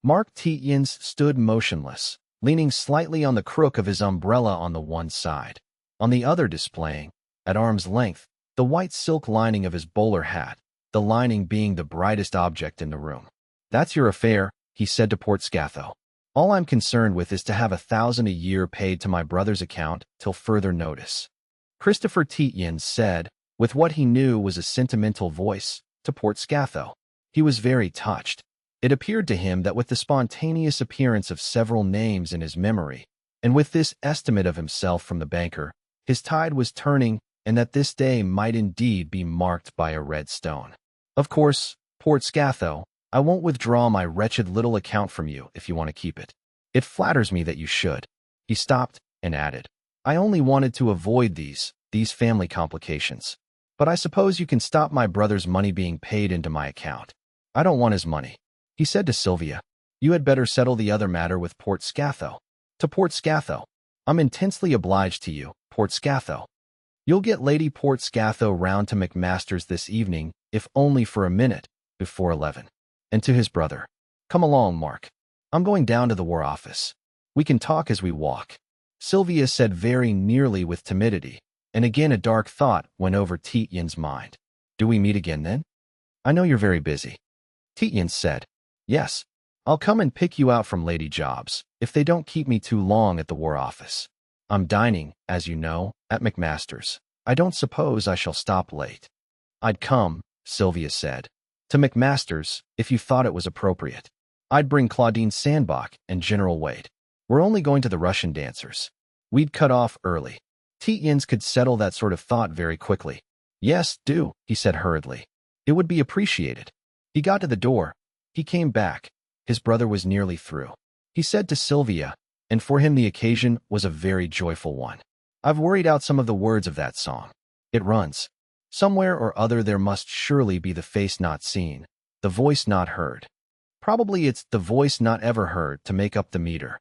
Mark Tietjens stood motionless, leaning slightly on the crook of his umbrella on the one side, on the other displaying, at arm's length, the white silk lining of his bowler hat, the lining being the brightest object in the room. That's your affair, he said to Port Scatho. All I'm concerned with is to have 1,000 a year paid to my brother's account till further notice. Christopher Tietjens said, with what he knew was a sentimental voice, to Port Scatho. He was very touched. It appeared to him that with the spontaneous appearance of several names in his memory, and with this estimate of himself from the banker, his tide was turning, and that this day might indeed be marked by a red stone. Of course, Port Scatho, I won't withdraw my wretched little account from you if you want to keep it. It flatters me that you should. He stopped and added, I only wanted to avoid these family complications. But I suppose you can stop my brother's money being paid into my account. I don't want his money. He said to Sylvia, you had better settle the other matter with Port Scatho. To Port Scatho, I'm intensely obliged to you, Port Scatho. You'll get Lady Port Scatho round to McMaster's this evening, if only for a minute, before 11. And to his brother, come along, Mark. I'm going down to the War Office. We can talk as we walk. Sylvia said very nearly with timidity, and again a dark thought went over Tietjens' mind. Do we meet again then? I know you're very busy. Tietjens said, yes. I'll come and pick you out from Lady Jobs, if they don't keep me too long at the War Office. I'm dining, as you know, at McMaster's. I don't suppose I shall stop late. I'd come, Sylvia said, to McMaster's, if you thought it was appropriate. I'd bring Claudine Sandbach and General Wade. We're only going to the Russian dancers. We'd cut off early. Tietjens could settle that sort of thought very quickly. Yes, do, he said hurriedly. It would be appreciated. He got to the door. He came back. His brother was nearly through. He said to Sylvia, and for him the occasion was a very joyful one. I've worried out some of the words of that song. It runs, somewhere or other there must surely be the face not seen, the voice not heard. Probably it's the voice not ever heard to make up the meter.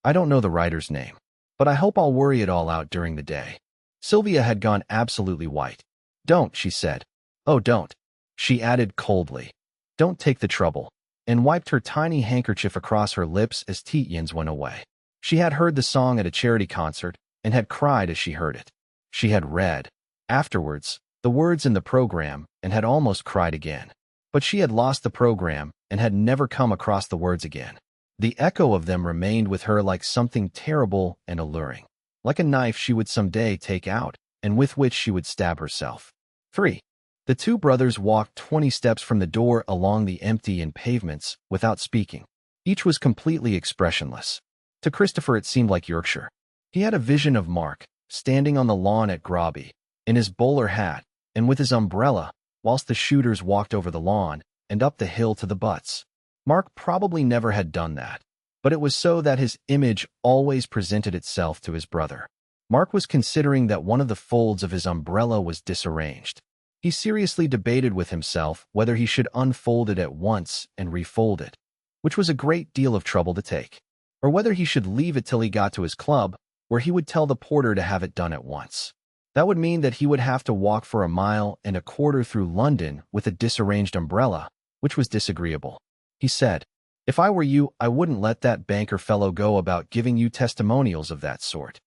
I don't know the writer's name, but I hope I'll worry it all out during the day. Sylvia had gone absolutely white. Don't, she said. Oh, don't, she added coldly. Don't take the trouble, and wiped her tiny handkerchief across her lips as Tietjens went away. She had heard the song at a charity concert and had cried as she heard it. She had read, afterwards, the words in the program and had almost cried again. But she had lost the program and had never come across the words again. The echo of them remained with her like something terrible and alluring, like a knife she would some day take out and with which she would stab herself. 3. The two brothers walked 20 steps from the door along the empty and pavements without speaking. Each was completely expressionless. To Christopher it seemed like Yorkshire. He had a vision of Mark, standing on the lawn at Grobby, in his bowler hat, and with his umbrella, whilst the shooters walked over the lawn and up the hill to the butts. Mark probably never had done that, but it was so that his image always presented itself to his brother. Mark was considering that one of the folds of his umbrella was disarranged. He seriously debated with himself whether he should unfold it at once and refold it, which was a great deal of trouble to take, or whether he should leave it till he got to his club, where he would tell the porter to have it done at once. That would mean that he would have to walk for 1.25 miles through London with a disarranged umbrella, which was disagreeable. He said, "If I were you, I wouldn't let that banker fellow go about giving you testimonials of that sort."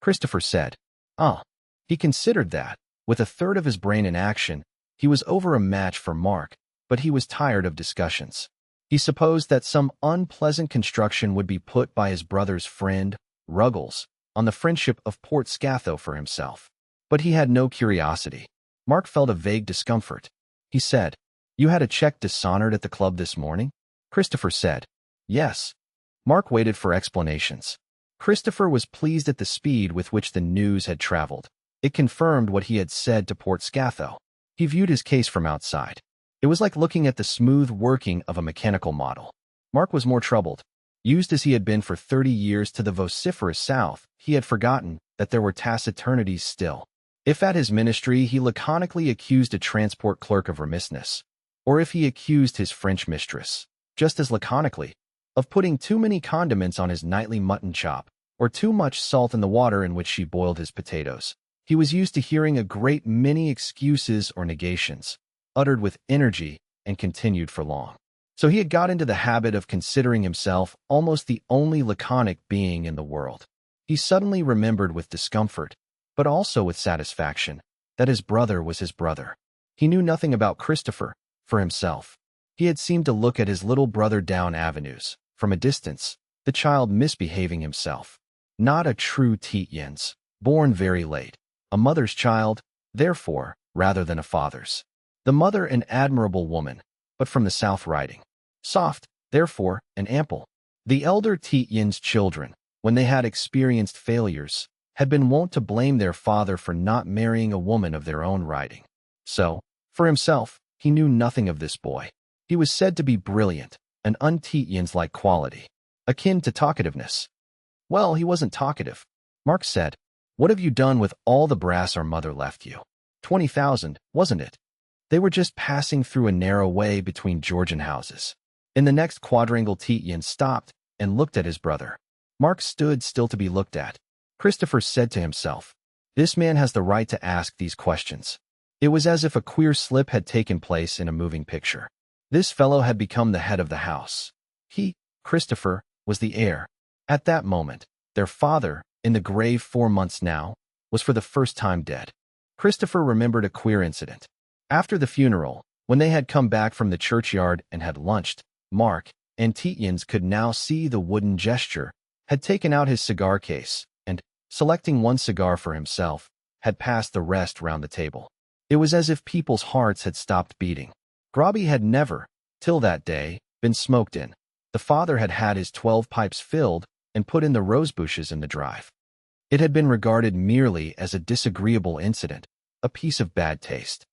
Christopher said, He considered that, with a third of his brain in action, he was over a match for Mark, but he was tired of discussions. He supposed that some unpleasant construction would be put by his brother's friend, Ruggles, on the friendship of Port Scatho for himself. But he had no curiosity. Mark felt a vague discomfort. He said, "You had a check dishonored at the club this morning?" Christopher said, "Yes." Mark waited for explanations. Christopher was pleased at the speed with which the news had traveled. It confirmed what he had said to Port Scatho. He viewed his case from outside. It was like looking at the smooth working of a mechanical model. Mark was more troubled. Used as he had been for 30 years to the vociferous South, he had forgotten that there were taciturnities still. If at his ministry he laconically accused a transport clerk of remissness, or if he accused his French mistress, just as laconically, of putting too many condiments on his nightly mutton chop, or too much salt in the water in which she boiled his potatoes, he was used to hearing a great many excuses or negations, uttered with energy and continued for long. So he had got into the habit of considering himself almost the only laconic being in the world. He suddenly remembered with discomfort, but also with satisfaction, that his brother was his brother. He knew nothing about Christopher, for himself. He had seemed to look at his little brother down avenues, from a distance, the child misbehaving himself. Not a true Tietjens, born very late. A mother's child, therefore, rather than a father's. The mother an admirable woman, but from the South riding. Soft, therefore, and ample. The elder Tietjens' children, when they had experienced failures, had been wont to blame their father for not marrying a woman of their own riding. So, for himself, he knew nothing of this boy. He was said to be brilliant, an un-Tietjens-like quality, akin to talkativeness. Well, he wasn't talkative. Mark said, "What have you done with all the brass our mother left you? 20,000, wasn't it?" They were just passing through a narrow way between Georgian houses. In the next quadrangle Tietjens stopped and looked at his brother. Mark stood still to be looked at. Christopher said to himself, "This man has the right to ask these questions." It was as if a queer slip had taken place in a moving picture. This fellow had become the head of the house. He, Christopher, was the heir. At that moment, their father, in the grave 4 months now, was for the first time dead. Christopher remembered a queer incident. After the funeral, when they had come back from the churchyard and had lunched, Mark, and Tietjens could now see the wooden gesture, had taken out his cigar case, and, selecting one cigar for himself, had passed the rest round the table. It was as if people's hearts had stopped beating. Grobby had never, till that day, been smoked in. The father had had his 12 pipes filled and put in the rosebushes in the drive. It had been regarded merely as a disagreeable incident, a piece of bad taste.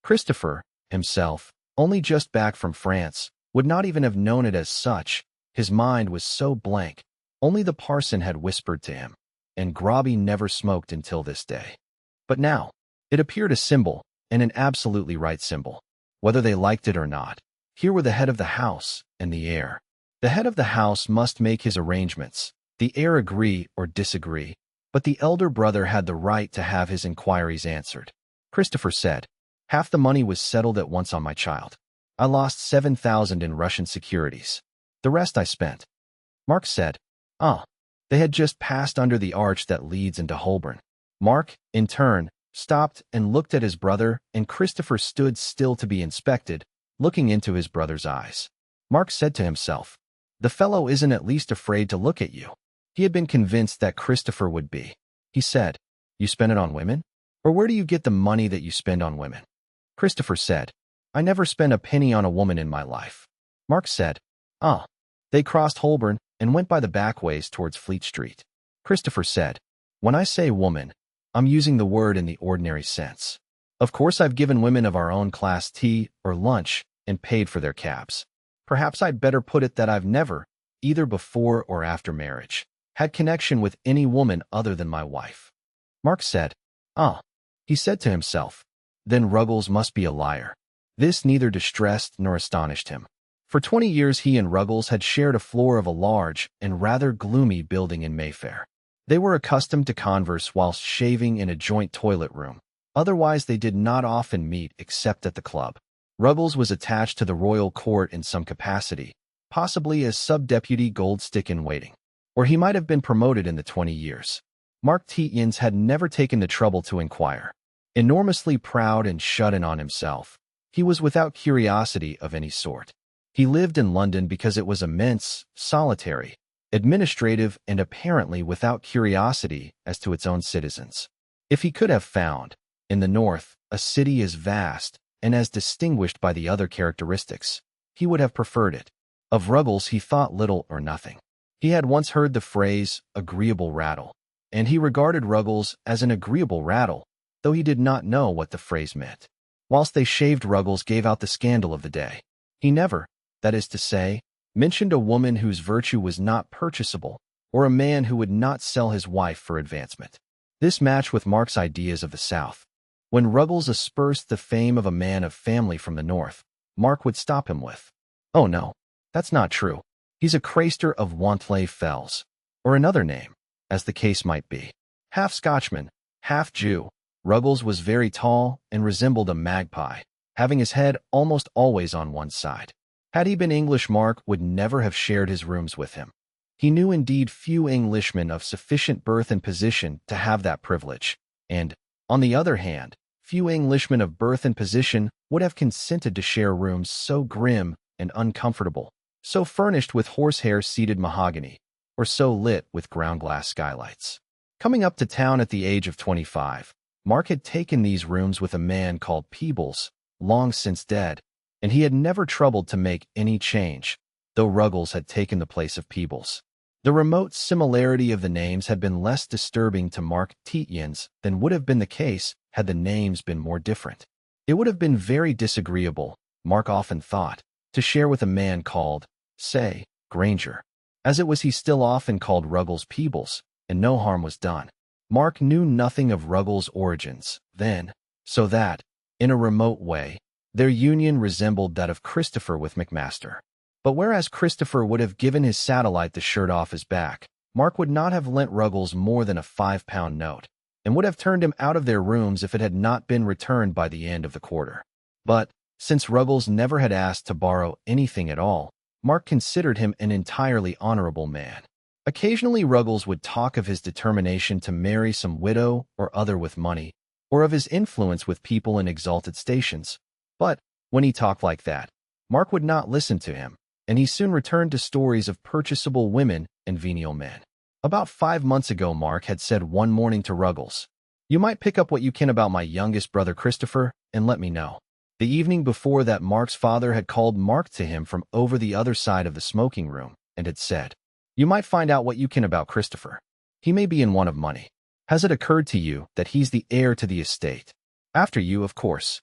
Christopher, himself, only just back from France, would not even have known it as such. His mind was so blank. Only the parson had whispered to him, and Grobby never smoked until this day. But now, it appeared a symbol, and an absolutely right symbol, whether they liked it or not. Here were the head of the house and the heir. The head of the house must make his arrangements, the heir agree or disagree, but the elder brother had the right to have his inquiries answered. Christopher said, "Half the money was settled at once on my child. I lost 7,000 in Russian securities. The rest I spent." Mark said, They had just passed under the arch that leads into Holborn. Mark, in turn, stopped and looked at his brother, and Christopher stood still to be inspected, looking into his brother's eyes. Mark said to himself, "The fellow isn't at least afraid to look at you." He had been convinced that Christopher would be. He said, "You spend it on women? Or where do you get the money that you spend on women?" Christopher said, I never spent a penny on a woman in my life. Mark said, Ah. They crossed Holborn and went by the back ways towards Fleet Street. Christopher said, When I say woman, I'm using the word in the ordinary sense. Of course, I've given women of our own class tea or lunch and paid for their cabs. Perhaps I'd better put it that I've never, either before or after marriage, had connection with any woman other than my wife. Mark said, Ah. He said to himself, Then Ruggles must be a liar. This neither distressed nor astonished him. For 20 years he and Ruggles had shared a floor of a large and rather gloomy building in Mayfair. They were accustomed to converse whilst shaving in a joint toilet room. Otherwise they did not often meet except at the club. Ruggles was attached to the royal court in some capacity, possibly as sub-deputy gold-stick-in-waiting, or he might have been promoted in the 20 years. Mark Tietjens had never taken the trouble to inquire. Enormously proud and shut in on himself, he was without curiosity of any sort. He lived in London because it was immense, solitary, administrative, and apparently without curiosity as to its own citizens. If he could have found, in the north, a city as vast and as distinguished by the other characteristics, he would have preferred it. Of Ruggles he thought little or nothing. He had once heard the phrase, agreeable rattle, and he regarded Ruggles as an agreeable rattle, though he did not know what the phrase meant. Whilst they shaved, Ruggles gave out the scandal of the day. He never, that is to say, mentioned a woman whose virtue was not purchasable, or a man who would not sell his wife for advancement. This matched with Mark's ideas of the South. When Ruggles aspersed the fame of a man of family from the North, Mark would stop him with, Oh no, that's not true. He's a craister of Wantley Fells, or another name, as the case might be. Half Scotchman, half Jew, Ruggles was very tall and resembled a magpie, having his head almost always on one side. Had he been English, Mark would never have shared his rooms with him. He knew indeed few Englishmen of sufficient birth and position to have that privilege, and, on the other hand, few Englishmen of birth and position would have consented to share rooms so grim and uncomfortable, so furnished with horsehair-seated mahogany, or so lit with ground-glass skylights. Coming up to town at the age of 25, Mark had taken these rooms with a man called Peebles, long since dead, and he had never troubled to make any change, though Ruggles had taken the place of Peebles. The remote similarity of the names had been less disturbing to Mark Tietjens than would have been the case had the names been more different. It would have been very disagreeable, Mark often thought, to share with a man called, say, Granger. As it was, he still often called Ruggles Peebles, and no harm was done. Mark knew nothing of Ruggles' origins then, so that, in a remote way, their union resembled that of Christopher with McMaster. But whereas Christopher would have given his satellite the shirt off his back, Mark would not have lent Ruggles more than a £5 note, and would have turned him out of their rooms if it had not been returned by the end of the quarter. But, since Ruggles never had asked to borrow anything at all, Mark considered him an entirely honorable man. Occasionally Ruggles would talk of his determination to marry some widow or other with money, or of his influence with people in exalted stations. But, when he talked like that, Mark would not listen to him, and he soon returned to stories of purchasable women and venial men. About 5 months ago, Mark had said one morning to Ruggles, You might pick up what you can about my youngest brother Christopher, and let me know. The evening before that, Mark's father had called Mark to him from over the other side of the smoking room, and had said, You might find out what you can about Christopher. He may be in want of money. Has it occurred to you that he's the heir to the estate? After you, of course.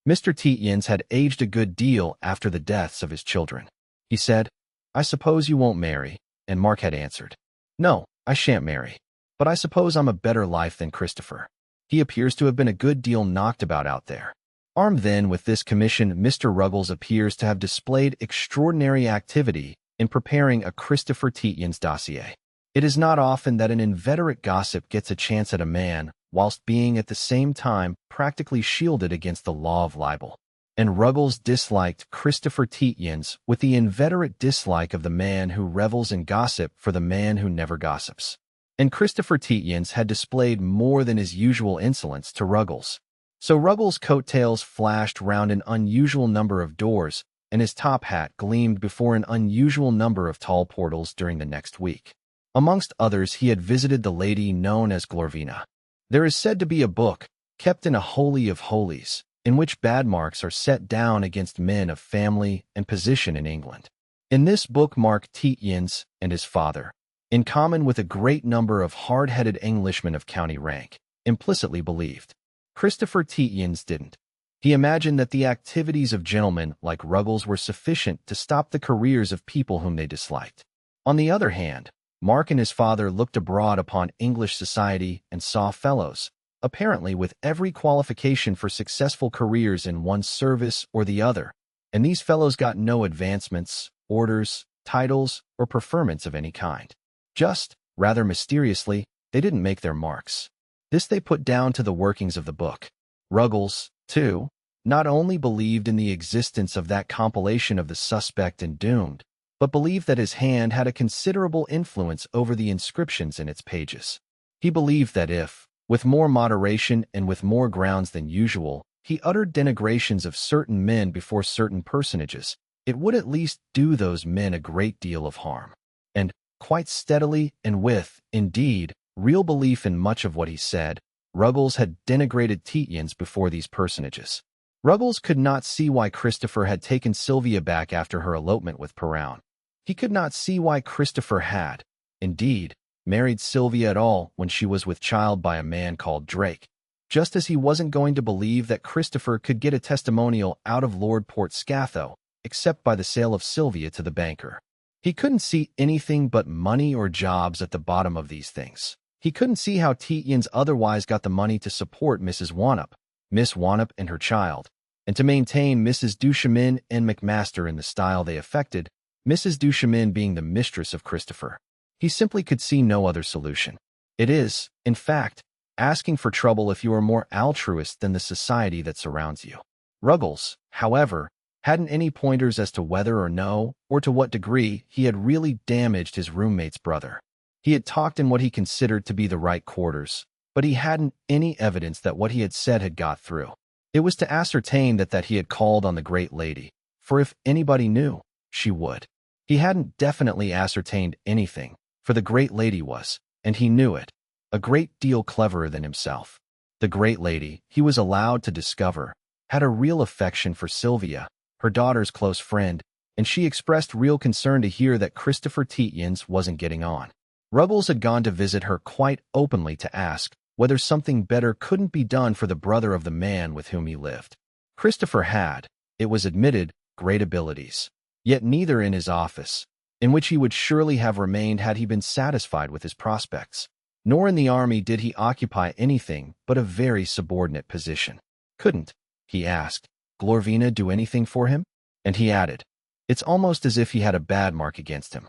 Mr. Tietjens had aged a good deal after the deaths of his children. He said, I suppose you won't marry, and Mark had answered, No, I shan't marry, but I suppose I'm a better life than Christopher. He appears to have been a good deal knocked about out there. Armed then with this commission, Mr. Ruggles appears to have displayed extraordinary activity in preparing a Christopher Tietjens dossier. It is not often that an inveterate gossip gets a chance at a man whilst being at the same time practically shielded against the law of libel. And Ruggles disliked Christopher Tietjens with the inveterate dislike of the man who revels in gossip for the man who never gossips. And Christopher Tietjens had displayed more than his usual insolence to Ruggles. So Ruggles' coattails flashed round an unusual number of doors, and his top hat gleamed before an unusual number of tall portals during the next week. Amongst others, he had visited the lady known as Glorvina. There is said to be a book, kept in a holy of holies, in which bad marks are set down against men of family and position in England. In this book, Mark Tietjens and his father, in common with a great number of hard-headed Englishmen of county rank, implicitly believed. Christopher Tietjens didn't. He imagined that the activities of gentlemen like Ruggles were sufficient to stop the careers of people whom they disliked. On the other hand, Mark and his father looked abroad upon English society and saw fellows, apparently with every qualification for successful careers in one service or the other, and these fellows got no advancements, orders, titles, or preferments of any kind. Just, rather mysteriously, they didn't make their marks. This they put down to the workings of the book. Ruggles, too, not only believed in the existence of that compilation of the suspect and doomed, but believed that his hand had a considerable influence over the inscriptions in its pages. He believed that if, with more moderation and with more grounds than usual, he uttered denigrations of certain men before certain personages, it would at least do those men a great deal of harm. And, quite steadily and with, indeed, real belief in much of what he said, Ruggles had denigrated Tietjens before these personages. Ruggles could not see why Christopher had taken Sylvia back after her elopement with Perrown. He could not see why Christopher had, indeed, married Sylvia at all when she was with child by a man called Drake, just as he wasn't going to believe that Christopher could get a testimonial out of Lord Portscatho, except by the sale of Sylvia to the banker. He couldn't see anything but money or jobs at the bottom of these things. He couldn't see how Tietjens otherwise got the money to support Mrs. Wannop, Miss Wannop and her child, and to maintain Mrs. Duchemin and McMaster in the style they affected, Mrs. Duchemin being the mistress of Christopher. He simply could see no other solution. It is, in fact, asking for trouble if you are more altruist than the society that surrounds you. Ruggles, however, hadn't any pointers as to whether or no, or to what degree, he had really damaged his roommate's brother. He had talked in what he considered to be the right quarters, but he hadn't any evidence that what he had said had got through. It was to ascertain that he had called on the great lady, for if anybody knew, she would. He hadn't definitely ascertained anything, for the great lady was, and he knew it, a great deal cleverer than himself. The great lady, he was allowed to discover, had a real affection for Sylvia, her daughter's close friend, and she expressed real concern to hear that Christopher Tietjens wasn't getting on. Ruggles had gone to visit her quite openly to ask whether something better couldn't be done for the brother of the man with whom he lived. Christopher had, it was admitted, great abilities, yet neither in his office, in which he would surely have remained had he been satisfied with his prospects, nor in the army did he occupy anything but a very subordinate position. Couldn't, he asked, Glorvina do anything for him? And he added, it's almost as if he had a bad mark against him.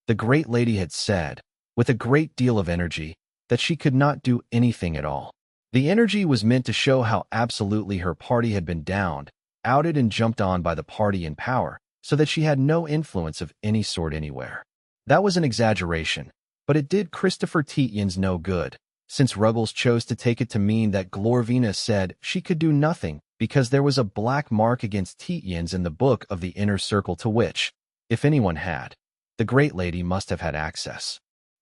The great lady had said, with a great deal of energy, that she could not do anything at all. The energy was meant to show how absolutely her party had been downed, outed and jumped on by the party in power, so that she had no influence of any sort anywhere. That was an exaggeration, but it did Christopher Tietjens no good, since Ruggles chose to take it to mean that Glorvina said she could do nothing because there was a black mark against Tietjens in the book of the inner circle to which, if anyone had, the great lady must have had access.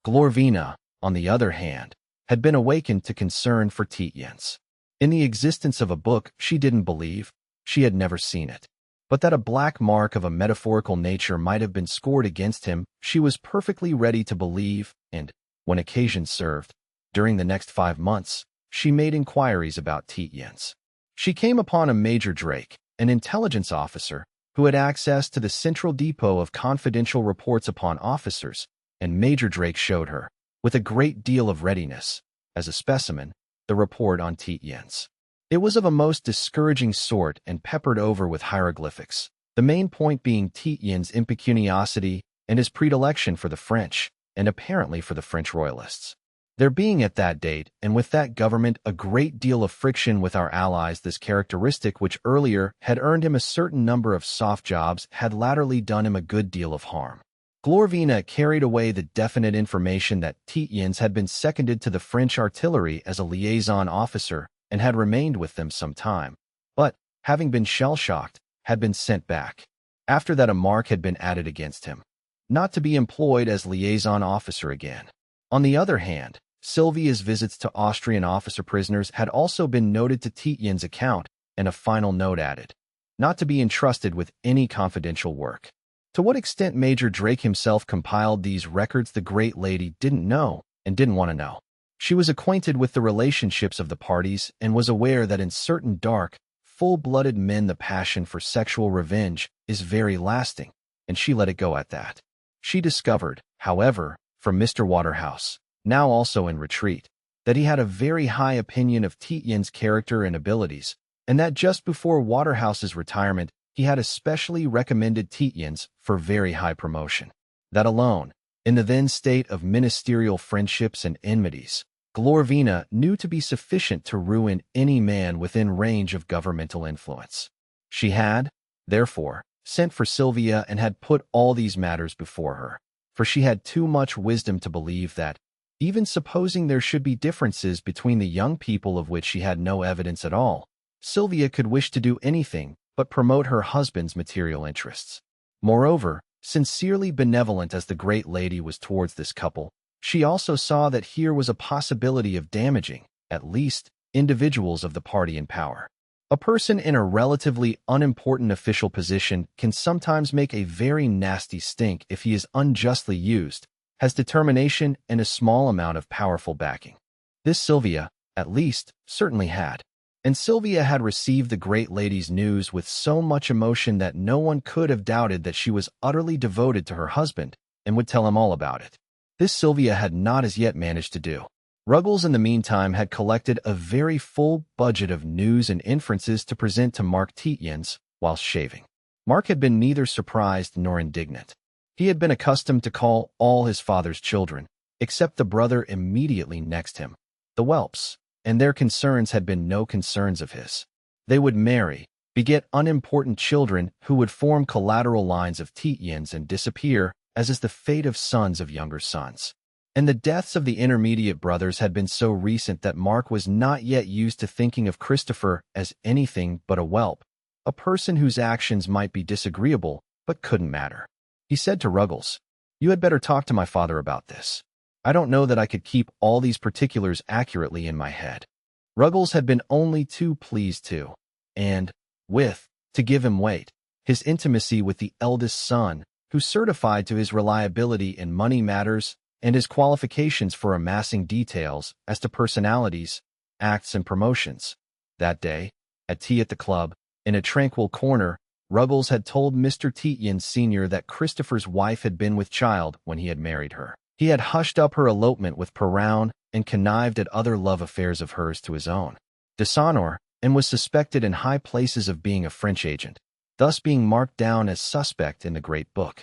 Glorvina, on the other hand, had been awakened to concern for Tietjens. In the existence of a book she didn't believe, she had never seen it. But that a black mark of a metaphorical nature might have been scored against him, she was perfectly ready to believe, and, when occasion served, during the next 5 months, she made inquiries about Tietjens. She came upon a Major Drake, an intelligence officer, who had access to the central depot of confidential reports upon officers, and Major Drake showed her, with a great deal of readiness, as a specimen, the report on Tietjens. It was of a most discouraging sort and peppered over with hieroglyphics, the main point being Tietjens' impecuniosity and his predilection for the French, and apparently for the French royalists. There being at that date, and with that government, a great deal of friction with our allies, this characteristic which earlier had earned him a certain number of soft jobs had latterly done him a good deal of harm. Glorvina carried away the definite information that Tietjens had been seconded to the French artillery as a liaison officer and had remained with them some time, but, having been shell-shocked, had been sent back. After that a mark had been added against him, not to be employed as liaison officer again. On the other hand, Sylvia's visits to Austrian officer prisoners had also been noted to Tietjens' account, and a final note added, not to be entrusted with any confidential work. To what extent Major Drake himself compiled these records the great lady didn't know and didn't want to know. She was acquainted with the relationships of the parties and was aware that in certain dark, full-blooded men the passion for sexual revenge is very lasting, and she let it go at that. She discovered, however, from Mr. Waterhouse, now also in retreat, that he had a very high opinion of Tietjens' character and abilities, and that just before Waterhouse's retirement, he had especially recommended Tietjens for very high promotion. That alone, in the then state of ministerial friendships and enmities, Glorvina knew to be sufficient to ruin any man within range of governmental influence. She had, therefore, sent for Sylvia and had put all these matters before her, for she had too much wisdom to believe that, even supposing there should be differences between the young people of which she had no evidence at all, Sylvia could wish to do anything but promote her husband's material interests. Moreover, sincerely benevolent as the great lady was towards this couple, she also saw that here was a possibility of damaging, at least, individuals of the party in power. A person in a relatively unimportant official position can sometimes make a very nasty stink if he is unjustly used, has determination and a small amount of powerful backing. This Sylvia, at least, certainly had. And Sylvia had received the great lady's news with so much emotion that no one could have doubted that she was utterly devoted to her husband and would tell him all about it. This Sylvia had not as yet managed to do. Ruggles, in the meantime, had collected a very full budget of news and inferences to present to Mark Tietjens whilst shaving. Mark had been neither surprised nor indignant. He had been accustomed to call all his father's children, except the brother immediately next him, the whelps, and their concerns had been no concerns of his. They would marry, beget unimportant children who would form collateral lines of Tietjens and disappear, as is the fate of sons of younger sons. And the deaths of the intermediate brothers had been so recent that Mark was not yet used to thinking of Christopher as anything but a whelp, a person whose actions might be disagreeable but couldn't matter. He said to Ruggles, "You had better talk to my father about this. I don't know that I could keep all these particulars accurately in my head." Ruggles had been only too pleased to, and, to give him weight, his intimacy with the eldest son, who certified to his reliability in money matters and his qualifications for amassing details as to personalities, acts, and promotions. That day, at tea at the club, in a tranquil corner, Ruggles had told Mr. Tietjens Sr. that Christopher's wife had been with child when he had married her. He had hushed up her elopement with Perrown and connived at other love affairs of hers to his own dishonor, and was suspected in high places of being a French agent, thus being marked down as suspect in the great book.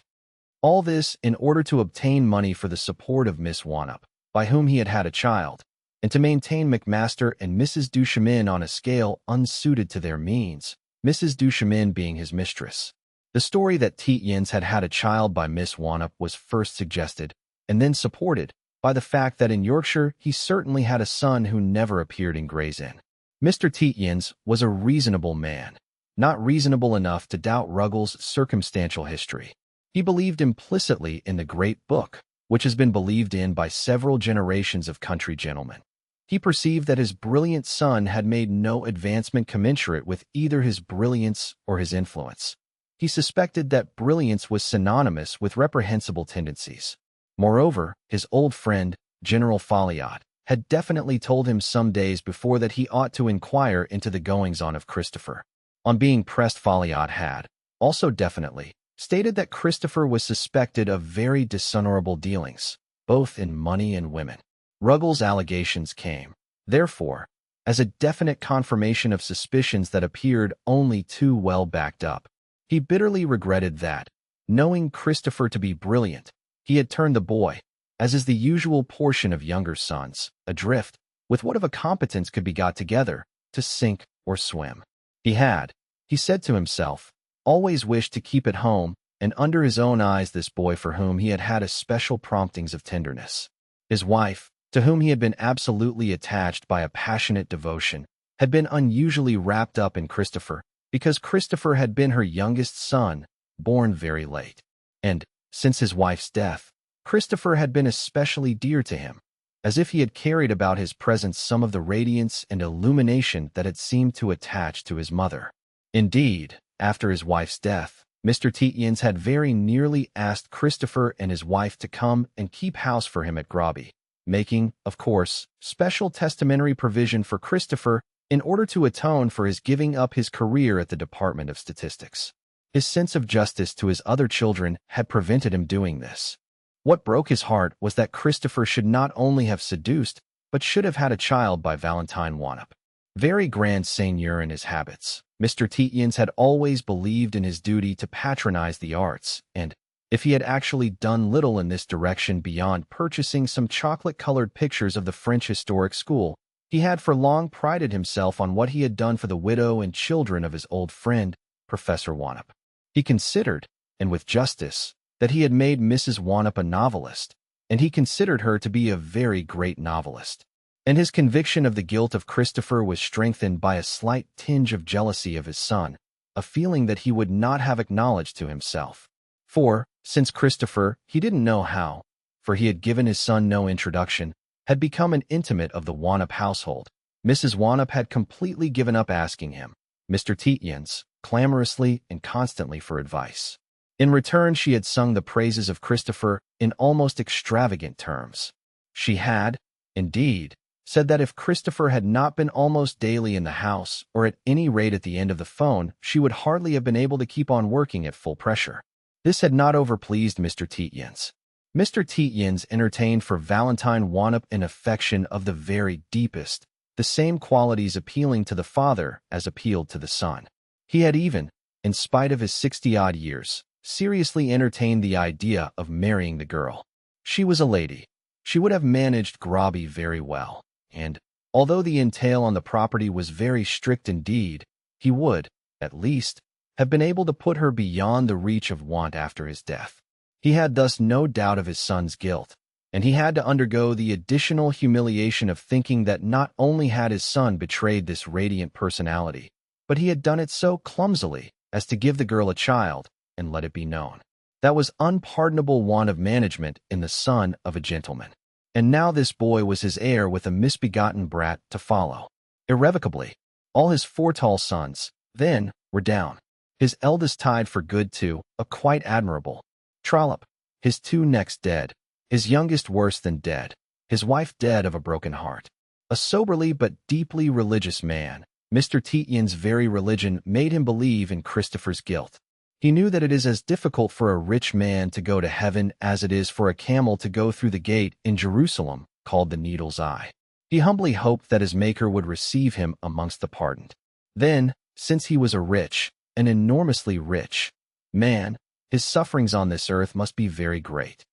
All this in order to obtain money for the support of Miss Wannop, by whom he had had a child, and to maintain McMaster and Mrs. Duchemin on a scale unsuited to their means, Mrs. Duchemin being his mistress. The story that Tietjens had had a child by Miss Wannop was first suggested, and then supported, by the fact that in Yorkshire he certainly had a son who never appeared in Gray's Inn. Mr. Tietjens was a reasonable man, not reasonable enough to doubt Ruggles' circumstantial history. He believed implicitly in the great book, which has been believed in by several generations of country gentlemen. He perceived that his brilliant son had made no advancement commensurate with either his brilliance or his influence. He suspected that brilliance was synonymous with reprehensible tendencies. Moreover, his old friend, General Folliot, had definitely told him some days before that he ought to inquire into the goings-on of Christopher. On being pressed, Folliot had, also definitely, stated that Christopher was suspected of very dishonorable dealings, both in money and women. Ruggles' allegations came, therefore, as a definite confirmation of suspicions that appeared only too well backed up. He bitterly regretted that, knowing Christopher to be brilliant, he had turned the boy, as is the usual portion of younger sons, adrift, with what of a competence could be got together, to sink or swim. He had, he said to himself, always wished to keep at home and under his own eyes this boy for whom he had had especial promptings of tenderness. His wife, to whom he had been absolutely attached by a passionate devotion, had been unusually wrapped up in Christopher, because Christopher had been her youngest son, born very late. And, since his wife's death, Christopher had been especially dear to him. as if he had carried about his presence some of the radiance and illumination that had seemed to attach to his mother. Indeed, after his wife's death, Mr. Tietjens had very nearly asked Christopher and his wife to come and keep house for him at Groby, making, of course, special testamentary provision for Christopher in order to atone for his giving up his career at the Department of Statistics. His sense of justice to his other children had prevented him doing this. What broke his heart was that Christopher should not only have seduced, but should have had a child by Valentine Wannop. Very grand seigneur in his habits, Mr. Tietjens had always believed in his duty to patronize the arts, and, if he had actually done little in this direction beyond purchasing some chocolate-colored pictures of the French Historic School, he had for long prided himself on what he had done for the widow and children of his old friend, Professor Wannop. He considered, and with justice, that he had made Mrs. Wannop a novelist, and he considered her to be a very great novelist. And his conviction of the guilt of Christopher was strengthened by a slight tinge of jealousy of his son, a feeling that he would not have acknowledged to himself. For, since Christopher, he didn't know how, for he had given his son no introduction, had become an intimate of the Wannop household, Mrs. Wannop had completely given up asking him, Mr. Tietjens, clamorously and constantly for advice. In return, she had sung the praises of Christopher in almost extravagant terms. She had, indeed, said that if Christopher had not been almost daily in the house, or at any rate at the end of the phone, she would hardly have been able to keep on working at full pressure. This had not overpleased Mr. Tietjens. Mr. Tietjens entertained for Valentine Wannop an affection of the very deepest, the same qualities appealing to the father as appealed to the son. He had even, in spite of his 60-odd years, seriously entertained the idea of marrying the girl. She was a lady. She would have managed Groby very well, and, although the entail on the property was very strict indeed, he would, at least, have been able to put her beyond the reach of want after his death. He had thus no doubt of his son's guilt, and he had to undergo the additional humiliation of thinking that not only had his son betrayed this radiant personality, but he had done it so clumsily as to give the girl a child and let it be known. That was unpardonable want of management in the son of a gentleman. And now this boy was his heir with a misbegotten brat to follow. Irrevocably, all his 4 tall sons, then, were down. His eldest tied for good to a quite admirable Trollope, his 2 next dead, his youngest worse than dead, his wife dead of a broken heart. A soberly but deeply religious man, Mr. Tietjens' very religion made him believe in Christopher's guilt. He knew that it is as difficult for a rich man to go to heaven as it is for a camel to go through the gate in Jerusalem, called the Needle's Eye. He humbly hoped that his Maker would receive him amongst the pardoned. Then, since he was a rich, an enormously rich, man, his sufferings on this earth must be very great.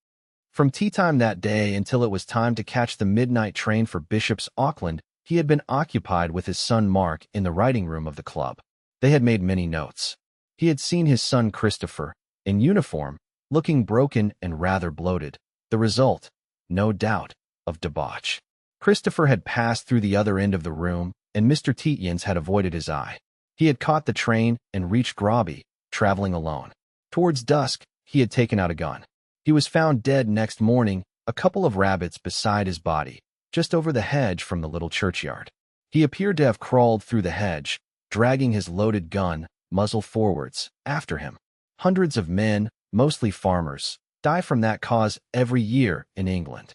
From tea-time that day until it was time to catch the midnight train for Bishop's Auckland, he had been occupied with his son Mark in the writing room of the club. They had made many notes. He had seen his son Christopher, in uniform, looking broken and rather bloated, the result, no doubt, of debauch. Christopher had passed through the other end of the room, and Mr. Tietjens had avoided his eye. He had caught the train and reached Groby, traveling alone. Towards dusk, he had taken out a gun. He was found dead next morning, a couple of rabbits beside his body, just over the hedge from the little churchyard. He appeared to have crawled through the hedge, dragging his loaded gun, muzzle forwards, after him. Hundreds of men, mostly farmers, die from that cause every year in England.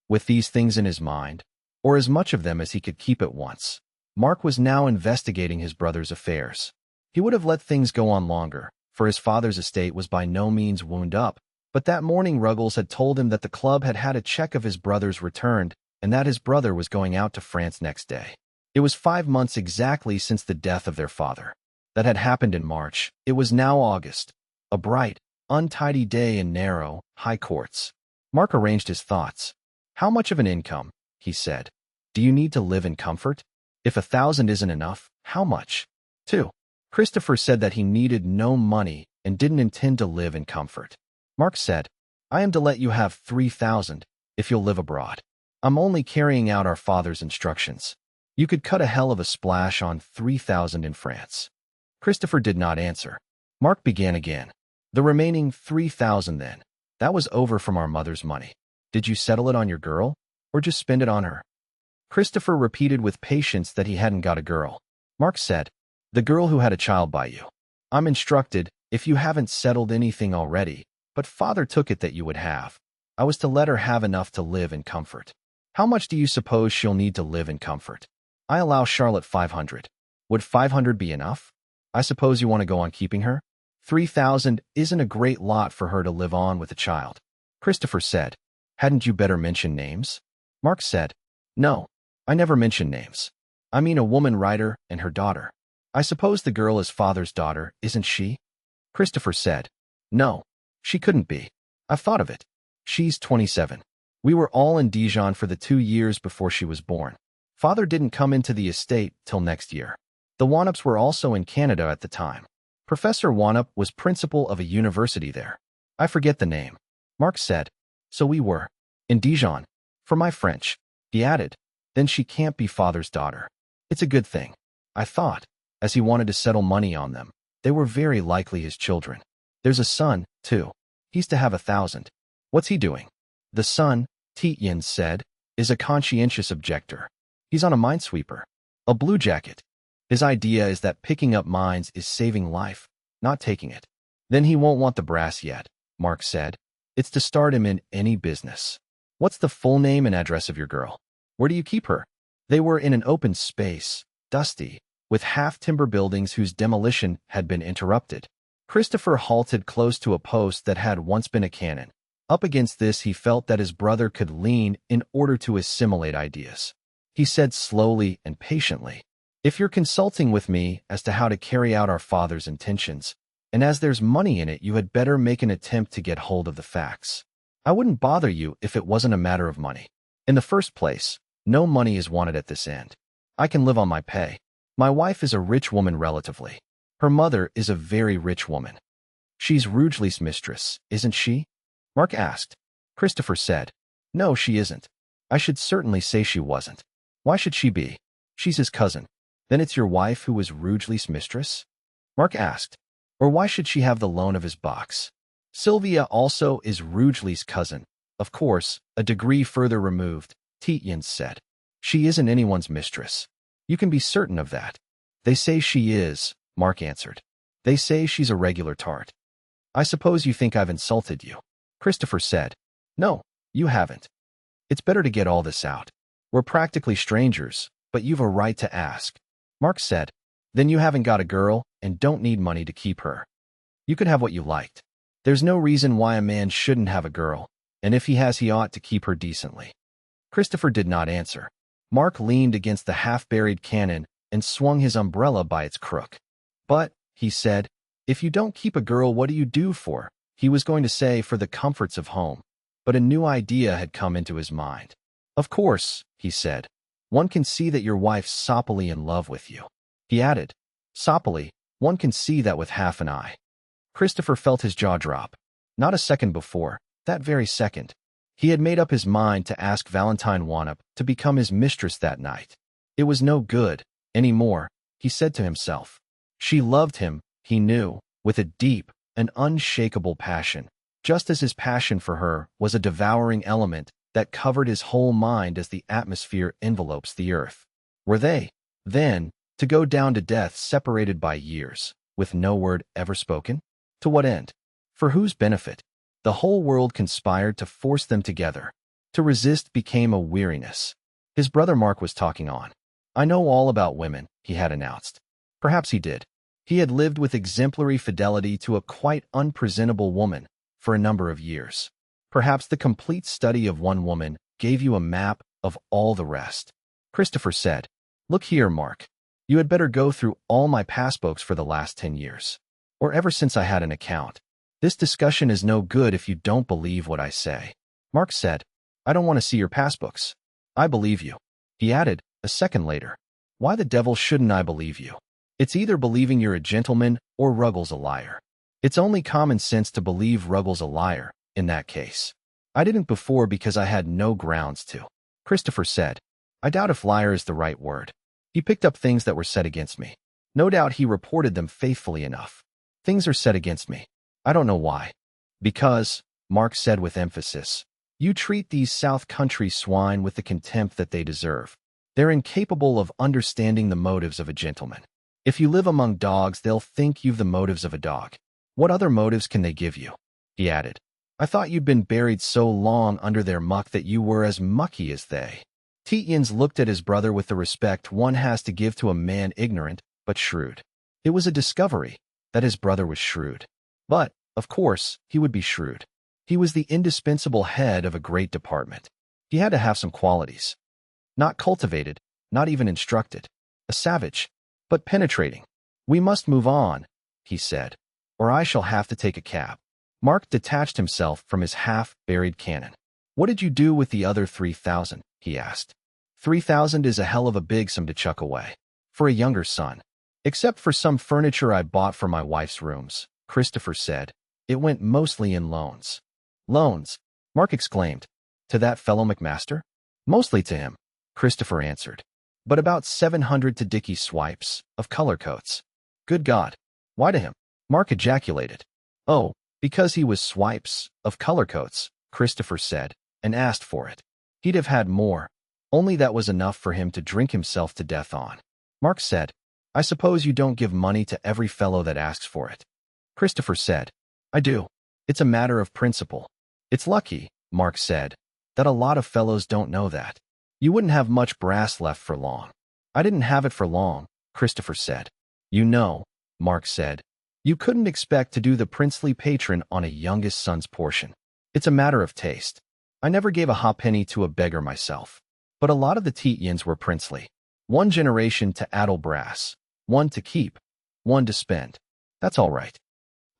With these things in his mind, or as much of them as he could keep at once, Mark was now investigating his brother's affairs. He would have let things go on longer, for his father's estate was by no means wound up, but that morning Ruggles had told him that the club had had a check of his brother's returned, and that his brother was going out to France next day. It was 5 months exactly since the death of their father. That had happened in March. It was now August, a bright, untidy day in narrow, high courts. Mark arranged his thoughts. How much of an income, he said. Do you need to live in comfort? If 1,000 isn't enough, how much? 2. Christopher said that he needed no money and didn't intend to live in comfort. Mark said, I am to let you have 3,000 if you'll live abroad. I'm only carrying out our father's instructions. You could cut a hell of a splash on 3,000 in France. Christopher did not answer. Mark began again. The remaining 3,000 then. That was over from our mother's money. Did you settle it on your girl? or just spend it on her? Christopher repeated with patience that he hadn't got a girl. Mark said, the girl who had a child by you. I'm instructed, if you haven't settled anything already, but father took it that you would have. I was to let her have enough to live in comfort. How much do you suppose she'll need to live in comfort? I allow Charlotte 500. Would 500 be enough? I suppose you want to go on keeping her? 3,000 isn't a great lot for her to live on with a child. Christopher said, hadn't you better mention names? Mark said, no, I never mention names. I mean a woman writer and her daughter. I suppose the girl is father's daughter, isn't she? Christopher said, no, she couldn't be. I've thought of it. She's 27. We were all in Dijon for the 2 years before she was born. Father didn't come into the estate till next year. The Wanups were also in Canada at the time. Professor Wanup was principal of a university there. I forget the name. Mark said, so we were in Dijon. For my French, he added, then she can't be father's daughter. It's a good thing. I thought, as he wanted to settle money on them, they were very likely his children. There's a son, too. He's to have 1,000. What's he doing? The son, Tietjens said, is a conscientious objector. He's on a minesweeper. A blue jacket. His idea is that picking up mines is saving life, not taking it. Then he won't want the brass yet, Mark said. It's to start him in any business. What's the full name and address of your girl? Where do you keep her? They were in an open space, dusty, with half-timber buildings whose demolition had been interrupted. Christopher halted close to a post that had once been a cannon. Up against this, he felt that his brother could lean in order to assimilate ideas. He said slowly and patiently, if you're consulting with me as to how to carry out our father's intentions, and as there's money in it, you had better make an attempt to get hold of the facts. I wouldn't bother you if it wasn't a matter of money. In the first place, no money is wanted at this end. I can live on my pay. My wife is a rich woman relatively. Her mother is a very rich woman. She's Rugely's mistress, isn't she? Mark asked. Christopher said, no, she isn't. I should certainly say she wasn't. Why should she be? She's his cousin. Then it's your wife who was Rugely's mistress? Mark asked. Or why should she have the loan of his box? Sylvia also is Rugely's cousin. Of course, a degree further removed, Tietjens said. She isn't anyone's mistress. You can be certain of that. They say she is, Mark answered. They say she's a regular tart. I suppose you think I've insulted you. Christopher said, no, you haven't. It's better to get all this out. We're practically strangers, but you've a right to ask. Mark said, then you haven't got a girl and don't need money to keep her. You could have what you liked. There's no reason why a man shouldn't have a girl, and if he has, he ought to keep her decently. Christopher did not answer. Mark leaned against the half-buried cannon and swung his umbrella by its crook. But, he said, if you don't keep a girl, what do you do for? He was going to say for the comforts of home, but a new idea had come into his mind. Of course, he said, one can see that your wife's soppily in love with you. He added, soppily, one can see that with half an eye. Christopher felt his jaw drop. Not a second before, that very second, he had made up his mind to ask Valentine Wanup to become his mistress that night. It was no good, any more, he said to himself. She loved him, he knew, with a deep and unshakable passion, just as his passion for her was a devouring element that covered his whole mind as the atmosphere envelopes the earth. Were they, then, to go down to death separated by years, with no word ever spoken? To what end? For whose benefit? The whole world conspired to force them together. To resist became a weariness. His brother Mark was talking on. I know all about women, he had announced. Perhaps he did. He had lived with exemplary fidelity to a quite unpresentable woman for a number of years. Perhaps the complete study of one woman gave you a map of all the rest. Christopher said, look here, Mark. You had better go through all my passbooks for the last 10 years. Or ever since I had an account. This discussion is no good if you don't believe what I say. Mark said, I don't want to see your passbooks. I believe you. He added, a second later, why the devil shouldn't I believe you? It's either believing you're a gentleman or Ruggles a liar. It's only common sense to believe Ruggles a liar, in that case. I didn't before because I had no grounds to. Christopher said, I doubt if liar is the right word. He picked up things that were said against me. No doubt he reported them faithfully enough. Things are said against me. I don't know why. Because, Mark said with emphasis, You treat these South Country swine with the contempt that they deserve. They're incapable of understanding the motives of a gentleman. If you live among dogs, they'll think you've the motives of a dog. What other motives can they give you?" He added. "I thought you'd been buried so long under their muck that you were as mucky as they." Tietjens looked at his brother with the respect one has to give to a man ignorant but shrewd. It was a discovery that his brother was shrewd. But, of course, he would be shrewd. He was the indispensable head of a great department. He had to have some qualities. Not cultivated, not even instructed. A savage, but penetrating. "We must move on," he said, "or I shall have to take a cab." Mark detached himself from his half-buried cannon. "What did you do with the other 3,000? He asked. 3,000 is a hell of a big sum to chuck away. For a younger son. Except for some furniture I bought for my wife's rooms," Christopher said. "It went mostly in loans." "Loans?" Mark exclaimed. "To that fellow McMaster?" "Mostly to him," Christopher answered. "But about 700 to Dickie Swipes, of color coats." "Good God! Why to him?" Mark ejaculated. "Oh, because he was Swipes, of color coats," Christopher said, "and asked for it. He'd have had more, only that was enough for him to drink himself to death on." Mark said, "I suppose you don't give money to every fellow that asks for it." Christopher said, "I do. It's a matter of principle." "It's lucky," Mark said, "that a lot of fellows don't know that. You wouldn't have much brass left for long." "I didn't have it for long," Christopher said. "You know," Mark said, "you couldn't expect to do the princely patron on a youngest son's portion. It's a matter of taste. I never gave a halfpenny to a beggar myself. But a lot of the Tietjens were princely. One generation to addle brass, one to keep, one to spend. That's all right.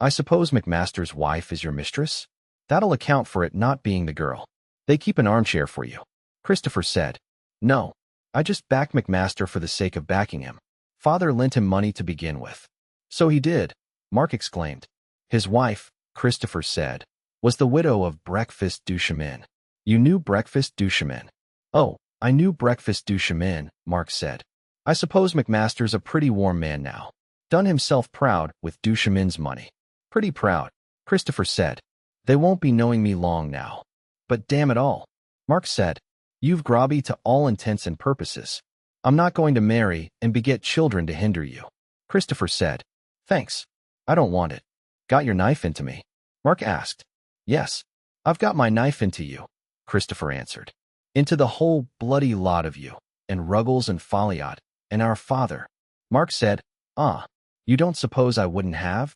I suppose McMaster's wife is your mistress? That'll account for it not being the girl. They keep an armchair for you." Christopher said, "No, I just backed McMaster for the sake of backing him. Father lent him money to begin with." "So he did," Mark exclaimed. "His wife," Christopher said, "was the widow of Breakfast du Chemin." "You knew Breakfast du Chemin?" "Oh, I knew Breakfast du Chemin," Mark said. "I suppose McMaster's a pretty warm man now. Done himself proud with du Chemin's money." "Pretty proud," Christopher said. "They won't be knowing me long now." "But damn it all," Mark said, "you've grobby to all intents and purposes. I'm not going to marry and beget children to hinder you." Christopher said, "Thanks. I don't want it." "Got your knife into me?" Mark asked. "Yes, I've got my knife into you," Christopher answered. "Into the whole bloody lot of you, and Ruggles and Folliot, and our father." Mark said, "Ah, you don't suppose I wouldn't have?"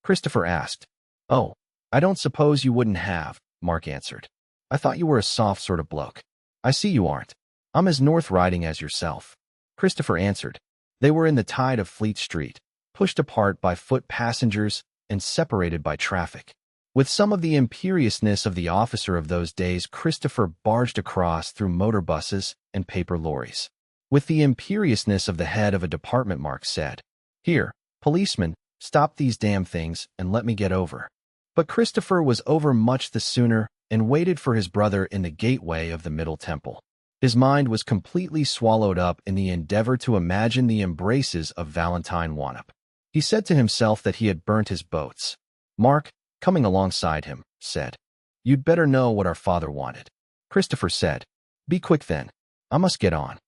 Christopher asked. "Oh, I don't suppose you wouldn't have," Mark answered. "I thought you were a soft sort of bloke. I see you aren't. I'm as north riding as yourself." Christopher answered. They were in the tide of Fleet Street, pushed apart by foot passengers and separated by traffic. With some of the imperiousness of the officer of those days, Christopher barged across through motor buses and paper lorries. With the imperiousness of the head of a department, Mark said, "Here, policeman, stop these damn things and let me get over." But Christopher was over much the sooner and waited for his brother in the gateway of the Middle Temple. His mind was completely swallowed up in the endeavor to imagine the embraces of Valentine Wannop. He said to himself that he had burnt his boats. Mark, coming alongside him, said, "You'd better know what our father wanted." Christopher said, "Be quick then. I must get on."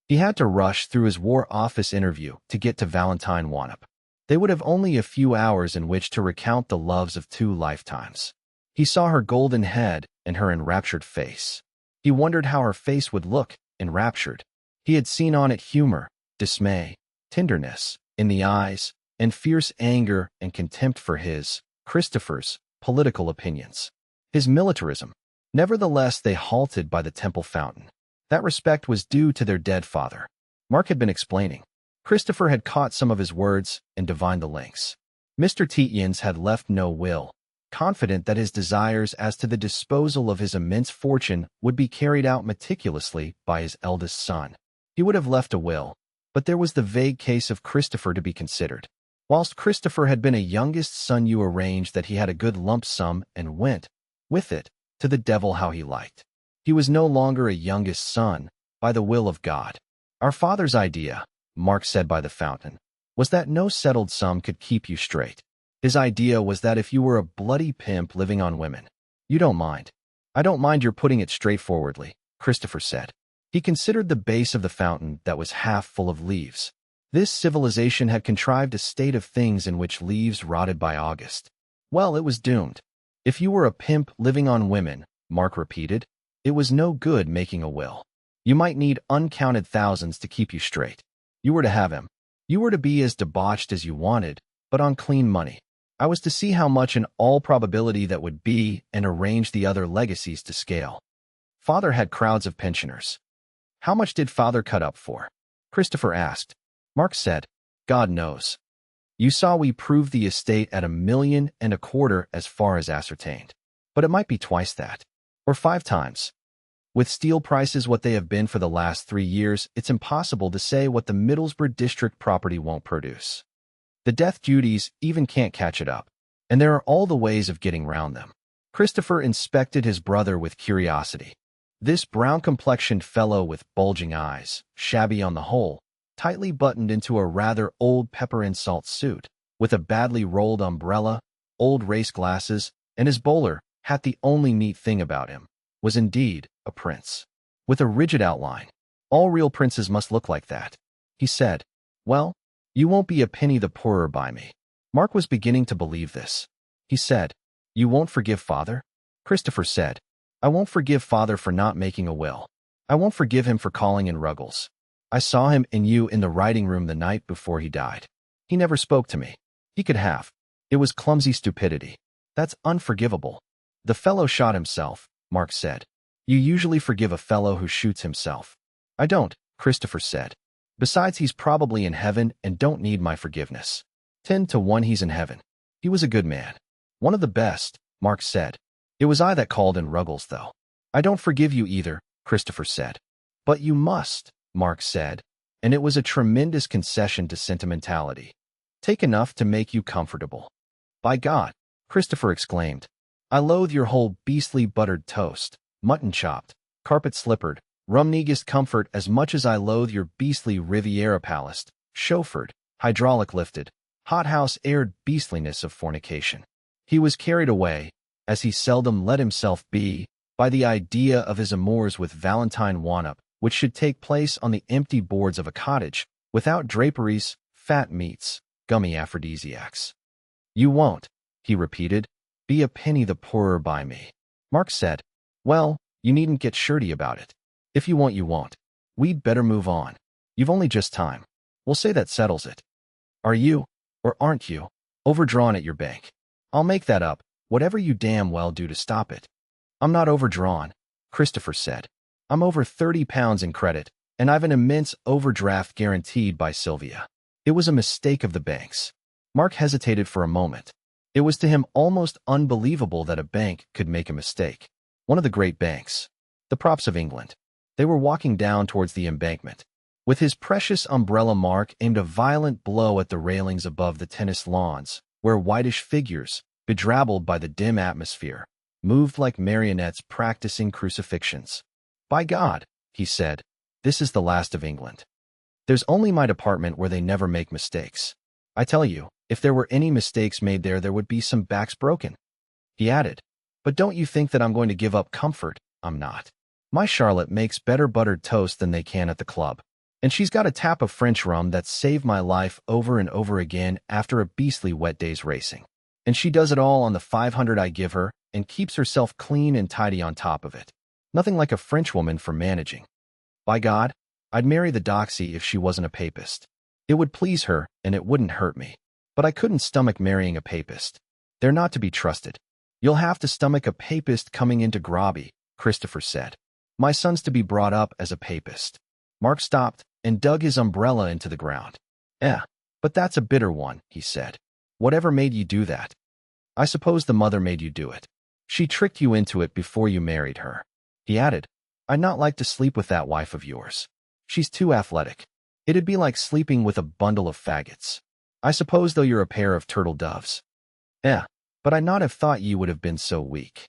He had to rush through his War Office interview to get to Valentine Wannop. They would have only a few hours in which to recount the loves of 2 lifetimes. He saw her golden head and her enraptured face. He wondered how her face would look, enraptured. He had seen on it humor, dismay, tenderness, in the eyes, and fierce anger and contempt for his, Christopher's, political opinions. His militarism. Nevertheless, they halted by the temple fountain. That respect was due to their dead father. Mark had been explaining. Christopher had caught some of his words and divined the links. Mr. Tietjens had left no will, confident that his desires as to the disposal of his immense fortune would be carried out meticulously by his eldest son. He would have left a will, but there was the vague case of Christopher to be considered. Whilst Christopher had been a youngest son, you arranged that he had a good lump sum and went, with it, to the devil how he liked. He was no longer a youngest son, by the will of God. Our father's idea, Mark said by the fountain, was that no settled sum could keep you straight. His idea was that if you were a bloody pimp living on women, you don't mind. I don't mind your putting it straightforwardly, Christopher said. He considered the base of the fountain that was half full of leaves. This civilization had contrived a state of things in which leaves rotted by August. Well, it was doomed. If you were a pimp living on women, Mark repeated, it was no good making a will. You might need uncounted thousands to keep you straight. You were to have him. You were to be as debauched as you wanted, but on clean money. I was to see how much in all probability that would be and arrange the other legacies to scale. Father had crowds of pensioners. How much did Father cut up for? Christopher asked. Mark said, God knows. You saw we proved the estate at $1.25 million as far as ascertained. But it might be twice that. Or 5 times. With steel prices what they have been for the last 3 years, it's impossible to say what the Middlesbrough district property won't produce. The death duties even can't catch it up, and there are all the ways of getting round them. Christopher inspected his brother with curiosity. This brown-complexioned fellow with bulging eyes, shabby on the whole, tightly buttoned into a rather old pepper-and-salt suit, with a badly rolled umbrella, old race glasses, and his bowler hat the only neat thing about him, was indeed a prince. With a rigid outline. All real princes must look like that. He said, Well, you won't be a penny the poorer by me. Mark was beginning to believe this. He said, You won't forgive Father? Christopher said, I won't forgive Father for not making a will. I won't forgive him for calling in Ruggles. I saw him and you in the writing room the night before he died. He never spoke to me. He could have. It was clumsy stupidity. That's unforgivable. The fellow shot himself, Mark said. You usually forgive a fellow who shoots himself. I don't, Christopher said. Besides, he's probably in heaven and don't need my forgiveness. 10 to 1 he's in heaven. He was a good man. One of the best, Mark said. It was I that called in Ruggles, though. I don't forgive you either, Christopher said. But you must, Mark said, and it was a tremendous concession to sentimentality. Take enough to make you comfortable. By God, Christopher exclaimed. I loathe your whole beastly buttered toast, mutton chopped, carpet slippered, rum-negus comfort as much as I loathe your beastly Riviera palaced, chauffeured, hydraulic lifted, hothouse aired beastliness of fornication. He was carried away, as he seldom let himself be, by the idea of his amours with Valentine Wanup, which should take place on the empty boards of a cottage, without draperies, fat meats, gummy aphrodisiacs. You won't, he repeated, be a penny the poorer by me. Mark said, Well, you needn't get shirty about it. If you won't, you won't. We'd better move on. You've only just time. We'll say that settles it. Are you, or aren't you, overdrawn at your bank? I'll make that up, whatever you damn well do to stop it. I'm not overdrawn, Christopher said. I'm over £30 in credit, and I've an immense overdraft guaranteed by Sylvia. It was a mistake of the bank's. Mark hesitated for a moment. It was to him almost unbelievable that a bank could make a mistake. One of the great banks. The props of England. They were walking down towards the embankment. With his precious umbrella, Mark aimed a violent blow at the railings above the tennis lawns, where whitish figures, bedrabbled by the dim atmosphere, moved like marionettes practicing crucifixions. By God, he said, this is the last of England. There's only my department where they never make mistakes. I tell you, if there were any mistakes made there, there would be some backs broken. He added, but don't you think that I'm going to give up comfort? I'm not. My Charlotte makes better buttered toast than they can at the club. And she's got a tap of French rum that saved my life over and over again after a beastly wet day's racing. And she does it all on the 500 I give her and keeps herself clean and tidy on top of it. Nothing like a Frenchwoman for managing. By God, I'd marry the doxy if she wasn't a papist. It would please her and it wouldn't hurt me. But I couldn't stomach marrying a papist. They're not to be trusted. You'll have to stomach a papist coming into Grobby, Christopher said. My son's to be brought up as a papist. Mark stopped and dug his umbrella into the ground. But that's a bitter one, he said. Whatever made you do that? I suppose the mother made you do it. She tricked you into it before you married her. He added, I'd not like to sleep with that wife of yours. She's too athletic. It'd be like sleeping with a bundle of faggots. I suppose though you're a pair of turtle doves. But I'd not have thought you would have been so weak.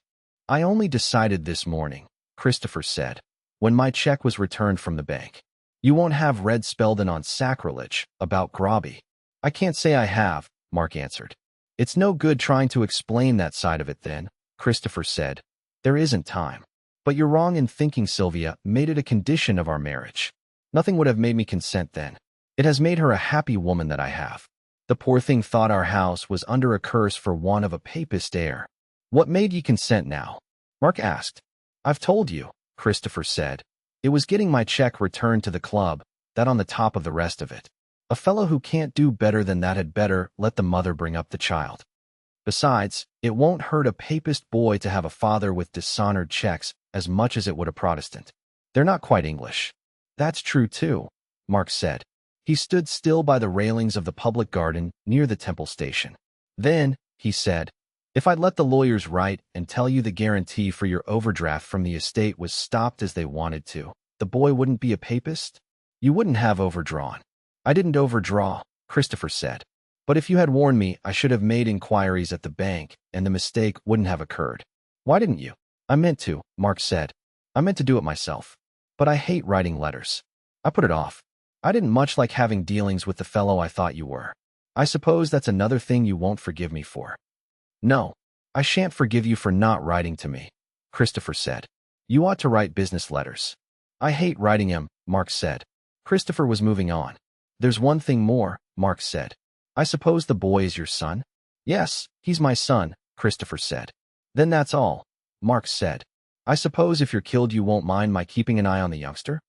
I only decided this morning, Christopher said, when my check was returned from the bank. You won't have Red Spelden on sacrilege about Grobby. I can't say I have, Mark answered. It's no good trying to explain that side of it then, Christopher said. There isn't time. But you're wrong in thinking Sylvia made it a condition of our marriage. Nothing would have made me consent then. It has made her a happy woman that I have. The poor thing thought our house was under a curse for want of a papist heir. What made ye consent now? Mark asked. I've told you, Christopher said. It was getting my check returned to the club, that on the top of the rest of it. A fellow who can't do better than that had better let the mother bring up the child. Besides, it won't hurt a papist boy to have a father with dishonored checks as much as it would a Protestant. They're not quite English. That's true too, Mark said. He stood still by the railings of the public garden near the Temple station. Then, he said, if I'd let the lawyers write and tell you the guarantee for your overdraft from the estate was stopped as they wanted to, the boy wouldn't be a papist? You wouldn't have overdrawn. I didn't overdraw, Christopher said. But if you had warned me, I should have made inquiries at the bank, and the mistake wouldn't have occurred. Why didn't you? I meant to, Mark said. I meant to do it myself. But I hate writing letters. I put it off. I didn't much like having dealings with the fellow I thought you were. I suppose that's another thing you won't forgive me for. No, I shan't forgive you for not writing to me, Christopher said. You ought to write business letters. I hate writing 'em, Mark said. Christopher was moving on. There's one thing more, Mark said. I suppose the boy is your son? Yes, he's my son, Christopher said. Then that's all, Mark said. I suppose if you're killed you won't mind my keeping an eye on the youngster?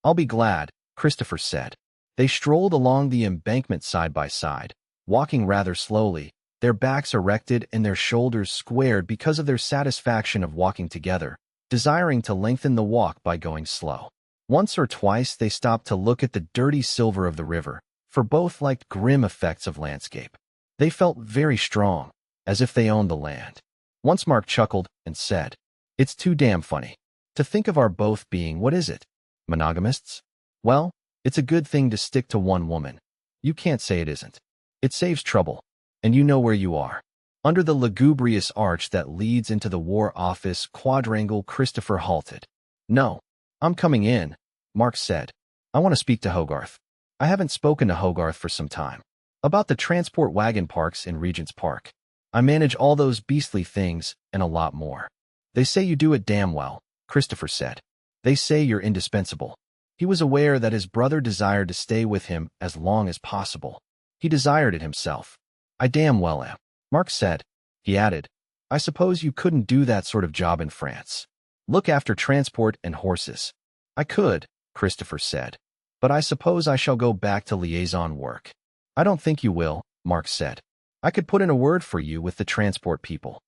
I'll be glad, Christopher said. They strolled along the embankment side by side, walking rather slowly, their backs erected and their shoulders squared because of their satisfaction of walking together, desiring to lengthen the walk by going slow. Once or twice they stopped to look at the dirty silver of the river, for both liked grim effects of landscape. They felt very strong, as if they owned the land. Once Mark chuckled and said, It's too damn funny. To think of our both being, what is it? Monogamists? Well, it's a good thing to stick to one woman. You can't say it isn't. It saves trouble. And you know where you are. Under the lugubrious arch that leads into the War Office quadrangle. Christopher halted. No, I'm coming in, Mark said. I want to speak to Hogarth. I haven't spoken to Hogarth for some time. About the transport wagon parks in Regent's Park. I manage all those beastly things and a lot more. They say you do it damn well, Christopher said. They say you're indispensable. He was aware that his brother desired to stay with him as long as possible. He desired it himself. I damn well am, Mark said. He added, I suppose you couldn't do that sort of job in France. Look after transport and horses. I could, Christopher said. But I suppose I shall go back to liaison work. I don't think you will, Mark said. I could put in a word for you with the transport people.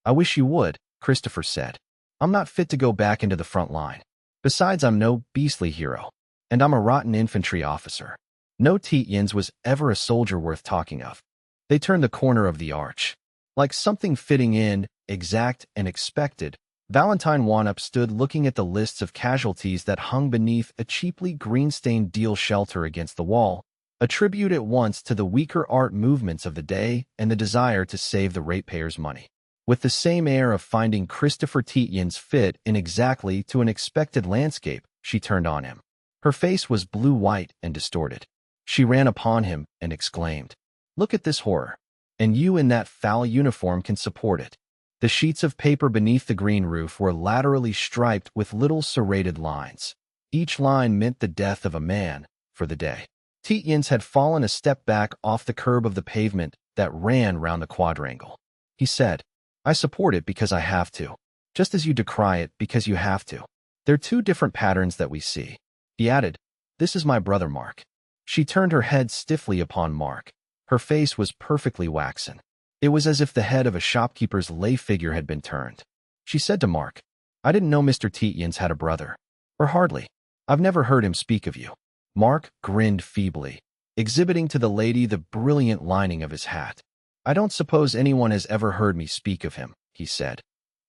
I wish you would, Christopher said. I'm not fit to go back into the front line. Besides, I'm no beastly hero. And I'm a rotten infantry officer. No Tietjens was ever a soldier worth talking of. They turned the corner of the arch. Like something fitting in, exact and expected, Valentine Wanup stood looking at the lists of casualties that hung beneath a cheaply green-stained deal shelter against the wall, a tribute at once to the weaker art movements of the day and the desire to save the ratepayers' money. With the same air of finding Christopher Tietjens fit in exactly to an expected landscape, she turned on him. Her face was blue-white and distorted. She ran upon him and exclaimed, Look at this horror. And you in that foul uniform can support it. The sheets of paper beneath the green roof were laterally striped with little serrated lines. Each line meant the death of a man for the day. Tietjens had fallen a step back off the curb of the pavement that ran round the quadrangle. He said, I support it because I have to, just as you decry it because you have to. They're two different patterns that we see. He added, This is my brother Mark. She turned her head stiffly upon Mark. Her face was perfectly waxen. It was as if the head of a shopkeeper's lay figure had been turned. She said to Mark, I didn't know Mr. Tietjens had a brother. Or hardly. I've never heard him speak of you. Mark grinned feebly, exhibiting to the lady the brilliant lining of his hat. I don't suppose anyone has ever heard me speak of him, he said.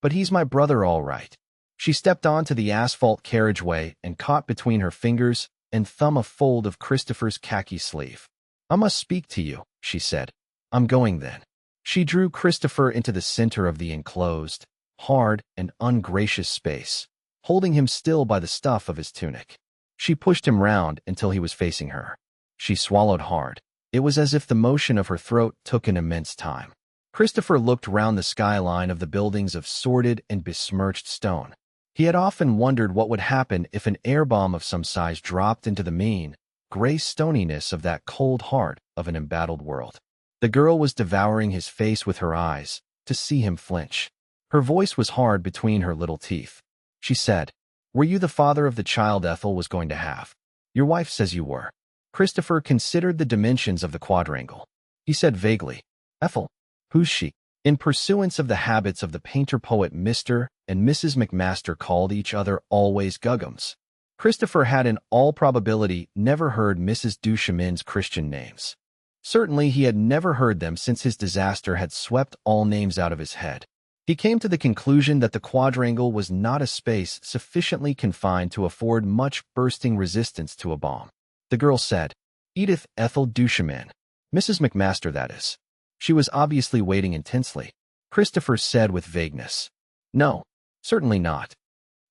But he's my brother all right. She stepped onto the asphalt carriageway and caught between her fingers and thumb a fold of Christopher's khaki sleeve. I must speak to you, she said. I'm going then. She drew Christopher into the center of the enclosed, hard and ungracious space, holding him still by the stuff of his tunic. She pushed him round until he was facing her. She swallowed hard. It was as if the motion of her throat took an immense time. Christopher looked round the skyline of the buildings of sordid and besmirched stone. He had often wondered what would happen if an air bomb of some size dropped into the mean, gray stoniness of that cold heart of an embattled world. The girl was devouring his face with her eyes, to see him flinch. Her voice was hard between her little teeth. She said, "Were you the father of the child Ethel was going to have?" "Your wife says you were." Christopher considered the dimensions of the quadrangle. He said vaguely, "Ethel? Who's she?" In pursuance of the habits of the painter-poet Mr. and Mrs. McMaster called each other always Guggums. Christopher had in all probability never heard Mrs. Duchemin's Christian names. Certainly he had never heard them since his disaster had swept all names out of his head. He came to the conclusion that the quadrangle was not a space sufficiently confined to afford much bursting resistance to a bomb. The girl said, "Edith Ethel Duchemin. Mrs. McMaster, that is." She was obviously waiting intensely. Christopher said with vagueness, "No, certainly not."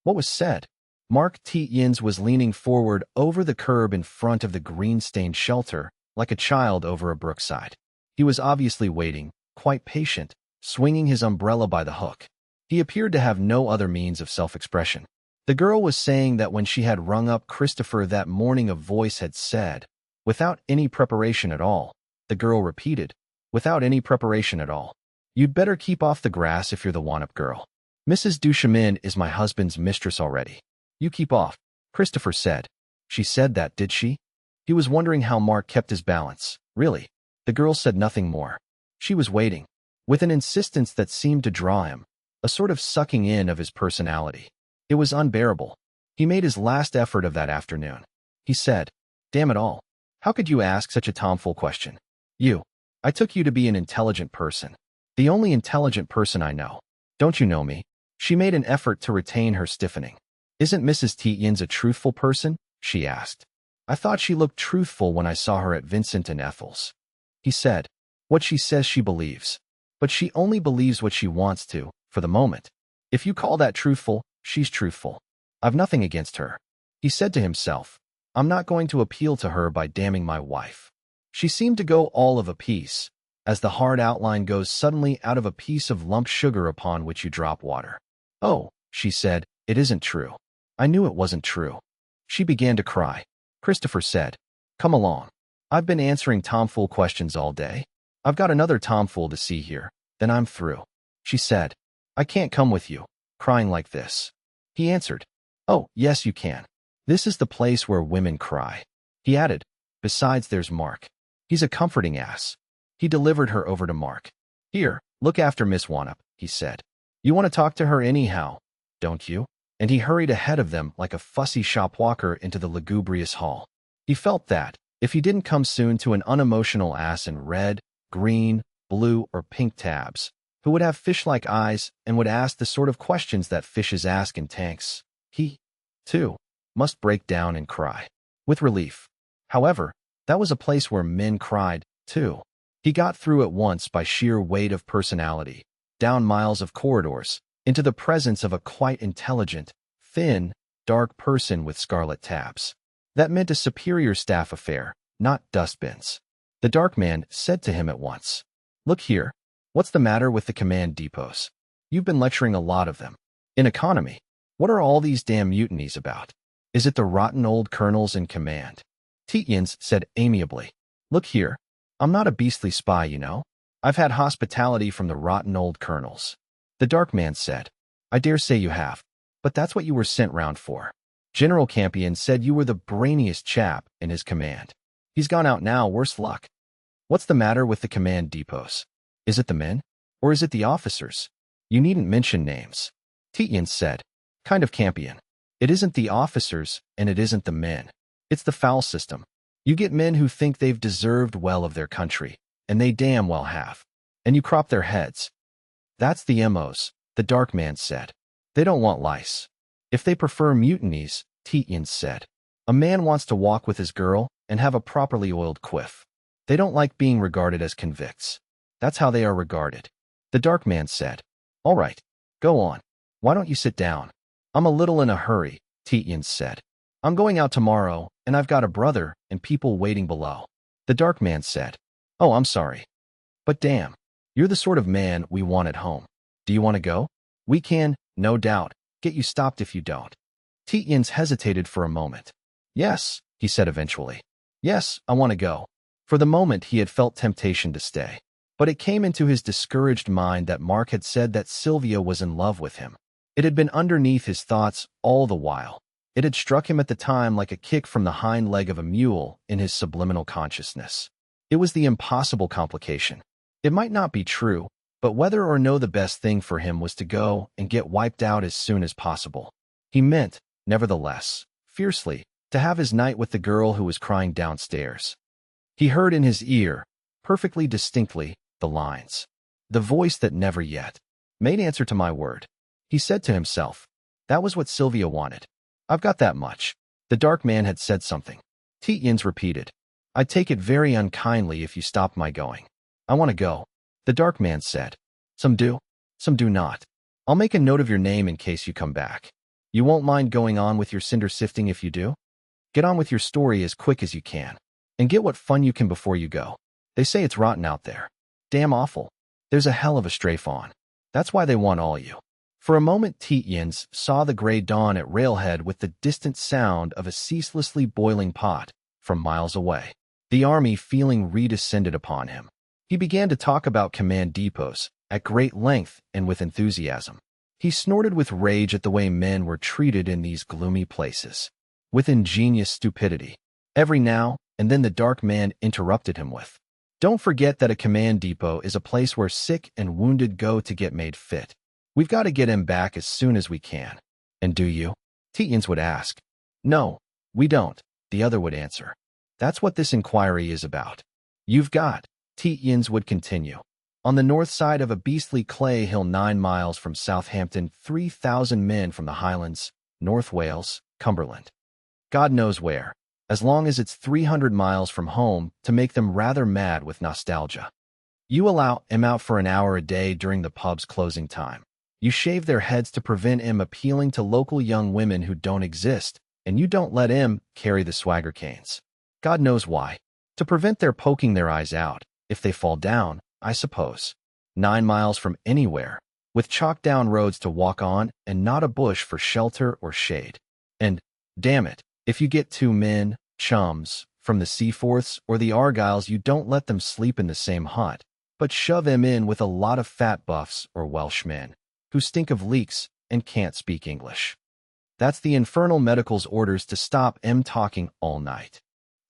What was said? Mark Tietjens was leaning forward over the curb in front of the green-stained shelter, like a child over a brookside. He was obviously waiting, quite patient, swinging his umbrella by the hook. He appeared to have no other means of self-expression. The girl was saying that when she had rung up Christopher that morning a voice had said, without any preparation at all. The girl repeated, "Without any preparation at all. You'd better keep off the grass if you're the want-up girl. Mrs. Duchemin is my husband's mistress already. You keep off." Christopher said, "She said that, did she?" He was wondering how Mark kept his balance. Really? The girl said nothing more. She was waiting, with an insistence that seemed to draw him, a sort of sucking in of his personality. It was unbearable. He made his last effort of that afternoon. He said, "Damn it all. How could you ask such a tomfool question? I took you to be an intelligent person. The only intelligent person I know. Don't you know me?" She made an effort to retain her stiffening. "Isn't Mrs. Tietjens a truthful person?" she asked. "I thought she looked truthful when I saw her at Vincent and Ethel's." He said, "What she says she believes. But she only believes what she wants to, for the moment. If you call that truthful, she's truthful. I've nothing against her." He said to himself, "I'm not going to appeal to her by damning my wife." She seemed to go all of a piece, as the hard outline goes suddenly out of a piece of lump sugar upon which you drop water. "Oh," she said, "it isn't true. I knew it wasn't true." She began to cry. Christopher said, "Come along. I've been answering tomfool questions all day. I've got another tomfool to see here, then I'm through." She said, "I can't come with you, crying like this." He answered, "Oh, yes you can. This is the place where women cry." He added, "Besides there's Mark. He's a comforting ass." He delivered her over to Mark. "Here, look after Miss Wanup," he said. "You want to talk to her anyhow, don't you?" And he hurried ahead of them like a fussy shopwalker into the lugubrious hall. He felt that, if he didn't come soon to an unemotional ass in red, green, blue, or pink tabs, who would have fish-like eyes and would ask the sort of questions that fishes ask in tanks, he, too, must break down and cry. With relief. However, that was a place where men cried, too. He got through at once by sheer weight of personality, down miles of corridors, into the presence of a quite intelligent, thin, dark person with scarlet tabs. That meant a superior staff affair, not dustbins. The dark man said to him at once, "Look here, what's the matter with the command depots? You've been lecturing a lot of them. In economy, what are all these damn mutinies about? Is it the rotten old colonels in command?" Tietjens said amiably, "Look here, I'm not a beastly spy, you know. I've had hospitality from the rotten old colonels." The dark man said, "I dare say you have, but that's what you were sent round for. General Campion said you were the brainiest chap in his command. He's gone out now, worse luck. What's the matter with the command depots? Is it the men? Or is it the officers? You needn't mention names." Tietjens said, "Kind of Campion. It isn't the officers, and it isn't the men. It's the foul system. You get men who think they've deserved well of their country, and they damn well have. And you crop their heads. That's the MOs," the dark man said. "They don't want lice. If they prefer mutinies," Tietjens said. "A man wants to walk with his girl and have a properly oiled quiff. They don't like being regarded as convicts. That's how they are regarded." The dark man said, "All right, go on. Why don't you sit down?" "I'm a little in a hurry," Tietjens said. "I'm going out tomorrow, and I've got a brother and people waiting below." The dark man said, "Oh, I'm sorry. But damn, You're the sort of man we want at home. Do you want to go? We can, no doubt, get you stopped if you don't. Tietjens hesitated for a moment. Yes, he said eventually. Yes, I want to go. For the moment he had felt temptation to stay. But it came into his discouraged mind that Mark had said that Sylvia was in love with him. It had been underneath his thoughts all the while. It had struck him at the time like a kick from the hind leg of a mule in his subliminal consciousness. It was the impossible complication. It might not be true, but whether or no the best thing for him was to go and get wiped out as soon as possible. He meant, nevertheless, fiercely, to have his night with the girl who was crying downstairs. He heard in his ear, perfectly distinctly, the lines. The voice that never yet made answer to my word. He said to himself, that was what Sylvia wanted. I've got that much. The dark man had said something. Tietjens repeated, I'd take it very unkindly if you stopped my going. I want to go. The dark man said, some do not. I'll make a note of your name in case you come back. You won't mind going on with your cinder sifting if you do? Get on with your story as quick as you can. And get what fun you can before you go. They say it's rotten out there. Damn awful. There's a hell of a strafe on. That's why they want all you. For a moment Tietjens saw the gray dawn at railhead with the distant sound of a ceaselessly boiling pot from miles away. The army feeling redescended upon him. He began to talk about command depots at great length and with enthusiasm. He snorted with rage at the way men were treated in these gloomy places, with ingenious stupidity. Every now and then the dark man interrupted him with, don't forget that a command depot is a place where sick and wounded go to get made fit. We've got to get him back as soon as we can. And do you? Tietjens would ask. No, we don't, the other would answer. That's what this inquiry is about. You've got, Tietjens would continue. On the north side of a beastly clay hill 9 miles from Southampton, 3,000 men from the Highlands, North Wales, Cumberland. God knows where, as long as it's 300 miles from home to make them rather mad with nostalgia. You allow him out for an hour a day during the pub's closing time. You shave their heads to prevent him appealing to local young women who don't exist, and you don't let him carry the swagger canes. God knows why. To prevent their poking their eyes out, if they fall down, I suppose. 9 miles from anywhere, with chalk-down roads to walk on and not a bush for shelter or shade. And, damn it, if you get 2 men, chums, from the Seaforths or the Argylls, you don't let them sleep in the same hut, but shove them in with a lot of fat buffs or Welshmen, who stink of leeks and can't speak English. That's the infernal medical's orders to stop em talking all night.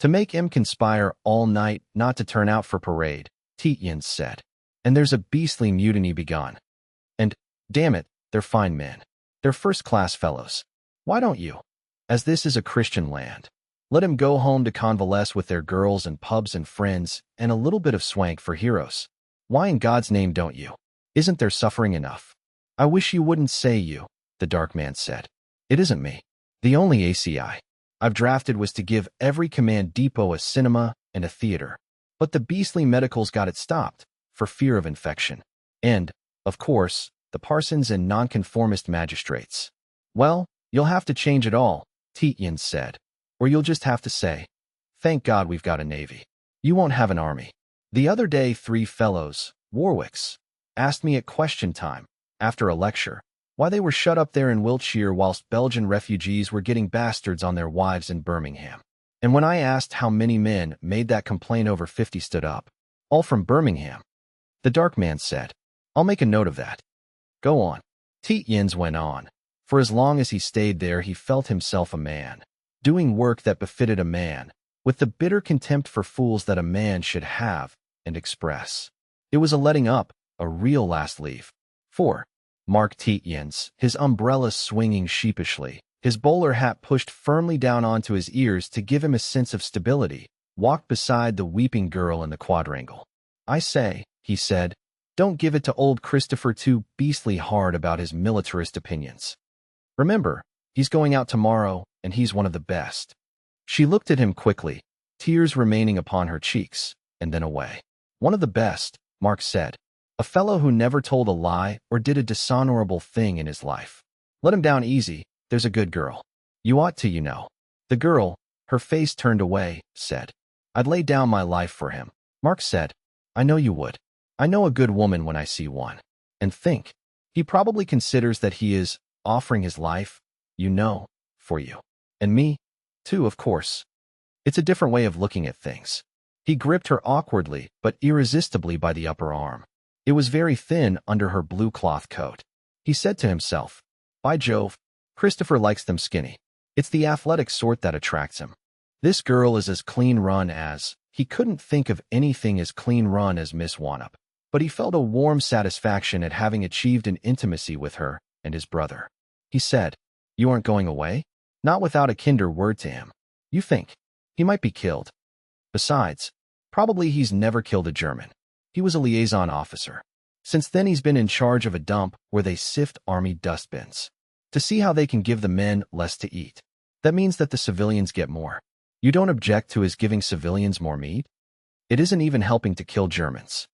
To make em conspire all night not to turn out for parade, Tietjens said. And there's a beastly mutiny begun. And, damn it, they're fine men. They're first-class fellows. Why don't you? As this is a Christian land. Let em go home to convalesce with their girls and pubs and friends and a little bit of swank for heroes. Why in God's name don't you? Isn't there suffering enough? I wish you wouldn't say you, the dark man said. It isn't me. The only ACI I've drafted was to give every command depot a cinema and a theater. But the beastly medicals got it stopped, for fear of infection. And, of course, the parsons and nonconformist magistrates. Well, you'll have to change it all, Tietjens said. Or you'll just have to say, thank God we've got a navy. You won't have an army. The other day 3 fellows, Warwicks, asked me at question time, after a lecture, why they were shut up there in Wiltshire whilst Belgian refugees were getting bastards on their wives in Birmingham. And when I asked how many men made that complaint, over 50 stood up. All from Birmingham. The dark man said, I'll make a note of that. Go on. Tietjens went on. For as long as he stayed there, he felt himself a man, doing work that befitted a man, with the bitter contempt for fools that a man should have and express. It was a letting up, a real last leave. For Mark Tietjens, his umbrella swinging sheepishly, his bowler hat pushed firmly down onto his ears to give him a sense of stability, walked beside the weeping girl in the quadrangle. I say, he said, don't give it to old Christopher too beastly hard about his militarist opinions. Remember, he's going out tomorrow, and he's one of the best. She looked at him quickly, tears remaining upon her cheeks, and then away. One of the best, Mark said. A fellow who never told a lie or did a dishonorable thing in his life. Let him down easy, there's a good girl. You ought to, you know. The girl, her face turned away, said, I'd lay down my life for him. Mark said, I know you would. I know a good woman when I see one. And think, he probably considers that he is offering his life, for you. And me, too, of course. It's a different way of looking at things. He gripped her awkwardly but irresistibly by the upper arm. It was very thin under her blue cloth coat. He said to himself, by Jove, Christopher likes them skinny. It's the athletic sort that attracts him. This girl is as clean run as— He couldn't think of anything as clean run as Miss Wannop, but he felt a warm satisfaction at having achieved an intimacy with her and his brother. He said, You aren't going away? Not without a kinder word to him. You think? He might be killed. Besides, probably he's never killed a German. He was a liaison officer. Since then he's been in charge of a dump where they sift army dustbins to see how they can give the men less to eat. That means that the civilians get more. You don't object to his giving civilians more meat? It isn't even helping to kill Germans.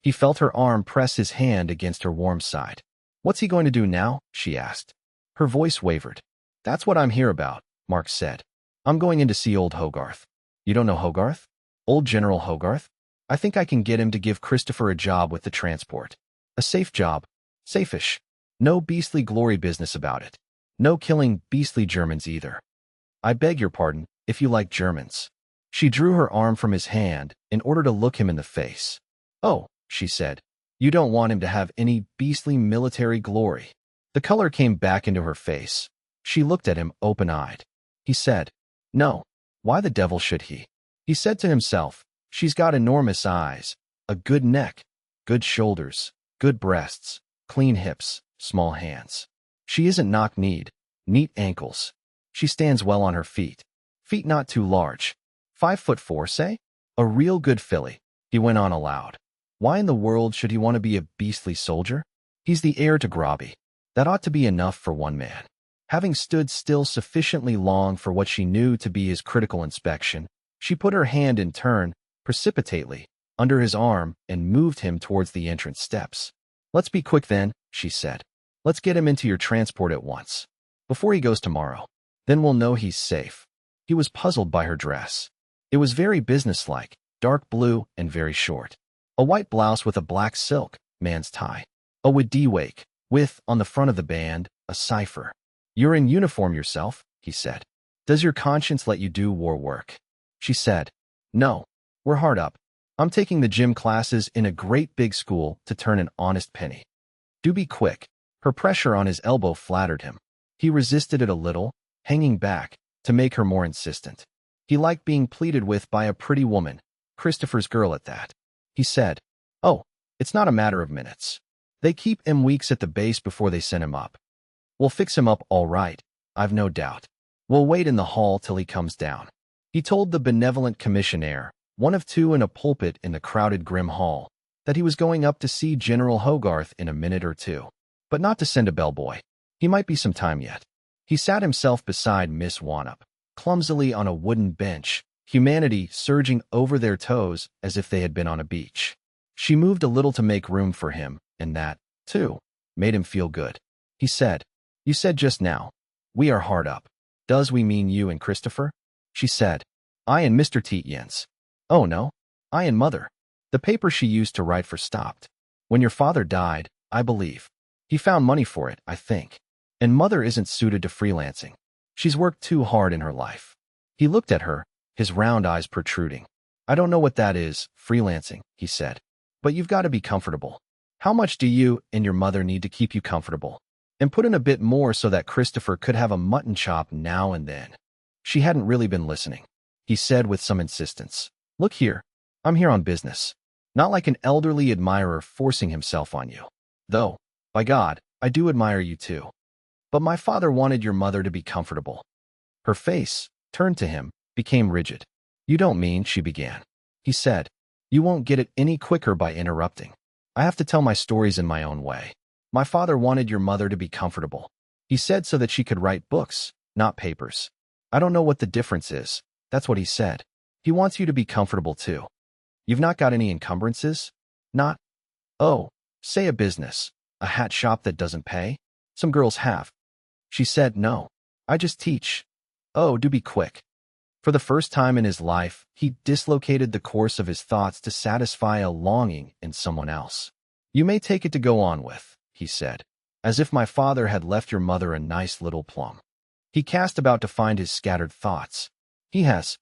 He felt her arm press his hand against her warm side. What's he going to do now? She asked. Her voice wavered. That's what I'm here about, Mark said. I'm going in to see old Hogarth. You don't know Hogarth? Old General Hogarth? I think I can get him to give Christopher a job with the transport. A safe job. Safe-ish. No beastly glory business about it. No killing beastly Germans either. I beg your pardon, if you like Germans. She drew her arm from his hand in order to look him in the face. Oh, she said, you don't want him to have any beastly military glory. The color came back into her face. She looked at him open-eyed. He said, No. Why the devil should he? He said to himself, She's got enormous eyes, a good neck, good shoulders, good breasts, clean hips, small hands. She isn't knock-kneed, neat ankles. She stands well on her feet. Feet not too large. 5'4", say? A real good filly, he went on aloud. Why in the world should he want to be a beastly soldier? He's the heir to Grobby. That ought to be enough for one man. Having stood still sufficiently long for what she knew to be his critical inspection, she put her hand in turn, precipitately, under his arm and moved him towards the entrance steps. Let's be quick then, she said. Let's get him into your transport at once. Before he goes tomorrow. Then we'll know he's safe. He was puzzled by her dress. It was very businesslike, dark blue and very short. A white blouse with a black silk, man's tie. A wake, with, on the front of the band, a cipher. You're in uniform yourself, he said. Does your conscience let you do war work? She said, No, we're hard up. I'm taking the gym classes in a great big school to turn an honest penny. Do be quick. Her pressure on his elbow flattered him. He resisted it a little, hanging back, to make her more insistent. He liked being pleaded with by a pretty woman, Christopher's girl at that. He said, Oh, it's not a matter of minutes. They keep him weeks at the base before they send him up. We'll fix him up all right, I've no doubt. We'll wait in the hall till he comes down. He told the benevolent commissionaire, one of two in a pulpit in the crowded grim hall, that he was going up to see General Hogarth in a minute or two, but not to send a bellboy. He might be some time yet. He sat himself beside Miss Wannop, clumsily on a wooden bench, humanity surging over their toes as if they had been on a beach. She moved a little to make room for him, and that, too, made him feel good. He said, You said just now, we are hard up. Does we mean you and Christopher? She said, I and Mr. Tietjens. Oh no, I and Mother. The paper she used to write for stopped. When your father died, I believe. He found money for it, I think. And Mother isn't suited to freelancing. She's worked too hard in her life. He looked at her, his round eyes protruding. I don't know what that is, freelancing, he said. But you've got to be comfortable. How much do you and your mother need to keep you comfortable? And put in a bit more so that Christopher could have a mutton chop now and then. She hadn't really been listening. He said with some insistence, Look here, I'm here on business. Not like an elderly admirer forcing himself on you. Though, by God, I do admire you too. But my father wanted your mother to be comfortable. Her face, turned to him, became rigid. You don't mean, she began. He said, You won't get it any quicker by interrupting. I have to tell my stories in my own way. My father wanted your mother to be comfortable. He said so that she could write books, not papers. I don't know what the difference is. That's what he said. He wants you to be comfortable too. You've not got any encumbrances? Not? Oh, say a business, a hat shop that doesn't pay? Some girls have. She said, No, I just teach. Oh, do be quick. For the first time in his life, he dislocated the course of his thoughts to satisfy a longing in someone else. "You may take it to go on with," he said, "as if my father had left your mother a nice little plum." He cast about to find his scattered thoughts. He has.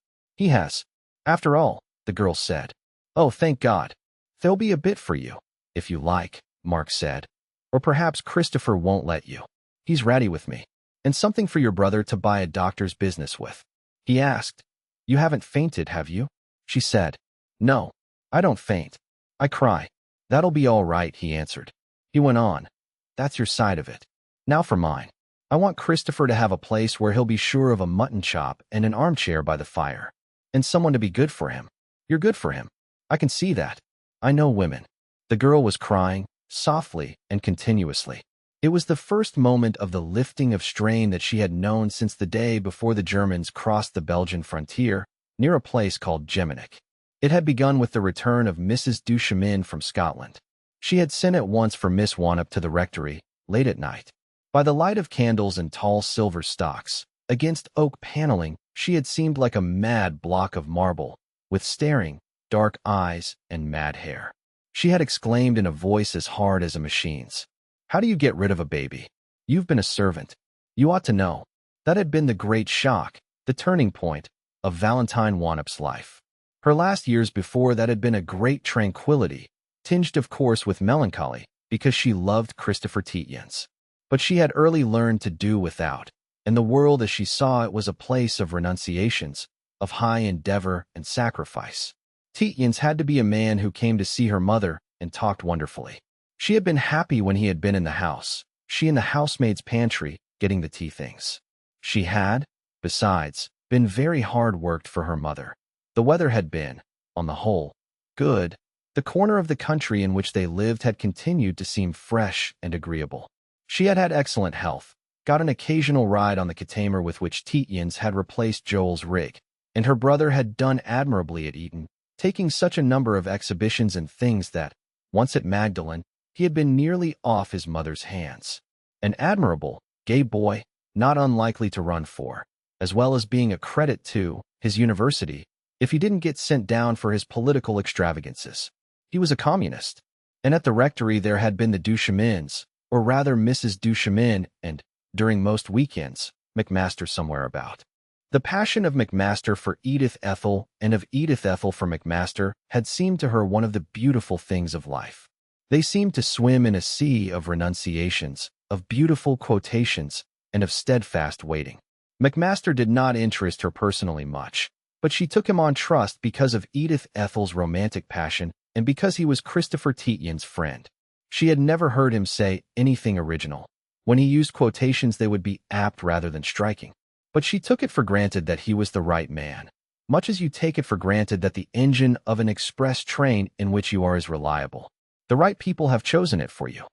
After all," the girl said. "Oh, thank God. There'll be a bit for you, if you like," Mark said. "Or perhaps Christopher won't let you. He's ratty with me. And something for your brother to buy a doctor's business with." He asked, "You haven't fainted, have you?" She said, "No, I don't faint. I cry." "That'll be all right," he answered. He went on, "That's your side of it. Now for mine. I want Christopher to have a place where he'll be sure of a mutton chop and an armchair by the fire. And someone to be good for him. You're good for him. I can see that. I know women." The girl was crying, softly and continuously. It was the first moment of the lifting of strain that she had known since the day before the Germans crossed the Belgian frontier, near a place called Geminic. It had begun with the return of Mrs. Duchemin from Scotland. She had sent at once for Miss Wannop to the rectory, late at night. By the light of candles and tall silver stocks, against oak paneling, she had seemed like a mad block of marble, with staring, dark eyes and mad hair. She had exclaimed in a voice as hard as a machine's, "How do you get rid of a baby? You've been a servant. You ought to know." That had been the great shock, the turning point, of Valentine Wannop's life. Her last years before that had been a great tranquility, tinged of course with melancholy, because she loved Christopher Tietjens. But she had early learned to do without, and the world as she saw it was a place of renunciations, of high endeavor and sacrifice. Tietjens had to be a man who came to see her mother and talked wonderfully. She had been happy when he had been in the house, she in the housemaid's pantry, getting the tea things. She had, besides, been very hard-worked for her mother. The weather had been, on the whole, good. The corner of the country in which they lived had continued to seem fresh and agreeable. She had had excellent health, got an occasional ride on the Katamer with which Tietjens had replaced Joel's rig, and her brother had done admirably at Eton, taking such a number of exhibitions and things that, once at Magdalen, he had been nearly off his mother's hands. An admirable, gay boy, not unlikely to run for, as well as being a credit to, his university, if he didn't get sent down for his political extravagances. He was a communist. And at the rectory there had been the Duchemins, or rather Mrs. Duchemin, and, during most weekends, McMaster somewhere about. The passion of McMaster for Edith Ethel and of Edith Ethel for McMaster had seemed to her one of the beautiful things of life. They seemed to swim in a sea of renunciations, of beautiful quotations, and of steadfast waiting. McMaster did not interest her personally much, but she took him on trust because of Edith Ethel's romantic passion and because he was Christopher Tietjens' friend. She had never heard him say anything original. When he used quotations they would be apt rather than striking. But she took it for granted that he was the right man, much as you take it for granted that the engine of an express train in which you are is reliable. The right people have chosen it for you.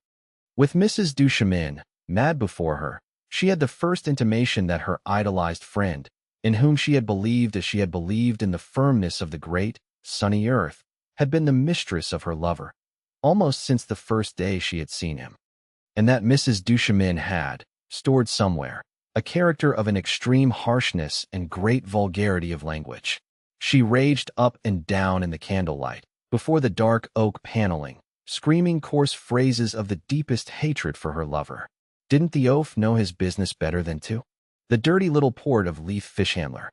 With Mrs. Duchemin, mad before her, she had the first intimation that her idolized friend, in whom she had believed as she had believed in the firmness of the great, sunny earth, had been the mistress of her lover, almost since the first day she had seen him. And that Mrs. Duchemin had, stored somewhere, a character of an extreme harshness and great vulgarity of language. She raged up and down in the candlelight, before the dark oak paneling, screaming coarse phrases of the deepest hatred for her lover. Didn't the oaf know his business better than to? The dirty little port of Leith fishhandler.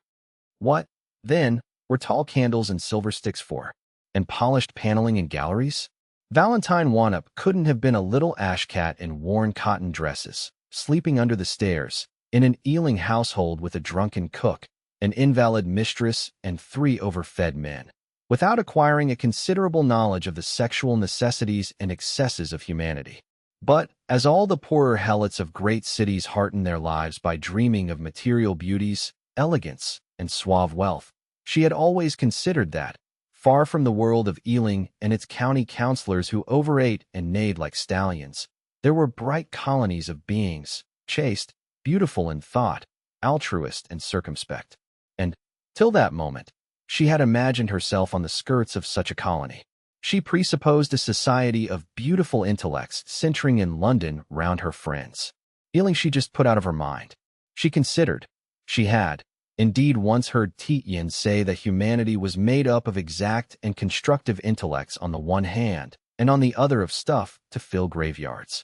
What, then, were tall candles and silver sticks for? And polished paneling in galleries? Valentine Wannop couldn't have been a little ash-cat in worn cotton dresses, sleeping under the stairs, in an Ealing household with a drunken cook, an invalid mistress, and 3 overfed men, without acquiring a considerable knowledge of the sexual necessities and excesses of humanity. But, as all the poorer helots of great cities hearten their lives by dreaming of material beauties, elegance, and suave wealth, she had always considered that, far from the world of Ealing and its county councillors who overate and neighed like stallions, there were bright colonies of beings, chaste, beautiful in thought, altruist and circumspect. And, till that moment, she had imagined herself on the skirts of such a colony. She presupposed a society of beautiful intellects centering in London round her friends. Ealing she just put out of her mind. She considered. She had, Indeed, once heard Tietjens say that humanity was made up of exact and constructive intellects on the one hand, and on the other of stuff to fill graveyards.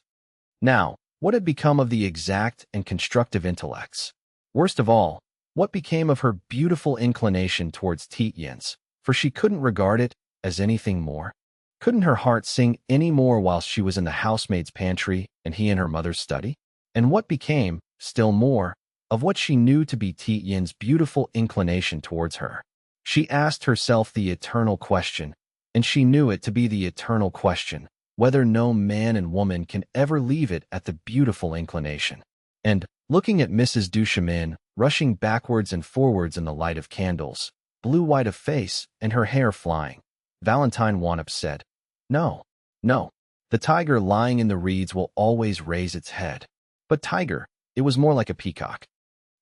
Now, what had become of the exact and constructive intellects? Worst of all, what became of her beautiful inclination towards Tietjens, for she couldn't regard it as anything more? Couldn't her heart sing any more whilst she was in the housemaid's pantry and he in her mother's study? And what became, still more, of what she knew to be Tietjens' beautiful inclination towards her? She asked herself the eternal question, and she knew it to be the eternal question, whether no man and woman can ever leave it at the beautiful inclination. And, looking at Mrs. Duchemin, rushing backwards and forwards in the light of candles, blue-white of face and her hair flying, Valentine Wanop said, "No, no, the tiger lying in the reeds will always raise its head." But tiger, it was more like a peacock.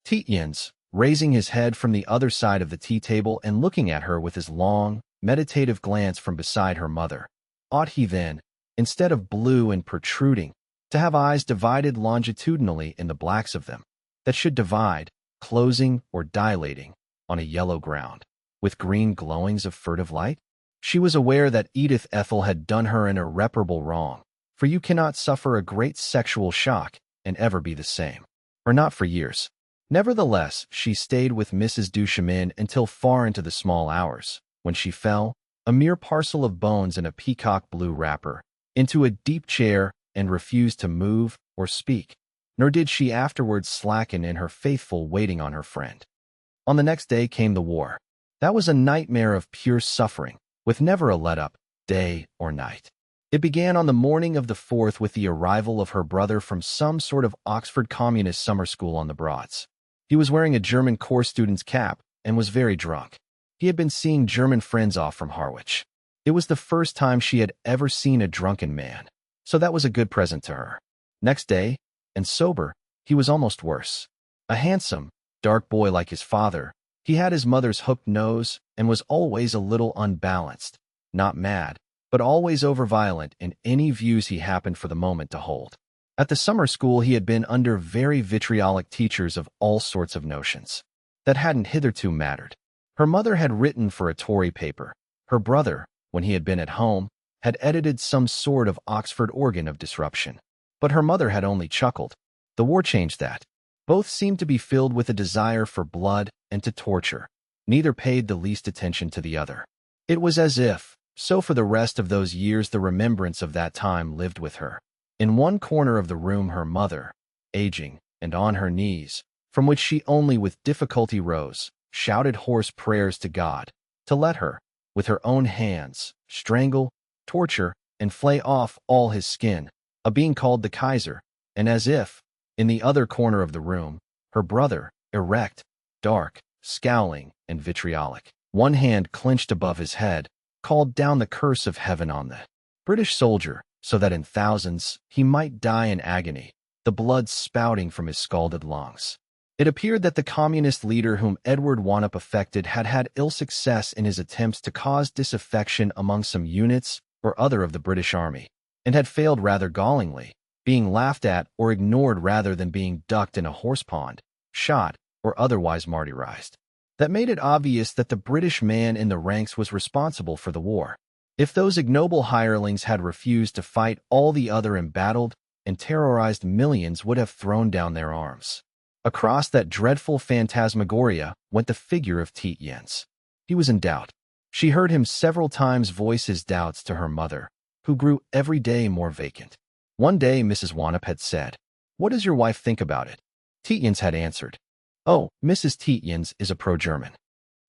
Tietjens, raising his head from the other side of the tea-table and looking at her with his long, meditative glance from beside her mother, ought he then, instead of blue and protruding, to have eyes divided longitudinally in the blacks of them, that should divide, closing or dilating, on a yellow ground, with green glowings of furtive light? She was aware that Edith Ethel had done her an irreparable wrong, for you cannot suffer a great sexual shock and ever be the same, or not for years. Nevertheless, she stayed with Mrs. Duchemin until far into the small hours, when she fell, a mere parcel of bones in a peacock blue wrapper, into a deep chair and refused to move or speak, nor did she afterwards slacken in her faithful waiting on her friend. On the next day came the war. That was a nightmare of pure suffering, with never a let-up, day or night. It began on the morning of the 4th with the arrival of her brother from some sort of Oxford communist summer school on the Broads. He was wearing a German corps student's cap and was very drunk. He had been seeing German friends off from Harwich. It was the first time she had ever seen a drunken man, so that was a good present to her. Next day, and sober, he was almost worse. A handsome, dark boy like his father, he had his mother's hooked nose and was always a little unbalanced, not mad, but always over-violent in any views he happened for the moment to hold. At the summer school he had been under very vitriolic teachers of all sorts of notions that hadn't hitherto mattered. Her mother had written for a Tory paper. Her brother, when he had been at home, had edited some sort of Oxford organ of disruption. But her mother had only chuckled. The war changed that. Both seemed to be filled with a desire for blood and to torture. Neither paid the least attention to the other. It was as if, so for the rest of those years the remembrance of that time lived with her. In one corner of the room her mother, aging and on her knees, from which she only with difficulty rose, shouted hoarse prayers to God, to let her, with her own hands, strangle, torture, and flay off all his skin, a being called the Kaiser, and as if, in the other corner of the room, her brother, erect, dark, scowling, and vitriolic, one hand clenched above his head, called down the curse of heaven on the British soldier, so that in thousands he might die in agony, the blood spouting from his scalded lungs. It appeared that the communist leader whom Edward Wanop affected had had ill success in his attempts to cause disaffection among some units or other of the British Army, and had failed rather gallingly, being laughed at or ignored rather than being ducked in a horse pond, shot, or otherwise martyrized. That made it obvious that the British man in the ranks was responsible for the war. If those ignoble hirelings had refused to fight, all the other embattled and terrorized millions would have thrown down their arms. Across that dreadful phantasmagoria went the figure of Tietjens. He was in doubt. She heard him several times voice his doubts to her mother, who grew every day more vacant. One day Mrs. Wanop had said, "What does your wife think about it?" Tietjens had answered, "Oh, Mrs. Tietjens is a pro-German."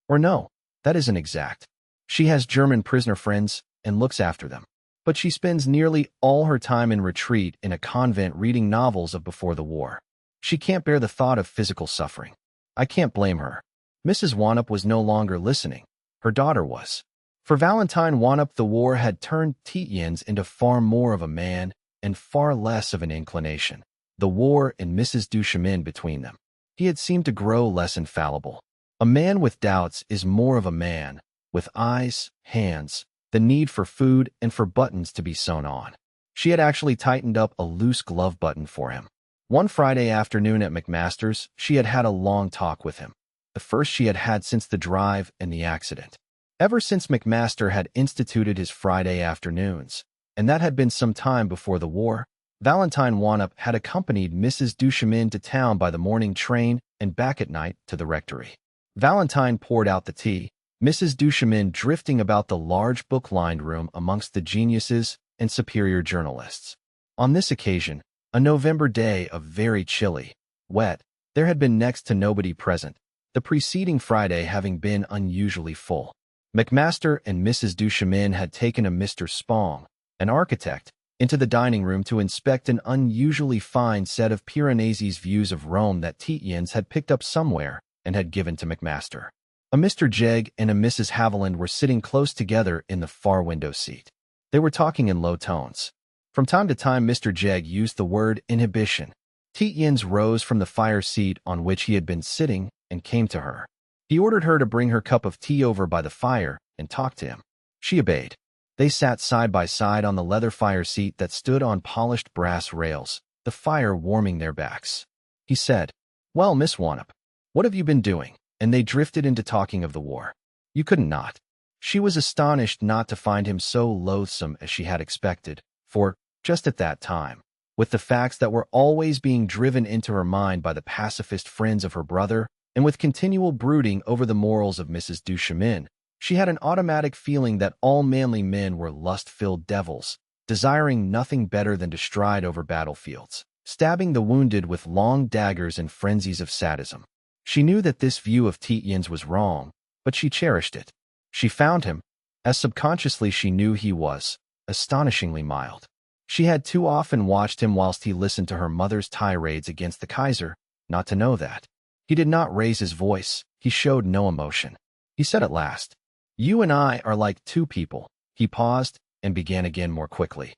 Or no, that isn't exact. She has German prisoner friends and looks after them. But she spends nearly all her time in retreat in a convent reading novels of before the war. She can't bear the thought of physical suffering. I can't blame her. Mrs. Wanop was no longer listening. Her daughter was. For Valentine Wanop, the war had turned Tietjens into far more of a man and far less of an inclination. The war and Mrs. Duchemin between them. He had seemed to grow less infallible. A man with doubts is more of a man, with eyes, hands, the need for food and for buttons to be sewn on. She had actually tightened up a loose glove button for him. One Friday afternoon at McMaster's, she had had a long talk with him. the first she had had since the drive and the accident. Ever since McMaster had instituted his Friday afternoons, and that had been some time before the war, Valentine Wannup had accompanied Mrs. Duchemin to town by the morning train and back at night to the rectory. Valentine poured out the tea, Mrs. Duchemin drifting about the large book-lined room amongst the geniuses and superior journalists. On this occasion, a November day of very chilly, wet, there had been next to nobody present, the preceding Friday having been unusually full. McMaster and Mrs. Duchemin had taken a Mr. Spong, an architect, into the dining room to inspect an unusually fine set of Piranesi's views of Rome that Tietjens had picked up somewhere and had given to McMaster. A Mr. Jegg and a Mrs. Haviland were sitting close together in the far window seat. They were talking in low tones. From time to time Mr. Jegg used the word inhibition. Tietjens rose from the fire seat on which he had been sitting and came to her. He ordered her to bring her cup of tea over by the fire and talk to him. She obeyed. They sat side by side on the leather fire seat that stood on polished brass rails, the fire warming their backs. He said, "Well, Miss Wannup, what have you been doing?" And they drifted into talking of the war. You couldn't not. She was astonished not to find him so loathsome as she had expected, for, just at that time, with the facts that were always being driven into her mind by the pacifist friends of her brother, and with continual brooding over the morals of Mrs. Duchemin, she had an automatic feeling that all manly men were lust-filled devils, desiring nothing better than to stride over battlefields, stabbing the wounded with long daggers in frenzies of sadism. She knew that this view of Tietjens was wrong, but she cherished it. She found him, as subconsciously she knew he was, astonishingly mild. She had too often watched him whilst he listened to her mother's tirades against the Kaiser, not to know that. He did not raise his voice, he showed no emotion. He said at last, "You and I are like two people." He paused and began again more quickly.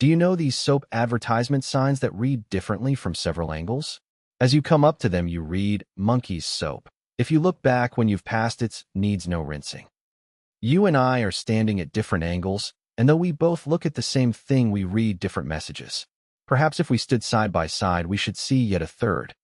"Do you know these soap advertisement signs that read differently from several angles? As you come up to them you read, Monkey's Soap. If you look back when you've passed it, needs no rinsing. You and I are standing at different angles, and though we both look at the same thing we read different messages. Perhaps if we stood side by side we should see yet a third.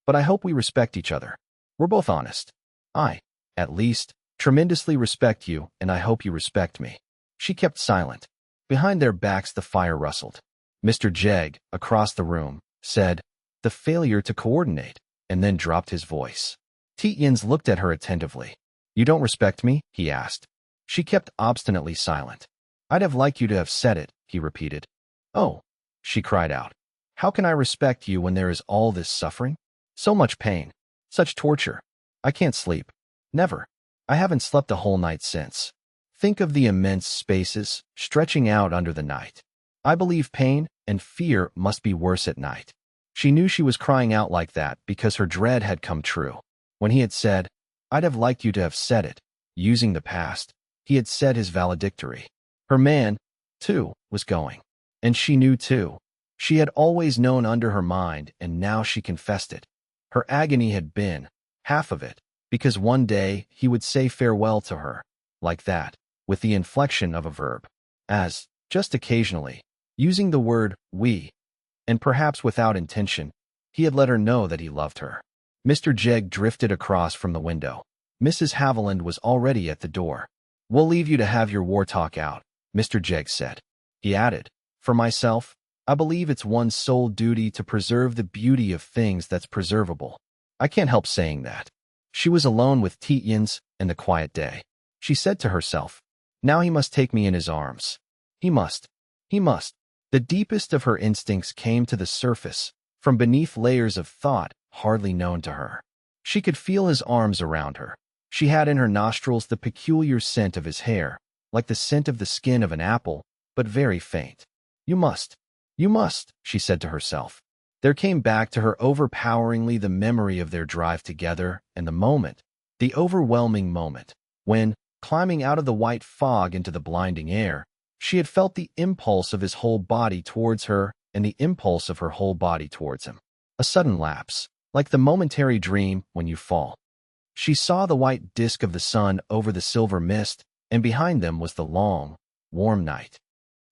But I hope we respect each other. We're both honest. I, at least, tremendously respect you, and I hope you respect me." She kept silent. Behind their backs the fire rustled. Mr. Jegg, across the room, said, "The failure to coordinate," and then dropped his voice. Tietjens looked at her attentively. "You don't respect me?" he asked. She kept obstinately silent. "I'd have liked you to have said it," he repeated. "Oh," she cried out. "How can I respect you when there is all this suffering? So much pain, such torture. I can't sleep. Never. I haven't slept a whole night since. Think of the immense spaces stretching out under the night. I believe pain and fear must be worse at night." She knew she was crying out like that because her dread had come true. When he had said, "I'd have liked you to have said it," using the past, he had said his valedictory. Her man, too, was going. And she knew, too. She had always known under her mind, and now she confessed it. Her agony had been, half of it, because one day he would say farewell to her, like that, with the inflection of a verb, as, just occasionally, using the word we, and perhaps without intention, he had let her know that he loved her. Mr. Jegg drifted across from the window. Mrs. Haviland was already at the door. "We'll leave you to have your war talk out," Mr. Jegg said. He added, "For myself, I believe it's one's sole duty to preserve the beauty of things that's preservable. I can't help saying that." She was alone with Tietjens and the quiet day. She said to herself, "Now he must take me in his arms. He must. He must." The deepest of her instincts came to the surface, from beneath layers of thought hardly known to her. She could feel his arms around her. She had in her nostrils the peculiar scent of his hair, like the scent of the skin of an apple, but very faint. "You must. You must," she said to herself. There came back to her overpoweringly the memory of their drive together and the moment, the overwhelming moment, when, climbing out of the white fog into the blinding air, she had felt the impulse of his whole body towards her and the impulse of her whole body towards him. A sudden lapse, like the momentary dream when you fall. She saw the white disk of the sun over the silver mist, and behind them was the long, warm night.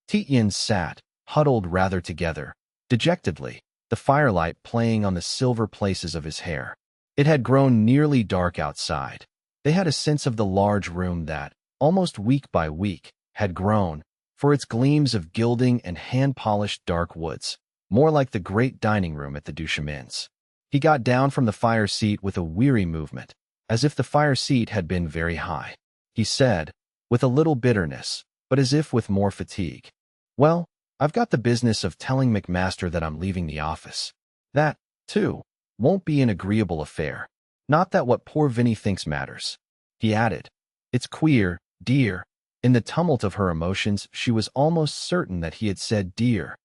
Tietjens sat, huddled rather together, dejectedly, the firelight playing on the silver places of his hair. It had grown nearly dark outside. They had a sense of the large room that, almost week by week, had grown, for its gleams of gilding and hand-polished dark woods, more like the great dining room at the Duchemins. He got down from the fire seat with a weary movement, as if the fire seat had been very high. He said, with a little bitterness, but as if with more fatigue, "Well, I've got the business of telling McMaster that I'm leaving the office. That, too, won't be an agreeable affair. Not that what poor Vinny thinks matters." He added, "It's queer, dear." In the tumult of her emotions, she was almost certain that he had said dear.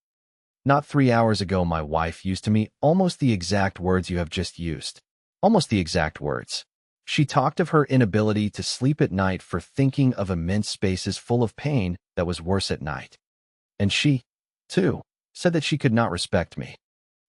"Not 3 hours ago my wife used to me almost the exact words you have just used. Almost the exact words. She talked of her inability to sleep at night for thinking of immense spaces full of pain that was worse at night. And she, too, said that she could not respect me."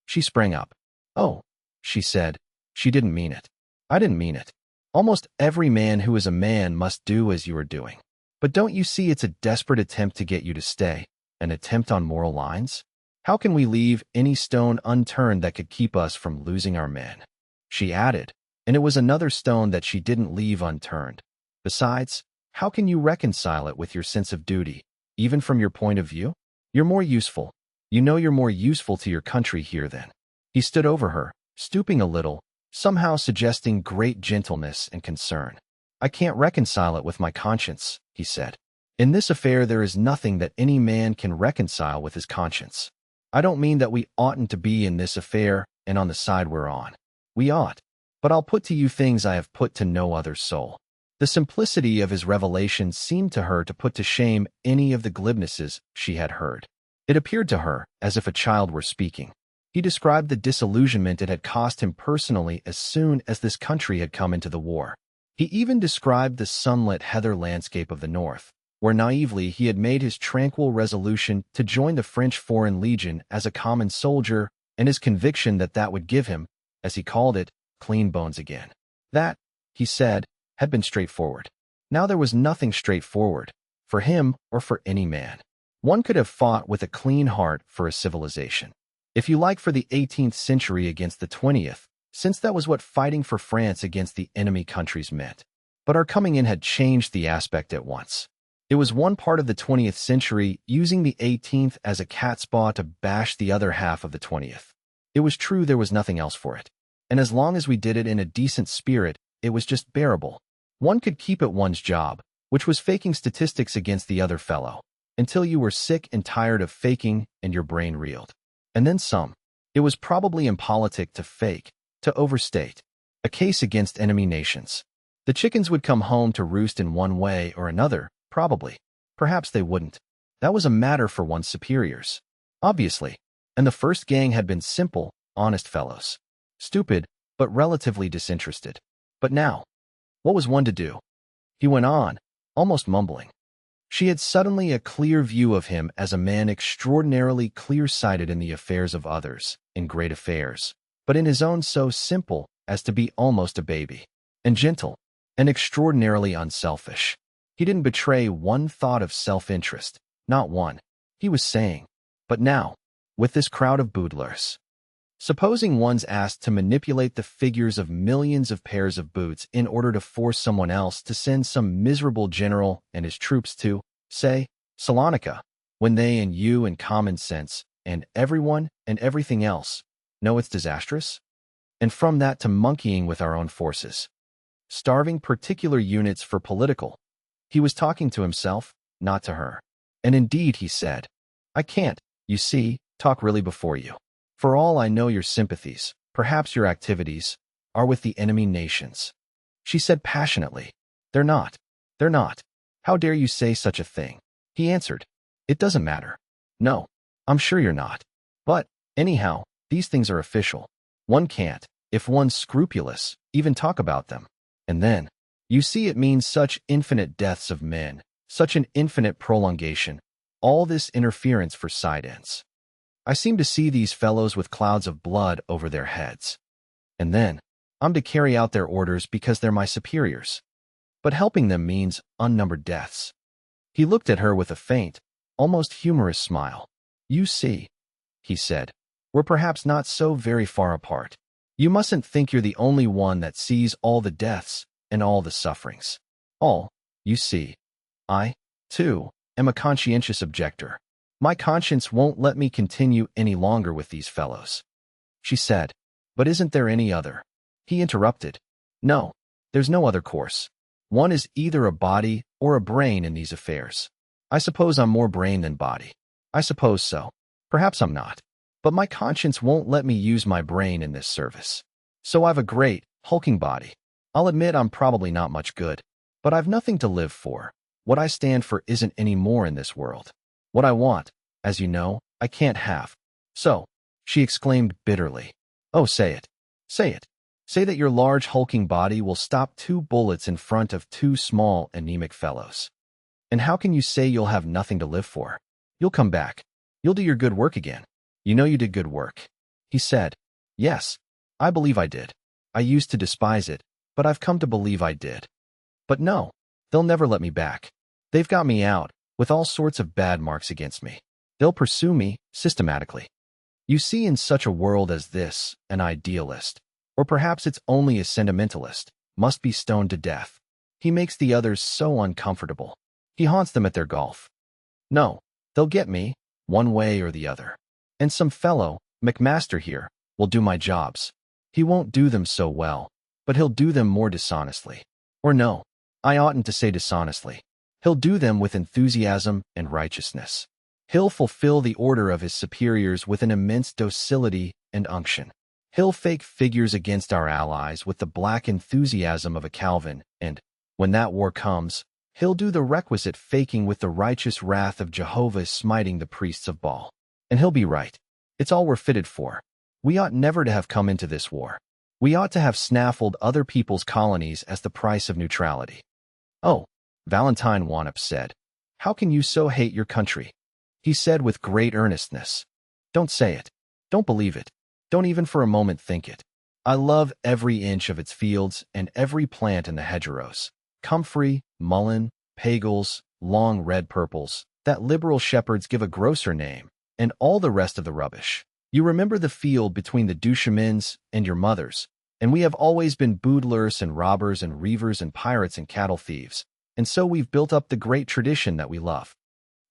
She sprang up. "Oh," she said, "she didn't mean it. I didn't mean it. Almost every man who is a man must do as you are doing. But don't you see it's a desperate attempt to get you to stay, an attempt on moral lines? How can we leave any stone unturned that could keep us from losing our men?" She added, "And it was another stone that she didn't leave unturned. Besides, how can you reconcile it with your sense of duty, even from your point of view? You're more useful. You know you're more useful to your country here than." He stood over her, stooping a little, somehow suggesting great gentleness and concern. "I can't reconcile it with my conscience," he said. "In this affair there is nothing that any man can reconcile with his conscience. I don't mean that we oughtn't to be in this affair and on the side we're on. We ought. But I'll put to you things I have put to no other soul." The simplicity of his revelation seemed to her to put to shame any of the glibnesses she had heard. It appeared to her as if a child were speaking. He described the disillusionment it had cost him personally as soon as this country had come into the war. He even described the sunlit heather landscape of the North, where naively he had made his tranquil resolution to join the French Foreign Legion as a common soldier, and his conviction that that would give him, as he called it, clean bones again. That, he said, had been straightforward. Now there was nothing straightforward, for him or for any man. One could have fought with a clean heart for a civilization, if you like, for the 18th century against the 20th, since that was what fighting for France against the enemy countries meant. But our coming in had changed the aspect at once. It was one part of the 20th century using the 18th as a catspaw to bash the other half of the 20th. It was true there was nothing else for it. And as long as we did it in a decent spirit, it was just bearable. One could keep at one's job, which was faking statistics against the other fellow, until you were sick and tired of faking and your brain reeled. And then some. It was probably impolitic to fake, to overstate. A case against enemy nations. The chickens would come home to roost in one way or another, probably. Perhaps they wouldn't. That was a matter for one's superiors. Obviously. And the first gang had been simple, honest fellows. Stupid, but relatively disinterested. But now, what was one to do? He went on, almost mumbling. She had suddenly a clear view of him as a man extraordinarily clear-sighted in the affairs of others, in great affairs, but in his own so simple as to be almost a baby, and gentle, and extraordinarily unselfish. He didn't betray one thought of self-interest, not one. He was saying, but now, with this crowd of boodlers, supposing one's asked to manipulate the figures of millions of pairs of boots in order to force someone else to send some miserable general and his troops to, say, Salonika, when they and you and common sense and everyone and everything else know it's disastrous? And from that to monkeying with our own forces, starving particular units for political. He was talking to himself, not to her. And indeed, he said, I can't, you see, talk really before you. For all I know, your sympathies, perhaps your activities, are with the enemy nations. She said passionately, They're not. They're not. How dare you say such a thing? He answered, It doesn't matter. No, I'm sure you're not. But, anyhow, these things are official. One can't, if one's scrupulous, even talk about them. And then, you see, it means such infinite deaths of men, such an infinite prolongation, all this interference for side ends. I seem to see these fellows with clouds of blood over their heads. And then, I'm to carry out their orders because they're my superiors. But helping them means unnumbered deaths. He looked at her with a faint, almost humorous smile. You see, he said, we're perhaps not so very far apart. You mustn't think you're the only one that sees all the deaths and all the sufferings. All, you see. I, too, am a conscientious objector. My conscience won't let me continue any longer with these fellows. She said, but isn't there any other? He interrupted. No, there's no other course. One is either a body or a brain in these affairs. I suppose I'm more brain than body. I suppose so. Perhaps I'm not. But my conscience won't let me use my brain in this service. So I've a great, hulking body. I'll admit I'm probably not much good, but I've nothing to live for. What I stand for isn't any more in this world. What I want, as you know, I can't have. So, she exclaimed bitterly. Oh, say it. Say it. Say that your large hulking body will stop 2 bullets in front of 2 small anemic fellows. And how can you say you'll have nothing to live for? You'll come back. You'll do your good work again. You know you did good work. He said, yes, I believe I did. I used to despise it, but I've come to believe I did. But no, they'll never let me back. They've got me out, with all sorts of bad marks against me. They'll pursue me, systematically. You see, in such a world as this, an idealist, or perhaps it's only a sentimentalist, must be stoned to death. He makes the others so uncomfortable. He haunts them at their golf. No, they'll get me, one way or the other. And some fellow, McMaster here, will do my jobs. He won't do them so well, but he'll do them more dishonestly. Or no, I oughtn't to say dishonestly. He'll do them with enthusiasm and righteousness. He'll fulfill the order of his superiors with an immense docility and unction. He'll fake figures against our allies with the black enthusiasm of a Calvin, and, when that war comes, he'll do the requisite faking with the righteous wrath of Jehovah smiting the priests of Baal. And he'll be right. It's all we're fitted for. We ought never to have come into this war. We ought to have snaffled other people's colonies as the price of neutrality. Oh, Valentine Wanop said, how can you so hate your country? He said with great earnestness. Don't say it. Don't believe it. Don't even for a moment think it. I love every inch of its fields and every plant in the hedgerows. Comfrey, mullein, pagels, long red purples, that liberal shepherds give a grosser name, and all the rest of the rubbish. You remember the field between the Duchemins and your mother's, and we have always been boodlers and robbers and reavers and pirates and cattle thieves, and so we've built up the great tradition that we love.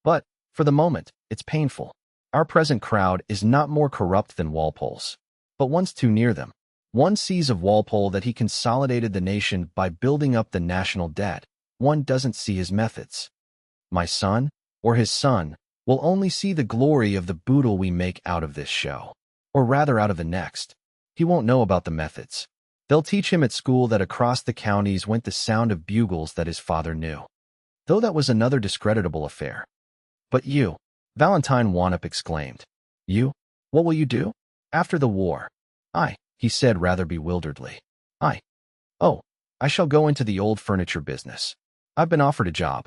But, for the moment, it's painful. Our present crowd is not more corrupt than Walpole's, but one's too near them. One sees of Walpole that he consolidated the nation by building up the national debt. One doesn't see his methods. My son, or his son, will only see the glory of the boodle we make out of this show, or rather out of the next. He won't know about the methods. They'll teach him at school that across the counties went the sound of bugles that his father knew. Though that was another discreditable affair. But you, Valentine Wanop exclaimed. You? What will you do? After the war? He said rather bewilderedly. Oh, I shall go into the old furniture business. I've been offered a job.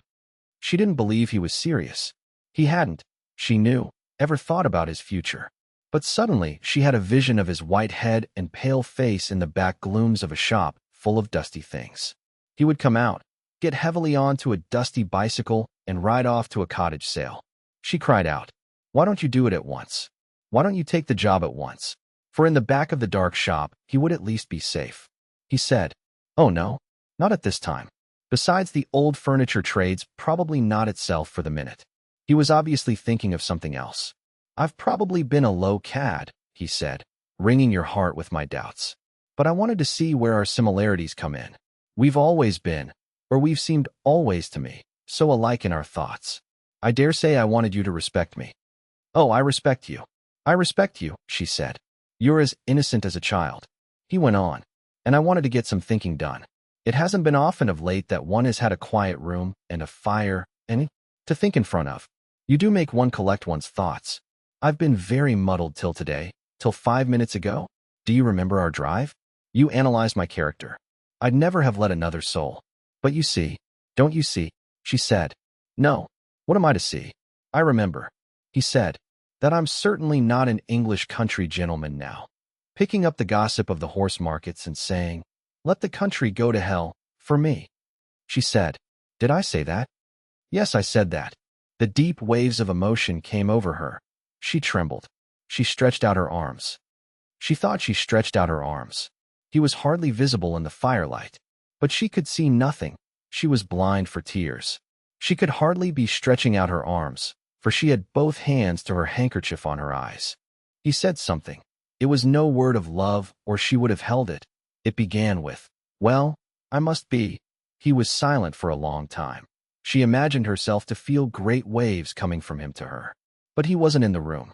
She didn't believe he was serious. He hadn't, she knew, ever thought about his future. But suddenly she had a vision of his white head and pale face in the back glooms of a shop full of dusty things. He would come out, get heavily onto a dusty bicycle, and ride off to a cottage sale. She cried out, why don't you do it at once? Why don't you take the job at once? For in the back of the dark shop, he would at least be safe. He said, oh no, not at this time. Besides, the old furniture trade's probably not itself for the minute. He was obviously thinking of something else. I've probably been a low cad, he said, wringing your heart with my doubts. But I wanted to see where our similarities come in. We've always been, or we've seemed always to me, so alike in our thoughts. I dare say I wanted you to respect me. Oh, I respect you. I respect you, she said. You're as innocent as a child. He went on, and I wanted to get some thinking done. It hasn't been often of late that one has had a quiet room and a fire and to think in front of. You do make one collect one's thoughts. I've been very muddled till today, till 5 minutes ago. Do you remember our drive? You analyzed my character. I'd never have let another soul. But you see, don't you see? She said. No. What am I to see? I remember. He said, that I'm certainly not an English country gentleman now. Picking up the gossip of the horse markets and saying, let the country go to hell, for me. She said, did I say that? Yes, I said that. The deep waves of emotion came over her. She trembled. She stretched out her arms. She thought she stretched out her arms. He was hardly visible in the firelight, but she could see nothing. She was blind for tears. She could hardly be stretching out her arms, for she had both hands to her handkerchief on her eyes. He said something. It was no word of love, or she would have held it. It began with, "Well, I must be." He was silent for a long time. She imagined herself to feel great waves coming from him to her. But he wasn't in the room.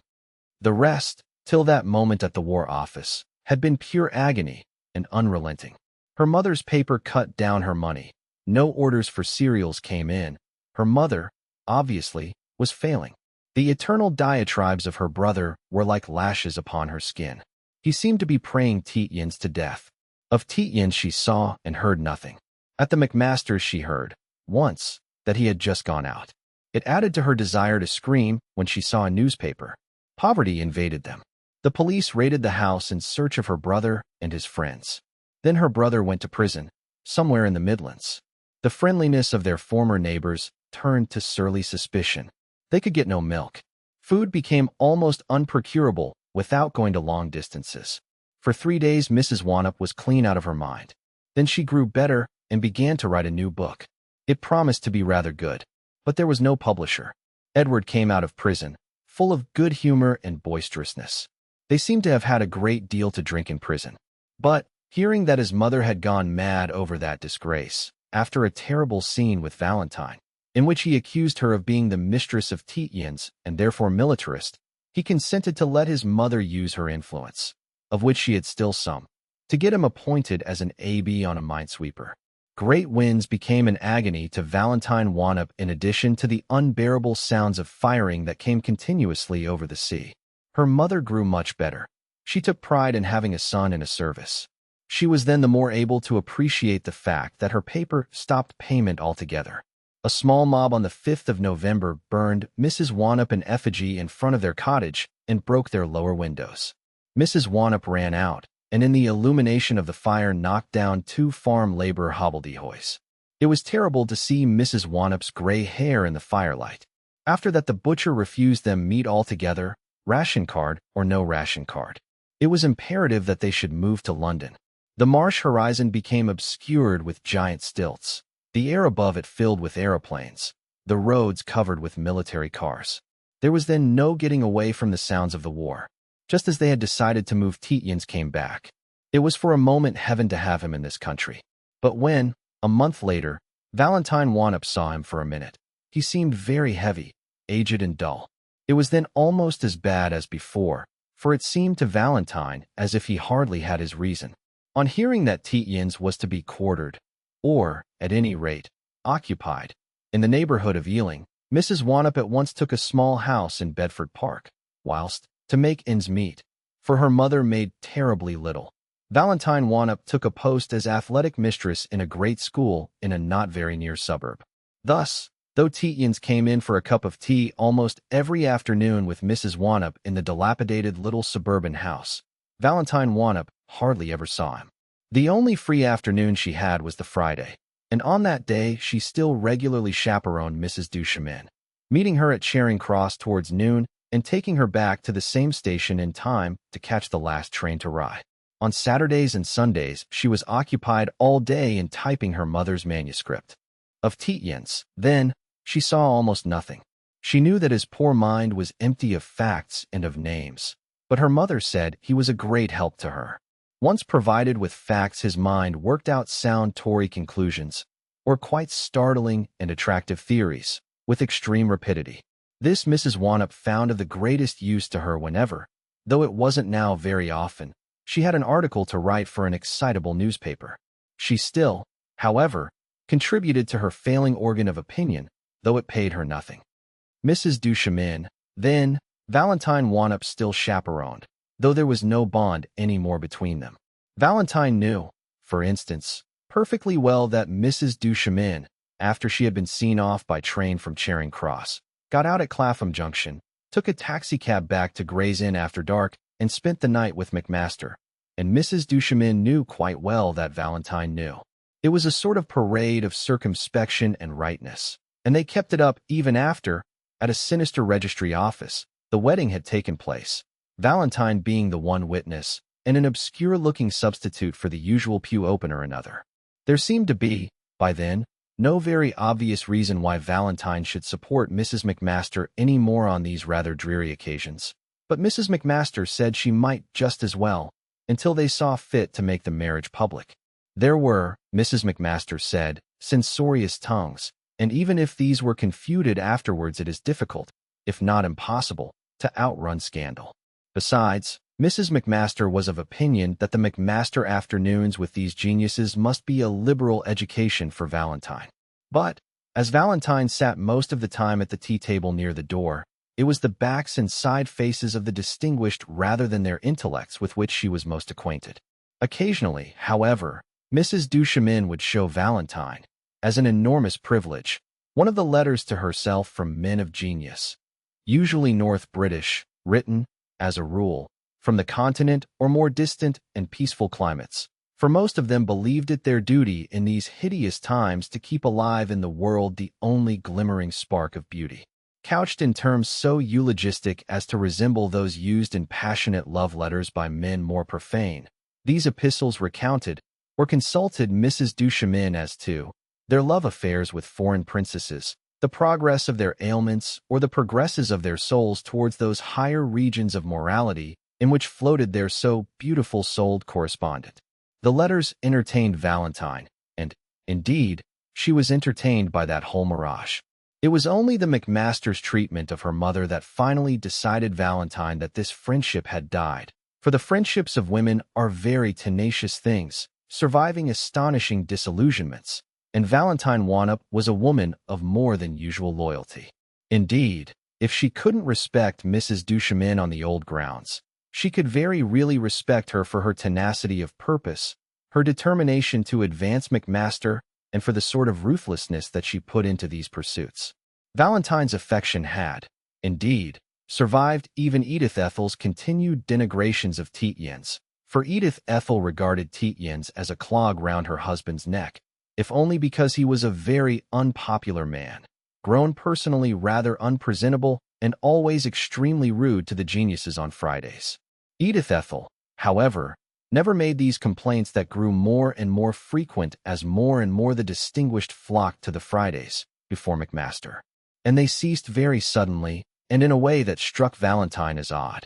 The rest, till that moment at the War Office, had been pure agony and unrelenting. Her mother's paper cut down her money. No orders for cereals came in. Her mother, obviously, was failing. The eternal diatribes of her brother were like lashes upon her skin. He seemed to be praying Tietjens to death. Of Tietjens she saw and heard nothing. At the McMasters she heard, once, that he had just gone out. It added to her desire to scream when she saw a newspaper. Poverty invaded them. The police raided the house in search of her brother and his friends. Then her brother went to prison, somewhere in the Midlands. The friendliness of their former neighbors turned to surly suspicion. They could get no milk. Food became almost unprocurable without going to long distances. For 3 days Mrs. Wannop was clean out of her mind. Then she grew better and began to write a new book. It promised to be rather good, but there was no publisher. Edward came out of prison, full of good humor and boisterousness. They seemed to have had a great deal to drink in prison. But, hearing that his mother had gone mad over that disgrace, after a terrible scene with Valentine, in which he accused her of being the mistress of Tietjens and therefore militarist, he consented to let his mother use her influence, of which she had still some, to get him appointed as an AB on a minesweeper. Great winds became an agony to Valentine Wannop in addition to the unbearable sounds of firing that came continuously over the sea. Her mother grew much better. She took pride in having a son in a service. She was then the more able to appreciate the fact that her paper stopped payment altogether. A small mob on the 5th of November burned Mrs. Wannop in effigy in front of their cottage and broke their lower windows. Mrs. Wannop ran out, and in the illumination of the fire knocked down 2 farm labor hobbledehoys. It was terrible to see Mrs. Wannop's gray hair in the firelight. After that the butcher refused them meat altogether, ration card or no ration card. It was imperative that they should move to London. The marsh horizon became obscured with giant stilts, the air above it filled with aeroplanes, the roads covered with military cars. There was then no getting away from the sounds of the war. Just as they had decided to move, Tietjens came back. It was for a moment heaven to have him in this country. But when, a month later, Valentine Wannop saw him for a minute, he seemed very heavy, aged and dull. It was then almost as bad as before, for it seemed to Valentine as if he hardly had his reason. On hearing that Tietjens was to be quartered, or, at any rate, occupied, in the neighborhood of Ealing, Mrs. Wannop at once took a small house in Bedford Park, whilst, to make ends meet, for her mother made terribly little, Valentine Wannop took a post as athletic mistress in a great school in a not very near suburb. Thus, though Tietjens came in for a cup of tea almost every afternoon with Mrs. Wannop in the dilapidated little suburban house, Valentine Wannop hardly ever saw him. The only free afternoon she had was the Friday, and on that day she still regularly chaperoned Mrs. Duchemin, meeting her at Charing Cross towards noon and taking her back to the same station in time to catch the last train to Rye. On Saturdays and Sundays she was occupied all day in typing her mother's manuscript. Of Tietjens, then, she saw almost nothing. She knew that his poor mind was empty of facts and of names, but her mother said he was a great help to her. Once provided with facts, his mind worked out sound Tory conclusions, or quite startling and attractive theories, with extreme rapidity. This Mrs. Wannop found of the greatest use to her whenever, though it wasn't now very often, she had an article to write for an excitable newspaper. She still, however, contributed to her failing organ of opinion, though it paid her nothing. Mrs. Duchemin, then, Valentine Wannop still chaperoned, though there was no bond any more between them. Valentine knew, for instance, perfectly well that Mrs. Duchemin, after she had been seen off by train from Charing Cross, got out at Clapham Junction, took a taxicab back to Gray's Inn after dark, and spent the night with McMaster, and Mrs. Duchemin knew quite well that Valentine knew. It was a sort of parade of circumspection and rightness, and they kept it up even after, at a sinister registry office, the wedding had taken place, Valentine being the one witness, and an obscure-looking substitute for the usual pew opener another. There seemed to be, by then, no very obvious reason why Valentine should support Mrs. McMaster any more on these rather dreary occasions. But Mrs. McMaster said she might just as well, until they saw fit to make the marriage public. There were, Mrs. McMaster said, censorious tongues, and even if these were confuted afterwards, it is difficult, if not impossible, to outrun scandal. Besides, Mrs. McMaster was of opinion that the McMaster afternoons with these geniuses must be a liberal education for Valentine. But, as Valentine sat most of the time at the tea table near the door, it was the backs and side faces of the distinguished rather than their intellects with which she was most acquainted. Occasionally, however, Mrs. Duchemin would show Valentine, as an enormous privilege, one of the letters to herself from men of genius, usually North British, written, as a rule, from the continent or more distant and peaceful climates, for most of them believed it their duty in these hideous times to keep alive in the world the only glimmering spark of beauty. Couched in terms so eulogistic as to resemble those used in passionate love letters by men more profane, these epistles recounted or consulted Mrs. Duchemin as to their love affairs with foreign princesses, the progress of their ailments, or the progresses of their souls towards those higher regions of morality in which floated their so beautiful-souled correspondent. The letters entertained Valentine, and, indeed, she was entertained by that whole mirage. It was only the McMaster's treatment of her mother that finally decided Valentine that this friendship had died, for the friendships of women are very tenacious things, surviving astonishing disillusionments, and Valentine Wannup was a woman of more than usual loyalty. Indeed, if she couldn't respect Mrs. Duchemin on the old grounds, she could very really respect her for her tenacity of purpose, her determination to advance McMaster, and for the sort of ruthlessness that she put into these pursuits. Valentine's affection had, indeed, survived even Edith Ethel's continued denegations of Tietjens, for Edith Ethel regarded Tietjens as a clog round her husband's neck, if only because he was a very unpopular man, grown personally rather unpresentable and always extremely rude to the geniuses on Fridays. Edith Ethel, however, never made these complaints that grew more and more frequent as more and more the distinguished flocked to the Fridays before McMaster. And they ceased very suddenly and in a way that struck Valentine as odd.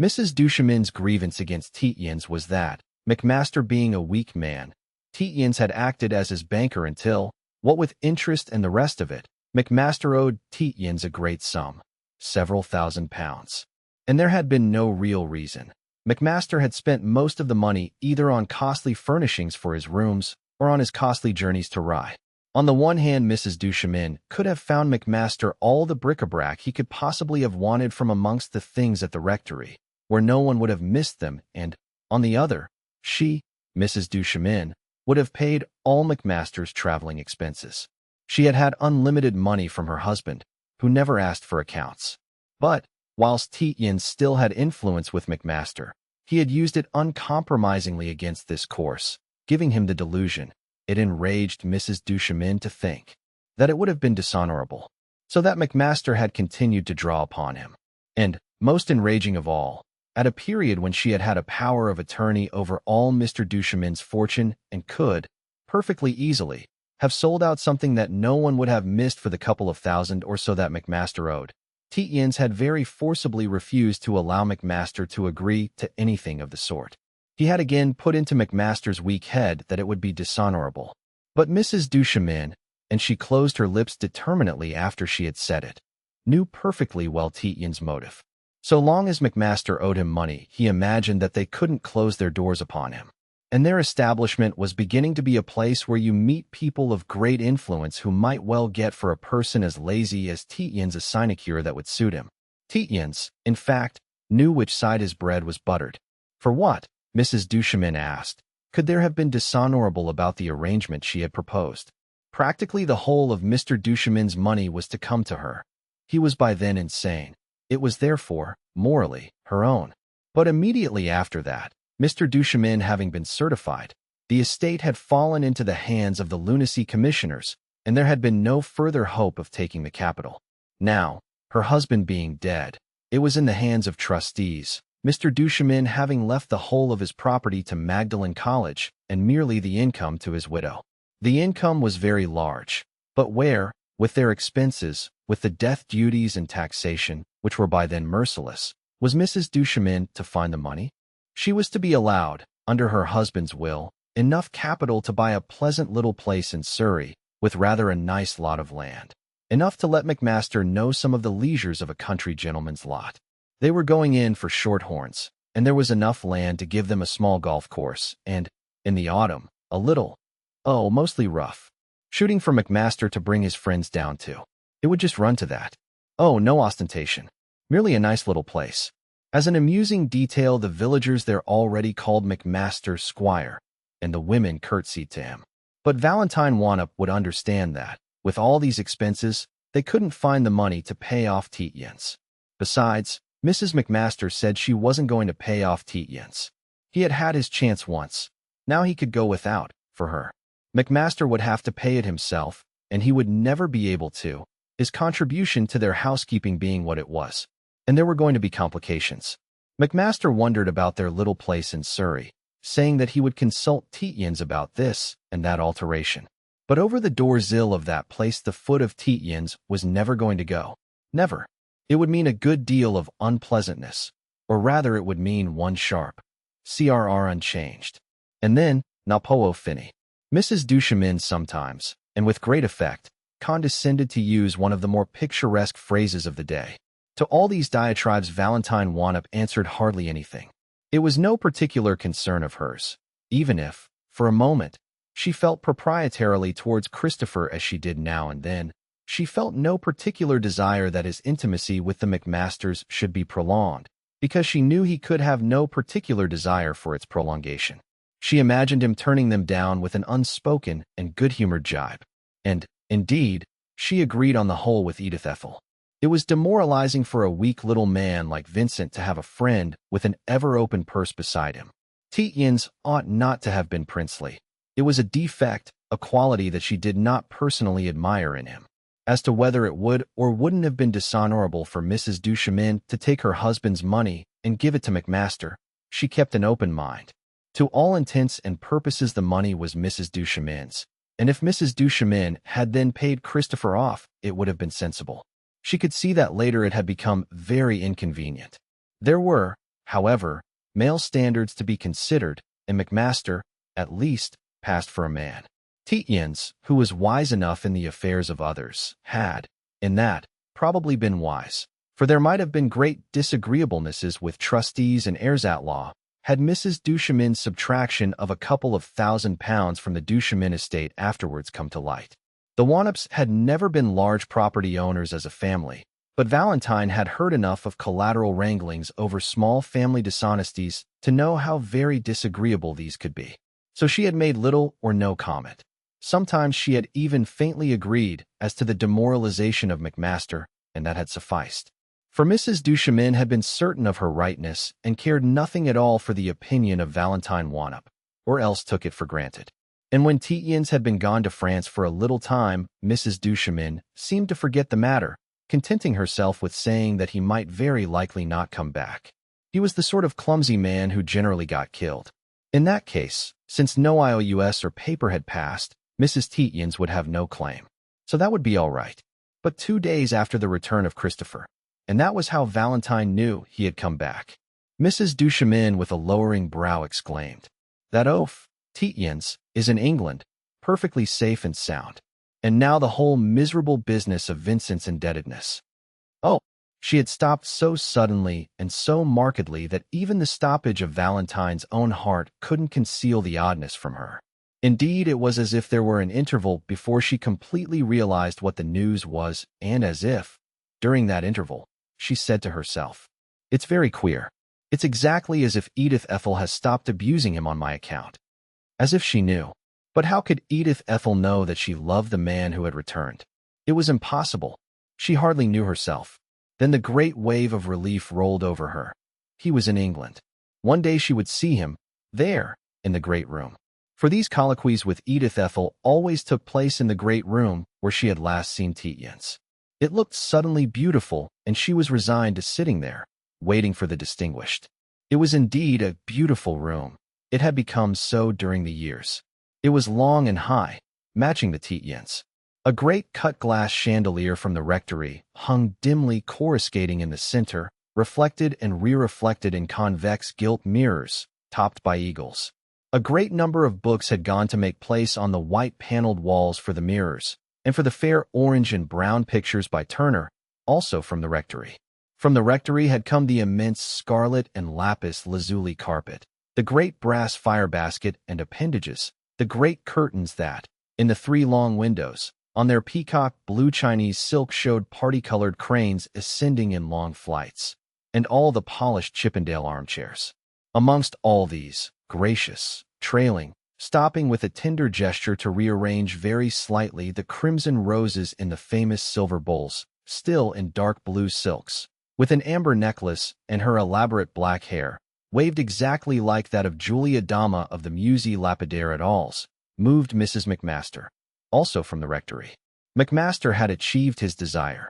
Mrs. Duchemin's grievance against Tietjens was that, McMaster being a weak man, Tietjens had acted as his banker until, what with interest and the rest of it, McMaster owed Tietjens a great sum, several £1,000s. And there had been no real reason. McMaster had spent most of the money either on costly furnishings for his rooms or on his costly journeys to Rye. On the one hand, Mrs. Duchemin could have found McMaster all the bric-a-brac he could possibly have wanted from amongst the things at the rectory, where no one would have missed them, and, on the other, she, Mrs. Duchemin, would have paid all McMaster's traveling expenses. She had had unlimited money from her husband, who never asked for accounts. But, whilst Tietjens still had influence with McMaster, he had used it uncompromisingly against this course, giving him the delusion, it enraged Mrs. Duchemin to think, that it would have been dishonorable, so that McMaster had continued to draw upon him. And, most enraging of all, at a period when she had had a power of attorney over all Mr. Duchemin's fortune and could, perfectly easily, have sold out something that no one would have missed for the couple of thousand or so that McMaster owed, Tietjens had very forcibly refused to allow McMaster to agree to anything of the sort. He had again put into McMaster's weak head that it would be dishonorable. But Mrs. Duchemin, and she closed her lips determinately after she had said it, knew perfectly well Tietjens' motive. So long as McMaster owed him money, he imagined that they couldn't close their doors upon him. And their establishment was beginning to be a place where you meet people of great influence who might well get for a person as lazy as Tietjens a sinecure that would suit him. Tietjens, in fact, knew which side his bread was buttered. For what, Mrs. Duchemin asked, could there have been dishonorable about the arrangement she had proposed? Practically the whole of Mr. Duchemin's money was to come to her. He was by then insane. It was therefore, morally, her own. But immediately after that, Mr. Duchemin having been certified, the estate had fallen into the hands of the lunacy commissioners, and there had been no further hope of taking the capital. Now, her husband being dead, it was in the hands of trustees, Mr. Duchemin having left the whole of his property to Magdalen College and merely the income to his widow. The income was very large, but where, with their expenses, with the death duties and taxation, which were by then merciless, was Mrs. Duchemin to find the money? She was to be allowed, under her husband's will, enough capital to buy a pleasant little place in Surrey, with rather a nice lot of land. Enough to let McMaster know some of the leisures of a country gentleman's lot. They were going in for shorthorns, and there was enough land to give them a small golf course, and, in the autumn, a little, mostly rough, shooting for McMaster to bring his friends down to. It would just run to that. Oh, no ostentation. Merely a nice little place. As an amusing detail, the villagers there already called McMaster Squire, and the women curtsied to him. But Valentine Wannop would understand that, with all these expenses, they couldn't find the money to pay off Tietjens. Besides, Mrs. McMaster said she wasn't going to pay off Tietjens. He had had his chance once. Now he could go without, for her. McMaster would have to pay it himself, and he would never be able to, his contribution to their housekeeping being what it was. And there were going to be complications. McMaster wondered about their little place in Surrey, saying that he would consult Tietjens about this and that alteration. But over the door-sill of that place the foot of Tietjens was never going to go. Never. It would mean a good deal of unpleasantness, or rather it would mean one sharp CRR unchanged. And then, Napo Fini. Mrs. Duchemin sometimes, and with great effect, condescended to use one of the more picturesque phrases of the day. To all these diatribes Valentine Wannop answered hardly anything. It was no particular concern of hers, even if, for a moment, she felt proprietarily towards Christopher as she did now and then. She felt no particular desire that his intimacy with the McMasters should be prolonged, because she knew he could have no particular desire for its prolongation. She imagined him turning them down with an unspoken and good-humored jibe. And, indeed, she agreed on the whole with Edith Ethel. It was demoralizing for a weak little man like Vincent to have a friend with an ever-open purse beside him. Tietjens ought not to have been princely. It was a defect, a quality that she did not personally admire in him. As to whether it would or wouldn't have been dishonorable for Mrs. Duchemin to take her husband's money and give it to McMaster, she kept an open mind. To all intents and purposes the money was Mrs. Duchemin's, and if Mrs. Duchemin had then paid Christopher off, it would have been sensible. She could see that later it had become very inconvenient. There were, however, male standards to be considered, and McMaster, at least, passed for a man. Tietjens, who was wise enough in the affairs of others, had, in that, probably been wise, for there might have been great disagreeablenesses with trustees and heirs-at-law, had Mrs. Duchemin's subtraction of a couple of £1,000 from the Duchemin estate afterwards come to light. The Wannops had never been large property owners as a family, but Valentine had heard enough of collateral wranglings over small family dishonesties to know how very disagreeable these could be. So she had made little or no comment. Sometimes she had even faintly agreed as to the demoralization of McMaster, and that had sufficed. For Mrs. Duchemin had been certain of her rightness and cared nothing at all for the opinion of Valentine Wannop, or else took it for granted. And when Tietjens had been gone to France for a little time, Mrs. Duchemin seemed to forget the matter, contenting herself with saying that he might very likely not come back. He was the sort of clumsy man who generally got killed. In that case, since no IOUS or paper had passed, Mrs. Tietjens would have no claim. So that would be all right. But 2 days after the return of Christopher, and that was how Valentine knew he had come back. Mrs. Duchemin with a lowering brow exclaimed, "That oaf, Tietjens, is in England, perfectly safe and sound. And now the whole miserable business of Vincent's indebtedness." Oh, she had stopped so suddenly and so markedly that even the stoppage of Valentine's own heart couldn't conceal the oddness from her. Indeed, it was as if there were an interval before she completely realized what the news was, and as if, during that interval, she said to herself, "It's very queer. It's exactly as if Edith Ethel has stopped abusing him on my account." As if she knew. But how could Edith Ethel know that she loved the man who had returned? It was impossible. She hardly knew herself. Then the great wave of relief rolled over her. He was in England. One day she would see him, there, in the great room. For these colloquies with Edith Ethel always took place in the great room where she had last seen Tietjens. It looked suddenly beautiful, and she was resigned to sitting there, waiting for the distinguished. It was indeed a beautiful room. It had become so during the years. It was long and high, matching the Tietjens. A great cut-glass chandelier from the rectory hung dimly coruscating in the center, reflected and re-reflected in convex gilt mirrors, topped by eagles. A great number of books had gone to make place on the white-paneled walls for the mirrors, and for the fair orange and brown pictures by Turner, also from the rectory. From the rectory had come the immense scarlet and lapis lazuli carpet, the great brass fire basket and appendages, the great curtains that, in the 3 long windows, on their peacock blue Chinese silk showed party-colored cranes ascending in long flights, and all the polished Chippendale armchairs. Amongst all these, gracious, trailing, stopping with a tender gesture to rearrange very slightly the crimson roses in the famous silver bowls, still in dark blue silks, with an amber necklace and her elaborate black hair, waved exactly like that of Julia Dama of the Musée Lapidaire et al.'s, moved Mrs. McMaster, also from the rectory. McMaster had achieved his desire.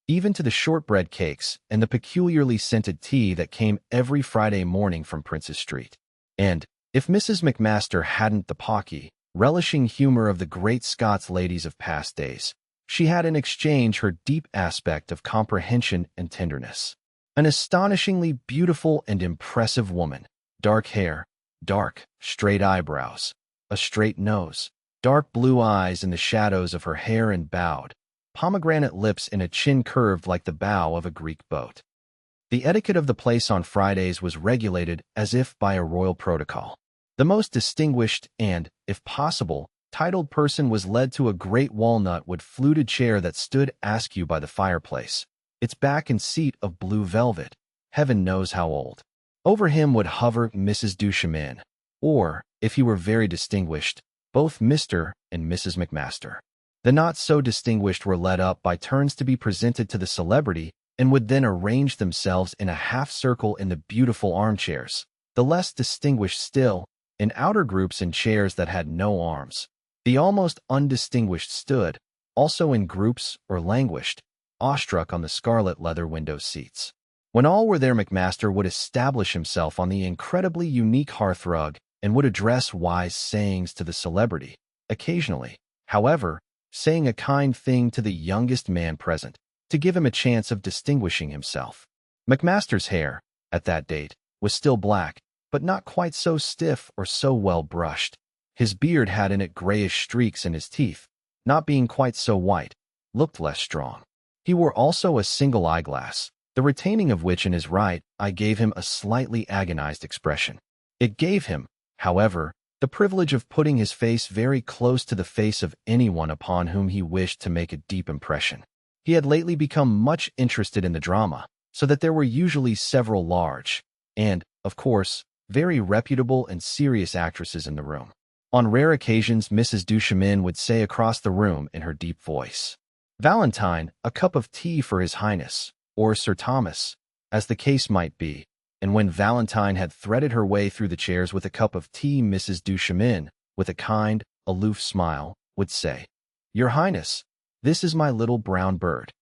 Even to the shortbread cakes and the peculiarly scented tea that came every Friday morning from Prince's Street. And, if Mrs. McMaster hadn't the pocky, relishing humor of the great Scots ladies of past days, she had in exchange her deep aspect of comprehension and tenderness. An astonishingly beautiful and impressive woman, dark hair, dark, straight eyebrows, a straight nose, dark blue eyes in the shadows of her hair and bowed, pomegranate lips and a chin curved like the bow of a Greek boat. The etiquette of the place on Fridays was regulated as if by a royal protocol. The most distinguished and, if possible, titled person was led to a great walnut-wood fluted chair that stood askew by the fireplace, its back and seat of blue velvet, heaven knows how old. Over him would hover Mrs. Duchemin, or, if he were very distinguished, both Mr. and Mrs. McMaster. The not so distinguished were led up by turns to be presented to the celebrity and would then arrange themselves in a half-circle in the beautiful armchairs, the less distinguished still, in outer groups in chairs that had no arms. The almost undistinguished stood, also in groups or languished, awestruck on the scarlet leather window seats. When all were there, McMaster would establish himself on the incredibly unique hearthrug and would address wise sayings to the celebrity, occasionally, however, saying a kind thing to the youngest man present, to give him a chance of distinguishing himself. McMaster's hair, at that date, was still black, but not quite so stiff or so well brushed. His beard had in it grayish streaks, and his teeth, not being quite so white, looked less strong. He wore also a single eyeglass, the retaining of which in his right eye gave him a slightly agonized expression. It gave him, however, the privilege of putting his face very close to the face of anyone upon whom he wished to make a deep impression. He had lately become much interested in the drama, so that there were usually several large, and, of course, very reputable and serious actresses in the room. On rare occasions, Mrs. Duchemin would say across the room in her deep voice, "Valentine, a cup of tea for His Highness," or Sir Thomas, as the case might be, and when Valentine had threaded her way through the chairs with a cup of tea, Mrs. Duchemin, with a kind, aloof smile, would say, "Your Highness, this is my little brown bird."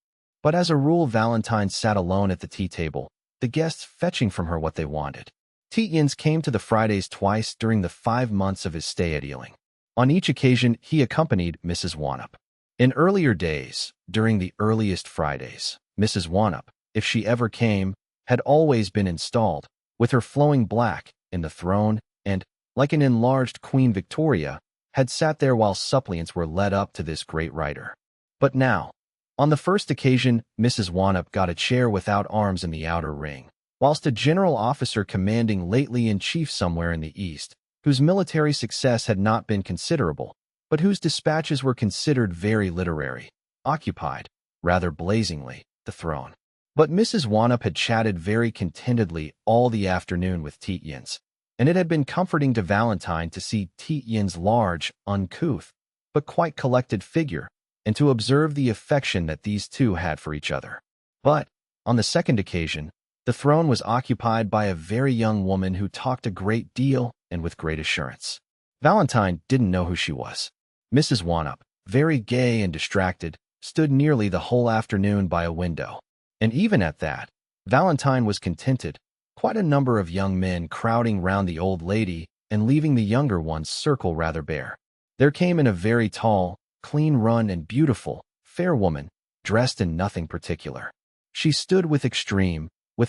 But as a rule, Valentine sat alone at the tea table, the guests fetching from her what they wanted. Tietjens came to the Fridays twice during the 5 months of his stay at Ealing. On each occasion, he accompanied Mrs. Wannop. In earlier days, during the earliest Fridays, Mrs. Wannop, if she ever came, had always been installed, with her flowing black, in the throne, and, like an enlarged Queen Victoria, had sat there while suppliants were led up to this great writer. But now, on the first occasion, Mrs. Wannop got a chair without arms in the outer ring, whilst a general officer commanding lately in chief somewhere in the East, whose military success had not been considerable, but whose dispatches were considered very literary, occupied, rather blazingly, the throne. But Mrs. Wannop had chatted very contentedly all the afternoon with Tietjens, and it had been comforting to Valentine to see Tietjens' large, uncouth, but quite collected figure, and to observe the affection that these two had for each other. But, on the second occasion, the throne was occupied by a very young woman who talked a great deal and with great assurance. Valentine didn't know who she was. Mrs. Wannop, very gay and distracted, stood nearly the whole afternoon by a window. And even at that, Valentine was contented, quite a number of young men crowding round the old lady and leaving the younger ones circle rather bare. There came in a very tall, clean-run and beautiful, fair woman, dressed in nothing particular. She stood with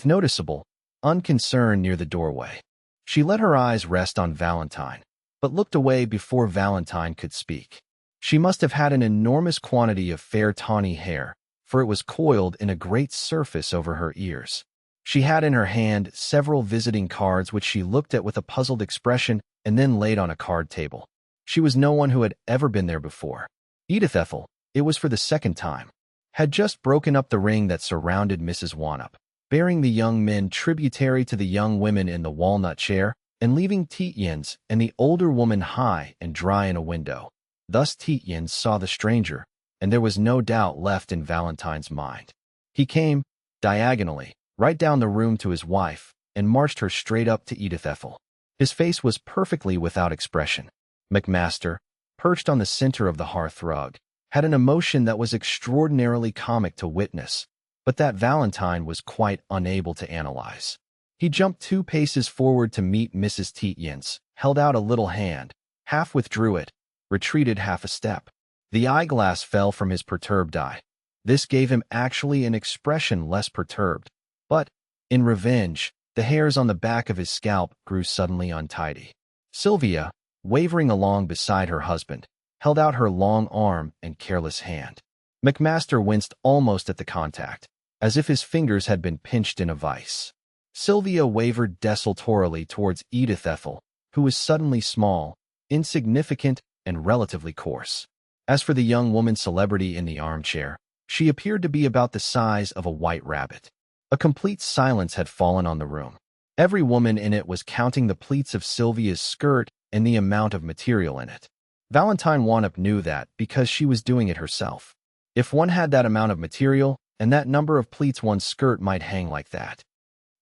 noticeable, unconcern near the doorway. She let her eyes rest on Valentine, but looked away before Valentine could speak. She must have had an enormous quantity of fair tawny hair, for it was coiled in a great surface over her ears. She had in her hand several visiting cards which she looked at with a puzzled expression and then laid on a card table. She was no one who had ever been there before. Edith Ethel, it was for the second time, had just broken up the ring that surrounded Mrs. Wannop, bearing the young men tributary to the young women in the walnut chair, and leaving Tietjens and the older woman high and dry in a window. Thus Tietjens saw the stranger, and there was no doubt left in Valentine's mind. He came, diagonally, right down the room to his wife, and marched her straight up to Edith Ethel. His face was perfectly without expression. McMaster, perched on the center of the hearthrug, had an emotion that was extraordinarily comic to witness, but that Valentine was quite unable to analyze. He jumped 2 paces forward to meet Mrs. Tietjens, held out a little hand, half withdrew it, retreated half a step. The eyeglass fell from his perturbed eye. This gave him actually an expression less perturbed, but, in revenge, the hairs on the back of his scalp grew suddenly untidy. Sylvia, wavering along beside her husband, held out her long arm and careless hand. McMaster winced almost at the contact, as if his fingers had been pinched in a vice. Sylvia wavered desultorily towards Edith Ethel, who was suddenly small, insignificant, and relatively coarse. As for the young woman celebrity in the armchair, she appeared to be about the size of a white rabbit. A complete silence had fallen on the room. Every woman in it was counting the pleats of Sylvia's skirt and the amount of material in it. Valentine Wannop knew that because she was doing it herself. If one had that amount of material and that number of pleats, one's skirt might hang like that.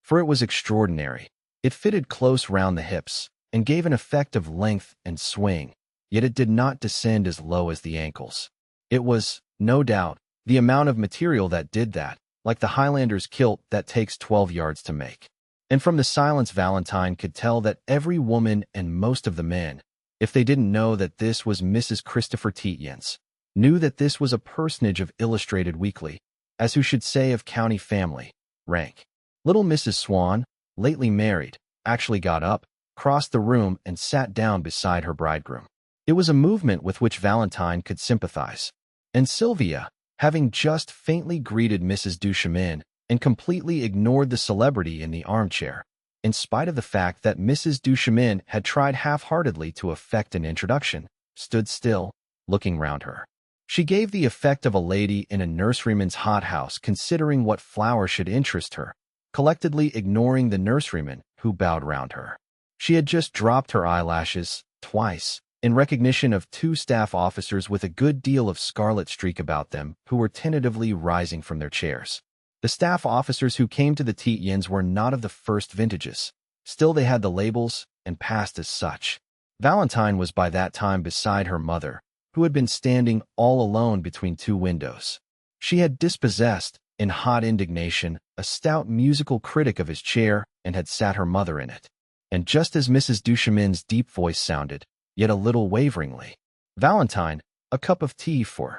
For it was extraordinary. It fitted close round the hips and gave an effect of length and swing, yet it did not descend as low as the ankles. It was, no doubt, the amount of material that did that, like the Highlander's kilt that takes 12 yards to make. And from the silence Valentine could tell that every woman and most of the men, if they didn't know that this was Mrs. Christopher Tietjens, knew that this was a personage of Illustrated Weekly, as who should say of county family, rank. Little Mrs. Swan, lately married, actually got up, crossed the room, and sat down beside her bridegroom. It was a movement with which Valentine could sympathize. And Sylvia, having just faintly greeted Mrs. Duchemin and completely ignored the celebrity in the armchair, in spite of the fact that Mrs. Duchemin had tried half-heartedly to effect an introduction, stood still, looking round her. She gave the effect of a lady in a nurseryman's hothouse considering what flower should interest her, collectedly ignoring the nurseryman who bowed round her. She had just dropped her eyelashes, twice, in recognition of 2 staff officers with a good deal of scarlet streak about them who were tentatively rising from their chairs. The staff officers who came to the Tietjens were not of the first vintages. Still they had the labels and passed as such. Valentine was by that time beside her mother, who had been standing all alone between 2 windows. She had dispossessed, in hot indignation, a stout musical critic of his chair and had sat her mother in it. And just as Mrs. Duchemin's deep voice sounded, yet a little waveringly, "Valentine, a cup of tea for..."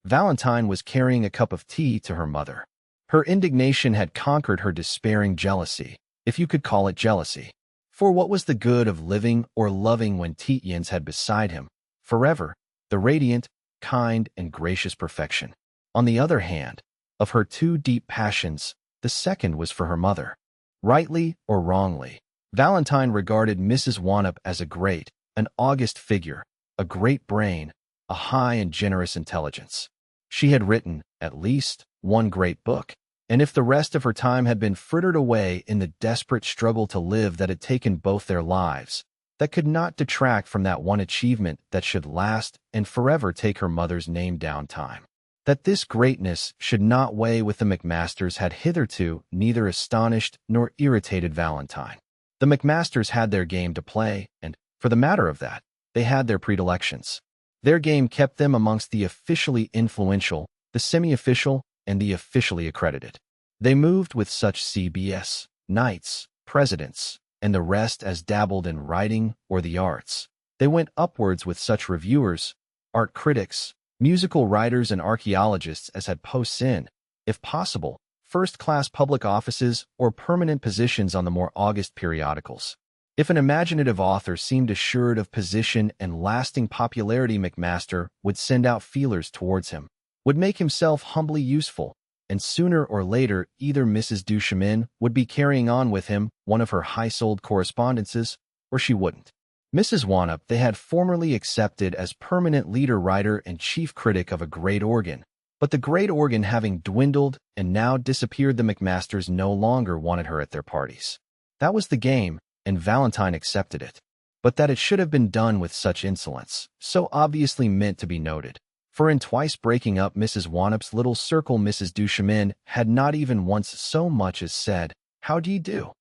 Valentine was carrying a cup of tea to her mother. Her indignation had conquered her despairing jealousy, if you could call it jealousy. For what was the good of living or loving when Tietjens had beside him, forever, the radiant, kind, and gracious perfection? On the other hand, of her 2 deep passions, the second was for her mother. Rightly or wrongly, Valentine regarded Mrs. Wannop as a great, an august figure, a great brain, a high and generous intelligence. She had written, at least, 1 great book, and if the rest of her time had been frittered away in the desperate struggle to live that had taken both their lives, that could not detract from that one achievement that should last and forever take her mother's name down time. That this greatness should not weigh with the McMasters had hitherto neither astonished nor irritated Valentine. The McMasters had their game to play, and, for the matter of that, they had their predilections. Their game kept them amongst the officially influential, the semi-official, and the officially accredited. They moved with such CBS, knights, presidents, and the rest as dabbled in writing or the arts. They went upwards with such reviewers, art critics, musical writers, and archaeologists as had posts in, if possible, first-class public offices or permanent positions on the more august periodicals. If an imaginative author seemed assured of position and lasting popularity, McMaster would send out feelers towards him, would make himself humbly useful, and sooner or later either Mrs. Duchemin would be carrying on with him one of her high-sold correspondences, or she wouldn't. Mrs. Wannop they had formerly accepted as permanent leader writer and chief critic of a great organ, but the great organ having dwindled and now disappeared, the McMasters no longer wanted her at their parties. That was the game, and Valentine accepted it. But that it should have been done with such insolence, so obviously meant to be noted. For in twice breaking up Mrs. Wannop's little circle, Mrs. Duchemin had not even once so much as said, "How d'ye do?"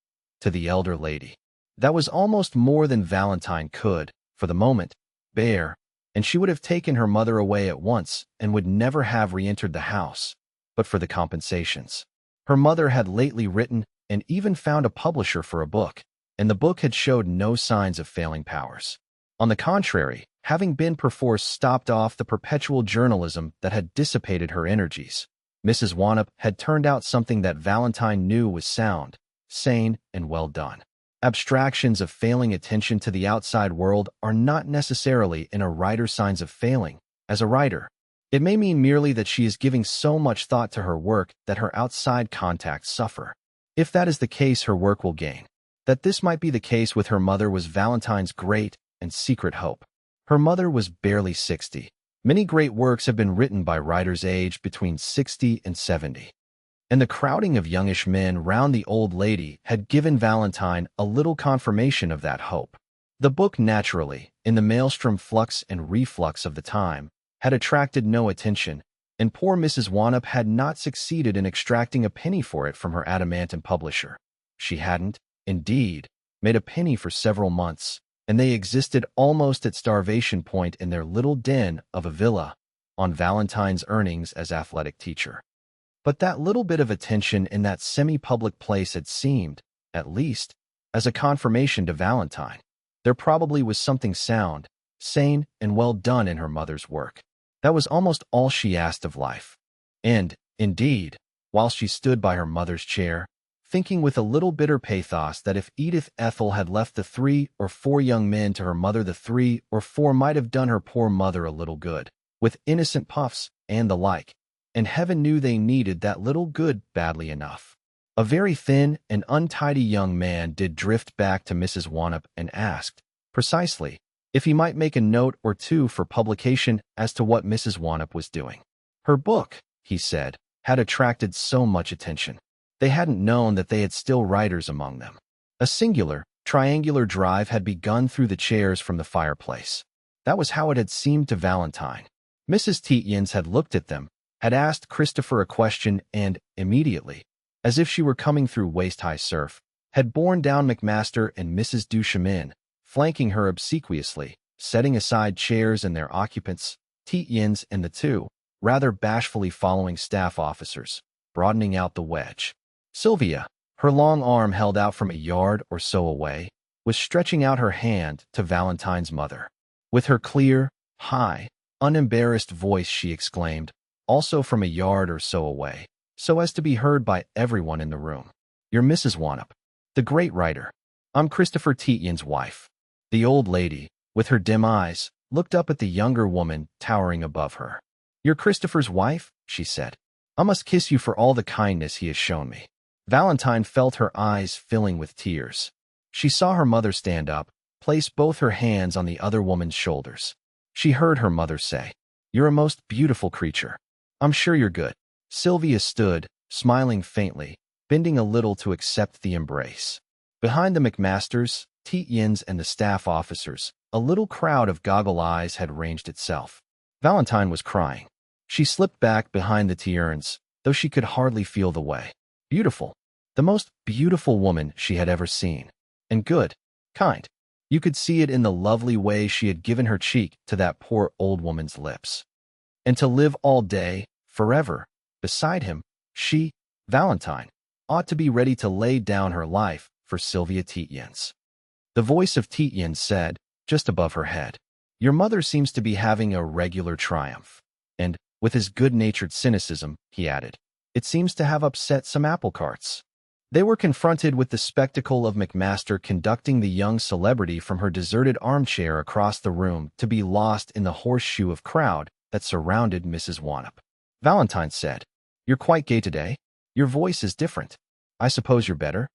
to the elder lady. That was almost more than Valentine could, for the moment, bear, and she would have taken her mother away at once and would never have re-entered the house, but for the compensations. Her mother had lately written and even found a publisher for a book, and the book had showed no signs of failing powers. On the contrary, having been perforce stopped off the perpetual journalism that had dissipated her energies, Mrs. Wannop had turned out something that Valentine knew was sound, sane, and well done. Abstractions of failing attention to the outside world are not necessarily in a writer signs of failing as a writer. It may mean merely that she is giving so much thought to her work that her outside contacts suffer. If that is the case, her work will gain. That this might be the case with her mother was Valentine's great and secret hope. Her mother was barely 60. Many great works have been written by writers aged between 60 and 70. And the crowding of youngish men round the old lady had given Valentine a little confirmation of that hope. The book, naturally, in the maelstrom flux and reflux of the time, had attracted no attention, and poor Mrs. Wannop had not succeeded in extracting a penny for it from her adamantine publisher. She hadn't, indeed, made a penny for several months, and they existed almost at starvation point in their little den of a villa, on Valentine's earnings as athletic teacher. But that little bit of attention in that semi-public place had seemed, at least, as a confirmation to Valentine. There probably was something sound, sane, and well done in her mother's work. That was almost all she asked of life. And, indeed, while she stood by her mother's chair, thinking with a little bitter pathos that if Edith Ethel had left the 3 or 4 young men to her mother, the 3 or 4 might have done her poor mother a little good, with innocent puffs and the like. And heaven knew they needed that little good badly enough. A very thin and untidy young man did drift back to Mrs. Wannop and asked, precisely, if he might make a note or two for publication as to what Mrs. Wannop was doing. Her book, he said, had attracted so much attention. They hadn't known that they had still writers among them. A singular, triangular drive had begun through the chairs from the fireplace. That was how it had seemed to Valentine. Mrs. Tietjens had looked at them, had asked Christopher a question, and, immediately, as if she were coming through waist-high surf, had borne down McMaster and Mrs. Duchemin, flanking her obsequiously, setting aside chairs and their occupants, Tietjens and the 2, rather bashfully following staff officers, broadening out the wedge. Sylvia, her long arm held out from a yard or so away, was stretching out her hand to Valentine's mother. With her clear, high, unembarrassed voice she exclaimed, also from a yard or so away, so as to be heard by everyone in the room, "You're Mrs. Wannop, the great writer. I'm Christopher Tietjens' wife." The old lady, with her dim eyes, looked up at the younger woman towering above her. "You're Christopher's wife?" she said. "I must kiss you for all the kindness he has shown me." Valentine felt her eyes filling with tears. She saw her mother stand up, place both her hands on the other woman's shoulders. She heard her mother say, "You're a most beautiful creature. I'm sure you're good." Sylvia stood, smiling faintly, bending a little to accept the embrace. Behind the McMasters, Tietjens, and the staff officers, a little crowd of goggle eyes had ranged itself. Valentine was crying. She slipped back behind the Tietjens, though she could hardly feel the way. Beautiful. The most beautiful woman she had ever seen. And good. Kind. You could see it in the lovely way she had given her cheek to that poor old woman's lips. And to live all day, forever, beside him, she, Valentine, ought to be ready to lay down her life for Sylvia Tietjens. The voice of Tietjens said, just above her head, "Your mother seems to be having a regular triumph." And, with his good-natured cynicism, he added, "It seems to have upset some apple carts." They were confronted with the spectacle of McMaster conducting the young celebrity from her deserted armchair across the room to be lost in the horseshoe of crowd that surrounded Mrs. Wannop. Valentine said, "You're quite gay today. Your voice is different. I suppose you're better?"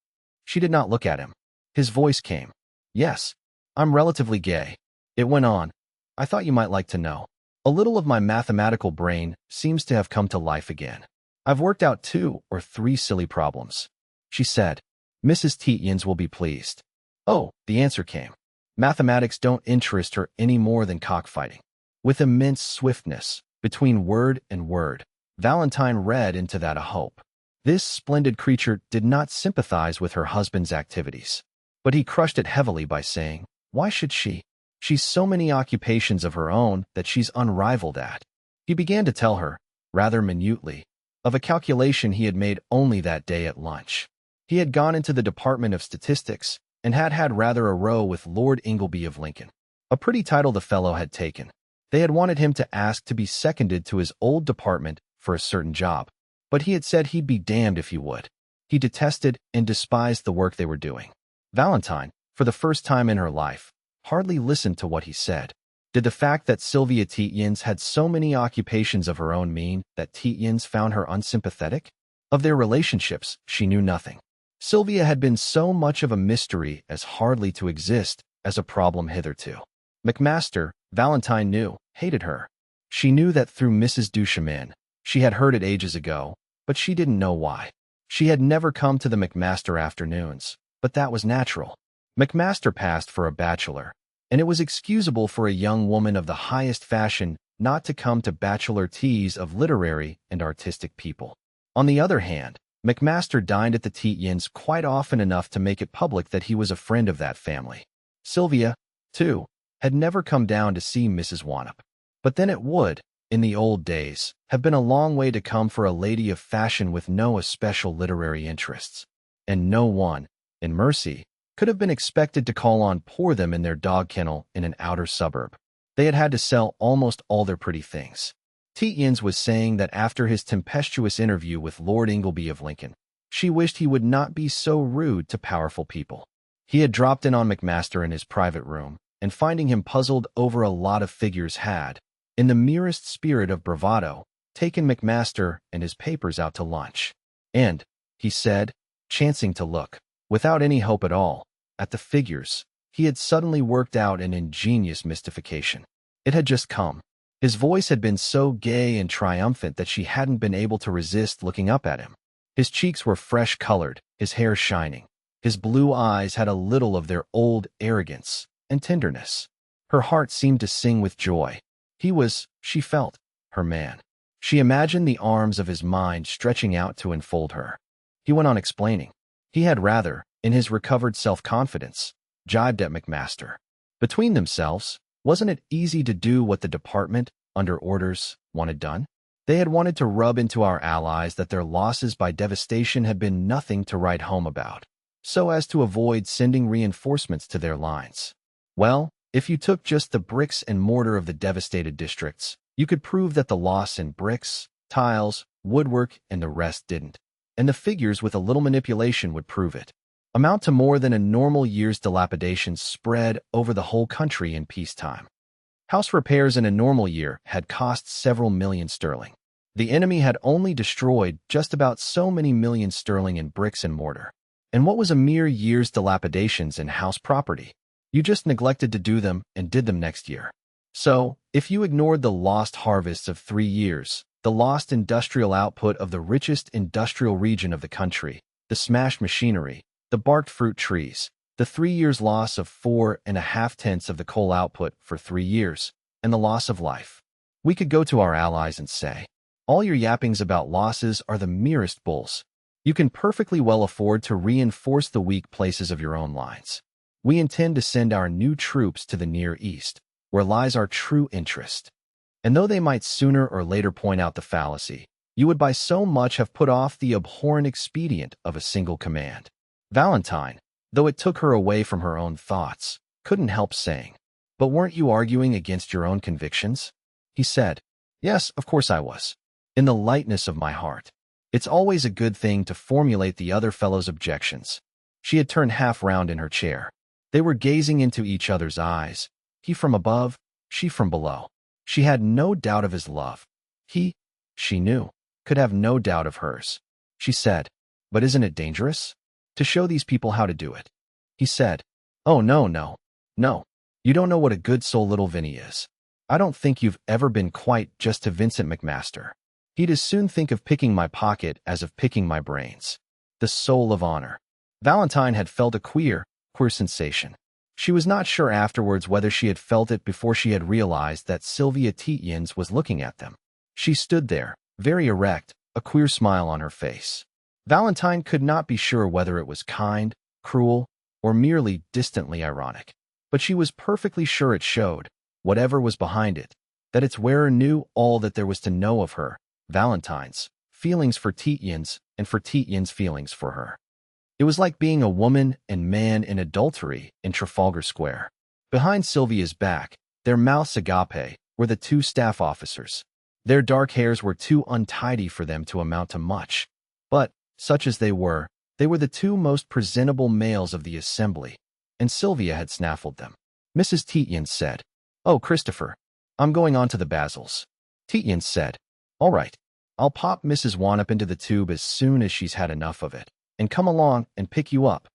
She did not look at him. His voice came. "Yes, I'm relatively gay." It went on. "I thought you might like to know. A little of my mathematical brain seems to have come to life again. I've worked out 2 or 3 silly problems." She said, "Mrs. Tietjens will be pleased." Oh, the answer came. Mathematics don't interest her any more than cockfighting. With immense swiftness, between word and word, Valentine read into that a hope. This splendid creature did not sympathize with her husband's activities. But he crushed it heavily by saying, "Why should she? She's so many occupations of her own that she's unrivaled at." He began to tell her, rather minutely, of a calculation he had made only that day at lunch. He had gone into the Department of Statistics and had had rather a row with Lord Ingleby of Lincoln. A pretty title the fellow had taken. They had wanted him to ask to be seconded to his old department for a certain job, but he had said he'd be damned if he would. He detested and despised the work they were doing. Valentine, for the first time in her life, hardly listened to what he said. Did the fact that Sylvia Tietjens had so many occupations of her own mean that Tietjens found her unsympathetic? Of their relationships, she knew nothing. Sylvia had been so much of a mystery as hardly to exist as a problem hitherto. McMaster, Valentine knew, hated her. She knew that through Mrs. Duchemin. She had heard it ages ago, but she didn't know why. She had never come to the McMaster afternoons, but that was natural. McMaster passed for a bachelor, and it was excusable for a young woman of the highest fashion not to come to bachelor teas of literary and artistic people. On the other hand, McMaster dined at the Tietjens quite often enough to make it public that he was a friend of that family. Sylvia, too, had never come down to see Mrs. Wannop. But then it would, in the old days, have been a long way to come for a lady of fashion with no especial literary interests. And no one, in mercy, could have been expected to call on pour them in their dog kennel in an outer suburb. They had had to sell almost all their pretty things. Tietjens was saying that after his tempestuous interview with Lord Ingleby of Lincoln, she wished he would not be so rude to powerful people. He had dropped in on McMaster in his private room, and finding him puzzled over a lot of figures had, in the merest spirit of bravado, taken McMaster and his papers out to lunch. And, he said, chancing to look, without any hope at all, at the figures, he had suddenly worked out an ingenious mystification. It had just come. His voice had been so gay and triumphant that she hadn't been able to resist looking up at him. His cheeks were fresh-colored, his hair shining. His blue eyes had a little of their old arrogance and tenderness. Her heart seemed to sing with joy. He was, she felt, her man. She imagined the arms of his mind stretching out to enfold her. He went on explaining. He had rather, in his recovered self-confidence, jibed at McMaster. Between themselves, wasn't it easy to do what the department, under orders, wanted done? They had wanted to rub into our allies that their losses by devastation had been nothing to write home about, so as to avoid sending reinforcements to their lines. Well, if you took just the bricks and mortar of the devastated districts, you could prove that the loss in bricks, tiles, woodwork, and the rest didn't. And the figures with a little manipulation would prove it. Amount to more than a normal year's dilapidations spread over the whole country in peacetime. House repairs in a normal year had cost several million sterling. The enemy had only destroyed just about so many million sterling in bricks and mortar. And what was a mere year's dilapidations in house property? You just neglected to do them and did them next year. So, if you ignored the lost harvests of 3 years, the lost industrial output of the richest industrial region of the country, the smashed machinery, the barked fruit trees, the 3 years' loss of 4.5 of the coal output for 3 years, and the loss of life. We could go to our allies and say, all your yappings about losses are the merest bulls. You can perfectly well afford to reinforce the weak places of your own lines. We intend to send our new troops to the Near East, where lies our true interest. And though they might sooner or later point out the fallacy, you would by so much have put off the abhorrent expedient of a single command. Valentine, though it took her away from her own thoughts, couldn't help saying, "But weren't you arguing against your own convictions?" He said, "Yes, of course I was. In the lightness of my heart. It's always a good thing to formulate the other fellow's objections." She had turned half round in her chair. They were gazing into each other's eyes, he from above, she from below. She had no doubt of his love. He, she knew, could have no doubt of hers. She said, "But isn't it dangerous? To show these people how to do it?" He said, "Oh, no, no, no. You don't know what a good soul little Vinny is. I don't think you've ever been quite just to Vincent McMaster. He'd as soon think of picking my pocket as of picking my brains. The soul of honor." Valentine had felt a queer sensation. She was not sure afterwards whether she had felt it before she had realized that Sylvia Tietjens was looking at them. She stood there, very erect, a queer smile on her face. Valentine could not be sure whether it was kind, cruel, or merely distantly ironic. But she was perfectly sure it showed, whatever was behind it, that its wearer knew all that there was to know of her, Valentine's, feelings for Tietjens and for Tietjens' feelings for her. It was like being a woman and man in adultery in Trafalgar Square. Behind Sylvia's back, their mouths agape, were the two staff officers. Their dark hairs were too untidy for them to amount to much. But, such as they were the two most presentable males of the assembly, and Sylvia had snaffled them. Mrs. Tietjens said, "Oh, Christopher, I'm going on to the Basils." Tietjens said, "All right, I'll pop Mrs. Wannop into the tube as soon as she's had enough of it, and come along and pick you up."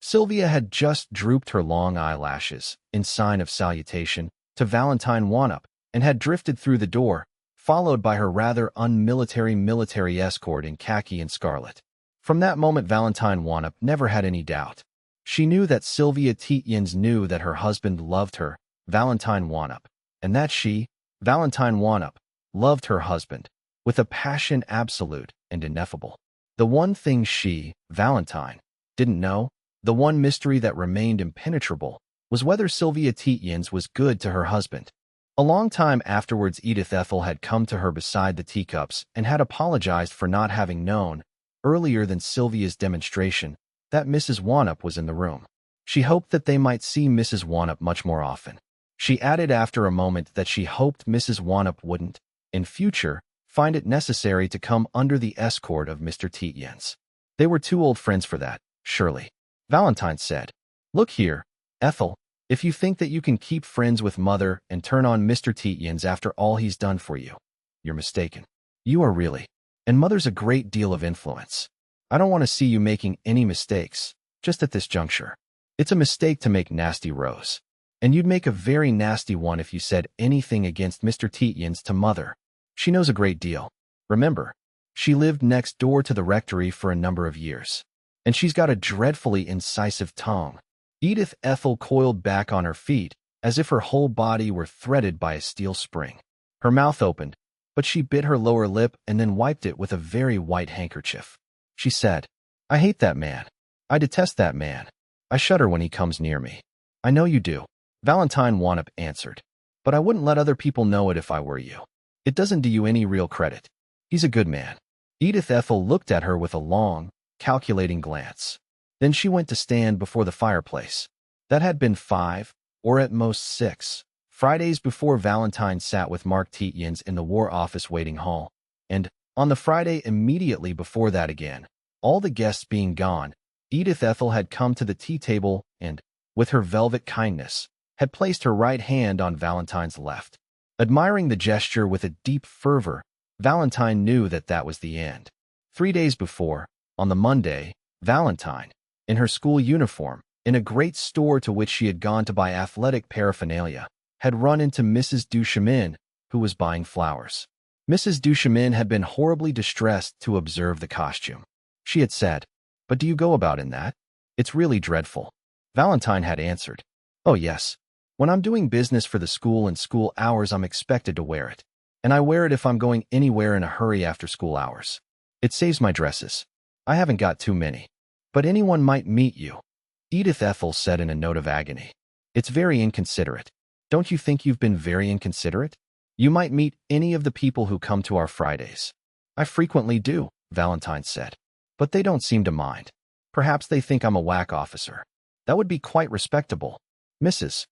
Sylvia had just drooped her long eyelashes, in sign of salutation, to Valentine Wannop, and had drifted through the door, followed by her rather unmilitary military escort in khaki and scarlet. From that moment Valentine Wannop never had any doubt. She knew that Sylvia Tietjens knew that her husband loved her, Valentine Wannop, and that she, Valentine Wannop, loved her husband, with a passion absolute and ineffable. The one thing she, Valentine, didn't know, the one mystery that remained impenetrable, was whether Sylvia Tietjens was good to her husband. A long time afterwards Edith Ethel had come to her beside the teacups and had apologized for not having known, earlier than Sylvia's demonstration, that Mrs. Wannop was in the room. She hoped that they might see Mrs. Wannop much more often. She added after a moment that she hoped Mrs. Wannop wouldn't, in future, find it necessary to come under the escort of Mr. Tietjens. They were too old friends for that, surely. Valentine said, "Look here, Ethel, if you think that you can keep friends with Mother and turn on Mr. Tietjens after all he's done for you, you're mistaken. You are really. And Mother's a great deal of influence. I don't want to see you making any mistakes, just at this juncture. It's a mistake to make nasty rows. And you'd make a very nasty one if you said anything against Mr. Tietjens to Mother. She knows a great deal. Remember, she lived next door to the rectory for a number of years. And she's got a dreadfully incisive tongue." Edith Ethel coiled back on her feet, as if her whole body were threaded by a steel spring. Her mouth opened, but she bit her lower lip and then wiped it with a very white handkerchief. She said, "I hate that man. I detest that man. I shudder when he comes near me." "I know you do," Valentine Wannop answered. "But I wouldn't let other people know it if I were you. It doesn't do you any real credit. He's a good man." Edith Ethel looked at her with a long, calculating glance. Then she went to stand before the fireplace. That had been 5, or at most 6, Fridays before Valentine sat with Mark Tietjens in the War Office waiting hall, and, on the Friday immediately before that again, all the guests being gone, Edith Ethel had come to the tea table and, with her velvet kindness, had placed her right hand on Valentine's left. Admiring the gesture with a deep fervor, Valentine knew that that was the end. 3 days before, on the Monday, Valentine, in her school uniform, in a great store to which she had gone to buy athletic paraphernalia, had run into Mrs. Duchemin, who was buying flowers. Mrs. Duchemin had been horribly distressed to observe the costume. She had said, "But do you go about in that? It's really dreadful." Valentine had answered, "Oh yes. When I'm doing business for the school and school hours I'm expected to wear it. And I wear it if I'm going anywhere in a hurry after school hours. It saves my dresses. I haven't got too many. But anyone might meet you." Edith Ethel said in a note of agony, "It's very inconsiderate. Don't you think you've been very inconsiderate? You might meet any of the people who come to our Fridays." "I frequently do," Valentine said. "But they don't seem to mind. Perhaps they think I'm a whack officer." That would be quite respectable. Mrs.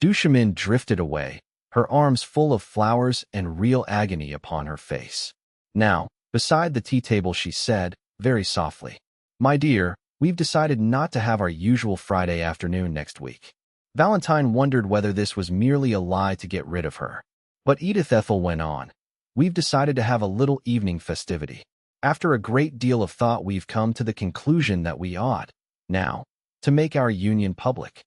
Duchemin drifted away, her arms full of flowers and real agony upon her face. Now, beside the tea table she said, very softly, "My dear, we've decided not to have our usual Friday afternoon next week." Valentine wondered whether this was merely a lie to get rid of her. But Edith Ethel went on, "We've decided to have a little evening festivity. After a great deal of thought, we've come to the conclusion that we ought, now, to make our union public."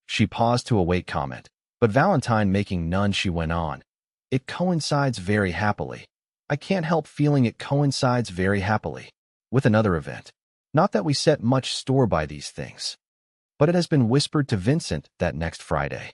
She paused to await comment, but Valentine making none, she went on, "It coincides very happily. I can't help feeling it coincides very happily with another event. Not that we set much store by these things, but it has been whispered to Vincent that next Friday,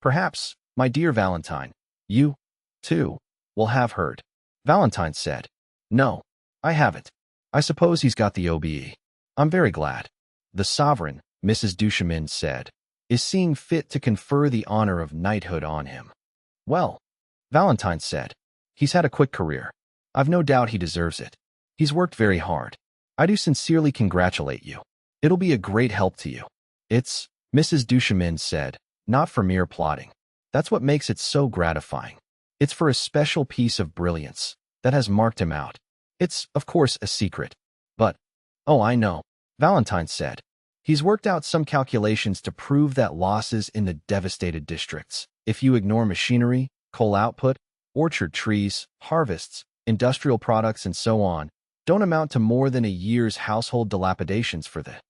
perhaps, my dear Valentine, you, too, will have heard." Valentine said, "No, I haven't. I suppose he's got the OBE. I'm very glad. The sovereign," Mrs. Duchemin said, "is seeing fit to confer the honor of knighthood on him." "Well," Valentine said, "he's had a quick career. I've no doubt he deserves it. He's worked very hard. I do sincerely congratulate you. It'll be a great help to you." "It's," Mrs. Duchemin said, "not for mere plodding. That's what makes it so gratifying. It's for a special piece of brilliance that has marked him out. It's, of course, a secret. But, oh, I know," Valentine said. "He's worked out some calculations to prove that losses in the devastated districts, if you ignore machinery, coal output, orchard trees, harvests, industrial products, and so on, don't amount to more than a year's household dilapidations for the—"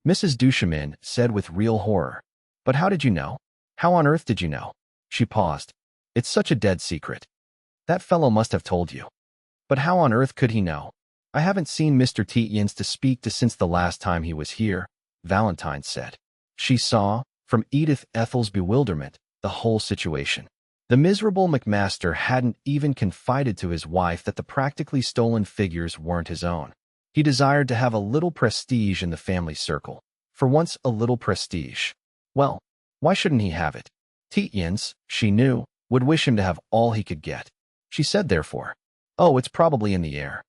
Mrs. Duchemin said with real horror, "But how did you know? How on earth did you know?" She paused. "It's such a dead secret. That fellow must have told you." "But how on earth could he know? I haven't seen Mr. Tietjens to speak to since the last time he was here," Valentine said. She saw, from Edith Ethel's bewilderment, the whole situation. The miserable McMaster hadn't even confided to his wife that the practically stolen figures weren't his own. He desired to have a little prestige in the family circle. For once, a little prestige. Well, why shouldn't he have it? Tietjens, she knew, would wish him to have all he could get. She said therefore, "Oh, it's probably in the air.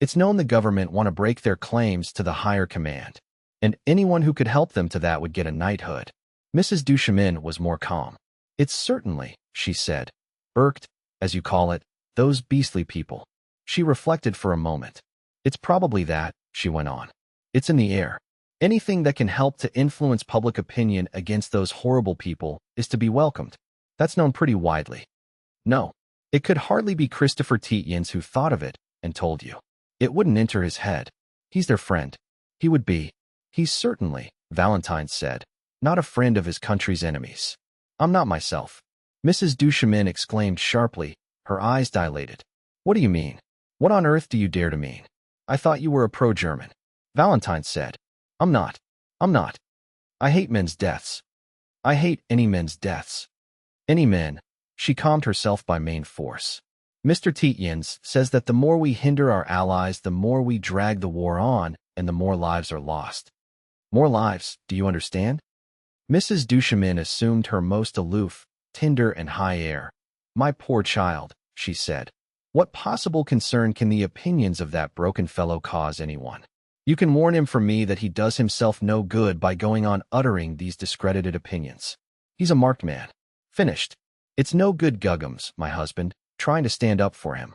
It's known the government want to break their claims to the higher command, and anyone who could help them to that would get a knighthood." Mrs. Duchemin was more calm. "It's certainly," she said, "irked, as you call it, those beastly people." She reflected for a moment. "It's probably that," she went on. "It's in the air. Anything that can help to influence public opinion against those horrible people is to be welcomed. That's known pretty widely. No, it could hardly be Christopher Tietjens who thought of it and told you. It wouldn't enter his head. He's their friend. He would be. He's certainly," Valentine said, "not a friend of his country's enemies." "I'm not myself," Mrs. Duchemin exclaimed sharply, her eyes dilated. "What do you mean? What on earth do you dare to mean? I thought you were a pro-German." Valentine said, I'm not. I hate men's deaths. I hate any men's deaths. Any men." She calmed herself by main force. "Mr. Tietjens says that the more we hinder our allies, the more we drag the war on, and the more lives are lost." "More lives, do you understand?" Mrs. Duchemin assumed her most aloof, tender, and high air. "My poor child," she said, "what possible concern can the opinions of that broken fellow cause anyone? You can warn him from me that he does himself no good by going on uttering these discredited opinions. He's a marked man. Finished. It's no good Guggums, my husband, trying to stand up for him."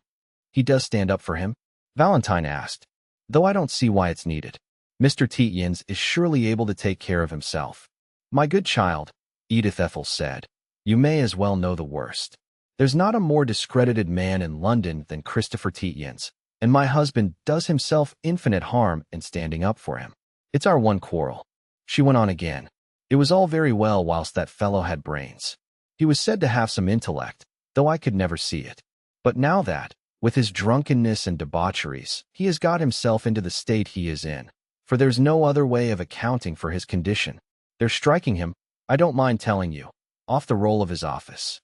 "He does stand up for him?" Valentine asked, "though I don't see why it's needed. Mr. Tietjens is surely able to take care of himself." "My good child," Edith Ethel said, "you may as well know the worst. There's not a more discredited man in London than Christopher Tietjens, and my husband does himself infinite harm in standing up for him. It's our one quarrel." She went on again. "It was all very well whilst that fellow had brains. He was said to have some intellect, though I could never see it. But now that, with his drunkenness and debaucheries, he has got himself into the state he is in, for there's no other way of accounting for his condition, they're striking him, I don't mind telling you, off the roll of his office."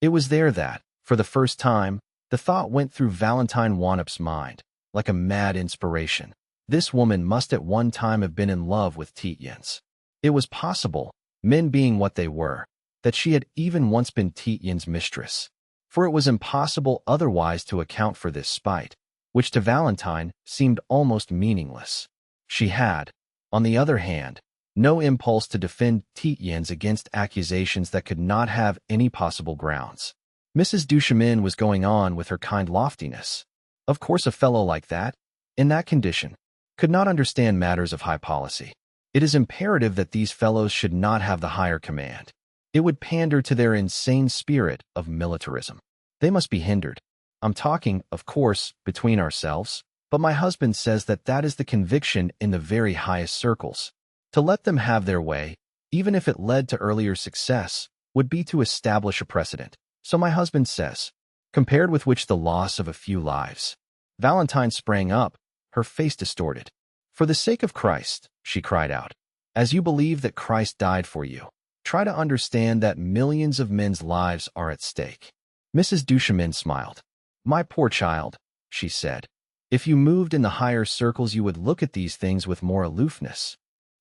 It was there that, for the first time, the thought went through Valentine Wannop's mind, like a mad inspiration. This woman must at one time have been in love with Tietjens. It was possible, men being what they were, that she had even once been Tietjens' mistress, for it was impossible otherwise to account for this spite, which to Valentine seemed almost meaningless. She had, on the other hand, no impulse to defend Tietjens against accusations that could not have any possible grounds. Mrs. Duchemin was going on with her kind loftiness. Of course a fellow like that, in that condition, could not understand matters of high policy. It is imperative that these fellows should not have the higher command. It would pander to their insane spirit of militarism. They must be hindered. I'm talking, of course, between ourselves, but my husband says that that is the conviction in the very highest circles. To let them have their way, even if it led to earlier success, would be to establish a precedent. So my husband says, compared with which the loss of a few lives. Valentine sprang up, her face distorted. For the sake of Christ, she cried out, as you believe that Christ died for you, try to understand that millions of men's lives are at stake. Mrs. Duchemin smiled. My poor child, she said, if you moved in the higher circles you would look at these things with more aloofness.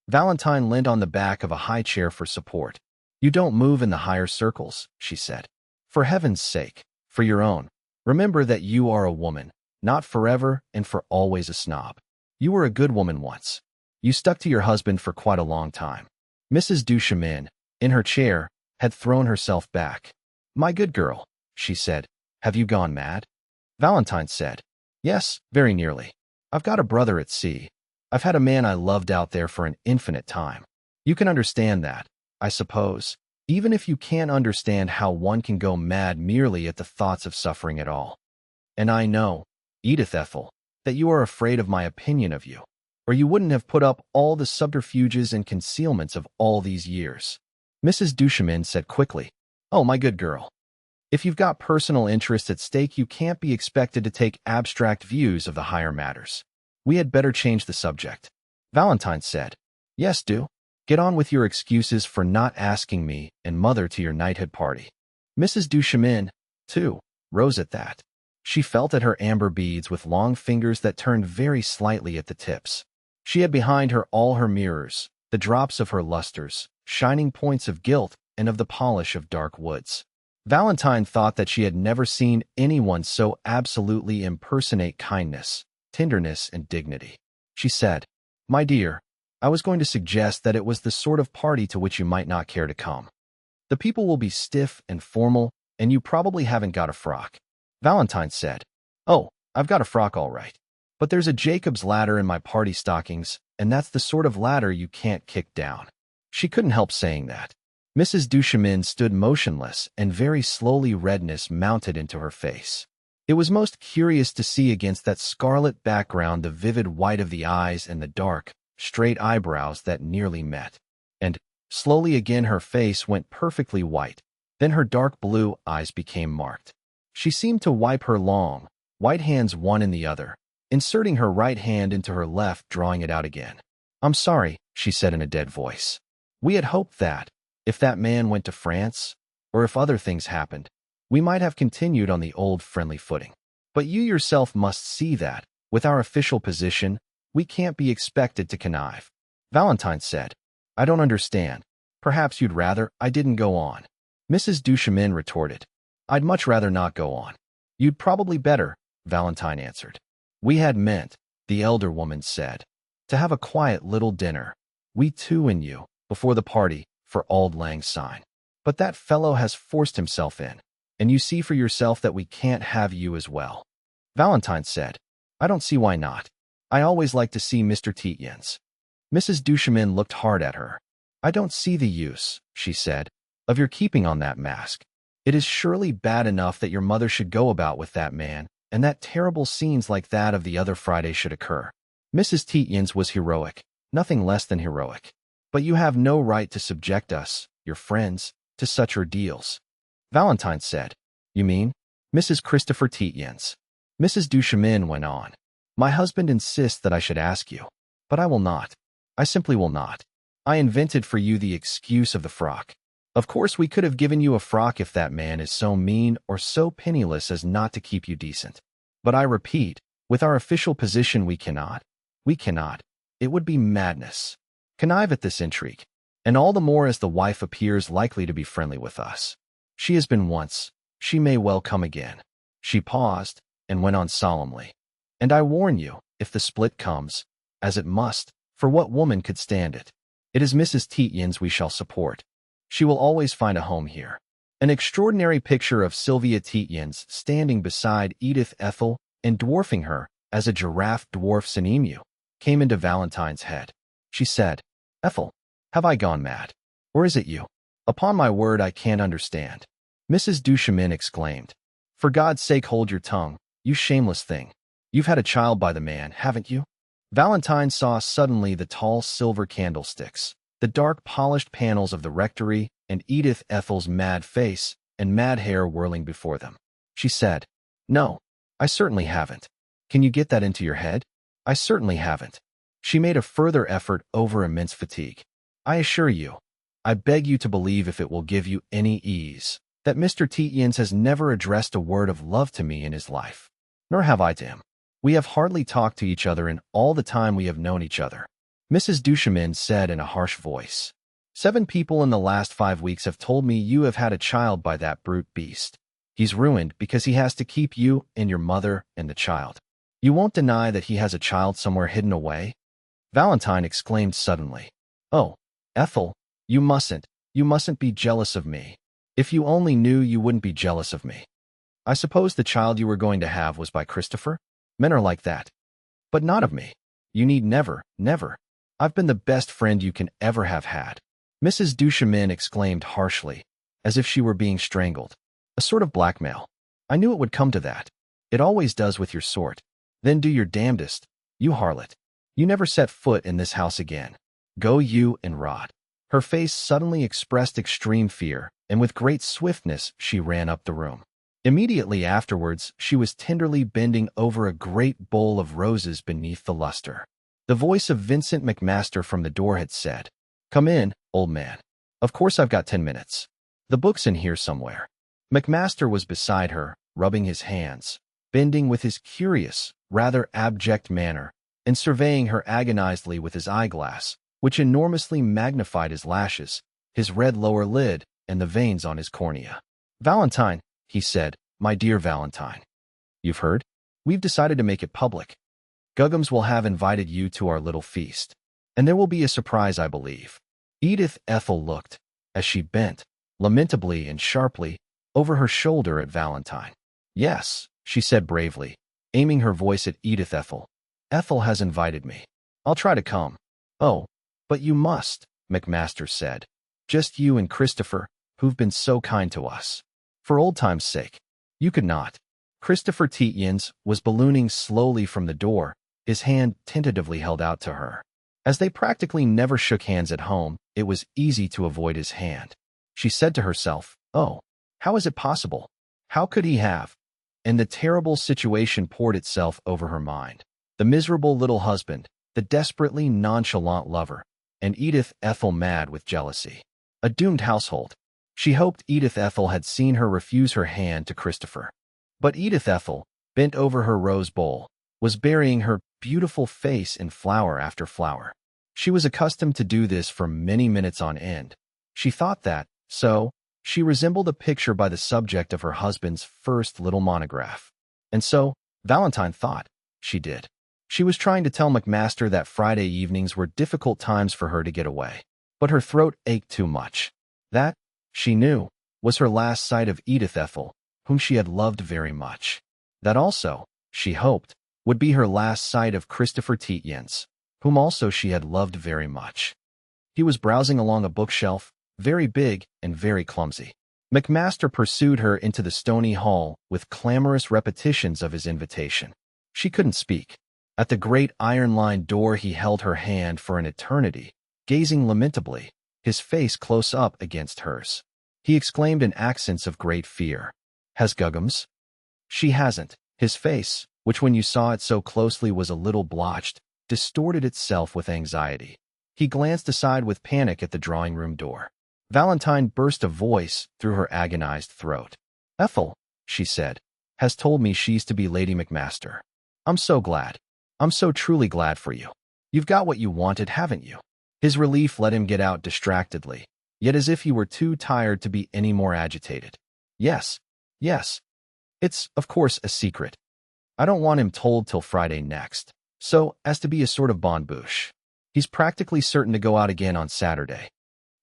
Valentine leaned on the back of a high chair for support. You don't move in the higher circles, she said. For heaven's sake, for your own, remember that you are a woman, not forever and for always a snob. You were a good woman once. You stuck to your husband for quite a long time. Mrs. Duchemin, in her chair, had thrown herself back. My good girl, she said, have you gone mad? Valentine said, yes, very nearly. I've got a brother at sea. I've had a man I loved out there for an infinite time. You can understand that, I suppose, even if you can't understand how one can go mad merely at the thoughts of suffering at all. And I know, Edith Ethel, that you are afraid of my opinion of you, or you wouldn't have put up all the subterfuges and concealments of all these years. Mrs. Duchemin said quickly, oh, my good girl. If you've got personal interests at stake, you can't be expected to take abstract views of the higher matters. We had better change the subject. Valentine said, yes, do. Get on with your excuses for not asking me and mother to your knighthood party. Mrs. Duchemin, too, rose at that. She felt at her amber beads with long fingers that turned very slightly at the tips. She had behind her all her mirrors, the drops of her lustres, shining points of gilt and of the polish of dark woods. Valentine thought that she had never seen anyone so absolutely impersonate kindness, tenderness, and dignity. She said, my dear, I was going to suggest that it was the sort of party to which you might not care to come. The people will be stiff and formal, and you probably haven't got a frock. Valentine said, oh, I've got a frock all right. But there's a Jacob's ladder in my party stockings, and that's the sort of ladder you can't kick down. She couldn't help saying that. Mrs. Duchemin stood motionless, and very slowly redness mounted into her face. It was most curious to see against that scarlet background the vivid white of the eyes and the dark, straight eyebrows that nearly met. And, slowly again her face went perfectly white. Then her dark blue eyes became marked. She seemed to wipe her long, white hands one in the other, inserting her right hand into her left, drawing it out again. I'm sorry, she said in a dead voice. We had hoped that, if that man went to France, or if other things happened, we might have continued on the old friendly footing. But you yourself must see that, with our official position, we can't be expected to connive. Valentine said, I don't understand. Perhaps you'd rather I didn't go on. Mrs. Duchemin retorted, I'd much rather not go on. You'd probably better, Valentine answered. We had meant, the elder woman said, to have a quiet little dinner, we two and you, before the party, for Auld Lang Syne. But that fellow has forced himself in, and you see for yourself that we can't have you as well. Valentine said, I don't see why not. I always like to see Mr. Tietjens. Mrs. Duchemin looked hard at her. I don't see the use, she said, of your keeping on that mask. It is surely bad enough that your mother should go about with that man, and that terrible scenes like that of the other Friday should occur. Mrs. Tietjens was heroic, nothing less than heroic. But you have no right to subject us, your friends, to such ordeals. Valentine said, you mean? Mrs. Christopher Tietjens. Mrs. Duchemin went on. My husband insists that I should ask you, but I will not. I simply will not. I invented for you the excuse of the frock. Of course, we could have given you a frock if that man is so mean or so penniless as not to keep you decent. But I repeat, with our official position we cannot. We cannot. It would be madness. Connive at this intrigue, and all the more as the wife appears likely to be friendly with us. She has been once. She may well come again. She paused, and went on solemnly. And I warn you, if the split comes, as it must, for what woman could stand it? It is Mrs. Tietjens we shall support. She will always find a home here. An extraordinary picture of Sylvia Tietjens standing beside Edith Ethel and dwarfing her as a giraffe dwarfs an emu came into Valentine's head. She said, "Ethel, have I gone mad? Or is it you? Upon my word, I can't understand." Mrs. Duchemin exclaimed, "For God's sake, hold your tongue, you shameless thing. You've had a child by the man, haven't you?" Valentine saw suddenly the tall silver candlesticks, the dark polished panels of the rectory, and Edith Ethel's mad face and mad hair whirling before them. She said, "No, I certainly haven't. Can you get that into your head? I certainly haven't." She made a further effort over immense fatigue. "I assure you, I beg you to believe, if it will give you any ease, that Mr. Tietjens has never addressed a word of love to me in his life, nor have I to him. We have hardly talked to each other in all the time we have known each other." Mrs. Duchemin said in a harsh voice, "7 people in the last 5 weeks have told me you have had a child by that brute beast. He's ruined because he has to keep you and your mother and the child. You won't deny that he has a child somewhere hidden away?" Valentine exclaimed suddenly, "Oh, Ethel, you mustn't be jealous of me. If you only knew, you wouldn't be jealous of me. I suppose the child you were going to have was by Christopher? Men are like that. But not of me. You need never. I've been the best friend you can ever have had." Mrs. Duchemin exclaimed harshly, as if she were being strangled. "A sort of blackmail. I knew it would come to that. It always does with your sort. Then do your damnedest, you harlot. You never set foot in this house again. Go you and rot." Her face suddenly expressed extreme fear, and with great swiftness she ran up the room. Immediately afterwards, she was tenderly bending over a great bowl of roses beneath the luster. The voice of Vincent McMaster from the door had said, "Come in, old man. Of course I've got 10 minutes. The book's in here somewhere." McMaster was beside her, rubbing his hands, bending with his curious, rather abject manner, and surveying her agonizedly with his eyeglass, which enormously magnified his lashes, his red lower lid, and the veins on his cornea. "Valentine," he said, "my dear Valentine. You've heard? We've decided to make it public. Guggums will have invited you to our little feast, and there will be a surprise, I believe." Edith Ethel looked, as she bent, lamentably and sharply, over her shoulder at Valentine. "Yes," she said bravely, aiming her voice at Edith Ethel. "Ethel has invited me. I'll try to come." "Oh, but you must," McMaster said. "Just you and Christopher, who've been so kind to us. For old time's sake. You could not." Christopher Tietjens was ballooning slowly from the door, his hand tentatively held out to her. As they practically never shook hands at home, it was easy to avoid his hand. She said to herself, "Oh, how is it possible? How could he have?" And the terrible situation poured itself over her mind. The miserable little husband, the desperately nonchalant lover, and Edith Ethel mad with jealousy. A doomed household. She hoped Edith Ethel had seen her refuse her hand to Christopher. But Edith Ethel, bent over her rose bowl, was burying her beautiful face in flower after flower. She was accustomed to do this for many minutes on end. She thought that, so, she resembled a picture by the subject of her husband's first little monograph. And so, Valentine thought, she did. She was trying to tell McMaster that Friday evenings were difficult times for her to get away. But her throat ached too much. That, she knew, was her last sight of Edith Ethel, whom she had loved very much. That also, she hoped, would be her last sight of Christopher Tietjens, whom also she had loved very much. He was browsing along a bookshelf, very big and very clumsy. McMaster pursued her into the stony hall with clamorous repetitions of his invitation. She couldn't speak. At the great iron-lined door he held her hand for an eternity, gazing lamentably, his face close up against hers. He exclaimed in accents of great fear, "Has Guggums?" "She hasn't." His face, which when you saw it so closely was a little blotched, distorted itself with anxiety. He glanced aside with panic at the drawing-room door. Valentine burst a voice through her agonized throat. "Ethel," she said, "has told me she's to be Lady McMaster. I'm so glad. I'm so truly glad for you. You've got what you wanted, haven't you?" His relief let him get out distractedly, yet as if he were too tired to be any more agitated. Yes. It's, of course, a secret. I don't want him told till Friday next, so as to be a sort of bonne bouche. He's practically certain to go out again on Saturday.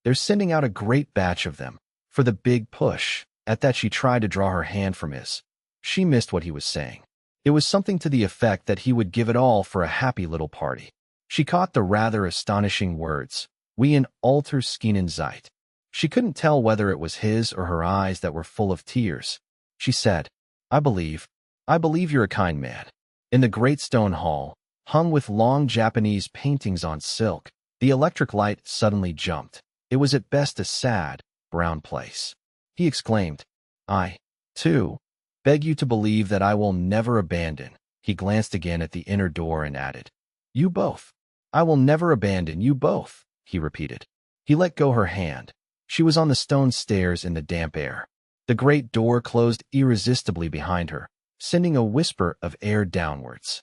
They're sending out a great batch of them for the big push." At that, she tried to draw her hand from his. She missed what he was saying. It was something to the effect that he would give it all for a happy little party. She caught the rather astonishing words, "Wie ein alter Skinen Zeit." She couldn't tell whether it was his or her eyes that were full of tears. She said, I believe you're a kind man." In the great stone hall, hung with long Japanese paintings on silk, the electric light suddenly jumped. It was at best a sad, brown place. He exclaimed, "I, too, beg you to believe that I will never abandon." He glanced again at the inner door and added, "You both. I will never abandon you both," he repeated. He let go her hand. She was on the stone stairs in the damp air. The great door closed irresistibly behind her, sending a whisper of air downwards.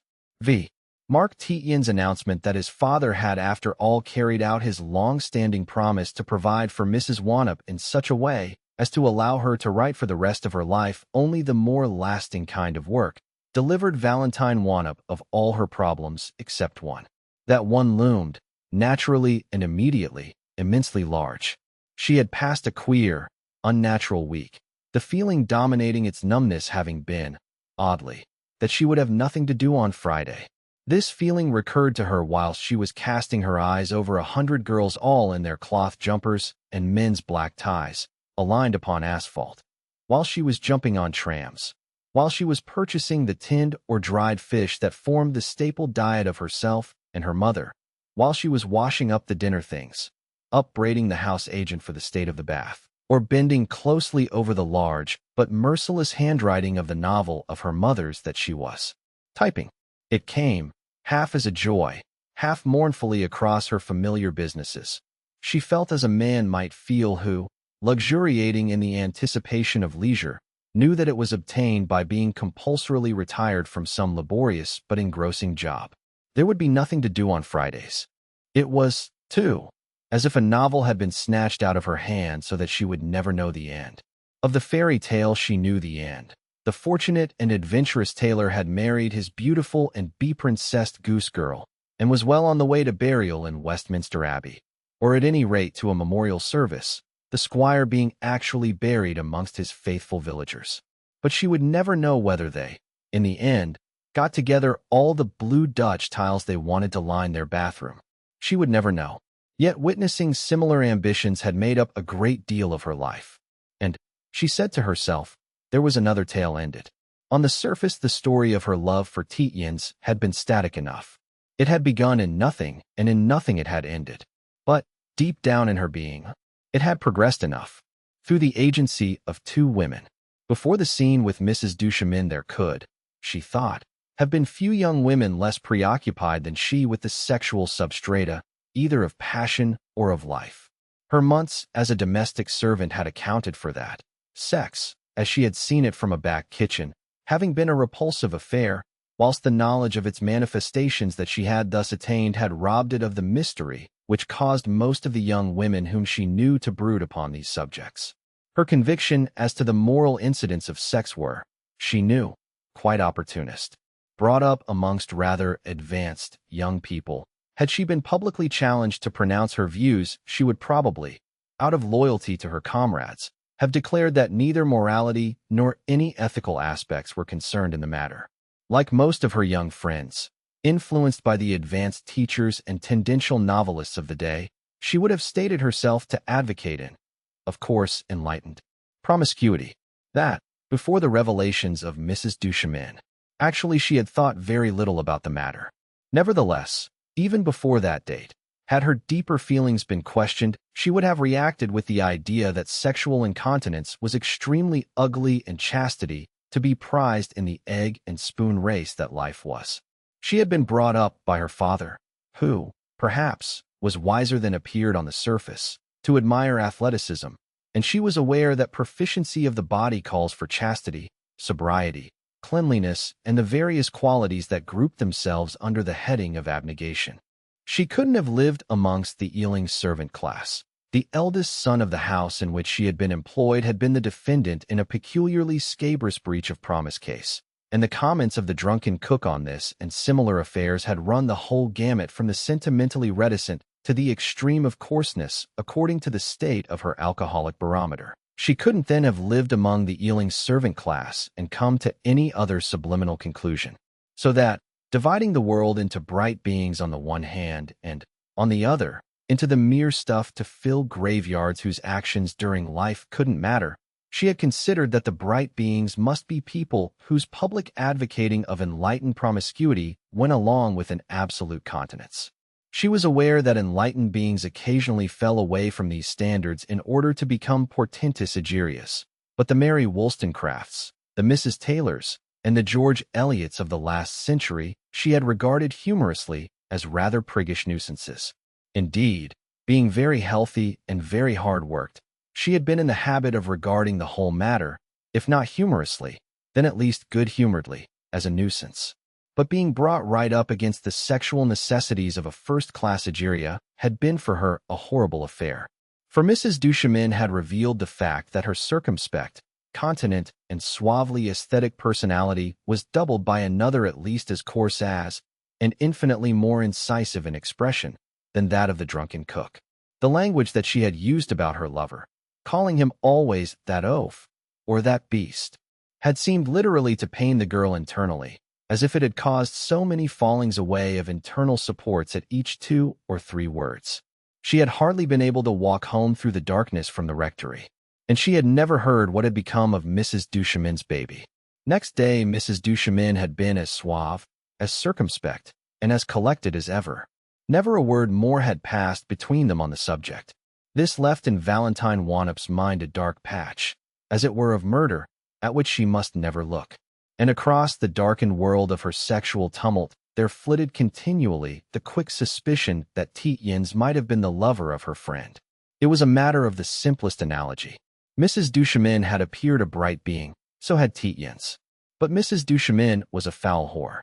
Mark Tietjens' announcement that his father had after all carried out his long-standing promise to provide for Mrs. Wannop in such a way as to allow her to write for the rest of her life only the more lasting kind of work, delivered Valentine Wannop of all her problems except one. That one loomed, naturally and immediately, immensely large. She had passed a queer, unnatural week, the feeling dominating its numbness having been, oddly, that she would have nothing to do on Friday. This feeling recurred to her whilst she was casting her eyes over 100 girls, all in their cloth jumpers and men's black ties, aligned upon asphalt, while she was jumping on trams, while she was purchasing the tinned or dried fish that formed the staple diet of herself and her mother, while she was washing up the dinner things, upbraiding the house agent for the state of the bath, or bending closely over the large but merciless handwriting of the novel of her mother's that she was typing. It came, half as a joy, half mournfully across her familiar businesses. She felt as a man might feel who, luxuriating in the anticipation of leisure, knew that it was obtained by being compulsorily retired from some laborious but engrossing job. There would be nothing to do on Fridays. It was, too, as if a novel had been snatched out of her hand so that she would never know the end. Of the fairy tale she knew the end. The fortunate and adventurous tailor had married his beautiful and be-princessed goose girl, and was well on the way to burial in Westminster Abbey, or at any rate to a memorial service, the squire being actually buried amongst his faithful villagers. But she would never know whether they, in the end, got together all the blue Dutch tiles they wanted to line their bathroom. She would never know. Yet witnessing similar ambitions had made up a great deal of her life. And, she said to herself, there was another tale ended. On the surface, the story of her love for Tietjens had been static enough. It had begun in nothing, and in nothing it had ended. But, deep down in her being, it had progressed enough. Through the agency of two women. Before the scene with Mrs. Duchemin there could, she thought, have been few young women less preoccupied than she with the sexual substrata, either of passion or of life. Her months as a domestic servant had accounted for that. Sex, as she had seen it from a back kitchen, having been a repulsive affair, whilst the knowledge of its manifestations that she had thus attained had robbed it of the mystery which caused most of the young women whom she knew to brood upon these subjects. Her conviction as to the moral incidents of sex were, she knew, quite opportunist. Brought up amongst rather advanced young people, had she been publicly challenged to pronounce her views, she would probably, out of loyalty to her comrades, have declared that neither morality nor any ethical aspects were concerned in the matter. Like most of her young friends, influenced by the advanced teachers and tendential novelists of the day, she would have stated herself to advocate in, of course, enlightened promiscuity. That, before the revelations of Mrs. Duchemin, actually she had thought very little about the matter. Nevertheless, even before that date, had her deeper feelings been questioned, she would have reacted with the idea that sexual incontinence was extremely ugly and chastity to be prized in the egg and spoon race that life was. She had been brought up by her father, who, perhaps, was wiser than appeared on the surface, to admire athleticism, and she was aware that proficiency of the body calls for chastity, sobriety, cleanliness, and the various qualities that group themselves under the heading of abnegation. She couldn't have lived amongst the Ealing servant class. The eldest son of the house in which she had been employed had been the defendant in a peculiarly scabrous breach of promise case, and the comments of the drunken cook on this and similar affairs had run the whole gamut from the sentimentally reticent to the extreme of coarseness according to the state of her alcoholic barometer. She couldn't then have lived among the Ealing servant class and come to any other subliminal conclusion. So that, dividing the world into bright beings on the one hand and, on the other, into the mere stuff to fill graveyards whose actions during life couldn't matter, she had considered that the bright beings must be people whose public advocating of enlightened promiscuity went along with an absolute continence. She was aware that enlightened beings occasionally fell away from these standards in order to become portentous egregious, but the Mary Wollstonecrafts, the Mrs. Taylors, and the George Eliots of the last century she had regarded humorously as rather priggish nuisances. Indeed, being very healthy and very hard-worked, she had been in the habit of regarding the whole matter, if not humorously, then at least good-humoredly, as a nuisance. But being brought right up against the sexual necessities of a first-class Egeria had been for her a horrible affair. For Mrs. Duchemin had revealed the fact that her circumspect, continent, and suavely aesthetic personality was doubled by another at least as coarse as, and infinitely more incisive in expression, than that of the drunken cook. The language that she had used about her lover, calling him always that oaf, or that beast, had seemed literally to pain the girl internally, as if it had caused so many fallings away of internal supports at each 2 or 3 words. She had hardly been able to walk home through the darkness from the rectory, and she had never heard what had become of Mrs. Duchemin's baby. Next day, Mrs. Duchemin had been as suave, as circumspect, and as collected as ever. Never a word more had passed between them on the subject. This left in Valentine Wannop's mind a dark patch, as it were of murder, at which she must never look. And across the darkened world of her sexual tumult there flitted continually the quick suspicion that Tietjens might have been the lover of her friend. It was a matter of the simplest analogy. Mrs. Duchemin had appeared a bright being, so had Tietjens. But Mrs. Duchemin was a foul whore.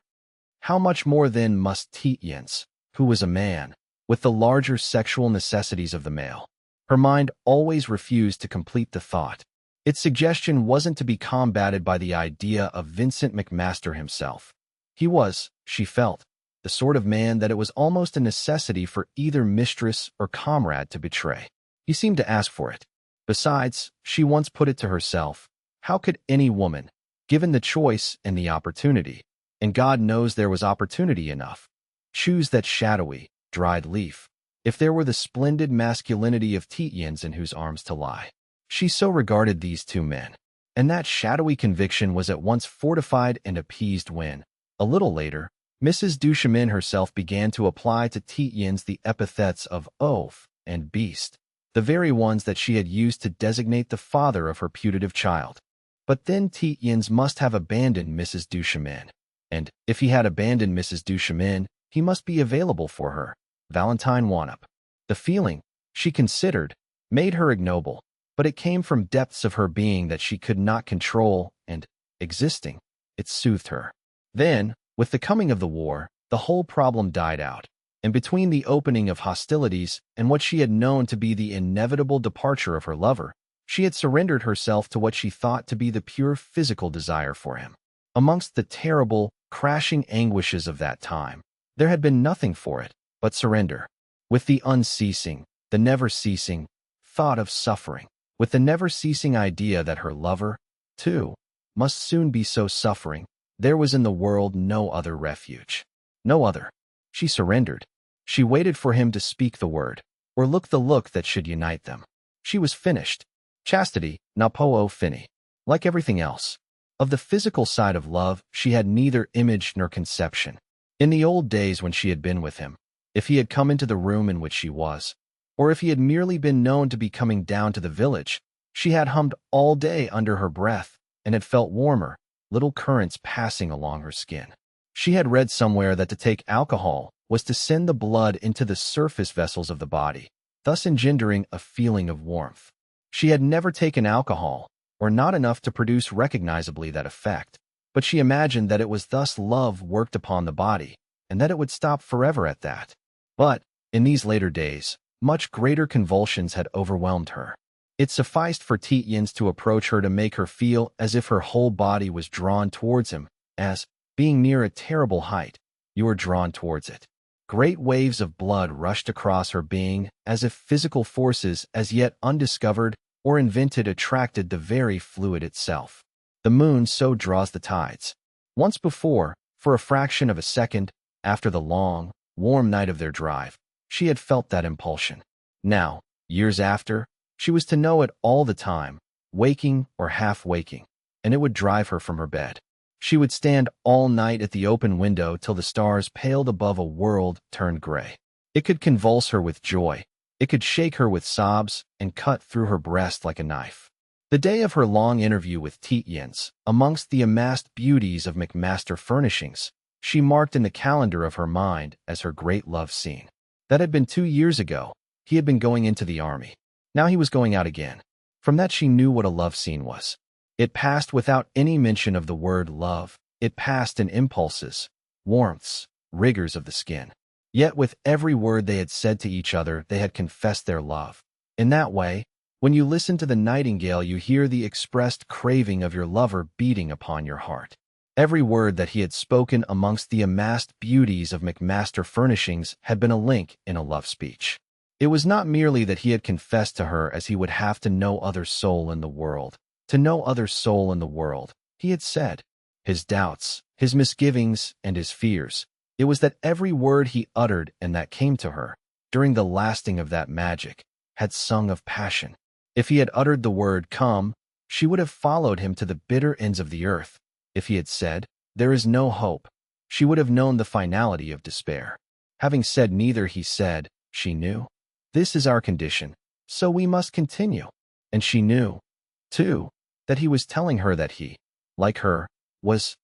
How much more then must Tietjens, who was a man, with the larger sexual necessities of the male? Her mind always refused to complete the thought. Its suggestion wasn't to be combated by the idea of Vincent McMaster himself. He was, she felt, the sort of man that it was almost a necessity for either mistress or comrade to betray. He seemed to ask for it. Besides, she once put it to herself, how could any woman, given the choice and the opportunity, and God knows there was opportunity enough, choose that shadowy, dried leaf, if there were the splendid masculinity of Tietjens in whose arms to lie? She so regarded these 2 men, and that shadowy conviction was at once fortified and appeased when, a little later, Mrs. Duchemin herself began to apply to Tietjens the epithets of oaf and beast, the very ones that she had used to designate the father of her putative child. But then Tietjens must have abandoned Mrs. Duchemin, and, if he had abandoned Mrs. Duchemin, he must be available for her, Valentine Wannop. The feeling, she considered, made her ignoble, but it came from depths of her being that she could not control, and, existing, it soothed her. Then, with the coming of the war, the whole problem died out, and between the opening of hostilities and what she had known to be the inevitable departure of her lover, she had surrendered herself to what she thought to be the pure physical desire for him. Amongst the terrible, crashing anguishes of that time, there had been nothing for it but surrender, with the unceasing, the never-ceasing thought of suffering, with the never-ceasing idea that her lover, too, must soon be so suffering. There was in the world no other refuge. No other. She surrendered. She waited for him to speak the word, or look the look that should unite them. She was finished. Chastity, napo fini. Like everything else. Of the physical side of love, she had neither image nor conception. In the old days when she had been with him, if he had come into the room in which she was, or if he had merely been known to be coming down to the village, she had hummed all day under her breath, and had felt warmer, little currents passing along her skin. She had read somewhere that to take alcohol was to send the blood into the surface vessels of the body, thus engendering a feeling of warmth. She had never taken alcohol, or not enough to produce recognizably that effect, but she imagined that it was thus love worked upon the body, and that it would stop forever at that. But, in these later days, much greater convulsions had overwhelmed her. It sufficed for Tietjens to approach her to make her feel as if her whole body was drawn towards him, as, being near a terrible height, you were drawn towards it. Great waves of blood rushed across her being, as if physical forces as yet undiscovered or invented attracted the very fluid itself. The moon so draws the tides. Once before, for a fraction of a second, after the long, warm night of their drive, she had felt that impulsion. Now, years after, she was to know it all the time, waking or half-waking, and it would drive her from her bed. She would stand all night at the open window till the stars paled above a world turned gray. It could convulse her with joy. It could shake her with sobs and cut through her breast like a knife. The day of her long interview with Tietjens, amongst the amassed beauties of McMaster Furnishings, she marked in the calendar of her mind as her great love scene. That had been 2 years ago. He had been going into the army. Now he was going out again. From that she knew what a love scene was. It passed without any mention of the word love. It passed in impulses, warmths, rigors of the skin. Yet with every word they had said to each other, they had confessed their love. In that way, when you listen to the nightingale, you hear the expressed craving of your lover beating upon your heart. Every word that he had spoken amongst the amassed beauties of McMaster Furnishings had been a link in a love speech. It was not merely that he had confessed to her as he would have to no other soul in the world. To no other soul in the world, he had said. His doubts, his misgivings, and his fears. It was that every word he uttered and that came to her, during the lasting of that magic, had sung of passion. If he had uttered the word come, she would have followed him to the bitter ends of the earth. If he had said, there is no hope, she would have known the finality of despair. Having said neither, he said, she knew. This is our condition, so we must continue. And she knew, too, that he was telling her that he, like her, was,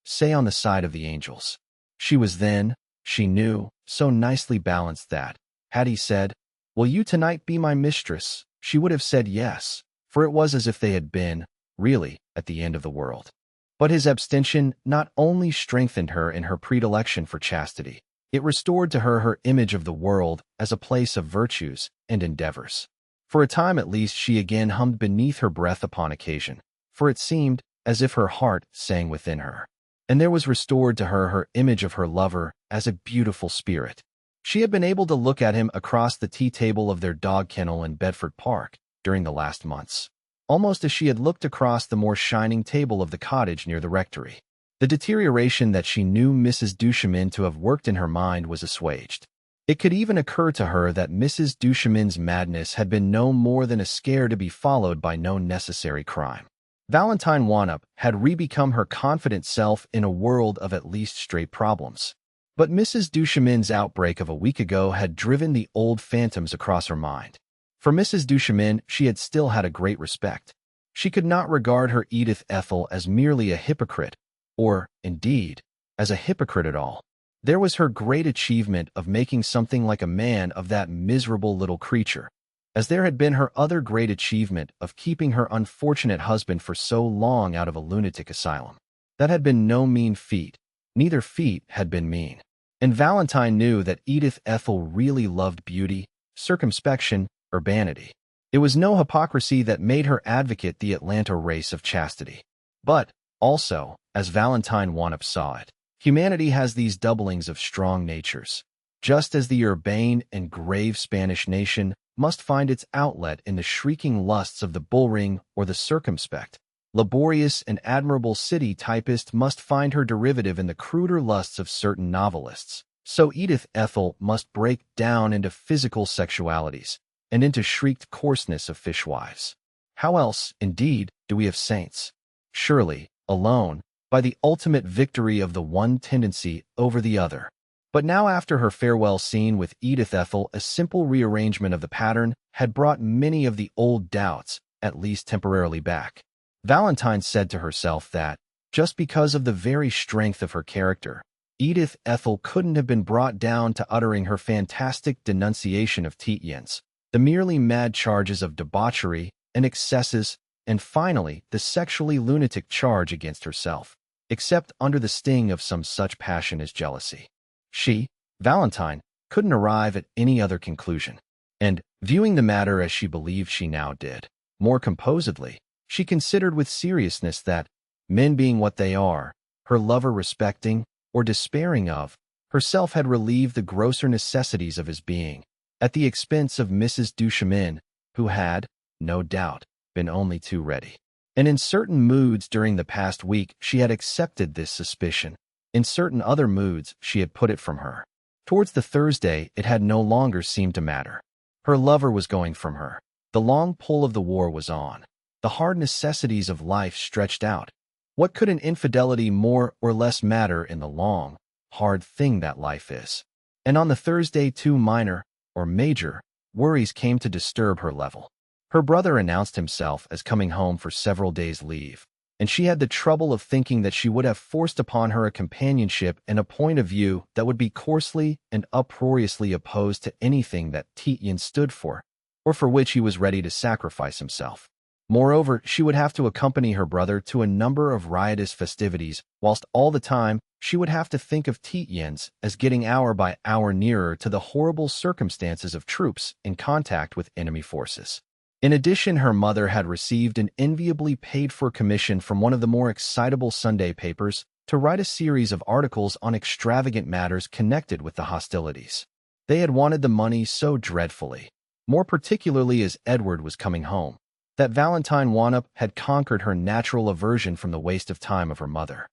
say on the side of the angels. She was then, she knew, so nicely balanced that, had he said, will you tonight be my mistress, she would have said yes, for it was as if they had been, really, at the end of the world. But his abstention not only strengthened her in her predilection for chastity, it restored to her her image of the world as a place of virtues and endeavors. For a time at least she again hummed beneath her breath upon occasion, for it seemed as if her heart sang within her. And there was restored to her her image of her lover as a beautiful spirit. She had been able to look at him across the tea table of their dog kennel in Bedford Park during the last months, almost as she had looked across the more shining table of the cottage near the rectory. The deterioration that she knew Mrs. Duchemin to have worked in her mind was assuaged. It could even occur to her that Mrs. Duchemin's madness had been no more than a scare to be followed by no necessary crime. Valentine Wannup had re-become her confident self in a world of at least straight problems. But Mrs. Duchemin's outbreak of a week ago had driven the old phantoms across her mind. For Mrs. Duchemin she had still had a great respect. She could not regard her Edith Ethel as merely a hypocrite, or, indeed, as a hypocrite at all. There was her great achievement of making something like a man of that miserable little creature, as there had been her other great achievement of keeping her unfortunate husband for so long out of a lunatic asylum. That had been no mean feat. Neither feat had been mean. And Valentine knew that Edith Ethel really loved beauty, circumspection, urbanity. It was no hypocrisy that made her advocate the Atlanta race of chastity. But, also, as Valentine Wannup saw it, humanity has these doublings of strong natures. Just as the urbane and grave Spanish nation must find its outlet in the shrieking lusts of the bullring or the circumspect, laborious and admirable city typist must find her derivative in the cruder lusts of certain novelists. So Edith Ethel must break down into physical sexualities and into shrieked coarseness of fishwives. How else, indeed, do we have saints? Surely, alone, by the ultimate victory of the one tendency over the other. But now after her farewell scene with Edith Ethel, a simple rearrangement of the pattern had brought many of the old doubts, at least temporarily, back. Valentine said to herself that, just because of the very strength of her character, Edith Ethel couldn't have been brought down to uttering her fantastic denunciation of Tietjens, the merely mad charges of debauchery and excesses, and finally the sexually lunatic charge against herself, except under the sting of some such passion as jealousy. She, Valentine, couldn't arrive at any other conclusion, and, viewing the matter as she believed she now did, more composedly, she considered with seriousness that, Men being what they are, her lover respecting, or despairing of, herself had relieved the grosser necessities of his being, at the expense of Mrs. Duchemin, who had, no doubt, been only too ready. And in certain moods during the past week she had accepted this suspicion. In certain other moods she had put it from her. Towards the Thursday it had no longer seemed to matter. Her lover was going from her. The long pull of the war was on. The hard necessities of life stretched out. What could an infidelity more or less matter in the long, hard thing that life is? And on the Thursday two minor, or major, worries came to disturb her level. Her brother announced himself as coming home for several days' leave, and she had the trouble of thinking that she would have forced upon her a companionship and a point of view that would be coarsely and uproariously opposed to anything that Tietjens stood for, or for which he was ready to sacrifice himself. Moreover, she would have to accompany her brother to a number of riotous festivities, whilst all the time she would have to think of Tietjens as getting hour by hour nearer to the horrible circumstances of troops in contact with enemy forces. In addition, her mother had received an enviably paid-for commission from one of the more excitable Sunday papers to write a series of articles on extravagant matters connected with the hostilities. They had wanted the money so dreadfully, more particularly as Edward was coming home, that Valentine Wanop had conquered her natural aversion from the waste of time of her mother.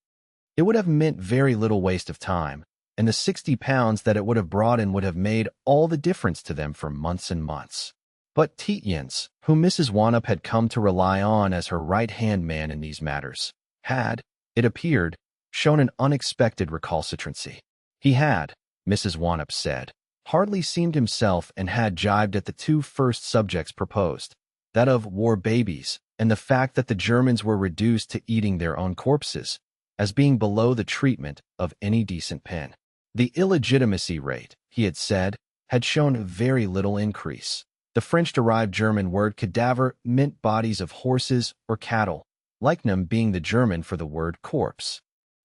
It would have meant very little waste of time, and the £60 that it would have brought in would have made all the difference to them for months and months. But Tietjens, whom Mrs. Wanop had come to rely on as her right-hand man in these matters, had, it appeared, shown an unexpected recalcitrancy. He had, Mrs. Wanop said, hardly seemed himself and had jibed at the two first subjects proposed, that of war babies and the fact that the Germans were reduced to eating their own corpses, as being below the treatment of any decent pen. The illegitimacy rate, he had said, had shown very little increase. The French-derived German word cadaver meant bodies of horses or cattle, likenum being the German for the word corpse.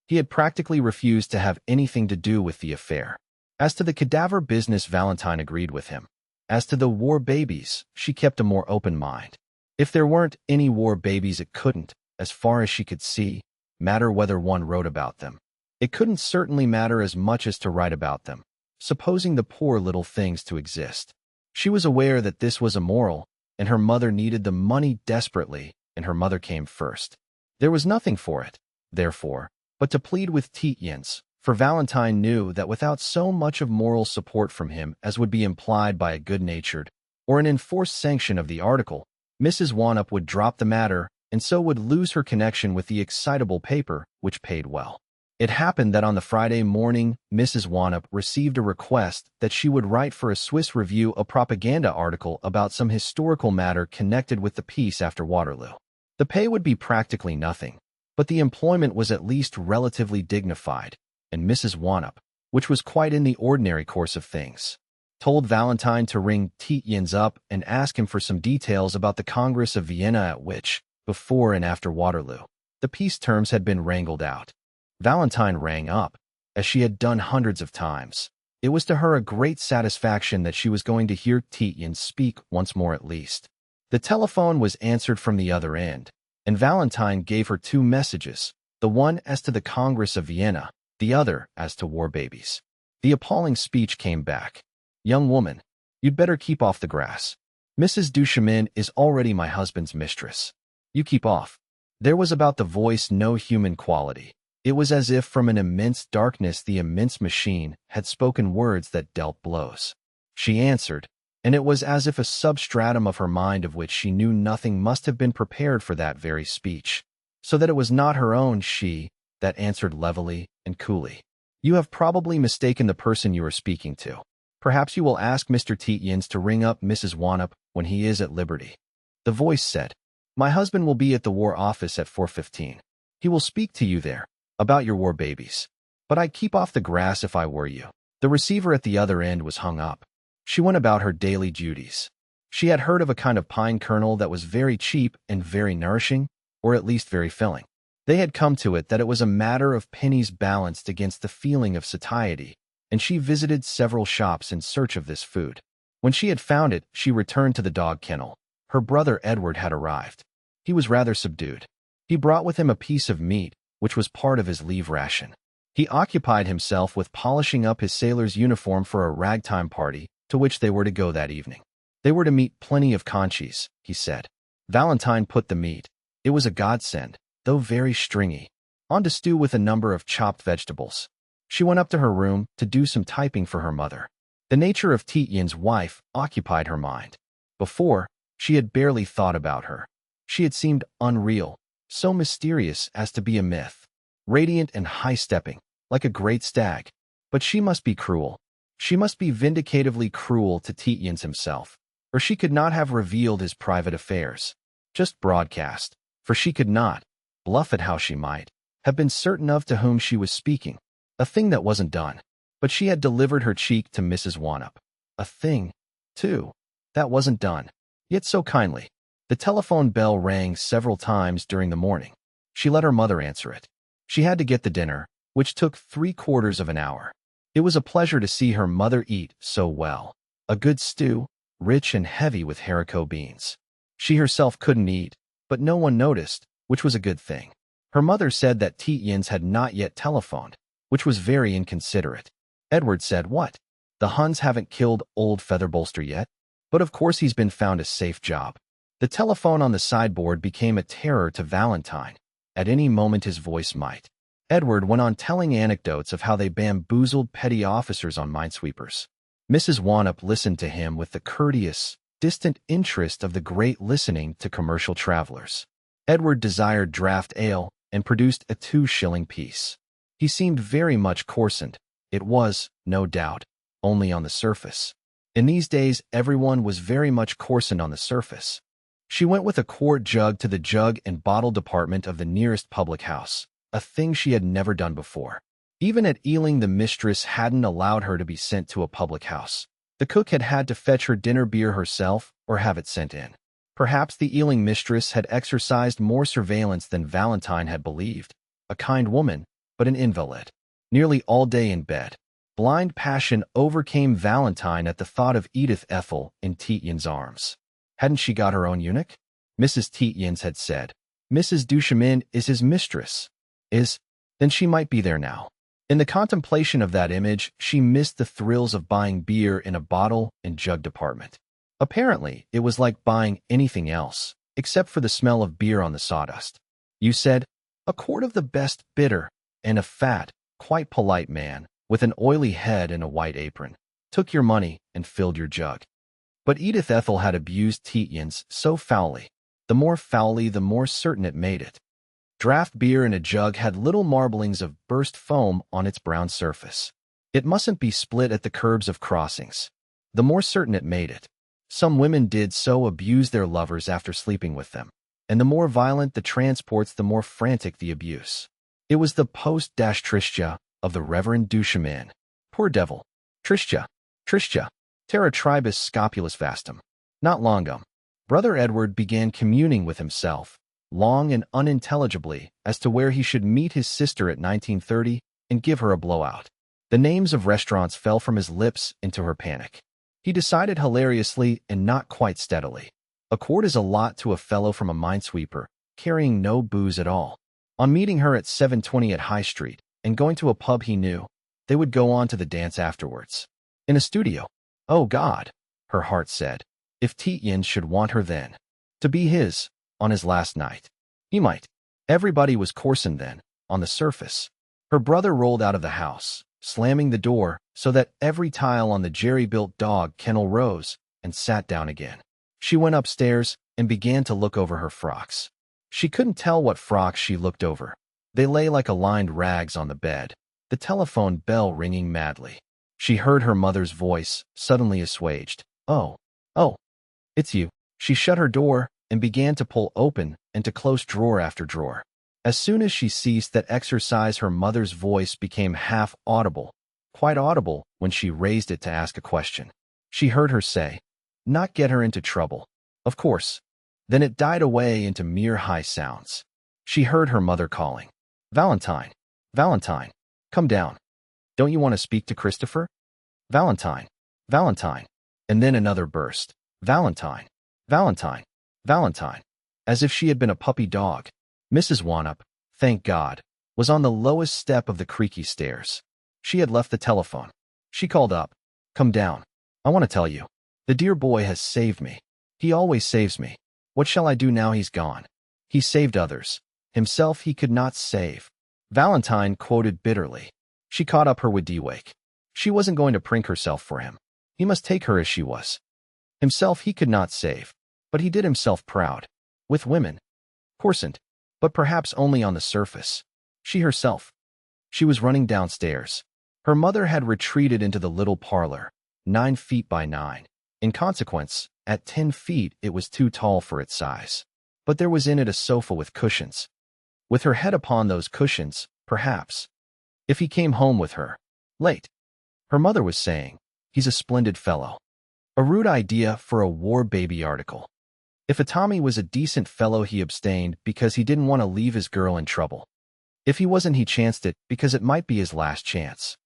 He had practically refused to have anything to do with the affair. As to the cadaver business, Valentine agreed with him. As to the war babies, she kept a more open mind. If there weren't any war babies, it couldn't, as far as she could see, matter whether one wrote about them. It couldn't certainly matter as much as to write about them, supposing the poor little things to exist. She was aware that this was immoral, and her mother needed the money desperately, and her mother came first. There was nothing for it, therefore, but to plead with Tietjens, for Valentine knew that without so much of moral support from him as would be implied by a good-natured, or an enforced sanction of the article, Mrs. Wanop would drop the matter, and so would lose her connection with the excitable paper, which paid well. It happened that on the Friday morning, Mrs. Wanop received a request that she would write for a Swiss review a propaganda article about some historical matter connected with the peace after Waterloo. The pay would be practically nothing, but the employment was at least relatively dignified, and Mrs. Wanop, which was quite in the ordinary course of things, told Valentine to ring Tietjens up and ask him for some details about the Congress of Vienna at which, before and after Waterloo, the peace terms had been wrangled out. Valentine rang up, as she had done hundreds of times. It was to her a great satisfaction that she was going to hear Tietjens speak once more at least. The telephone was answered from the other end, and Valentine gave her two messages, the one as to the Congress of Vienna, the other as to war babies. The appalling speech came back. "Young woman, you'd better keep off the grass. Mrs. Duchemin is already my husband's mistress. You keep off." There was about the voice no human quality. It was as if from an immense darkness the immense machine had spoken words that dealt blows. She answered, and it was as if a substratum of her mind of which she knew nothing must have been prepared for that very speech, so that it was not her own she that answered levelly and coolly. "You have probably mistaken the person you are speaking to. Perhaps you will ask Mr. Tietjens to ring up Mrs. Wanop when he is at liberty." The voice said, "My husband will be at the War Office at 4:15. He will speak to you there about your war babies. But I'd keep off the grass if I were you." The receiver at the other end was hung up. She went about her daily duties. She had heard of a kind of pine kernel that was very cheap and very nourishing, or at least very filling. They had come to it that it was a matter of pennies balanced against the feeling of satiety, and she visited several shops in search of this food. When she had found it, she returned to the dog kennel. Her brother Edward had arrived. He was rather subdued. He brought with him a piece of meat, which was part of his leave ration. He occupied himself with polishing up his sailor's uniform for a ragtime party to which they were to go that evening. They were to meet plenty of conchies, he said. Valentine put the meat, it was a godsend, though very stringy, on to stew with a number of chopped vegetables. She went up to her room to do some typing for her mother. The nature of Tietjens' wife occupied her mind. Before, she had barely thought about her. She had seemed unreal, so mysterious as to be a myth, radiant and high-stepping, like a great stag. But she must be cruel. She must be vindicatively cruel to Tietjens himself, or she could not have revealed his private affairs. Just broadcast, for she could not, bluff it how she might, have been certain of to whom she was speaking, a thing that wasn't done. But she had delivered her cheek to Mrs. Wannop. A thing, too, that wasn't done, yet so kindly. The telephone bell rang several times during the morning. She let her mother answer it. She had to get the dinner, which took 3/4 of an hour. It was a pleasure to see her mother eat so well. A good stew, rich and heavy with haricot beans. She herself couldn't eat, but no one noticed, which was a good thing. Her mother said that Tietjens had not yet telephoned, which was very inconsiderate. Edward said, "What? The Huns haven't killed old Featherbolster yet? But of course he's been found a safe job." The telephone on the sideboard became a terror to Valentine. At any moment his voice might. Edward went on telling anecdotes of how they bamboozled petty officers on minesweepers. Mrs. Wannop listened to him with the courteous, distant interest of the great listening to commercial travelers. Edward desired draught ale and produced a 2-shilling piece. He seemed very much coarsened. It was, no doubt, only on the surface. In these days, everyone was very much coarsened on the surface. She went with a quart jug to the jug and bottle department of the nearest public house, a thing she had never done before. Even at Ealing, the mistress hadn't allowed her to be sent to a public house. The cook had had to fetch her dinner beer herself or have it sent in. Perhaps the Ealing mistress had exercised more surveillance than Valentine had believed. A kind woman, but an invalid. Nearly all day in bed. Blind passion overcame Valentine at the thought of Edith Ethel in Tietjens' arms. Hadn't she got her own eunuch? Mrs. Tietjens had said. Mrs. Duchemin is his mistress. Then she might be there now. In the contemplation of that image, she missed the thrills of buying beer in a bottle and jug department. Apparently, it was like buying anything else, except for the smell of beer on the sawdust. You said, "A quart of the best bitter," and a fat, quite polite man, with an oily head and a white apron, took your money and filled your jug. But Edith Ethel had abused Tietjens so foully. The more foully, the more certain it made it. Draft beer in a jug had little marblings of burst foam on its brown surface. It mustn't be split at the curbs of crossings. The more certain it made it. Some women did so abuse their lovers after sleeping with them, and the more violent the transports, the more frantic the abuse. It was the post-Tristia of the Reverend Duchemin. Poor devil. Tristia. Terra tribus scopulus vastum. Not long ago, Brother Edward began communing with himself, long and unintelligibly, as to where he should meet his sister at 1930 and give her a blowout. The names of restaurants fell from his lips into her panic. He decided hilariously and not quite steadily. A quart is a lot to a fellow from a minesweeper, carrying no booze at all. On meeting her at 720 at High Street and going to a pub he knew, they would go on to the dance afterwards. In a studio. Oh God, her heart said, if Tietjens should want her then. To be his, on his last night. He might. Everybody was coarsened then, on the surface. Her brother rolled out of the house, slamming the door so that every tile on the jerry-built dog kennel rose, and sat down again. She went upstairs and began to look over her frocks. She couldn't tell what frocks she looked over. They lay like aligned rags on the bed, the telephone bell ringing madly. She heard her mother's voice, suddenly assuaged. Oh, it's you. She shut her door and began to pull open and to close drawer after drawer. As soon as she ceased that exercise, her mother's voice became half audible, quite audible when she raised it to ask a question. She heard her say, "Not get her into trouble." Of course. Then it died away into mere high sounds. She heard her mother calling, "Valentine, Valentine, come down. Don't you want to speak to Christopher? Valentine, Valentine." And then another burst. "Valentine, Valentine, Valentine," as if she had been a puppy dog. Mrs. Wanup, thank God, was on the lowest step of the creaky stairs. She had left the telephone. She called up. Come down. I want to tell you. The dear boy has saved me. He always saves me. What shall I do now he's gone? He saved others. Himself he could not save. Valentine quoted bitterly. She caught up her wake. She wasn't going to prink herself for him. He must take her as she was. Himself he could not save, but he did himself proud. With women. Coarsened, but perhaps only on the surface. She herself. She was running downstairs. Her mother had retreated into the little parlor, 9 feet by 9. In consequence, at 10 feet it was too tall for its size. But there was in it a sofa with cushions. With her head upon those cushions, perhaps. If he came home with her. Late. Her mother was saying, he's a splendid fellow. A rude idea for a war baby article. If a Tommy was a decent fellow he abstained because he didn't want to leave his girl in trouble. If he wasn't he chanced it because it might be his last chance.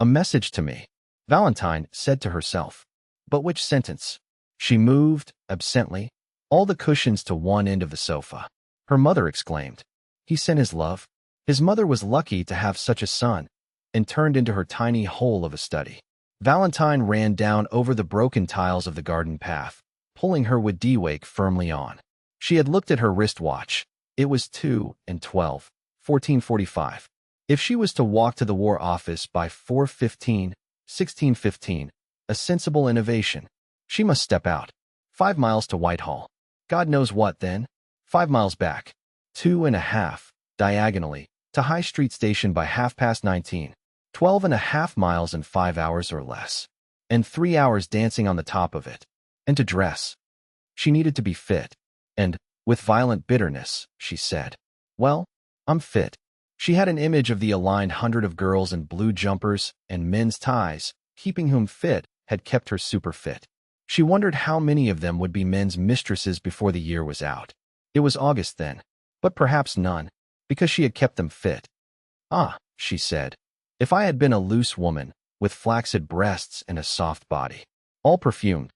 A message to me, Valentine said to herself. But which sentence? She moved, absently, all the cushions to one end of the sofa. Her mother exclaimed. He sent his love. His mother was lucky to have such a son, and turned into her tiny hole of a study. Valentine ran down over the broken tiles of the garden path, pulling her wake firmly on. She had looked at her wristwatch. It was 2:12, 14:45. If she was to walk to the War Office by 4:15, 16:15, a sensible innovation, she must step out. 5 miles to Whitehall. God knows what then. 5 miles back. 2.5, diagonally, to High Street Station by 19:30. 12.5 miles in 5 hours or less. And 3 hours dancing on the top of it. And to dress. She needed to be fit. And, with violent bitterness, she said, well, I'm fit. She had an image of the aligned hundred of girls in blue jumpers and men's ties, keeping whom fit had kept her super fit. She wondered how many of them would be men's mistresses before the year was out. It was August then, but perhaps none, because she had kept them fit. Ah, she said, if I had been a loose woman, with flaccid breasts and a soft body, all perfumed.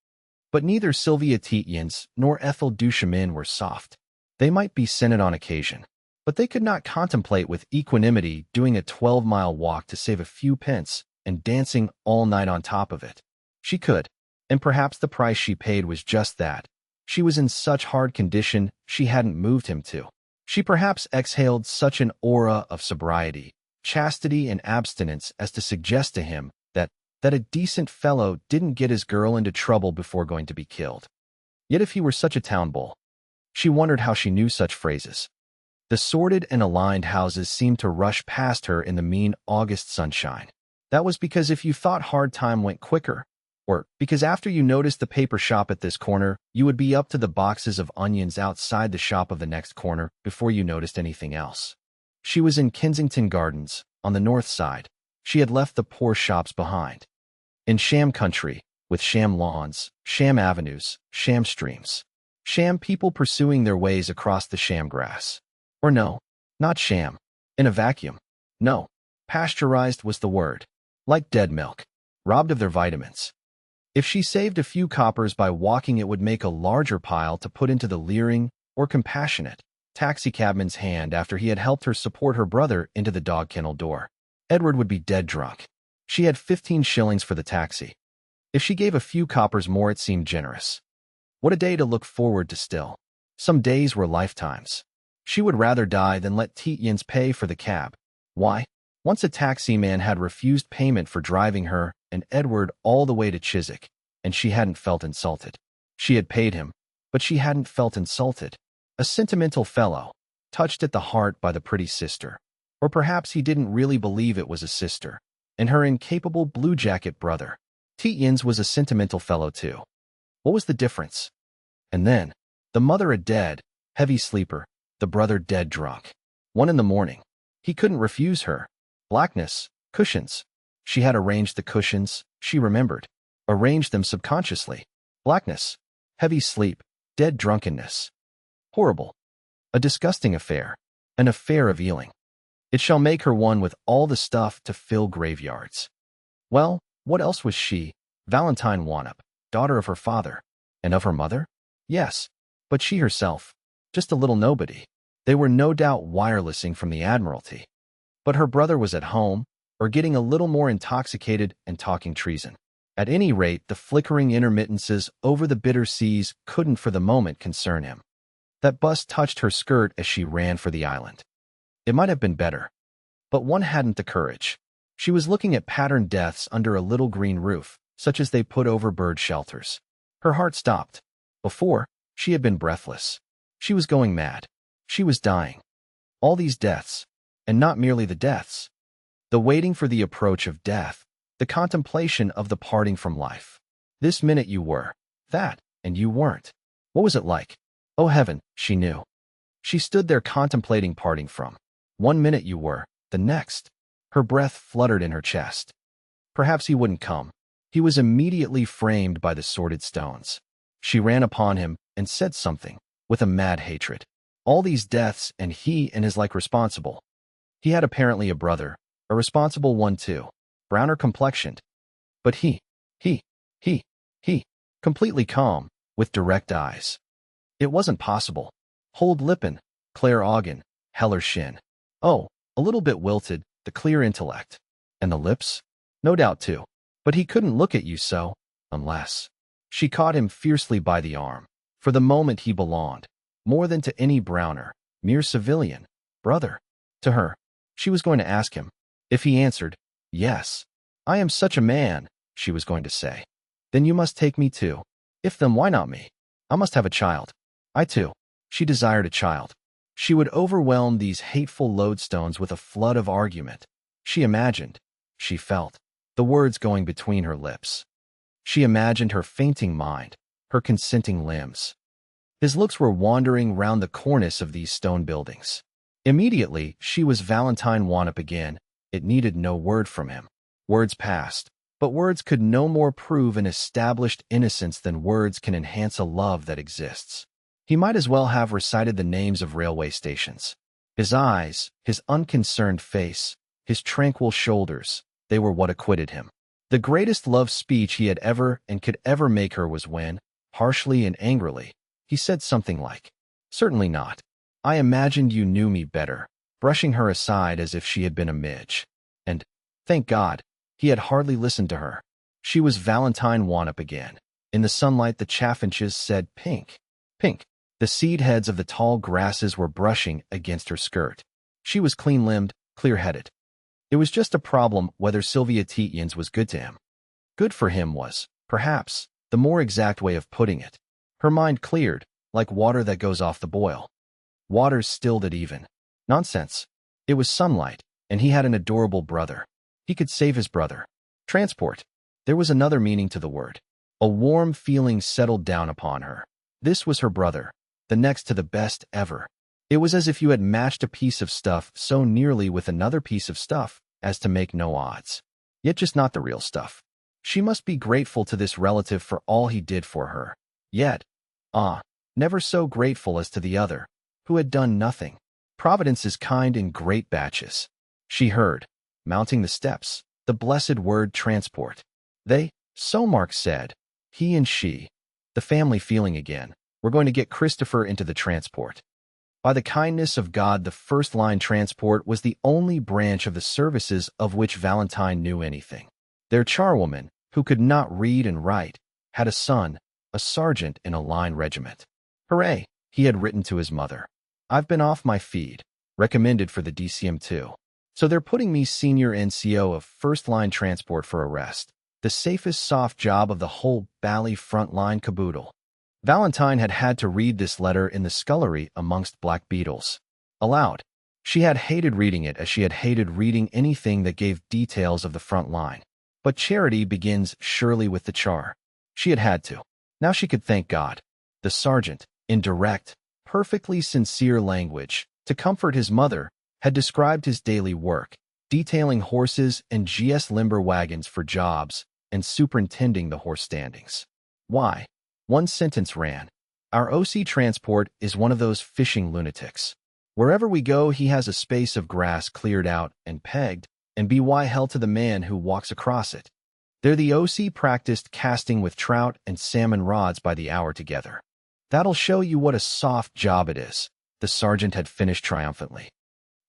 But neither Sylvia Tietjens nor Ethel Duchemin were soft. They might be scented on occasion, but they could not contemplate with equanimity doing a 12-mile walk to save a few pence and dancing all night on top of it. She could, and perhaps the price she paid was just that. She was in such hard condition she hadn't moved him to. She perhaps exhaled such an aura of sobriety, chastity, and abstinence as to suggest to him that a decent fellow didn't get his girl into trouble before going to be killed. Yet if he were such a town bull, she wondered how she knew such phrases. The sordid and aligned houses seemed to rush past her in the mean August sunshine. That was because if you thought hard time went quicker, or because after you noticed the paper shop at this corner, you would be up to the boxes of onions outside the shop of the next corner before you noticed anything else. She was in Kensington Gardens, on the north side. She had left the poor shops behind. In sham country, with sham lawns, sham avenues, sham streams. Sham people pursuing their ways across the sham grass. Or no, not sham. In a vacuum. No, pasteurized was the word. Like dead milk. Robbed of their vitamins. If she saved a few coppers by walking it would make a larger pile to put into the leering, or compassionate, taxicabman's hand after he had helped her support her brother into the dog kennel door. Edward would be dead drunk. She had 15 shillings for the taxi. If she gave a few coppers more it seemed generous. What a day to look forward to still. Some days were lifetimes. She would rather die than let Tietjens pay for the cab. Why? Once a taxi man had refused payment for driving her and Edward all the way to Chiswick, and she hadn't felt insulted. She had paid him, but she hadn't felt insulted. A sentimental fellow, touched at the heart by the pretty sister. Or perhaps he didn't really believe it was a sister, and her incapable blue-jacket brother. Tietjens was a sentimental fellow too. What was the difference? And then, the mother a dead, heavy sleeper, the brother dead drunk. 1 in the morning. He couldn't refuse her. Blackness, cushions. She had arranged the cushions, she remembered. Arranged them subconsciously. Blackness, heavy sleep, dead drunkenness. Horrible. A disgusting affair. An affair of Ealing. It shall make her one with all the stuff to fill graveyards. Well, what else was she, Valentine Wanup, daughter of her father, and of her mother? Yes, but she herself, just a little nobody. They were no doubt wirelessing from the Admiralty. But her brother was at home, or getting a little more intoxicated and talking treason. At any rate, the flickering intermittences over the bitter seas couldn't for the moment concern him. That bus touched her skirt as she ran for the island. It might have been better, but one hadn't the courage. She was looking at patterned deaths under a little green roof, such as they put over bird shelters. Her heart stopped. Before, she had been breathless. She was going mad. She was dying. All these deaths, and not merely the deaths. The waiting for the approach of death, the contemplation of the parting from life. This minute you were that, and you weren't. What was it like? Oh heaven, she knew. She stood there contemplating parting from. 1 minute you were, the next. Her breath fluttered in her chest. Perhaps he wouldn't come. He was immediately framed by the sordid stones. She ran upon him and said something, with a mad hatred. All these deaths, and he and his like responsible. He had apparently a brother, a responsible one too, browner complexioned. But he, completely calm, with direct eyes. It wasn't possible. Hold lippen, Claire Augen, heller shin. Oh, a little bit wilted, the clear intellect. And the lips? No doubt too. But he couldn't look at you so, unless. She caught him fiercely by the arm. For the moment he belonged, more than to any browner, mere civilian, brother. To her. She was going to ask him. If he answered, yes. I am such a man, she was going to say. Then you must take me too. If then, why not me? I must have a child. I too. She desired a child. She would overwhelm these hateful lodestones with a flood of argument. She imagined, she felt, the words going between her lips. She imagined her fainting mind, her consenting limbs. His looks were wandering round the cornice of these stone buildings. Immediately, she was Valentine Wannop again. It needed no word from him. Words passed, but words could no more prove an established innocence than words can enhance a love that exists. He might as well have recited the names of railway stations. His eyes, his unconcerned face, his tranquil shoulders, they were what acquitted him. The greatest love speech he had ever and could ever make her was when, harshly and angrily, he said something like, "Certainly not. I imagined you knew me better," brushing her aside as if she had been a midge. And, thank God, he had hardly listened to her. She was Valentine Wannop again. In the sunlight the chaffinches said pink, pink. The seed heads of the tall grasses were brushing against her skirt. She was clean-limbed, clear-headed. It was just a problem whether Sylvia Tietjens was good to him. Good for him was, perhaps, the more exact way of putting it. Her mind cleared, like water that goes off the boil. Water's stilled at even. Nonsense. It was sunlight, and he had an adorable brother. He could save his brother. Transport. There was another meaning to the word. A warm feeling settled down upon her. This was her brother, the next to the best ever. It was as if you had matched a piece of stuff so nearly with another piece of stuff as to make no odds. Yet just not the real stuff. She must be grateful to this relative for all he did for her. Yet, never so grateful as to the other, who had done nothing. Providence is kind in great batches. She heard, mounting the steps, the blessed word transport. They, so Mark said, he and she, the family feeling again, were going to get Christopher into the transport. By the kindness of God, the first-line transport was the only branch of the services of which Valentine knew anything. Their charwoman, who could not read and write, had a son, a sergeant in a line regiment. Hooray, he had written to his mother. I've been off my feed, recommended for the DCM2. So they're putting me senior NCO of first-line transport for arrest. The safest soft job of the whole bally front-line caboodle. Valentine had had to read this letter in the scullery amongst black beetles. Aloud. She had hated reading it as she had hated reading anything that gave details of the front line. But charity begins surely with the char. She had had to. Now she could thank God. The sergeant, in direct, perfectly sincere language, to comfort his mother, had described his daily work, detailing horses and GS limber wagons for jobs and superintending the horse standings. Why? One sentence ran, "Our OC transport is one of those fishing lunatics. Wherever we go, he has a space of grass cleared out and pegged, and BY hell to the man who walks across it. There the OC practiced casting with trout and salmon rods by the hour together. That'll show you what a soft job it is. the sergeant had finished triumphantly.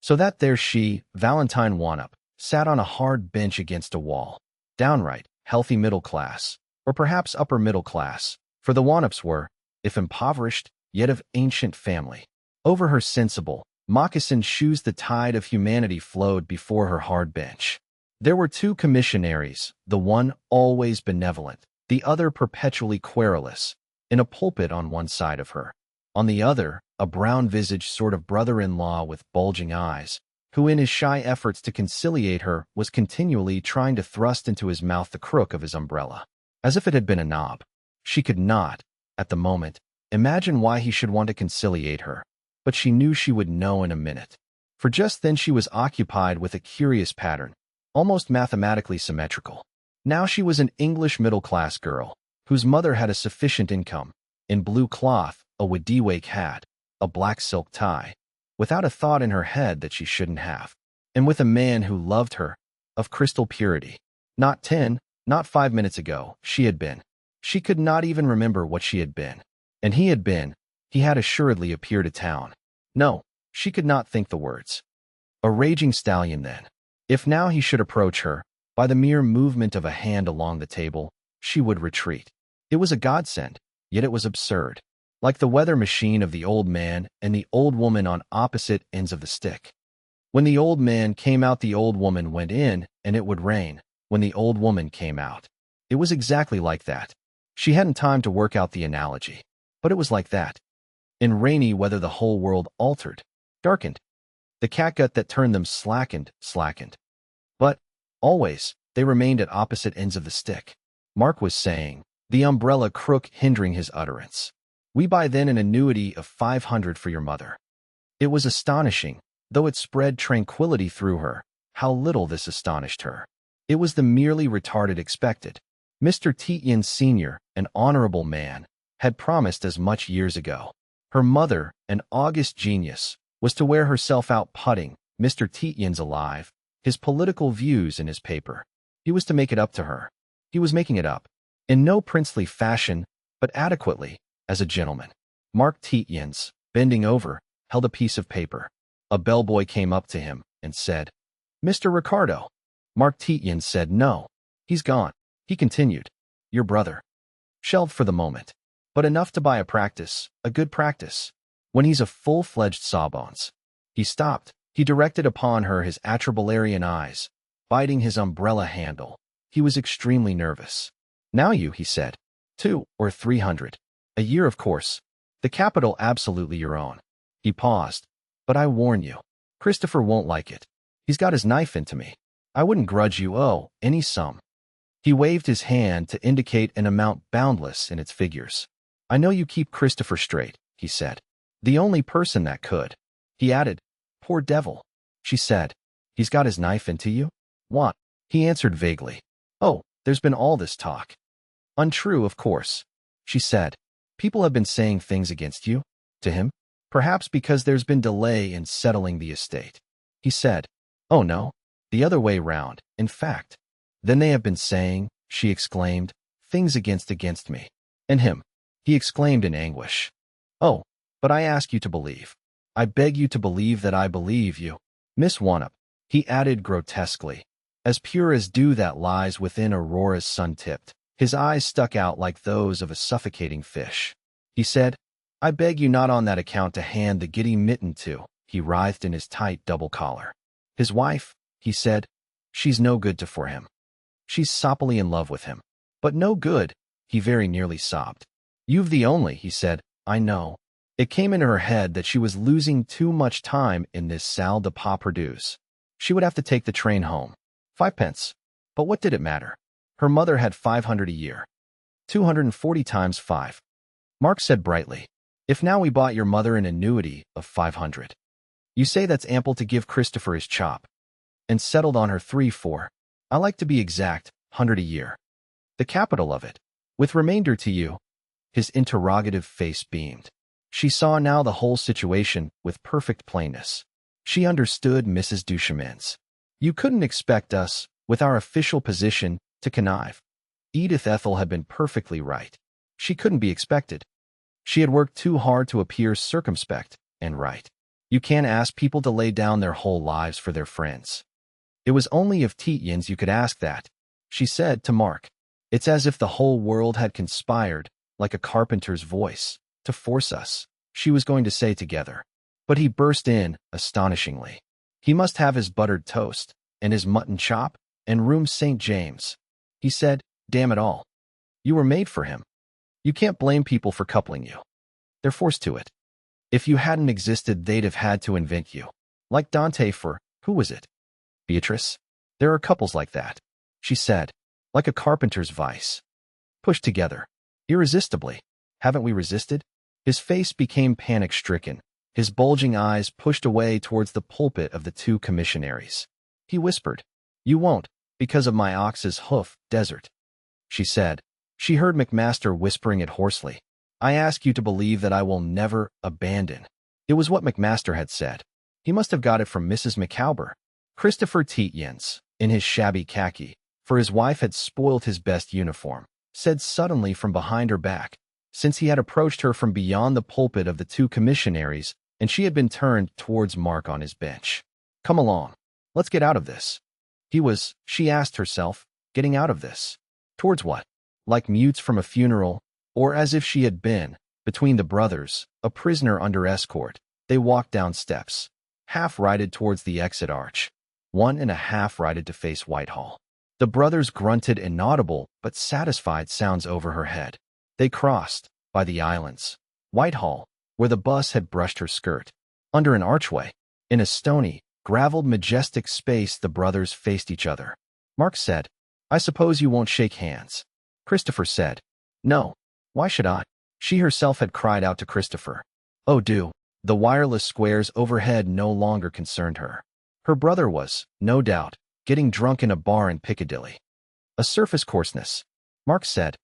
So that there she, Valentine Wanup, sat on a hard bench against a wall. Downright, healthy middle class, or perhaps upper middle class, for the Wanups were, if impoverished, yet of ancient family. Over her sensible, moccasined shoes the tide of humanity flowed before her hard bench. There were two commissionaries, the one always benevolent, the other perpetually querulous, in a pulpit on one side of her. On the other, a brown-visaged sort of brother-in-law with bulging eyes, who in his shy efforts to conciliate her was continually trying to thrust into his mouth the crook of his umbrella, as if it had been a knob. She could not, at the moment, imagine why he should want to conciliate her, but she knew she would know in a minute. For just then she was occupied with a curious pattern, almost mathematically symmetrical. Now she was an English middle-class girl, whose mother had a sufficient income, in blue cloth, a Wadiwake hat, a black silk tie, without a thought in her head that she shouldn't have, and with a man who loved her, of crystal purity. Not 10, not 5 minutes ago, she had been. She could not even remember what she had been. And he had assuredly appeared to town. No, she could not think the words. A raging stallion then. If now he should approach her, by the mere movement of a hand along the table, she would retreat. It was a godsend, yet it was absurd. Like the weather machine of the old man and the old woman on opposite ends of the stick. When the old man came out, the old woman went in, and it would rain. When the old woman came out, it was exactly like that. She hadn't time to work out the analogy, but it was like that. In rainy weather the whole world altered, darkened. The catgut that turned them slackened. But, always, they remained at opposite ends of the stick. Mark was saying, the umbrella crook hindering his utterance. We buy then an annuity of 500 for your mother. It was astonishing, though it spread tranquility through her, how little this astonished her. It was the merely retarded expected. Mr. Tietjens Sr., an honorable man, had promised as much years ago. Her mother, an august genius, was to wear herself out putting, Mr. Tietjens alive, his political views in his paper. He was to make it up to her. He was making it up. In no princely fashion, but adequately, as a gentleman. Mark Tietjens, bending over, held a piece of paper. A bellboy came up to him and said, "Mr. Ricardo." Mark Tietjens said, "No. He's gone." He continued, "Your brother." Shelved for the moment, but enough to buy a good practice. When he's a full-fledged sawbones. He stopped. He directed upon her his atrabilarian eyes, biting his umbrella handle. He was extremely nervous. "Now you," he said, 200 or 300. A year, of course. The capital absolutely your own. He paused. "But I warn you, Christopher won't like it. He's got his knife into me. I wouldn't grudge you, any sum." He waved his hand to indicate an amount boundless in its figures. "I know you keep Christopher straight," he said. "The only person that could." He added, "Poor devil." She said, "He's got his knife into you?" "What?" He answered vaguely. "Oh, there's been all this talk." "Untrue, of course." She said, "People have been saying things against you?" To him? "Perhaps because there's been delay in settling the estate." He said, "Oh no, the other way round, in fact." "Then they have been saying," she exclaimed, "things against me." "And him," he exclaimed in anguish. "Oh, but I ask you to believe. I beg you to believe that I believe you. Miss Wanup," he added grotesquely, "as pure as dew that lies within Aurora's sun-tipped." His eyes stuck out like those of a suffocating fish. He said, "I beg you not on that account to hand the giddy mitten to." He writhed in his tight double collar. "His wife," he said, "she's no good for him. She's soppily in love with him. But no good," he very nearly sobbed. "You've the only," he said, "I know." It came into her head that she was losing too much time in this salle de pas perdus. She would have to take the train home. 5 pence. But what did it matter? Her mother had 500 a year. 240 times 5. Mark said brightly, "If now we bought your mother an annuity of 500. You say that's ample to give Christopher his chop. And settled on her 3-4. I like to be exact, 100 a year. The capital of it. With remainder to you." His interrogative face beamed. She saw now the whole situation with perfect plainness. She understood Mrs. Duchemin's. "You couldn't expect us, with our official position, to connive." Edith Ethel had been perfectly right. She couldn't be expected. She had worked too hard to appear circumspect, and right. You can't ask people to lay down their whole lives for their friends. It was only of Tietjens you could ask that, she said to Mark. It's as if the whole world had conspired, like a carpenter's voice, to force us, she was going to say together. But he burst in, astonishingly. He must have his buttered toast, and his mutton chop, and room St. James. He said, damn it all. You were made for him. You can't blame people for coupling you. They're forced to it. If you hadn't existed, they'd have had to invent you. Like Dante for, who was it? Beatrice? There are couples like that, she said, like a carpenter's vice. Pushed together. Irresistibly. Haven't we resisted? His face became panic-stricken, his bulging eyes pushed away towards the pulpit of the two commissionaries. He whispered, You won't, because of my ox's hoof, desert. She said. She heard McMaster whispering it hoarsely. I ask you to believe that I will never abandon. It was what McMaster had said. He must have got it from Mrs. McCowber. Christopher Tietjens, in his shabby khaki, for his wife had spoilt his best uniform, said suddenly from behind her back, since he had approached her from beyond the pulpit of the two commissionaries, and she had been turned towards Mark on his bench. Come along. Let's get out of this. He was, she asked herself, getting out of this. Towards what? Like mutes from a funeral, or as if she had been, between the brothers, a prisoner under escort. They walked down steps, half-righted towards the exit arch, 1.5 righted to face Whitehall. The brothers grunted inaudible but satisfied sounds over her head. They crossed, by the islands, Whitehall, where the bus had brushed her skirt. Under an archway, in a stony, graveled majestic space, the brothers faced each other. Mark said, I suppose you won't shake hands. Christopher said, No. Why should I? She herself had cried out to Christopher. Oh, do. The wireless squares overhead no longer concerned her. Her brother was, no doubt, getting drunk in a bar in Piccadilly. A surface coarseness. Mark said,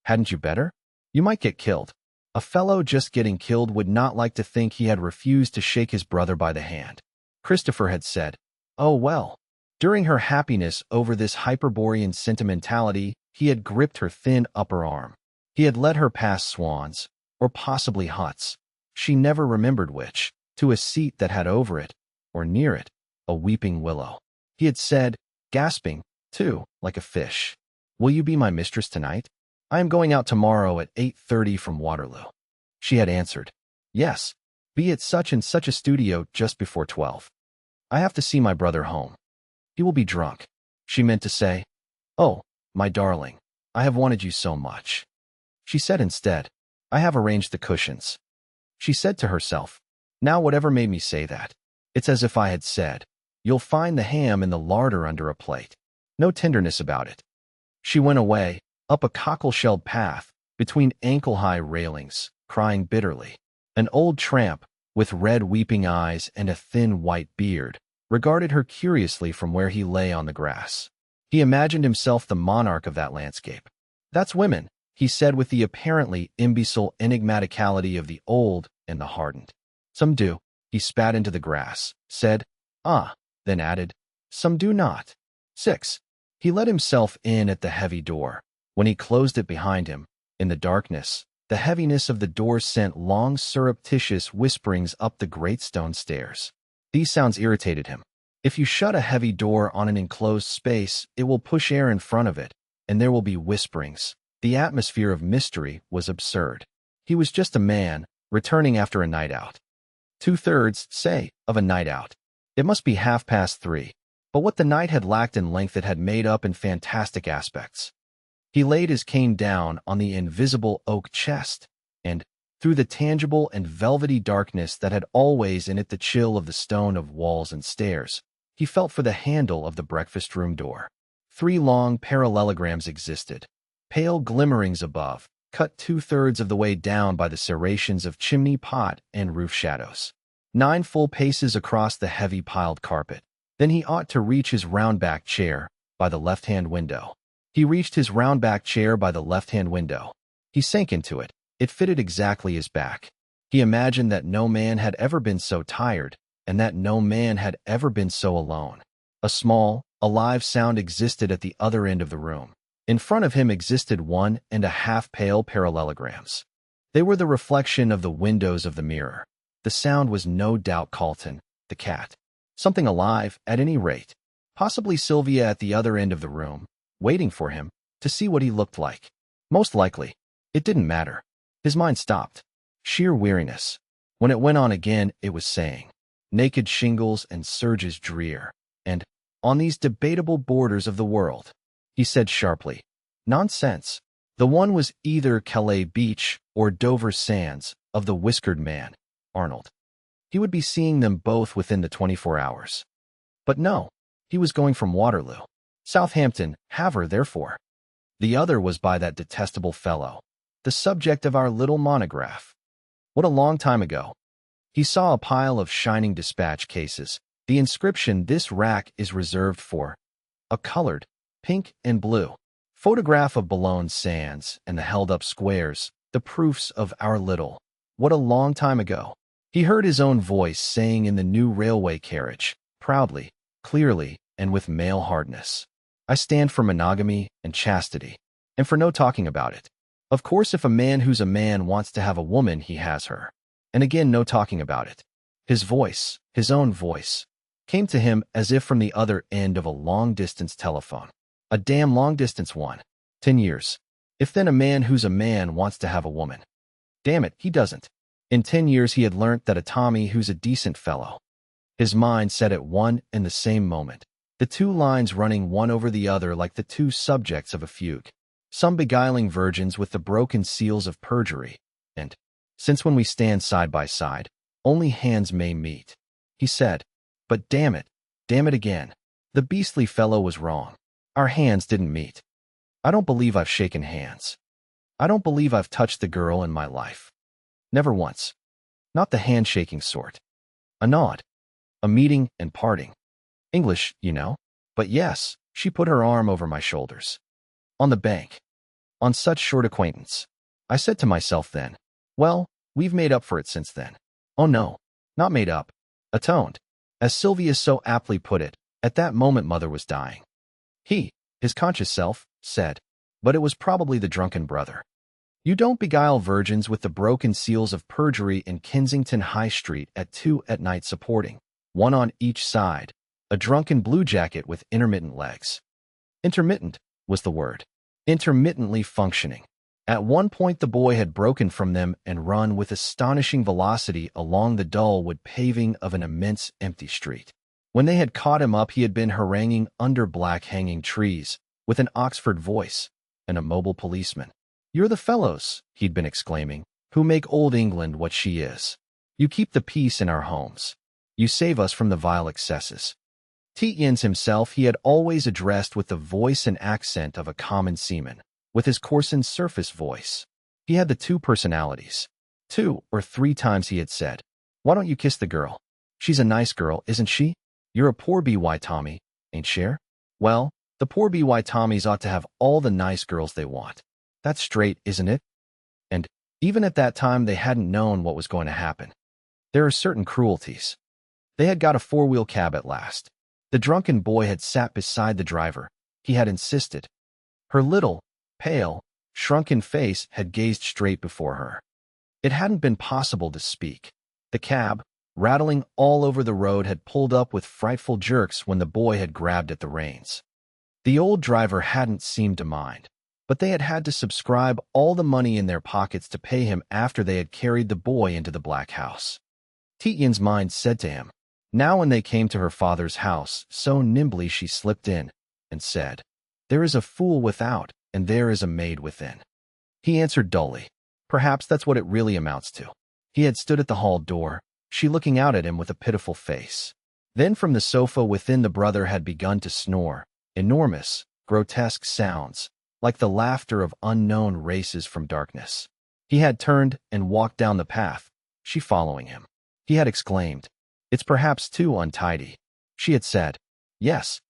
Hadn't you better? You might get killed. A fellow just getting killed would not like to think he had refused to shake his brother by the hand. Christopher had said, Oh, well. During her happiness over this Hyperborean sentimentality, he had gripped her thin upper arm. He had led her past swans, or possibly huts, she never remembered which, to a seat that had over it, or near it, a weeping willow. He had said, gasping, too, like a fish, Will you be my mistress tonight? I am going out tomorrow at 8:30 from Waterloo. She had answered, Yes, be at such and such a studio just before 12. I have to see my brother home. He will be drunk. She meant to say, Oh, my darling, I have wanted you so much. She said instead, I have arranged the cushions. She said to herself, Now whatever made me say that? It's as if I had said, You'll find the ham in the larder under a plate. No tenderness about it. She went away, up a cockle-shelled path, between ankle-high railings, crying bitterly. An old tramp, with red weeping eyes and a thin white beard, regarded her curiously from where he lay on the grass. He imagined himself the monarch of that landscape. That's women, he said with the apparently imbecile enigmaticality of the old and the hardened. Some do. He spat into the grass, said, Ah, then added, Some do not. 6. He let himself in at the heavy door. When he closed it behind him, in the darkness, the heaviness of the door sent long surreptitious whisperings up the great stone stairs. These sounds irritated him. If you shut a heavy door on an enclosed space, it will push air in front of it, and there will be whisperings. The atmosphere of mystery was absurd. He was just a man, returning after a night out. 2/3, say, of a night out. It must be 3:30. But what the night had lacked in length it had made up in fantastic aspects. He laid his cane down on the invisible oak chest, and, through the tangible and velvety darkness that had always in it the chill of the stone of walls and stairs, he felt for the handle of the breakfast-room door. 3 long parallelograms existed, pale glimmerings above, cut 2/3 of the way down by the serrations of chimney pot and roof shadows. 9 full paces across the heavy piled carpet. Then he ought to reach his round-back chair, by the left-hand window. He reached his round-back chair by the left-hand window. He sank into it. It fitted exactly his back. He imagined that no man had ever been so tired, and that no man had ever been so alone. A small, alive sound existed at the other end of the room. In front of him existed 1.5 pale parallelograms. They were the reflection of the windows of the mirror. The sound was no doubt Carlton, the cat. Something alive, at any rate. Possibly Sylvia at the other end of the room, waiting for him, to see what he looked like. Most likely. It didn't matter. His mind stopped. Sheer weariness. When it went on again, it was saying, naked shingles and surges drear. And, on these debatable borders of the world, he said sharply, nonsense. The one was either Calais Beach or Dover Sands, of the whiskered man, Arnold. He would be seeing them both within the 24 hours. But no, he was going from Waterloo. Southampton, Havre, therefore. The other was by that detestable fellow, the subject of our little monograph. What a long time ago. He saw a pile of shining dispatch cases, the inscription, "This rack is reserved for," a colored, pink and blue, photograph of Boulogne sands and the held-up squares, the proofs of our little. What a long time ago. He heard his own voice saying in the new railway carriage, proudly, clearly, and with male hardness, I stand for monogamy and chastity, and for no talking about it. Of course, if a man who's a man wants to have a woman, he has her. And again, no talking about it. His voice, his own voice, came to him as if from the other end of a long-distance telephone. A damn long-distance one. 10 years. If then a man who's a man wants to have a woman. Damn it, he doesn't. In 10 years he had learnt that a Tommy who's a decent fellow. His mind said at one and the same moment, the two lines running one over the other like the two subjects of a fugue. Some beguiling virgins with the broken seals of perjury, and, since when we stand side by side, only hands may meet. He said, but damn it again. The beastly fellow was wrong. Our hands didn't meet. I don't believe I've shaken hands. I don't believe I've touched the girl in my life. Never once. Not the handshaking sort. A nod. A meeting and parting. English, you know. But yes, she put her arm over my shoulders. On the bank. On such short acquaintance. I said to myself then, well, we've made up for it since then. Oh no, not made up. Atoned. As Sylvia so aptly put it, at that moment Mother was dying. He, his conscious self, said, but it was probably the drunken brother. You don't beguile virgins with the broken seals of perjury in Kensington High Street at 2 at night supporting, one on each side, a drunken bluejacket with intermittent legs. Intermittent was the word. Intermittently functioning. At one point the boy had broken from them and run with astonishing velocity along the dull wood paving of an immense empty street. When they had caught him up he had been haranguing under black hanging trees, with an Oxford voice, and a mobile policeman. You're the fellows, he'd been exclaiming, who make old England what she is. You keep the peace in our homes. You save us from the vile excesses. Tietjens himself he had always addressed with the voice and accent of a common seaman, with his coarsened surface voice. He had the two personalities. 2 or 3 times he had said, why don't you kiss the girl? She's a nice girl, isn't she? You're a poor B.Y. Tommy, ain't cher? Well, the poor B.Y. Tommies ought to have all the nice girls they want. That's straight, isn't it? And, even at that time they hadn't known what was going to happen. There are certain cruelties. They had got a 4-wheel cab at last. The drunken boy had sat beside the driver. He had insisted. Her little, pale, shrunken face had gazed straight before her. It hadn't been possible to speak. The cab, rattling all over the road, had pulled up with frightful jerks when the boy had grabbed at the reins. The old driver hadn't seemed to mind, but they had had to subscribe all the money in their pockets to pay him after they had carried the boy into the black house. Tietjens' mind said to him, now when they came to her father's house, so nimbly she slipped in, and said, there is a fool without, and there is a maid within. He answered dully, perhaps that's what it really amounts to. He had stood at the hall door, she looking out at him with a pitiful face. Then from the sofa within the brother had begun to snore, enormous, grotesque sounds, like the laughter of unknown races from darkness. He had turned and walked down the path, she following him. He had exclaimed, it's perhaps too untidy. She had said, yes,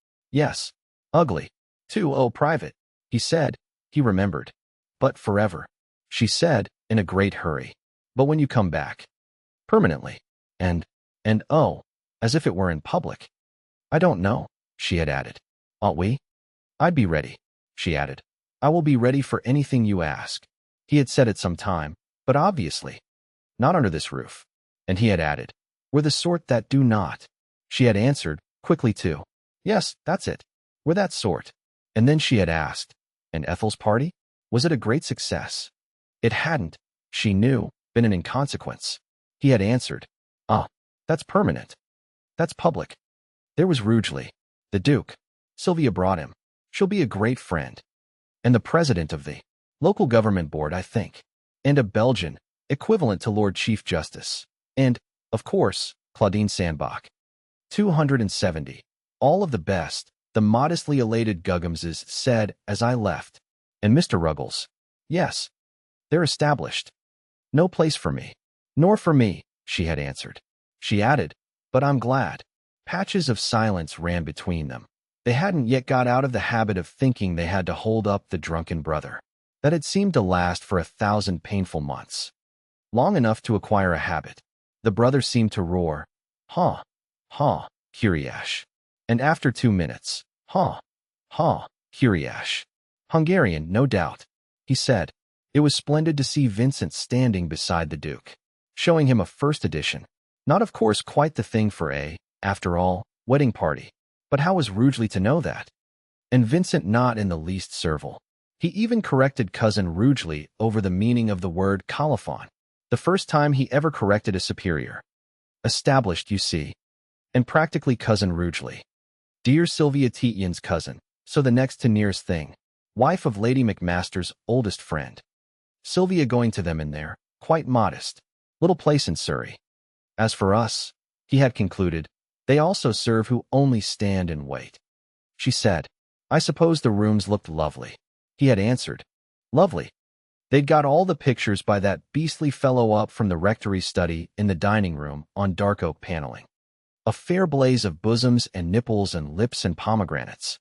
ugly, too, oh, private. He said, he remembered. But forever. She said, in a great hurry. But when you come back. Permanently. And oh, as if it were in public. I don't know, she had added. Ought we? I'd be ready, she added. I will be ready for anything you ask. He had said it some time, but obviously. Not under this roof. And he had added, "We're the sort that do not." She had answered, quickly too, "Yes, that's it. We're that sort." And then she had asked, "And Ethel's party? Was it a great success?" It hadn't, she knew, been an inconsequence. He had answered, "Ah, that's permanent. That's public." There was Rugeley, the Duke. Sylvia brought him. She'll be a great friend. And the president of the local government board, I think. And a Belgian, equivalent to Lord Chief Justice. And, of course, Claudine Sandbach. 270. All of the best, the modestly elated Guggumses said as I left. And Mr. Ruggles. Yes. They're established. No place for me. Nor for me, she had answered. She added, "But I'm glad." Patches of silence ran between them. They hadn't yet got out of the habit of thinking they had to hold up the drunken brother. That had seemed to last for 1,000 painful months. Long enough to acquire a habit. The brother seemed to roar, "Ha, ha, Kyriash." And after 2 minutes, "Ha, ha, Kyriash." Hungarian, no doubt, he said. It was splendid to see Vincent standing beside the Duke, showing him a first edition. Not, of course, quite the thing for a, after all, wedding party. But how was Rugeley to know that? And Vincent not in the least servile. He even corrected Cousin Rugeley over the meaning of the word colophon, the first time he ever corrected a superior. Established, you see. And practically Cousin Rugeley. Dear Sylvia Tietjens' cousin, so the next to nearest thing. Wife of Lady McMaster's oldest friend. Sylvia going to them in there, quite modest. Little place in Surrey. As for us, he had concluded, they also serve who only stand and wait. She said, I suppose the rooms looked lovely. He had answered, lovely. They'd got all the pictures by that beastly fellow up from the rectory study in the dining room on dark oak paneling. A fair blaze of bosoms and nipples and lips and pomegranates.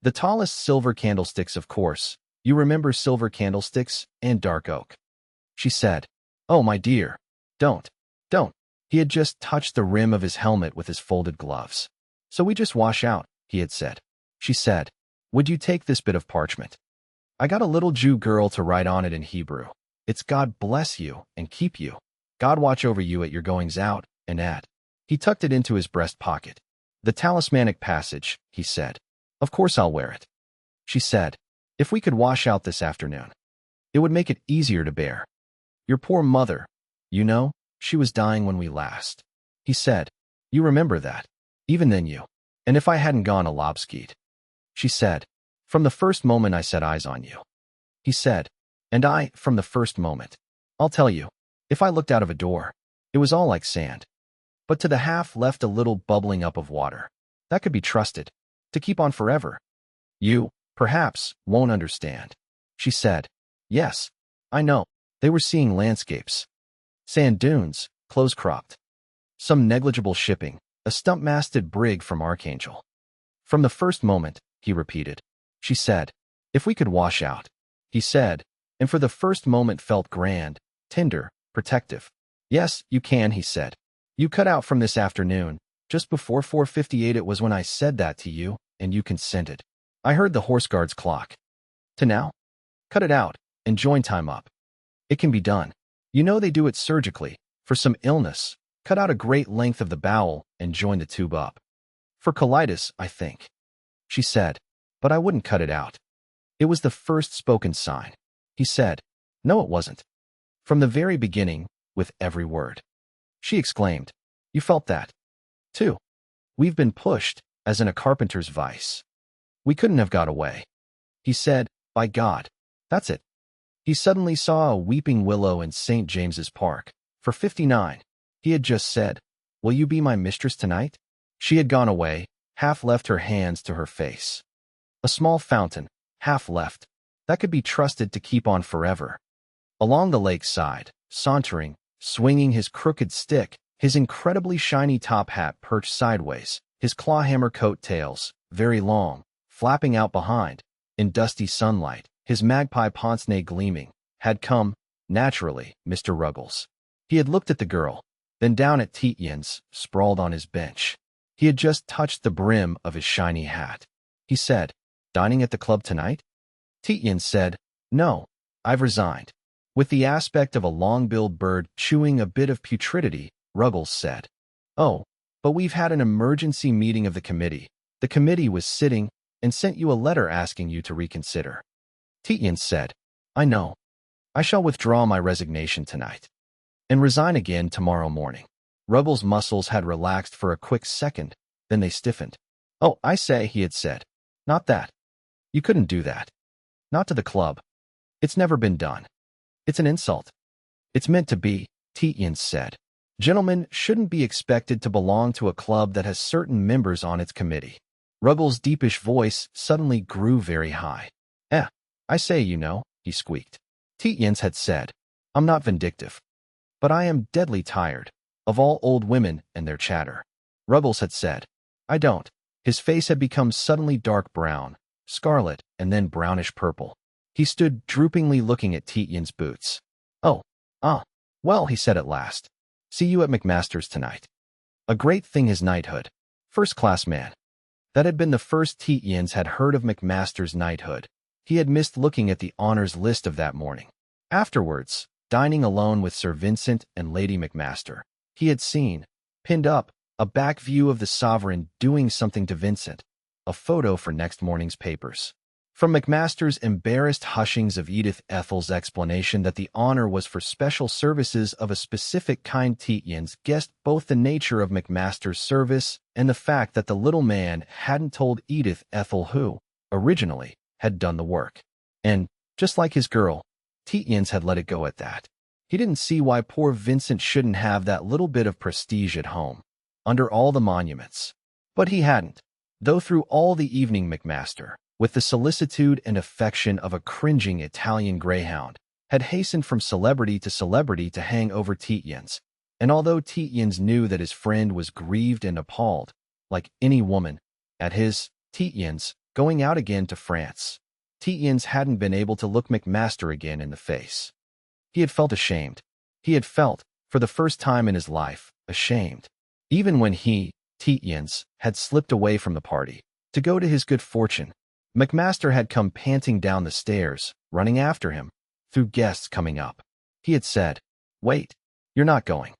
The tallest silver candlesticks, of course. You remember silver candlesticks and dark oak. She said, oh, my dear, don't. He had just touched the rim of his helmet with his folded gloves. So we just wash out, he had said. She said, would you take this bit of parchment? I got a little Jew girl to write on it in Hebrew. It's God bless you and keep you. God watch over you at your goings out and at. He tucked it into his breast pocket. The talismanic passage, he said. Of course I'll wear it. She said, if we could wash out this afternoon, it would make it easier to bear. Your poor mother, you know, she was dying when we last. He said, you remember that. Even then you. And if I hadn't gone a lobskeet. She said, from the first moment I set eyes on you. He said, and I, from the first moment. I'll tell you, if I looked out of a door, it was all like sand. But to the half left a little bubbling up of water. That could be trusted. To keep on forever. You, perhaps, won't understand. She said, yes, I know. They were seeing landscapes. Sand dunes, close-cropped. Some negligible shipping, a stump-masted brig from Archangel. From the first moment, he repeated. She said, if we could wash out. He said, and for the first moment felt grand, tender, protective. Yes, you can, he said. You cut out from this afternoon. Just before 4:58 it was when I said that to you, and you consented. I heard the horse guard's clock. To now? Cut it out, and join time up. It can be done. You know they do it surgically. For some illness, cut out a great length of the bowel and join the tube up. For colitis, I think. She said, but I wouldn't cut it out. It was the first spoken sign. He said, no, it wasn't. From the very beginning, with every word. She exclaimed, you felt that, too. We've been pushed, as in a carpenter's vice. We couldn't have got away. He said, by God, that's it. He suddenly saw a weeping willow in St. James's Park. For 59, he had just said, will you be my mistress tonight? She had gone away, half left her hands to her face. A small fountain, half left, that could be trusted to keep on forever. Along the lake side, sauntering, swinging his crooked stick, his incredibly shiny top hat perched sideways, his clawhammer coat tails, very long, flapping out behind, in dusty sunlight, his magpie pince-nez gleaming, had come, naturally, Mr. Ruggles. He had looked at the girl, then down at Tietjens, sprawled on his bench. He had just touched the brim of his shiny hat. He said, dining at the club tonight? Tietjens said, no, I've resigned. With the aspect of a long-billed bird chewing a bit of putridity, Ruggles said. Oh, but we've had an emergency meeting of the committee. The committee was sitting and sent you a letter asking you to reconsider. Tietjens said, I know. I shall withdraw my resignation tonight and resign again tomorrow morning. Ruggles' muscles had relaxed for a quick second, then they stiffened. Oh, I say, he had said. Not that. You couldn't do that. Not to the club. It's never been done. It's an insult. It's meant to be, Tietjens said. Gentlemen shouldn't be expected to belong to a club that has certain members on its committee. Ruggles' deepish voice suddenly grew very high. I say, you know, he squeaked. Tietjens had said, I'm not vindictive, but I am deadly tired of all old women and their chatter. Ruggles had said, I don't. His face had become suddenly dark brown, scarlet, and then brownish purple. He stood droopingly looking at Tietjens' boots. Well, he said at last. See you at McMaster's tonight. A great thing is knighthood. First-class man. That had been the first Tietjens had heard of McMaster's knighthood. He had missed looking at the honors list of that morning. Afterwards, dining alone with Sir Vincent and Lady McMaster, he had seen, pinned up, a back view of the sovereign doing something to Vincent, a photo for next morning's papers. From McMaster's embarrassed hushings of Edith Ethel's explanation that the honor was for special services of a specific kind, Tietjens guessed both the nature of McMaster's service and the fact that the little man hadn't told Edith Ethel who, originally, had done the work. And, just like his girl, Tietjens had let it go at that. He didn't see why poor Vincent shouldn't have that little bit of prestige at home, under all the monuments. But he hadn't, though through all the evening McMaster, with the solicitude and affection of a cringing Italian greyhound, had hastened from celebrity to hang over Tietjens. And although Tietjens knew that his friend was grieved and appalled, like any woman, at his, Tietjens, going out again to France, Tietjens hadn't been able to look McMaster again in the face. He had felt ashamed. He had felt, for the first time in his life, ashamed. Even when he, Tietjens, had slipped away from the party, to go to his good fortune, McMaster had come panting down the stairs, running after him, through guests coming up. He had said, Wait, you're not going.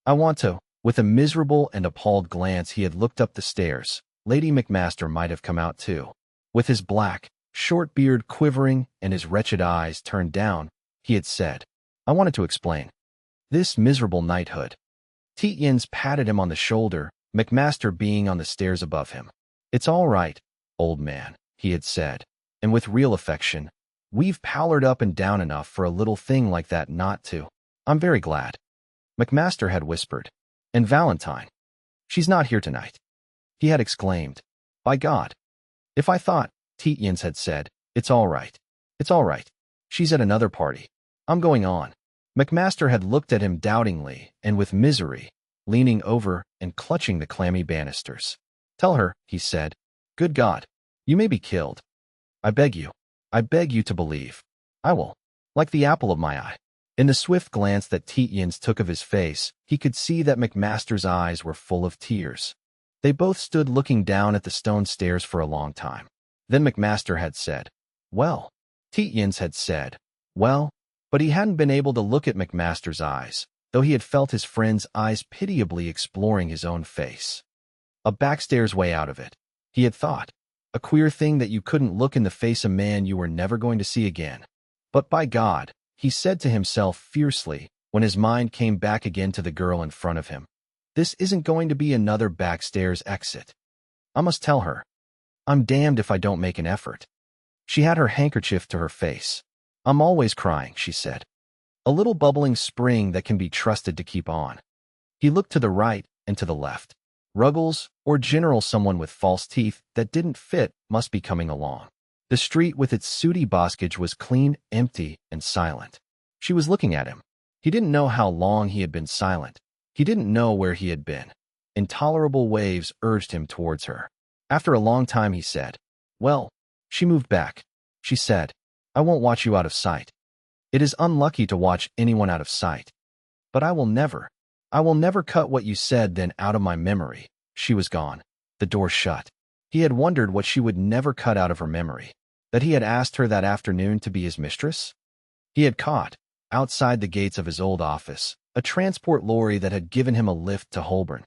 I want to. With a miserable and appalled glance he had looked up the stairs. Lady McMaster might have come out too. With his black, short beard quivering and his wretched eyes turned down, he had said, I wanted to explain. This miserable knighthood. Tietjens patted him on the shoulder, McMaster being on the stairs above him. It's all right, old man, he had said, and with real affection. We've pallered up and down enough for a little thing like that not to. I'm very glad. McMaster had whispered. And Valentine. She's not here tonight. He had exclaimed. By God. If I thought, Tietjens had said, it's all right. It's all right. She's at another party. I'm going on. McMaster had looked at him doubtingly and with misery, leaning over and clutching the clammy banisters. Tell her, he said. Good God. You may be killed. I beg you to believe. I will. Like the apple of my eye. In the swift glance that Tietjens took of his face, he could see that McMaster's eyes were full of tears. They both stood looking down at the stone stairs for a long time. Then McMaster had said, Well. Tietjens had said, Well, but he hadn't been able to look at McMaster's eyes, though he had felt his friend's eyes pitiably exploring his own face. A backstairs way out of it, he had thought. A queer thing that you couldn't look in the face a man you were never going to see again. But by God, he said to himself fiercely, when his mind came back again to the girl in front of him, this isn't going to be another backstairs exit. I must tell her. I'm damned if I don't make an effort. She had her handkerchief to her face. I'm always crying, she said. A little bubbling spring that can be trusted to keep on. He looked to the right and to the left. Ruggles, or general someone with false teeth that didn't fit, must be coming along. The street with its sooty boskage was clean, empty, and silent. She was looking at him. He didn't know how long he had been silent. He didn't know where he had been. Intolerable waves urged him towards her. After a long time he said, Well, she moved back. She said, I won't watch you out of sight. It is unlucky to watch anyone out of sight. But I will never cut what you said then out of my memory. She was gone. The door shut. He had wondered what she would never cut out of her memory. That he had asked her that afternoon to be his mistress? He had caught, outside the gates of his old office, a transport lorry that had given him a lift to Holborn.